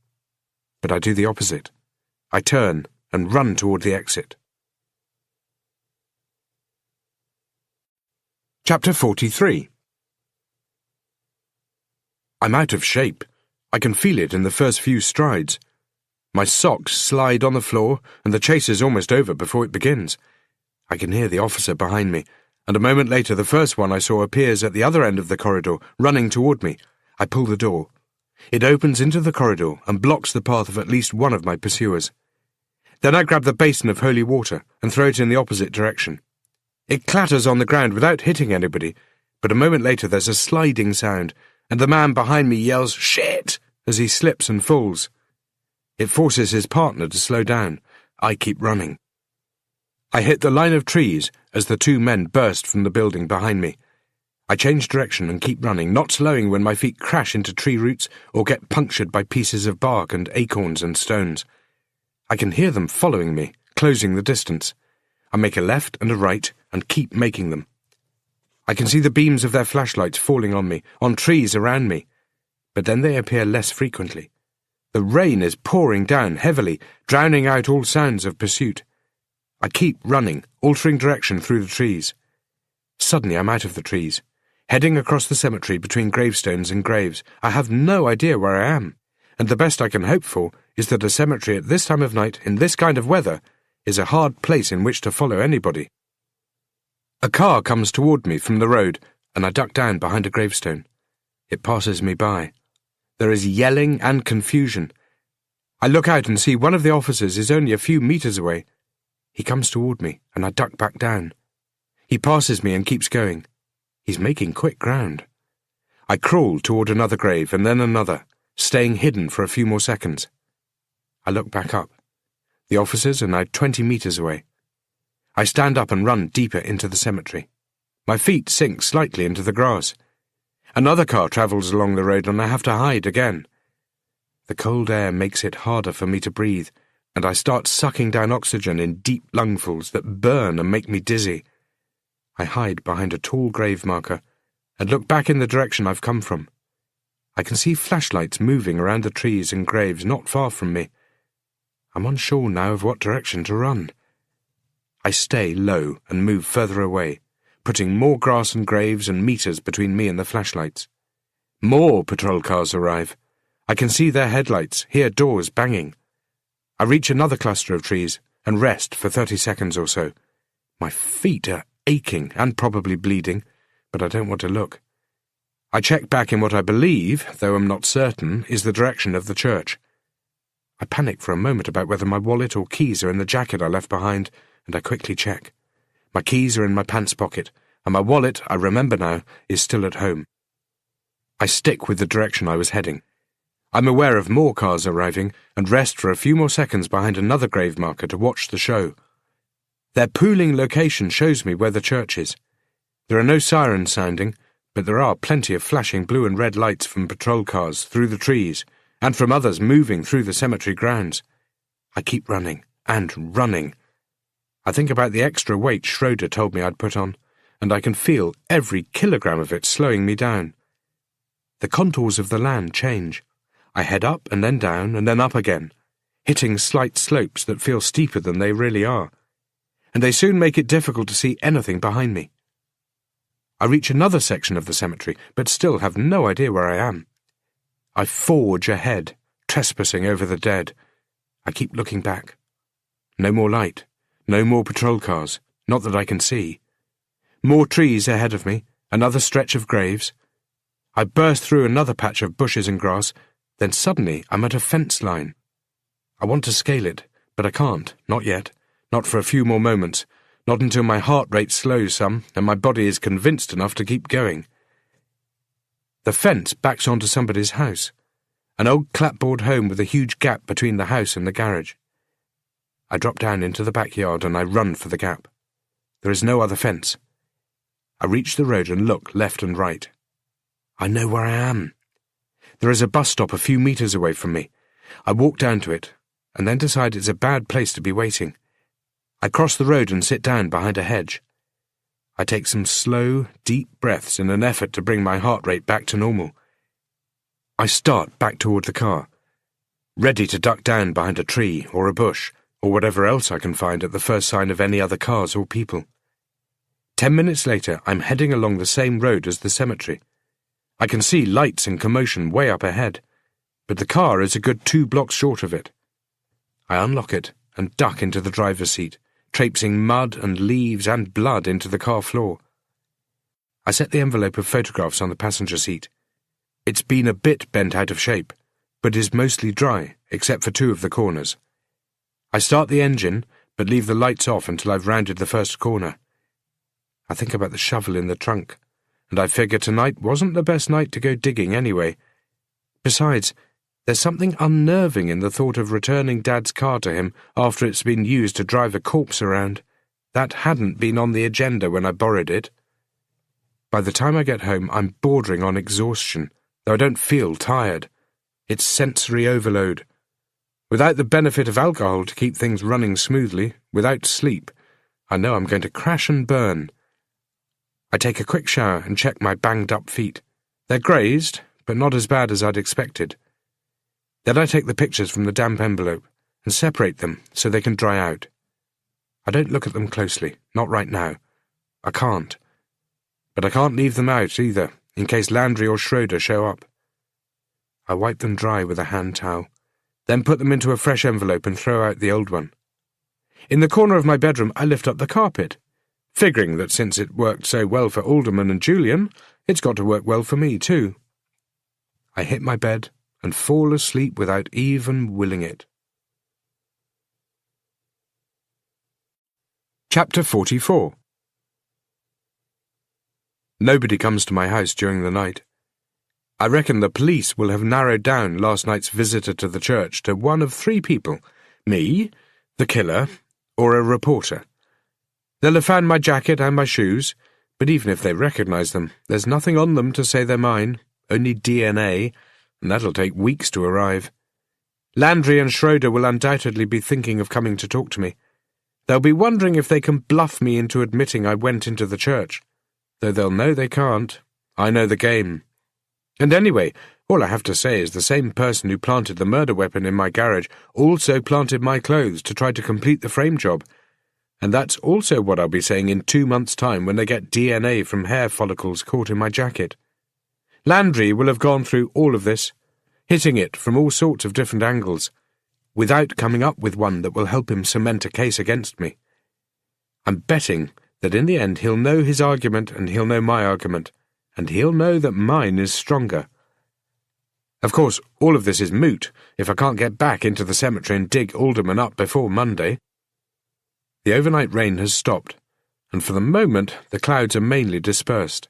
But I do the opposite. I turn and run toward the exit. Chapter 43. I'm out of shape. I can feel it in the first few strides. My socks slide on the floor, and the chase is almost over before it begins. I can hear the officer behind me, and a moment later the first one I saw appears at the other end of the corridor, running toward me. I pull the door. It opens into the corridor and blocks the path of at least one of my pursuers. Then I grab the basin of holy water and throw it in the opposite direction. It clatters on the ground without hitting anybody, but a moment later there's a sliding sound, and the man behind me yells, "Shit!" as he slips and falls. It forces his partner to slow down. I keep running. I hit the line of trees as the two men burst from the building behind me. I change direction and keep running, not slowing when my feet crash into tree roots or get punctured by pieces of bark and acorns and stones. I can hear them following me, closing the distance. I make a left and a right and keep making them. I can see the beams of their flashlights falling on me, on trees around me, but then they appear less frequently. The rain is pouring down heavily, drowning out all sounds of pursuit. I keep running, altering direction through the trees. Suddenly I'm out of the trees, heading across the cemetery between gravestones and graves. I have no idea where I am, and the best I can hope for is that a cemetery at this time of night, in this kind of weather, is a hard place in which to follow anybody. A car comes toward me from the road, and I duck down behind a gravestone. It passes me by. There is yelling and confusion. I look out and see one of the officers is only a few meters away. He comes toward me, and I duck back down. He passes me and keeps going. He's making quick ground. I crawl toward another grave and then another, staying hidden for a few more seconds. I look back up. The officers are now 20 meters away. I stand up and run deeper into the cemetery. My feet sink slightly into the grass. Another car travels along the road and I have to hide again. The cold air makes it harder for me to breathe, and I start sucking down oxygen in deep lungfuls that burn and make me dizzy. I hide behind a tall grave marker and look back in the direction I've come from. I can see flashlights moving around the trees and graves not far from me. I'm unsure now of what direction to run. I stay low and move further away, putting more grass and graves and meters between me and the flashlights. More patrol cars arrive. I can see their headlights, hear doors banging. I reach another cluster of trees and rest for 30 seconds or so. My feet are aching and probably bleeding, but I don't want to look. I check back in what I believe, though I'm not certain, is the direction of the church. I panic for a moment about whether my wallet or keys are in the jacket I left behind, and I quickly check. My keys are in my pants pocket, and my wallet, I remember now, is still at home. I stick with the direction I was heading. I'm aware of more cars arriving and rest for a few more seconds behind another grave marker to watch the show. Their pooling location shows me where the church is. There are no sirens sounding, but there are plenty of flashing blue and red lights from patrol cars through the trees and from others moving through the cemetery grounds. I keep running and running. I think about the extra weight Schroeder told me I'd put on, and I can feel every kilogram of it slowing me down. The contours of the land change. I head up and then down and then up again, hitting slight slopes that feel steeper than they really are, and they soon make it difficult to see anything behind me. I reach another section of the cemetery, but still have no idea where I am. I forge ahead, trespassing over the dead. I keep looking back. No more light, no more patrol cars, not that I can see. More trees ahead of me, another stretch of graves. I burst through another patch of bushes and grass. Then suddenly I'm at a fence line. I want to scale it, but I can't, not yet, not for a few more moments, not until my heart rate slows some and my body is convinced enough to keep going. The fence backs onto somebody's house, an old clapboard home with a huge gap between the house and the garage. I drop down into the backyard and I run for the gap. There is no other fence. I reach the road and look left and right. I know where I am. There is a bus stop a few meters away from me. I walk down to it, and then decide it's a bad place to be waiting. I cross the road and sit down behind a hedge. I take some slow, deep breaths in an effort to bring my heart rate back to normal. I start back toward the car, ready to duck down behind a tree or a bush, or whatever else I can find at the first sign of any other cars or people. 10 minutes later, I'm heading along the same road as the cemetery. I can see lights and commotion way up ahead, but the car is a good 2 blocks short of it. I unlock it and duck into the driver's seat, traipsing mud and leaves and blood into the car floor. I set the envelope of photographs on the passenger seat. It's been a bit bent out of shape, but is mostly dry, except for 2 of the corners. I start the engine, but leave the lights off until I've rounded the first corner. I think about the shovel in the trunk, and I figure tonight wasn't the best night to go digging anyway. Besides, there's something unnerving in the thought of returning Dad's car to him after it's been used to drive a corpse around. That hadn't been on the agenda when I borrowed it. By the time I get home, I'm bordering on exhaustion, though I don't feel tired. It's sensory overload. Without the benefit of alcohol to keep things running smoothly, without sleep, I know I'm going to crash and burn. I take a quick shower and check my banged-up feet. They're grazed, but not as bad as I'd expected. Then I take the pictures from the damp envelope and separate them so they can dry out. I don't look at them closely, not right now. I can't. But I can't leave them out either, in case Landry or Schroeder show up. I wipe them dry with a hand towel, then put them into a fresh envelope and throw out the old one. In the corner of my bedroom, I lift up the carpet, figuring that since it worked so well for Alderman and Julian, it's got to work well for me too. I hit my bed and fall asleep without even willing it. Chapter 44. Nobody comes to my house during the night. I reckon the police will have narrowed down last night's visitor to the church to one of 3 people: me, the killer, or a reporter. They'll have found my jacket and my shoes, but even if they recognise them, there's nothing on them to say they're mine, only DNA, and that'll take weeks to arrive. Landry and Schroeder will undoubtedly be thinking of coming to talk to me. They'll be wondering if they can bluff me into admitting I went into the church, though they'll know they can't. I know the game. And anyway, all I have to say is the same person who planted the murder weapon in my garage also planted my clothes to try to complete the frame job. And that's also what I'll be saying in 2 months' time when they get DNA from hair follicles caught in my jacket. Landry will have gone through all of this, hitting it from all sorts of different angles, without coming up with one that will help him cement a case against me. I'm betting that in the end he'll know his argument and he'll know my argument, and he'll know that mine is stronger. Of course, all of this is moot if I can't get back into the cemetery and dig Alderman up before Monday. The overnight rain has stopped, and for the moment the clouds are mainly dispersed.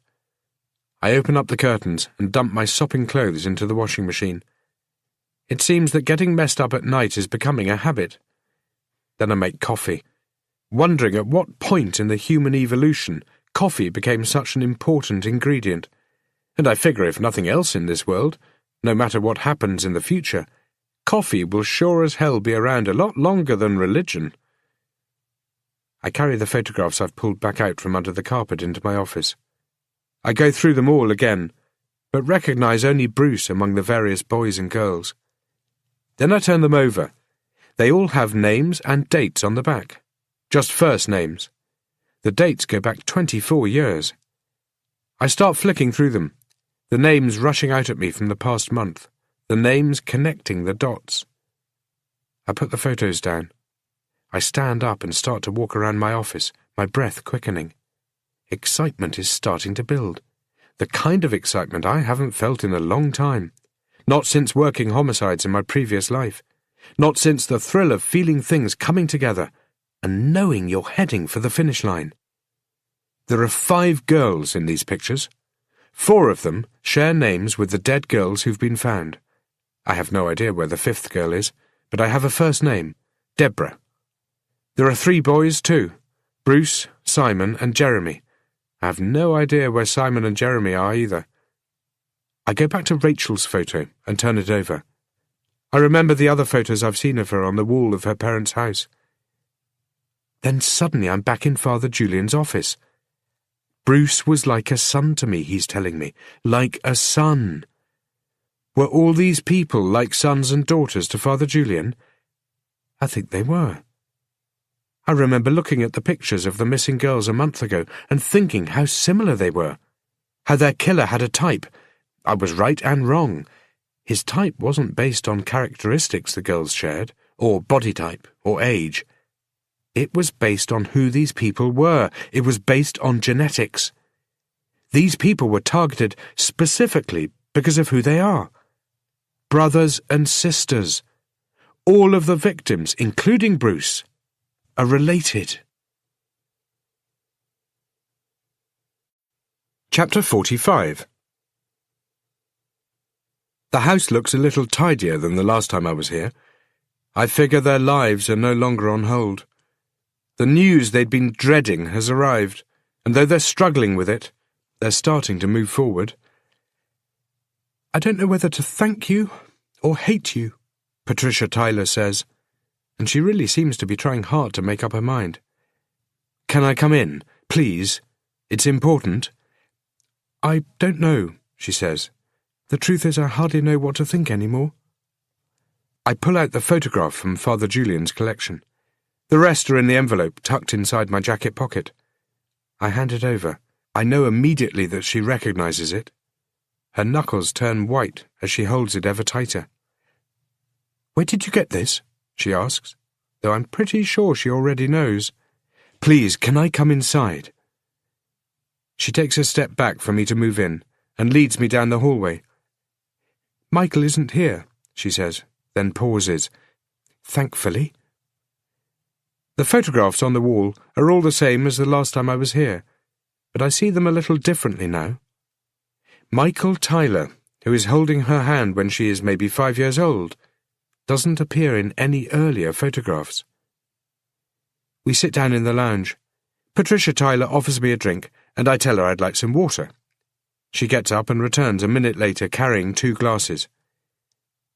I open up the curtains and dump my sopping clothes into the washing machine. It seems that getting messed up at night is becoming a habit. Then I make coffee, wondering at what point in the human evolution coffee became such an important ingredient. And I figure if nothing else in this world, no matter what happens in the future, coffee will sure as hell be around a lot longer than religion. I carry the photographs I've pulled back out from under the carpet into my office. I go through them all again, but recognise only Bruce among the various boys and girls. Then I turn them over. They all have names and dates on the back. Just first names. The dates go back 24 years. I start flicking through them, the names rushing out at me from the past month, the names connecting the dots. I put the photos down. I stand up and start to walk around my office, my breath quickening. Excitement is starting to build. The kind of excitement I haven't felt in a long time. Not since working homicides in my previous life. Not since the thrill of feeling things coming together and knowing you're heading for the finish line. There are 5 girls in these pictures. 4 of them share names with the dead girls who've been found. I have no idea where the 5th girl is, but I have a first name, Deborah. There are 3 boys too, Bruce, Simon and Jeremy. I have no idea where Simon and Jeremy are either. I go back to Rachel's photo and turn it over. I remember the other photos I've seen of her on the wall of her parents' house. Then suddenly I'm back in Father Julian's office. Bruce was like a son to me, he's telling me. Like a son. Were all these people like sons and daughters to Father Julian? I think they were. I remember looking at the pictures of the missing girls a month ago and thinking how similar they were. How their killer had a type. I was right and wrong. His type wasn't based on characteristics the girls shared, or body type, or age. It was based on who these people were. It was based on genetics. These people were targeted specifically because of who they are. Brothers and sisters. All of the victims, including Bruce, are related. Chapter 45. The house looks a little tidier than the last time I was here. I figure their lives are no longer on hold. The news they'd been dreading has arrived, and though they're struggling with it, they're starting to move forward. I don't know whether to thank you or hate you, Patricia Tyler says, and she really seems to be trying hard to make up her mind. Can I come in, please? It's important. I don't know, she says. The truth is I hardly know what to think anymore. I pull out the photograph from Father Julian's collection. The rest are in the envelope tucked inside my jacket pocket. I hand it over. I know immediately that she recognizes it. Her knuckles turn white as she holds it ever tighter. Where did you get this? She asks, though I'm pretty sure she already knows. Please, can I come inside? She takes a step back for me to move in and leads me down the hallway. Michael isn't here, she says, then pauses. Thankfully. The photographs on the wall are all the same as the last time I was here, but I see them a little differently now. Michael Tyler, who is holding her hand when she is maybe 5 years old, doesn't appear in any earlier photographs. We sit down in the lounge. Patricia Tyler offers me a drink, and I tell her I'd like some water. She gets up and returns a minute later carrying 2 glasses.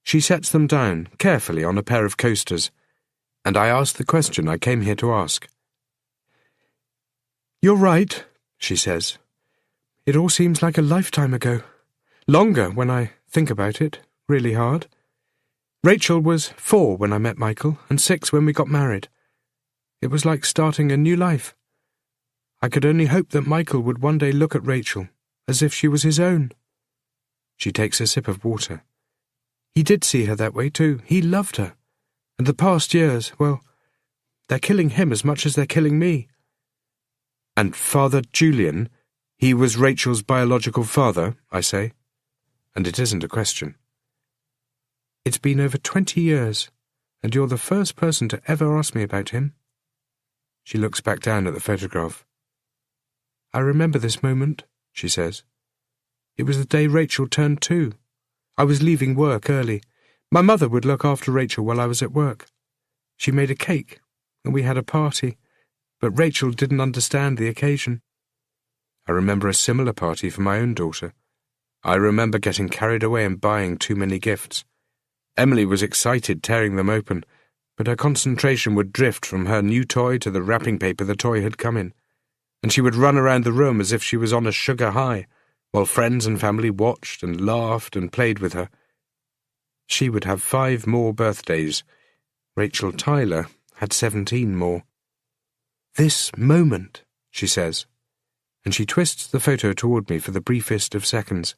She sets them down carefully on a pair of coasters, and I ask the question I came here to ask. You're right, she says. It all seems like a lifetime ago. Longer when I think about it, really hard. Rachel was 4 when I met Michael, and 6 when we got married. It was like starting a new life. I could only hope that Michael would one day look at Rachel as if she was his own. She takes a sip of water. He did see her that way too. He loved her. And the past years, well, they're killing him as much as they're killing me. And Father Julian, he was Rachel's biological father, I say. And it isn't a question. It's been over 20 years, and you're the first person to ever ask me about him. She looks back down at the photograph. I remember this moment, she says. It was the day Rachel turned 2. I was leaving work early. My mother would look after Rachel while I was at work. She made a cake, and we had a party, but Rachel didn't understand the occasion. I remember a similar party for my own daughter. I remember getting carried away and buying too many gifts. Emily was excited tearing them open, but her concentration would drift from her new toy to the wrapping paper the toy had come in, and she would run around the room as if she was on a sugar high, while friends and family watched and laughed and played with her. She would have 5 more birthdays. Rachel Tyler had 17 more. This moment, she says, and she twists the photo toward me for the briefest of seconds.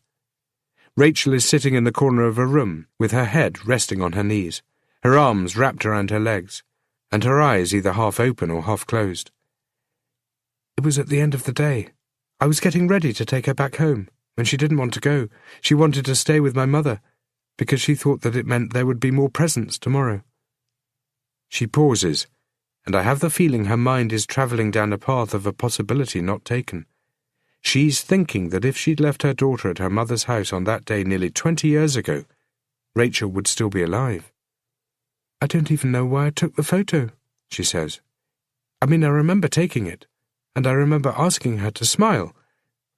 Rachel is sitting in the corner of a room, with her head resting on her knees, her arms wrapped around her legs, and her eyes either half open or half closed. It was at the end of the day. I was getting ready to take her back home, when she didn't want to go. She wanted to stay with my mother, because she thought that it meant there would be more presents tomorrow. She pauses, and I have the feeling her mind is travelling down a path of a possibility not taken. She's thinking that if she'd left her daughter at her mother's house on that day nearly 20 years ago, Rachel would still be alive. I don't even know why I took the photo, she says. I mean, I remember taking it, and I remember asking her to smile,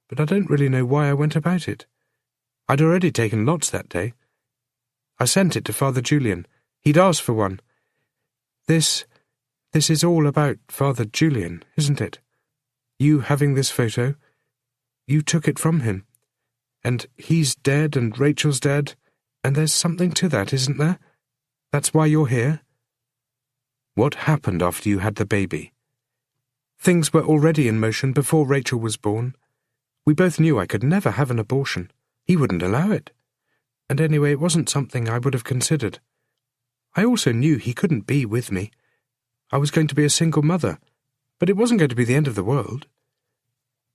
but I don't really know why I went about it. I'd already taken lots that day. I sent it to Father Julian. He'd asked for one. This is all about Father Julian, isn't it? You having this photo, you took it from him. And he's dead and Rachel's dead, and there's something to that, isn't there? That's why you're here? What happened after you had the baby? Things were already in motion before Rachel was born. We both knew I could never have an abortion. He wouldn't allow it. And anyway, it wasn't something I would have considered. I also knew he couldn't be with me. I was going to be a single mother, but it wasn't going to be the end of the world.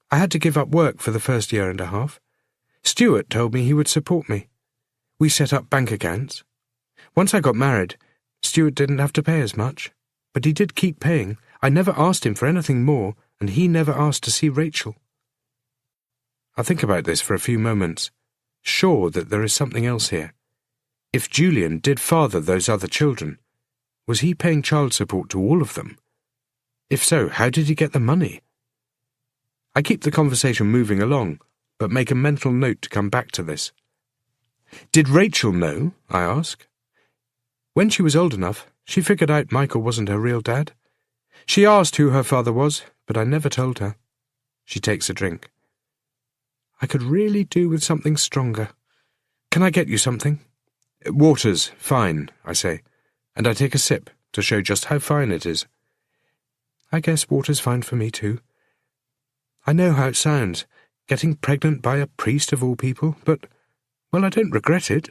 I had to give up work for the first year and a half. Stuart told me he would support me. We set up bank accounts. Once I got married, Stuart didn't have to pay as much, but he did keep paying. I never asked him for anything more, and he never asked to see Rachel. I think about this for a few moments, sure that there is something else here. If Julian did father those other children, was he paying child support to all of them? If so, how did he get the money? I keep the conversation moving along, but make a mental note to come back to this. Did Rachel know? I ask. When she was old enough, she figured out Michael wasn't her real dad. She asked who her father was, but I never told her. She takes a drink. I could really do with something stronger. Can I get you something? Water's fine, I say, and I take a sip to show just how fine it is. I guess water's fine for me too. I know how it sounds, getting pregnant by a priest of all people, but, well, I don't regret it.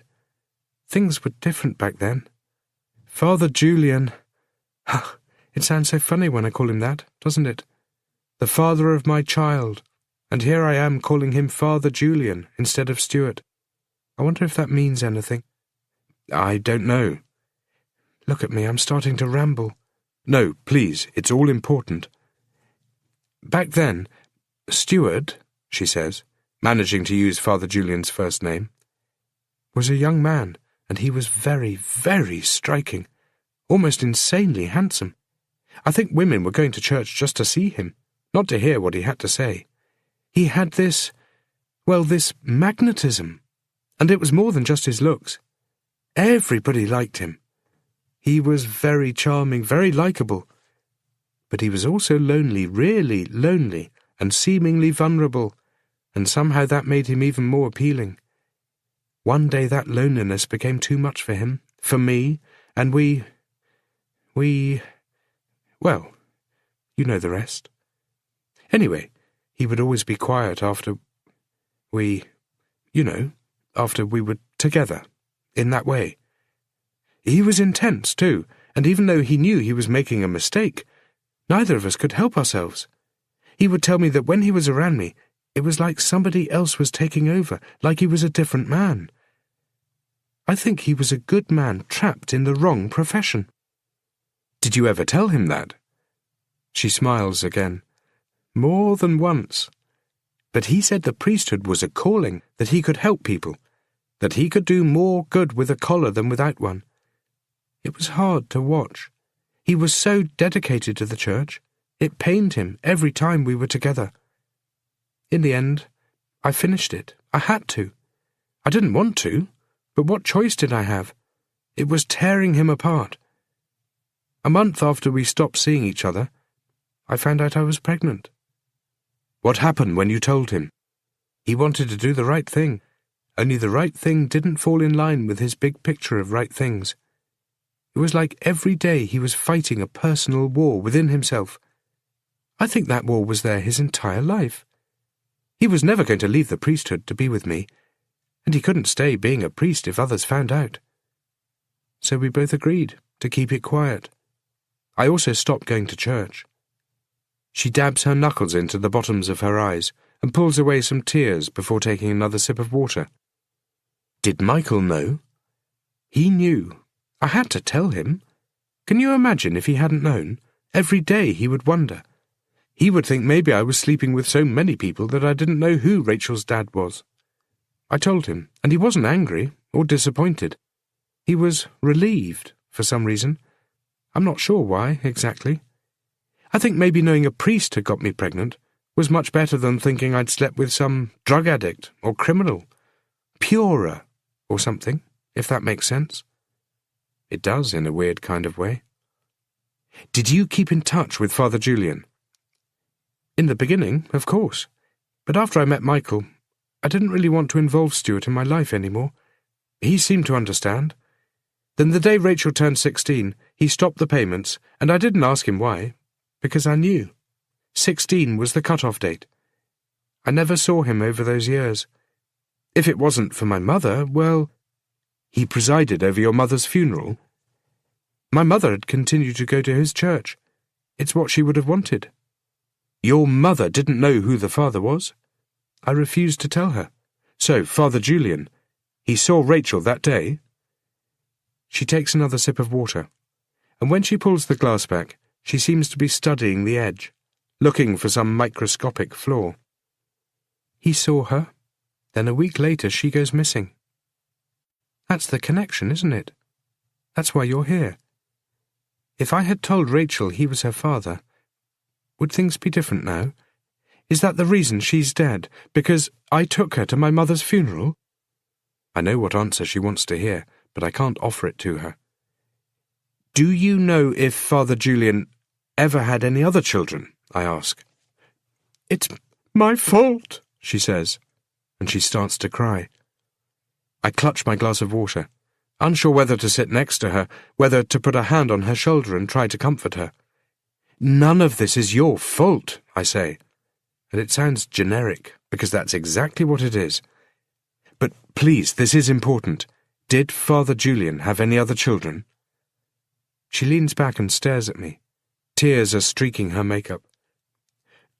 Things were different back then. Father Julian. It sounds so funny when I call him that, doesn't it? The father of my child, and here I am calling him Father Julian instead of Stuart. I wonder if that means anything. I don't know. Look at me, I'm starting to ramble. No, please, it's all important. Back then, Stuart, she says, managing to use Father Julian's first name, was a young man, and he was very, very striking, almost insanely handsome. I think women were going to church just to see him, not to hear what he had to say. He had this magnetism, and it was more than just his looks. Everybody liked him. He was very charming, very likeable, but he was also lonely, really lonely, and seemingly vulnerable, and somehow that made him even more appealing. One day that loneliness became too much for him, for me, and well, you know the rest. Anyway, he would always be quiet after we were together, in that way. He was intense, too, and even though he knew he was making a mistake, neither of us could help ourselves. He would tell me that when he was around me, it was like somebody else was taking over, like he was a different man. I think he was a good man trapped in the wrong profession. Did you ever tell him that? She smiles again. More than once. But he said the priesthood was a calling, that he could help people, that he could do more good with a collar than without one. It was hard to watch. He was so dedicated to the church. It pained him every time we were together. In the end, I finished it. I had to. I didn't want to, but what choice did I have? It was tearing him apart. A month after we stopped seeing each other, I found out I was pregnant. What happened when you told him? He wanted to do the right thing, only the right thing didn't fall in line with his big picture of right things. It was like every day he was fighting a personal war within himself. I think that war was there his entire life. He was never going to leave the priesthood to be with me, and he couldn't stay being a priest if others found out. So we both agreed to keep it quiet. I also stopped going to church. She dabs her knuckles into the bottoms of her eyes and pulls away some tears before taking another sip of water. Did Michael know? He knew. I had to tell him. Can you imagine if he hadn't known? Every day he would wonder. He would think maybe I was sleeping with so many people that I didn't know who Rachel's dad was. I told him, and he wasn't angry or disappointed. He was relieved for some reason. I'm not sure why, exactly. I think maybe knowing a priest had got me pregnant was much better than thinking I'd slept with some drug addict or criminal. Purer or something, if that makes sense. It does in a weird kind of way. Did you keep in touch with Father Julian? In the beginning, of course. But after I met Michael, I didn't really want to involve Stuart in my life anymore. He seemed to understand. Then the day Rachel turned 16, he stopped the payments, and I didn't ask him why, because I knew. 16 was the cut-off date. I never saw him over those years. If it wasn't for my mother, well, he presided over your mother's funeral. My mother had continued to go to his church. It's what she would have wanted. Your mother didn't know who the father was? I refused to tell her. So, Father Julian, he saw Rachel that day? She takes another sip of water, and when she pulls the glass back, she seems to be studying the edge, looking for some microscopic flaw. He saw her, then a week later she goes missing. That's the connection, isn't it? That's why you're here. If I had told Rachel he was her father, would things be different now? Is that the reason she's dead? Because I took her to my mother's funeral? I know what answer she wants to hear, but I can't offer it to her. Do you know if Father Julian ever had any other children? I ask. It's my fault, she says, and she starts to cry. I clutch my glass of water, unsure whether to sit next to her, whether to put a hand on her shoulder and try to comfort her. None of this is your fault, I say, and it sounds generic, because that's exactly what it is. But please, this is important. Did Father Julian have any other children? She leans back and stares at me. Tears are streaking her makeup.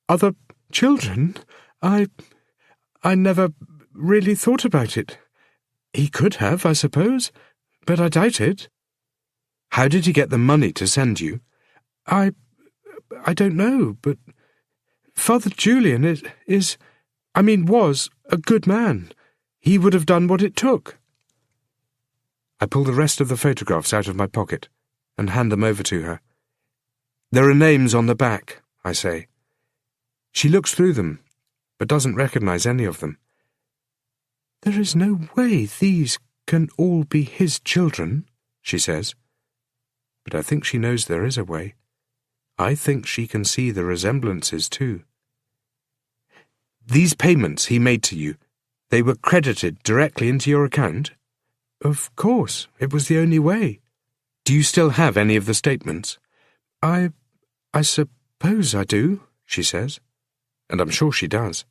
Other children? I never really thought about it. He could have, I suppose, but I doubt it. How did he get the money to send you? I don't know, but Father Julian was a good man. He would have done what it took. I pull the rest of the photographs out of my pocket and hand them over to her. There are names on the back, I say. She looks through them, but doesn't recognize any of them. There is no way these can all be his children, she says. But I think she knows there is a way. I think she can see the resemblances too. These payments he made to you, they were credited directly into your account? Of course, it was the only way. Do you still have any of the statements? I suppose I do, she says. And I'm sure she does.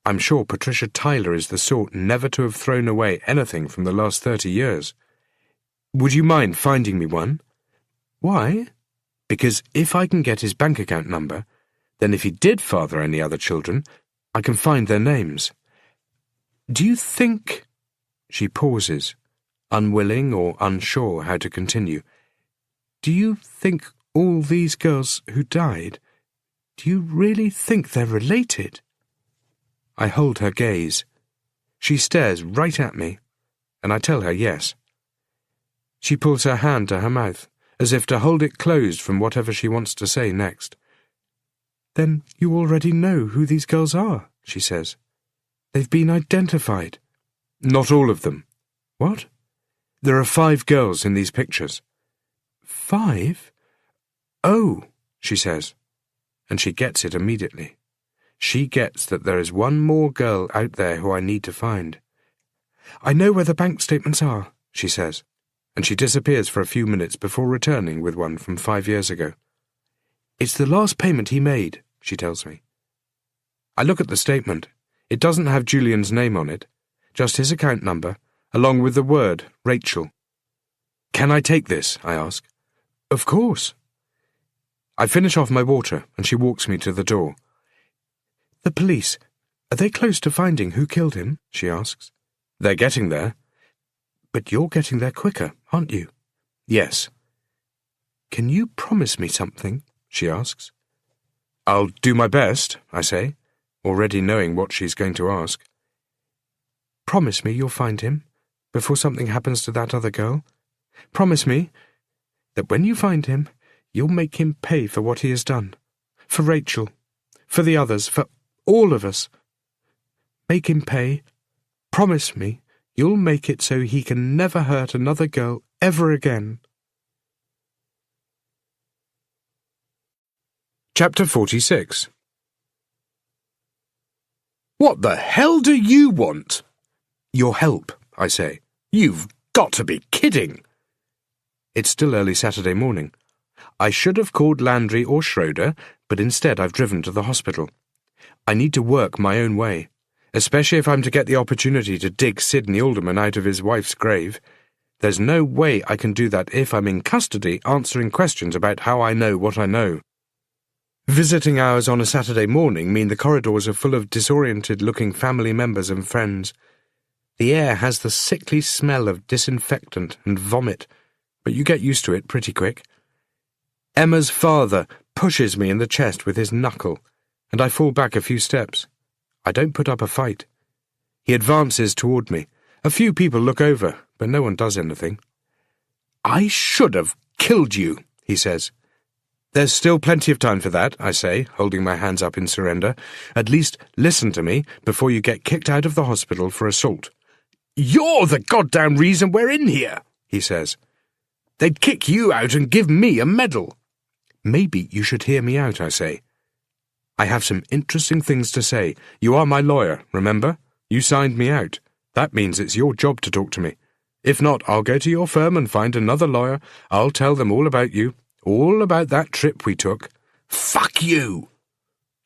I'm sure Patricia Tyler is the sort never to have thrown away anything from the last 30 years. Would you mind finding me one? Why? Because if I can get his bank account number, then if he did father any other children, I can find their names. Do you think... She pauses, unwilling or unsure how to continue. Do you think all these girls who died, do you really think they're related? I hold her gaze. She stares right at me, and I tell her yes. She pulls her hand to her mouth, as if to hold it closed from whatever she wants to say next. Then you already know who these girls are, she says. They've been identified. Not all of them. What? There are 5 girls in these pictures. 5? Oh, she says, and she gets it immediately. She gets that there is one more girl out there who I need to find. I know where the bank statements are, she says, and she disappears for a few minutes before returning with one from 5 years ago. It's the last payment he made, she tells me. I look at the statement. It doesn't have Julian's name on it, just his account number, along with the word Rachel. Can I take this? I ask. Of course. I finish off my water, and she walks me to the door. The police, are they close to finding who killed him? She asks. They're getting there. But you're getting there quicker, aren't you? Yes. Can you promise me something? She asks. I'll do my best, I say, already knowing what she's going to ask. Promise me you'll find him, before something happens to that other girl. Promise me that when you find him, you'll make him pay for what he has done. For Rachel, for the others, for all of us. Make him pay. Promise me you'll make it so he can never hurt another girl ever again. Chapter 46. What the hell do you want? Your help, I say. You've got to be kidding. It's still early Saturday morning. I should have called Landry or Schroeder, but instead I've driven to the hospital. I need to work my own way, especially if I'm to get the opportunity to dig Sidney Alderman out of his wife's grave. There's no way I can do that if I'm in custody answering questions about how I know what I know. Visiting hours on a Saturday morning mean the corridors are full of disoriented-looking family members and friends. The air has the sickly smell of disinfectant and vomit, but you get used to it pretty quick. Emma's father pushes me in the chest with his knuckle, and I fall back a few steps. I don't put up a fight. He advances toward me. A few people look over, but no one does anything. "I should have killed you," he says. "There's still plenty of time for that," I say, holding my hands up in surrender. "At least listen to me before you get kicked out of the hospital for assault." "You're the goddamn reason we're in here," he says. "They'd kick you out and give me a medal." "Maybe you should hear me out," I say. "I have some interesting things to say. You are my lawyer, remember? You signed me out. That means it's your job to talk to me. If not, I'll go to your firm and find another lawyer. I'll tell them all about you, all about that trip we took." "Fuck you!"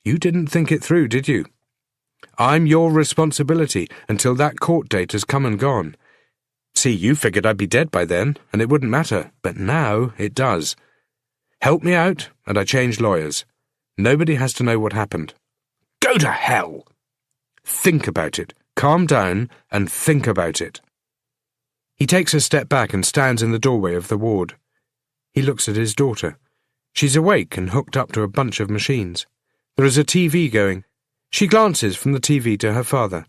"You didn't think it through, did you? I'm your responsibility until that court date has come and gone. See, you figured I'd be dead by then, and it wouldn't matter, but now it does. Help me out, and I change lawyers. Nobody has to know what happened." "Go to hell!" "Think about it. Calm down and think about it." He takes a step back and stands in the doorway of the ward. He looks at his daughter. She's awake and hooked up to a bunch of machines. There is a TV going. She glances from the TV to her father.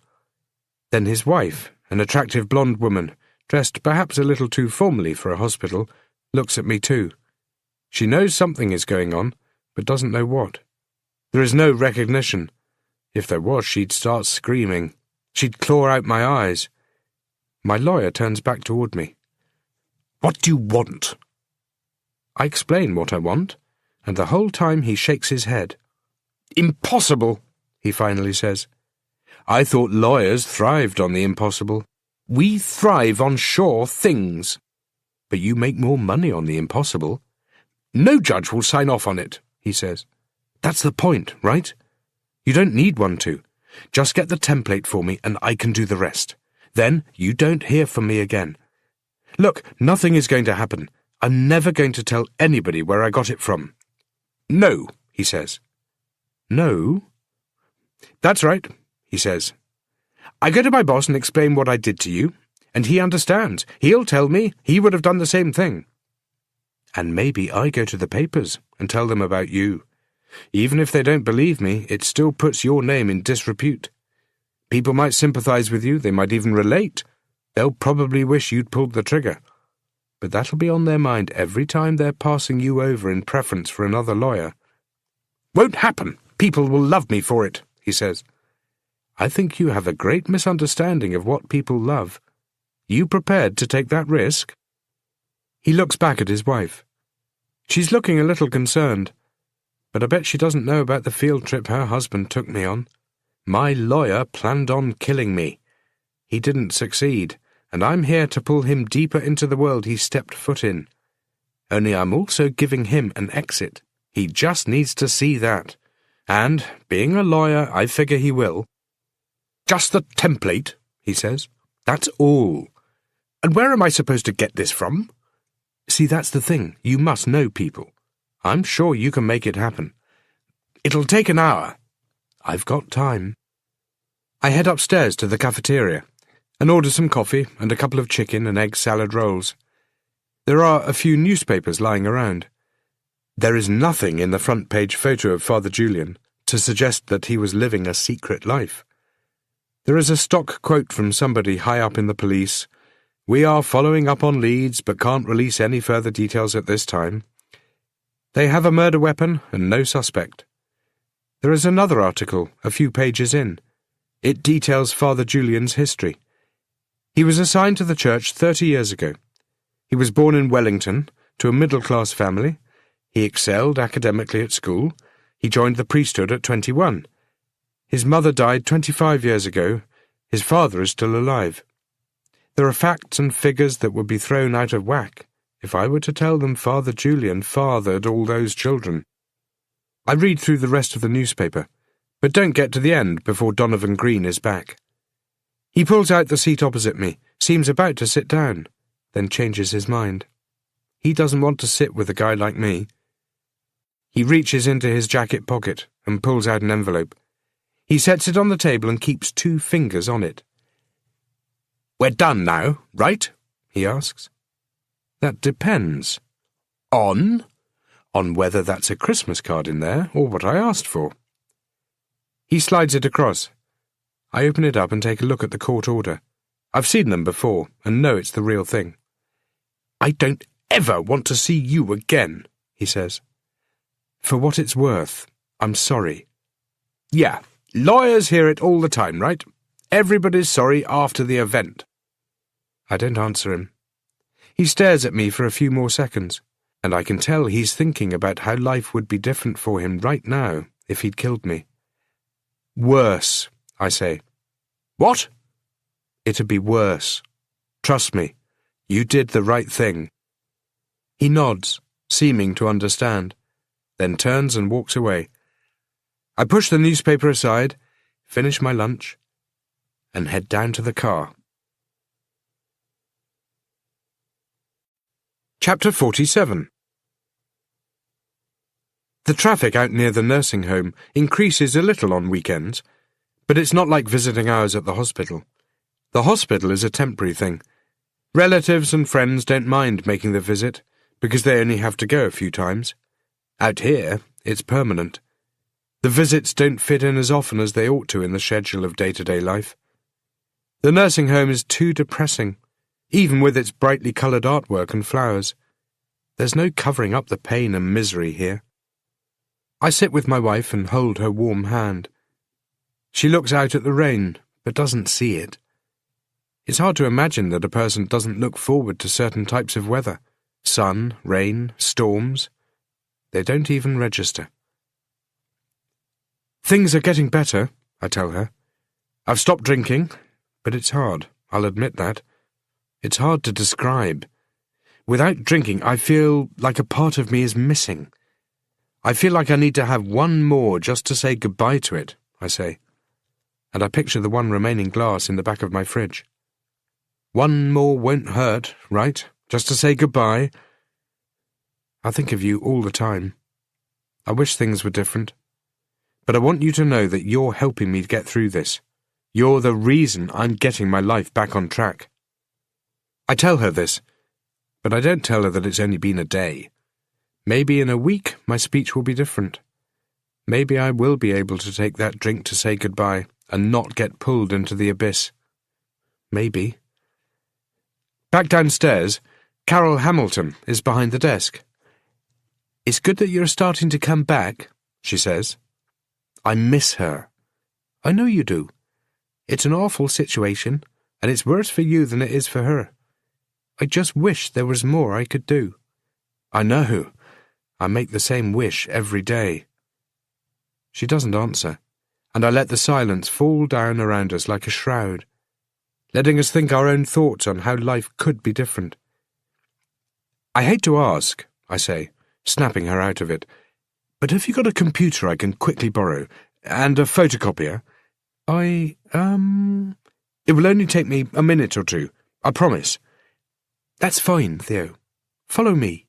Then his wife, an attractive blonde woman, dressed perhaps a little too formally for a hospital, looks at me too. She knows something is going on, but doesn't know what. There is no recognition. If there was, she'd start screaming. She'd claw out my eyes. My lawyer turns back toward me. "What do you want?" I explain what I want, and the whole time he shakes his head. "Impossible," he finally says. "I thought lawyers thrived on the impossible. We thrive on sure things." "But you make more money on the impossible." "No judge will sign off on it," he says. "That's the point, right? You don't need one to. Just get the template for me and I can do the rest. Then you don't hear from me again. Look, nothing is going to happen. I'm never going to tell anybody where I got it from." "No," he says. "No?" "That's right," he says. "I go to my boss and explain what I did to you, and he understands. He'll tell me he would have done the same thing. And maybe I go to the papers and tell them about you. Even if they don't believe me, it still puts your name in disrepute. People might sympathize with you, they might even relate. They'll probably wish you'd pulled the trigger. But that'll be on their mind every time they're passing you over in preference for another lawyer." "Won't happen. People will love me for it," he says. "I think you have a great misunderstanding of what people love. You prepared to take that risk?" He looks back at his wife. She's looking a little concerned, but I bet she doesn't know about the field trip her husband took me on. My lawyer planned on killing me. He didn't succeed, and I'm here to pull him deeper into the world he stepped foot in. Only I'm also giving him an exit. He just needs to see that. And, being a lawyer, I figure he will. "Just the template," he says. "That's all. And where am I supposed to get this from?" "See, that's the thing. You must know people. I'm sure you can make it happen." "It'll take an hour." "I've got time." I head upstairs to the cafeteria and order some coffee and a couple of chicken and egg salad rolls. There are a few newspapers lying around. There is nothing in the front-page photo of Father Julian to suggest that he was living a secret life. There is a stock quote from somebody high up in the police. "We are following up on leads but can't release any further details at this time." They have a murder weapon and no suspect. There is another article a few pages in. It details Father Julian's history. He was assigned to the church 30 years ago. He was born in Wellington to a middle-class family. He excelled academically at school. He joined the priesthood at 21. His mother died 25 years ago. His father is still alive. There are facts and figures that would be thrown out of whack if I were to tell them Father Julian fathered all those children. I read through the rest of the newspaper, but don't get to the end before Donovan Green is back. He pulls out the seat opposite me, seems about to sit down. then changes his mind. He doesn't want to sit with a guy like me. He reaches into his jacket pocket and pulls out an envelope. He sets it on the table and keeps 2 fingers on it. "We're done now, right?" he asks. "That depends." "On?" "On whether that's a Christmas card in there or what I asked for." He slides it across. I open it up and take a look at the court order. I've seen them before and know it's the real thing. "I don't ever want to see you again," he says. "For what it's worth, I'm sorry." "Yeah, lawyers hear it all the time, right? Everybody's sorry after the event." I don't answer him. He stares at me for a few more seconds, and I can tell he's thinking about how life would be different for him right now if he'd killed me. "Worse," I say. "What?" "It'd be worse. Trust me, you did the right thing." He nods, seeming to understand, then turns and walks away. I push the newspaper aside, finish my lunch, and head down to the car. Chapter 47. The traffic out near the nursing home increases a little on weekends, but it's not like visiting hours at the hospital. The hospital is a temporary thing. Relatives and friends don't mind making the visit, because they only have to go a few times. Out here, it's permanent. The visits don't fit in as often as they ought to in the schedule of day-to-day life. The nursing home is too depressing, even with its brightly coloured artwork and flowers. There's no covering up the pain and misery here. I sit with my wife and hold her warm hand. She looks out at the rain, but doesn't see it. It's hard to imagine that a person doesn't look forward to certain types of weather. Sun, rain, storms. They don't even register. "Things are getting better," I tell her. "I've stopped drinking, but it's hard, I'll admit that. It's hard to describe. Without drinking, I feel like a part of me is missing. I feel like I need to have one more just to say goodbye to it," I say. And I picture the one remaining glass in the back of my fridge. One more won't hurt, right? Just to say goodbye. I think of you all the time. I wish things were different. But I want you to know that you're helping me to get through this. You're the reason I'm getting my life back on track. I tell her this, but I don't tell her that it's only been a day. Maybe in a week my speech will be different. Maybe I will be able to take that drink to say goodbye and not get pulled into the abyss. Maybe. Back downstairs, Carol Hamilton is behind the desk. "It's good that you're starting to come back," she says. "I miss her." "I know you do. It's an awful situation, and it's worse for you than it is for her. I just wish there was more I could do." "I know. I make the same wish every day." She doesn't answer, and I let the silence fall down around us like a shroud, letting us think our own thoughts on how life could be different. "I hate to ask," I say, snapping her out of it, "but have you got a computer I can quickly borrow, and a photocopier? It will only take me a minute or two, I promise." "That's fine, Theo. Follow me."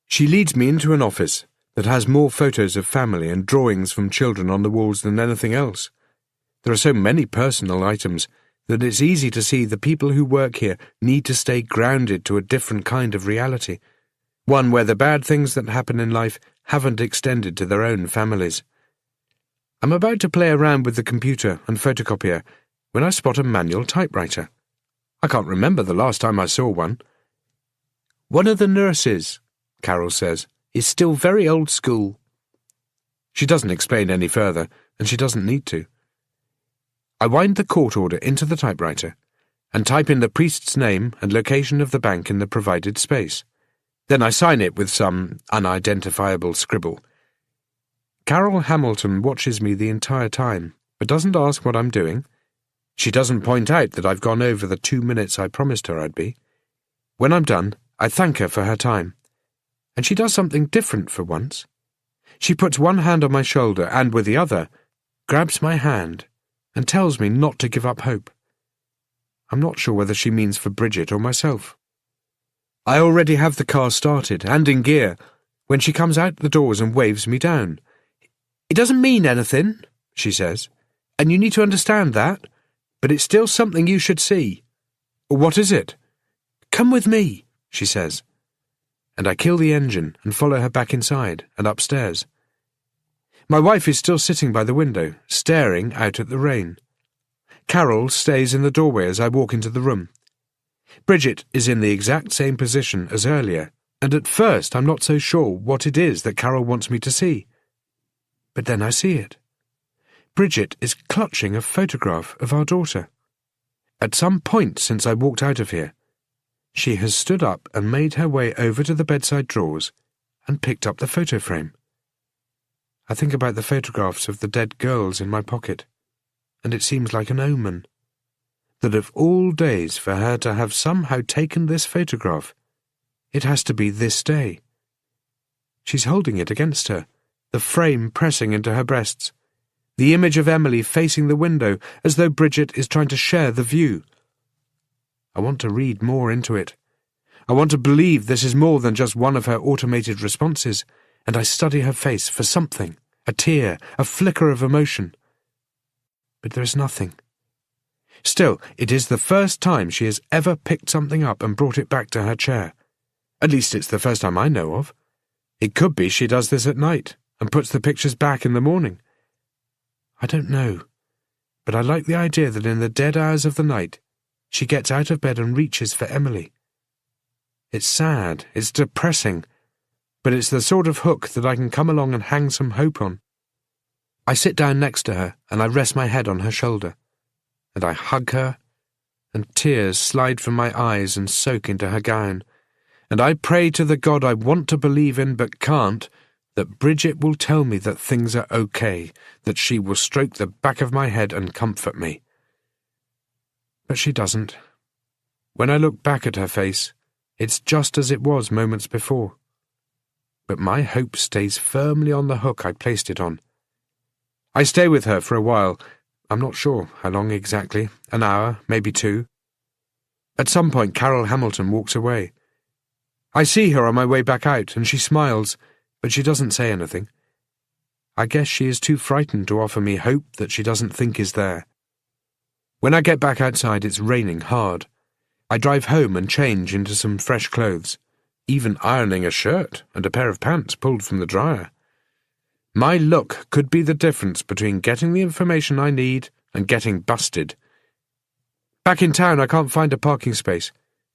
She leads me into an office that has more photos of family and drawings from children on the walls than anything else. There are so many personal items that it's easy to see the people who work here need to stay grounded to a different kind of reality, one where the bad things that happen in life haven't extended to their own families. I'm about to play around with the computer and photocopier when I spot a manual typewriter. I can't remember the last time I saw one. "One of the nurses," Carol says, "is still very old school." She doesn't explain any further, and she doesn't need to. I wind the court order into the typewriter and type in the priest's name and location of the bank in the provided space. Then I sign it with some unidentifiable scribble. Carol Hamilton watches me the entire time, but doesn't ask what I'm doing. She doesn't point out that I've gone over the 2 minutes I promised her I'd be. When I'm done, I thank her for her time. And she does something different for once. She puts one hand on my shoulder and, with the other, grabs my hand and tells me not to give up hope. I'm not sure whether she means for Bridget or myself. I already have the car started and in gear when she comes out the doors and waves me down. "It doesn't mean anything," she says, "and you need to understand that, but it's still something you should see." "What is it?" "Come with me," she says. And I kill the engine and follow her back inside and upstairs. My wife is still sitting by the window, staring out at the rain. Carol stays in the doorway as I walk into the room. Bridget is in the exact same position as earlier, and at first I'm not so sure what it is that Carol wants me to see. But then I see it. Bridget is clutching a photograph of our daughter. At some point since I walked out of here, she has stood up and made her way over to the bedside drawers and picked up the photo frame. I think about the photographs of the dead girls in my pocket, and it seems like an omen, that of all days for her to have somehow taken this photograph, it has to be this day. She's holding it against her, the frame pressing into her breasts, the image of Emily facing the window as though Bridget is trying to share the view. I want to read more into it. I want to believe this is more than just one of her automated responses, and I study her face for something, a tear, a flicker of emotion. But there is nothing. Still, it is the first time she has ever picked something up and brought it back to her chair. At least it's the first time I know of. It could be she does this at night and puts the pictures back in the morning. I don't know, but I like the idea that in the dead hours of the night, she gets out of bed and reaches for Emily. It's sad, it's depressing, but it's the sort of hook that I can come along and hang some hope on. I sit down next to her and I rest my head on her shoulder, and I hug her, and tears slide from my eyes and soak into her gown, and I pray to the God I want to believe in but can't, that Bridget will tell me that things are okay, that she will stroke the back of my head and comfort me. But she doesn't. When I look back at her face, it's just as it was moments before. But my hope stays firmly on the hook I placed it on. I stay with her for a while. I'm not sure how long exactly, an hour, maybe 2. At some point Carol Hamilton walks away. I see her on my way back out, and she smiles, but she doesn't say anything. I guess she is too frightened to offer me hope that she doesn't think is there. When I get back outside, it's raining hard. I drive home and change into some fresh clothes, even ironing a shirt and a pair of pants pulled from the dryer. My look could be the difference between getting the information I need and getting busted. Back in town, I can't find a parking space,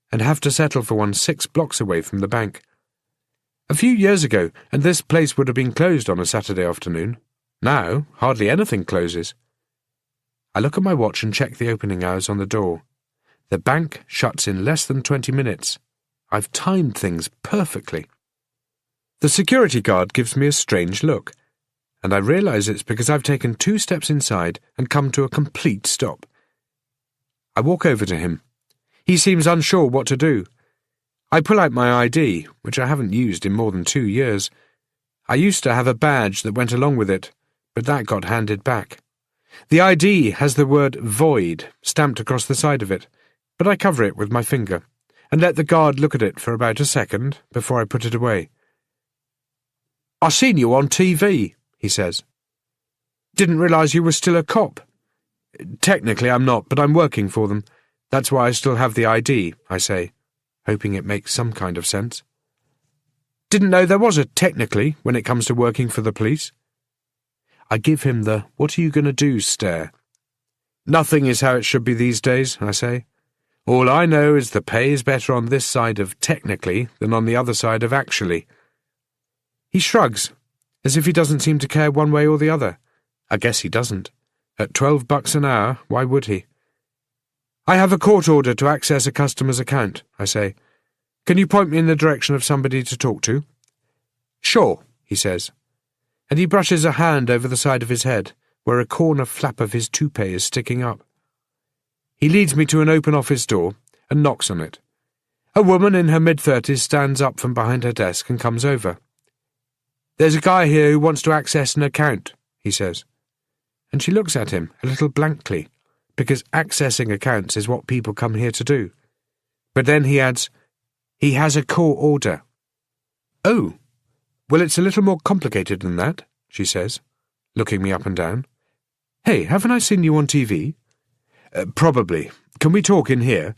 and have to settle for one 6 blocks away from the bank. A few years ago, and this place would have been closed on a Saturday afternoon. Now, hardly anything closes. I look at my watch and check the opening hours on the door. The bank shuts in less than 20 minutes. I've timed things perfectly. The security guard gives me a strange look, and I realise it's because I've taken 2 steps inside and come to a complete stop. I walk over to him. He seems unsure what to do. I pull out my ID, which I haven't used in more than 2 years. I used to have a badge that went along with it, but that got handed back. The ID has the word void stamped across the side of it, but I cover it with my finger and let the guard look at it for about a second before I put it away. "I seen you on TV," he says. "Didn't realise you were still a cop." "Technically I'm not, but I'm working for them. That's why I still have the ID," I say, hoping it makes some kind of sense. "Didn't know there was a technically when it comes to working for the police." I give him the "what are you going to do" stare. "Nothing is how it should be these days," I say. "All I know is the pay is better on this side of technically than on the other side of actually." He shrugs, as if he doesn't seem to care one way or the other. I guess he doesn't. At $12 an hour, why would he? "I have a court order to access a customer's account," I say. "Can you point me in the direction of somebody to talk to?" "Sure," he says, and he brushes a hand over the side of his head, where a corner flap of his toupee is sticking up. He leads me to an open office door and knocks on it. A woman in her mid-30s stands up from behind her desk and comes over. "There's a guy here who wants to access an account," he says. And she looks at him a little blankly, because accessing accounts is what people come here to do. But then he adds, He has a court order. Oh, well, it's a little more complicated than that, she says, looking me up and down. Hey, haven't I seen you on TV? Probably. Can we talk in here?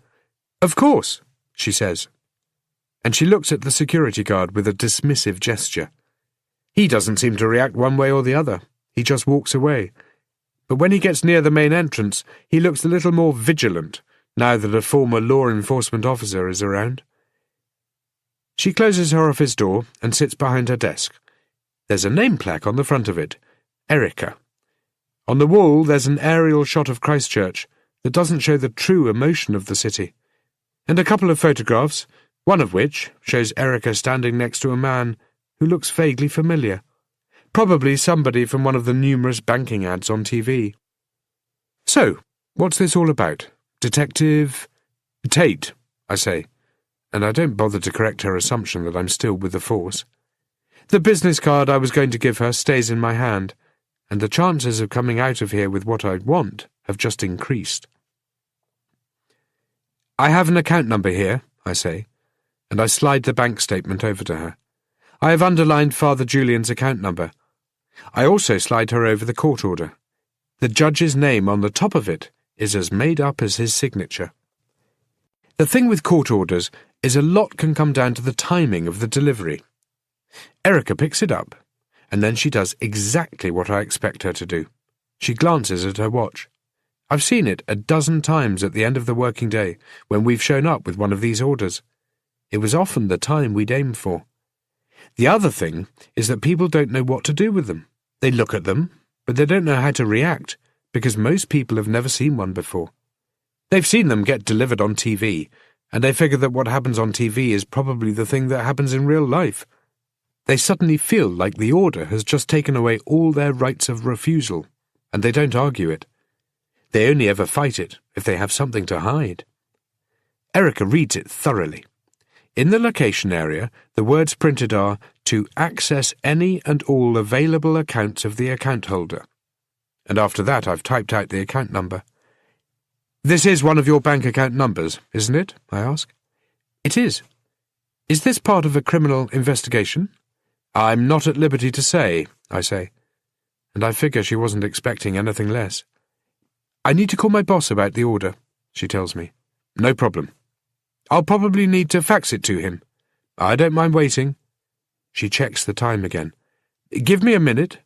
Of course, she says. And she looks at the security guard with a dismissive gesture. He doesn't seem to react one way or the other. He just walks away. But when he gets near the main entrance, he looks a little more vigilant, now that a former law enforcement officer is around. She closes her office door and sits behind her desk. There's a name plaque on the front of it, Erica. On the wall there's an aerial shot of Christchurch that doesn't show the true emotion of the city, and a couple of photographs, one of which shows Erica standing next to a man who looks vaguely familiar, probably somebody from one of the numerous banking ads on TV. So, what's this all about? Detective Tate, I say, and I don't bother to correct her assumption that I'm still with the force. The business card I was going to give her stays in my hand, and the chances of coming out of here with what I want have just increased. I have an account number here, I say, and I slide the bank statement over to her. I have underlined Father Julian's account number. I also slide her over the court order. The judge's name on the top of it is as made up as his signature. The thing with court orders is a lot can come down to the timing of the delivery. Erica picks it up, and then she does exactly what I expect her to do. She glances at her watch. I've seen it a dozen times at the end of the working day when we've shown up with one of these orders. It was often the time we'd aimed for. The other thing is that people don't know what to do with them. They look at them, but they don't know how to react, because most people have never seen one before. They've seen them get delivered on TV, and they figure that what happens on TV is probably the thing that happens in real life. They suddenly feel like the order has just taken away all their rights of refusal, and they don't argue it. They only ever fight it if they have something to hide. Erica reads it thoroughly. In the location area, the words printed are, "To access any and all available accounts of the account holder." And after that I've typed out the account number. "This is one of your bank account numbers, isn't it?" I ask. "It is." "Is this part of a criminal investigation?" "I'm not at liberty to say," I say. And I figure she wasn't expecting anything less. "I need to call my boss about the order," she tells me. "No problem. I'll probably need to fax it to him." "I don't mind waiting." She checks the time again. "Give me a minute."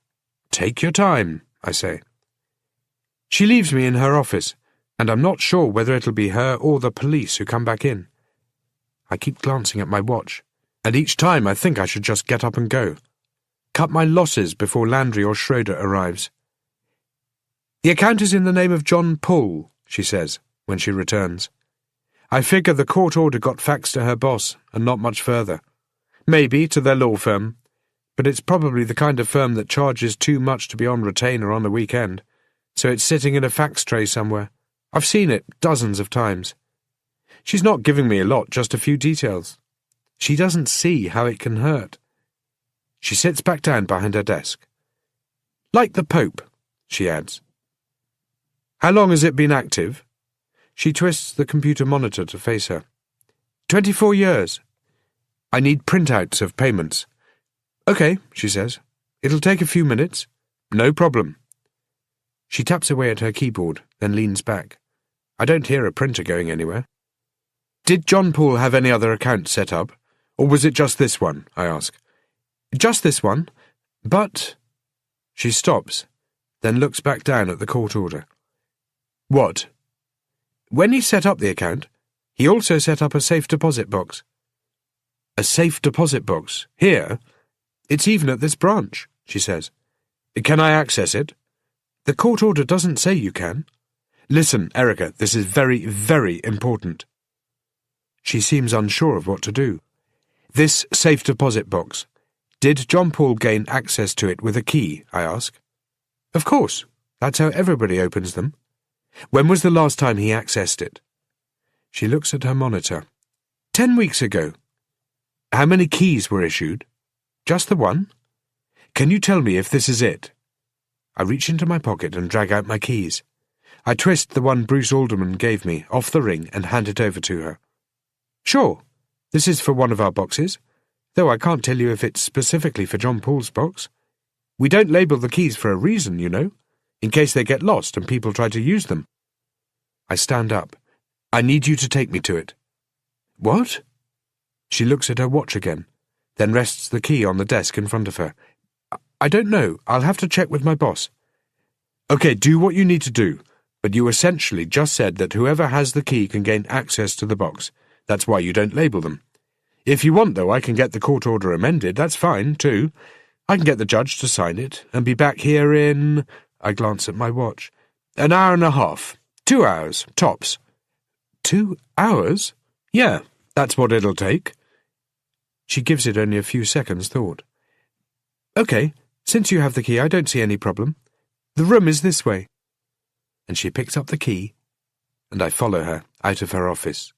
"Take your time," I say. She leaves me in her office, and I'm not sure whether it'll be her or the police who come back in. I keep glancing at my watch, and each time I think I should just get up and go. Cut my losses before Landry or Schroeder arrives. "The account is in the name of John Poole," she says, when she returns. I figure the court order got faxed to her boss, and not much further. Maybe to their law firm, but it's probably the kind of firm that charges too much to be on retainer on the weekend, so it's sitting in a fax tray somewhere. I've seen it dozens of times. She's not giving me a lot, just a few details. She doesn't see how it can hurt. She sits back down behind her desk. "Like the Pope," she adds. "How long has it been active?" She twists the computer monitor to face her. 24 years. "I need printouts of payments." "Okay," she says. "It'll take a few minutes." "No problem." She taps away at her keyboard, then leans back. I don't hear a printer going anywhere. "Did John Poole have any other accounts set up? Or was it just this one?" I ask. "Just this one, but—" She stops, then looks back down at the court order. "What?" "When he set up the account, he also set up a safe deposit box." "A safe deposit box? Here? It's even at this branch," she says. "Can I access it?" "The court order doesn't say you can." "Listen, Erica, this is very, very important." She seems unsure of what to do. "This safe deposit box, did John Poole gain access to it with a key?" I ask. "Of course. That's how everybody opens them." "When was the last time he accessed it?" She looks at her monitor. 10 weeks ago." "How many keys were issued?" "Just the one." "Can you tell me if this is it?" I reach into my pocket and drag out my keys. I twist the one Bruce Alderman gave me off the ring and hand it over to her. "Sure. This is for one of our boxes, though I can't tell you if it's specifically for John Paul's box. We don't label the keys for a reason, you know, in case they get lost and people try to use them. I stand up. I need you to take me to it. What? She looks at her watch again, then rests the key on the desk in front of her. I don't know. I'll have to check with my boss. Okay, do what you need to do, but you essentially just said that whoever has the key can gain access to the box. That's why you don't label them. If you want, though, I can get the court order amended. That's fine, too. I can get the judge to sign it and be back here in... I glance at my watch. An hour and a half. 2 hours, tops. 2 hours? Yeah, that's what it'll take. She gives it only a few seconds' thought. Okay, since you have the key, I don't see any problem. The room is this way. And she picks up the key, and I follow her out of her office.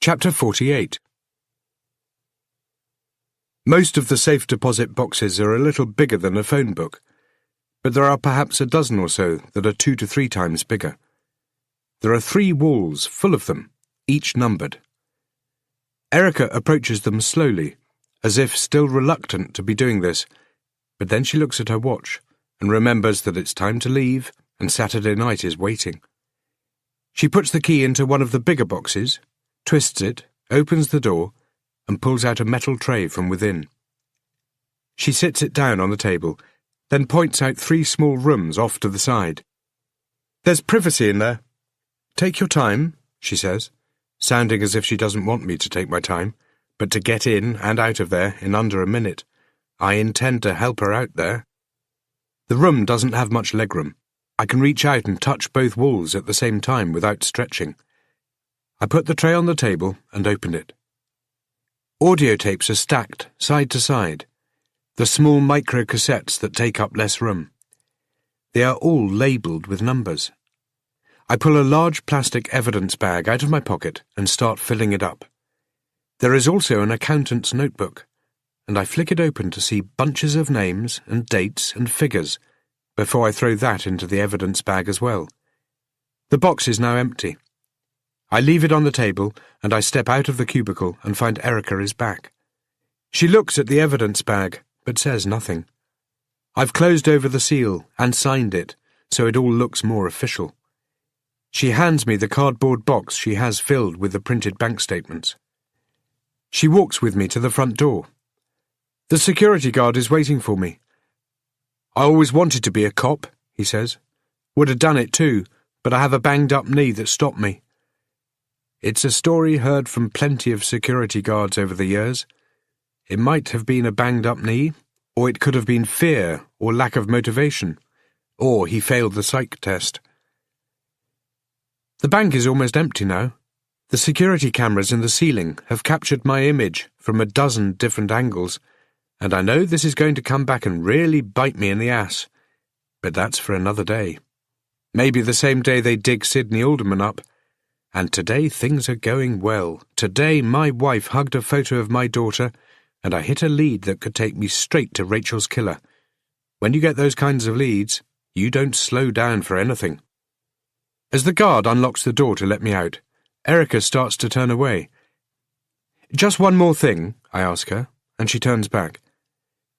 Chapter 48. Most of the safe deposit boxes are a little bigger than a phone book, but there are perhaps a dozen or so that are 2 to 3 times bigger. There are 3 walls full of them, each numbered. Erica approaches them slowly, as if still reluctant to be doing this, but then she looks at her watch and remembers that it's time to leave and Saturday night is waiting. She puts the key into one of the bigger boxes, twists it, opens the door, and pulls out a metal tray from within. She sits it down on the table, then points out 3 small rooms off to the side. There's privacy in there. Take your time, she says, sounding as if she doesn't want me to take my time, but to get in and out of there in under a minute. I intend to help her out there. The room doesn't have much legroom. I can reach out and touch both walls at the same time without stretching. I put the tray on the table and open it. Audio tapes are stacked side to side, the small micro-cassettes that take up less room. They are all labelled with numbers. I pull a large plastic evidence bag out of my pocket and start filling it up. There is also an accountant's notebook, and I flick it open to see bunches of names and dates and figures before I throw that into the evidence bag as well. The box is now empty. I leave it on the table, and I step out of the cubicle and find Erica is back. She looks at the evidence bag, but says nothing. I've closed over the seal and signed it, so it all looks more official. She hands me the cardboard box she has filled with the printed bank statements. She walks with me to the front door. The security guard is waiting for me. I always wanted to be a cop, he says. Would have done it too, but I have a banged-up knee that stopped me. It's a story heard from plenty of security guards over the years. It might have been a banged-up knee, or it could have been fear or lack of motivation, or he failed the psych test. The bank is almost empty now. The security cameras in the ceiling have captured my image from a dozen different angles, and I know this is going to come back and really bite me in the ass. But that's for another day. Maybe the same day they dig Sidney Alderman up. And today things are going well. Today my wife hugged a photo of my daughter, and I hit a lead that could take me straight to Rachel's killer. When you get those kinds of leads, you don't slow down for anything. As the guard unlocks the door to let me out, Erica starts to turn away. Just one more thing, I ask her, and she turns back.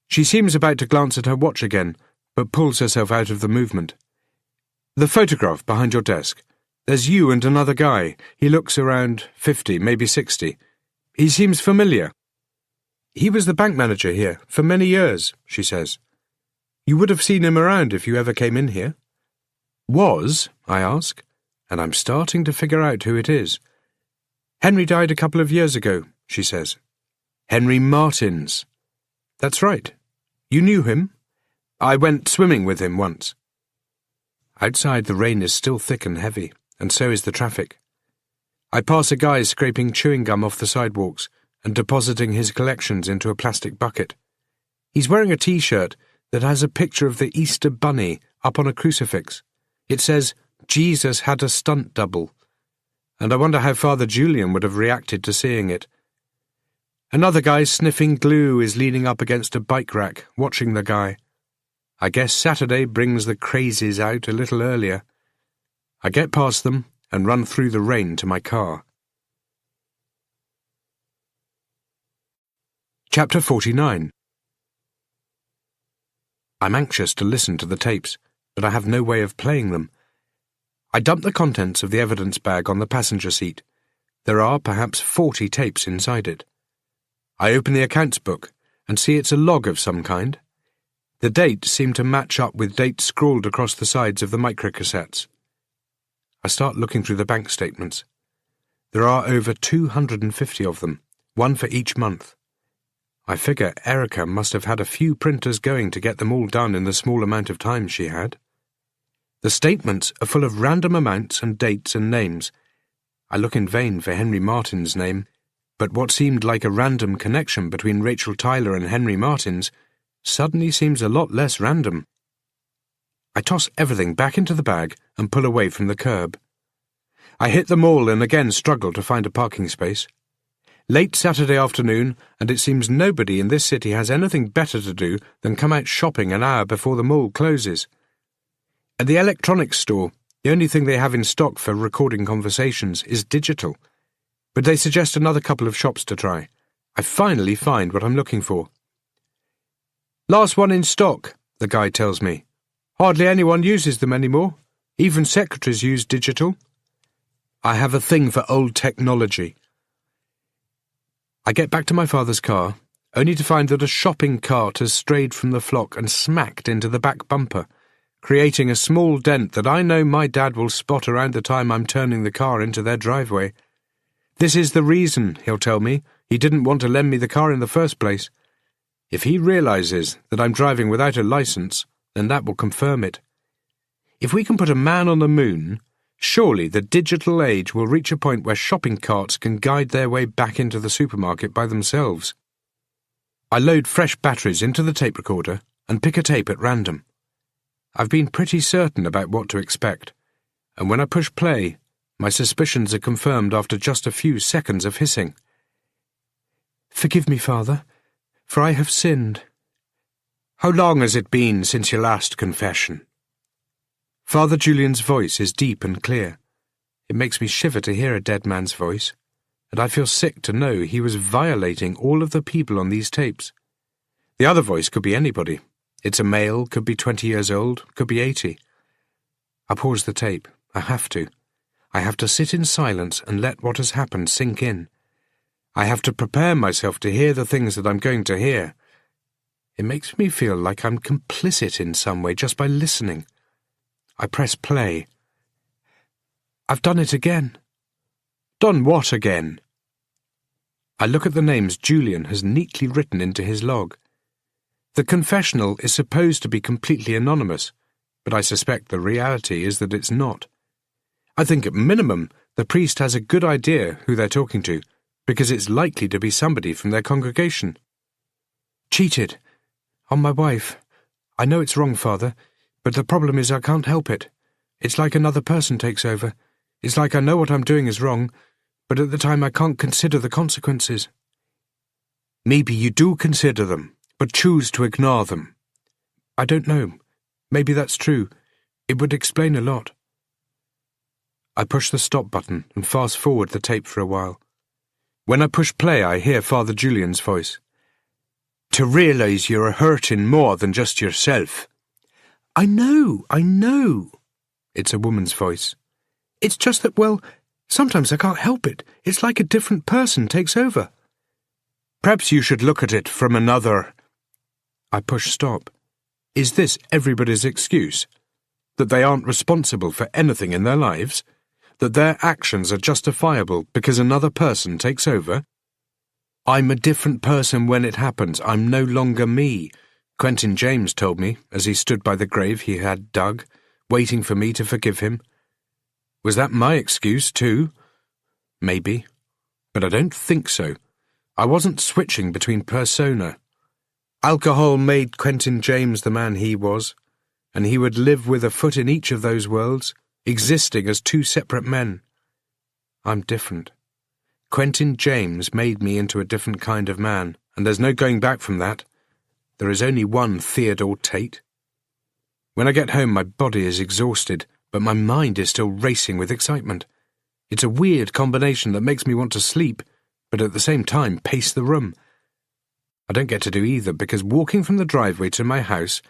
She seems about to glance at her watch again, but pulls herself out of the movement. The photograph behind your desk. There's you and another guy. He looks around 50, maybe 60. He seems familiar. He was the bank manager here for many years, she says. You would have seen him around if you ever came in here. Was, I ask, and I'm starting to figure out who it is. Henry died a couple of years ago, she says. Henry Martins. That's right. You knew him? I went swimming with him once. Outside the rain is still thick and heavy, and so is the traffic. I pass a guy scraping chewing gum off the sidewalks and depositing his collections into a plastic bucket. He's wearing a T-shirt that has a picture of the Easter Bunny up on a crucifix. It says, Jesus had a stunt double, and I wonder how Father Julian would have reacted to seeing it. Another guy sniffing glue is leaning up against a bike rack, watching the guy. I guess Saturday brings the crazies out a little earlier. I get past them and run through the rain to my car. Chapter 49. I'm anxious to listen to the tapes, but I have no way of playing them. I dump the contents of the evidence bag on the passenger seat. There are perhaps 40 tapes inside it. I open the accounts book and see it's a log of some kind. The dates seem to match up with dates scrawled across the sides of the microcassettes. I start looking through the bank statements. There are over 250 of them, one for each month. I figure Erica must have had a few printers going to get them all done in the small amount of time she had. The statements are full of random amounts and dates and names. I look in vain for Henry Martin's name, but what seemed like a random connection between Rachel Tyler and Henry Martin's suddenly seems a lot less random. I toss everything back into the bag and pull away from the curb. I hit the mall and again struggle to find a parking space. Late Saturday afternoon, and it seems nobody in this city has anything better to do than come out shopping an hour before the mall closes. At the electronics store, the only thing they have in stock for recording conversations is digital, but they suggest another couple of shops to try. I finally find what I'm looking for. "Last one in stock," the guy tells me. "Hardly anyone uses them anymore. Even secretaries use digital." I have a thing for old technology. I get back to my father's car, only to find that a shopping cart has strayed from the flock and smacked into the back bumper, creating a small dent that I know my dad will spot around the time I'm turning the car into their driveway. This is the reason, he'll tell me, he didn't want to lend me the car in the first place. If he realizes that I'm driving without a license, then that will confirm it. If we can put a man on the moon, surely the digital age will reach a point where shopping carts can guide their way back into the supermarket by themselves. I load fresh batteries into the tape recorder and pick a tape at random. I've been pretty certain about what to expect, and when I push play, my suspicions are confirmed after just a few seconds of hissing. "Forgive me, Father, for I have sinned." "How long has it been since your last confession?" Father Julian's voice is deep and clear. It makes me shiver to hear a dead man's voice, and I feel sick to know he was violating all of the people on these tapes. The other voice could be anybody. It's a male, could be 20 years old, could be 80. I pause the tape. I have to. I have to sit in silence and let what has happened sink in. I have to prepare myself to hear the things that I'm going to hear. It makes me feel like I'm complicit in some way just by listening. I press play. I've done it again. Done what again? I look at the names Julian has neatly written into his log. The confessional is supposed to be completely anonymous, but I suspect the reality is that it's not. I think at minimum the priest has a good idea who they're talking to, because it's likely to be somebody from their congregation. "Cheated. On my wife. I know it's wrong, Father, but the problem is I can't help it. It's like another person takes over. It's like I know what I'm doing is wrong, but at the time I can't consider the consequences." "Maybe you do consider them, but choose to ignore them." "I don't know. Maybe that's true. It would explain a lot." I push the stop button and fast-forward the tape for a while. When I push play, I hear Father Julian's voice. "To realize you're hurting more than just yourself." I know. It's a woman's voice. "It's just that, well, sometimes I can't help it. It's like a different person takes over." "Perhaps you should look at it from another—" I push stop. Is this everybody's excuse? That they aren't responsible for anything in their lives? That their actions are justifiable because another person takes over? "I'm a different person when it happens. I'm no longer me," Quentin James told me as he stood by the grave he had dug, waiting for me to forgive him. Was that my excuse too? Maybe. But I don't think so. I wasn't switching between persona. Alcohol made Quentin James the man he was, and he would live with a foot in each of those worlds, existing as two separate men. I'm different. Quentin James made me into a different kind of man, and there's no going back from that. There is only one Theodore Tate. When I get home, my body is exhausted, but my mind is still racing with excitement. It's a weird combination that makes me want to sleep, but at the same time pace the room. I don't get to do either because walking from the driveway to my house,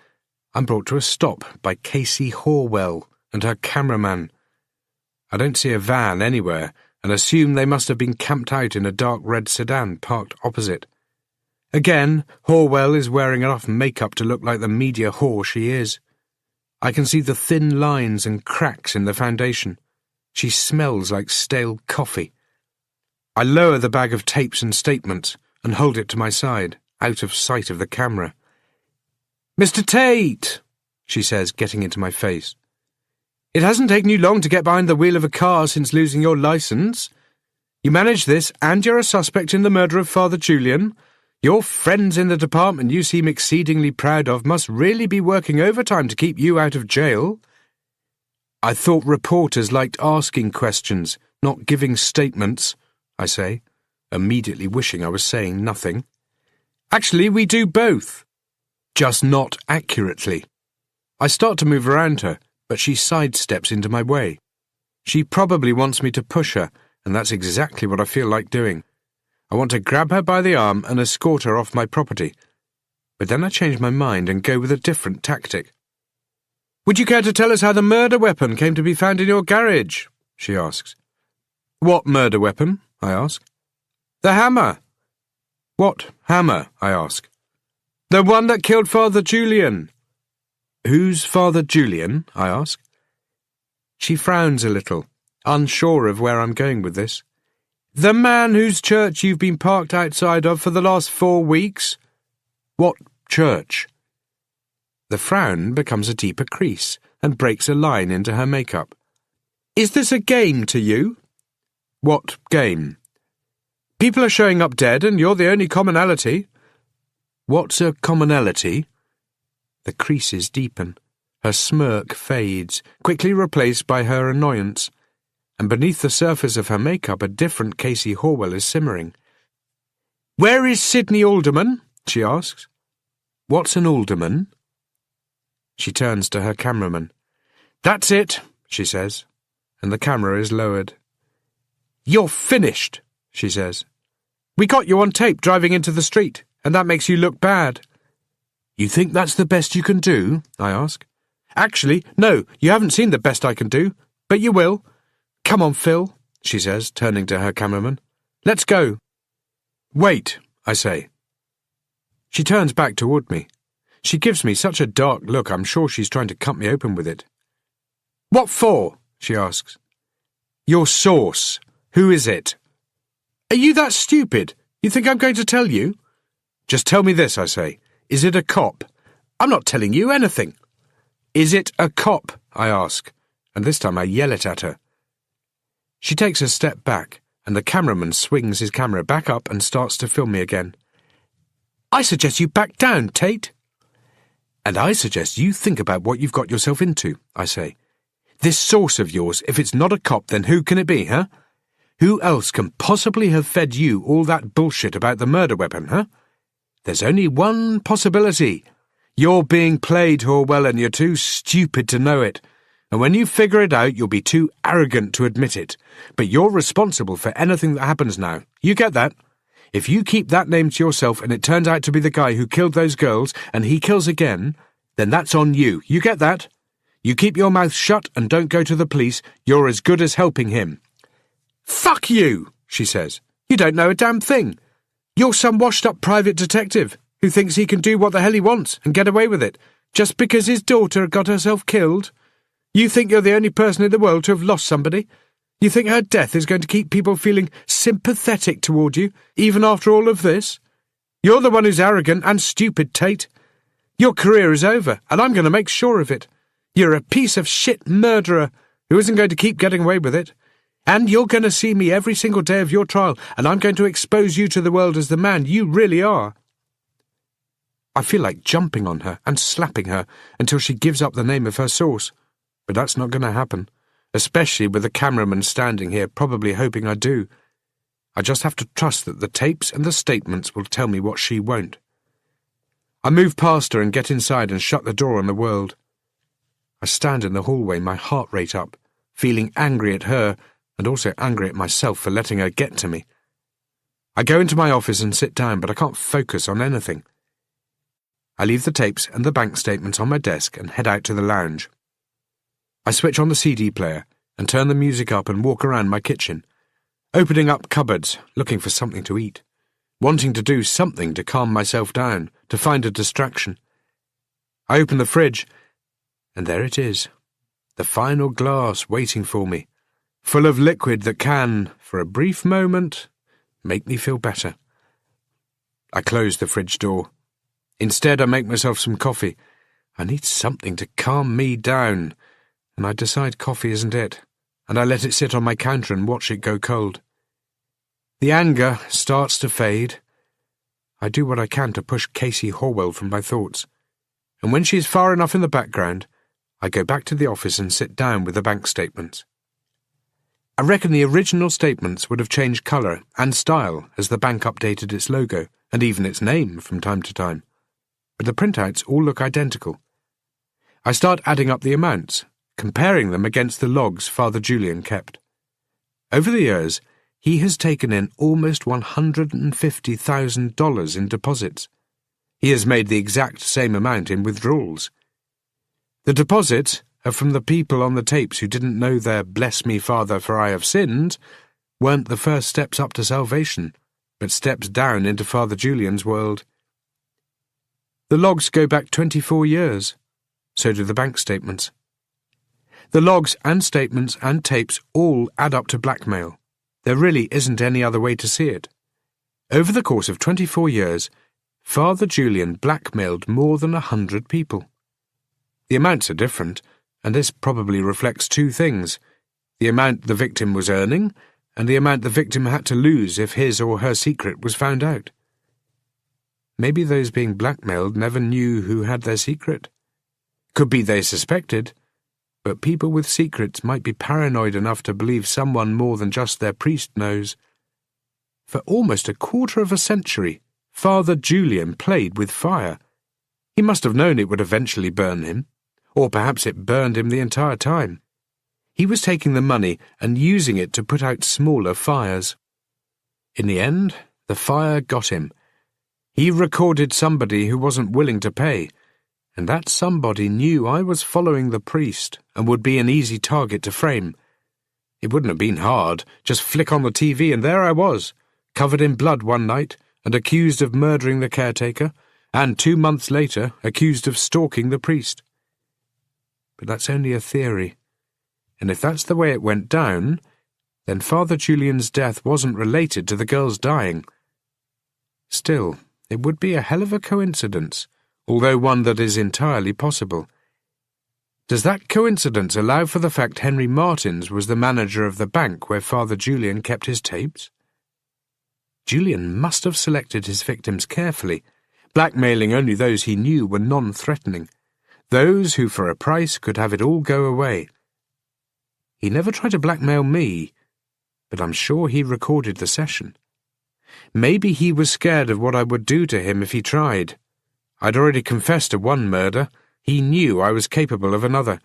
I'm brought to a stop by Casey Horwell and her cameraman. I don't see a van anywhere and assume they must have been camped out in a dark red sedan parked opposite. Again, Horwell is wearing enough makeup to look like the media whore she is. I can see the thin lines and cracks in the foundation. She smells like stale coffee. I lower the bag of tapes and statements and hold it to my side, out of sight of the camera. "Mr. Tate," she says, getting into my face. "It hasn't taken you long to get behind the wheel of a car since losing your licence. You managed this, and you're a suspect in the murder of Father Julian. Your friends in the department you seem exceedingly proud of must really be working overtime to keep you out of jail." "I thought reporters liked asking questions, not giving statements," I say, immediately wishing I was saying nothing. "Actually, we do both. Just not accurately." I start to move around her, but she sidesteps into my way. She probably wants me to push her, and that's exactly what I feel like doing. I want to grab her by the arm and escort her off my property. But then I change my mind and go with a different tactic. "Would you care to tell us how the murder weapon came to be found in your garage?" she asks. "What murder weapon?" I ask. "The hammer." "What hammer?" I ask. "The one that killed Father Julian." "Who's Father Julian?" I ask. She frowns a little, unsure of where I'm going with this. "The man whose church you've been parked outside of for the last 4 weeks." "What church?" The frown becomes a deeper crease and breaks a line into her makeup. "Is this a game to you?" "What game?" "People are showing up dead and you're the only commonality." "What's a commonality?" The creases deepen. Her smirk fades, quickly replaced by her annoyance, and beneath the surface of her makeup a different Casey Horwell is simmering. "Where is Sidney Alderman?" she asks. "What's an alderman?" She turns to her cameraman. "That's it," she says, and the camera is lowered. "You're finished," she says. "We got you on tape driving into the street, and that makes you look bad." "You think that's the best you can do?" I ask. "Actually, no, you haven't seen the best I can do, but you will. Come on, Phil," she says, turning to her cameraman. "Let's go." "Wait," I say. She turns back toward me. She gives me such a dark look I'm sure she's trying to cut me open with it. "What for?" she asks. "Your source. Who is it?" "Are you that stupid? You think I'm going to tell you?" "Just tell me this," I say. "Is it a cop?" "I'm not telling you anything." "Is it a cop?" I ask, and this time I yell it at her. She takes a step back, and the cameraman swings his camera back up and starts to film me again. "I suggest you back down, Tate." "And I suggest you think about what you've got yourself into," I say. "This source of yours, if it's not a cop, then who can it be, huh? Who else can possibly have fed you all that bullshit about the murder weapon, huh? There's only one possibility. You're being played, Horwell, and you're too stupid to know it. And when you figure it out, you'll be too arrogant to admit it. But you're responsible for anything that happens now. You get that? If you keep that name to yourself and it turns out to be the guy who killed those girls and he kills again, then that's on you. You get that? You keep your mouth shut and don't go to the police, you're as good as helping him." "Fuck you," she says. "You don't know a damn thing. You're some washed-up private detective who thinks he can do what the hell he wants and get away with it, just because his daughter got herself killed. You think you're the only person in the world to have lost somebody. You think her death is going to keep people feeling sympathetic toward you, even after all of this? You're the one who's arrogant and stupid, Tate. Your career is over, and I'm going to make sure of it. You're a piece of shit murderer who isn't going to keep getting away with it. And you're going to see me every single day of your trial, and I'm going to expose you to the world as the man you really are." I feel like jumping on her and slapping her until she gives up the name of her source. But that's not going to happen, especially with the cameraman standing here probably hoping I do. I just have to trust that the tapes and the statements will tell me what she won't. I move past her and get inside and shut the door on the world. I stand in the hallway, my heart rate up, feeling angry at her and also angry at myself for letting her get to me. I go into my office and sit down, but I can't focus on anything. I leave the tapes and the bank statements on my desk and head out to the lounge. I switch on the CD player and turn the music up and walk around my kitchen, opening up cupboards, looking for something to eat, wanting to do something to calm myself down, to find a distraction. I open the fridge, and there it is, the final glass waiting for me, full of liquid that can, for a brief moment, make me feel better. I close the fridge door. Instead, I make myself some coffee. I need something to calm me down, and I decide coffee isn't it, and I let it sit on my counter and watch it go cold. The anger starts to fade. I do what I can to push Casey Horwell from my thoughts, and when she is far enough in the background, I go back to the office and sit down with the bank statements. I reckon the original statements would have changed colour and style as the bank updated its logo, and even its name from time to time. But the printouts all look identical. I start adding up the amounts, comparing them against the logs Father Julian kept. Over the years, he has taken in almost $150,000 in deposits. He has made the exact same amount in withdrawals. The deposits are from the people on the tapes who didn't know their "Bless me, Father, for I have sinned" weren't the first steps up to salvation, but steps down into Father Julian's world. The logs go back 24 years. So do the bank statements. The logs and statements and tapes all add up to blackmail. There really isn't any other way to see it. Over the course of 24 years, Father Julian blackmailed more than 100 people. The amounts are different, and this probably reflects two things: the amount the victim was earning, and the amount the victim had to lose if his or her secret was found out. Maybe those being blackmailed never knew who had their secret. Could be they suspected, but people with secrets might be paranoid enough to believe someone more than just their priest knows. For almost a quarter of a century, Father Julian played with fire. He must have known it would eventually burn him, or perhaps it burned him the entire time. He was taking the money and using it to put out smaller fires. In the end, the fire got him. He recorded somebody who wasn't willing to pay, and that somebody knew I was following the priest and would be an easy target to frame. It wouldn't have been hard, just flick on the TV and there I was, covered in blood one night and accused of murdering the caretaker, and 2 months later accused of stalking the priest. But that's only a theory, and if that's the way it went down, then Father Julian's death wasn't related to the girl's dying. Still, it would be a hell of a coincidence, although one that is entirely possible. Does that coincidence allow for the fact Henry Martins was the manager of the bank where Father Julian kept his tapes? Julian must have selected his victims carefully, blackmailing only those he knew were non-threatening, those who for a price could have it all go away. He never tried to blackmail me, but I'm sure he recorded the session. Maybe he was scared of what I would do to him if he tried. I'd already confessed to one murder. He knew I was capable of another.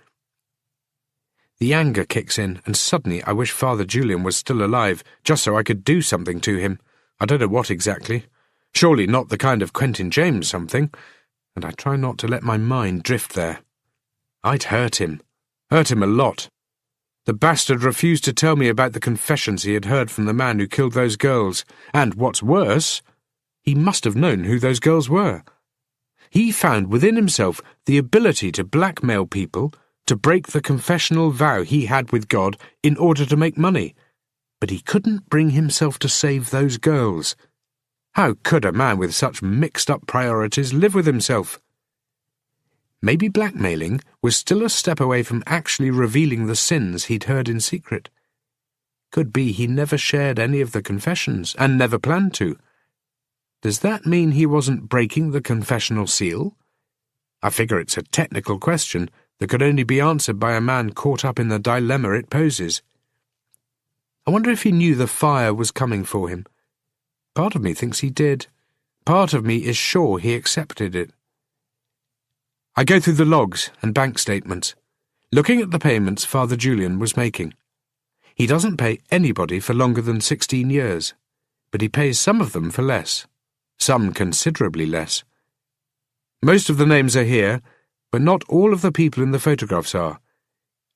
The anger kicks in, and suddenly I wish Father Julian was still alive, just so I could do something to him. I don't know what exactly. Surely not the kind of Quentin James something, and I try not to let my mind drift there. I'd hurt him a lot. The bastard refused to tell me about the confessions he had heard from the man who killed those girls, and, what's worse, he must have known who those girls were. He found within himself the ability to blackmail people, to break the confessional vow he had with God in order to make money, but he couldn't bring himself to save those girls. How could a man with such mixed-up priorities live with himself? Maybe blackmailing was still a step away from actually revealing the sins he'd heard in secret. Could be he never shared any of the confessions, and never planned to. Does that mean he wasn't breaking the confessional seal? I figure it's a technical question that could only be answered by a man caught up in the dilemma it poses. I wonder if he knew the fire was coming for him. Part of me thinks he did. Part of me is sure he accepted it. I go through the logs and bank statements, looking at the payments Father Julian was making. He doesn't pay anybody for longer than 16 years, but he pays some of them for less, some considerably less. Most of the names are here, but not all of the people in the photographs are,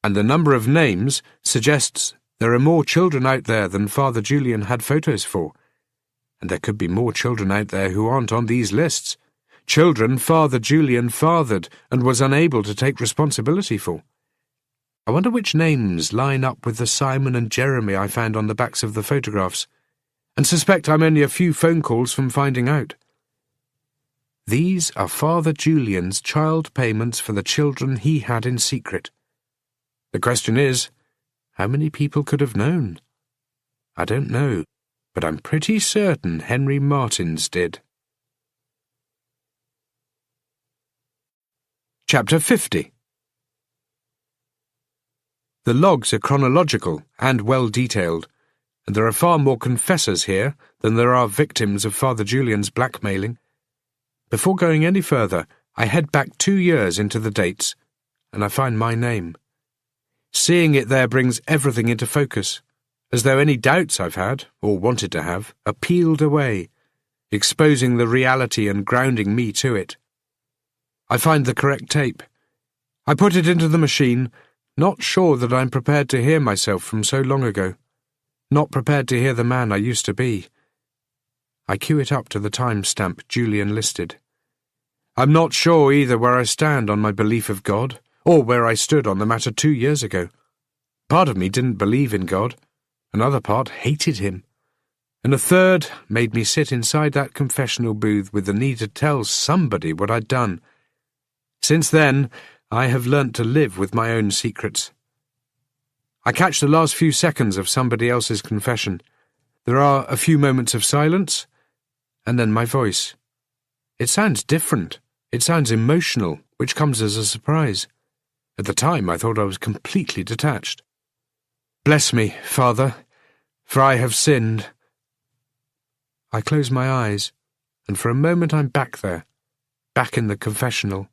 and the number of names suggests there are more children out there than Father Julian had photos for, and there could be more children out there who aren't on these lists, children Father Julian fathered and was unable to take responsibility for. I wonder which names line up with the Simon and Jeremy I found on the backs of the photographs, and suspect I'm only a few phone calls from finding out. These are Father Julian's child payments for the children he had in secret. The question is, how many people could have known? I don't know, but I'm pretty certain Henry Martins did. Chapter 50. The logs are chronological and well detailed, and there are far more confessors here than there are victims of Father Julian's blackmailing. Before going any further, I head back 2 years into the dates, and I find my name. Seeing it there brings everything into focus, as though any doubts I've had, or wanted to have, are peeled away, exposing the reality and grounding me to it. I find the correct tape. I put it into the machine, not sure that I'm prepared to hear myself from so long ago, not prepared to hear the man I used to be. I cue it up to the timestamp Julian listed. I'm not sure either where I stand on my belief of God, or where I stood on the matter 2 years ago. Part of me didn't believe in God, another part hated him, and a third made me sit inside that confessional booth with the need to tell somebody what I'd done. Since then, I have learnt to live with my own secrets. I catch the last few seconds of somebody else's confession. There are a few moments of silence, and then my voice. It sounds different. It sounds emotional, which comes as a surprise. At the time, I thought I was completely detached. Bless me, Father, for I have sinned. I close my eyes, and for a moment I'm back there, back in the confessional.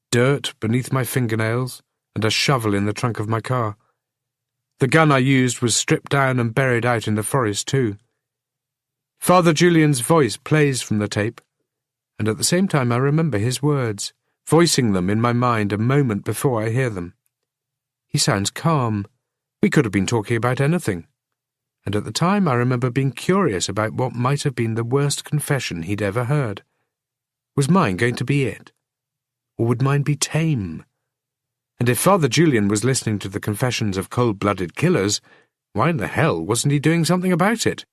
Dirt beneath my fingernails, and a shovel in the trunk of my car. The gun I used was stripped down and buried out in the forest too. Father Julian's voice plays from the tape, and at the same time I remember his words, voicing them in my mind a moment before I hear them. He sounds calm. We could have been talking about anything. And at the time I remember being curious about what might have been the worst confession he'd ever heard. Was mine going to be it? Or would mine be tame? And if Father Julian was listening to the confessions of cold-blooded killers, why in the hell wasn't he doing something about it?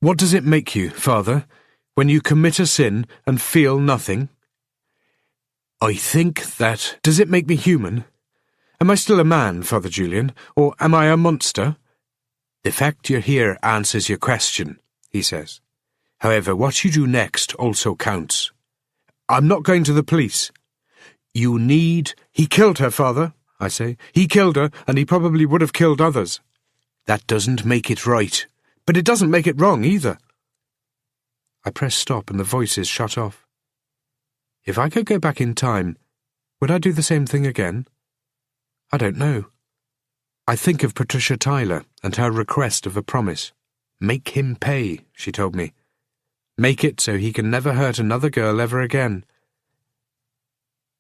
What does it make you, Father, when you commit a sin and feel nothing? I think that... Does it make me human? Am I still a man, Father Julian, or am I a monster? The fact you're here answers your question, he says. However, what you do next also counts. I'm not going to the police. You need... He killed her, Father, I say. He killed her, and he probably would have killed others. That doesn't make it right. But it doesn't make it wrong, either. I press stop, and the voice is shut off. If I could go back in time, would I do the same thing again? I don't know. I think of Patricia Tyler and her request of a promise. Make him pay, she told me. Make it so he can never hurt another girl ever again.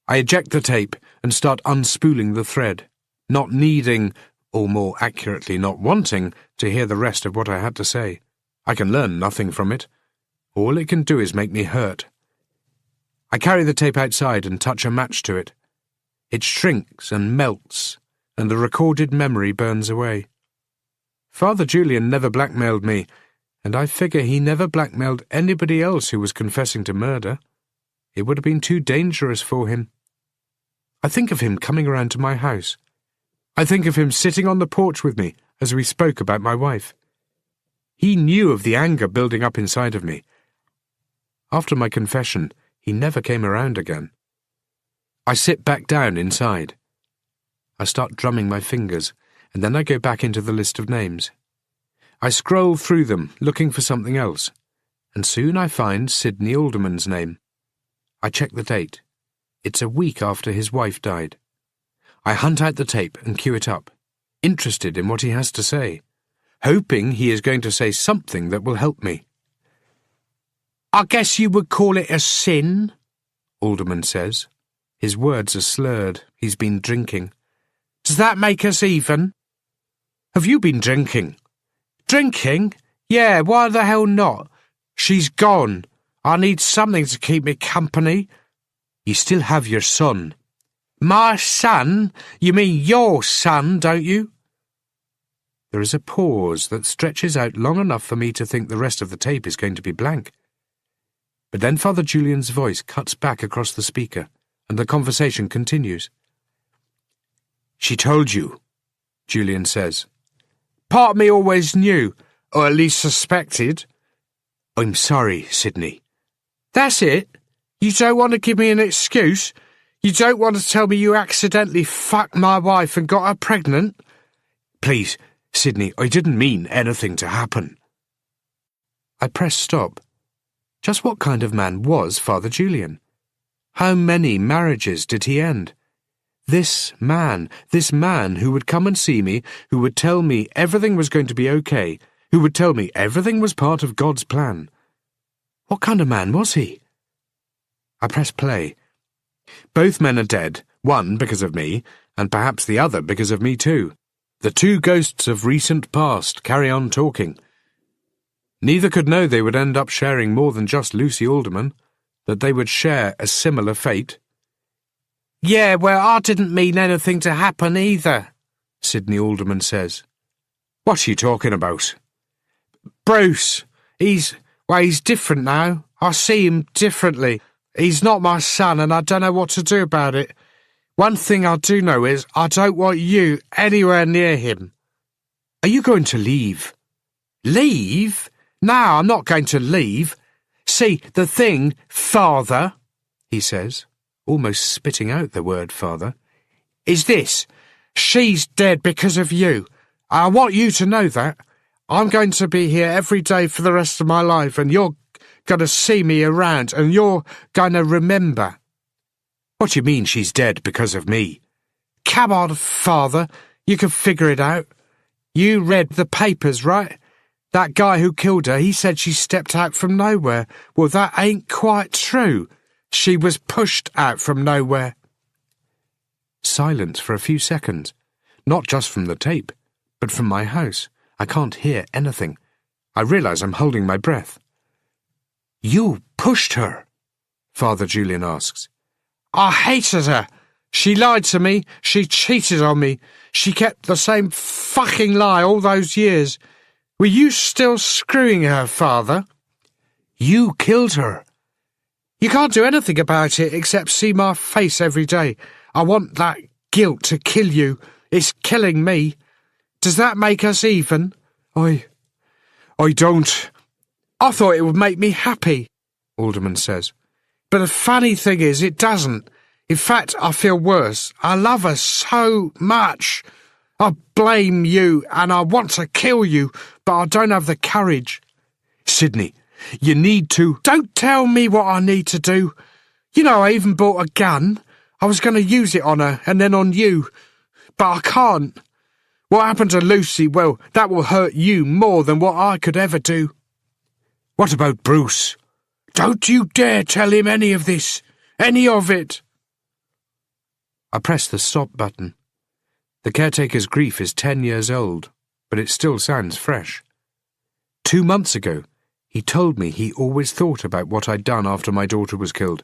I eject the tape and start unspooling the thread, not needing, or more accurately not wanting, to hear the rest of what I had to say. I can learn nothing from it. All it can do is make me hurt. I carry the tape outside and touch a match to it. It shrinks and melts, and the recorded memory burns away. Father Julian never blackmailed me, and I figure he never blackmailed anybody else who was confessing to murder. It would have been too dangerous for him. I think of him coming around to my house. I think of him sitting on the porch with me as we spoke about my wife. He knew of the anger building up inside of me. After my confession, he never came around again. I sit back down inside. I start drumming my fingers, and then I go back into the list of names. I scroll through them, looking for something else, and soon I find Sidney Alderman's name. I check the date. It's a week after his wife died. I hunt out the tape and cue it up. interested in what he has to say, hoping he is going to say something that will help me. I guess you would call it a sin, Alderman says. His words are slurred. He's been drinking. Does that make us even? Have you been drinking? Drinking? Yeah, why the hell not? She's gone. I need something to keep me company. You still have your son. My son? You mean your son, don't you? There is a pause that stretches out long enough for me to think the rest of the tape is going to be blank. But then Father Julian's voice cuts back across the speaker, and the conversation continues. She told you, Julian says. Part of me always knew, or at least suspected. I'm sorry, Sidney. That's it? You don't want to give me an excuse? You don't want to tell me you accidentally fucked my wife and got her pregnant? Please, Sidney, I didn't mean anything to happen. I press stop. Just what kind of man was Father Julian? How many marriages did he end? This man who would come and see me, who would tell me everything was going to be okay, who would tell me everything was part of God's plan. What kind of man was he? I press play. Both men are dead, one because of me, and perhaps the other because of me too. The two ghosts of recent past carry on talking. Neither could know they would end up sharing more than just Lucy Alderman, that they would share a similar fate. Yeah, well, I didn't mean anything to happen either, Sidney Alderman says. What are you talking about? Bruce, he's different now. I see him differently. He's not my son and I don't know what to do about it. One thing I do know is I don't want you anywhere near him. Are you going to leave? Leave? No, I'm not going to leave. See, the thing, Father, he says, almost spitting out the word father, is this. She's dead because of you. I want you to know that. I'm going to be here every day for the rest of my life and you're going to see me around and you're going to remember. What do you mean she's dead because of me? Come on, Father. You can figure it out. You read the papers, right? That guy who killed her, he said she stepped out from nowhere. Well, that ain't quite true. She was pushed out from nowhere. Silence for a few seconds. Not just from the tape, but from my house. I can't hear anything. I realise I'm holding my breath. You pushed her? Father Julian asks. I hated her. She lied to me. She cheated on me. She kept the same fucking lie all those years. Were you still screwing her, Father? You killed her. You can't do anything about it except see my face every day. I want that guilt to kill you. It's killing me. Does that make us even? I don't. I thought it would make me happy, Alderman says. But the funny thing is, it doesn't. In fact, I feel worse. I love her so much. I blame you and I want to kill you, but I don't have the courage. Sidney, you need to... Don't tell me what I need to do. You know, I even bought a gun. I was going to use it on her and then on you, but I can't. What happened to Lucy, well, that will hurt you more than what I could ever do. What about Bruce? Don't you dare tell him any of this. Any of it. I press the stop button. The caretaker's grief is 10 years old, but it still sounds fresh. 2 months ago, he told me he always thought about what I'd done after my daughter was killed,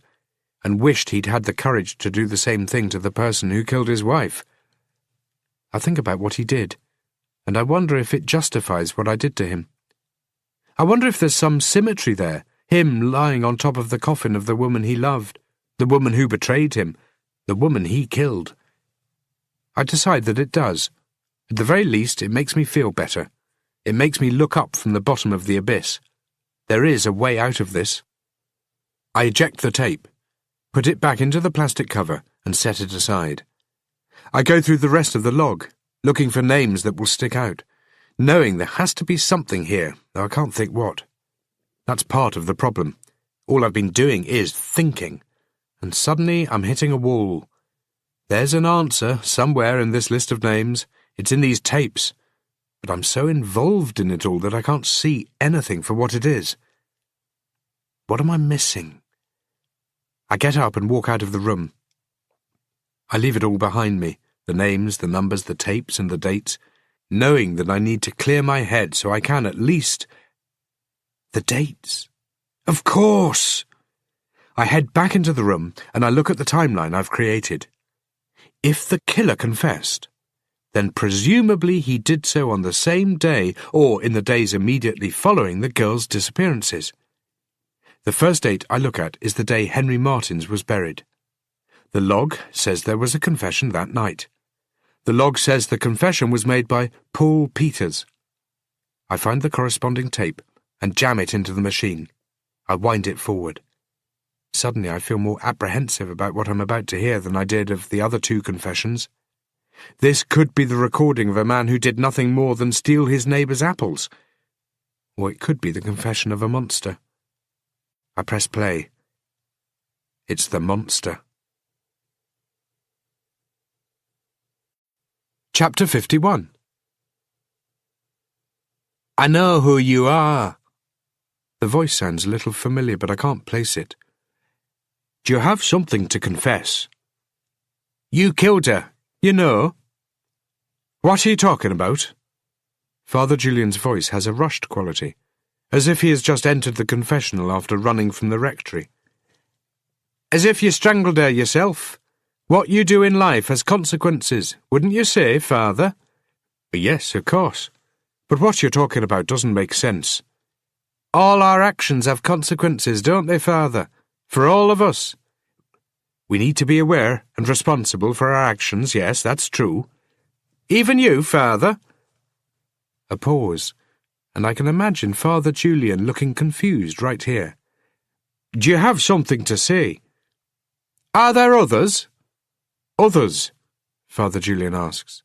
and wished he'd had the courage to do the same thing to the person who killed his wife. I think about what he did, and I wonder if it justifies what I did to him. I wonder if there's some symmetry there, him lying on top of the coffin of the woman he loved, the woman who betrayed him, the woman he killed. I decide that it does. At the very least, it makes me feel better. It makes me look up from the bottom of the abyss. There is a way out of this. I eject the tape, put it back into the plastic cover, and set it aside. I go through the rest of the log, looking for names that will stick out, knowing there has to be something here, though I can't think what. That's part of the problem. All I've been doing is thinking, and suddenly I'm hitting a wall. There's an answer somewhere in this list of names. It's in these tapes, but I'm so involved in it all that I can't see anything for what it is. What am I missing? I get up and walk out of the room. I leave it all behind me, the names, the numbers, the tapes, and the dates, knowing that I need to clear my head so I can at least... The dates. Of course! I head back into the room and I look at the timeline I've created. If the killer confessed, then presumably he did so on the same day or in the days immediately following the girls' disappearances. The first date I look at is the day Henry Martins was buried. The log says there was a confession that night. The log says the confession was made by Paul Peters. I find the corresponding tape and jam it into the machine. I wind it forward. Suddenly I feel more apprehensive about what I'm about to hear than I did of the other two confessions. This could be the recording of a man who did nothing more than steal his neighbour's apples. Or it could be the confession of a monster. I press play. It's the monster. Chapter 51. I know who you are. The voice sounds a little familiar, but I can't place it. Do you have something to confess? You killed her, you know. What are you talking about? Father Julian's voice has a rushed quality, as if he has just entered the confessional after running from the rectory. As if you strangled her yourself. What you do in life has consequences, wouldn't you say, Father? Yes, of course. But what you're talking about doesn't make sense. All our actions have consequences, don't they, Father? For all of us. We need to be aware and responsible for our actions, yes, that's true. Even you, Father. A pause, and I can imagine Father Julian looking confused right here. Do you have something to say? Are there others? Others? Father Julian asks.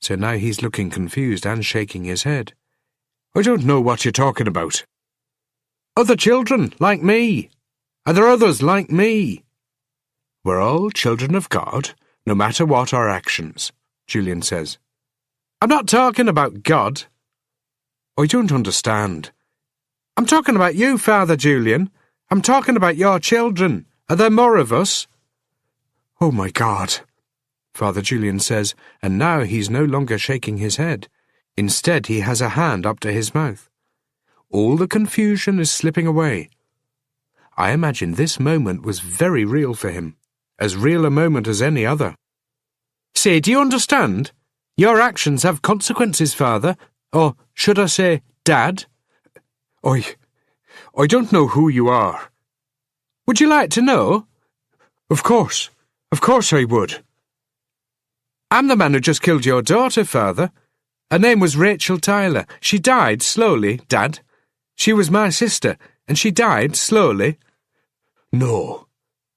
So now he's looking confused and shaking his head. I don't know what you're talking about. Other children, like me. Are there others like me? We're all children of God, no matter what our actions, Julian says. I'm not talking about God. I don't understand. I'm talking about you, Father Julian. I'm talking about your children. Are there more of us? Oh, my God, Father Julian says, and now he's no longer shaking his head. Instead, he has a hand up to his mouth. All the confusion is slipping away. I imagine this moment was very real for him, as real a moment as any other. Say, do you understand? Your actions have consequences, Father, or should I say, Dad? I don't know who you are. Would you like to know? Of course I would. I'm the man who just killed your daughter, Father. Her name was Rachel Tyler. She died slowly, Dad. She was my sister, and she died slowly. No,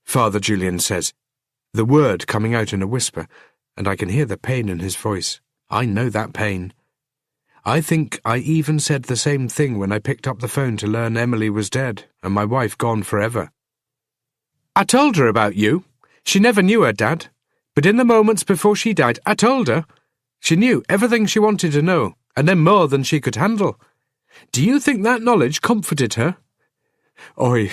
Father Julian says, the word coming out in a whisper, and I can hear the pain in his voice. I know that pain. I think I even said the same thing when I picked up the phone to learn Emily was dead, and my wife gone forever. I told her about you. She never knew her dad, but in the moments before she died, I told her. She knew everything she wanted to know, and then more than she could handle. Do you think that knowledge comforted her? You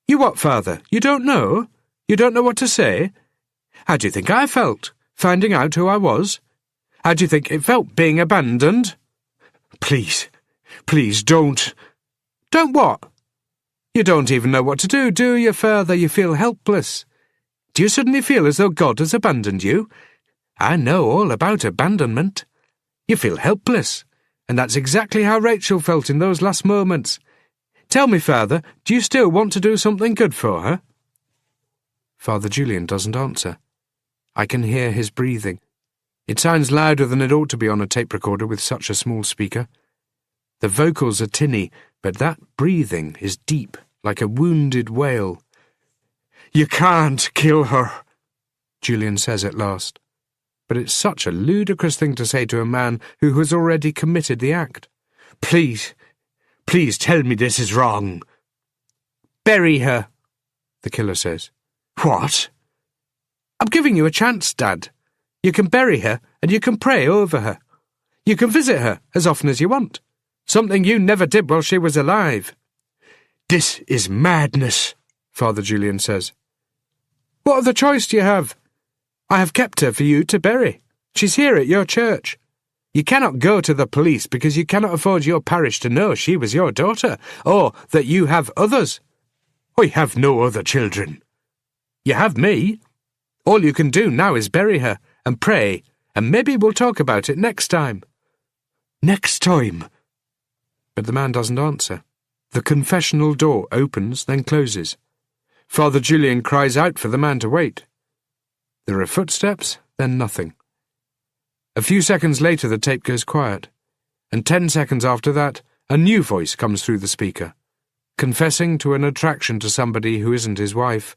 what, Father? You don't know? You don't know what to say? How do you think I felt, finding out who I was? How do you think it felt being abandoned? Please, don't. Don't what? You don't even know what to do you, Father? You feel helpless. Do you suddenly feel as though God has abandoned you? I know all about abandonment. You feel helpless, and that's exactly how Rachel felt in those last moments. Tell me, Father, do you still want to do something good for her? Father Julian doesn't answer. I can hear his breathing. It sounds louder than it ought to be on a tape recorder with such a small speaker. The vocals are tinny, but that breathing is deep, like a wounded whale. You can't kill her, Julian says at last. But it's such a ludicrous thing to say to a man who has already committed the act. Please tell me this is wrong. Bury her, the killer says. What? I'm giving you a chance, Dad. You can bury her and you can pray over her. You can visit her as often as you want. Something you never did while she was alive." "This is madness," Father Julian says. "What other choice do you have? I have kept her for you to bury. She's here at your church. You cannot go to the police because you cannot afford your parish to know she was your daughter, or that you have others." "I have no other children." "You have me. All you can do now is bury her and pray, and maybe we'll talk about it next time." "Next time?" But the man doesn't answer. The confessional door opens, then closes. Father Julian cries out for the man to wait. There are footsteps, then nothing. A few seconds later the tape goes quiet, and 10 seconds after that, a new voice comes through the speaker, confessing to an attraction to somebody who isn't his wife.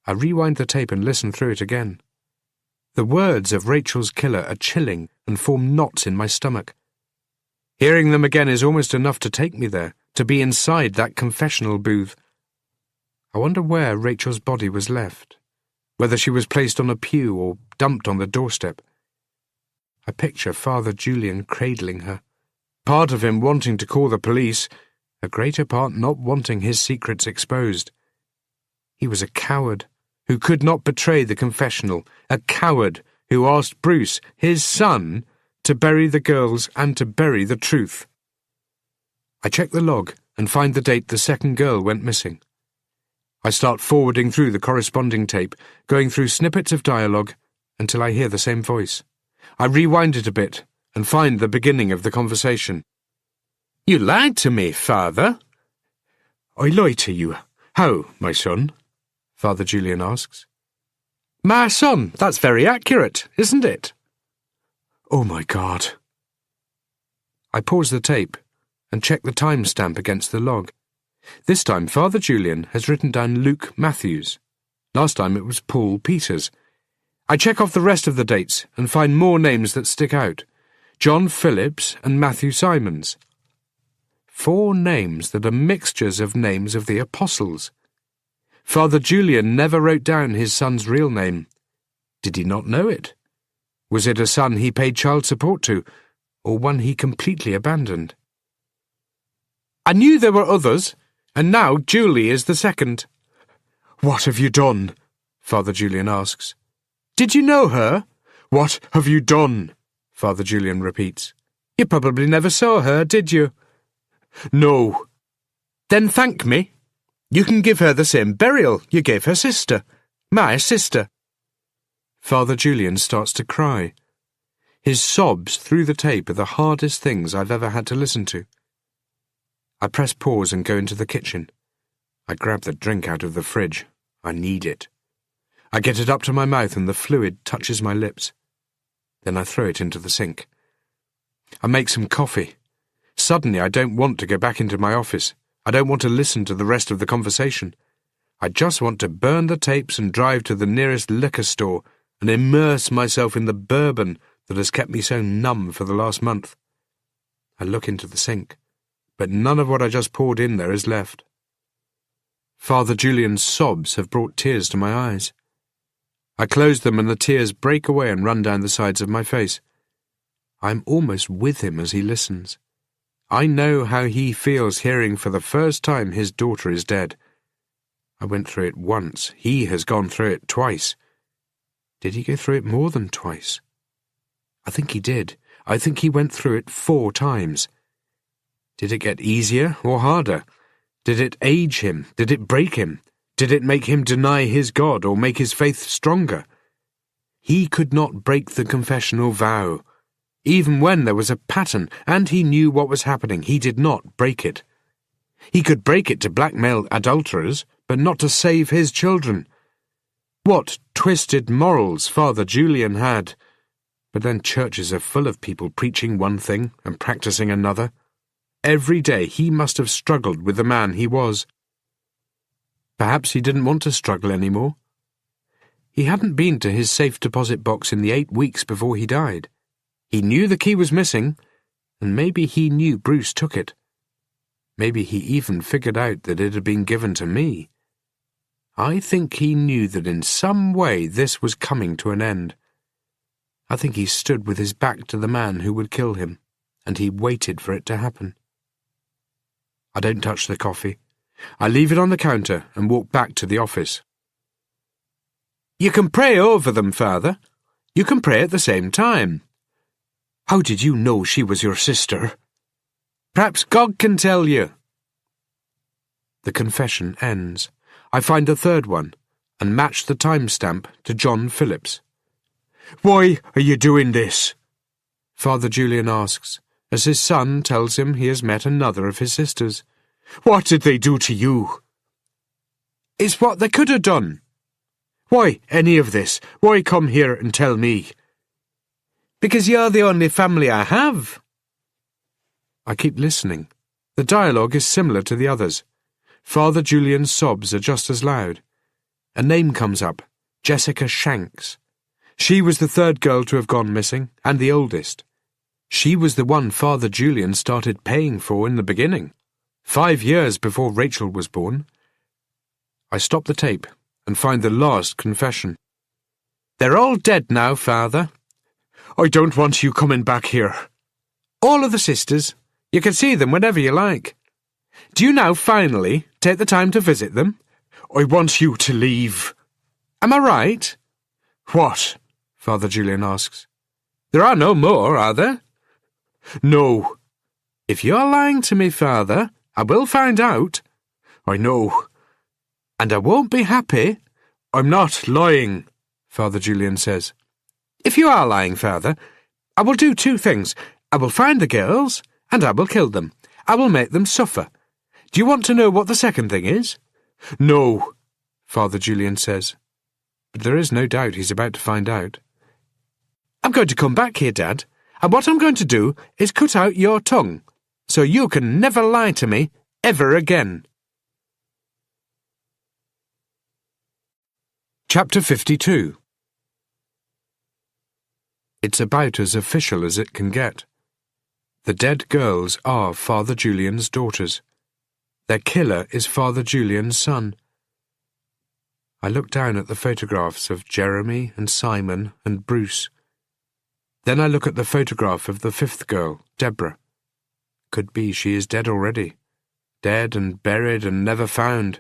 I rewind the tape and listen through it again. The words of Rachel's killer are chilling and form knots in my stomach. Hearing them again is almost enough to take me there, to be inside that confessional booth. I wonder where Rachel's body was left, whether she was placed on a pew or dumped on the doorstep. I picture Father Julian cradling her, part of him wanting to call the police, a greater part not wanting his secrets exposed. He was a coward who could not betray the confessional, a coward who asked Bruce, his son, to bury the girls and to bury the truth. I check the log and find the date the second girl went missing. I start forwarding through the corresponding tape, going through snippets of dialogue until I hear the same voice. I rewind it a bit and find the beginning of the conversation. "You lied to me, Father." "I lied to you. How, my son?" Father Julian asks. "My son, that's very accurate, isn't it?" "Oh, my God." I pause the tape and check the timestamp against the log. This time Father Julian has written down Luke Matthews. Last time it was Paul Peters. I check off the rest of the dates and find more names that stick out. John Phillips and Matthew Simons. 4 names that are mixtures of names of the apostles. Father Julian never wrote down his son's real name. Did he not know it? Was it a son he paid child support to, or one he completely abandoned? "I knew there were others, and now Julie is the second." "What have you done?" Father Julian asks. "Did you know her?" "What have you done?" Father Julian repeats. "You probably never saw her, did you?" "No." "Then thank me. You can give her the same burial you gave her sister, my sister." Father Julian starts to cry. His sobs through the tape are the hardest things I've ever had to listen to. I press pause and go into the kitchen. I grab the drink out of the fridge. I need it. I get it up to my mouth and the fluid touches my lips. Then I throw it into the sink. I make some coffee. Suddenly I don't want to go back into my office. I don't want to listen to the rest of the conversation. I just want to burn the tapes and drive to the nearest liquor store and immerse myself in the bourbon that has kept me so numb for the last month. I look into the sink, but none of what I just poured in there is left. Father Julian's sobs have brought tears to my eyes. I close them and the tears break away and run down the sides of my face. I'm almost with him as he listens. I know how he feels hearing for the first time his daughter is dead. I went through it once. He has gone through it twice. Did he go through it more than twice? I think he did. I think he went through it 4 times. Did it get easier or harder? Did it age him? Did it break him? Did it make him deny his God or make his faith stronger? He could not break the confessional vow. Even when there was a pattern and he knew what was happening, he did not break it. He could break it to blackmail adulterers, but not to save his children. What twisted morals Father Julian had. But then churches are full of people preaching one thing and practicing another. Every day he must have struggled with the man he was. Perhaps he didn't want to struggle anymore. He hadn't been to his safe deposit box in the 8 weeks before he died. He knew the key was missing, and maybe he knew Bruce took it. Maybe he even figured out that it had been given to me. I think he knew that in some way this was coming to an end. I think he stood with his back to the man who would kill him, and he waited for it to happen. I don't touch the coffee. I leave it on the counter and walk back to the office. You can pray over them, Father. You can pray at the same time. How did you know she was your sister? Perhaps God can tell you. The confession ends. I find a third one and match the timestamp to John Phillips. Why are you doing this? Father Julian asks, as his son tells him he has met another of his sisters. What did they do to you? It's what they could have done. Why any of this? Why come here and tell me? Because you're the only family I have. I keep listening. The dialogue is similar to the others. Father Julian's sobs are just as loud. A name comes up, Jessica Shanks. She was the third girl to have gone missing, and the oldest. She was the one Father Julian started paying for in the beginning, 5 years before Rachel was born. I stop the tape and find the last confession. They're all dead now, Father. I don't want you coming back here. All of the sisters. You can see them whenever you like. Do you now finally take the time to visit them? I want you to leave. Am I right? What? Father Julian asks. There are no more, are there? No. If you're lying to me, Father, I will find out. I know. And I won't be happy. I'm not lying, Father Julian says. If you are lying, Father, I will do 2 things. I will find the girls, and I will kill them. I will make them suffer. Do you want to know what the second thing is? No, Father Julian says. But there is no doubt he's about to find out. I'm going to come back here, Dad, and what I'm going to do is cut out your tongue, so you can never lie to me ever again. Chapter 52. It's about as official as it can get. The dead girls are Father Julian's daughters. Their killer is Father Julian's son. I look down at the photographs of Jeremy and Simon and Bruce. Then I look at the photograph of the 5th girl, Deborah. Could be she is dead already. Dead and buried and never found.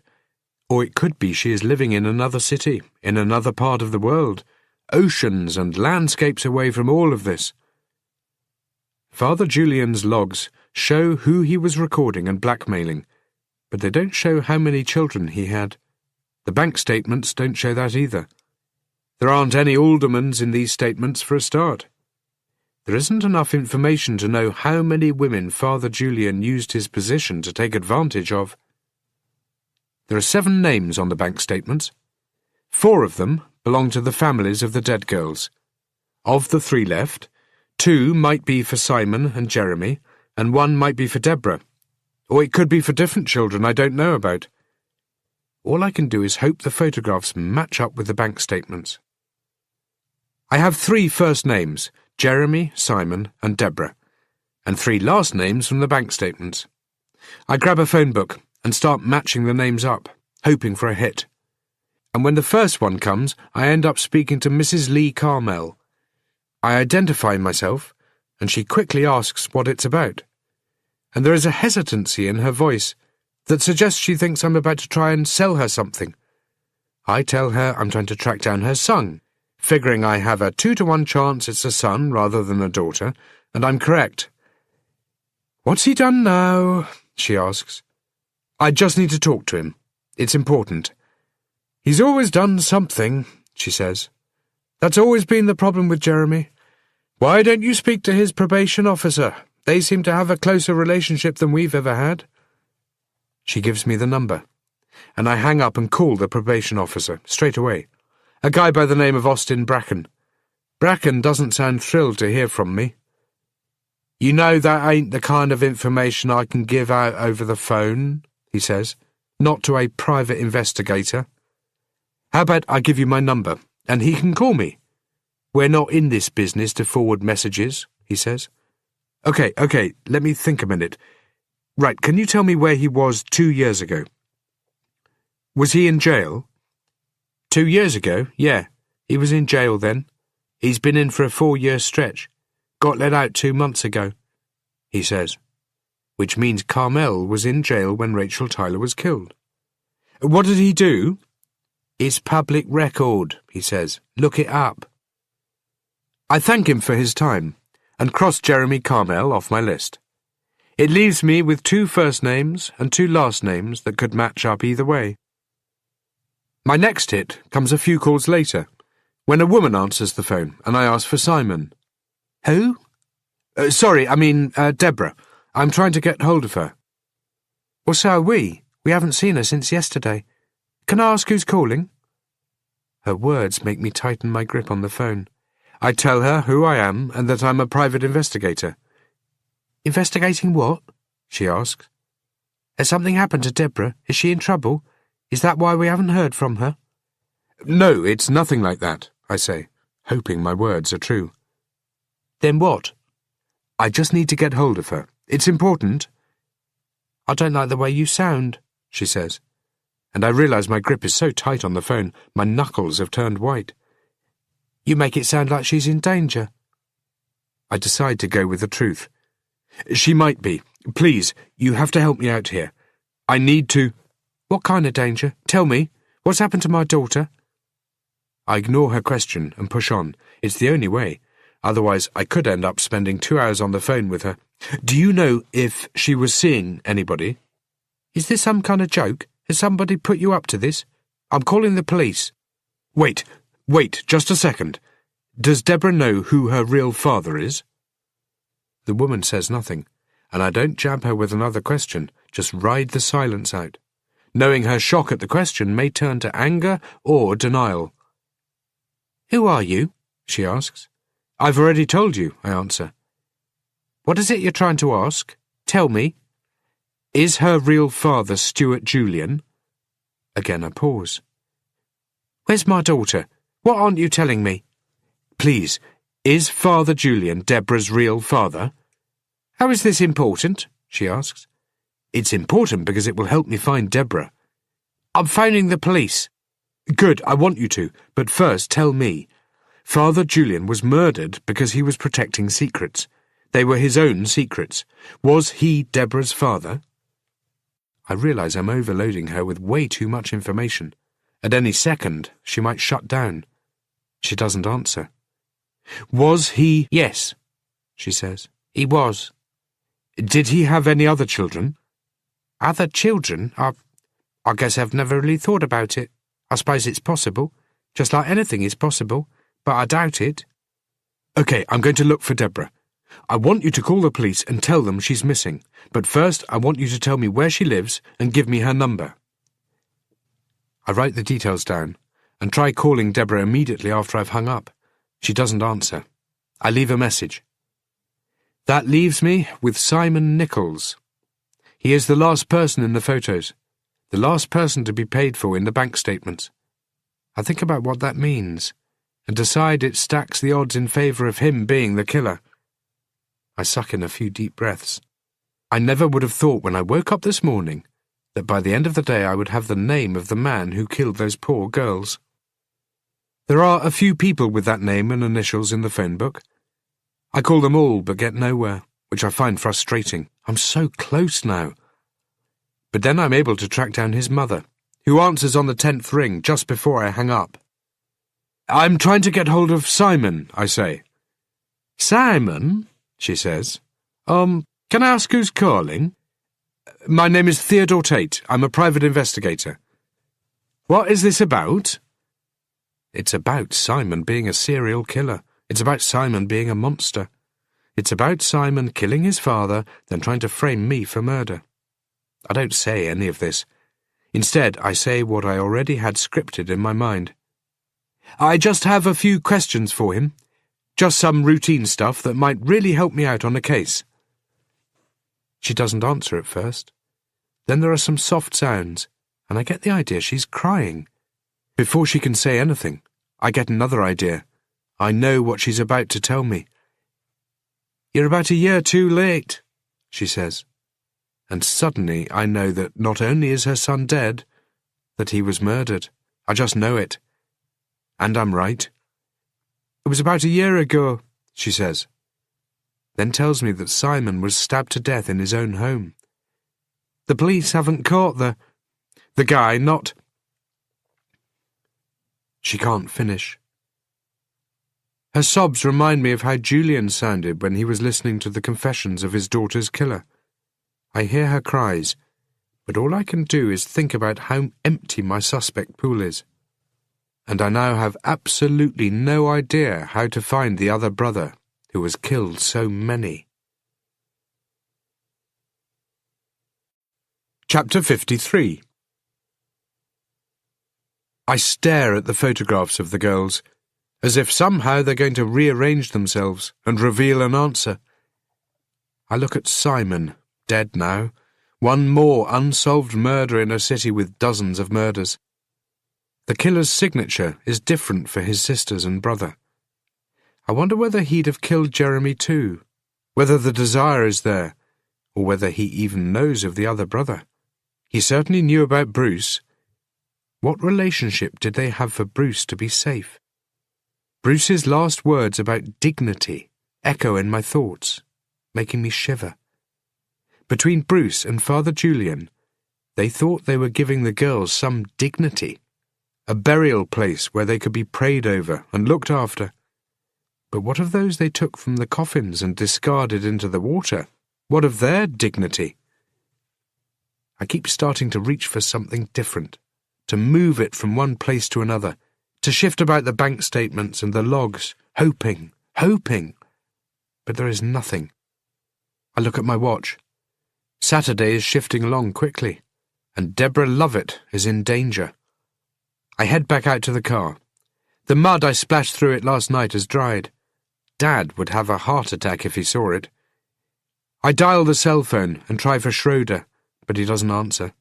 Or it could be she is living in another city, in another part of the world, oceans and landscapes away from all of this. Father Julian's logs show who he was recording and blackmailing, but they don't show how many children he had. The bank statements don't show that either. There aren't any aldermans in these statements for a start. There isn't enough information to know how many women Father Julian used his position to take advantage of. There are 7 names on the bank statements. 4 of them belong to the families of the dead girls. Of the 3 left, 2 might be for Simon and Jeremy, and 1 might be for Deborah. Or it could be for different children I don't know about. All I can do is hope the photographs match up with the bank statements. I have 3 first names, Jeremy, Simon, and Deborah, and 3 last names from the bank statements. I grab a phone book and start matching the names up, hoping for a hit. And when the first one comes, I end up speaking to Mrs. Lee Carmel. I identify myself, and she quickly asks what it's about. And there is a hesitancy in her voice that suggests she thinks I'm about to try and sell her something. I tell her I'm trying to track down her son, figuring I have a 2-to-1 chance it's a son rather than a daughter, and I'm correct. What's he done now? She asks. I just need to talk to him. It's important. He's always done something, she says. That's always been the problem with Jeremy. Why don't you speak to his probation officer? They seem to have a closer relationship than we've ever had. She gives me the number, and I hang up and call the probation officer straight away. A guy by the name of Austin Bracken. Bracken doesn't sound thrilled to hear from me. You know that ain't the kind of information I can give out over the phone, he says, not to a private investigator. How about I give you my number, and he can call me? We're not in this business to forward messages, he says. Okay, let me think a minute. Right, can you tell me where he was 2 years ago? Was he in jail? 2 years ago? Yeah, he was in jail then. He's been in for a 4-year stretch. Got let out 2 months ago, he says. Which means Carmel was in jail when Rachel Tyler was killed. What did he do? It's public record, he says. Look it up. I thank him for his time and cross Jeremy Carmel off my list. It leaves me with 2 first names and 2 last names that could match up either way. My next hit comes a few calls later, when a woman answers the phone and I ask for Simon. Who? Deborah. I'm trying to get hold of her. Well, so are we. We haven't seen her since yesterday. Can I ask who's calling? Her words make me tighten my grip on the phone. I tell her who I am and that I'm a private investigator. Investigating what? She asks. Has something happened to Deborah? Is she in trouble? Is that why we haven't heard from her? No, it's nothing like that, I say, hoping my words are true. Then what? I just need to get hold of her. It's important. I don't like the way you sound, she says, and I realise my grip is so tight on the phone, my knuckles have turned white. You make it sound like she's in danger. I decide to go with the truth. She might be. Please, you have to help me out here. I need to... What kind of danger? Tell me. What's happened to my daughter? I ignore her question and push on. It's the only way. Otherwise, I could end up spending 2 hours on the phone with her. Do you know if she was seeing anybody? Is this some kind of joke? Has somebody put you up to this? I'm calling the police. Wait, just a second. Does Deborah know who her real father is? The woman says nothing, and I don't jab her with another question, just ride the silence out, knowing her shock at the question may turn to anger or denial. Who are you? She asks. I've already told you, I answer. What is it you're trying to ask? Tell me. Is her real father Stuart Julian? Again I pause. Where's my daughter? What aren't you telling me? Please, is Father Julian Deborah's real father? How is this important? She asks. It's important because it will help me find Deborah. I'm phoning the police. Good, I want you to, but first tell me. Father Julian was murdered because he was protecting secrets. They were his own secrets. Was he Deborah's father? I realise I'm overloading her with way too much information. At any second, she might shut down. She doesn't answer. Was he? Yes, she says. He was. Did he have any other children? Other children? I guess I've never really thought about it. I suppose it's possible. Just like anything is possible. But I doubt it. OK, I'm going to look for Deborah. I want you to call the police and tell them she's missing. But first, I want you to tell me where she lives and give me her number. I write the details down and try calling Deborah immediately after I've hung up. She doesn't answer. I leave a message. That leaves me with Simon Nichols. He is the last person in the photos, the last person to be paid for in the bank statements. I think about what that means and decide it stacks the odds in favour of him being the killer. I suck in a few deep breaths. I never would have thought when I woke up this morning that by the end of the day I would have the name of the man who killed those poor girls. There are a few people with that name and initials in the phone book. I call them all but get nowhere, which I find frustrating. I'm so close now. But then I'm able to track down his mother, who answers on the 10th ring just before I hang up. I'm trying to get hold of Simon, I say. Simon? She says. Can I ask who's calling? My name is Theodore Tate. I'm a private investigator. What is this about? It's about Simon being a serial killer. It's about Simon being a monster. It's about Simon killing his father, then trying to frame me for murder. I don't say any of this. Instead, I say what I already had scripted in my mind. I just have a few questions for him. Just some routine stuff that might really help me out on a case. She doesn't answer at first. Then there are some soft sounds, and I get the idea she's crying. Before she can say anything, I get another idea. I know what she's about to tell me. You're about a year too late, she says. And suddenly I know that not only is her son dead, that he was murdered. I just know it. And I'm right. It was about a year ago, she says. Then tells me that Simon was stabbed to death in his own home. The police haven't caught the guy, not... She can't finish. Her sobs remind me of how Julian sounded when he was listening to the confessions of his daughter's killer. I hear her cries, but all I can do is think about how empty my suspect pool is. And I now have absolutely no idea how to find the other brother who has killed so many. Chapter 53. I stare at the photographs of the girls, as if somehow they're going to rearrange themselves and reveal an answer. I look at Simon, dead now, one more unsolved murder in a city with dozens of murders. The killer's signature is different for his sisters and brother. I wonder whether he'd have killed Jeremy too, whether the desire is there, or whether he even knows of the other brother. He certainly knew about Bruce. What relationship did they have for Bruce to be safe? Bruce's last words about dignity echo in my thoughts, making me shiver. Between Bruce and Father Julian, they thought they were giving the girls some dignity, a burial place where they could be prayed over and looked after. But what of those they took from the coffins and discarded into the water? What of their dignity? I keep starting to reach for something different, to move it from one place to another, to shift about the bank statements and the logs, hoping. But there is nothing. I look at my watch. Saturday is shifting along quickly, and Deborah Lovett is in danger. I head back out to the car. The mud I splashed through it last night has dried. Dad would have a heart attack if he saw it. I dial the cell phone and try for Schroeder, but he doesn't answer.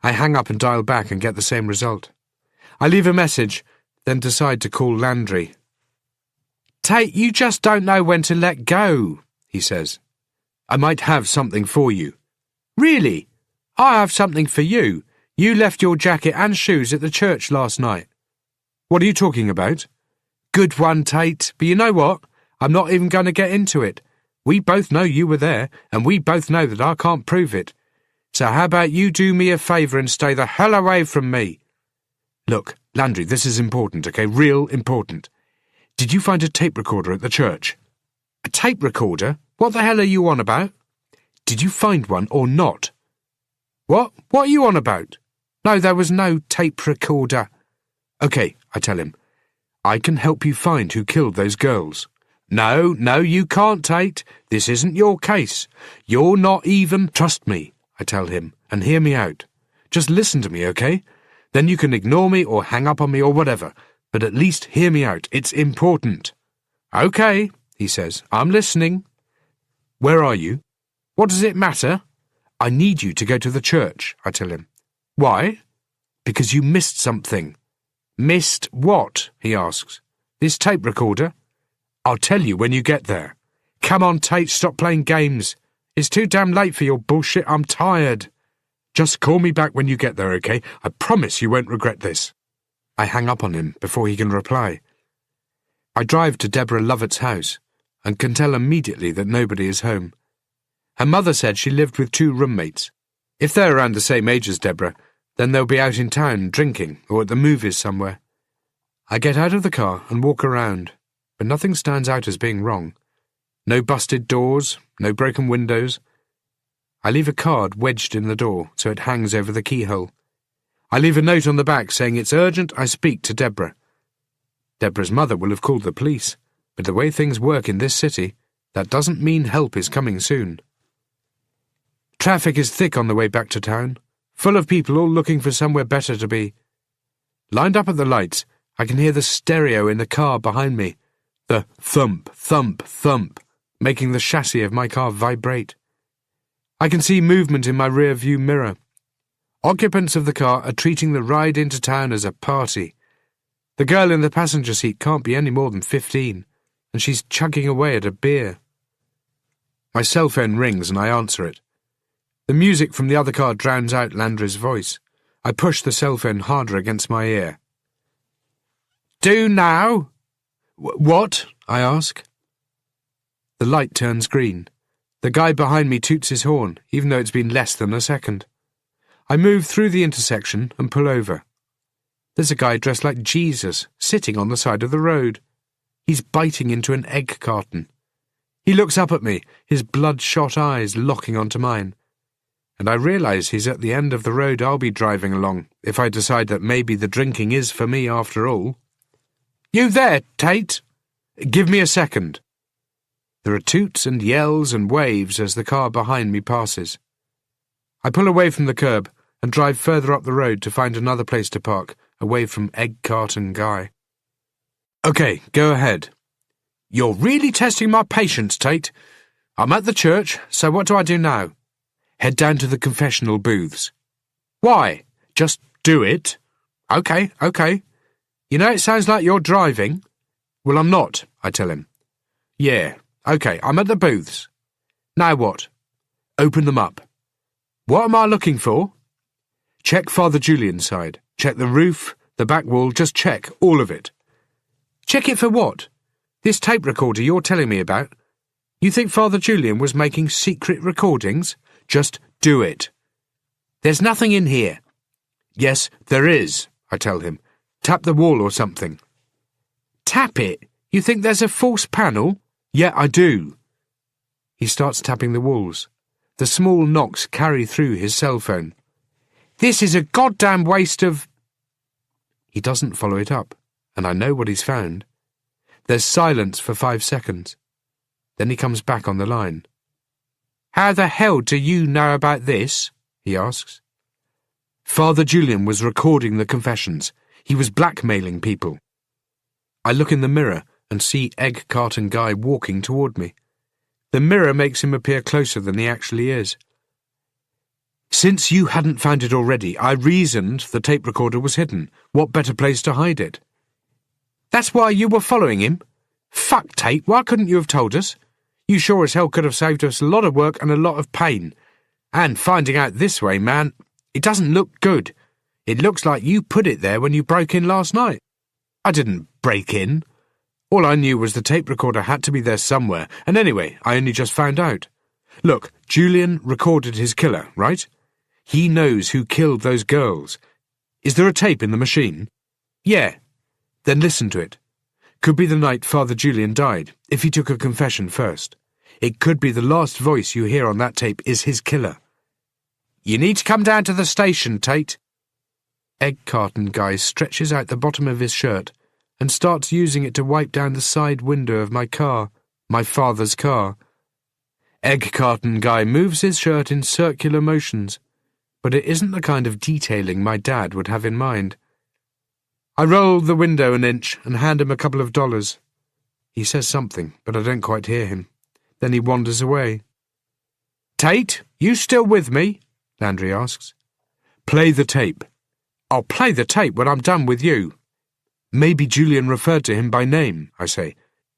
I hang up and dial back and get the same result. I leave a message, then decide to call Landry. "Tate, you just don't know when to let go," he says. "I might have something for you." "Really? I have something for you. You left your jacket and shoes at the church last night." "What are you talking about?" "Good one, Tate, but you know what? I'm not even going to get into it. We both know you were there, and we both know that I can't prove it. So how about you do me a favour and stay the hell away from me?" "Look, Landry, this is important, okay? Real important. Did you find a tape recorder at the church?" "A tape recorder? What the hell are you on about?" "Did you find one or not?" What are you on about?" "No, there was no tape recorder." "Okay," I tell him. "I can help you find who killed those girls." No, you can't, Tate. This isn't your case. You're not even... "Trust me," I tell him, "and hear me out. Just listen to me, okay? Then you can ignore me or hang up on me or whatever, but at least hear me out. It's important." "Okay," he says. "I'm listening." "Where are you?" "What does it matter?" "I need you to go to the church," I tell him. "Why?" "Because you missed something." "Missed what?" he asks. "This tape recorder?" "I'll tell you when you get there." "Come on, Tate, stop playing games. It's too damn late for your bullshit. I'm tired." "Just call me back when you get there, okay? I promise you won't regret this." I hang up on him before he can reply. I drive to Deborah Lovett's house and can tell immediately that nobody is home. Her mother said she lived with 2 roommates. If they're around the same age as Deborah, then they'll be out in town drinking or at the movies somewhere. I get out of the car and walk around, but nothing stands out as being wrong. No busted doors, no broken windows. I leave a card wedged in the door so it hangs over the keyhole. I leave a note on the back saying it's urgent I speak to Deborah. Deborah's mother will have called the police, but the way things work in this city, that doesn't mean help is coming soon. Traffic is thick on the way back to town, full of people all looking for somewhere better to be. Lined up at the lights, I can hear the stereo in the car behind me, the thump, thump, thump, making the chassis of my car vibrate. I can see movement in my rear-view mirror. Occupants of the car are treating the ride into town as a party. The girl in the passenger seat can't be any more than 15, and she's chugging away at a beer. My cell phone rings and I answer it. The music from the other car drowns out Landry's voice. I push the cell phone harder against my ear. "Do now?" What? I ask. The light turns green. The guy behind me toots his horn, even though it's been less than a second. I move through the intersection and pull over. There's a guy dressed like Jesus, sitting on the side of the road. He's biting into an egg carton. He looks up at me, his bloodshot eyes locking onto mine. And I realise he's at the end of the road I'll be driving along, if I decide that maybe the drinking is for me after all. You there, Tate? Give me a second. There are toots and yells and waves as the car behind me passes. I pull away from the curb and drive further up the road to find another place to park, away from Egg Carton Guy. Okay, go ahead. You're really testing my patience, Tate. I'm at the church, so what do I do now? Head down to the confessional booths. Why? Just do it? Okay. You know it sounds like you're driving. Well, I'm not, I tell him. Yeah, okay, I'm at the booths. Now what? Open them up. What am I looking for? Check Father Julian's side. Check the roof, the back wall, just check, all of it. Check it for what? This tape recorder you're telling me about? You think Father Julian was making secret recordings? Just do it. There's nothing in here. Yes, there is, I tell him. Tap the wall or something. Tap it? You think there's a false panel? Yeah, I do. He starts tapping the walls. The small knocks carry through his cell phone. This is a goddamn waste of... He doesn't follow it up, and I know what he's found. There's silence for 5 seconds. Then he comes back on the line. How the hell do you know about this? He asks. Father Julian was recording the confessions. He was blackmailing people. I look in the mirror and see Egg Carton Guy walking toward me. The mirror makes him appear closer than he actually is. Since you hadn't found it already, I reasoned the tape recorder was hidden. What better place to hide it? That's why you were following him? Fuck, Tate, why couldn't you have told us? You sure as hell could have saved us a lot of work and a lot of pain. And finding out this way, man, it doesn't look good. It looks like you put it there when you broke in last night. I didn't break in. All I knew was the tape recorder had to be there somewhere, and anyway, I only just found out. Look, Julian recorded his killer, right? He knows who killed those girls. Is there a tape in the machine? Yeah. Then listen to it. Could be the night Father Julian died, if he took a confession first. It could be the last voice you hear on that tape is his killer. You need to come down to the station, Tate. Egg Carton Guy stretches out the bottom of his shirt and starts using it to wipe down the side window of my car, my father's car. Egg Carton Guy moves his shirt in circular motions, but it isn't the kind of detailing my dad would have in mind. I roll the window an inch and hand him a couple of dollars. He says something, but I don't quite hear him. Then he wanders away. Tate, you still with me? Landry asks. Play the tape. I'll play the tape when I'm done with you. Maybe Julian referred to him by name, I say.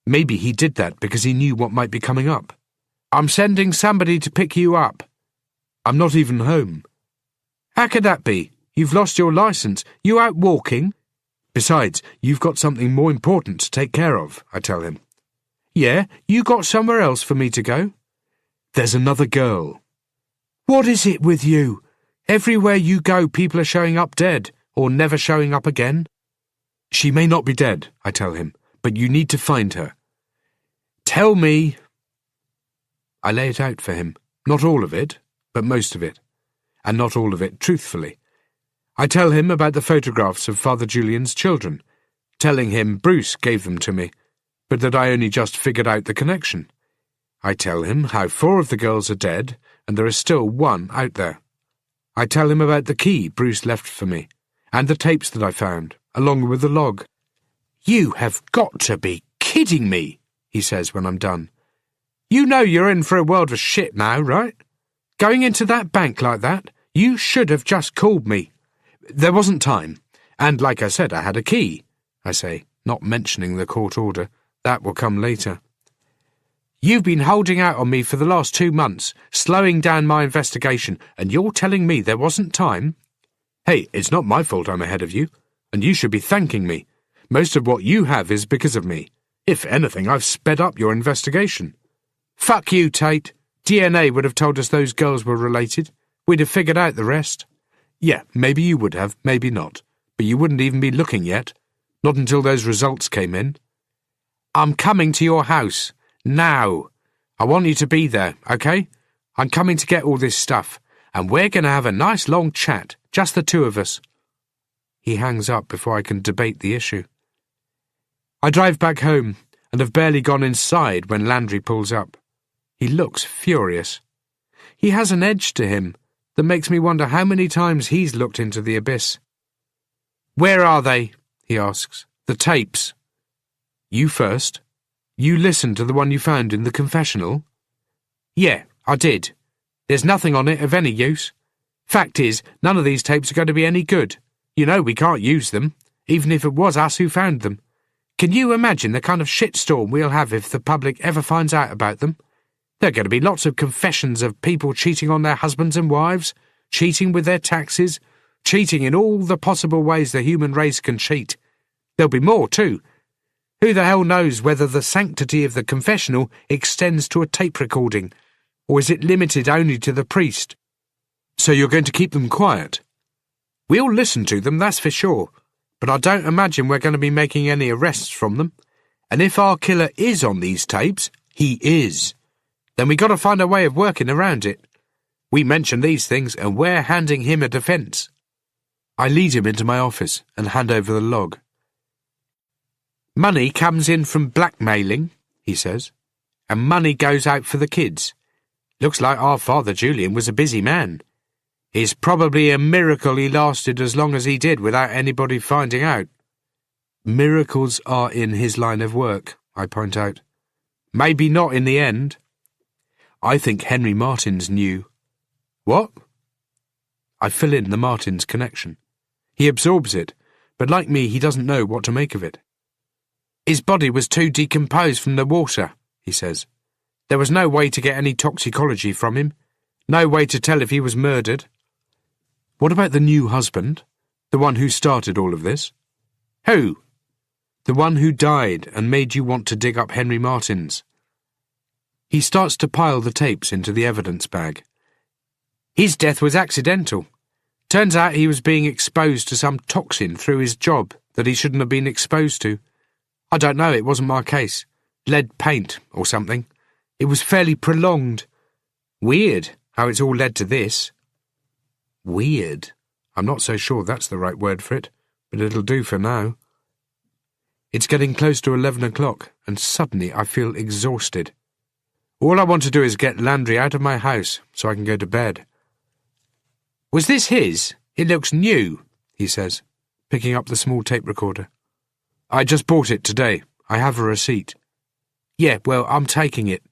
Maybe he did that because he knew what might be coming up. I'm sending somebody to pick you up. I'm not even home. How could that be? You've lost your license. You out walking? Besides, you've got something more important to take care of, I tell him. Yeah, you got somewhere else for me to go? There's another girl. What is it with you? Everywhere you go, people are showing up dead, or never showing up again. She may not be dead, I tell him, but you need to find her. Tell me. I lay it out for him. Not all of it, but most of it. And not all of it truthfully. I tell him about the photographs of Father Julian's children, telling him Bruce gave them to me, but that I only just figured out the connection. I tell him how 4 of the girls are dead, and there is still 1 out there. I tell him about the key Bruce left for me, and the tapes that I found, along with the log. You have got to be kidding me, he says when I'm done. You know you're in for a world of shit now, right? Going into that bank like that, you should have just called me. There wasn't time, and like I said, I had a key, I say, not mentioning the court order. That will come later. You've been holding out on me for the last 2 months, slowing down my investigation, and you're telling me there wasn't time? Hey, it's not my fault I'm ahead of you, and you should be thanking me. Most of what you have is because of me. If anything, I've sped up your investigation. Fuck you, Tate. DNA would have told us those girls were related. We'd have figured out the rest. Yeah, maybe you would have, maybe not. But you wouldn't even be looking yet. Not until those results came in. I'm coming to your house. Now. I want you to be there, okay? I'm coming to get all this stuff, and we're going to have a nice long chat, just the two of us. He hangs up before I can debate the issue. I drive back home, and have barely gone inside when Landry pulls up. He looks furious. He has an edge to him that makes me wonder how many times he's looked into the abyss. Where are they? He asks. The tapes. You first. You listened to the one you found in the confessional? Yeah, I did. There's nothing on it of any use. Fact is, none of these tapes are going to be any good. You know we can't use them, even if it was us who found them. Can you imagine the kind of shitstorm we'll have if the public ever finds out about them? There are going to be lots of confessions of people cheating on their husbands and wives, cheating with their taxes, cheating in all the possible ways the human race can cheat. There'll be more, too. Who the hell knows whether the sanctity of the confessional extends to a tape recording, or is it limited only to the priest? So you're going to keep them quiet? We'll listen to them, that's for sure, but I don't imagine we're going to be making any arrests from them. And if our killer is on these tapes, he is. Then we got to find a way of working around it. We mention these things and we're handing him a defence. I lead him into my office and hand over the log. Money comes in from blackmailing, he says, and money goes out for the kids. Looks like our father Julian was a busy man. It's probably a miracle he lasted as long as he did without anybody finding out. Miracles are in his line of work, I point out. Maybe not in the end. I think Henry Martins knew. What? I fill in the Martins connection. He absorbs it, but like me, he doesn't know what to make of it. His body was too decomposed from the water, he says. There was no way to get any toxicology from him. No way to tell if he was murdered. What about the new husband? The one who started all of this? Who? The one who died and made you want to dig up Henry Martins. He starts to pile the tapes into the evidence bag. His death was accidental. Turns out he was being exposed to some toxin through his job that he shouldn't have been exposed to. I don't know, it wasn't my case. Lead paint or something. It was fairly prolonged. Weird how it's all led to this. Weird. I'm not so sure that's the right word for it, but it'll do for now. It's getting close to 11 o'clock, and suddenly I feel exhausted. All I want to do is get Landry out of my house so I can go to bed. Was this his? It looks new, he says, picking up the small tape recorder. I just bought it today. I have a receipt. Yeah, well, I'm taking it.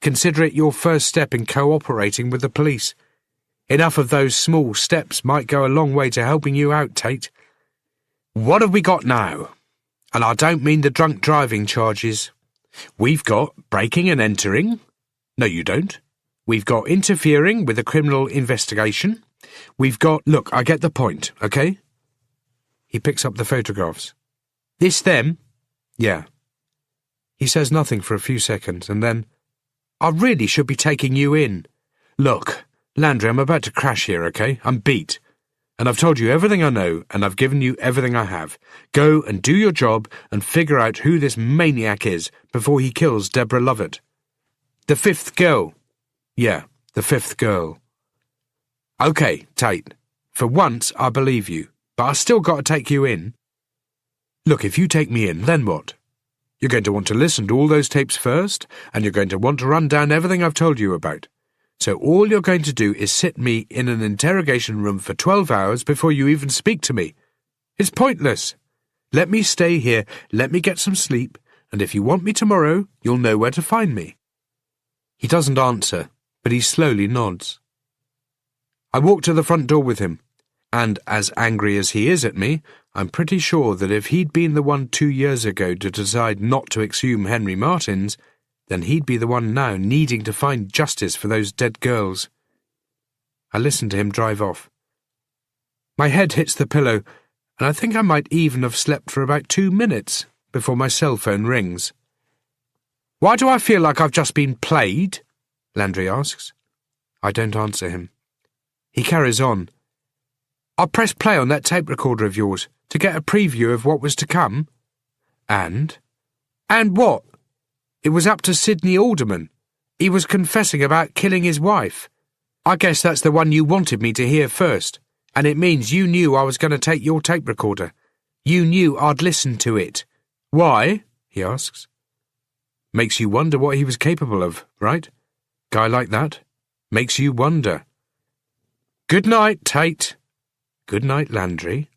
Consider it your first step in cooperating with the police. Enough of those small steps might go a long way to helping you out, Tate. What have we got now? And I don't mean the drunk driving charges. We've got breaking and entering. No, you don't. We've got interfering with a criminal investigation. We've got... Look, I get the point, okay? He picks up the photographs. This them? Yeah. He says nothing for a few seconds, and then... I really should be taking you in. Look, Landry, I'm about to crash here, okay? I'm beat. And I've told you everything I know, and I've given you everything I have. Go and do your job and figure out who this maniac is before he kills Deborah Lovett. The fifth girl. Yeah, the fifth girl. Okay, Tate. For once, I believe you, but I still got to take you in. Look, if you take me in, then what? You're going to want to listen to all those tapes first, and you're going to want to run down everything I've told you about. So all you're going to do is sit me in an interrogation room for 12 hours before you even speak to me. It's pointless. Let me stay here, let me get some sleep, and if you want me tomorrow, you'll know where to find me. He doesn't answer, but he slowly nods. I walk to the front door with him, and as angry as he is at me, I'm pretty sure that if he'd been the one 2 years ago to decide not to exhume Henry Martins, then he'd be the one now needing to find justice for those dead girls. I listen to him drive off. My head hits the pillow, and I think I might even have slept for about 2 minutes before my cell phone rings. Why do I feel like I've just been played? Landry asks. I don't answer him. He carries on. I pressed play on that tape recorder of yours to get a preview of what was to come. And? And what? It was up to Sidney Alderman. He was confessing about killing his wife. I guess that's the one you wanted me to hear first, and it means you knew I was going to take your tape recorder. You knew I'd listen to it. Why? He asks. Makes you wonder what he was capable of, right? Guy like that? Makes you wonder. Good night, Tate. Good night, Landry.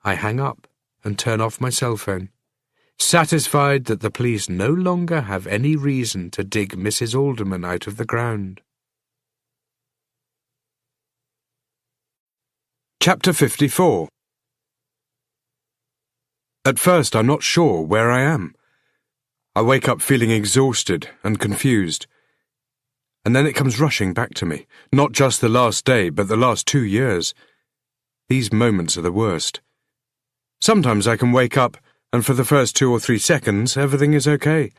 I hang up and turn off my cell phone, satisfied that the police no longer have any reason to dig Mrs. Alderman out of the ground. Chapter 54. At first, I'm not sure where I am. I wake up feeling exhausted and confused. And then it comes rushing back to me, not just the last day, but the last 2 years. These moments are the worst. Sometimes I can wake up, and for the first 2 or 3 seconds, everything is okay.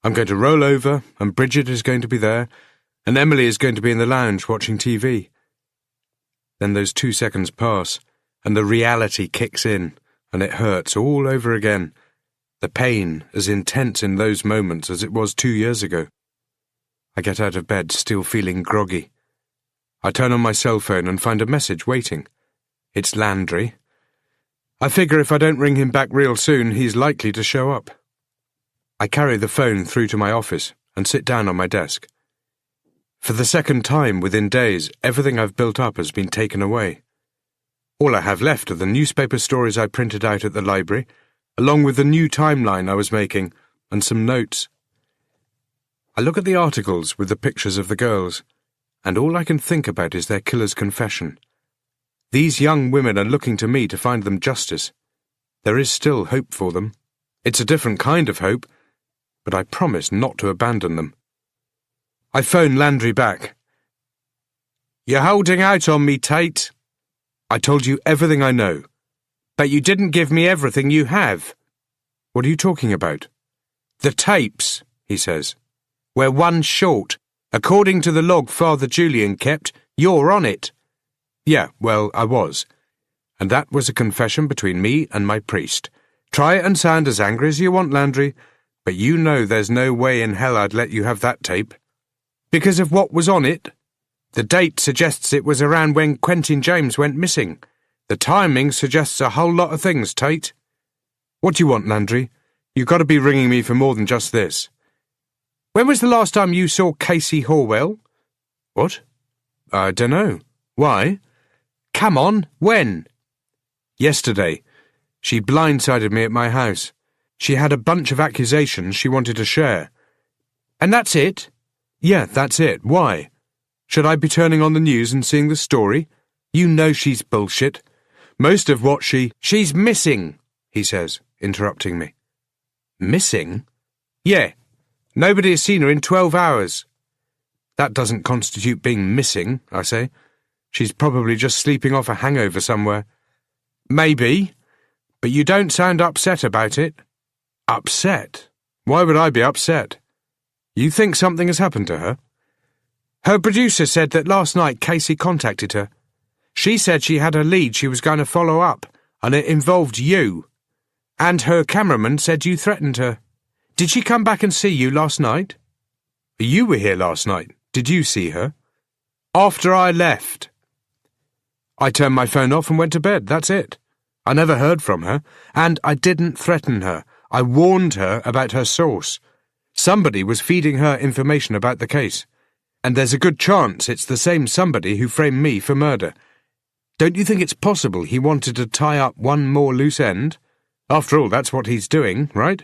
I'm going to roll over, and Bridget is going to be there, and Emily is going to be in the lounge watching TV. Then those 2 seconds pass, and the reality kicks in, and it hurts all over again. The pain as intense in those moments as it was 2 years ago. I get out of bed, still feeling groggy. I turn on my cell phone and find a message waiting. It's Landry. I figure if I don't ring him back real soon, he's likely to show up. I carry the phone through to my office and sit down on my desk. For the second time within days, everything I've built up has been taken away. All I have left are the newspaper stories I printed out at the library, along with the new timeline I was making, and some notes. I look at the articles with the pictures of the girls, and all I can think about is their killer's confession. These young women are looking to me to find them justice. There is still hope for them. It's a different kind of hope, but I promise not to abandon them. I phone Landry back. You're holding out on me, Tate. I told you everything I know. But you didn't give me everything you have. What are you talking about? The tapes, he says. We're one short. According to the log Father Julian kept, you're on it. Yeah, well, I was. And that was a confession between me and my priest. Try it and sound as angry as you want, Landry, but you know there's no way in hell I'd let you have that tape. Because of what was on it? The date suggests it was around when Quentin James went missing. The timing suggests a whole lot of things, Tate. What do you want, Landry? You've got to be ringing me for more than just this. When was the last time you saw Casey Horwell? What? I dunno. Why? Come on, when? Yesterday. She blindsided me at my house. She had a bunch of accusations she wanted to share. And that's it? Yeah, that's it. Why? Should I be turning on the news and seeing the story? You know she's bullshit. Most of what She's missing, he says, interrupting me. Missing? Yeah. Nobody has seen her in 12 hours. That doesn't constitute being missing, I say. She's probably just sleeping off a hangover somewhere. Maybe, but you don't sound upset about it. Upset? Why would I be upset? You think something has happened to her? Her producer said that last night Casey contacted her. She said she had a lead she was going to follow up, and it involved you. And her cameraman said you threatened her. Did she come back and see you last night? You were here last night. Did you see her? After I left. I turned my phone off and went to bed, that's it. I never heard from her, and I didn't threaten her. I warned her about her source. Somebody was feeding her information about the case, and there's a good chance it's the same somebody who framed me for murder. Don't you think it's possible he wanted to tie up one more loose end? After all, that's what he's doing, right?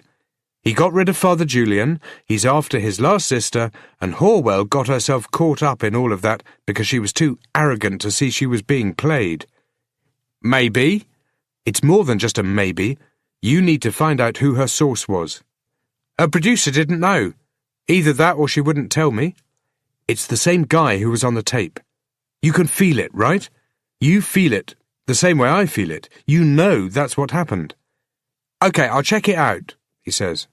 He got rid of Father Julian, he's after his last sister, and Horwell got herself caught up in all of that because she was too arrogant to see she was being played. Maybe. It's more than just a maybe. You need to find out who her source was. Her producer didn't know. Either that or she wouldn't tell me. It's the same guy who was on the tape. You can feel it, right? You feel it, the same way I feel it. You know that's what happened. Okay, I'll check it out, he says.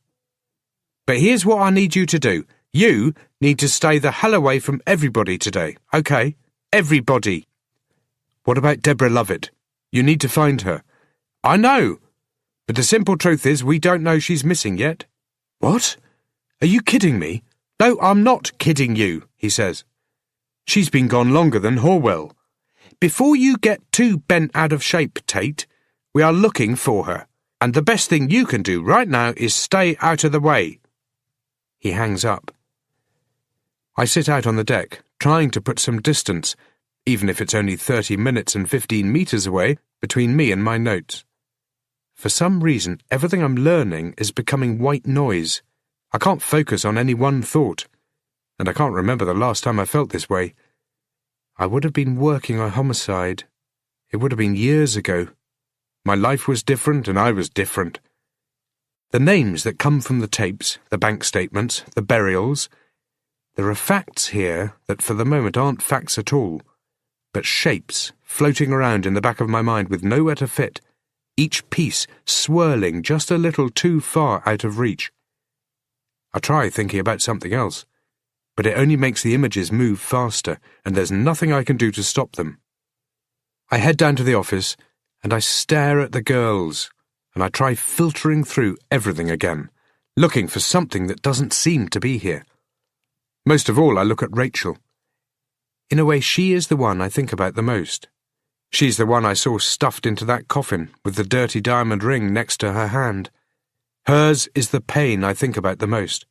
But here's what I need you to do. You need to stay the hell away from everybody today, okay? Everybody. What about Deborah Lovett? You need to find her. I know. But the simple truth is we don't know she's missing yet. What? Are you kidding me? No, I'm not kidding you, he says. She's been gone longer than Horwell. Before you get too bent out of shape, Tate, we are looking for her, and the best thing you can do right now is stay out of the way. He hangs up. I sit out on the deck, trying to put some distance, even if it's only 30 minutes and 15 metres away, between me and my notes. For some reason, everything I'm learning is becoming white noise. I can't focus on any one thought, and I can't remember the last time I felt this way. I would have been working on homicide. It would have been years ago. My life was different and I was different. The names that come from the tapes, the bank statements, the burials, there are facts here that for the moment aren't facts at all, but shapes floating around in the back of my mind with nowhere to fit, each piece swirling just a little too far out of reach. I try thinking about something else, but it only makes the images move faster, and there's nothing I can do to stop them. I head down to the office, and I stare at the girls, and I try filtering through everything again, looking for something that doesn't seem to be here. Most of all, I look at Rachel. In a way, she is the one I think about the most. She's the one I saw stuffed into that coffin with the dirty diamond ring next to her hand. Hers is the pain I think about the most.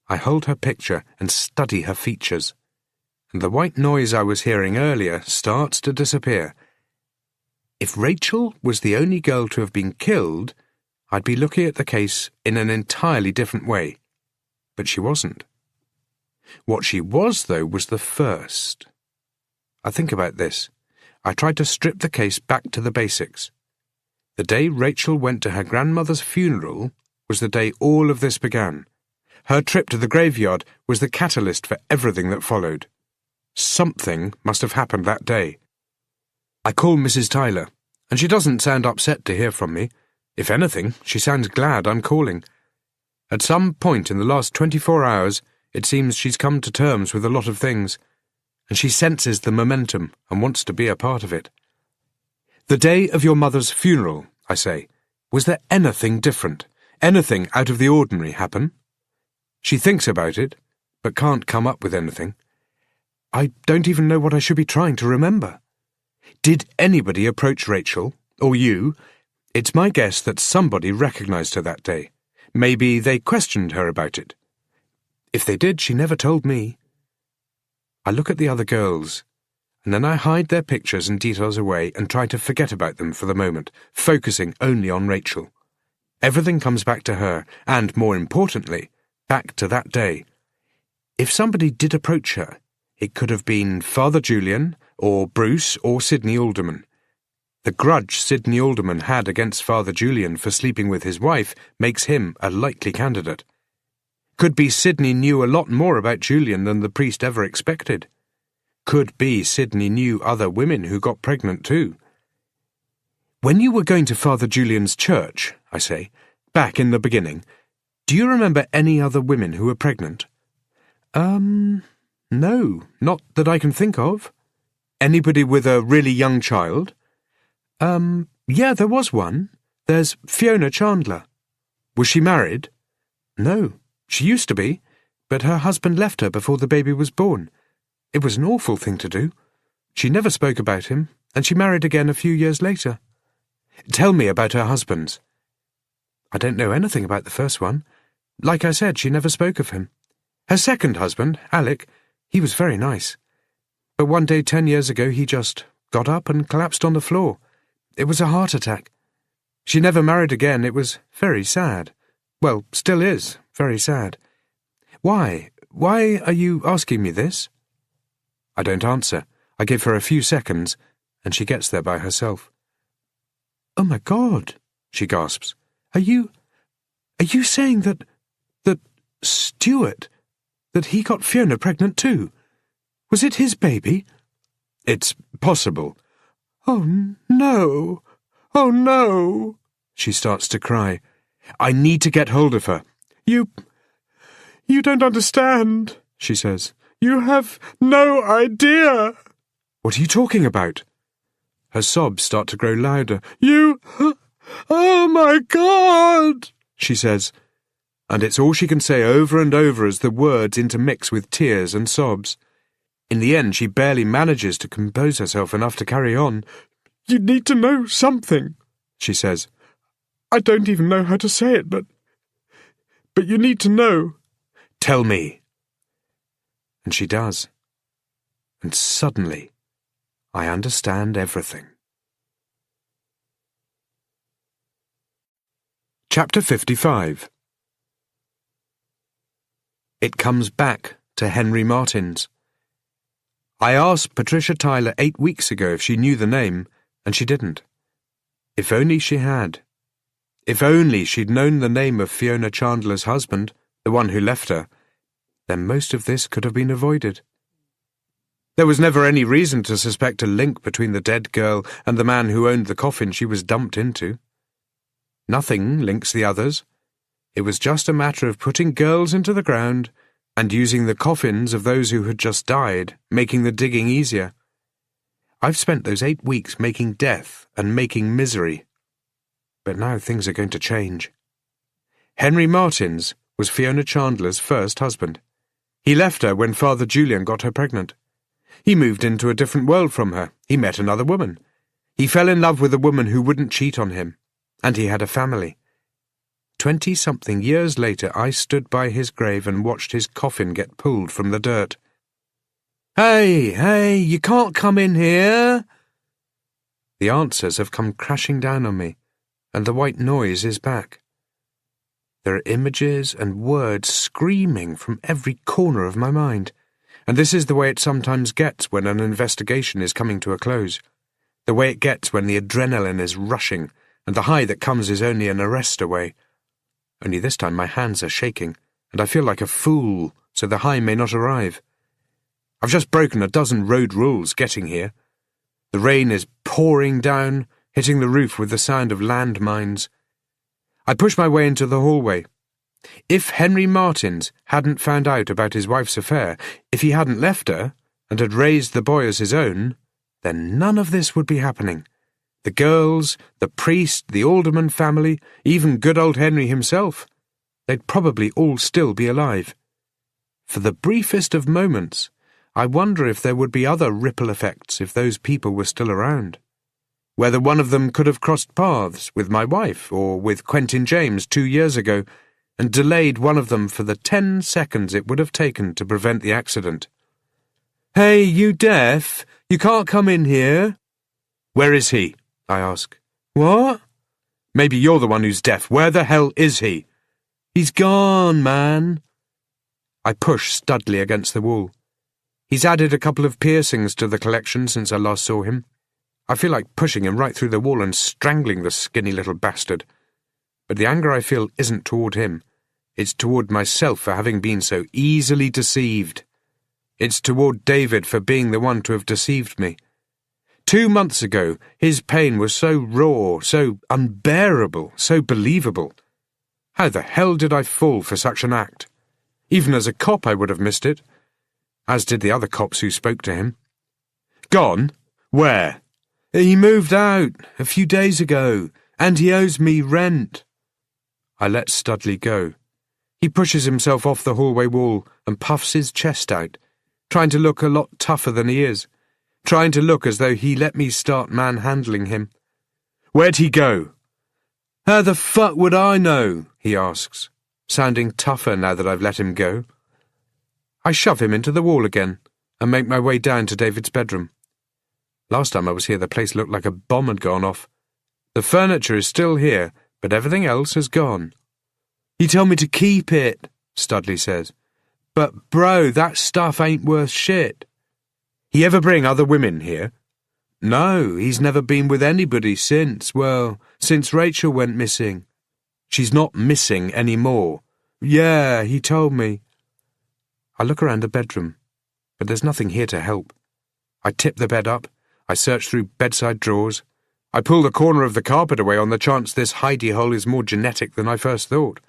I hold her picture and study her features, and the white noise I was hearing earlier starts to disappear. If Rachel was the only girl to have been killed, I'd be looking at the case in an entirely different way. But she wasn't. What she was, though, was the first. I think about this. I tried to strip the case back to the basics. The day Rachel went to her grandmother's funeral was the day all of this began. Her trip to the graveyard was the catalyst for everything that followed. Something must have happened that day. I call Mrs. Tyler, and she doesn't sound upset to hear from me. If anything, she sounds glad I'm calling. At some point in the last 24 hours, it seems she's come to terms with a lot of things, and she senses the momentum and wants to be a part of it. The day of your mother's funeral, I say, was there anything different, anything out of the ordinary happen? She thinks about it, but can't come up with anything. I don't even know what I should be trying to remember. Did anybody approach Rachel, or you? It's my guess that somebody recognized her that day. Maybe they questioned her about it. If they did, she never told me. I look at the other girls, and then I hide their pictures and details away and try to forget about them for the moment, focusing only on Rachel. Everything comes back to her, and, more importantly, back to that day. If somebody did approach her, it could have been Father Julian, or Bruce, or Sidney Alderman. The grudge Sidney Alderman had against Father Julian for sleeping with his wife makes him a likely candidate. Could be Sidney knew a lot more about Julian than the priest ever expected. Could be Sidney knew other women who got pregnant too. When you were going to Father Julian's church, I say, back in the beginning, do you remember any other women who were pregnant? No, not that I can think of. Anybody with a really young child? Yeah, there was one. There's Fiona Chandler. Was she married? No, she used to be, but her husband left her before the baby was born. It was an awful thing to do. She never spoke about him, and she married again a few years later. Tell me about her husbands. I don't know anything about the first one. Like I said, she never spoke of him. Her second husband, Alec, he was very nice. But one day 10 years ago he just got up and collapsed on the floor. It was a heart attack. She never married again. It was very sad. Well, still is very sad. Why? Why are you asking me this? I don't answer. I give her a few seconds, and she gets there by herself. Oh my God, she gasps. Are you saying that Stuart, that he got Fiona pregnant too? Was it his baby? It's possible. Oh no, oh no, she starts to cry. I need to get hold of her. You You don't understand, she says. You have no idea. What are you talking about? Her sobs start to grow louder. Oh my God, she says, and it's all she can say over and over as the words intermix with tears and sobs. In the end, she barely manages to compose herself enough to carry on. You need to know something, she says. I don't even know how to say it, but you need to know. Tell me. And she does. And suddenly, I understand everything. Chapter 55. It comes back to Henry Martin's. I asked Patricia Tyler 8 weeks ago if she knew the name, and she didn't. If only she had. If only she'd known the name of Fiona Chandler's husband, the one who left her, then most of this could have been avoided. There was never any reason to suspect a link between the dead girl and the man who owned the coffin she was dumped into. Nothing links the others. It was just a matter of putting girls into the ground and using the coffins of those who had just died, making the digging easier. I've spent those 8 weeks making death and making misery. But now things are going to change. Henry Martin's was Fiona Chandler's first husband. He left her when Father Julian got her pregnant. He moved into a different world from her. He met another woman. He fell in love with a woman who wouldn't cheat on him. And he had a family. 20-something years later, I stood by his grave and watched his coffin get pulled from the dirt. Hey, you can't come in here. The answers have come crashing down on me, and the white noise is back. There are images and words screaming from every corner of my mind, and this is the way it sometimes gets when an investigation is coming to a close, the way it gets when the adrenaline is rushing, and the high that comes is only an arrest away. Only this time my hands are shaking, and I feel like a fool, so the high may not arrive. I've just broken a dozen road rules getting here. The rain is pouring down, hitting the roof with the sound of landmines. I push my way into the hallway. If Henry Martin's hadn't found out about his wife's affair, if he hadn't left her, and had raised the boy as his own, then none of this would be happening. The girls, the priest, the alderman family, even good old Henry himself, they'd probably all still be alive. For the briefest of moments, I wonder if there would be other ripple effects if those people were still around. Whether one of them could have crossed paths with my wife or with Quentin James 2 years ago and delayed one of them for the 10 seconds it would have taken to prevent the accident. Hey, you deaf? You can't come in here. Where is he? I ask. What? Maybe you're the one who's deaf. Where the hell is he? He's gone, man. I push Studley against the wall. He's added a couple of piercings to the collection since I last saw him. I feel like pushing him right through the wall and strangling the skinny little bastard. But the anger I feel isn't toward him. It's toward myself for having been so easily deceived. It's toward David for being the one to have deceived me. 2 months ago, his pain was so raw, so unbearable, so believable. How the hell did I fall for such an act? Even as a cop I would have missed it, as did the other cops who spoke to him. Gone? Where? He moved out a few days ago, and he owes me rent. I let Studley go. He pushes himself off the hallway wall and puffs his chest out, trying to look a lot tougher than he is, trying to look as though he let me start manhandling him. Where'd he go? How the fuck would I know? He asks, sounding tougher now that I've let him go. I shove him into the wall again and make my way down to David's bedroom. Last time I was here, the place looked like a bomb had gone off. The furniture is still here, but everything else has gone. He told me to keep it, Studley says. But, bro, that stuff ain't worth shit. He ever bring other women here? No, he's never been with anybody since Rachel went missing. She's not missing anymore. Yeah, he told me. I look around the bedroom, but there's nothing here to help. I tip the bed up. I search through bedside drawers. I pull the corner of the carpet away on the chance this hidey hole is more genetic than I first thought,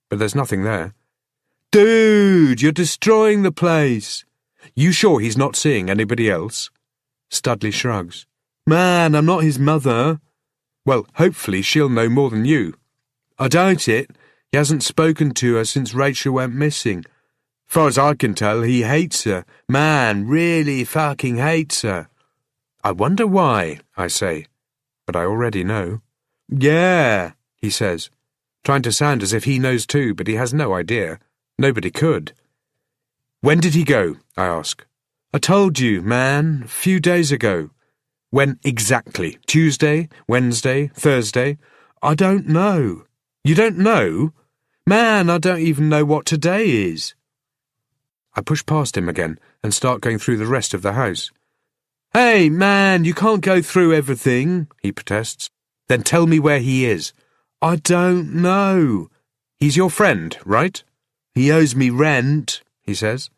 but there's nothing there. Dude, you're destroying the place. You sure he's not seeing anybody else? Studley shrugs. Man, I'm not his mother. Well, hopefully she'll know more than you. I doubt it. He hasn't spoken to her since Rachel went missing. Far as I can tell, he hates her. Man, really fucking hates her. I wonder why, I say. But I already know. Yeah, he says, trying to sound as if he knows too, but he has no idea. Nobody could. When did he go? I ask. I told you, man, a few days ago. When exactly? Tuesday? Wednesday? Thursday? I don't know. You don't know? Man, I don't even know what today is. I push past him again and start going through the rest of the house. Hey, man, you can't go through everything, he protests. Then tell me where he is. I don't know. He's your friend, right? He owes me rent, he says.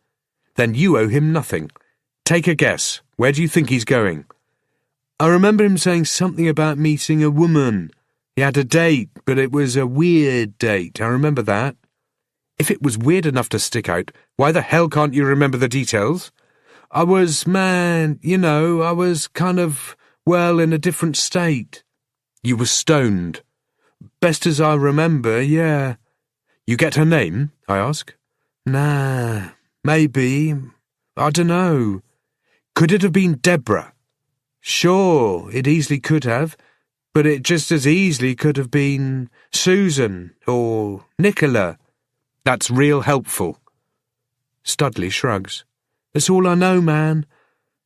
Then you owe him nothing. Take a guess. Where do you think he's going? I remember him saying something about meeting a woman. He had a date, but it was a weird date. I remember that. If it was weird enough to stick out, why the hell can't you remember the details? I was kind of, in a different state. You were stoned. Best as I remember, yeah. You get her name? I ask. Nah, maybe. I dunno. Could it have been Deborah? Sure, it easily could have, but it just as easily could have been Susan or Nicola. That's real helpful. Studley shrugs. That's all I know, man.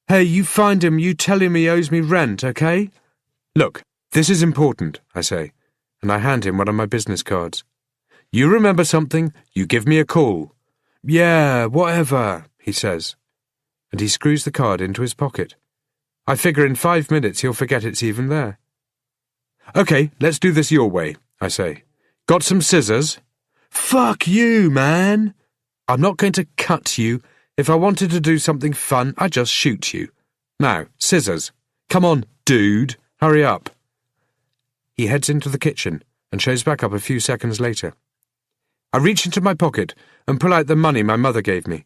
Hey, you find him, you tell him he owes me rent, okay? Look, this is important, I say, and I hand him one of my business cards. You remember something, you give me a call. Yeah, whatever, he says, and he screws the card into his pocket. I figure in 5 minutes he'll forget it's even there. Okay, let's do this your way, I say. Got some scissors? Fuck you, man. I'm not going to cut you. If I wanted to do something fun, I'd just shoot you. Now, scissors. Come on, dude. Hurry up. He heads into the kitchen and shows back up a few seconds later. I reach into my pocket and pull out the money my mother gave me.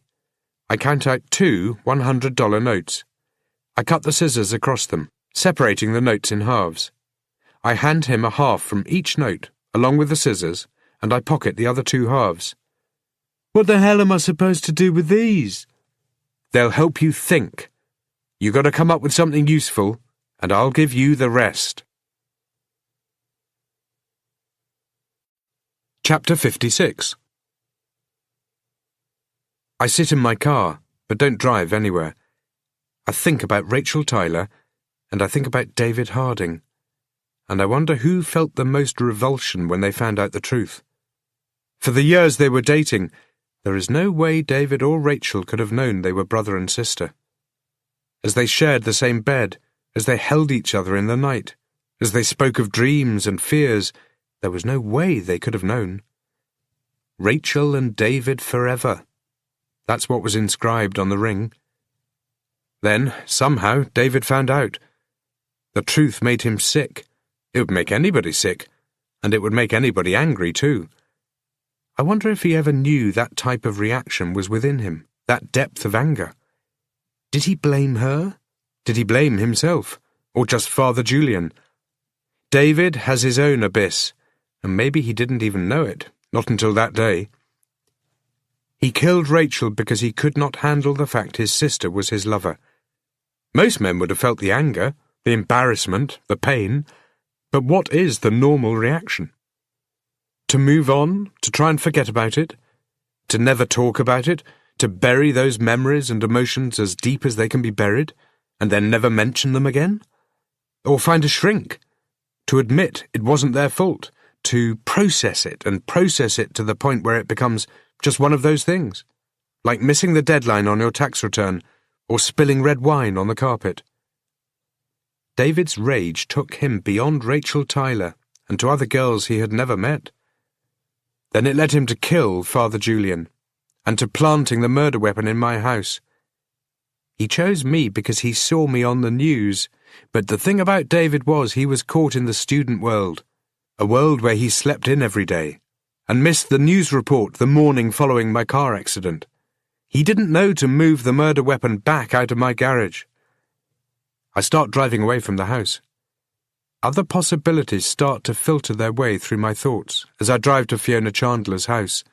I count out 2 $100 notes. I cut the scissors across them, separating the notes in halves. I hand him a half from each note, along with the scissors, and I pocket the other 2 halves. What the hell am I supposed to do with these? They'll help you think. You got to come up with something useful, and I'll give you the rest. Chapter 56. I sit in my car, but don't drive anywhere. I think about Rachel Tyler, and I think about David Harding, and I wonder who felt the most revulsion when they found out the truth. For the years they were dating, there is no way David or Rachel could have known they were brother and sister. As they shared the same bed, as they held each other in the night, as they spoke of dreams and fears, there was no way they could have known. Rachel and David forever. That's what was inscribed on the ring. Then, somehow, David found out. The truth made him sick. It would make anybody sick, and it would make anybody angry too. I wonder if he ever knew that type of reaction was within him, that depth of anger. Did he blame her? Did he blame himself? Or just Father Julian? David has his own abyss, and maybe he didn't even know it, not until that day. He killed Rachel because he could not handle the fact his sister was his lover. Most men would have felt the anger, the embarrassment, the pain, but what is the normal reaction? To move on, to try and forget about it, to never talk about it, to bury those memories and emotions as deep as they can be buried, and then never mention them again? Or find a shrink, to admit it wasn't their fault, to process it and process it to the point where it becomes just one of those things, like missing the deadline on your tax return or spilling red wine on the carpet. David's rage took him beyond Rachel Tyler and to other girls he had never met. Then it led him to kill Father Julian and to planting the murder weapon in my house. He chose me because he saw me on the news, but the thing about David was he was caught in the student world, a world where he slept in every day, and missed the news report the morning following my car accident. He didn't know to move the murder weapon back out of my garage. I start driving away from the house. Other possibilities start to filter their way through my thoughts as I drive to Fiona Chandler's house.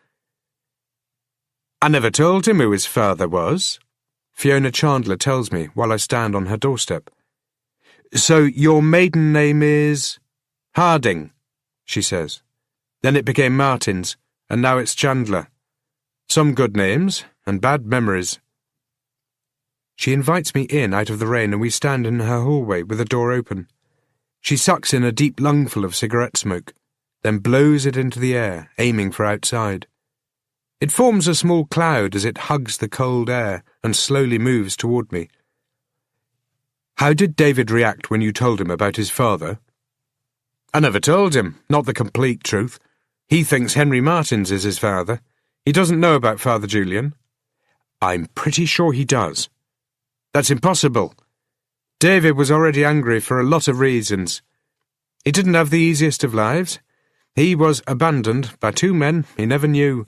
I never told him who his father was, Fiona Chandler tells me while I stand on her doorstep. So your maiden name is Harding, she says. Then it became Martins, and now it's Chandler. Some good names, and bad memories. She invites me in out of the rain, and we stand in her hallway with the door open. She sucks in a deep lungful of cigarette smoke, then blows it into the air, aiming for outside. It forms a small cloud as it hugs the cold air and slowly moves toward me. How did David react when you told him about his father? I never told him, not the complete truth. He thinks Henry Martins is his father. He doesn't know about Father Julian. I'm pretty sure he does. That's impossible. David was already angry for a lot of reasons. He didn't have the easiest of lives. He was abandoned by two men he never knew.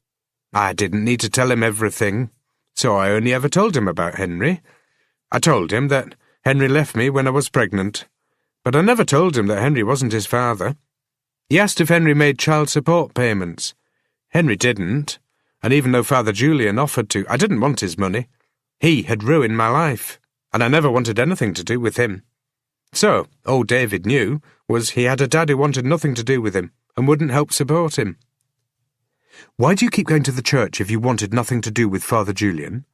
I didn't need to tell him everything, so I only ever told him about Henry. I told him that Henry left me when I was pregnant, but I never told him that Henry wasn't his father. He asked if Henry made child support payments. Henry didn't, and even though Father Julian offered to, I didn't want his money. He had ruined my life, and I never wanted anything to do with him. So, all David knew was he had a dad who wanted nothing to do with him and wouldn't help support him. Why do you keep going to the church if you wanted nothing to do with Father Julian?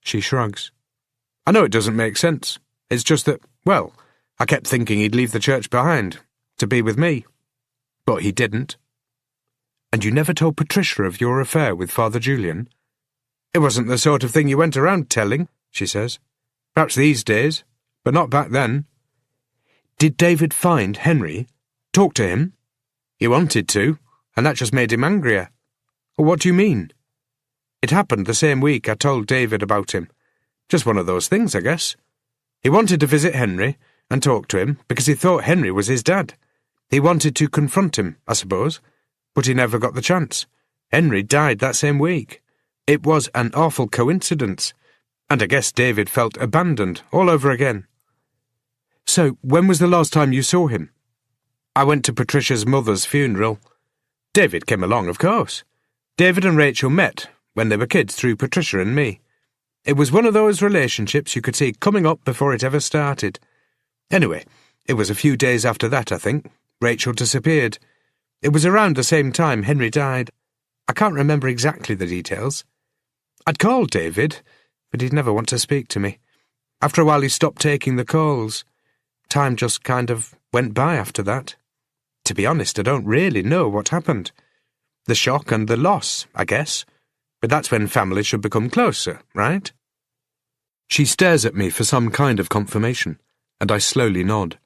She shrugs. I know it doesn't make sense. It's just that, well, I kept thinking he'd leave the church behind, to be with me. But he didn't. And you never told Patricia of your affair with Father Julian? It wasn't the sort of thing you went around telling, she says. Perhaps these days, but not back then. Did David find Henry? Talk to him? He wanted to, and that just made him angrier. What do you mean? It happened the same week I told David about him. Just one of those things, I guess. He wanted to visit Henry and talk to him because he thought Henry was his dad. He wanted to confront him, I suppose, but he never got the chance. Henry died that same week. It was an awful coincidence, and I guess David felt abandoned all over again. So, when was the last time you saw him? I went to Patricia's mother's funeral. David came along, of course. David and Rachel met when they were kids through Patricia and me. It was one of those relationships you could see coming up before it ever started. Anyway, it was a few days after that, I think. Rachel disappeared. It was around the same time Henry died. I can't remember exactly the details. I'd called David, but he'd never want to speak to me. After a while he stopped taking the calls. Time just kind of went by after that. To be honest, I don't really know what happened. The shock and the loss, I guess. But that's when families should become closer, right? She stares at me for some kind of confirmation, and I slowly nod.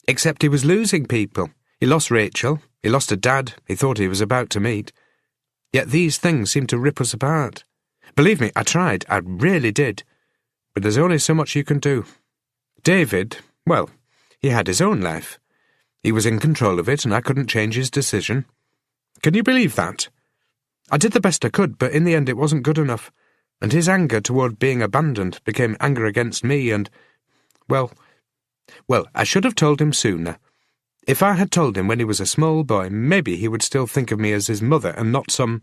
Except he was losing people. He lost Rachel, he lost a dad he thought he was about to meet. Yet these things seem to rip us apart. Believe me, I tried, I really did. But there's only so much you can do. David, well, he had his own life. He was in control of it, and I couldn't change his decision. Can you believe that? I did the best I could, but in the end it wasn't good enough, and his anger toward being abandoned became anger against me, and, well, I should have told him sooner. If I had told him when he was a small boy, maybe he would still think of me as his mother and not some,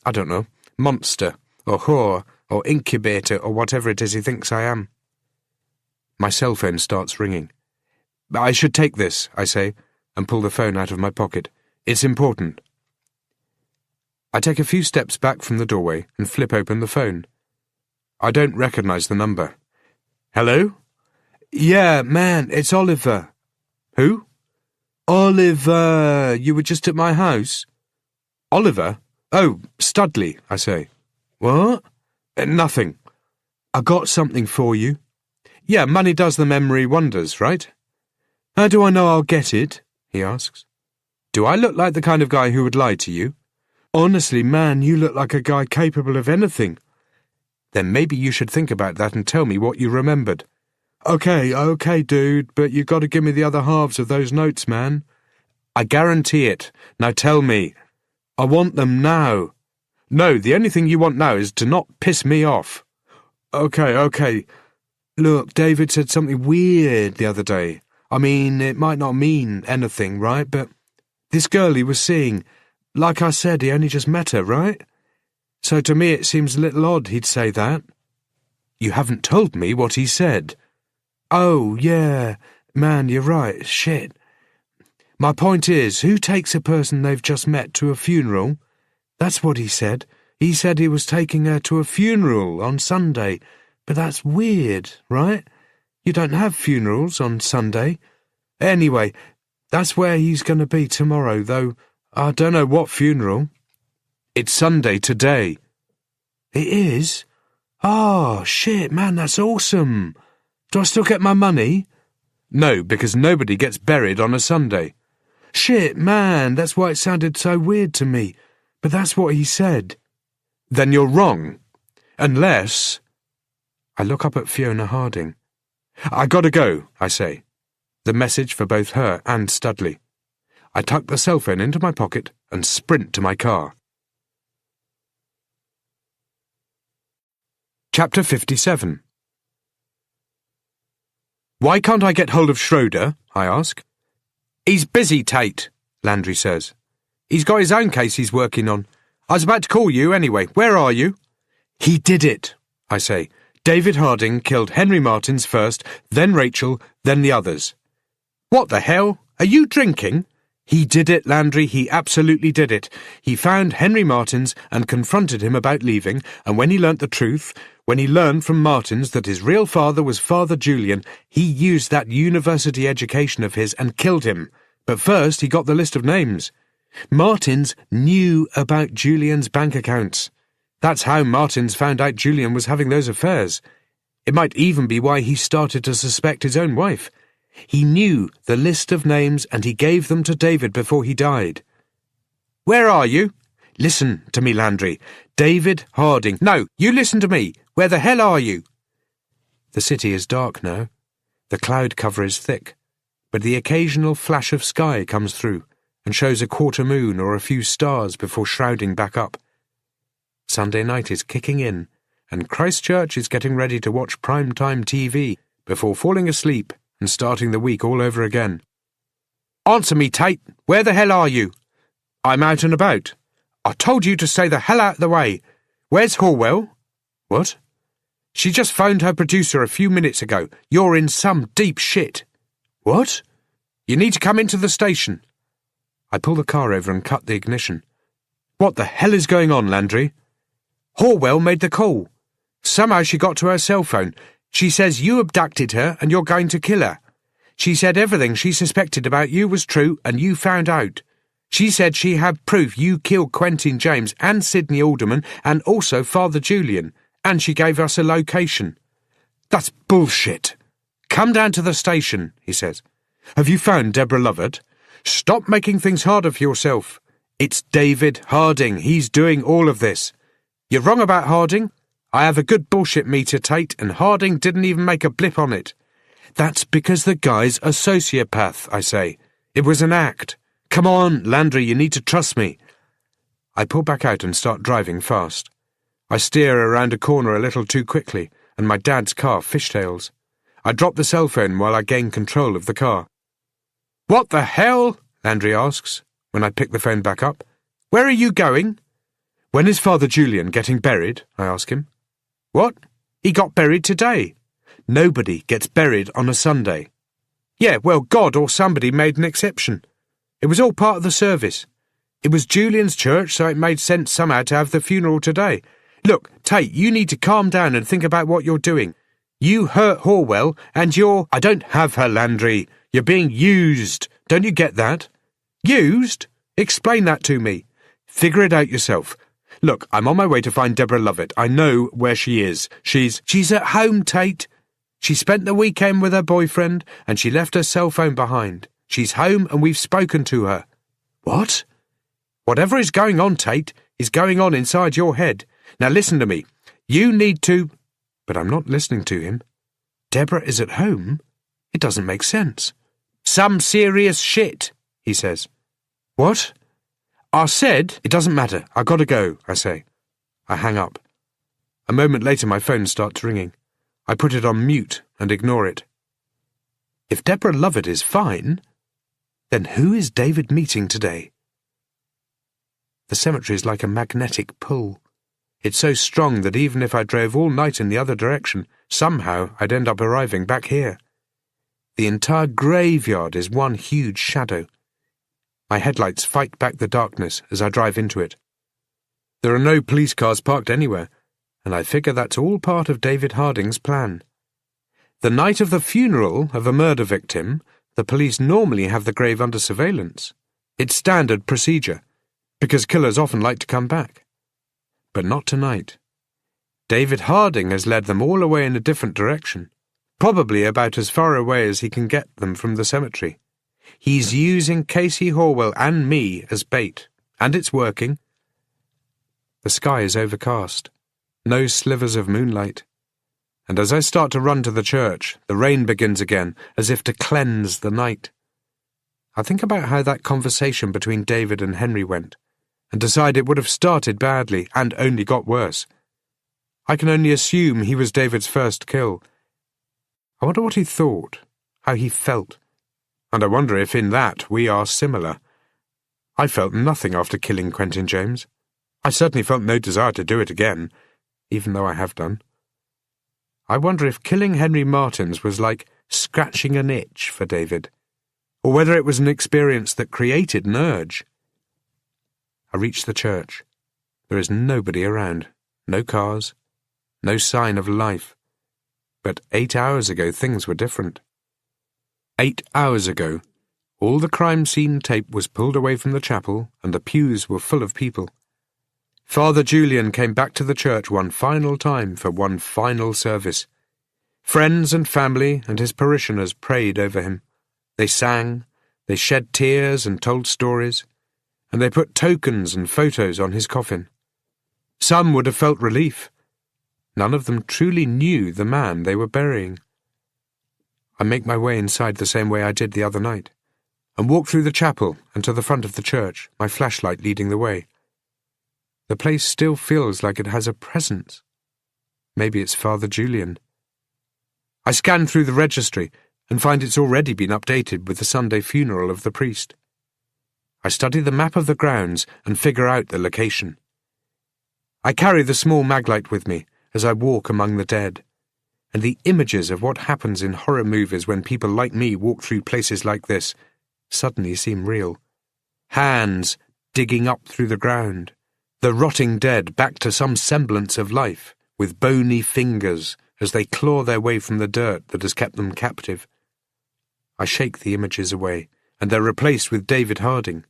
I don't know, monster, or whore, or incubator, or whatever it is he thinks I am. My cell phone starts ringing. I should take this, I say, and pull the phone out of my pocket. It's important. I take a few steps back from the doorway and flip open the phone. I don't recognize the number. Hello? Yeah, man, it's Oliver. Who? Oliver, you were just at my house. Oliver? Oh, Studley, I say. What? Nothing. I got something for you. Yeah, money does the memory wonders, right? How do I know I'll get it? He asks. Do I look like the kind of guy who would lie to you? Honestly, man, you look like a guy capable of anything. Then maybe you should think about that and tell me what you remembered. Okay, dude, but you got to give me the other halves of those notes, man. I guarantee it. Now tell me. I want them now. No, the only thing you want now is to not piss me off. Okay. Look, David said something weird the other day. I mean, it might not mean anything, right? But this girl he was seeing, like I said, he only just met her, right? So to me it seems a little odd he'd say that. You haven't told me what he said. Oh, yeah. Man, you're right. Shit. My point is, who takes a person they've just met to a funeral? That's what he said. He said he was taking her to a funeral on Sunday. But that's weird, right? You don't have funerals on Sunday. Anyway, that's where he's going to be tomorrow, though I don't know what funeral. It's Sunday today. It is? Oh, shit, man, that's awesome. Do I still get my money? No, because nobody gets buried on a Sunday. Shit, man, that's why it sounded so weird to me. But that's what he said. Then you're wrong. Unless... I look up at Fiona Harding. I gotta go, I say. The message for both her and Studley. I tuck the cell phone into my pocket and sprint to my car. Chapter 57. Why can't I get hold of Schroeder? I ask. He's busy, Tate, Landry says. He's got his own case he's working on. I was about to call you anyway. Where are you? He did it, I say. David Harding killed Henry Martins first, then Rachel, then the others. What the hell? Are you drinking? He did it, Landry, he absolutely did it. He found Henry Martins and confronted him about leaving, and when he learnt the truth, when he learned from Martins that his real father was Father Julian, he used that university education of his and killed him. But first he got the list of names. Martins knew about Julian's bank accounts. That's how Martins found out Julian was having those affairs. It might even be why he started to suspect his own wife. He knew the list of names and he gave them to David before he died. Where are you? Listen to me, Landry. David Harding. No, you listen to me. Where the hell are you? The city is dark now. The cloud cover is thick, but the occasional flash of sky comes through and shows a quarter moon or a few stars before shrouding back up. Sunday night is kicking in, and Christchurch is getting ready to watch prime-time TV before falling asleep and starting the week all over again. Answer me, Tate. Where the hell are you? I'm out and about. I told you to stay the hell out of the way. Where's Horwell? What? She just phoned her producer a few minutes ago. You're in some deep shit. What? You need to come into the station. I pull the car over and cut the ignition. What the hell is going on, Landry? Horwell made the call. Somehow she got to her cell phone. She says you abducted her and you're going to kill her. She said everything she suspected about you was true and you found out. She said she had proof you killed Quentin James and Sidney Alderman and also Father Julian, and she gave us a location. That's bullshit. Come down to the station, he says. Have you found Deborah Lovett? Stop making things harder for yourself. It's David Harding. He's doing all of this. You're wrong about Harding. I have a good bullshit meter, Tate, and Harding didn't even make a blip on it. That's because the guy's a sociopath, I say. It was an act. Come on, Landry, you need to trust me. I pull back out and start driving fast. I steer around a corner a little too quickly, and my dad's car fishtails. I drop the cell phone while I gain control of the car. What the hell? Landry asks, when I pick the phone back up. Where are you going? When is Father Julian getting buried? I ask him. What? He got buried today. Nobody gets buried on a Sunday. Yeah, well, God or somebody made an exception. It was all part of the service. It was Julian's church, so it made sense somehow to have the funeral today. Look, Tate, you need to calm down and think about what you're doing. You hurt Horwell, and you're... I don't have her, Landry. You're being used. Don't you get that? Used? Explain that to me. Figure it out yourself. Look, I'm on my way to find Deborah Lovett. I know where she is. She's at home, Tate. She spent the weekend with her boyfriend, and she left her cell phone behind. She's home, and we've spoken to her. What? Whatever is going on, Tate, is going on inside your head. Now listen to me. You need to... But I'm not listening to him. Deborah is at home? It doesn't make sense. Some serious shit, he says. What? I said, it doesn't matter. I gotta go, I say. I hang up. A moment later my phone starts ringing. I put it on mute and ignore it. If Deborah Lovett is fine, then who is David meeting today? The cemetery is like a magnetic pull. It's so strong that even if I drove all night in the other direction, somehow I'd end up arriving back here. The entire graveyard is one huge shadow. My headlights fight back the darkness as I drive into it. There are no police cars parked anywhere, and I figure that's all part of David Harding's plan. The night of the funeral of a murder victim, the police normally have the grave under surveillance. It's standard procedure, because killers often like to come back. But not tonight. David Harding has led them all away in a different direction, probably about as far away as he can get them from the cemetery. He's using Casey Horwell and me as bait, and it's working. The sky is overcast, no slivers of moonlight, and as I start to run to the church, the rain begins again, as if to cleanse the night. I think about how that conversation between David and Henry went, and decide it would have started badly and only got worse. I can only assume he was David's first kill. I wonder what he thought, how he felt, and I wonder if in that we are similar. I felt nothing after killing Quentin James. I certainly felt no desire to do it again, even though I have done. I wonder if killing Henry Martins was like scratching an itch for David, or whether it was an experience that created an urge. I reach the church. There is nobody around, no cars, no sign of life. But 8 hours ago things were different. 8 hours ago, all the crime scene tape was pulled away from the chapel and the pews were full of people. Father Julian came back to the church one final time for one final service. Friends and family and his parishioners prayed over him. They sang, they shed tears and told stories, and they put tokens and photos on his coffin. Some would have felt relief. None of them truly knew the man they were burying. I make my way inside the same way I did the other night, and walk through the chapel and to the front of the church, my flashlight leading the way. The place still feels like it has a presence. Maybe it's Father Julian. I scan through the registry and find it's already been updated with the Sunday funeral of the priest. I study the map of the grounds and figure out the location. I carry the small maglite with me as I walk among the dead, and the images of what happens in horror movies when people like me walk through places like this suddenly seem real. Hands digging up through the ground, the rotting dead back to some semblance of life, with bony fingers as they claw their way from the dirt that has kept them captive. I shake the images away, and they're replaced with David Harding,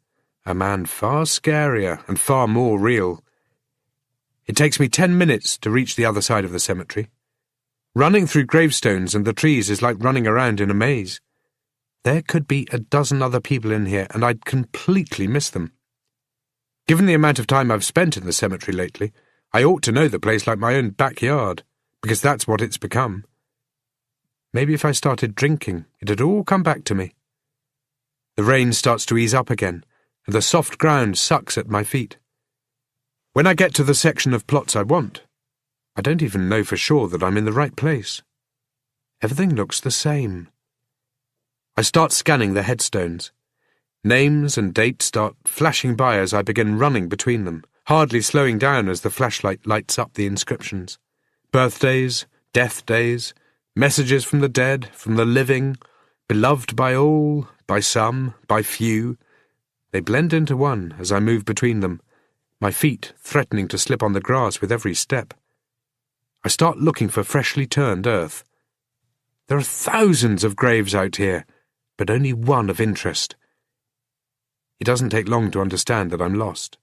a man far scarier and far more real. It takes me 10 minutes to reach the other side of the cemetery. Running through gravestones and the trees is like running around in a maze. There could be a dozen other people in here, and I'd completely miss them. Given the amount of time I've spent in the cemetery lately, I ought to know the place like my own backyard, because that's what it's become. Maybe if I started drinking, it'd all come back to me. The rain starts to ease up again, and the soft ground sucks at my feet. When I get to the section of plots I want, I don't even know for sure that I'm in the right place. Everything looks the same. I start scanning the headstones. Names and dates start flashing by as I begin running between them, hardly slowing down as the flashlight lights up the inscriptions. Birthdays, death days, messages from the dead, from the living, beloved by all, by some, by few. They blend into one as I move between them, my feet threatening to slip on the grass with every step. I start looking for freshly turned earth. There are thousands of graves out here, but only one of interest. It doesn't take long to understand that I'm lost.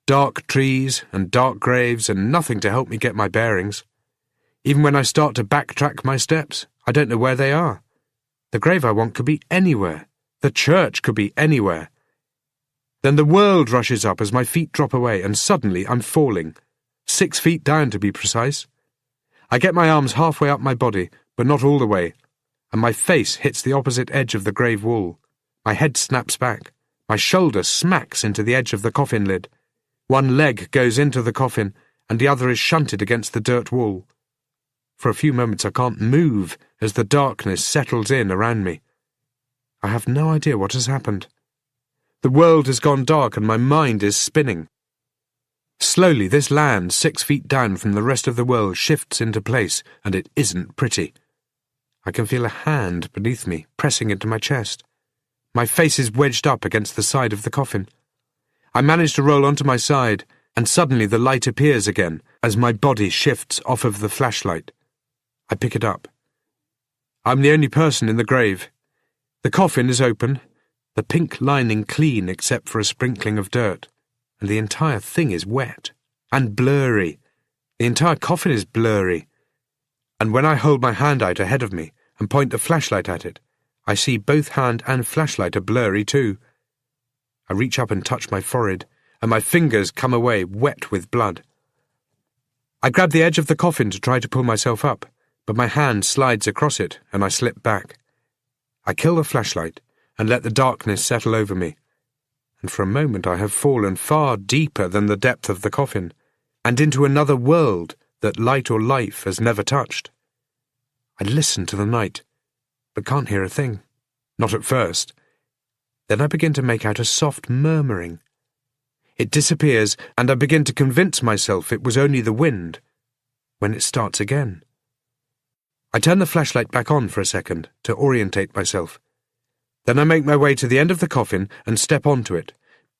Dark trees and dark graves and nothing to help me get my bearings. Even when I start to backtrack my steps, I don't know where they are. The grave I want could be anywhere. The church could be anywhere. Then the world rushes up as my feet drop away, and suddenly I'm falling. 6 feet down, to be precise. I get my arms halfway up my body, but not all the way, and my face hits the opposite edge of the grave wall. My head snaps back. My shoulder smacks into the edge of the coffin lid. One leg goes into the coffin, and the other is shunted against the dirt wall. For a few moments I can't move as the darkness settles in around me. I have no idea what has happened. The world has gone dark and my mind is spinning. Slowly this land 6 feet down from the rest of the world shifts into place, and it isn't pretty. I can feel a hand beneath me pressing into my chest. My face is wedged up against the side of the coffin. I manage to roll onto my side, and suddenly the light appears again as my body shifts off of the flashlight. I pick it up. I'm the only person in the grave. The coffin is open, the pink lining clean except for a sprinkling of dirt, and the entire thing is wet and blurry. The entire coffin is blurry. And when I hold my hand out ahead of me and point the flashlight at it, I see both hand and flashlight are blurry too. I reach up and touch my forehead, and my fingers come away wet with blood. I grab the edge of the coffin to try to pull myself up, but my hand slides across it and I slip back. I kill the flashlight and let the darkness settle over me, and for a moment I have fallen far deeper than the depth of the coffin, and into another world that light or life has never touched. I listen to the night, but can't hear a thing. Not at first. Then I begin to make out a soft murmuring. It disappears, and I begin to convince myself it was only the wind, when it starts again. I turn the flashlight back on for a second to orientate myself. Then I make my way to the end of the coffin and step onto it,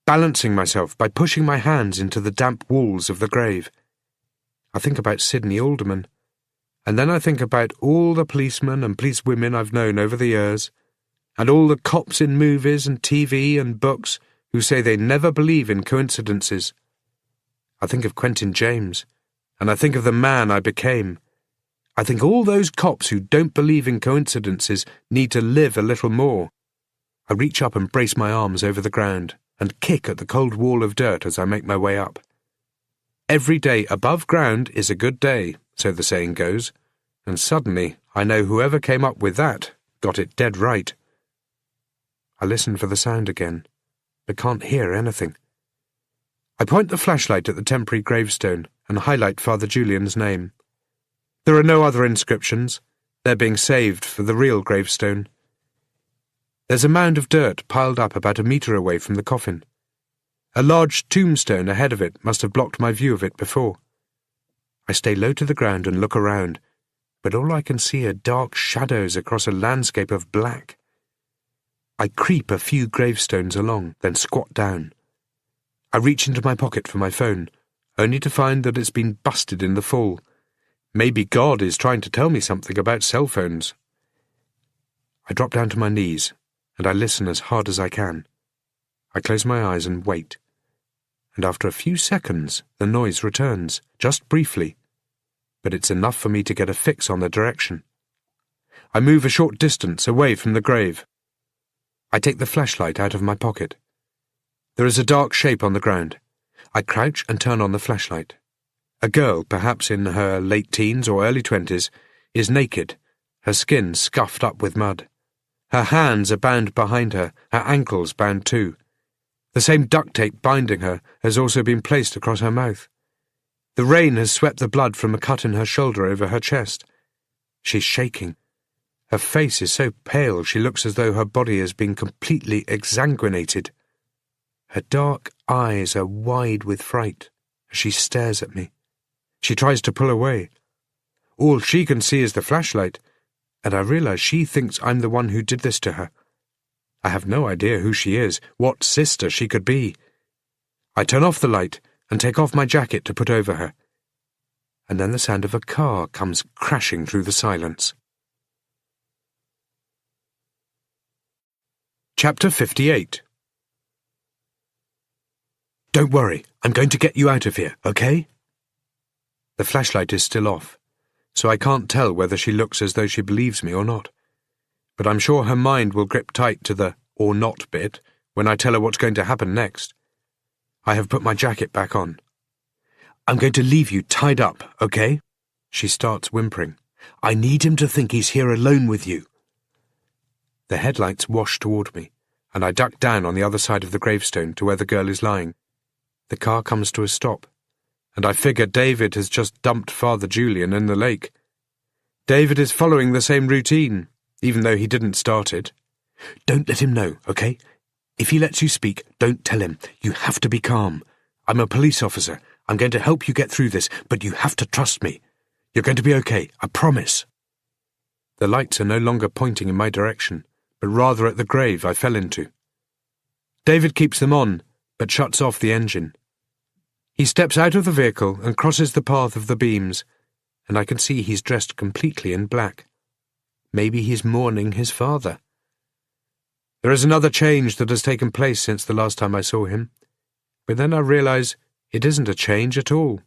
balancing myself by pushing my hands into the damp walls of the grave. I think about Sydney Alderman, and then I think about all the policemen and policewomen I've known over the years, and all the cops in movies and TV and books who say they never believe in coincidences. I think of Quentin James, and I think of the man I became. I think all those cops who don't believe in coincidences need to live a little more. I reach up and brace my arms over the ground and kick at the cold wall of dirt as I make my way up. Every day above ground is a good day, so the saying goes, and suddenly I know whoever came up with that got it dead right. I listen for the sound again, but can't hear anything. I point the flashlight at the temporary gravestone and highlight Father Julian's name. There are no other inscriptions. They're being saved for the real gravestone. There's a mound of dirt piled up about 1 meter away from the coffin. A large tombstone ahead of it must have blocked my view of it before. I stay low to the ground and look around, but all I can see are dark shadows across a landscape of black. I creep a few gravestones along, then squat down. I reach into my pocket for my phone, only to find that it's been busted in the fall. Maybe God is trying to tell me something about cell phones. I drop down to my knees, and I listen as hard as I can. I close my eyes and wait, and after a few seconds the noise returns, just briefly, but it's enough for me to get a fix on the direction. I move a short distance away from the grave. I take the flashlight out of my pocket. There is a dark shape on the ground. I crouch and turn on the flashlight. A girl, perhaps in her late teens or early 20s, is naked, her skin scuffed up with mud. Her hands are bound behind her, her ankles bound too. The same duct tape binding her has also been placed across her mouth. The rain has swept the blood from a cut in her shoulder over her chest. She's shaking. Her face is so pale she looks as though her body has been completely exsanguinated. Her dark eyes are wide with fright as she stares at me. She tries to pull away. All she can see is the flashlight, and I realize she thinks I'm the one who did this to her. I have no idea who she is, what sister she could be. I turn off the light and take off my jacket to put over her. And then the sound of a car comes crashing through the silence. Chapter 58. Don't worry, I'm going to get you out of here, okay? The flashlight is still off, so I can't tell whether she looks as though she believes me or not. But I'm sure her mind will grip tight to the or not bit when I tell her what's going to happen next. I have put my jacket back on. I'm going to leave you tied up, okay? She starts whimpering. I need him to think he's here alone with you. The headlights wash toward me, and I duck down on the other side of the gravestone to where the girl is lying. The car comes to a stop, and I figure David has just dumped Father Julian in the lake. David is following the same routine, even though he didn't start it. "Don't let him know, okay? If he lets you speak, don't tell him. You have to be calm. I'm a police officer. I'm going to help you get through this, but you have to trust me. You're going to be okay, I promise." The lights are no longer pointing in my direction, but rather at the grave I fell into. David keeps them on, but shuts off the engine. He steps out of the vehicle and crosses the path of the beams, and I can see he's dressed completely in black. Maybe he's mourning his father. There is another change that has taken place since the last time I saw him, but then I realize it isn't a change at all,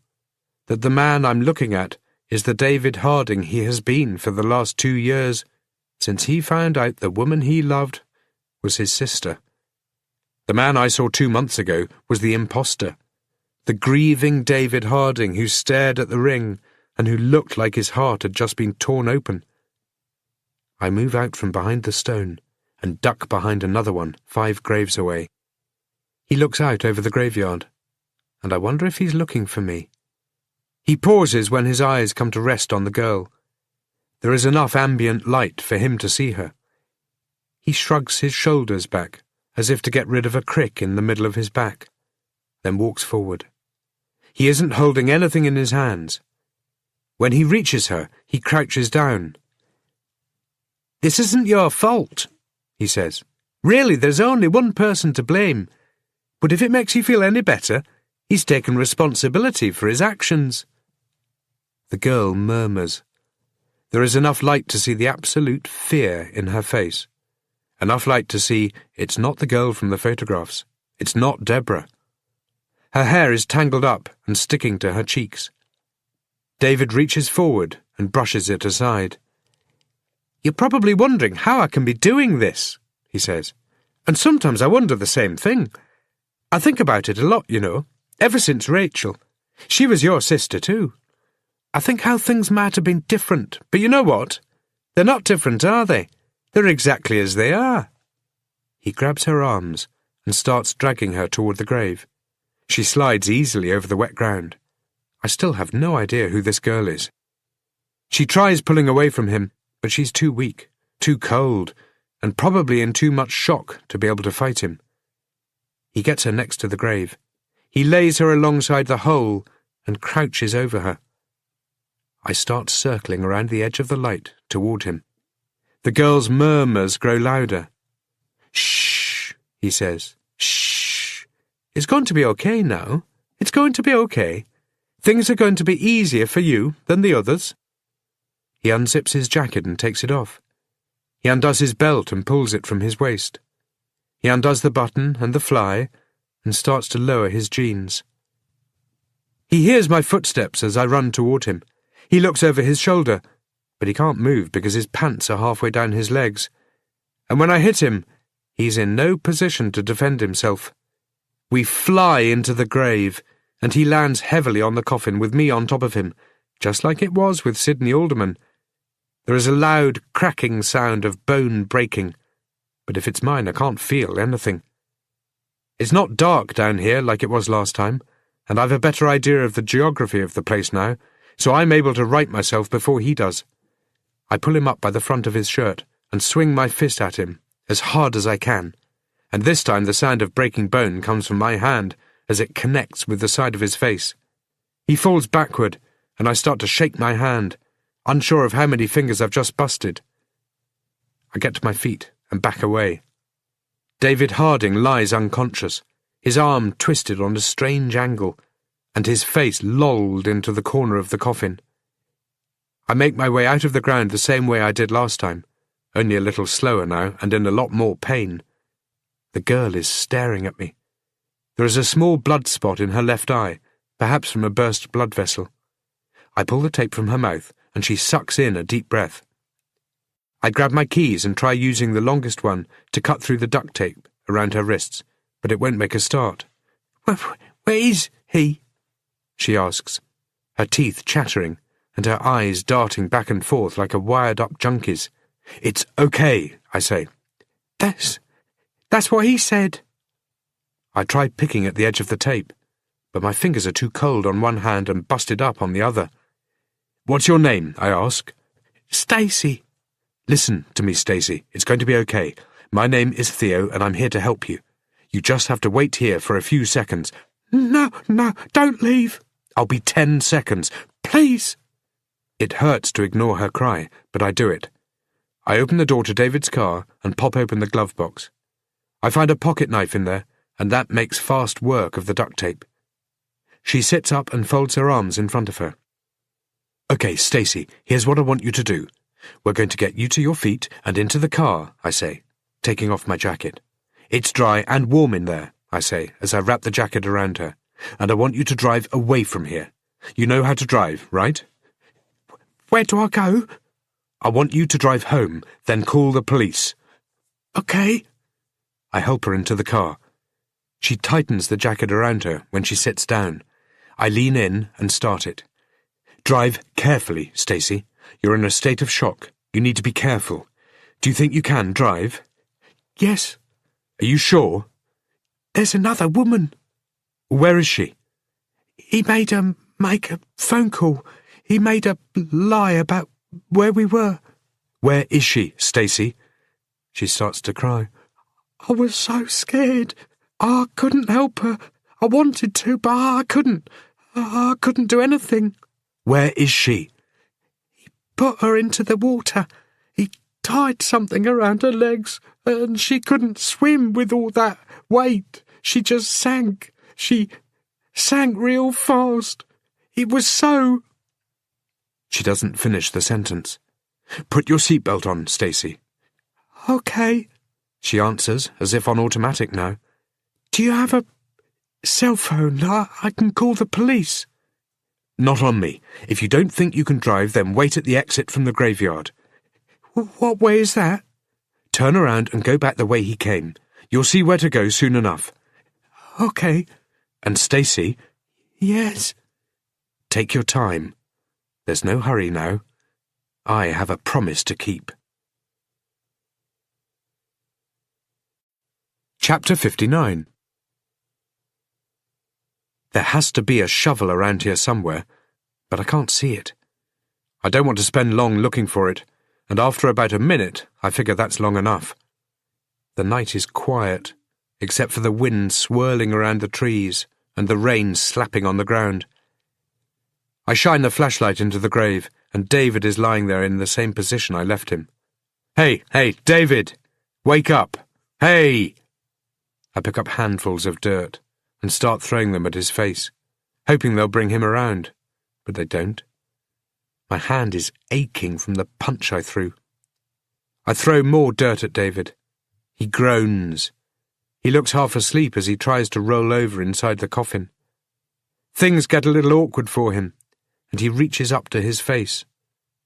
that the man I'm looking at is the David Harding he has been for the last 2 years, since he found out the woman he loved was his sister. The man I saw 2 months ago was the imposter, the grieving David Harding who stared at the ring and who looked like his heart had just been torn open. I move out from behind the stone and duck behind another one 5 graves away. He looks out over the graveyard, and I wonder if he's looking for me. He pauses when his eyes come to rest on the girl. There is enough ambient light for him to see her. He shrugs his shoulders back, as if to get rid of a crick in the middle of his back, then walks forward. He isn't holding anything in his hands. When he reaches her, he crouches down. "This isn't your fault," he says. "Really, there's only one person to blame. But if it makes you feel any better, he's taken responsibility for his actions." The girl murmurs. There is enough light to see the absolute fear in her face. Enough light to see it's not the girl from the photographs. It's not Deborah. Her hair is tangled up and sticking to her cheeks. David reaches forward and brushes it aside. "You're probably wondering how I can be doing this," he says. "And sometimes I wonder the same thing. I think about it a lot, you know, ever since Rachel. She was your sister too. I think how things might have been different, but you know what? They're not different, are they? They're exactly as they are." He grabs her arms and starts dragging her toward the grave. She slides easily over the wet ground. I still have no idea who this girl is. She tries pulling away from him, but she's too weak, too cold, and probably in too much shock to be able to fight him. He gets her next to the grave. He lays her alongside the hole and crouches over her. I start circling around the edge of the light toward him. The girl's murmurs grow louder. "Shh," he says. "Shh. It's going to be okay now. It's going to be okay. Things are going to be easier for you than the others." He unzips his jacket and takes it off. He undoes his belt and pulls it from his waist. He undoes the button and the fly and starts to lower his jeans. He hears my footsteps as I run toward him. He looks over his shoulder, but he can't move because his pants are halfway down his legs. And when I hit him, he's in no position to defend himself. We fly into the grave, and he lands heavily on the coffin with me on top of him, just like it was with Sidney Alderman. There is a loud cracking sound of bone breaking, but if it's mine I can't feel anything. It's not dark down here like it was last time, and I've a better idea of the geography of the place now, so I'm able to right myself before he does. I pull him up by the front of his shirt and swing my fist at him, as hard as I can, and this time the sound of breaking bone comes from my hand as it connects with the side of his face. He falls backward, and I start to shake my hand, unsure of how many fingers I've just busted. I get to my feet and back away. David Harding lies unconscious, his arm twisted on a strange angle, and his face lolled into the corner of the coffin. I make my way out of the ground the same way I did last time, only a little slower now and in a lot more pain. The girl is staring at me. There is a small blood spot in her left eye, perhaps from a burst blood vessel. I pull the tape from her mouth, and she sucks in a deep breath. I grab my keys and try using the longest one to cut through the duct tape around her wrists, but it won't make a start. Where is he?" she asks, her teeth chattering and her eyes darting back and forth like a wired-up junkie's. "It's okay," I say. That's That's what he said. I tried picking at the edge of the tape, but my fingers are too cold on one hand and busted up on the other. What's your name? I ask. Stacy. Listen to me, Stacy. It's going to be okay. My name is Theo, and I'm here to help you. You just have to wait here for a few seconds. No, don't leave. I'll be 10 seconds. Please. It hurts to ignore her cry, but I do it. I open the door to David's car and pop open the glove box. I find a pocket knife in there, and that makes fast work of the duct tape. She sits up and folds her arms in front of her. Okay, Stacy, here's what I want you to do. We're going to get you to your feet and into the car, I say, taking off my jacket. It's dry and warm in there, I say, as I wrap the jacket around her, and I want you to drive away from here. You know how to drive, right? Where do I go? I want you to drive home, then call the police. Okay. I help her into the car. She tightens the jacket around her when she sits down. I lean in and start it. Drive carefully, Stacy. You're in a state of shock. You need to be careful. Do you think you can drive? Yes. Are you sure? There's another woman. Where is she? He made her make a phone call. He made her lie about where we were. Where is she, Stacy? She starts to cry. I was so scared. I couldn't help her. I wanted to, but I couldn't. I couldn't do anything. Where is she? He put her into the water. He tied something around her legs, and she couldn't swim with all that weight. She just sank. She sank real fast. It was so... She doesn't finish the sentence. Put your seatbelt on, Stacy. Okay, she answers, as if on automatic now. Do you have a cell phone? I can call the police. Not on me. If you don't think you can drive, then wait at the exit from the graveyard. What way is that? Turn around and go back the way he came. You'll see where to go soon enough. Okay. And Stacy? Yes? Take your time. There's no hurry now. I have a promise to keep. Chapter 59. There has to be a shovel around here somewhere, but I can't see it. I don't want to spend long looking for it, and after about a minute, I figure that's long enough. The night is quiet, except for the wind swirling around the trees and the rain slapping on the ground. I shine the flashlight into the grave, and David is lying there in the same position I left him. Hey, David! Wake up! Hey! I pick up handfuls of dirt and start throwing them at his face, hoping they'll bring him around, but they don't. My hand is aching from the punch I threw. I throw more dirt at David. He groans. He looks half asleep as he tries to roll over inside the coffin. Things get a little awkward for him, and he reaches up to his face,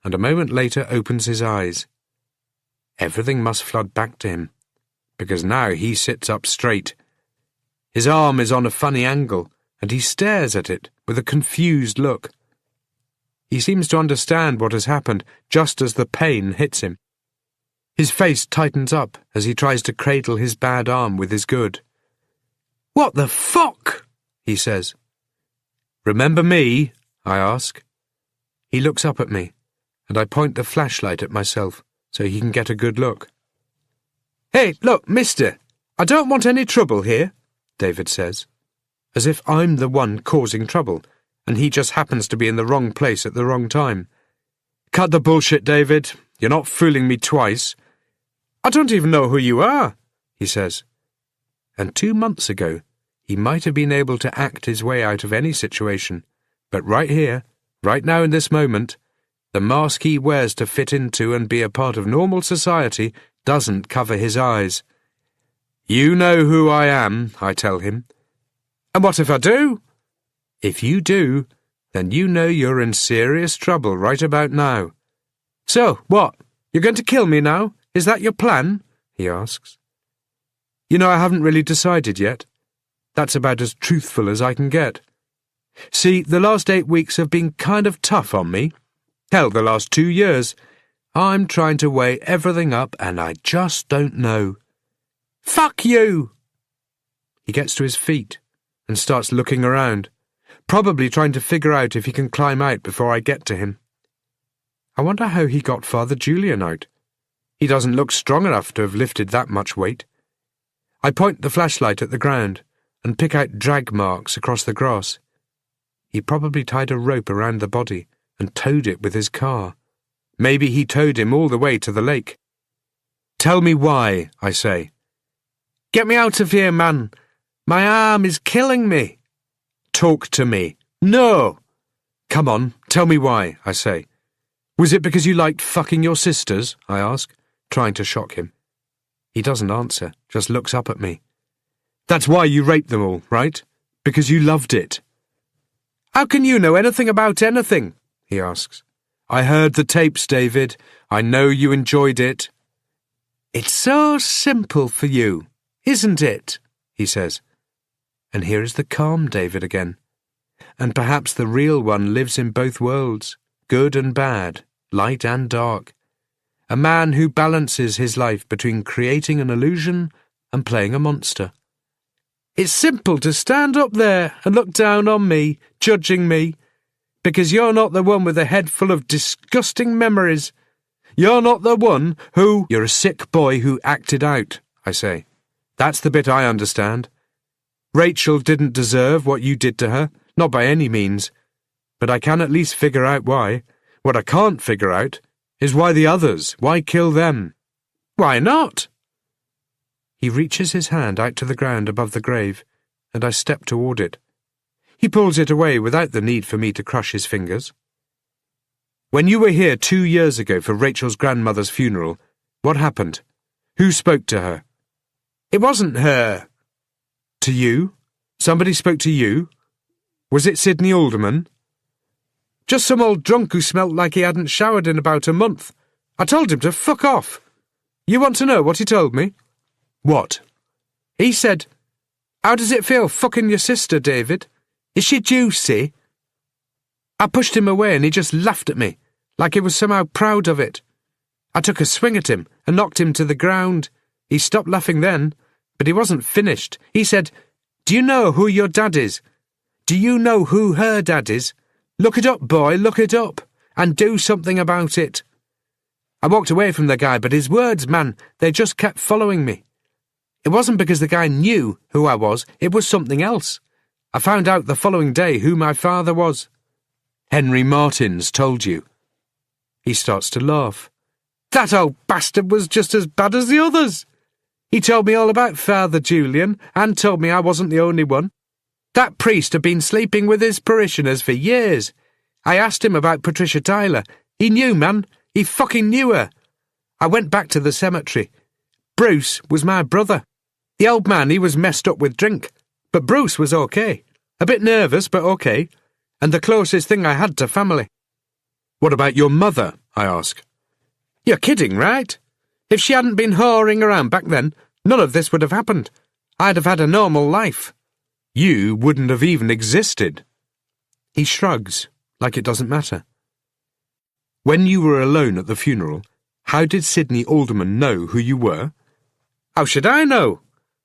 and a moment later opens his eyes. Everything must flood back to him, because now he sits up straight. His arm is on a funny angle, and he stares at it with a confused look. He seems to understand what has happened just as the pain hits him. His face tightens up as he tries to cradle his bad arm with his good. What the fuck? He says. Remember me? I ask. He looks up at me, and I point the flashlight at myself so he can get a good look. Hey, look, mister, I don't want any trouble here, David says, as if I'm the one causing trouble, and he just happens to be in the wrong place at the wrong time. Cut the bullshit, David. You're not fooling me twice. I don't even know who you are, he says. And 2 months ago, he might have been able to act his way out of any situation, but right here, right now in this moment, the mask he wears to fit into and be a part of normal society doesn't cover his eyes. You know who I am, I tell him. And what if I do? If you do, then you know you're in serious trouble right about now. So, what? You're going to kill me now? Is that your plan? He asks. You know, I haven't really decided yet. That's about as truthful as I can get. See, the last 8 weeks have been kind of tough on me. Hell, the last 2 years. I'm trying to weigh everything up and I just don't know. Fuck you! He gets to his feet and starts looking around, probably trying to figure out if he can climb out before I get to him. I wonder how he got Father Julian out. He doesn't look strong enough to have lifted that much weight. I point the flashlight at the ground and pick out drag marks across the grass. He probably tied a rope around the body and towed it with his car. Maybe he towed him all the way to the lake. Tell me why, I say. Get me out of here, man. My arm is killing me. Talk to me. No. Come on, tell me why, I say. Was it because you liked fucking your sisters? I ask, trying to shock him. He doesn't answer, just looks up at me. That's why you raped them all, right? Because you loved it. How can you know anything about anything? He asks. I heard the tapes, David. I know you enjoyed it. It's so simple for you, isn't it? He says. And here is the calm David again. And perhaps the real one lives in both worlds, good and bad, light and dark. A man who balances his life between creating an illusion and playing a monster. It's simple to stand up there and look down on me, judging me, because you're not the one with a head full of disgusting memories. You're not the one who— You're a sick boy who acted out, I say. That's the bit I understand. Rachel didn't deserve what you did to her, not by any means. But I can at least figure out why. What I can't figure out is why the others, why kill them? Why not? He reaches his hand out to the ground above the grave, and I step toward it. He pulls it away without the need for me to crush his fingers. When you were here 2 years ago for Rachel's grandmother's funeral, what happened? Who spoke to her? It wasn't her. To you? Somebody spoke to you? Was it Sidney Alderman? Just some old drunk who smelt like he hadn't showered in about a month. I told him to fuck off. You want to know what he told me? What? He said, "How does it feel fucking your sister, David? Is she juicy?" I pushed him away and he just laughed at me, like he was somehow proud of it. I took a swing at him and knocked him to the ground. He stopped laughing then, but he wasn't finished. He said, "Do you know who your dad is? Do you know who her dad is? Look it up, boy, look it up, and do something about it." I walked away from the guy, but his words, man, they just kept following me. It wasn't because the guy knew who I was, it was something else. I found out the following day who my father was. Henry Martins told you. He starts to laugh. That old bastard was just as bad as the others. He told me all about Father Julian and told me I wasn't the only one. That priest had been sleeping with his parishioners for years. I asked him about Patricia Tyler. He knew, man. He fucking knew her. I went back to the cemetery. Bruce was my brother. The old man, he was messed up with drink. But Bruce was okay. A bit nervous, but okay. And the closest thing I had to family. What about your mother? I ask. You're kidding, right? If she hadn't been whoring around back then, none of this would have happened. I'd have had a normal life. You wouldn't have even existed. He shrugs, like it doesn't matter. When you were alone at the funeral, how did Sidney Alderman know who you were? How should I know?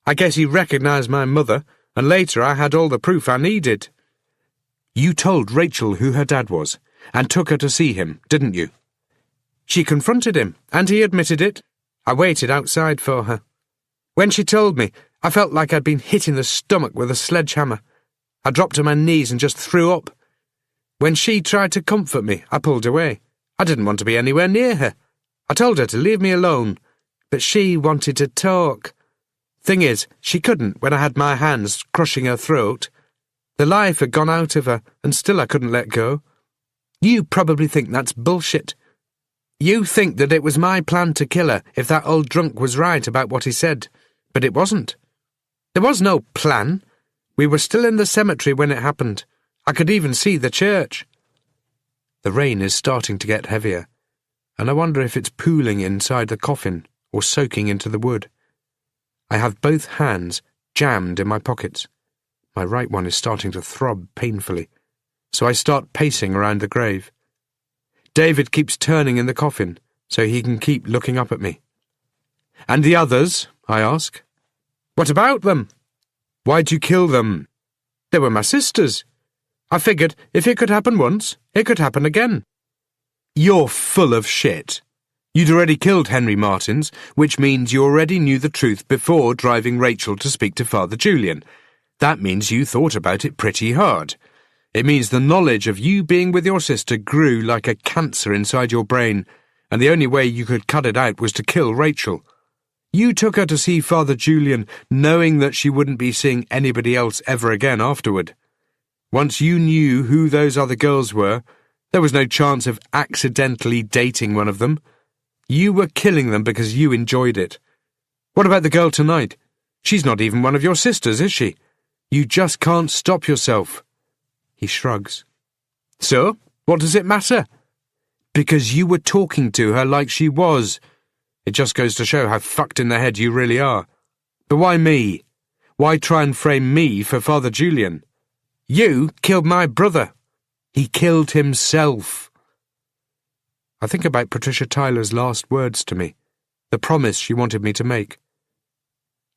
I guess he recognised my mother, and later I had all the proof I needed. You told Rachel who her dad was, and took her to see him, didn't you? She confronted him, and he admitted it. I waited outside for her. When she told me, I felt like I'd been hit in the stomach with a sledgehammer. I dropped to my knees and just threw up. When she tried to comfort me, I pulled away. I didn't want to be anywhere near her. I told her to leave me alone, but she wanted to talk. Thing is, she couldn't when I had my hands crushing her throat. The life had gone out of her, and still I couldn't let go. You probably think that's bullshit. You think that it was my plan to kill her if that old drunk was right about what he said, but it wasn't. There was no plan. We were still in the cemetery when it happened. I could even see the church. The rain is starting to get heavier, and I wonder if it's pooling inside the coffin or soaking into the wood. I have both hands jammed in my pockets. My right one is starting to throb painfully, so I start pacing around the grave. David keeps turning in the coffin so he can keep looking up at me. And the others, I ask. What about them? Why'd you kill them? They were my sisters. I figured if it could happen once, it could happen again. You're full of shit. You'd already killed Henry Martins, which means you already knew the truth before driving Rachel to speak to Father Julian. That means you thought about it pretty hard. It means the knowledge of you being with your sister grew like a cancer inside your brain, and the only way you could cut it out was to kill Rachel. You took her to see Father Julian, knowing that she wouldn't be seeing anybody else ever again afterward. Once you knew who those other girls were, there was no chance of accidentally dating one of them. You were killing them because you enjoyed it. What about the girl tonight? She's not even one of your sisters, is she? You just can't stop yourself. He shrugs. So, what does it matter? Because you were talking to her like she was. It just goes to show how fucked in the head you really are. But why me? Why try and frame me for Father Julian? You killed my brother. He killed himself. I think about Patricia Tyler's last words to me, the promise she wanted me to make.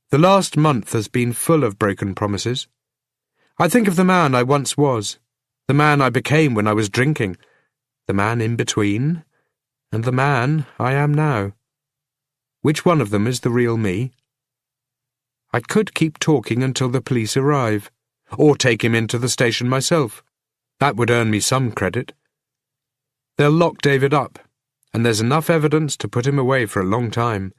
The last month has been full of broken promises. I think of the man I once was, the man I became when I was drinking, the man in between, and the man I am now. Which one of them is the real me? I could keep talking until the police arrive, or take him into the station myself. That would earn me some credit. They'll lock David up, and there's enough evidence to put him away for a long time.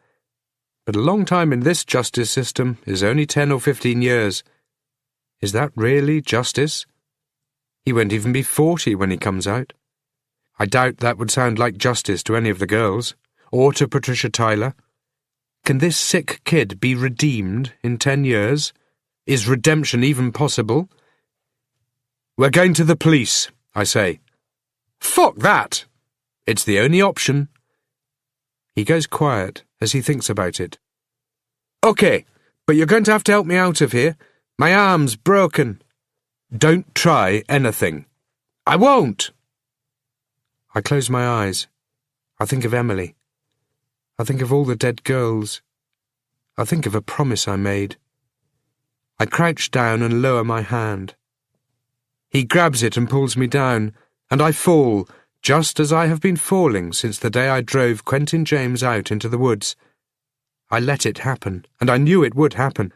But a long time in this justice system is only 10 or 15 years. Is that really justice? He won't even be 40 when he comes out. I doubt that would sound like justice to any of the girls, or to Patricia Tyler. Can this sick kid be redeemed in 10 years? Is redemption even possible? We're going to the police, I say. Fuck that! It's the only option. He goes quiet as he thinks about it. Okay, but you're going to have to help me out of here. My arm's broken. Don't try anything. I won't. I close my eyes. I think of Emily. I think of all the dead girls. I think of a promise I made. I crouch down and lower my hand. He grabs it and pulls me down, and I fall, just as I have been falling since the day I drove Quentin James out into the woods. I let it happen, and I knew it would happen.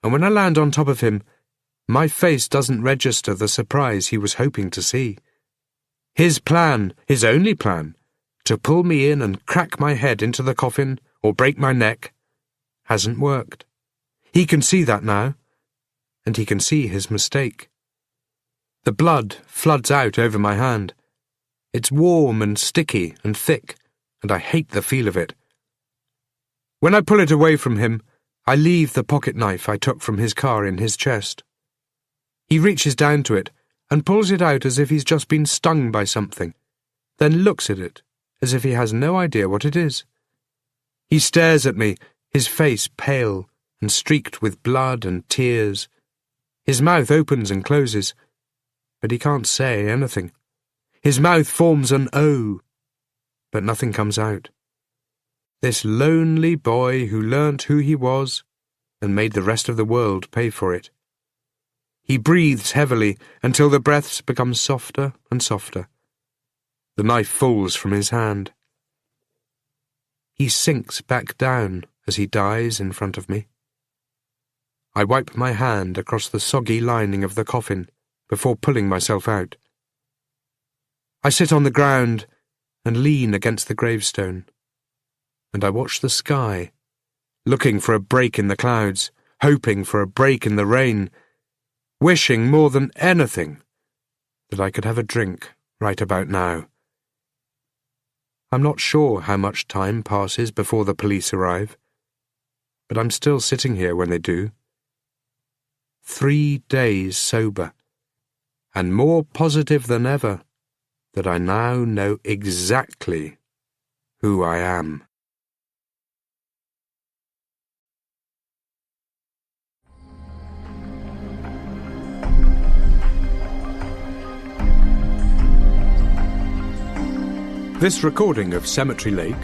And when I land on top of him, my face doesn't register the surprise he was hoping to see. His plan, his only plan, to pull me in and crack my head into the coffin or break my neck, hasn't worked. He can see that now, and he can see his mistake. The blood floods out over my hand. It's warm and sticky and thick, and I hate the feel of it. When I pull it away from him, I leave the pocket knife I took from his car in his chest. He reaches down to it and pulls it out as if he's just been stung by something, then looks at it as if he has no idea what it is. He stares at me, his face pale and streaked with blood and tears. His mouth opens and closes, but he can't say anything. His mouth forms an O, but nothing comes out. This lonely boy who learnt who he was and made the rest of the world pay for it. He breathes heavily until the breaths become softer and softer. The knife falls from his hand. He sinks back down as he dies in front of me. I wipe my hand across the soggy lining of the coffin before pulling myself out. I sit on the ground and lean against the gravestone, and I watch the sky, looking for a break in the clouds, hoping for a break in the rain, wishing more than anything that I could have a drink right about now. I'm not sure how much time passes before the police arrive, but I'm still sitting here when they do. 3 days sober, and more positive than ever that I now know exactly who I am. This recording of Cemetery Lake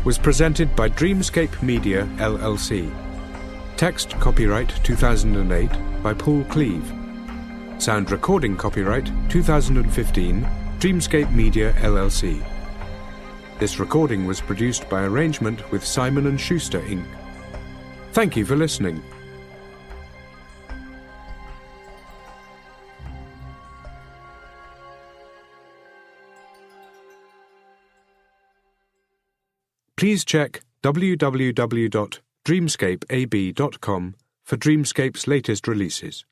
was presented by Dreamscape Media LLC. Text copyright 2008 by Paul Cleave. Sound recording copyright 2015, Dreamscape Media LLC. This recording was produced by arrangement with Simon & Schuster, Inc. Thank you for listening. Please check www.dreamscapeab.com for Dreamscape's latest releases.